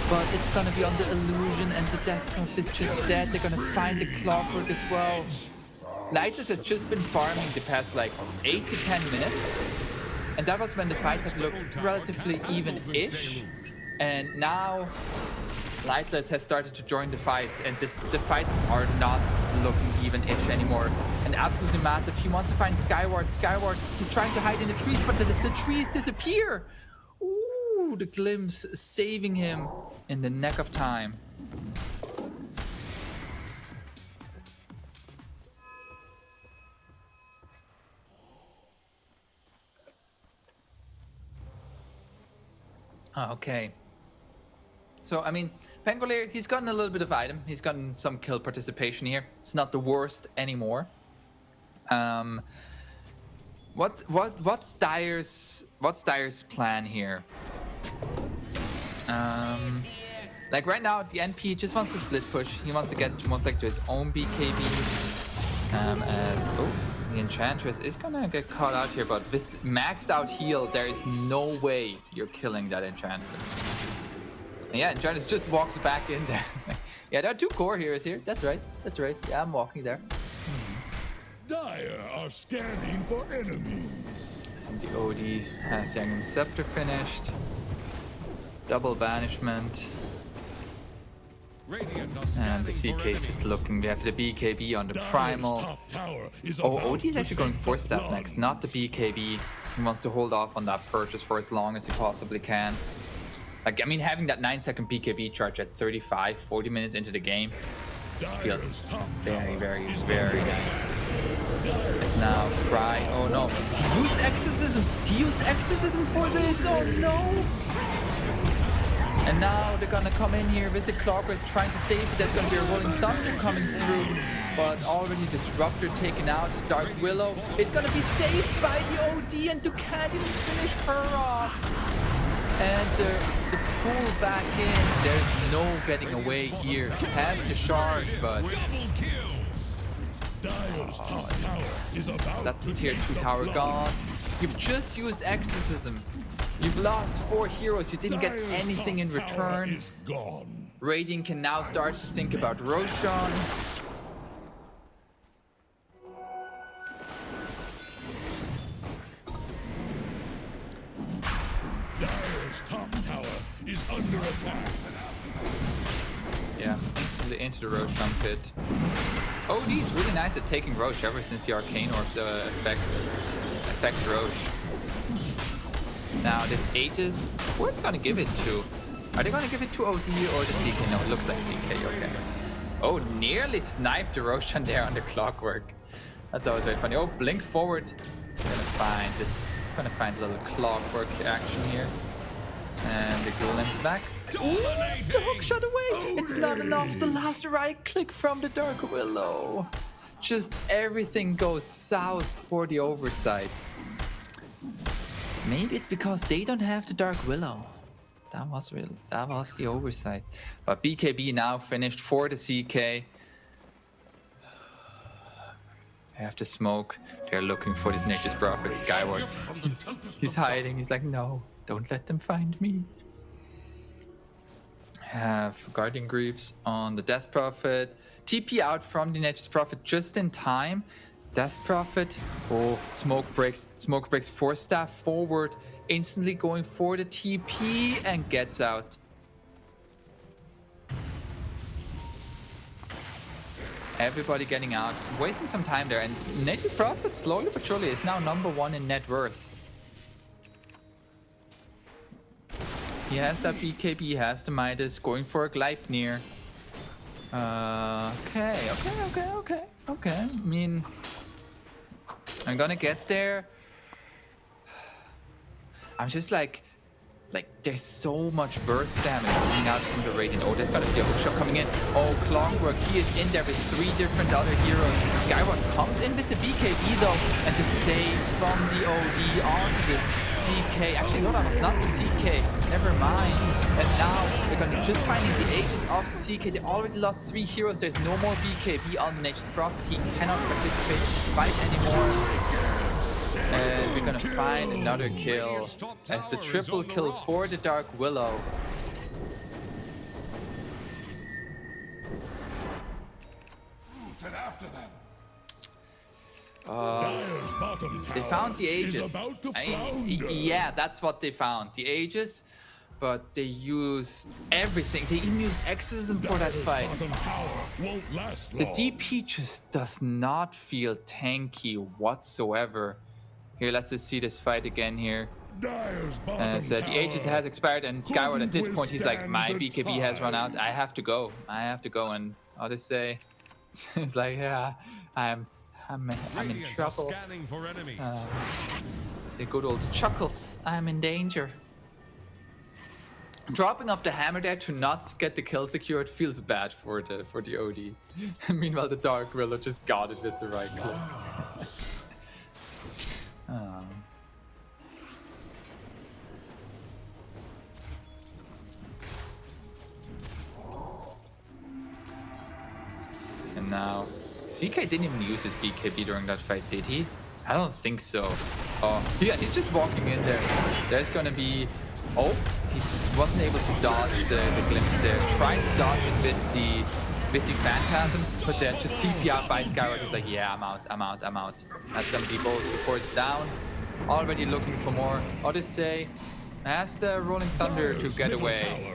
Speaker 16: But it's gonna be on the illusion, and the Death Prophet is just dead. They're gonna find the Clockwork as well. Lightless has just been farming the past like 8 to 10 minutes. And that was when the fights have looked relatively even-ish. And now Lightless has started to join the fights, and the fights are not looking even-ish anymore. And absolutely massive. He wants to find Skyward. Skyward, he's trying to hide in the trees, but the trees disappear. Ooh, the Glimpse saving him in the neck of time. Okay. So, I mean, Pangolier, he's gotten a little bit of item. He's gotten some kill participation here. It's not the worst anymore. What's Dyer's plan here? Like right now, the NP just wants to split push. He wants to get most likely to his own BKB. The Enchantress is gonna get caught out here, but with maxed out heal, there is no way you're killing that Enchantress. And yeah, Enchantress just walks back in there. Yeah, there are 2 core heroes here. That's right. That's right. Yeah, I'm walking there.
Speaker 12: Dire are scanning for enemies.
Speaker 16: And the OD has the Aghanim Scepter finished. Double Banishment. And the CK is just looking. We have the BKB on the Primal. Oh, OD is actually going 4-staff next, not the BKB. He wants to hold off on that purchase for as long as he possibly can. Like, I mean, having that 9-second BKB charge at 35, 40 minutes into the game feels very, very, very nice. It's now Cry. Oh no, he used Exorcism. He used Exorcism for this. Oh no. And now they're gonna come in here with the Clockwork trying to save it. There's gonna be a Rolling Thunder coming through, but already Disruptor taken out. Dark Willow, it's gonna be saved by the OD, and you can't even finish her off. And the pull back in, there's no getting away here. Has the shard, but that's the tier 2 tower gone. You've just used Exorcism. You've lost 4 heroes, you didn't get anything in return. Radiant can now start to think about Roshan.
Speaker 12: Dire's top tower is under attack.
Speaker 16: Yeah, instantly into the Roshan pit. OD is really nice at taking Rosh ever since the Arcane Orbs affect Rosh. Now this Aegis, who are they gonna give it to? Are they gonna give it to OD or the CK? No, it looks like CK, okay. Oh, nearly sniped the Roshan there on the Clockwork. That's always very funny. Oh, blink forward. Gonna find a little Clockwork action here. And the Golem's back. Ooh, the hook shot away! It's not enough. The last right click from the Dark Willow. just everything goes south for the oversight. Maybe it's because they don't have the Dark Willow. That was the oversight. But BKB now finished for the CK. They have to smoke. They're looking for this Nature's Prophet skyward. He's hiding. He's like, no, don't let them find me. Have Guardian Greaves on the Death Prophet. TP out from the Nature's Prophet just in time. Death Prophet. Oh, smoke breaks. Smoke breaks. Force Staff forward. Instantly going for the TP and gets out. Everybody getting out. Wasting some time there. And Nature's Prophet slowly but surely is now #1 in net worth. He has that BKB, he has the Midas, going for a Gleipnir. Okay. I mean, I'm gonna get there. I'm just like there's so much burst damage coming out from the Radiant. Oh, there's gonna be a hookshot coming in. Oh, Clockwork, he is in there with 3 different other heroes. Skyward comes in with the BKB though, and the save from the OD onto the CK. Actually, no, that was not the CK. Never mind. And now they're gonna just finding the Aegis of the CK. They already lost 3 heroes. There's no more BKB on the Nature's Prophet. He cannot participate in this fight anymore. And we're gonna find another kill as the triple kill for the Dark Willow. They found the Aegis. Yeah, that's what they found. The Aegis, but they used everything. They even used Exorcism for that fight. The DP just does not feel tanky whatsoever. Here, let's just see this fight again here. As the Aegis has expired, and Skyward at this point, he's like, my BKB has run out. I have to go. And I'll just say, it's like, yeah, I'm in trouble. The good old chuckles. I'm in danger. Dropping off the hammer there to not get the kill secured feels bad for the OD. Meanwhile, the Dark Willow just got it with the right click. And now, CK didn't even use his BKB during that fight, did he? I don't think so. Oh, yeah, he's just walking in there. There's gonna be... Oh, he wasn't able to dodge the glimpse there. Tried to dodge it with the Phantasm, but then just TP out by Skyward. He's like, yeah, I'm out. That's gonna be both supports down. Already looking for more. Odyssey has the Rolling Thunder to get away.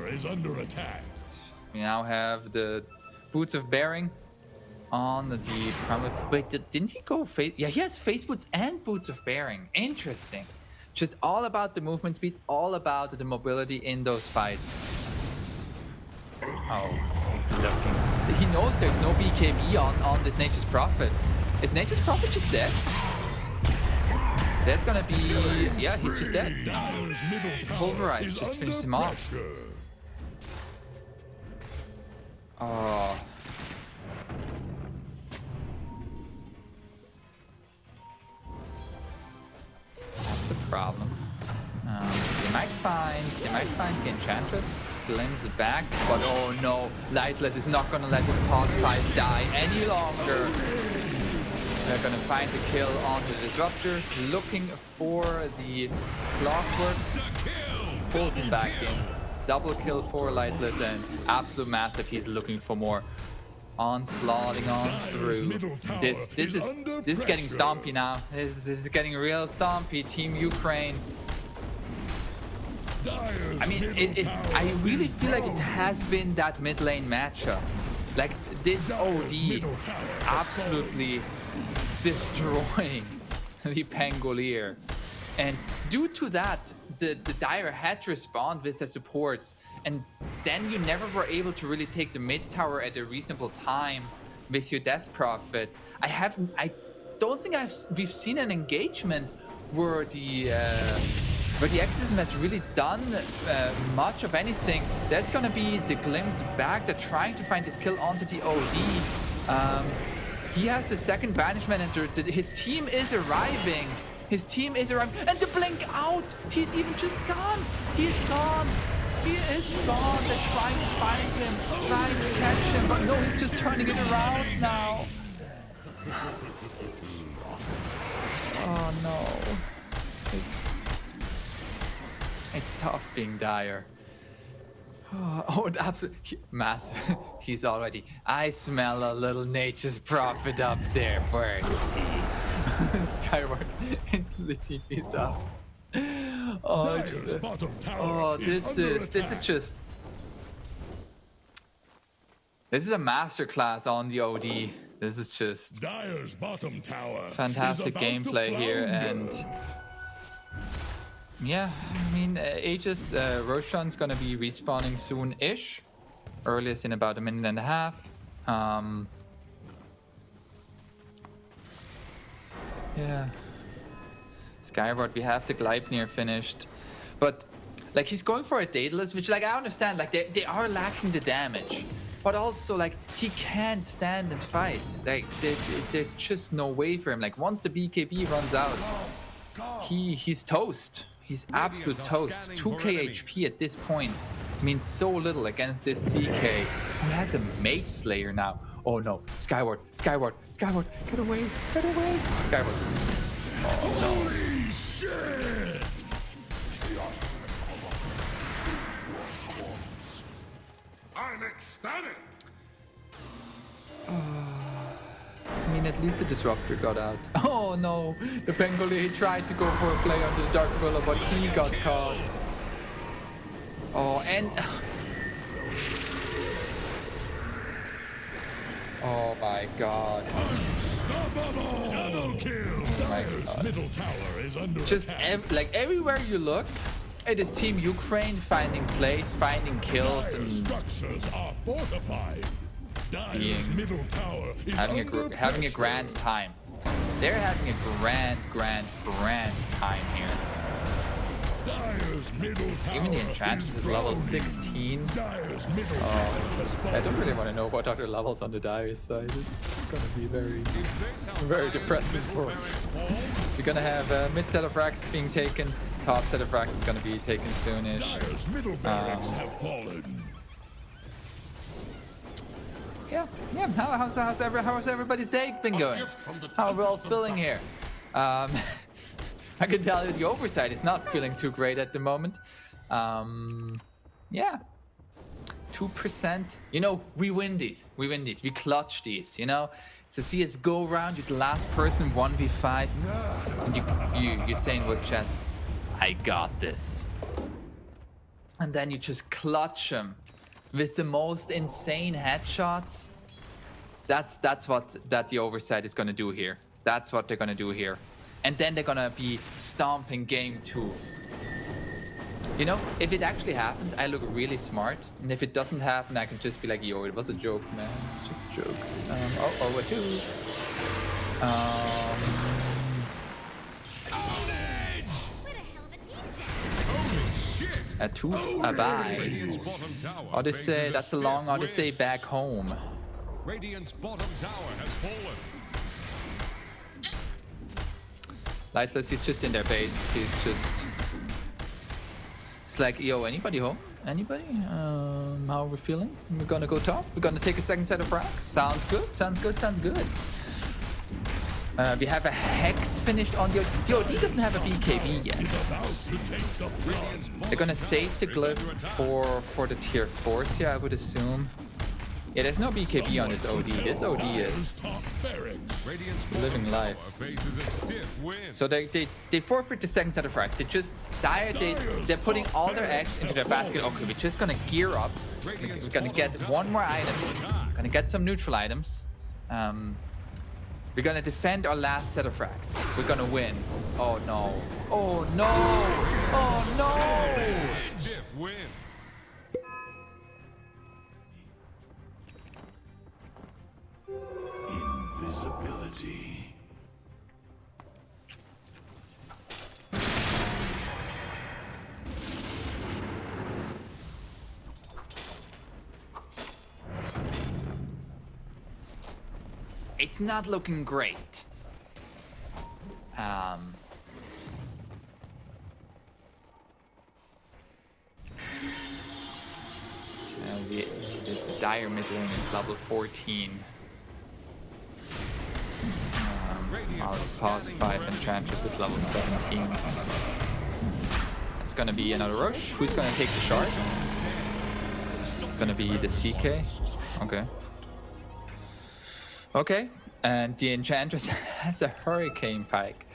Speaker 16: We now have the Boots of Bearing on the primary. Wait, didn't he go face? Yeah, he has face boots and Boots of Bearing. Interesting. Just all about the movement speed, all about the mobility in those fights. Oh, he's looking. He knows there's no BKB on this Nature's Prophet. Is Nature's Prophet just dead? That's gonna be... Yeah, he's just dead. Pulverize just finished him off. Oh. That's a problem. They might find the Enchantress. Glimpse back, but oh no, Lightless is not gonna let his pause 5 die any longer. They're gonna find the kill onto the Disruptor, looking for the Clockwork. Pulls him back in. Double kill for Lightless and absolute massive. He's looking for more. Onslaughting on through. This is getting stompy now. This is getting real stompy. Team Ukraine. I mean, I really feel like it has been that mid lane matchup. Like this OD absolutely destroying the Pangolier. And due to that, the Dire had to respond with the supports. And then you never were able to really take the mid tower at a reasonable time with your Death Prophet. I don't think we've seen an engagement where the Exorcism has really done much of anything. There's gonna be the Glimpse back. They're trying to find this kill onto the OD. He has the second banishment and his team is arriving. His team is arriving. And the blink out. He's even just gone. He's gone. He is gone. They're trying to find him, trying to catch him. But no, he's just turning it around now. Oh no. It's tough being Dire. Oh, absolutely. Massive. He's already. I smell a little nature's prophet up there. Where is he? Skyward instantly TP's out. Oh, this is a masterclass on the OD. This is just
Speaker 12: Dire's bottom tower
Speaker 16: fantastic gameplay here, and yeah, I mean, Aegis Roshan's gonna be respawning soon-ish, earliest in about a minute and a half. Yeah. Skyward, we have the Gleipnir finished, but like he's going for a Daedalus, which like I understand, like they are lacking the damage, but also like he can't stand and fight. Like there's just no way for him. Like once the BKB runs out, he's toast. He's absolute toast. 2k HP at this point means so little against this CK. He has a Mage Slayer now. Oh no, Skyward, Skyward, Skyward, get away, get away. Skyward. Oh no.
Speaker 12: Holy shit! I'm ecstatic.
Speaker 16: I mean, at least the Disruptor got out. Oh no, the Pangolier, he tried to go for a play onto the Dark Gorilla, but he got caught. Oh, and... Oh my god.
Speaker 12: Unstoppable! Double kill!
Speaker 16: Oh my god.
Speaker 12: Middle tower is under
Speaker 16: just
Speaker 12: attack.
Speaker 16: everywhere you look, it is Team Ukraine finding plays, finding kills, and
Speaker 12: structures are fortified. Dire's middle tower is
Speaker 16: having a grand time. They're having a grand time here.
Speaker 12: Dire's middle tower.
Speaker 16: Even the Enchantress is level 16.
Speaker 12: Dire's middle
Speaker 16: I don't really want to know what other levels on the Dire's side. It's going to be very depressing for us. So you're going to have mid set of racks being taken. Top set of racks is going to be taken soonish.
Speaker 12: Dire's middle barracks have fallen.
Speaker 16: Yeah. How's everybody's day been going? How are we all feeling here? I can tell you the oversight is not feeling too great at the moment. Yeah. 2%. You know, we win these. We clutch these, you know? It's a CSGO round, you're the last person, 1v5. And you're saying with chat, I got this. And then you just clutch them with the most insane headshots. That's what the oversight is gonna do here. That's what they're gonna do here. And then they're gonna be stomping game 2. You know, if it actually happens, I look really smart. And if it doesn't happen, I can just be like, yo, it was a joke, man. It's just a joke. Over 2. A 2, a bye. Odyssey, that's a long Odyssey back home.
Speaker 10: Radiant's bottom tower has fallen.
Speaker 16: Lightless, he's just in their base. He's just... It's like, yo, anybody home? Anybody? How are we feeling? We're gonna go top? We're gonna take a second set of frags? Sounds good, sounds good, sounds good. We have a Hex finished on the OD. The OD doesn't have a BKB yet. They're gonna save the glyph for the tier 4s here, I would assume. Yeah, there's no BKB on this OD. This OD is living life. So they forfeit the second set of frags. They just they're putting all their eggs into their basket. Okay, we're just gonna gear up. We're gonna get one more item. We're gonna get some neutral items. We're gonna defend our last set of frags. We're gonna win. Oh no. Oh no. Oh no.
Speaker 10: Stiff win.
Speaker 12: Invisibility.
Speaker 16: it's not looking great. The Dire mid lane is level 14. Malta's past 5 Enchantress is level 17. It's gonna be another rush. Who's gonna take the shard? It's gonna be the CK. Okay. Okay, and the Enchantress has a Hurricane Pike.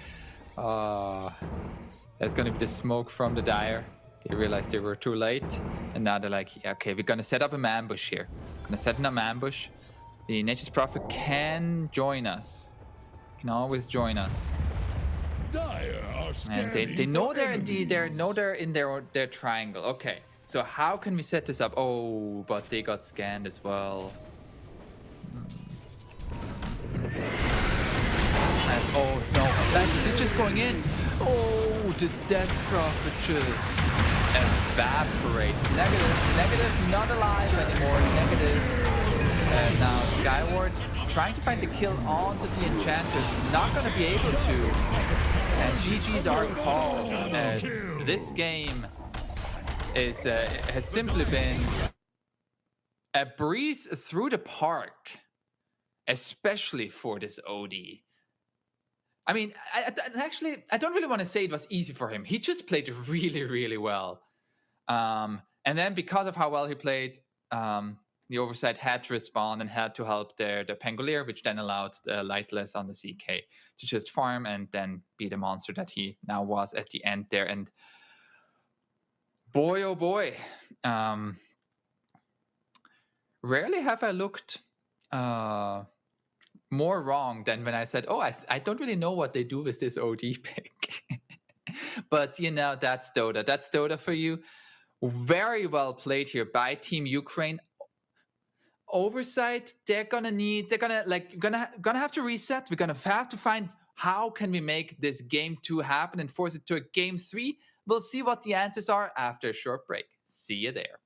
Speaker 16: That's gonna be the smoke from the Dire. They realized they were too late, and now they're like, yeah, okay, we're gonna set up an ambush here. Gonna set an ambush. The Nature's Prophet can join us. Can always join us. And they know they're in their triangle. Okay, so how can we set this up? Oh, but they got scanned as well. Oh no, is it just going in? Oh, the Death Prophet just evaporates. Negative, not alive anymore. Negative. Now Skyward trying to find the kill onto the Enchantress. Not going to be able to. And GG's are called, as this game is has simply been a breeze through the park, especially for this OD. I mean, I don't really want to say it was easy for him. He just played really, really well. And then because of how well he played, the Oversight had to respond and had to help the Pangolier, which then allowed the Lightless on the CK to just farm and then be the monster that he now was at the end there. And boy, oh boy, rarely have I looked more wrong than when I said, oh, I don't really know what they do with this OD pick. But, you know, that's Dota. That's Dota for you. Very well played here by Team Ukraine. Oversight, they're gonna have to reset. We're gonna have to find how can we make this game 2 happen and force it to a game 3. We'll see what the answers are after a short break. See you there.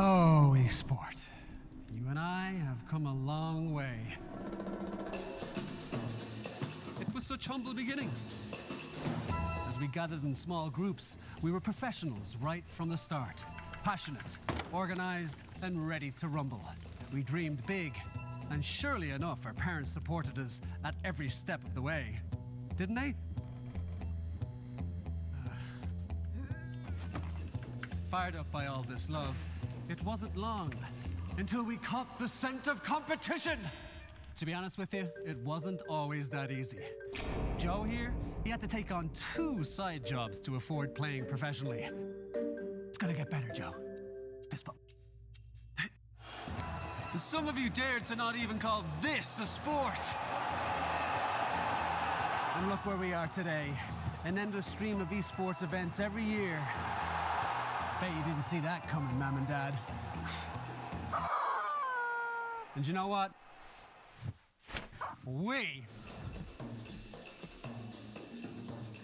Speaker 2: Oh, esport. You and I have come a long way. It was such humble beginnings. As we gathered in small groups, we were professionals right from the start. Passionate, organized, and ready to rumble. We dreamed big, and surely enough, our parents supported us at every step of the way. Didn't they? Fired up by all this love, it wasn't long until we caught the scent of competition. To be honest with you, it wasn't always that easy. Joe here, he had to take on 2 side jobs to afford playing professionally. It's gonna get better, Joe. Fist bump. Some of you dared to not even call this a sport. And look where we are today. An endless stream of esports events every year. Bet you didn't see that coming, Mom and Dad. And you know what? We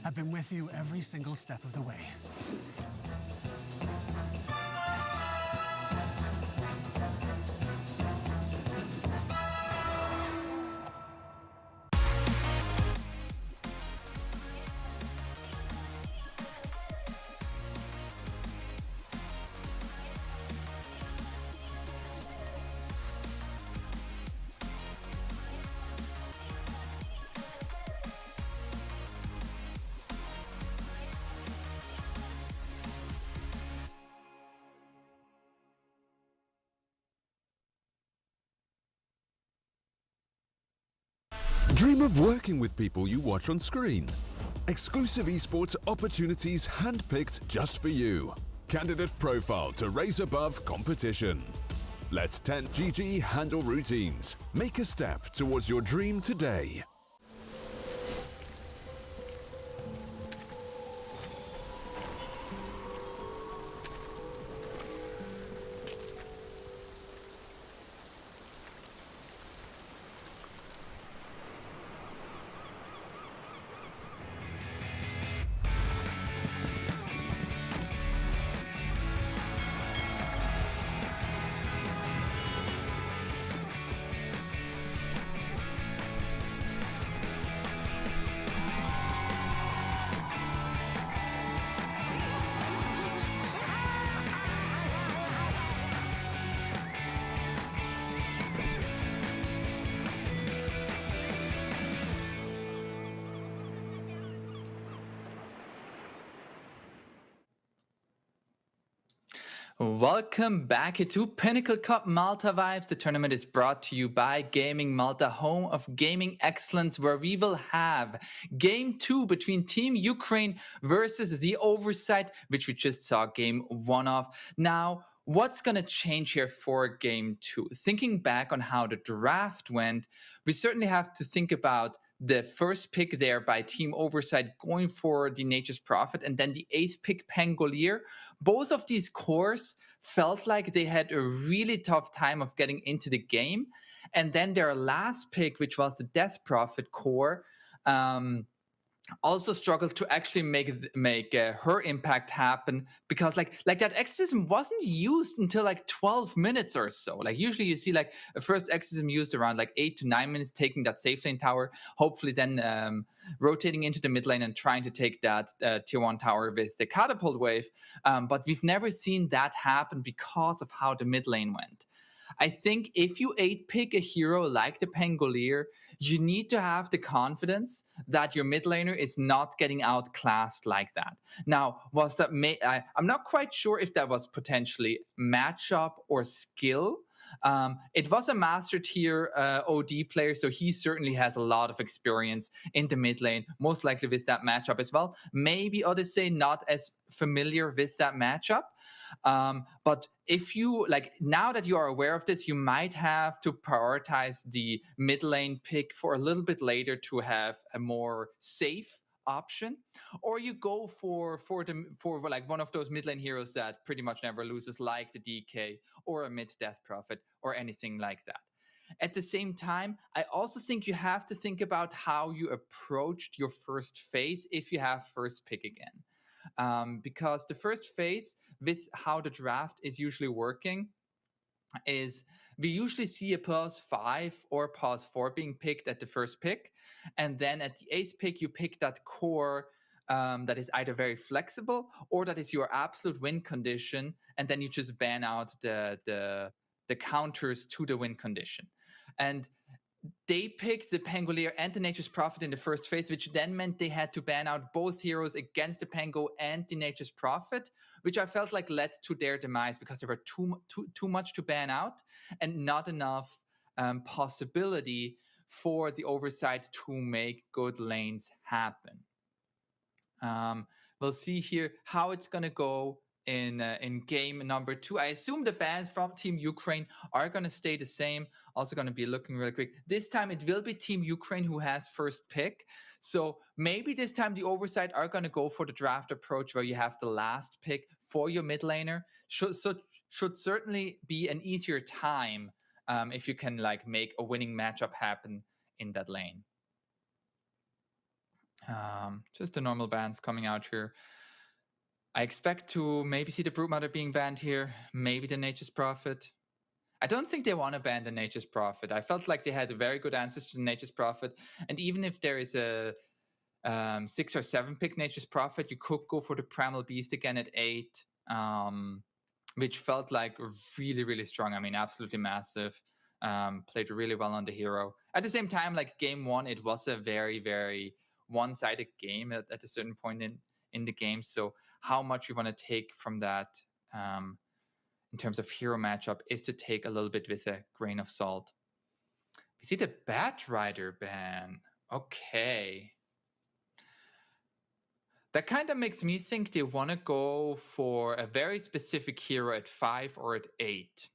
Speaker 2: have been with you every single step of the way.
Speaker 3: Dream of working with people you watch on screen. Exclusive esports opportunities handpicked just for you. Candidate profile to raise above competition. Let 10GG handle routines. Make a step towards your dream today.
Speaker 16: Welcome back to Pinnacle Cup Malta Vibes. The tournament is brought to you by Gaming Malta, home of gaming excellence, where we will have Game 2 between Team Ukraine versus the Oversight, which we just saw Game 1 of. Now, what's going to change here for Game 2? Thinking back on how the draft went, we certainly have to think about the first pick there by Team Oversight going for the Nature's Prophet, and then the 8th pick, Pangolier. Both of these cores felt like they had a really tough time of getting into the game. And then their last pick, which was the Death Prophet core, also struggled to actually make her impact happen, because like that exorcism wasn't used until like 12 minutes or so. Like usually you see like a first exorcism used around like 8 to 9 minutes, taking that safe lane tower, hopefully then rotating into the mid lane and trying to take that tier 1 tower with the catapult wave. But we've never seen that happen because of how the mid lane went. I think if you 8-pick a hero like the Pangolier, you need to have the confidence that your mid laner is not getting outclassed like that. Now, was that I'm not quite sure if that was potentially matchup or skill. It was a master tier OD player, so he certainly has a lot of experience in the mid lane, most likely with that matchup as well. Maybe Odyssey not as familiar with that matchup. But if you like, now that you are aware of this, you might have to prioritize the mid lane pick for a little bit later to have a more safe option, or you go for like one of those mid lane heroes that pretty much never loses, like the DK or a mid Death Prophet or anything like that. At the same time, I also think you have to think about how you approached your first phase if you have first pick again. Because the first phase with how the draft is usually working is we usually see a +5 or +4 being picked at the first pick. And then at the 8th pick, you pick that core that is either very flexible or that is your absolute win condition. And then you just ban out the counters to the win condition. And they picked the Pangolier and the Nature's Prophet in the first phase, which then meant they had to ban out both heroes against the Pango and the Nature's Prophet, which I felt like led to their demise because there were too much to ban out and not enough possibility for the Oversight to make good lanes happen. We'll see here how it's going to go in game number 2. I assume the bans from Team Ukraine are going to stay the same. Also going to be looking really quick. This time it will be Team Ukraine who has first pick. So maybe this time the Oversight are going to go for the draft approach where you have the last pick for your mid laner. Should certainly be an easier time if you can like make a winning matchup happen in that lane. Just the normal bans coming out here. I expect to maybe see the Broodmother being banned here, maybe the Nature's Prophet. I don't think they want to ban the Nature's Prophet. I felt like they had very good answers to the Nature's Prophet. And even if there is a 6 or 7 pick Nature's Prophet, you could go for the Primal Beast again at 8, which felt like really, really strong. I mean, absolutely massive. Played really well on the hero. At the same time, like game 1, it was a very, very one-sided game at a certain point in the game. So how much you want to take from that in terms of hero matchup is to take a little bit with a grain of salt. We see the Batrider ban. Okay. That kind of makes me think they want to go for a very specific hero at 5 or at 8.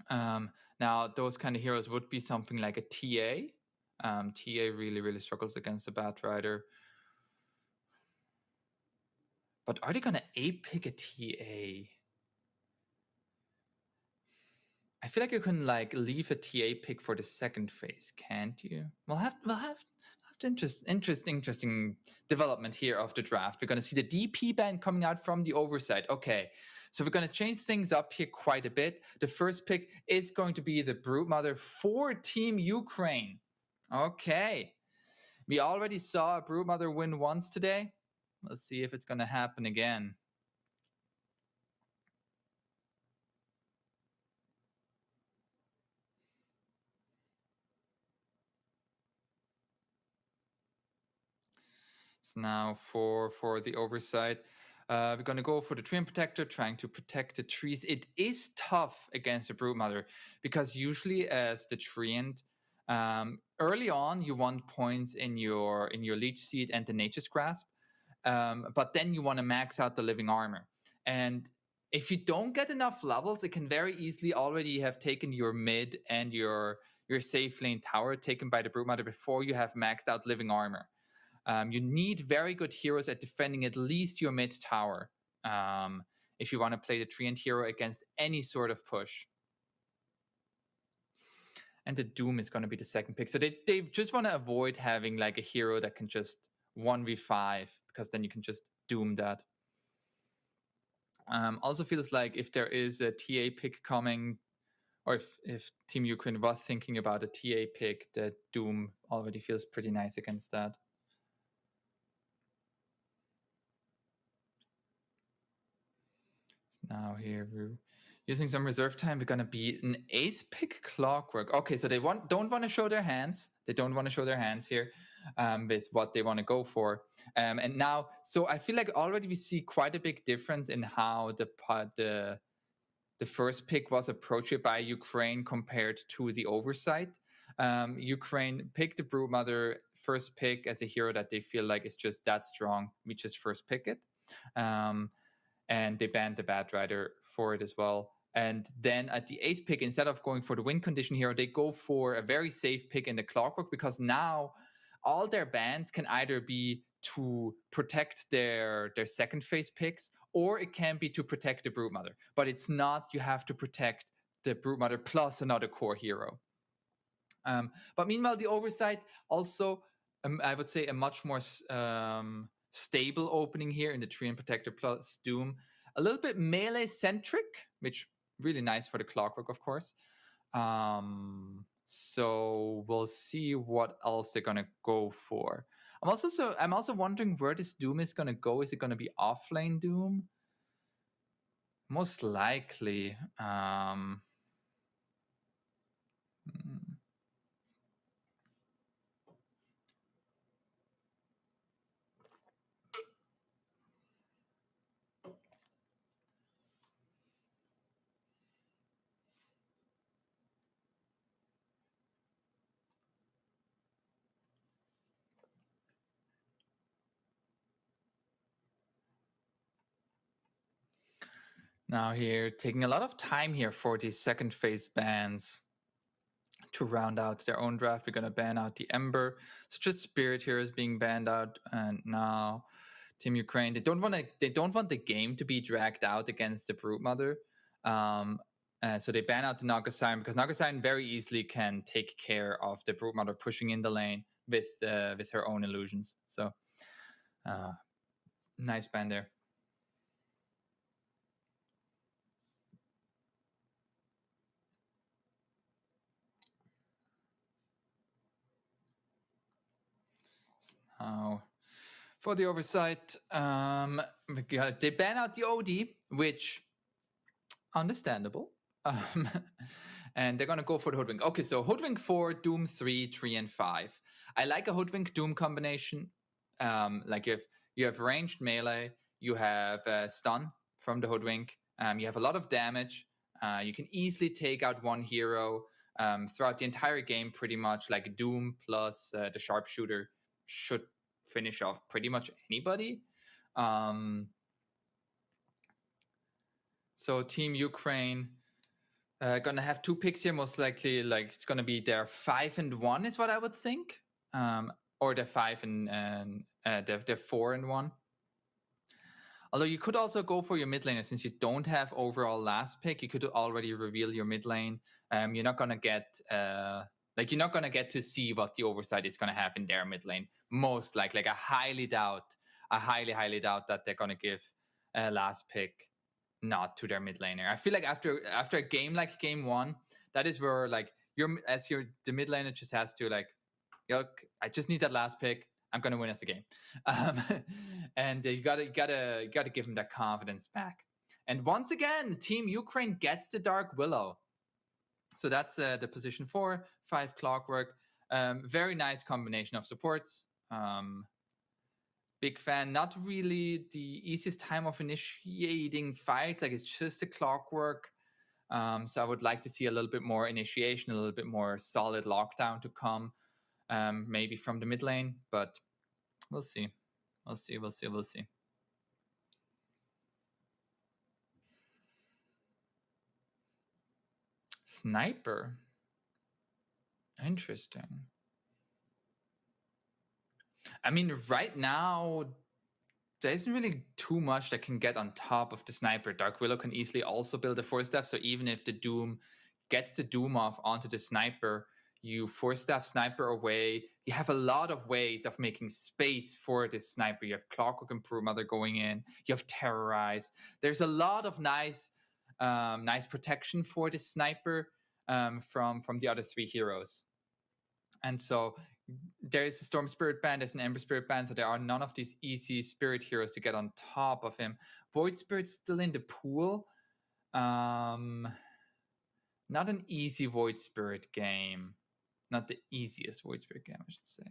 Speaker 16: Now, those kind of heroes would be something like a TA. TA really, really struggles against the Batrider. But are they going to 8-pick a TA? I feel like you can like leave a TA pick for the second phase, can't you? We'll have interesting development here of the draft. We're going to see the DP ban coming out from the Oversight. Okay, so we're going to change things up here quite a bit. The first pick is going to be the Broodmother for Team Ukraine. Okay, we already saw a Broodmother win once today. Let's see if it's going to happen again. So now for the Oversight, we're going to go for the Treant Protector, trying to protect the trees. It is tough against a Broodmother because usually as the Treant, early on you want points in your Leech Seed and the Nature's Grasp. But then you want to max out the living armor. And if you don't get enough levels, it can very easily already have taken your mid and your safe lane tower taken by the Broodmother before you have maxed out living armor. You need very good heroes at defending at least your mid tower if you want to play the Treant hero against any sort of push. And the Doom is going to be the second pick. So they just want to avoid having like a hero that can just 1v5, because then you can just Doom that. Also feels like if there is a TA pick coming, or if Team Ukraine was thinking about a TA pick, the Doom already feels pretty nice against that. So now here we're using some reserve time. We're gonna be an 8th pick Clockwork. Okay, so they don't want to show their hands. They don't want to show their hands here with what they want to go for. And now, so I feel like already we see quite a big difference in how the first pick was approached by Ukraine compared to the Oversight. Ukraine picked the Broodmother first pick as a hero that they feel like is just that strong. We just first pick it. And they banned the Bat Rider for it as well. And then at the 8th pick, instead of going for the win condition hero, they go for a very safe pick in the Clockwork, because now all their bans can either be to protect their second phase picks, or it can be to protect the Broodmother. But it's not you have to protect the Broodmother plus another core hero. But meanwhile, the Oversight also, I would say, a much more stable opening here in the Treant Protector plus Doom. A little bit melee-centric, which really nice for the Clockwork, of course. So we'll see what else they're gonna go for. I'm also wondering where this Doom is gonna go. Is it gonna be offlane Doom? Most likely. Now here, taking a lot of time here for these second phase bans to round out their own draft. We're going to ban out the Ember. So just Spirit here is being banned out. And now Team Ukraine, they don't want the game to be dragged out against the Broodmother. So they ban out the Naga Siren, because Naga Siren very easily can take care of the Broodmother pushing in the lane with her own illusions. So nice ban there. For the Oversight, they ban out the OD, which understandable. And they're gonna go for the Hoodwink. Okay, so Hoodwink 4, Doom 3, 3, and 5. I like a Hoodwink Doom combination. Like you have ranged melee, you have stun from the Hoodwink, you have a lot of damage. You can easily take out one hero throughout the entire game, pretty much. Like Doom plus the Sharpshooter should finish off pretty much anybody. So Team Ukraine gonna have 2 picks here, most likely. Like it's gonna be their 5 and 1 is what I would think, or their 5 and their 4 and 1. Although you could also go for your mid laner, since you don't have overall last pick. You could already reveal your mid lane. You're not gonna get you're not gonna get to see what the Oversight is gonna have in their mid lane. Most likely, I highly doubt that they're gonna give last pick not to their mid laner. I feel like after a game like game 1, that is where the mid laner just has to I just need that last pick. I'm gonna win us the game, and you gotta give them that confidence back. And once again, Team Ukraine gets the Dark Willow. So that's the position 4, 5 Clockwork. Very nice combination of supports. Big fan. Not really the easiest time of initiating fights. Like it's just a Clockwork. So I would like to see a little bit more initiation, a little bit more solid lockdown to come. Maybe from the mid lane, but we'll see. We'll see. Sniper. Interesting. I mean, right now, there isn't really too much that can get on top of the Sniper. Dark Willow can easily also build a 4-staff, so even if the Doom gets the Doom off onto the Sniper, You force staff sniper away. You have a lot of ways of making space for this sniper. You have Clockwork and Brewmother going in. You have Terrorize. There's a lot of nice protection for this sniper from the other 3 heroes. And so there is a Storm Spirit band, there's an Ember Spirit band, so there are none of these easy Spirit heroes to get on top of him. Void Spirit's still in the pool. Not an easy Void Spirit game. Not the easiest Void Spirit game, I should say.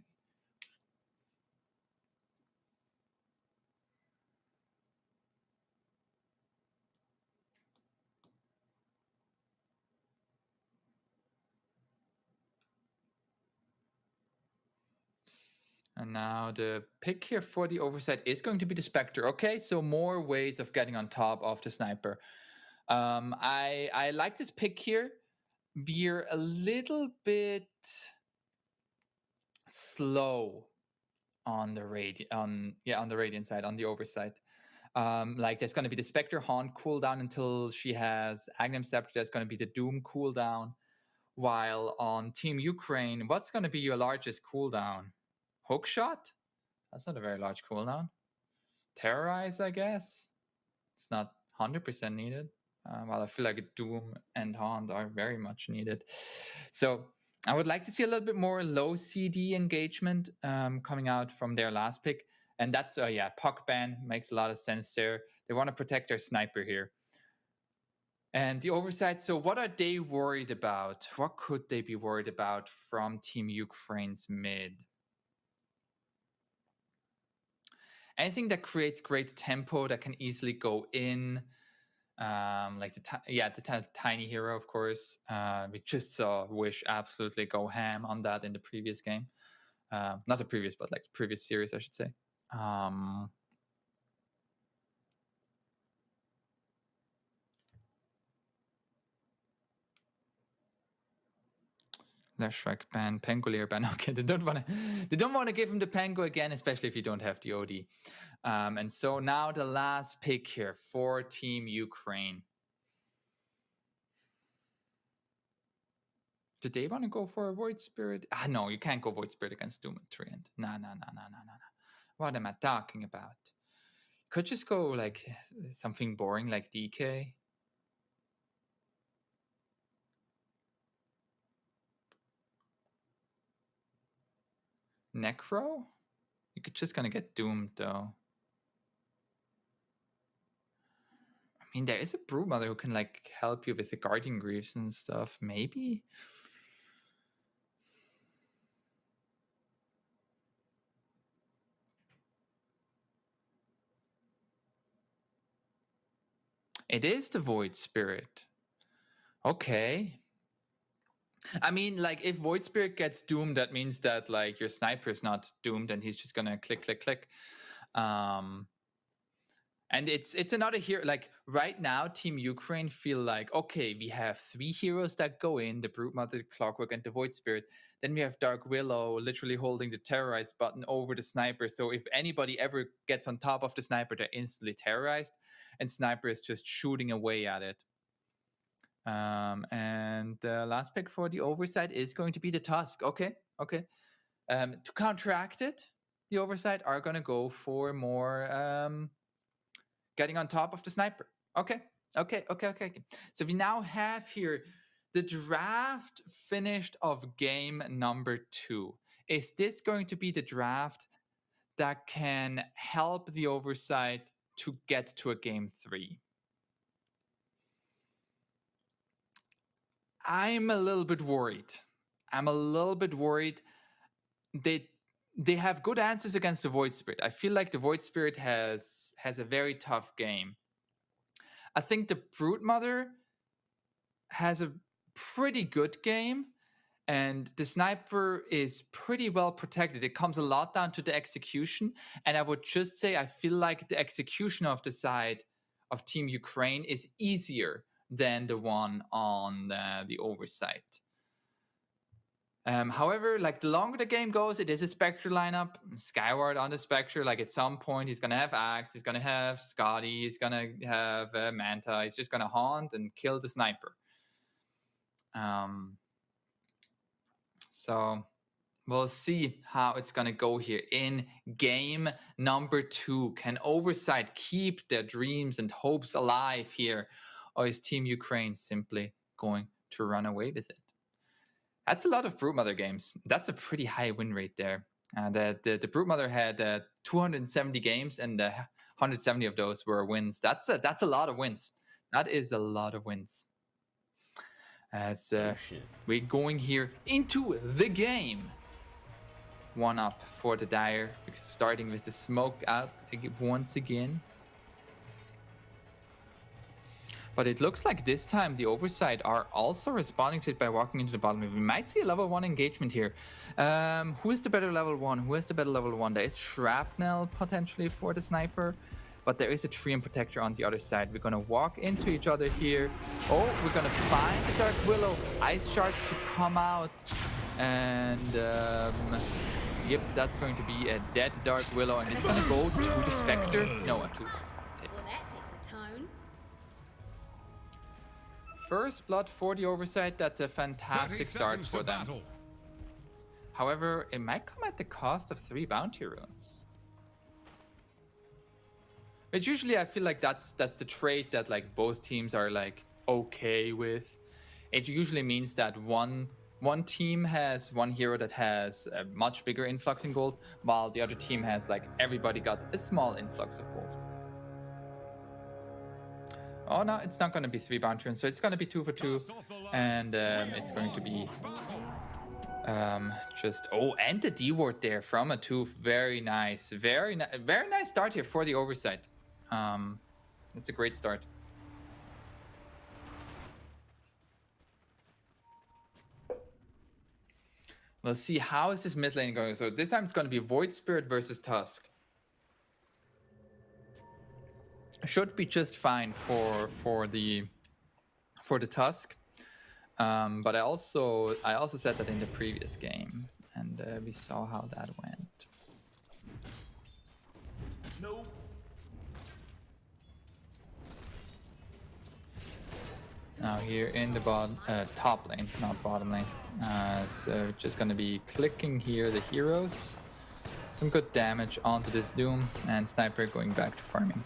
Speaker 16: And now the pick here for the Oversight is going to be the Spectre. Okay, so more ways of getting on top of the Sniper. I like this pick here. We're a little bit slow on the Radiant side, on the Oversight. Like there's going to be the Spectre Haunt cooldown until she has Aghanim Scepter. There's going to be the Doom cooldown. While on Team Ukraine, what's going to be your largest cooldown? Hookshot? That's not a very large cooldown. Terrorize, I guess. It's not 100% needed. While I feel like Doom and Haunt are very much needed. So I would like to see a little bit more low CD engagement coming out from their last pick. And that's, Puck ban makes a lot of sense there. They want to protect their sniper here. And the Oversight, so what are they worried about? What could they be worried about from Team Ukraine's mid? Anything that creates great tempo that can easily go in, like the tiny hero, of course. We just saw Wish absolutely go ham on that in the previous game. Not the previous, but like the previous series, I should say. Their Shrek ban, Pangolier ban. Okay, they don't want to give him the Pango again, especially if you don't have the OD. And so now the last pick here for Team Ukraine. Do they want to go for a Void Spirit? No, you can't go Void Spirit against Doom and Treant. No. What am I talking about? Could just go like something boring like DK. Necro? You're just gonna get doomed though. I mean, there is a Brewmother who can like help you with the Guardian Greaves and stuff, maybe? It is the Void Spirit. Okay. I mean, like, if Void Spirit gets doomed, that means that, like, your sniper is not doomed and he's just gonna click. And it's another hero. Like, right now, Team Ukraine feel like, okay, we have 3 heroes that go in, the Brewmother, Clockwork, and the Void Spirit. Then we have Dark Willow literally holding the Terrorize button over the sniper. So if anybody ever gets on top of the sniper, they're instantly terrorized. And sniper is just shooting away at it. And the last pick for the Oversight is going to be the Tusk. Okay. To counteract it, the Oversight are going to go for more getting on top of the sniper. Okay. So we now have here the draft finished of game number 2. Is this going to be the draft that can help the Oversight to get to a game 3? I'm a little bit worried. They have good answers against the Void Spirit. I feel like the Void Spirit has a very tough game. I think the Broodmother has a pretty good game, and the Sniper is pretty well protected. It comes a lot down to the execution, and I would just say I feel like the execution of the side of Team Ukraine is easier than the one on the Oversight. However, like the longer the game goes, it is a Spectre lineup. Skyward on the Spectre, like at some point he's gonna have Axe, he's gonna have Scotty, he's gonna have Manta, he's just gonna haunt and kill the sniper. So we'll see how it's going to go here in game number 2. Can Oversight keep their dreams and hopes alive here? Or is Team Ukraine simply going to run away with it? That's a lot of Broodmother games. That's a pretty high win rate there. The Broodmother had 270 games, and 170 of those were wins. That's a lot of wins. That is a lot of wins. As we're going here into the game. 1 up for the Dire, starting with the smoke out once again. But it looks like this time the Oversight are also responding to it by walking into the bottom. We might see a level 1 engagement here. Who is the better level 1? Who is the better level 1? There is Shrapnel potentially for the Sniper, but there is a Treant Protector on the other side. We're going to walk into each other here. Oh, we're going to find the Dark Willow. Ice Shards to come out. And yep, that's going to be a dead Dark Willow, and it's going to go to the Spectre. No, a Tooth is going to take.
Speaker 8: Well, that sets a tone.
Speaker 16: First blood for the Oversight. That's a fantastic start for them.
Speaker 10: Battle.
Speaker 16: However, it might come at the cost of 3 bounty runes. But usually I feel like that's the trait that like both teams are like okay with. It usually means that one team has one hero that has a much bigger influx in gold, while the other team has like everybody got a small influx of gold. Oh no, it's not going to be 3 bounty runes, so it's going to be 2 for 2, and it's going to be and the D ward there from a tooth. Very nice, very nice start here for the Oversight. It's a great start. We'll see how is this mid lane going. So this time it's going to be Void Spirit versus Tusk. Should be just fine for the Tusk. But I also said that in the previous game, and we saw how that went.
Speaker 5: No.
Speaker 16: Now here in the top lane, not bottom lane. So just gonna be clicking here the heroes. Some good damage onto this Doom, and Sniper going back to farming.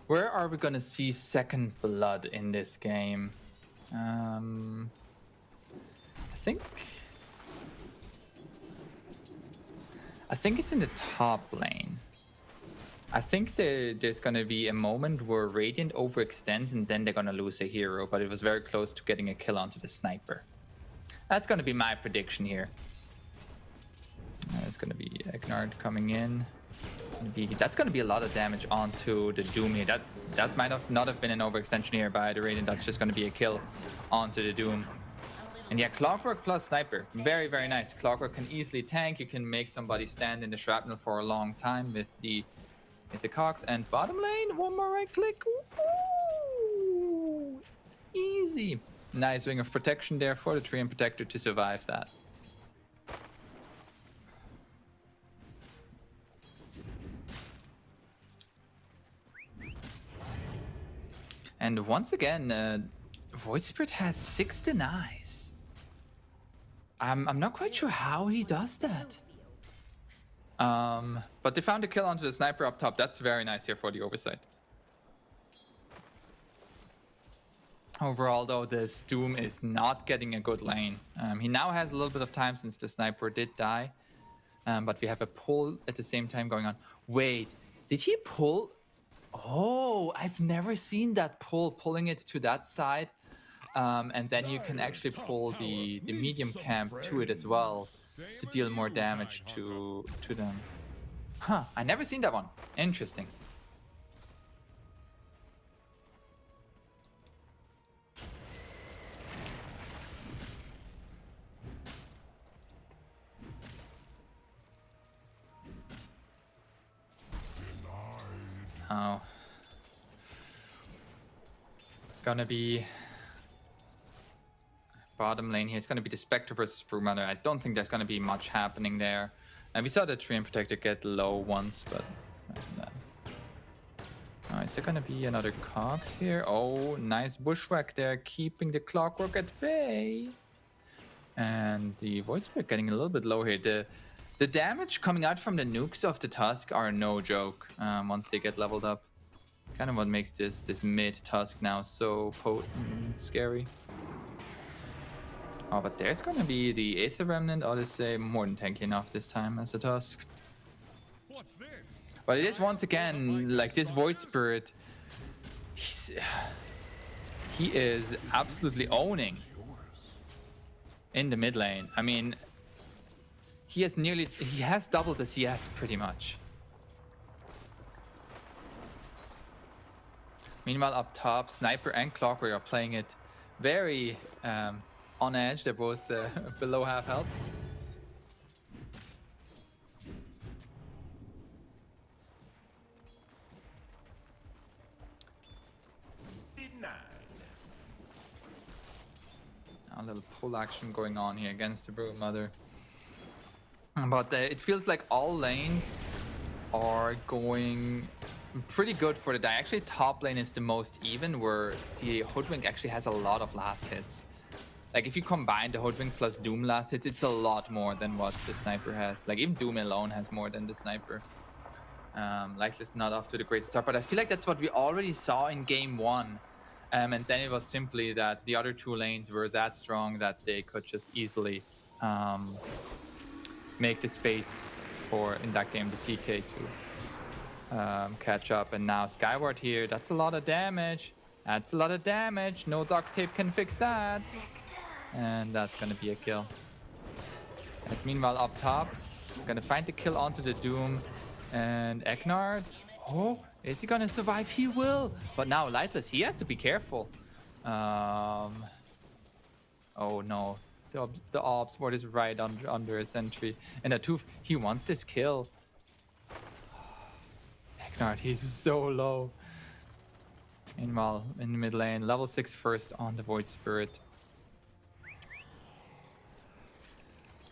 Speaker 16: Where are we gonna see second blood in this game? I think it's in the top lane. I think there's gonna be a moment where Radiant overextends and then they're gonna lose a hero, but it was very close to getting a kill onto the Sniper. That's gonna be my prediction here. It's gonna be Egnard coming in. That's going to be a lot of damage onto the Doom here. That might not have been an overextension here by the Radiant. That's just going to be a kill onto the Doom. And yeah, Clockwork plus Sniper. Very, very nice. Clockwork can easily tank. You can make somebody stand in the shrapnel for a long time with the cogs. And bottom lane, one more right click. Ooh, easy. Nice Ring of Protection there for the Treant Protector to survive that. And once again, Void Spirit has 6 denies. I'm not quite sure how he does that. But they found a kill onto the Sniper up top. That's very nice here for the Oversight. Overall, though, this Doom is not getting a good lane. He now has a little bit of time since the Sniper did die. But we have a pull at the same time going on. Wait, did he pull? Oh, I've never seen that pulling it to that side. And then you can actually pull the medium camp to it as well to deal more damage to them. Huh, I never seen that one. Interesting. Oh. Gonna be Bottom lane here is going to be the Spectre versus Brewmother. I don't think there's going to be much happening there. And we saw the Treant Protector get low once, but is there going to be another Cox here? Oh, nice Bushwhack there, keeping the Clockwork at bay. And the Void Spirit getting a little bit low here. The damage coming out from the nukes of the Tusk are no joke once they get leveled up. Kind of what makes this mid Tusk now so potent and scary. Oh, but there's gonna be the Aether Remnant Odyssey, more than tanky enough this time as a Tusk.
Speaker 10: What's this?
Speaker 16: But it is once again like this Void Spirit. He is absolutely owning in the mid lane. I mean, he has doubled the CS pretty much. Meanwhile, up top, Sniper and Clockwork are playing it very on edge. They're both below half health. A little pull action going on here against the Broodmother. But it feels like all lanes are going pretty good for the die. Actually, top lane is the most even, where the Hoodwink actually has a lot of last hits. Like, if you combine the Hoodwink plus Doom last hits, it's a lot more than what the Sniper has. Like, even Doom alone has more than the Sniper. Lightless not off to the greatest start, but I feel like that's what we already saw in game 1. And then it was simply that the other two lanes were that strong that they could just easily make the space for, in that game, the CK to catch up. And now Skyward here, that's a lot of damage. That's a lot of damage. No duct tape can fix that. And that's gonna be a kill. As meanwhile up top, gonna find the kill onto the Doom. And Egnard, oh, is he gonna survive? He will. But now Lightless, he has to be careful. Oh no, the Ops ward is right under a sentry. And a Tooth, he wants this kill. Egnard, he's so low. Meanwhile, in the mid lane, level 6 first on the Void Spirit.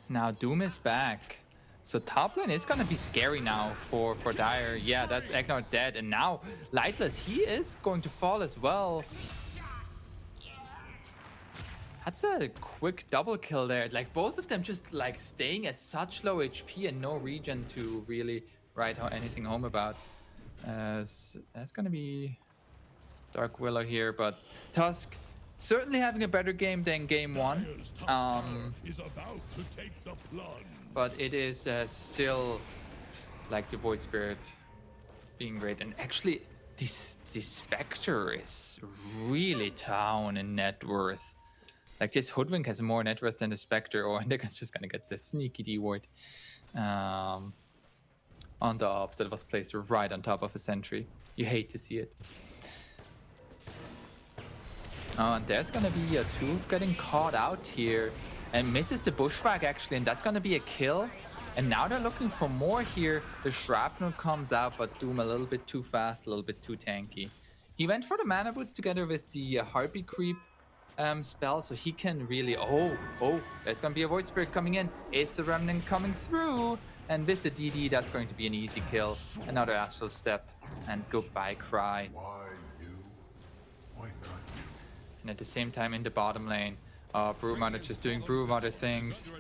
Speaker 16: Now Doom is back. So top lane is gonna be scary now for Dire. Yeah, that's Egnard dead. And now Lightless, he is going to fall as well. That's a quick double kill there. Like, both of them just like staying at such low HP and no regen to really write anything home about. As that's gonna be Dark Willow here, but Tusk certainly having a better game than game 1. But it is still like the Void Spirit being great. And actually, this Spectre is really down in net worth. Like, this Hoodwink has more net worth than the Spectre, or they're just gonna get the sneaky D-ward on the Ops that was placed right on top of a sentry. You hate to see it. Oh, and there's gonna be a Tooth getting caught out here. And misses the Bushwhack actually, and that's gonna be a kill. And now they're looking for more here. The Shrapnel comes out, but Doom a little bit too fast, a little bit too tanky. He went for the Mana Boots together with the Harpy Creep spell, so he can really... Oh, there's gonna be a Void Spirit coming in. Aether Remnant coming through. And with the DD, that's going to be an easy kill. Another Astral Step, and goodbye Cry.
Speaker 12: Why you? Why not you?
Speaker 16: And at the same time in the bottom lane, Brewmother just doing Brewmother things.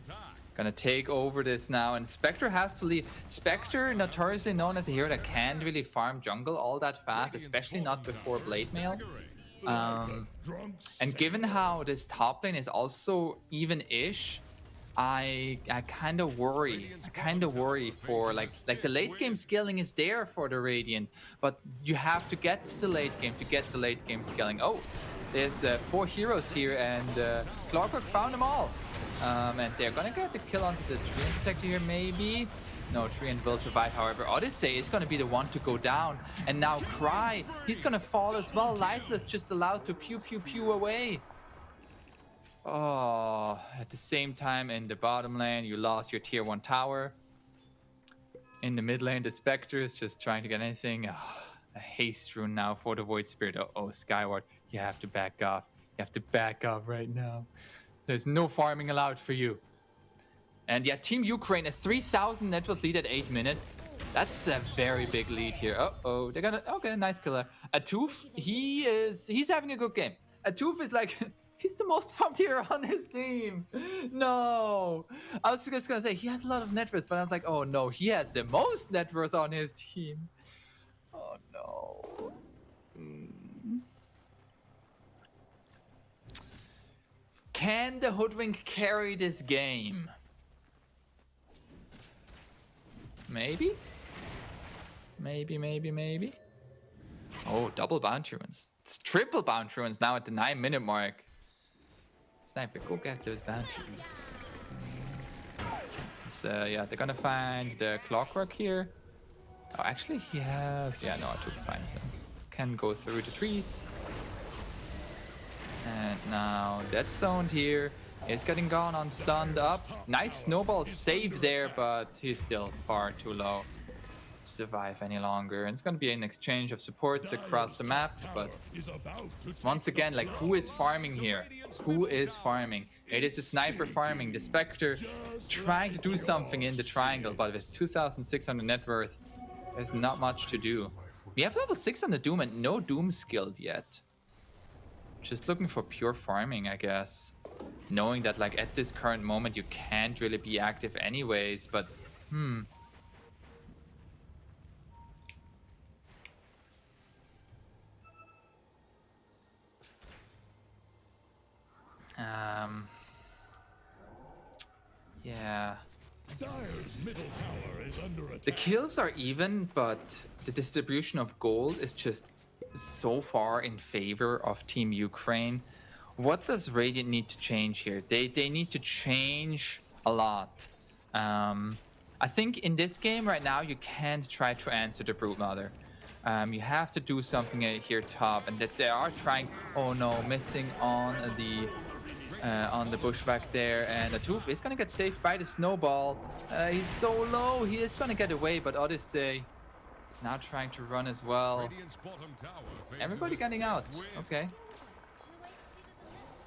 Speaker 16: Gonna take over this now, and Spectre has to leave. Spectre, notoriously known as a hero that can't really farm jungle all that fast, especially not before Blade Mail. And given how this top lane is also even-ish, I kind of worry. For like the late game scaling is there for the Radiant, but you have to get to the late game to get the late game scaling. Oh, there's 4 heroes here, and Clockwork found them all. And they're gonna get the kill onto the Treant Protector here, maybe. No, Treant will survive, however. Odyssey is gonna be the one to go down. And now Cry, he's gonna fall as well. Lightless just allowed to pew pew pew away. Oh, at the same time in the bottom lane, you lost your tier 1 tower. In the mid lane, the Spectre is just trying to get anything. Oh, a haste rune now for the Void Spirit. Oh, Skyward, you have to back off. You have to back off right now. There's no farming allowed for you. And yeah, Team Ukraine, a 3,000 net worth lead at 8 minutes. That's a very big lead here. Uh-oh, they're gonna... Okay, nice killer. Atoof, he's having a good game. Atoof is like... He's the most farmed hero on his team. No. I was just gonna say, he has a lot of net worth, but I was like, oh no, he has the most net worth on his team. Oh no. Can the Hoodwink carry this game? Maybe? Maybe. Oh, double bounty runes. Triple bounty runes now at the 9-minute mark. Sniper, go get those bounty runes. So, yeah, they're gonna find the clockwork here. Oh, actually, he has... Yeah, no, Atoof finds him. Can go through the trees. And now that's zoned here. He's getting gone on stunned up. Nice snowball save there, but he's still far too low to survive any longer. And it's going to be an exchange of supports across the map, but once again, like, who is farming here? Who is farming? It is the sniper farming, the Spectre trying to do something in the triangle, but with 2,600 net worth, there's not much to do. We have level 6 on the Doom and no Doom skilled yet. Just looking for pure farming, I guess. Knowing that, like, at this current moment, you can't really be active anyways, but, yeah. The kills are even, but the distribution of gold is just so far in favor of Team Ukraine. What does Radiant need to change here? They need to change a lot. I think in this game right now you can't try to answer the Broodmother. You have to do something here top, and that they are trying. Oh no, missing on the bushwhack there, and Atoof is gonna get saved by the snowball. He's so low, he is gonna get away, but Odyssey is now trying to run as well. Everybody getting out. Okay.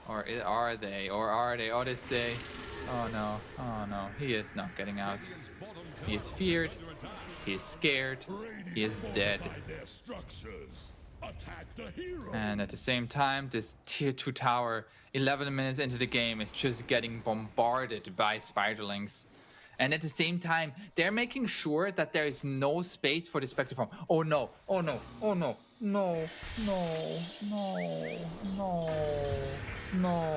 Speaker 16: Or are they? Odyssey? Oh no, he is not getting out. He is feared, he is scared, he is dead. And at the same time, this tier 2 tower, 11 minutes into the game, is just getting bombarded by spiderlings. And at the same time, they're making sure that there is no space for the Spectre farm. Oh no, oh no, oh no, no, no, no, no, no.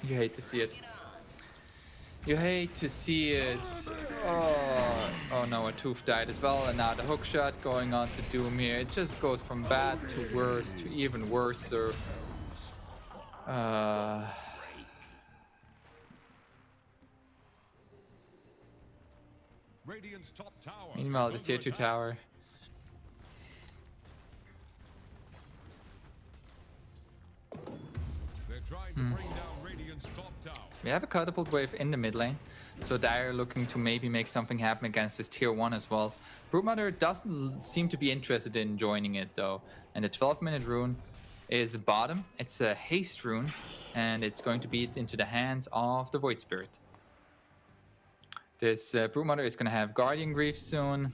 Speaker 16: You hate to see it. You hate to see it. Oh no, Atoof died as well, and now the hookshot going on to Doom here. It just goes from bad to worse to even worse. Meanwhile, this tier 2 tower. We have a catapult wave in the mid lane, so Dire looking to maybe make something happen against this tier 1 as well. Broodmother doesn't seem to be interested in joining it though, and the 12-minute rune is bottom. It's a haste rune, and it's going to be into the hands of the Void Spirit. This Broodmother is going to have Guardian Grief soon.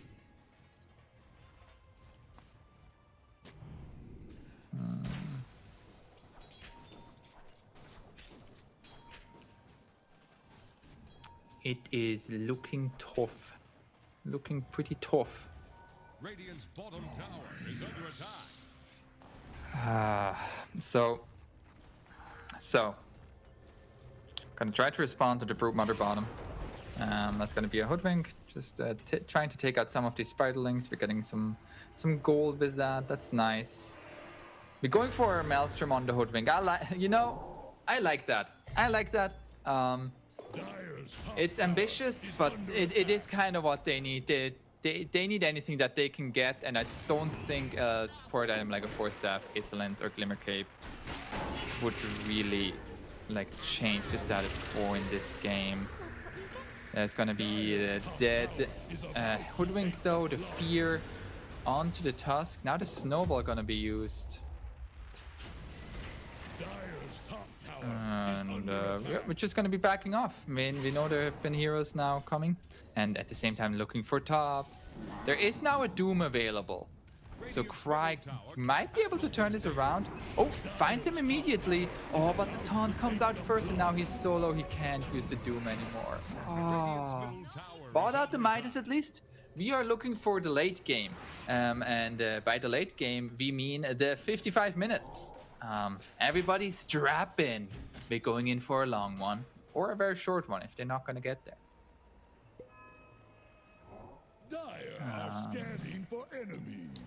Speaker 16: It is looking tough. Looking pretty tough.
Speaker 10: Radiant's bottom tower is under attack.
Speaker 16: So gonna try to respond to the Broodmother bottom. That's gonna be a Hoodwink. Just trying to take out some of these spiderlings. We're getting some gold with that. That's nice. We're going for a Maelstrom on the Hoodwink. I like that. I like that. It's ambitious, but it is kind of what they need. They need anything that they can get, and I don't think a support item like a Force Staff, Aether Lens, or Glimmer Cape would really like change the status quo in this game. There's gonna be the dead Hoodwink though, the fear. onto the Tusk. Now the Snowball gonna be used.
Speaker 12: Dire's top tower
Speaker 16: And we're just gonna be backing off. I mean, we know there have been heroes now coming. And at the same time looking for top. There is now a Doom available. So Cry might be able to turn this around. Oh, finds him immediately. Oh, but the taunt comes out first and now he's solo. He can't use the Doom anymore. Oh. Bought out the Midas at least. We are looking for the late game. And by the late game, we mean the 55 minutes. Everybody strap in. We're going in for a long one. Or a very short one if they're not going to get there.
Speaker 12: Dire are scanning for enemies.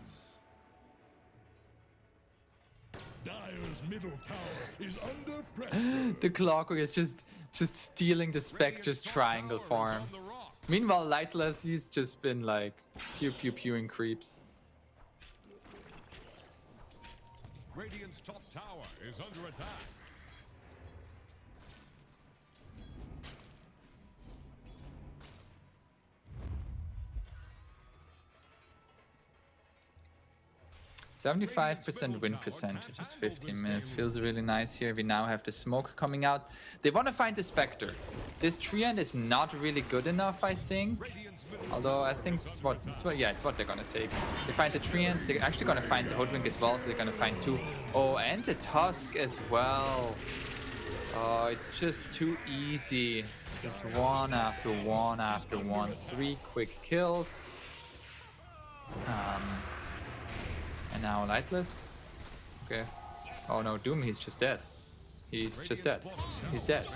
Speaker 12: Dire's middle tower is under pressure.
Speaker 16: The Clockwork is just stealing the Spectre's triangle farm. Meanwhile, Lightless, he's just been like pewing creeps.
Speaker 10: Radiant's top tower is under attack.
Speaker 16: %75% win percentage. It's 15 minutes. Feels really nice here. We now have the smoke coming out. They want to find the Spectre. This Treant is not really good enough, I think. Although I think it's what they're gonna take. They find the Treant. They're actually gonna find the Hoodwink as well, so they're gonna find 2. Oh, and the Tusk as well. Oh, it's just too easy. Just one after one after one. 3 quick kills. And now Lightless. Okay. Oh no, Doom, he's just dead. He's just dead. He's dead.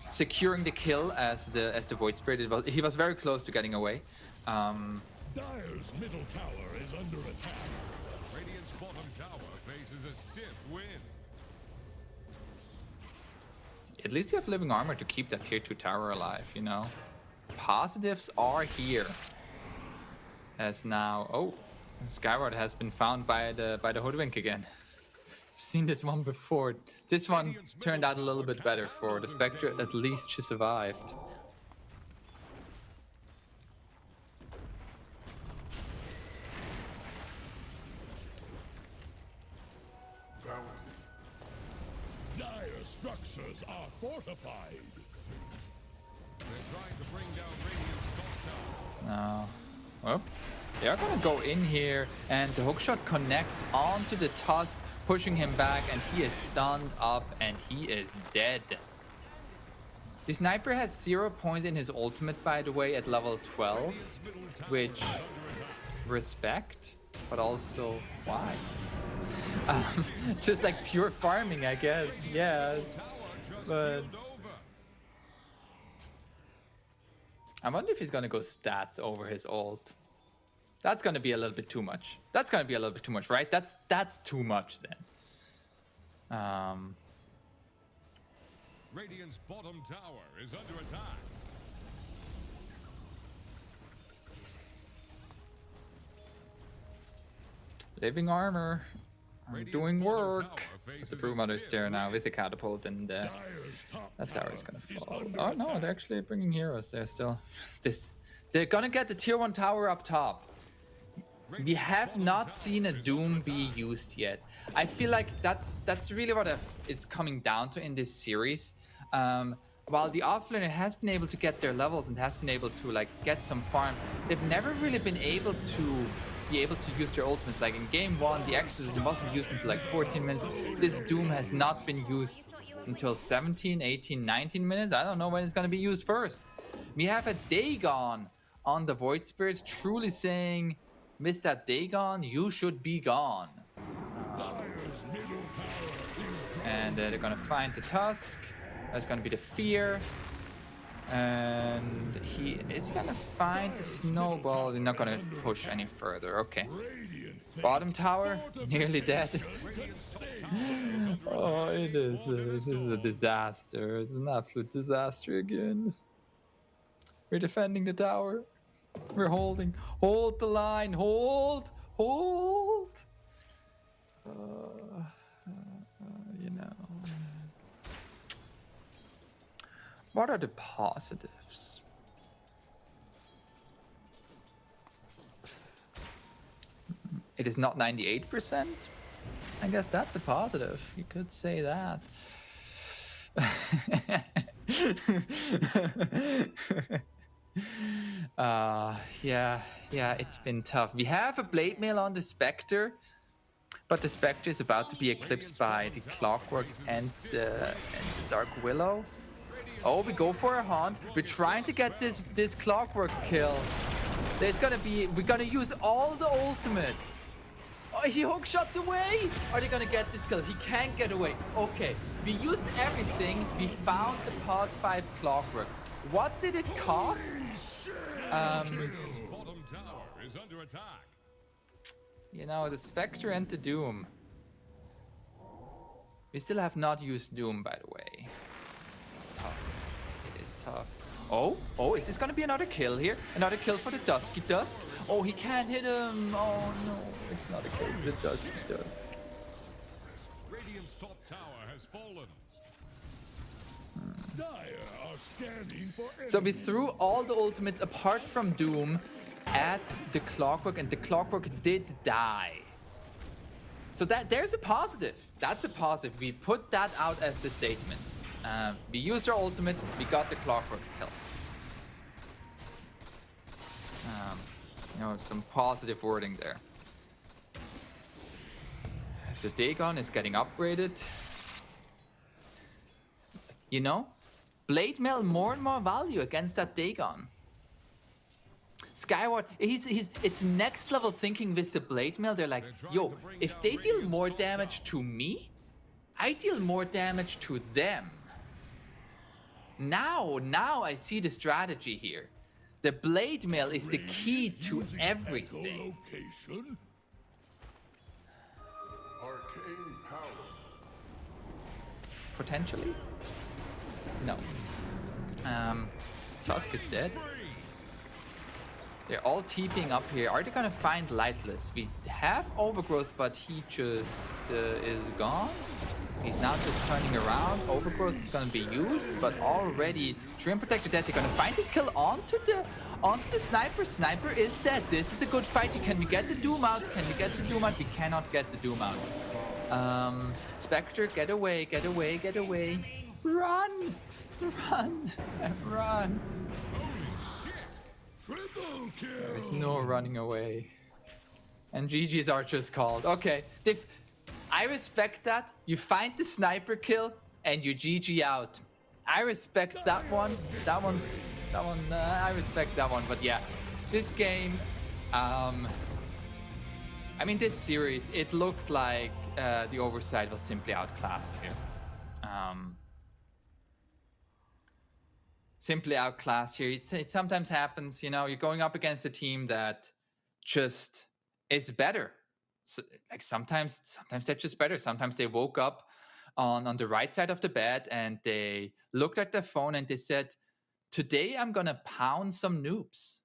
Speaker 16: Securing the kill as the Void Spirit. He was very close to getting away.
Speaker 12: Dire's middle tower is under attack.
Speaker 10: Radiant's bottom tower faces a stiff win.
Speaker 16: At least you have living armor to keep that tier 2 tower alive, you know. Positives are here. As now, oh, Skyward has been found by the Hoodwink again. Seen this one before. This one turned out a little bit better for the Spectre. At least she survived.
Speaker 12: Dire structures are fortified.
Speaker 10: They're trying to bring down Radiant's top tower.
Speaker 16: No. Well, they're gonna go in here, and the hookshot connects onto the Tusk, pushing him back, and he is stunned up, and he is dead. The Sniper has 0 points in his ultimate, by the way, at level 12, which respect, but also why? Just like pure farming, I guess. Yeah, but I wonder if he's gonna go stats over his ult. That's gonna be a little bit too much. That's gonna be a little bit too much, right? That's too much then.
Speaker 10: Radiant's bottom tower is under attack.
Speaker 16: Living armor. I'm doing work. But the Brewmother is there now with the catapult, and that tower is gonna fall. Oh no, they're actually bringing heroes there still. They're gonna get the tier 1 tower up top. We have not seen a Doom be used yet. I feel like that's really what it's coming down to in this series. While the offlaner has been able to get their levels and has been able to like get some farm, they've never really been able to use their ultimates. Like in game 1, the Exorcism wasn't used until like 14 minutes. This Doom has not been used until 17, 18, 19 minutes. I don't know when it's going to be used first. We have a Dagon on the Void Spirits, truly saying, with that Dagon, you should be gone. And they're going to find the Tusk. That's going to be the Fear. And he is going to find the Snowball. They're not going to push any further. Okay. Bottom tower, nearly dead. Oh, it is. This is a disaster. It's an absolute disaster again. We're defending the tower. We're holding. Hold the line. Hold. Hold. You know. What are the positives? It is not 98%. I guess that's a positive. You could say that. Yeah, it's been tough. We have a blade mail on the Spectre, but the Spectre is about to be eclipsed by the Clockwork and the Dark Willow. Oh, we go for a hunt. We're trying to get this Clockwork kill. We're gonna use all the ultimates. Oh, he hook shots away. Are they gonna get this kill? He can't get away. Okay, we used everything. We found the pause 5 Clockwork. What did it cost?
Speaker 10: Bottom tower is under attack.
Speaker 16: You know, the Spectre and the Doom. We still have not used Doom, by the way. It's tough. It is tough. Oh, is this gonna be another kill here? Another kill for the Dusky Dusk? Oh, he can't hit him. Oh no, it's not a kill for the Dusky Dusk.
Speaker 10: Radiant's top tower has fallen.
Speaker 12: Dire are scanning for
Speaker 16: So we threw all the ultimates apart from Doom at the Clockwork, and the Clockwork did die. So there's a positive. That's a positive. We put that out as the statement. We used our ultimate, we got the Clockwork kill. You know, some positive wording there. The Dagon is getting upgraded. You know, Blade Mail more and more value against that Dagon. Skyward, it's next level thinking with the Blade Mail. They're like, yo, if they deal more damage to me, I deal more damage to them. Now I see the strategy here. The Blade Mail is the key to everything.
Speaker 12: Arcane power.
Speaker 16: Potentially? No. Tusk is dead. They're all TPing up here. Are they gonna find Lightless? We have Overgrowth, but he just is gone. He's now just turning around. Overgrowth is gonna be used, but already Dream Protector dead. They're gonna find this kill onto the Sniper. Sniper is dead. This is a good fight. Can we get the Doom out? Can we get the Doom out? We cannot get the Doom out. Spectre, get away, get away, get away. Run! Run! Run!
Speaker 12: Triple kill.
Speaker 16: There is no running away. And GG's are just called. Okay, I respect that. You find the Sniper kill and you GG out. I respect that one. I respect that one. But yeah, this game, I mean, this series, it looked like the Oversight was simply outclassed here. Simply outclassed here. It sometimes happens, you know, you're going up against a team that just is better. So, like sometimes they're just better. Sometimes they woke up on the right side of the bed and they looked at their phone and they said, today I'm gonna pound some noobs.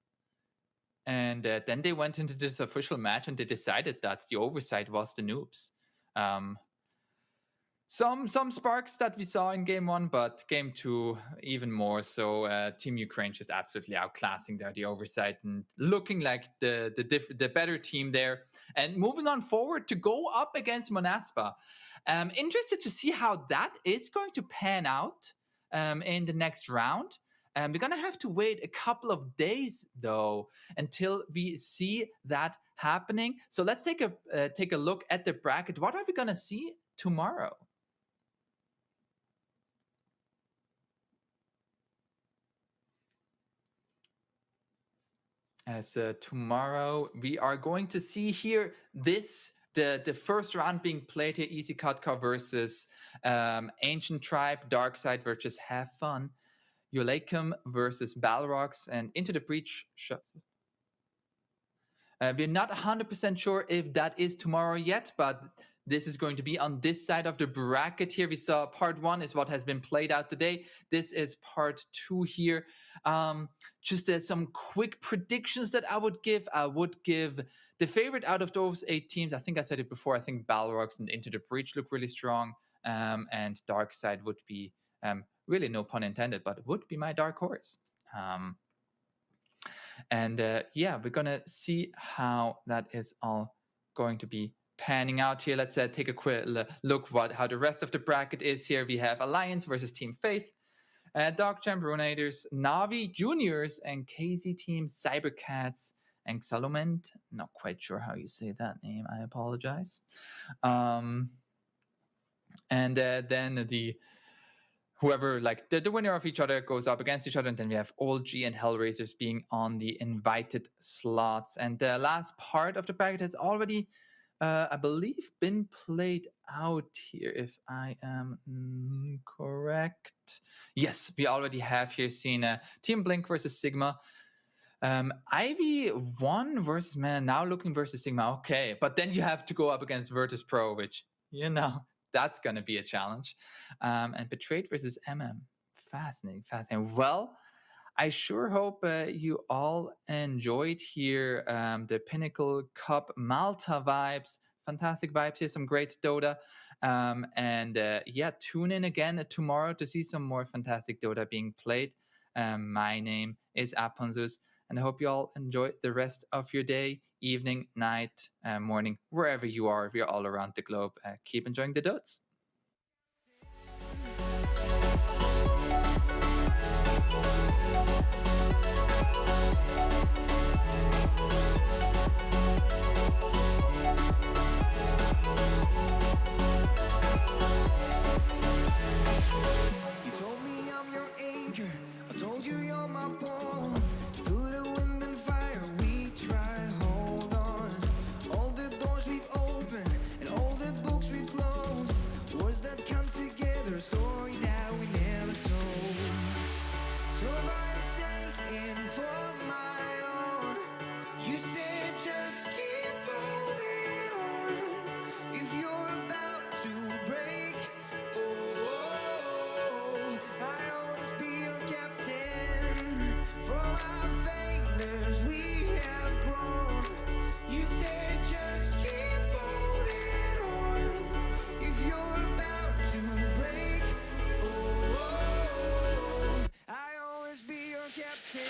Speaker 16: And then they went into this official match and they decided that the Oversight was the noobs. Some sparks that we saw in game 1, but game 2 even more. So Team Ukraine just absolutely outclassing there the Oversight and looking like the better team there. And moving on forward to go up against Monaspa. Interested to see how that is going to pan out in the next round. We're gonna have to wait a couple of days though until we see that happening. So let's take a look at the bracket. What are we gonna see tomorrow? As tomorrow we are going to see here the first round being played here, Easy Katka versus Ancient Tribe, Darkside versus Have Fun, Ulekum versus Balrogs, and Into the Breach Shuffle. We're not 100% sure if that is tomorrow yet, but this is going to be on this side of the bracket here. We saw part 1 is what has been played out today. This is part 2 here. Just some quick predictions that I would give. I would give the favorite out of those 8 teams. I think I said it before. I think Balrogs and Into the Breach look really strong. And Darkside would be, really no pun intended, but it would be my dark horse. Yeah, we're going to see how that is all going to be panning out here. Let's take a quick look how the rest of the bracket is here. We have Alliance versus Team Faith, Dogchamp Runators, Navi Juniors, and KZ Team Cybercats and Xalument. Not quite sure how you say that name. I apologize. And then whoever, like the winner of each other goes up against each other, and then we have OLG and Hellraisers being on the invited slots. And the last part of the bracket has already, I believe, been played out here, if I am correct. Yes, we already have here seen Team Blink versus Sigma. Ivy 1 versus Now Looking versus Sigma. Okay, but then you have to go up against Virtus Pro, which, that's going to be a challenge. And Betrayed versus MM. Fascinating. Well, I sure hope you all enjoyed here the Pinnacle Cup Malta vibes. Fantastic vibes here, some great Dota. Tune in again tomorrow to see some more fantastic Dota being played. My name is Aponzus, and I hope you all enjoy the rest of your day, evening, night, morning, wherever you are, if you're all around the globe. Keep enjoying the Dots.
Speaker 1: You told me I'm your anchor. I told you you're my pole. Through the wind and fire, we tried. Hold on. All the doors we've opened and all the books we've closed. Words that come together, a story that we never told. So if I say in for my own, you said just keep holding on. If you're about to break, I'll always be your captain. From our failures we have grown. You said just keep holding on. If you're about to break, I'll always be your captain.